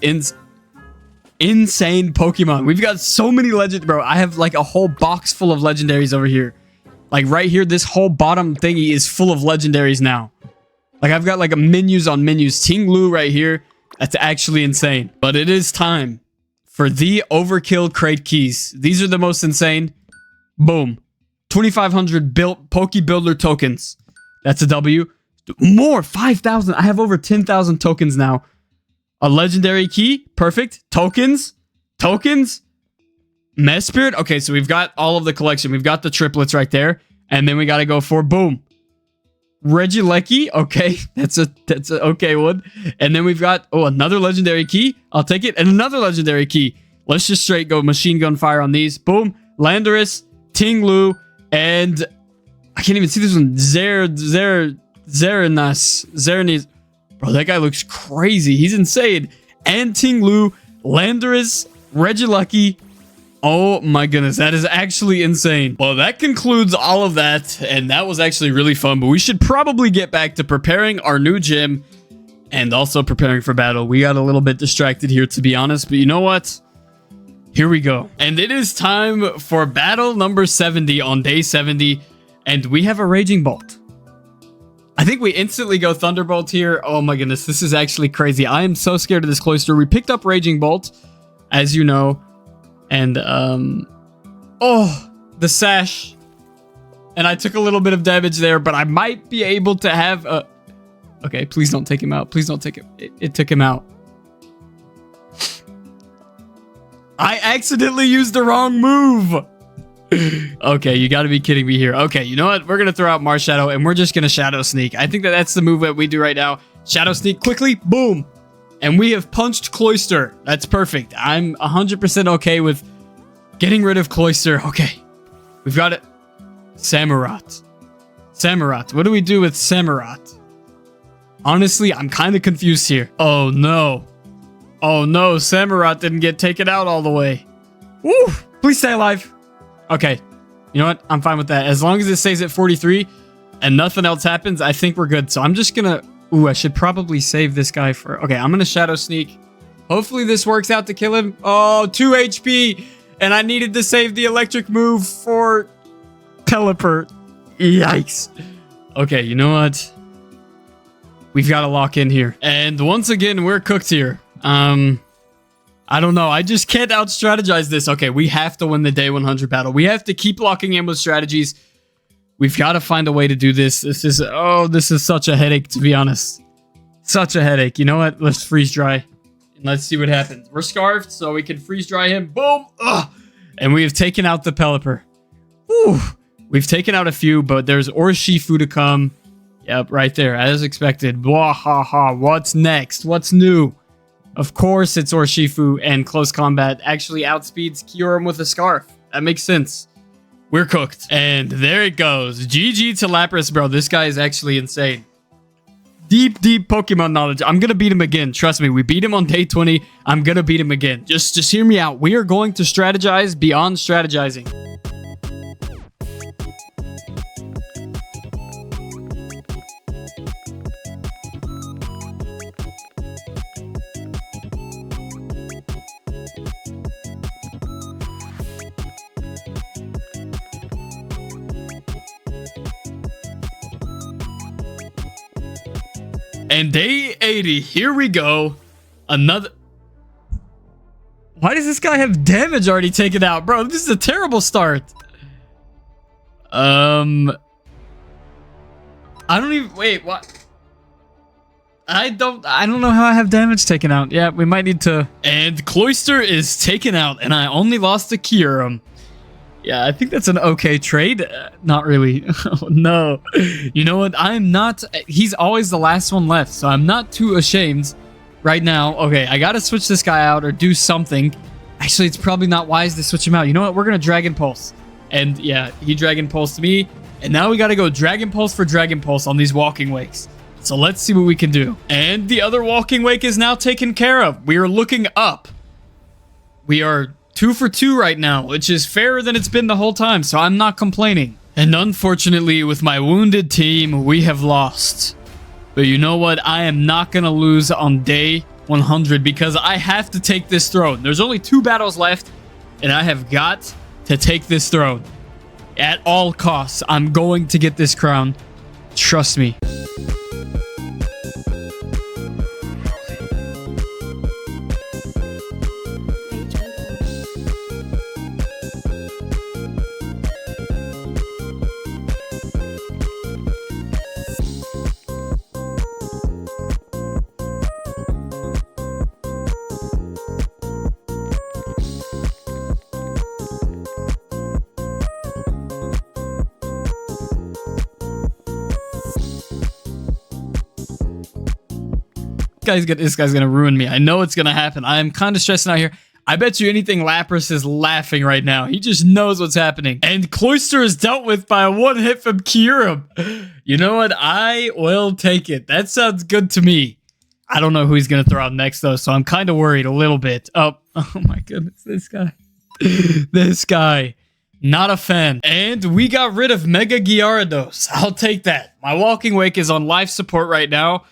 [SPEAKER 2] insane Pokemon? We've got so many legend. Bro, I have like a whole box full of legendaries over here. Like right here, this whole bottom thingy is full of legendaries now. Like I've got like a menus on menus. Tinglu right here. That's actually insane. But it is time for the overkill crate keys. These are the most insane. Boom. 2,500 built Poke Builder tokens. That's a W. More. 5,000. I have over 10,000 tokens now. A legendary key. Perfect. Tokens. Tokens. Mesprit. Okay, so we've got all of the collection. We've got the triplets right there. And then we got to go for boom. Regieleki, okay, that's a okay one. And then we've got another legendary key. I'll take it, and another legendary key. Let's just straight go machine gun fire on these. Boom, Landorus, Tinglu, and I can't even see this one. Zeranis. Bro, that guy looks crazy. He's insane. And Tinglu, Landorus, Regieleki. Oh my goodness, that is actually insane. Well, that concludes all of that, and that was actually really fun, but we should probably get back to preparing our new gym and also preparing for battle. We got a little bit distracted here, to be honest, but you know what? Here we go. And it is time for battle number 70 on day 70, and we have a Raging Bolt. I think we instantly go Thunderbolt here. Oh my goodness, this is actually crazy. I am so scared of this Cloyster. We picked up Raging Bolt, as you know. And, oh, the sash. And I took a little bit of damage there, but I might be able to have a... Okay, please don't take him out. Please don't take him. It took him out. I accidentally used the wrong move. Okay, you gotta be kidding me here. Okay, you know what? We're gonna throw out Marshadow, and we're just gonna Shadow Sneak. I think that's the move that we do right now. Shadow Sneak quickly. Boom. And we have punched Cloyster. That's perfect. I'm 100% okay with getting rid of Cloyster. Okay. We've got it. Samurott. Samurott. What do we do with Samurott? Honestly, I'm kind of confused here. Oh, no. Oh, no. Samurott didn't get taken out all the way. Woo! Please stay alive. Okay. You know what? I'm fine with that. As long as it stays at 43 and nothing else happens, I think we're good. So I'm just going to... Ooh, I should probably save this guy for... Okay, I'm going to Shadow Sneak. Hopefully this works out to kill him. Oh, 2 HP. And I needed to save the electric move for Pelipper. Yikes. Okay, you know what? We've got to lock in here. And once again, we're cooked here. I don't know. I just can't out-strategize this. Okay, we have to win the day 100 battle. We have to keep locking in with strategies. We've got to find a way to do this. This is such a headache, to be honest. Such a headache. You know what? Let's freeze dry. And let's see what happens. We're scarfed, so we can freeze dry him. Boom! Ugh. And we have taken out the Pelipper. Whew. We've taken out a few, but there's Urshifu to come. Yep, right there, as expected. Bwahaha. What's next? What's new? Of course, it's Urshifu, and close combat actually outspeeds Kyurem with a scarf. That makes sense. We're cooked. And there it goes. GG to Lapras, bro. This guy is actually insane. Deep, deep Pokemon knowledge. I'm going to beat him again. Trust me. We beat him on day 20. I'm going to beat him again. Just hear me out. We are going to strategize beyond strategizing. And day 80, here we go. Another... Why does this guy have damage already taken out? Bro, this is a terrible start. I don't even... Wait, what? I don't know how I have damage taken out. Yeah, we might need to... And Cloyster is taken out, and I only lost to Kyurem. Yeah, I think that's an okay trade. Not really. Oh, no. You know what? I'm not... He's always the last one left, so I'm not too ashamed right now. Okay, I gotta switch this guy out or do something. Actually, it's probably not wise to switch him out. You know what? We're gonna Dragon Pulse. And yeah, he Dragon Pulsed me. And now we gotta go Dragon Pulse for Dragon Pulse on these Walking Wakes. So let's see what we can do. And the other Walking Wake is now taken care of. We are looking up. We are... 2 for 2 right now, which is fairer than it's been the whole time, so I'm not complaining. And unfortunately, with my wounded team, we have lost. But you know what? I am not going to lose on day 100 because I have to take this throne. There's only 2 battles left, and I have got to take this throne. At all costs, I'm going to get this crown. Trust me. This guy's gonna ruin me. I know it's gonna happen. I am kind of stressing out here. I bet you anything Lapras is laughing right now. He just knows what's happening. And Cloyster is dealt with by a 1-hit from Kyurem. You know what? I will take it. That sounds good to me. I don't know who he's gonna throw out next though, so I'm kind of worried a little bit. Oh my goodness, this guy. This guy. Not a fan. And we got rid of Mega Gyarados. I'll take that. My Walking Wake is on life support right now.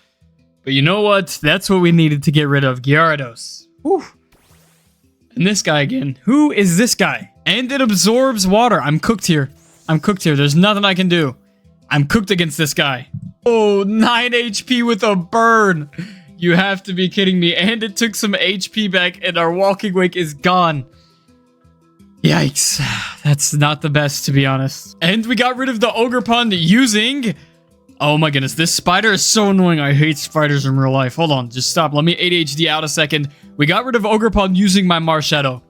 [SPEAKER 2] But you know what? That's what we needed to get rid of. Gyarados. Whew. And this guy again. Who is this guy? And it absorbs water. I'm cooked here. I'm cooked here. There's nothing I can do. I'm cooked against this guy. Oh, 9 HP with a burn. You have to be kidding me. And it took some HP back and our Walking Wake is gone. Yikes. That's not the best, to be honest. And we got rid of the Ogerpon using... Oh my goodness, this spider is so annoying. I hate spiders in real life. Hold on, just stop. Let me ADHD out a second. We got rid of Ogerpon using my Marshadow.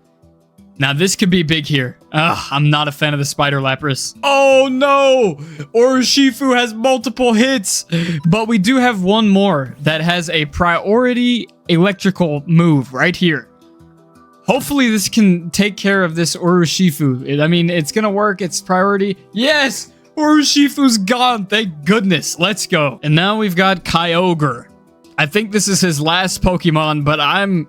[SPEAKER 2] Now this could be big here. I'm not a fan of the Spider Lapras. Oh no! Urshifu has multiple hits. But we do have one more that has a priority electrical move right here. Hopefully this can take care of this Urshifu. I mean, it's gonna work. It's priority. Yes! Urshifu's gone. Thank goodness. Let's go. And now we've got Kyogre. I think this is his last Pokemon, but I'm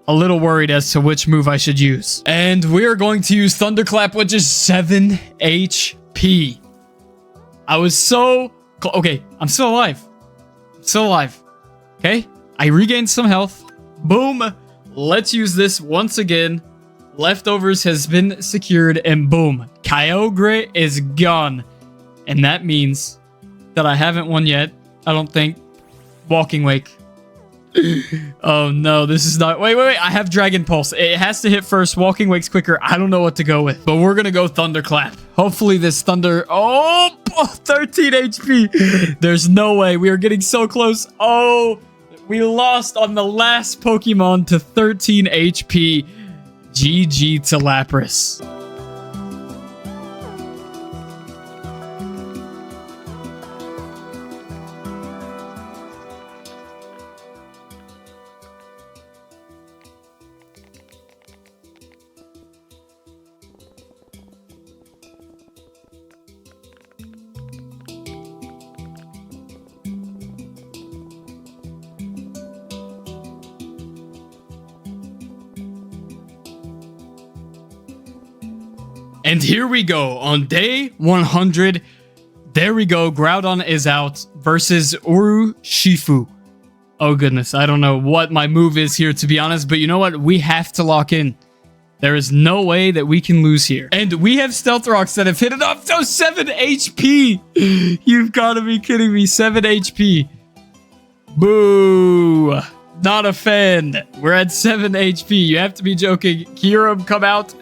[SPEAKER 2] a little worried as to which move I should use. And we are going to use Thunderclap, which is 7 HP. I was so... Okay, I'm still alive. Still alive. Okay, I regained some health. Boom. Let's use this once again. Leftovers has been secured, and boom. Kyogre is gone. And that means that I haven't won yet. I don't think. Walking Wake. Oh no, this is not... Wait. I have Dragon Pulse. It has to hit first. Walking Wake's quicker. I don't know what to go with. But we're gonna go Thunderclap. Hopefully this Thunder... Oh, 13 HP. There's no way. We are getting so close. Oh, we lost on the last Pokemon to 13 HP. GG to Lapras. And here we go, on day 100, there we go, Groudon is out versus Urshifu. Oh goodness, I don't know what my move is here, to be honest, but you know what? We have to lock in. There is no way that we can lose here. And we have Stealth Rocks that have hit it off, so 7 HP! You've got to be kidding me, 7 HP. Boo! Not a fan. We're at 7 HP, you have to be joking. Kyurem, come out.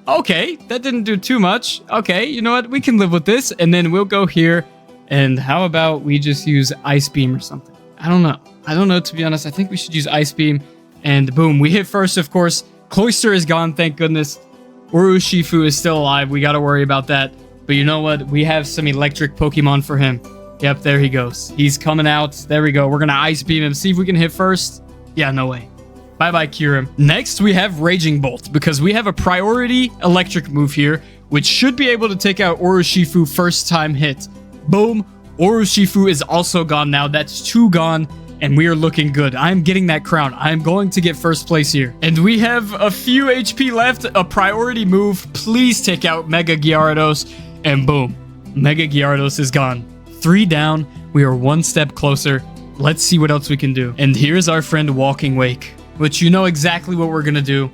[SPEAKER 2] Okay, that didn't do too much. Okay, you know what? We can live with this. And then we'll go here. And how about we just use Ice Beam or something? I don't know. I don't know, to be honest. I think we should use Ice Beam. And boom, we hit first, of course. Cloyster is gone, thank goodness. Urshifu is still alive. We got to worry about that. But you know what? We have some electric Pokemon for him. Yep, there he goes. He's coming out. There we go. We're going to Ice Beam him. See if we can hit first. Yeah, no way. Bye-bye, Kyurem. Next, we have Raging Bolt, because we have a priority electric move here, which should be able to take out Urshifu first time hit. Boom. Urshifu is also gone now. That's 2 gone, and we are looking good. I'm getting that crown. I'm going to get first place here. And we have a few HP left. A priority move. Please take out Mega Gyarados, and boom. Mega Gyarados is gone. 3 down. We are 1 step closer. Let's see what else we can do. And here's our friend Walking Wake, which you know exactly what we're going to do.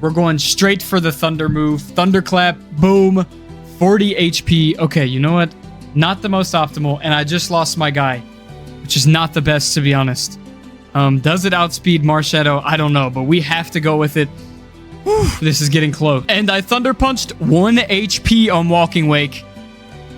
[SPEAKER 2] We're going straight for the Thunder move. Thunderclap, boom, 40 HP. Okay, you know what? Not the most optimal, and I just lost my guy, which is not the best, to be honest. Does it outspeed Marshadow? I don't know, but we have to go with it. Whew, this is getting close. And I Thunder Punched 1 HP on Walking Wake.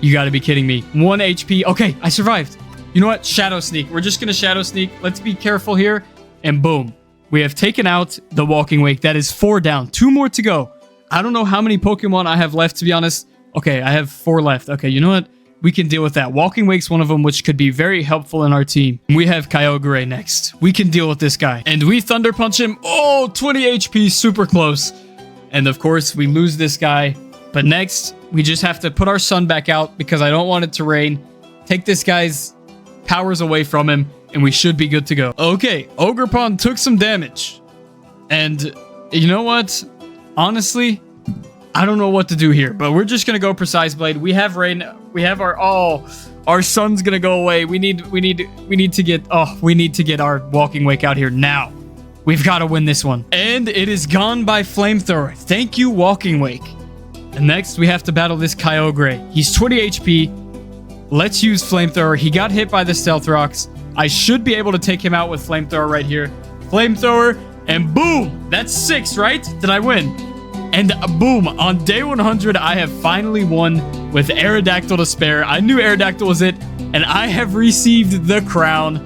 [SPEAKER 2] You got to be kidding me. 1 HP. Okay, I survived. You know what? Shadow Sneak. We're just going to Shadow Sneak. Let's be careful here. And boom. We have taken out the Walking Wake. That is 4 down. 2 more to go. I don't know how many Pokemon I have left, to be honest. Okay, I have 4 left. Okay, you know what? We can deal with that. Walking Wake's one of them, which could be very helpful in our team. We have Kyogre next. We can deal with this guy. And we Thunder Punch him. Oh, 20 HP. Super close. And of course, we lose this guy. But next, we just have to put our sun back out because I don't want it to rain. Take this guy's powers away from him, and we should be good to go. Okay, Ogerpon took some damage. And You know what? Honestly, I don't know what to do here, but we're just gonna go Precise Blade. We have rain. We have our sun's gonna go away. We need to get our Walking Wake out here now. We've got to win this one. And it is gone by Flamethrower. Thank you, Walking Wake. And next, we have to battle this Kyogre. He's 20 HP. Let's use Flamethrower. He got hit by the Stealth Rocks. I should be able to take him out with Flamethrower right here. Flamethrower, and boom! That's 6, right? Did I win? And boom, on day 100, I have finally won with Aerodactyl to spare. I knew Aerodactyl was it, and I have received the crown,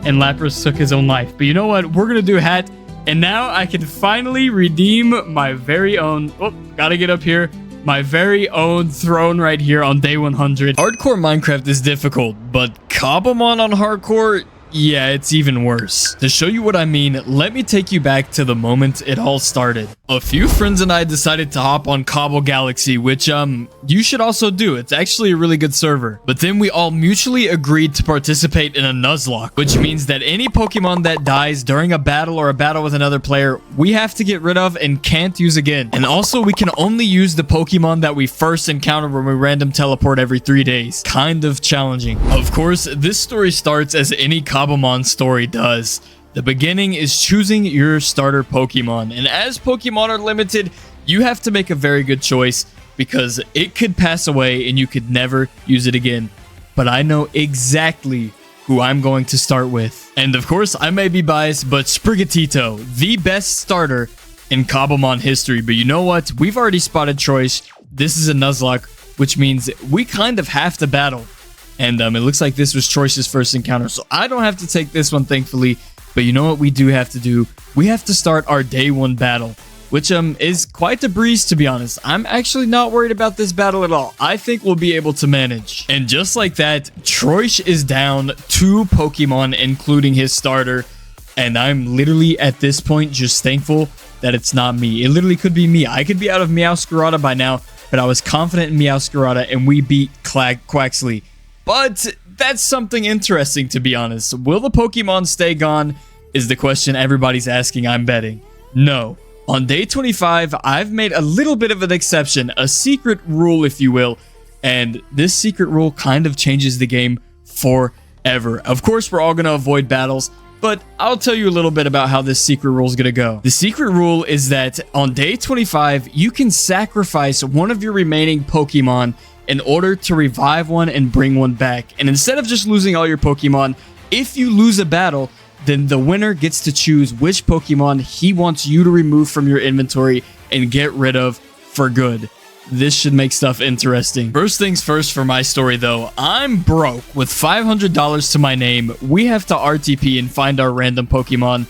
[SPEAKER 2] and Lapras took his own life. But you know what? We're going to do a hat, and now I can finally redeem my very own... Oh, gotta get up here. My very own throne right here on day 100.
[SPEAKER 1] Hardcore Minecraft is difficult, but Cobblemon on hardcore... yeah, it's even worse. To show you what I mean, let me take you back to the moment it all started. A few friends and I decided to hop on Cobble Galaxy, which, you should also do. It's actually a really good server. But then we all mutually agreed to participate in a Nuzlocke, which means that any Pokemon that dies during a battle or a battle with another player, we have to get rid of and can't use again. And also, we can only use the Pokemon that we first encountered when we random teleport every 3 days. Kind of challenging. Of course, this story starts as any Cobblemon story does. The beginning is choosing your starter Pokemon, and as Pokemon are limited, you have to make a very good choice because it could pass away and you could never use it again. But I know exactly who I'm going to start with. And of course, I may be biased, but Sprigatito, the best starter in Cobblemon history. But you know what? We've already spotted Troish. This is a Nuzlocke, which means we kind of have to battle. And it looks like this was Troish's first encounter, so I don't have to take this one, thankfully. But you know what we do have to do? We have to start our day 1 battle, which is quite a breeze, to be honest. I'm actually not worried about this battle at all. I think we'll be able to manage. And just like that, Troish is down 2 Pokemon, including his starter. And I'm literally, at this point, just thankful that it's not me. It literally could be me. I could be out of Meowscarada by now, but I was confident in Meowscarada, and we beat Quaxley. But that's something interesting, to be honest. Will the Pokemon stay gone is the question everybody's asking. I'm betting no. On day 25, I've made a little bit of an exception, a secret rule, if you will. And this secret rule kind of changes the game forever. Of course, we're all going to avoid battles, but I'll tell you a little bit about how this secret rule is going to go. The secret rule is that on day 25, you can sacrifice one of your remaining Pokemon in order to revive one and bring one back. And instead of just losing all your Pokemon, if you lose a battle, then the winner gets to choose which Pokemon he wants you to remove from your inventory and get rid of for good. This should make stuff interesting. First things first for my story though, I'm broke with $500 to my name. We have to RTP and find our random Pokemon.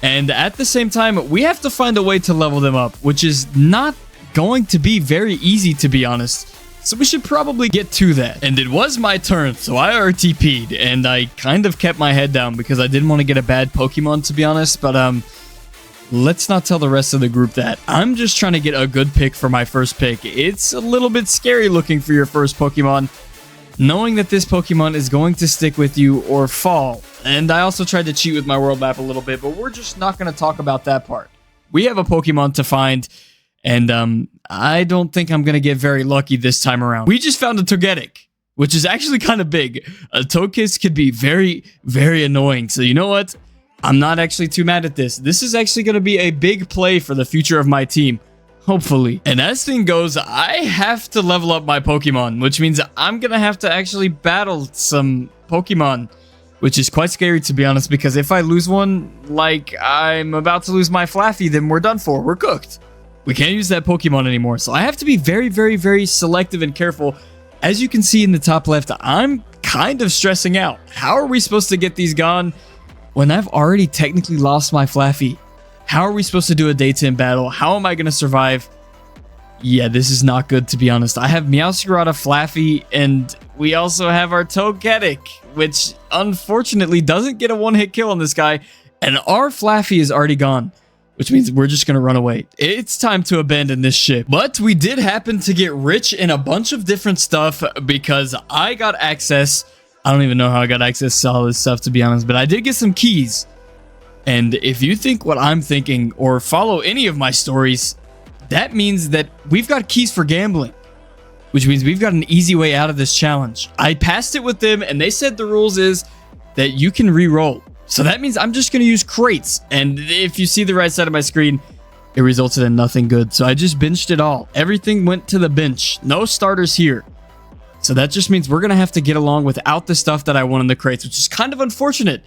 [SPEAKER 1] And at the same time, we have to find a way to level them up, which is not going to be very easy, to be honest. So we should probably get to that. And it was my turn, so I RTP'd, and I kind of kept my head down because I didn't want to get a bad Pokemon, to be honest. But let's not tell the rest of the group that. I'm just trying to get a good pick for my first pick. It's a little bit scary looking for your first Pokemon, knowing that this Pokemon is going to stick with you or fall. And I also tried to cheat with my world map a little bit, but we're just not going to talk about that part. We have a Pokemon to find, and I don't think I'm going to get very lucky this time around. We just found a Togetic, which is actually kind of big. A Togekiss could be very, very annoying. So you know what? I'm not actually too mad at this. This is actually going to be a big play for the future of my team. Hopefully. And as things goes, I have to level up my Pokemon, which means I'm going to have to actually battle some Pokemon, which is quite scary, to be honest, because if I lose one, like I'm about to lose my Flaffy, then we're done for. We're cooked. We can't use that Pokemon anymore. So I have to be very, very, very selective and careful. As you can see in the top left, I'm kind of stressing out. How are we supposed to get these gone when I've already technically lost my Flaffy? How are we supposed to do a day 10 battle? How am I going to survive? Yeah, this is not good, to be honest. I have Meowscarada, Flaffy, and we also have our Togetic, which unfortunately doesn't get a one-hit kill on this guy. And our Flaffy is already gone, which means we're just going to run away. It's time to abandon this ship. But we did happen to get rich in a bunch of different stuff because I got access. I don't even know how I got access to all this stuff, to be honest, but I did get some keys. And if you think what I'm thinking or follow any of my stories, that means that we've got keys for gambling, which means we've got an easy way out of this challenge. I passed it with them and they said the rules is that you can re-roll. So that means I'm just going to use crates. And if you see the right side of my screen, it resulted in nothing good. So I just benched it all. Everything went to the bench. No starters here. So that just means we're going to have to get along without the stuff that I won in the crates, which is kind of unfortunate.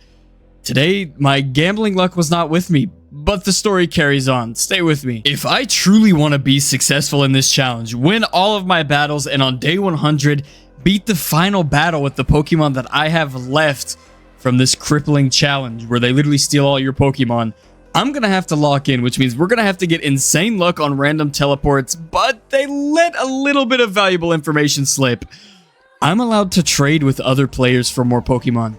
[SPEAKER 1] Today, my gambling luck was not with me, but the story carries on. Stay with me. If I truly want to be successful in this challenge, win all of my battles, and on day 100, beat the final battle with the Pokemon that I have left from this crippling challenge where they literally steal all your Pokemon, I'm going to have to lock in, which means we're going to have to get insane luck on random teleports, but they let a little bit of valuable information slip. I'm allowed to trade with other players for more Pokemon.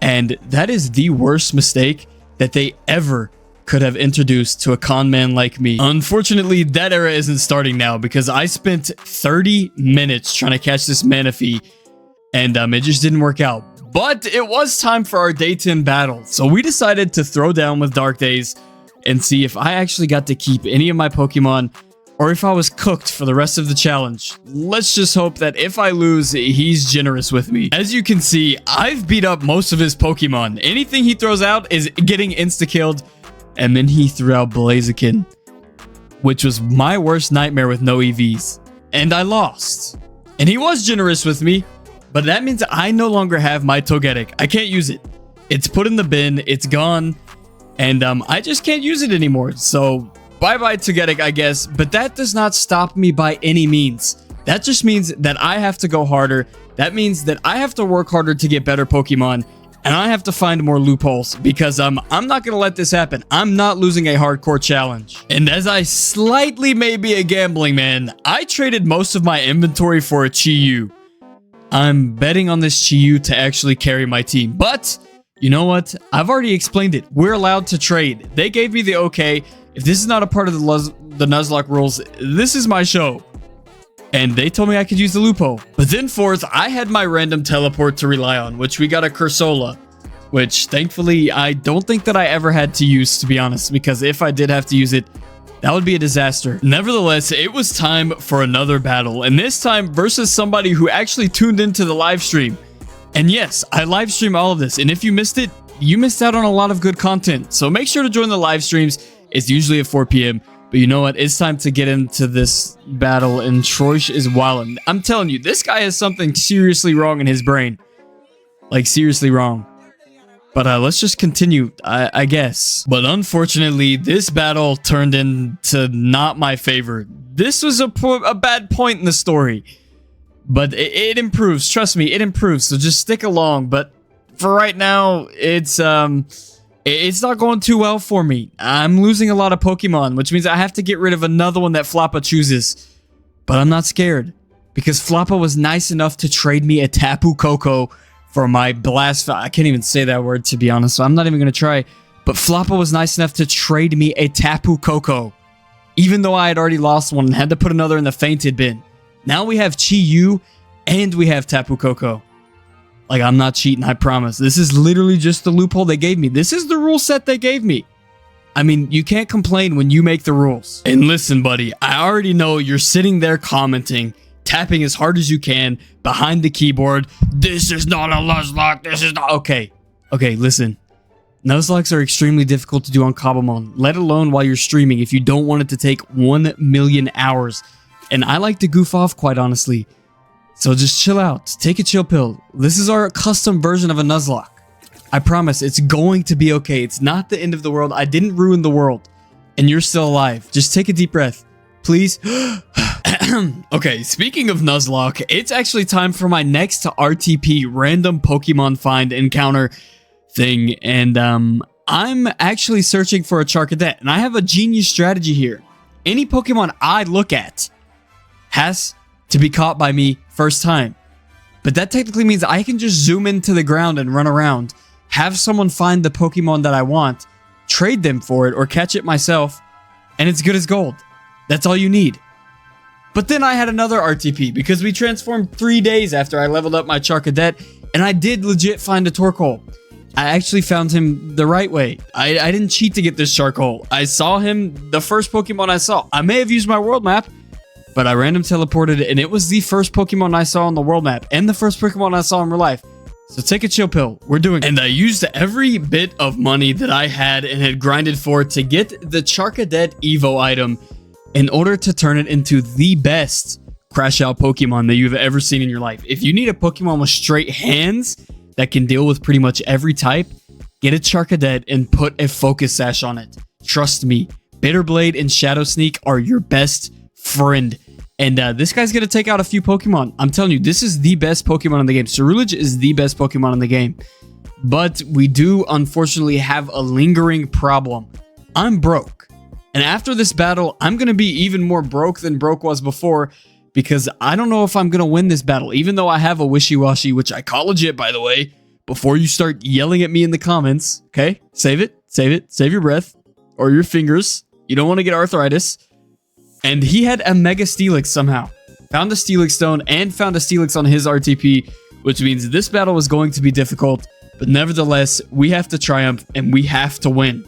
[SPEAKER 1] And that is the worst mistake that they ever could have introduced to a con man like me. Unfortunately, that era isn't starting now because I spent 30 minutes trying to catch this Manaphy and it just didn't work out. But it was time for our day 10 battle. So we decided to throw down with Dark Days and see if I actually got to keep any of my Pokemon or if I was cooked for the rest of the challenge. Let's just hope that if I lose, he's generous with me. As you can see, I've beat up most of his Pokemon. Anything he throws out is getting insta-killed. And then he threw out Blaziken, which was my worst nightmare with no EVs. And I lost. And he was generous with me, but that means I no longer have my Togetic. I can't use it. It's put in the bin, it's gone, and I just can't use it anymore. So bye-bye Togetic, I guess, but that does not stop me by any means. That just means that I have to go harder. That means that I have to work harder to get better Pokemon, and I have to find more loopholes because I'm not going to let this happen. I'm not losing a hardcore challenge. And as I slightly may be a gambling man, I traded most of my inventory for a Chi-Yu. I'm betting on this Chi-Yu to actually carry my team, but you know what? I've already explained it. We're allowed to trade. They gave me the okay. If this is not a part of the Nuzlocke rules, this is my show. And they told me I could use the Lupo. But then fourth, I had my random teleport to rely on, which we got a Cursola, which thankfully I don't think that I ever had to use, to be honest, because if I did have to use it, that would be a disaster. Nevertheless, it was time for another battle, and this time versus somebody who actually tuned into the live stream. And yes, I live stream all of this, and if you missed it, you missed out on a lot of good content. So make sure to join the live streams. It's usually at 4 p.m. But you know what? It's time to get into this battle, and Troish is wildin'. I'm telling you, this guy has something seriously wrong in his brain. Like, seriously wrong. But let's just continue, I guess. But unfortunately, this battle turned into not my favor. This was a bad point in the story. But it improves. Trust me, it improves. So just stick along. But for right now, it's not going too well for me. I'm losing a lot of Pokemon, which means I have to get rid of another one that Floppa chooses. But I'm not scared, because Floppa was nice enough to trade me a Tapu Koko for my Blast. I can't even say that word, to be honest, so I'm not even going to try. But Floppa was nice enough to trade me a Tapu Koko, even though I had already lost one and had to put another in the fainted bin. Now we have Chi-Yu and we have Tapu Koko. Like, I'm not cheating, I promise. This is literally just the loophole they gave me. This is the rule set they gave me. I mean, you can't complain when you make the rules. And listen, buddy, I already know you're sitting there commenting, tapping as hard as you can behind the keyboard. This is not a Nuzlocke. This is not... Okay, listen. Nuzlocks are extremely difficult to do on Cobblemon, let alone while you're streaming if you don't want it to take 1 million hours. And I like to goof off, quite honestly. So just chill out. Take a chill pill. This is our custom version of a Nuzlocke. I promise it's going to be okay. It's not the end of the world. I didn't ruin the world. And you're still alive. Just take a deep breath. Please. Okay, speaking of Nuzlocke, it's actually time for my next RTP random Pokemon find encounter thing. And I'm actually searching for a Charcadet. And I have a genius strategy here. Any Pokemon I look at has to be caught by me first time. But that technically means I can just zoom into the ground and run around, have someone find the Pokemon that I want, trade them for it, or catch it myself, and it's good as gold. That's all you need. But then I had another RTP because we transformed 3 days after I leveled up my Charcadet, and I did legit find a Torkoal.
[SPEAKER 2] I actually found him the right way. I didn't cheat to get this charcoal. I saw him the first Pokemon I saw. I may have used my world map, but I random teleported, and it was the first Pokemon I saw on the world map and the first Pokemon I saw in real life. So take a chill pill. We're doing it. And I used every bit of money that I had and had grinded for to get the Charcadet Evo item in order to turn it into the best Crash Out Pokemon that you've ever seen in your life. If you need a Pokemon with straight hands that can deal with pretty much every type, get a Charcadet and put a Focus Sash on it. Trust me, Bitterblade and Shadow Sneak are your best friend. And this guy's going to take out a few Pokemon. I'm telling you, this is the best Pokemon in the game. Ceruledge is the best Pokemon in the game. But we do, unfortunately, have a lingering problem. I'm broke. And after this battle, I'm going to be even more broke than broke was before, because I don't know if I'm going to win this battle, even though I have a wishy-washy, which I call legit, by the way, before you start yelling at me in the comments. Okay? Save it. Save it. Save your breath. Or your fingers. You don't want to get arthritis. And he had a Mega Steelix somehow. Found a Steelix Stone and found a Steelix on his RTP, which means this battle was going to be difficult. But nevertheless, we have to triumph and we have to win.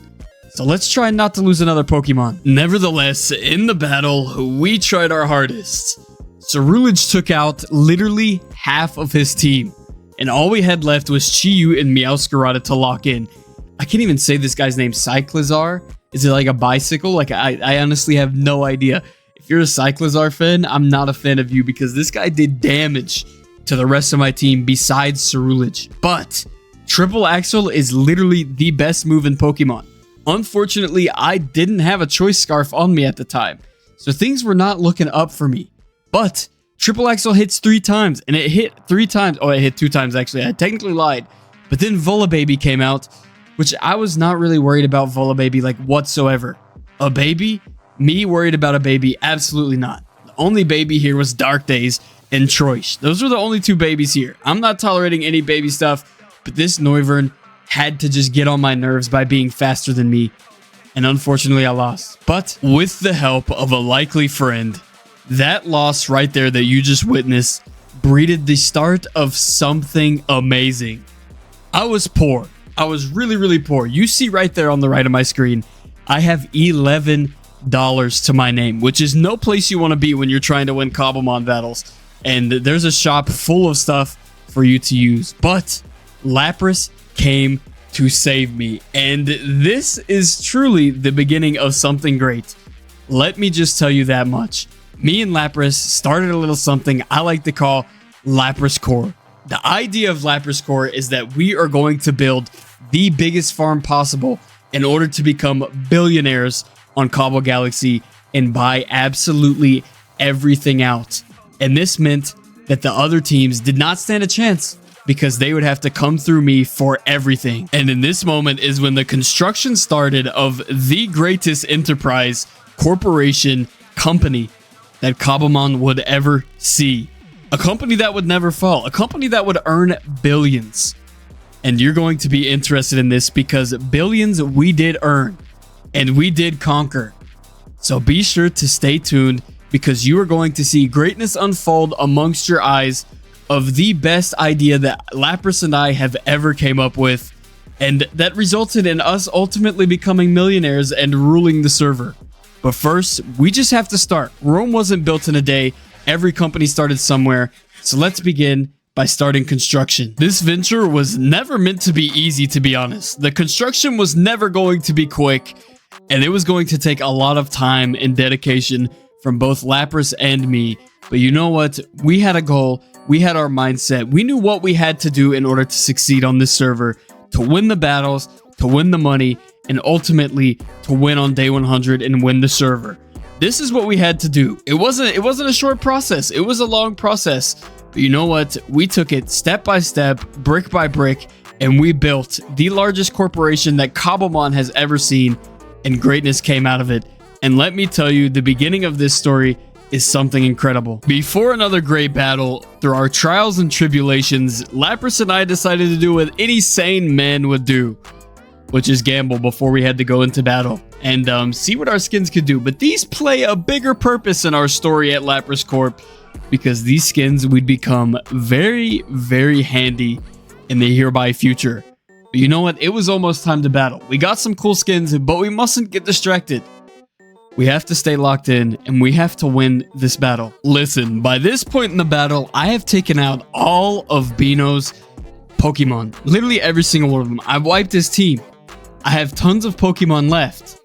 [SPEAKER 2] So let's try not to lose another Pokemon. Nevertheless, in the battle, we tried our hardest. Ceruledge took out literally half of his team. And all we had left was Chi-Yu and Meowscarada to lock in. I can't even say this guy's name. Cyclizar? Is it like a bicycle? Like, I honestly have no idea. If you're a Cyclizar fan, I'm not a fan of you because this guy did damage to the rest of my team besides Ceruledge. But Triple Axle is literally the best move in Pokemon. Unfortunately, I didn't have a Choice Scarf on me at the time, so things were not looking up for me. But Triple Axle hits 3 times, and it hit 3 times. Oh, it hit 2 times, actually. I technically lied. But then Volababy came out, which I was not really worried about Volababy, like, whatsoever. A baby? Me worried about a baby? Absolutely not. The only baby here was Dark Days and Troish. Those were the only 2 babies here. I'm not tolerating any baby stuff, but this Noivern had to just get on my nerves by being faster than me. And unfortunately, I lost. But with the help of a likely friend, that loss right there that you just witnessed breeded the start of something amazing. I was poor. I was really, really poor. You see right there on the right of my screen, I have $11 to my name, which is no place you want to be when you're trying to win Cobblemon battles. And there's a shop full of stuff for you to use. But Lapras came to save me. And this is truly the beginning of something great. Let me just tell you that much. Me and Lapras started a little something I like to call Lapras Core. The idea of Lapras Core is that we are going to build the biggest farm possible in order to become billionaires on Cobble Galaxy and buy absolutely everything out. And this meant that the other teams did not stand a chance because they would have to come through me for everything. And in this moment is when the construction started of the greatest enterprise, corporation, company that Cobblemon would ever see. A company that would never fall. A company that would earn billions. And you're going to be interested in this because billions we did earn and we did conquer. So be sure to stay tuned because you are going to see greatness unfold amongst your eyes of the best idea that Lapras and I have ever came up with, and that resulted in us ultimately becoming millionaires and ruling the server. But first, we just have to start. Rome wasn't built in a day. Every company started somewhere. So let's begin by starting construction. This venture was never meant to be easy, to be honest. The construction was never going to be quick, and it was going to take a lot of time and dedication from both Lapras and me. But you know what? We had a goal. We had our mindset. We knew what we had to do in order to succeed on this server, to win the battles, to win the money, and ultimately to win on day 100 and win the server. This is what we had to do. It wasn't a short process. It was a long process. But you know what? We took it step by step, brick by brick, and we built the largest corporation that Cobblemon has ever seen, and greatness came out of it. And let me tell you, the beginning of this story is something incredible. Before another great battle, through our trials and tribulations, Lapras and I decided to do what any sane man would do, which is gamble before we had to go into battle and see what our skins could do. But these play a bigger purpose in our story at Lapras Corp, because these skins would become very, very handy in the hereby future. But you know what? It was almost time to battle. We got some cool skins, but we mustn't get distracted. We have to stay locked in, and we have to win this battle. Listen, by this point in the battle, I have taken out all of Bino's Pokemon. Literally every single one of them. I've wiped his team. I have tons of Pokemon left.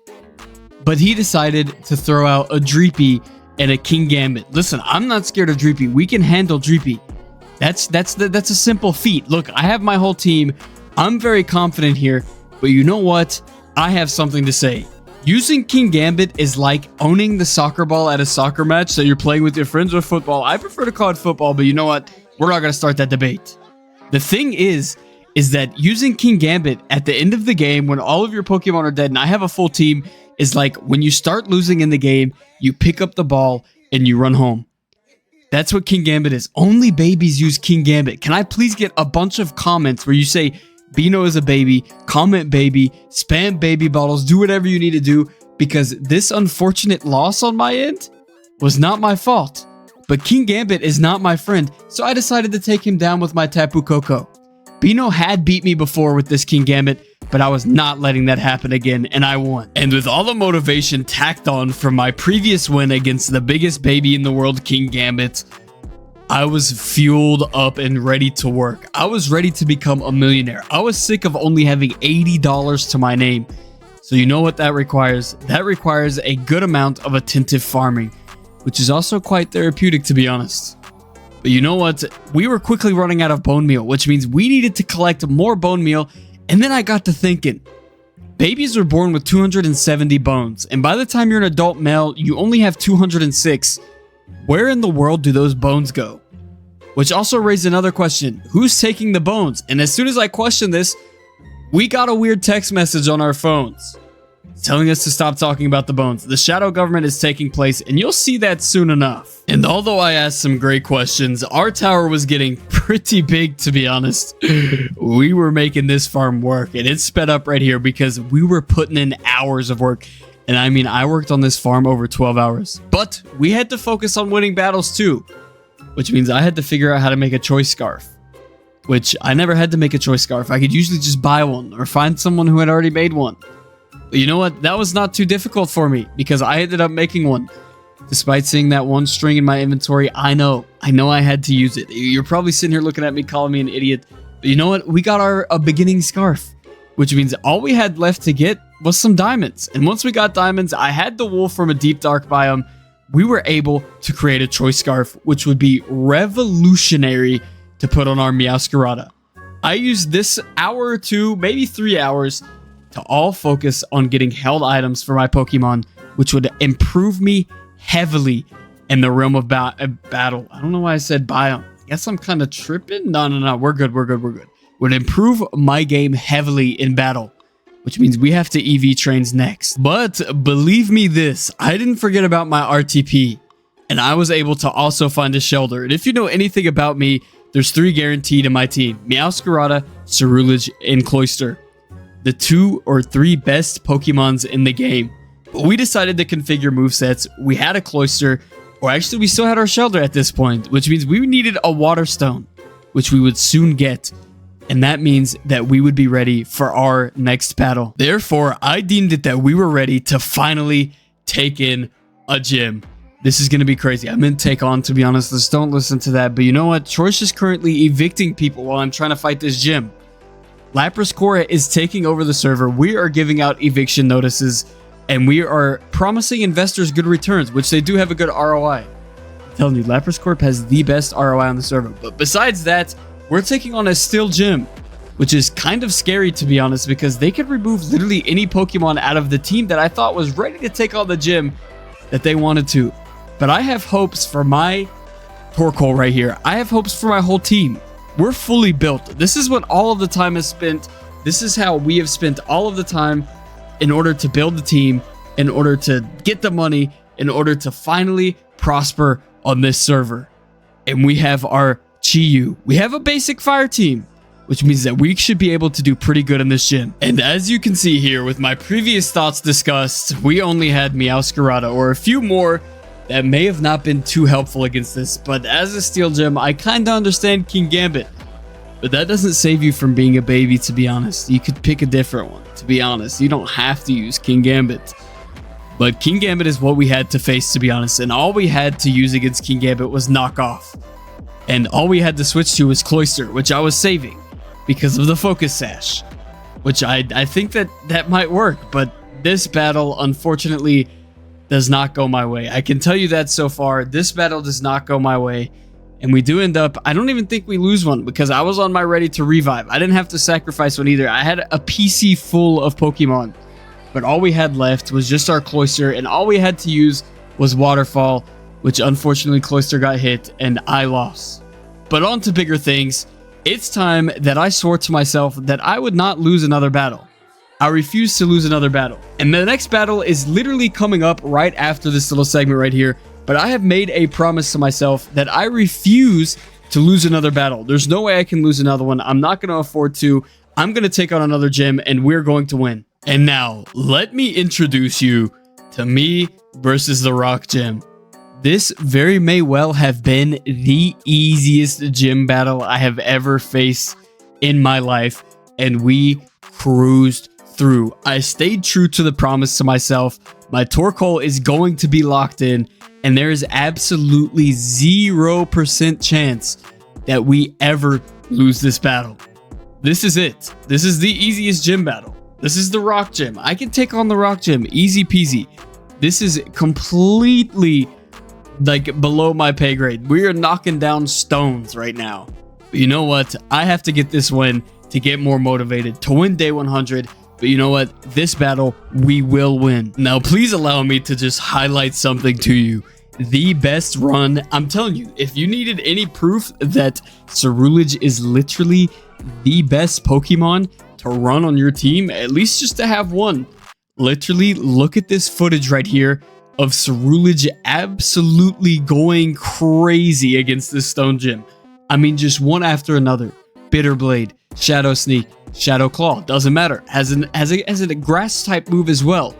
[SPEAKER 2] But he decided to throw out a Dreepy and a King Gambit. Listen, I'm not scared of Dreepy. We can handle Dreepy. That's a simple feat. Look, I have my whole team. I'm very confident here. But you know what? I have something to say. Using King Gambit is like owning the soccer ball at a soccer match that you're playing with your friends or football. I prefer to call it football, but you know what? We're not going to start that debate. The thing is that using King Gambit at the end of the game when all of your Pokemon are dead and I have a full team is like when you start losing in the game, you pick up the ball and you run home. That's what King Gambit is. Only babies use King Gambit. Can I please get a bunch of comments where you say Bino is a baby, comment baby, spam baby bottles, do whatever you need to do, because this unfortunate loss on my end was not my fault. But King Gambit is not my friend, so I decided to take him down with my Tapu Koko. Bino had beat me before with this King Gambit, but I was not letting that happen again, and I won. And with all the motivation tacked on from my previous win against the biggest baby in the world, King Gambit, I was fueled up and ready to work. I was ready to become a millionaire. I was sick of only having $80 to my name. So you know what that requires? That requires a good amount of attentive farming, which is also quite therapeutic, to be honest. But you know what? We were quickly running out of bone meal, which means we needed to collect more bone meal. And then I got to thinking, babies are born with 270 bones. And by the time you're an adult male, you only have 206. Where in the world do those bones go? Which also raised another question. Who's taking the bones? And as soon as I questioned this, we got a weird text message on our phones telling us to stop talking about the bones. The shadow government is taking place, and you'll see that soon enough. And although I asked some great questions, our tower was getting pretty big, to be honest. We were making this farm work, and it sped up right here because we were putting in hours of work. And I mean, I worked on this farm over 12 hours. But we had to focus on winning battles too, which means I had to figure out how to make a choice scarf, which I never had to make a choice scarf. I could usually just buy one or find someone who had already made one. But you know what? That was not too difficult for me because I ended up making one. Despite seeing that one string in my inventory, I know I had to use it. You're probably sitting here looking at me, calling me an idiot. But you know what? We got a beginning scarf, which means all we had left to get was some diamonds. And once we got diamonds, I had the wool from a deep dark biome. We were able to create a choice scarf, which would be revolutionary to put on our Meowscarada. I used this hour or two, maybe 3 hours, to all focus on getting held items for my Pokemon, which would improve me heavily in the realm of battle. I don't know why I said biome. I guess I'm kind of tripping. No. We're good. Would improve my game heavily in battle, which means we have to EV trains next. But believe me this, I didn't forget about my RTP, and I was able to also find a shelter. And if you know anything about me, there's 3 guaranteed in my team: Meowscarada, Cerulege, and Cloyster. The 2 or 3 best Pokemons in the game. But we decided to configure movesets. We had a Cloyster, or actually we still had our shelter at this point, which means we needed a Water Stone, which we would soon get. And that means that we would be ready for our next battle. Therefore, I deemed it that we were ready to finally take in a gym. This is going to be crazy. I meant take on, to be honest. Just don't listen to that. But you know what? Choice is currently evicting people while I'm trying to fight this gym. Lapras Cora is taking over the server. We are giving out eviction notices, and we are promising investors good returns, which they do have a good ROI. I'm telling you, Lapras Corp has the best ROI on the server. But besides that, we're taking on a still gym, which is kind of scary, to be honest, because they could remove literally any Pokemon out of the team that I thought was ready to take on the gym that they wanted to. But I have hopes for my Torkoal right here. I have hopes for my whole team. We're fully built. This is what all of the time is spent. This is how we have spent all of the time in order to build the team, in order to get the money, in order to finally prosper on this server. And we have our Chi-Yu. We have a basic fire team, which means that we should be able to do pretty good in this gym. And as you can see here, with my previous thoughts discussed, we only had Meowscarada, or a few more that may have not been too helpful against this. But as a steel gym, I kind of understand King Gambit. But that doesn't save you from being a baby, to be honest. You could pick a different one, to be honest. You don't have to use King Gambit. But King Gambit is what we had to face, to be honest. And all we had to use against King Gambit was Knockoff. And all we had to switch to was Cloister, which I was saving because of the Focus Sash. Which I think that might work. But this battle, unfortunately, does not go my way. I can tell you that so far. This battle does not go my way. And we do end up, I don't even think we lose one because I was on my ready to revive. I didn't have to sacrifice one either. I had a PC full of Pokemon. But all we had left was just our Cloister. And all we had to use was Waterfall, which unfortunately Cloister got hit and I lost. But on to bigger things. It's time that I swore to myself that I would not lose another battle. I refuse to lose another battle. And the next battle is literally coming up right after this little segment right here. But I have made a promise to myself that I refuse to lose another battle. There's no way I can lose another one. I'm not going to afford to. I'm going to take on another gym and we're going to win. And now, let me introduce you to me versus the Rock Gym. This very may well have been the easiest gym battle I have ever faced in my life. And we cruised through. I stayed true to the promise to myself. My Torkoal is going to be locked in. And there is absolutely 0% chance that we ever lose this battle. This is it. This is the easiest gym battle. This is the Rock Gym. I can take on the Rock Gym. Easy peasy. This is completely like below my pay grade. We are knocking down stones right now. But you know what? I have to get this win to get more motivated to win day 100. But you know what? This battle, we will win. Now, please allow me to just highlight something to you. The best run. I'm telling you, if you needed any proof that Ceruledge is literally the best Pokemon to run on your team, at least just to have one, literally look at this footage right here of Ceruledge absolutely going crazy against this Stone Gym. I mean, just one after another. Bitter Blade, Shadow Sneak, Shadow Claw, doesn't matter. Has a grass type move as well.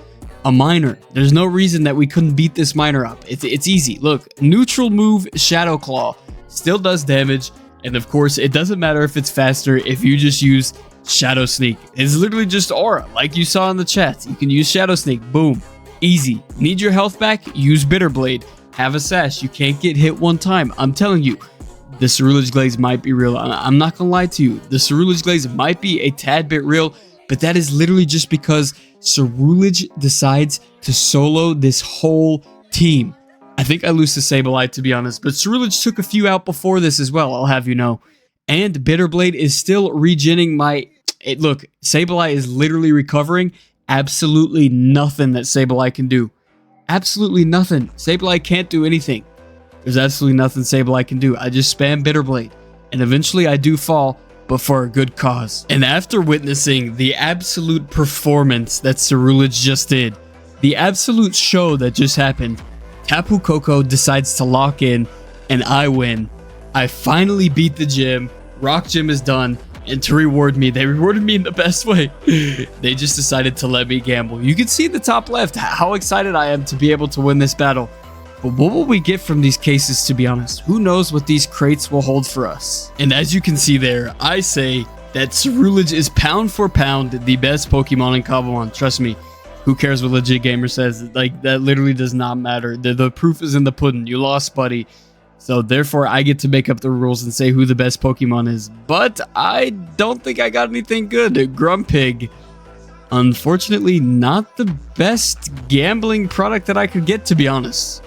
[SPEAKER 2] A Minor. There's no reason that we couldn't beat this Minor up. It's easy. Look, neutral move, Shadow Claw, still does damage. And of course, it doesn't matter if it's faster if you just use Shadow Sneak. It's literally just Aura, like you saw in the chat. You can use Shadow Sneak. Boom. Easy. Need your health back? Use Bitter Blade. Have a Sash. You can't get hit one time. I'm telling you, the Ceruledge Glaze might be real. I'm not going to lie to you. The Ceruledge Glaze might be a tad bit real, but that is literally just because Ceruledge decides to solo this whole team. I think I lose to Sableye, to be honest, but Ceruledge took a few out before this as well, I'll have you know. And Bitterblade is still regenning my... Look, Sableye is literally recovering. Absolutely nothing that Sableye can do. Absolutely nothing. Sableye can't do anything. There's absolutely nothing Sableye can do. I just spam Bitterblade. And eventually I do fall, but for a good cause. And after witnessing the absolute performance that Ceruledge just did, the absolute show that just happened, Tapu Koko decides to lock in, and I win. I finally beat the gym. Rock Gym is done. And to reward me, they rewarded me in the best way. They just decided to let me gamble. You can see in the top left how excited I am to be able to win this battle. But what will we get from these cases, to be honest? Who knows what these crates will hold for us? And as you can see there, I say that Ceruledge is pound for pound the best Pokemon in Cobblemon. Trust me. Who cares what Legit Gamer says? Like, that literally does not matter. The proof is in the pudding. You lost, buddy. So therefore, I get to make up the rules and say who the best Pokemon is. But I don't think I got anything good. Grumpig. Unfortunately, not the best gambling product that I could get, to be honest.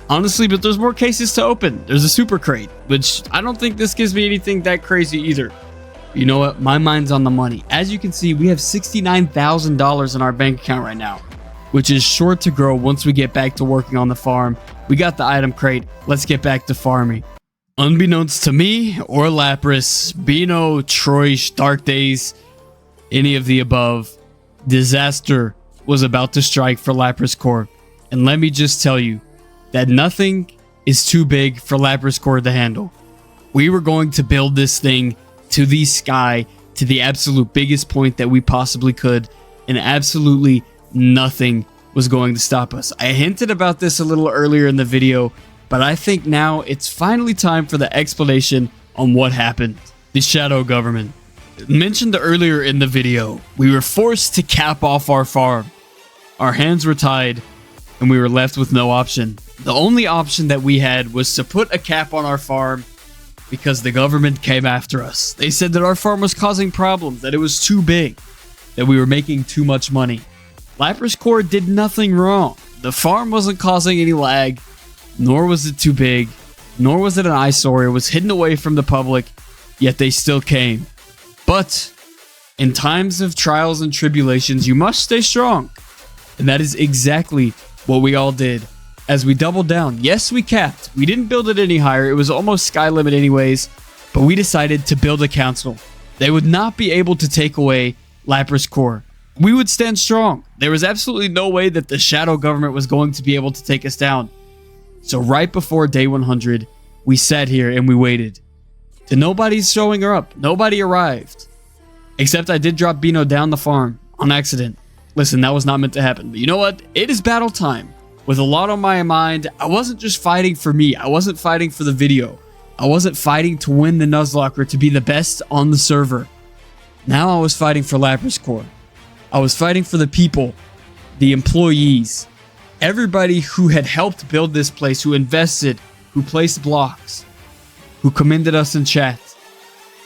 [SPEAKER 2] Honestly, but there's more cases to open. There's a super crate, which I don't think this gives me anything that crazy either. You know what? My mind's on the money. As you can see, we have $69,000 in our bank account right now, which is sure to grow once we get back to working on the farm. We got the item crate. Let's get back to farming. Unbeknownst to me or Lapras, Bino, Troish, Dark Days, any of the above, disaster was about to strike for Lapras Corp. And let me just tell you that nothing is too big for Lapras Corp to handle. We were going to build this thing to the sky, to the absolute biggest point that we possibly could, and absolutely nothing was going to stop us. I hinted about this a little earlier in the video, but I think now it's finally time for the explanation on what happened. The shadow government. Mentioned earlier in the video, we were forced to cap off our farm. Our hands were tied, and we were left with no option. The only option that we had was to put a cap on our farm because the government came after us. They said that our farm was causing problems, that it was too big, that we were making too much money. Lapras Core did nothing wrong. The farm wasn't causing any lag, nor was it too big, nor was it an eyesore. It was hidden away from the public, yet they still came. But in times of trials and tribulations, you must stay strong. And that is exactly what we all did. As we doubled down, yes, we capped. We didn't build it any higher. It was almost sky limit anyways. But we decided to build a council. They would not be able to take away Lapras Core. We would stand strong. There was absolutely no way that the shadow government was going to be able to take us down. So right before day 100, we sat here and we waited. And nobody's showing her up. Nobody arrived. Except I did drop Bino down the farm on accident. Listen, that was not meant to happen. But you know what? It is battle time. With a lot on my mind, I wasn't just fighting for me. I wasn't fighting for the video. I wasn't fighting to win the Nuzlocke, to be the best on the server. Now I was fighting for Lapras Core. I was fighting for the people, the employees, everybody who had helped build this place, who invested, who placed blocks, who commended us in chat,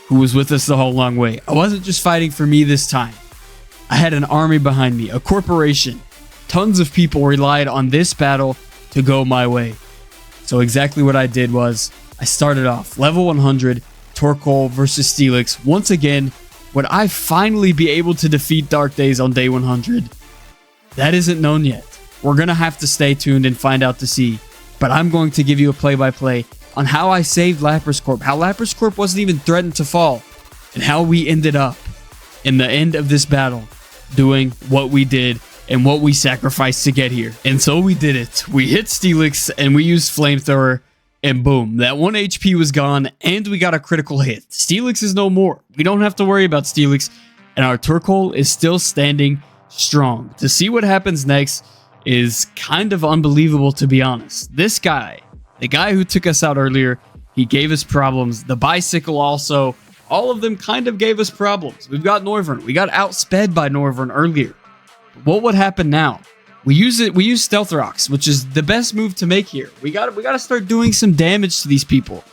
[SPEAKER 2] who was with us the whole long way. I wasn't just fighting for me this time. I had an army behind me, a corporation. Tons of people relied on this battle to go my way. So exactly what I did was, I started off level 100, Torkoal versus Steelix. Once again, would I finally be able to defeat Dark Days on day 100? That isn't known yet. We're going to have to stay tuned and find out to see. But I'm going to give you a play-by-play on how I saved Lapras Corp, how Lapras Corp wasn't even threatened to fall, and how we ended up in the end of this battle doing what we did and what we sacrificed to get here. And so we did it. We hit Steelix and we used Flamethrower, and boom, that 1 HP was gone and we got a critical hit. Steelix is no more. We don't have to worry about Steelix, and our Torkoal is still standing strong. To see what happens next is kind of unbelievable, to be honest. This guy, the guy who took us out earlier, he gave us problems. The Bicycle also, all of them kind of gave us problems. We've got Norvern. We got outsped by Norvern earlier. What would happen now? We use Stealth Rocks, which is the best move to make here. We gotta start doing some damage to these people.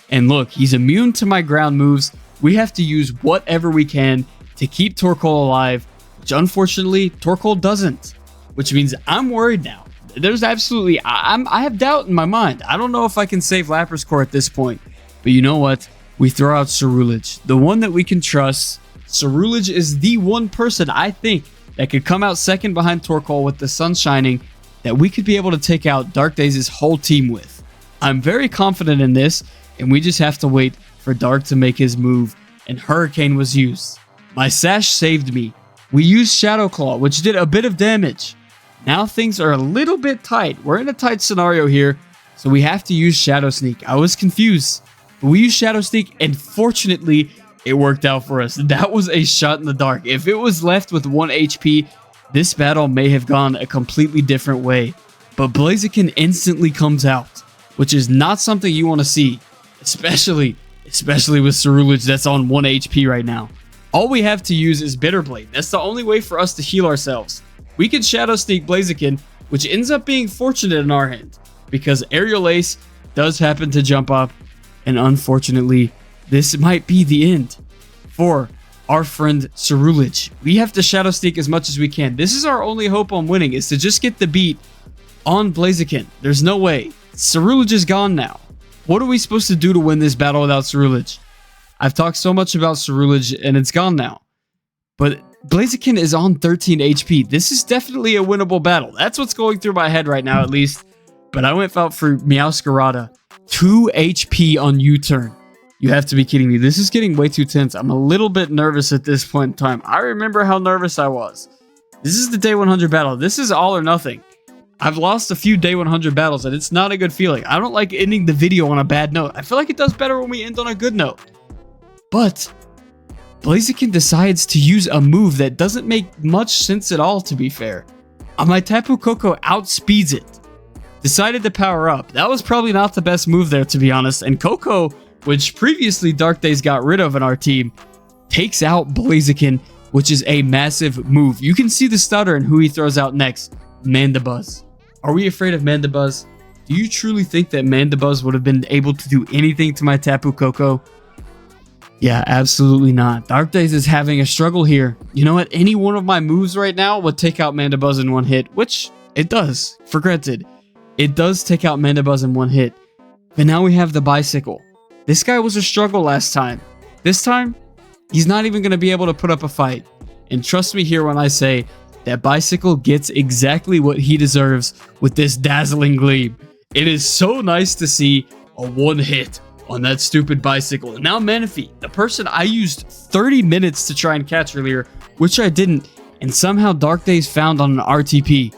[SPEAKER 2] And look, he's immune to my ground moves. We have to use whatever we can to keep Torkoal alive, which unfortunately Torkoal doesn't. Which means I'm worried now. There's absolutely, I have doubt in my mind. I don't know if I can save Lapras Core at this point. But you know what? We throw out Cerulege, the one that we can trust. Cerulege is the one person I think that could come out second behind Torkoal with the sun shining that we could be able to take out Dark Days' whole team with. I'm very confident in this, and we just have to wait for Dark to make his move, and Hurricane was used. My Sash saved me. We used Shadow Claw, which did a bit of damage. Now things are a little bit tight. We're in a tight scenario here, so we have to use Shadow Sneak. I was confused, but we used Shadow Sneak, and fortunately, it worked out for us. That was a shot in the dark. If it was left with 1 HP, this battle may have gone a completely different way. But Blaziken instantly comes out, which is not something you want to see, especially with Cerulege that's on 1 HP right now. All we have to use is Bitter Blade. That's the only way for us to heal ourselves. We could Shadow Sneak Blaziken, which ends up being fortunate in our hand, because Aerial Ace does happen to jump up, and unfortunately, this might be the end for our friend Cerulege. We have to Shadow Sneak as much as we can. This is our only hope on winning, is to just get the beat on Blaziken. There's no way. Cerulege is gone now. What are we supposed to do to win this battle without Cerulege? I've talked so much about Cerulege and it's gone now. But Blaziken is on 13 HP. This is definitely a winnable battle. That's what's going through my head right now, at least. But I went out for Meowscarada. 2 HP on U-turn. You have to be kidding me. This is getting way too tense. I'm a little bit nervous at this point in time. I remember how nervous I was. This is the day 100 battle. This is all or nothing. I've lost a few day 100 battles and it's not a good feeling. I don't like ending the video on a bad note. I feel like it does better when we end on a good note. But Blaziken decides to use a move that doesn't make much sense at all, to be fair. My Tapu Koko outspeeds it. Decided to power up. That was probably not the best move there, to be honest. And Koko which previously Dark Days got rid of in our team, takes out Blaziken, which is a massive move. You can see the stutter and who he throws out next, Mandibuzz. Are we afraid of Mandibuzz? Do you truly think that Mandibuzz would have been able to do anything to my Tapu Koko? Yeah, absolutely not. Dark Days is having a struggle here. You know what? Any one of my moves right now would take out Mandibuzz in one hit, which it does, for granted. It does take out Mandibuzz in one hit. But now we have the Bicycle. This guy was a struggle last time. This time, he's not even going to be able to put up a fight. And trust me here when I say that Bicycle gets exactly what he deserves with this dazzling gleam. It is so nice to see a one hit on that stupid Bicycle. And now Manaphy, the person I used 30 minutes to try and catch earlier, which I didn't, and somehow Dark Days found on an RTP.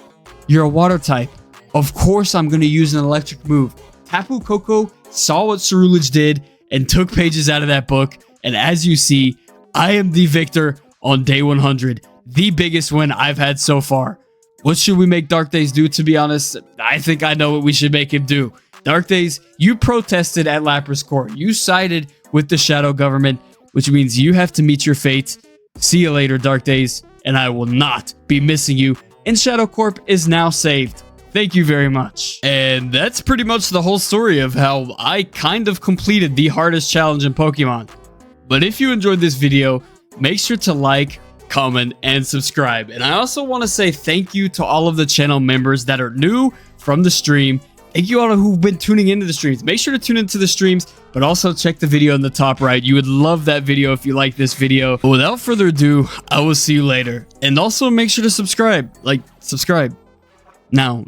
[SPEAKER 2] You're a water type. Of course I'm going to use an electric move. Tapu Koko saw what Cerulege did and took pages out of that book. And as you see, I am the victor on day 100. The biggest win I've had so far. What should we make Dark Days do, to be honest? I think I know what we should make him do. Dark Days, you protested at Lapras Court. You sided with the Shadow Government, which means you have to meet your fate. See you later, Dark Days, and I will not be missing you. And Shadow Corp is now saved. Thank you very much. And that's pretty much the whole story of how I kind of completed the hardest challenge in Pokemon. But if you enjoyed this video, make sure to like, comment, and subscribe. And I also want to say thank you to all of the channel members that are new from the stream. Thank you all who've been tuning into the streams. Make sure to tune into the streams, but also check the video in the top right. You would love that video if you like this video. But without further ado, I will see you later. And also make sure to subscribe. Subscribe. Now.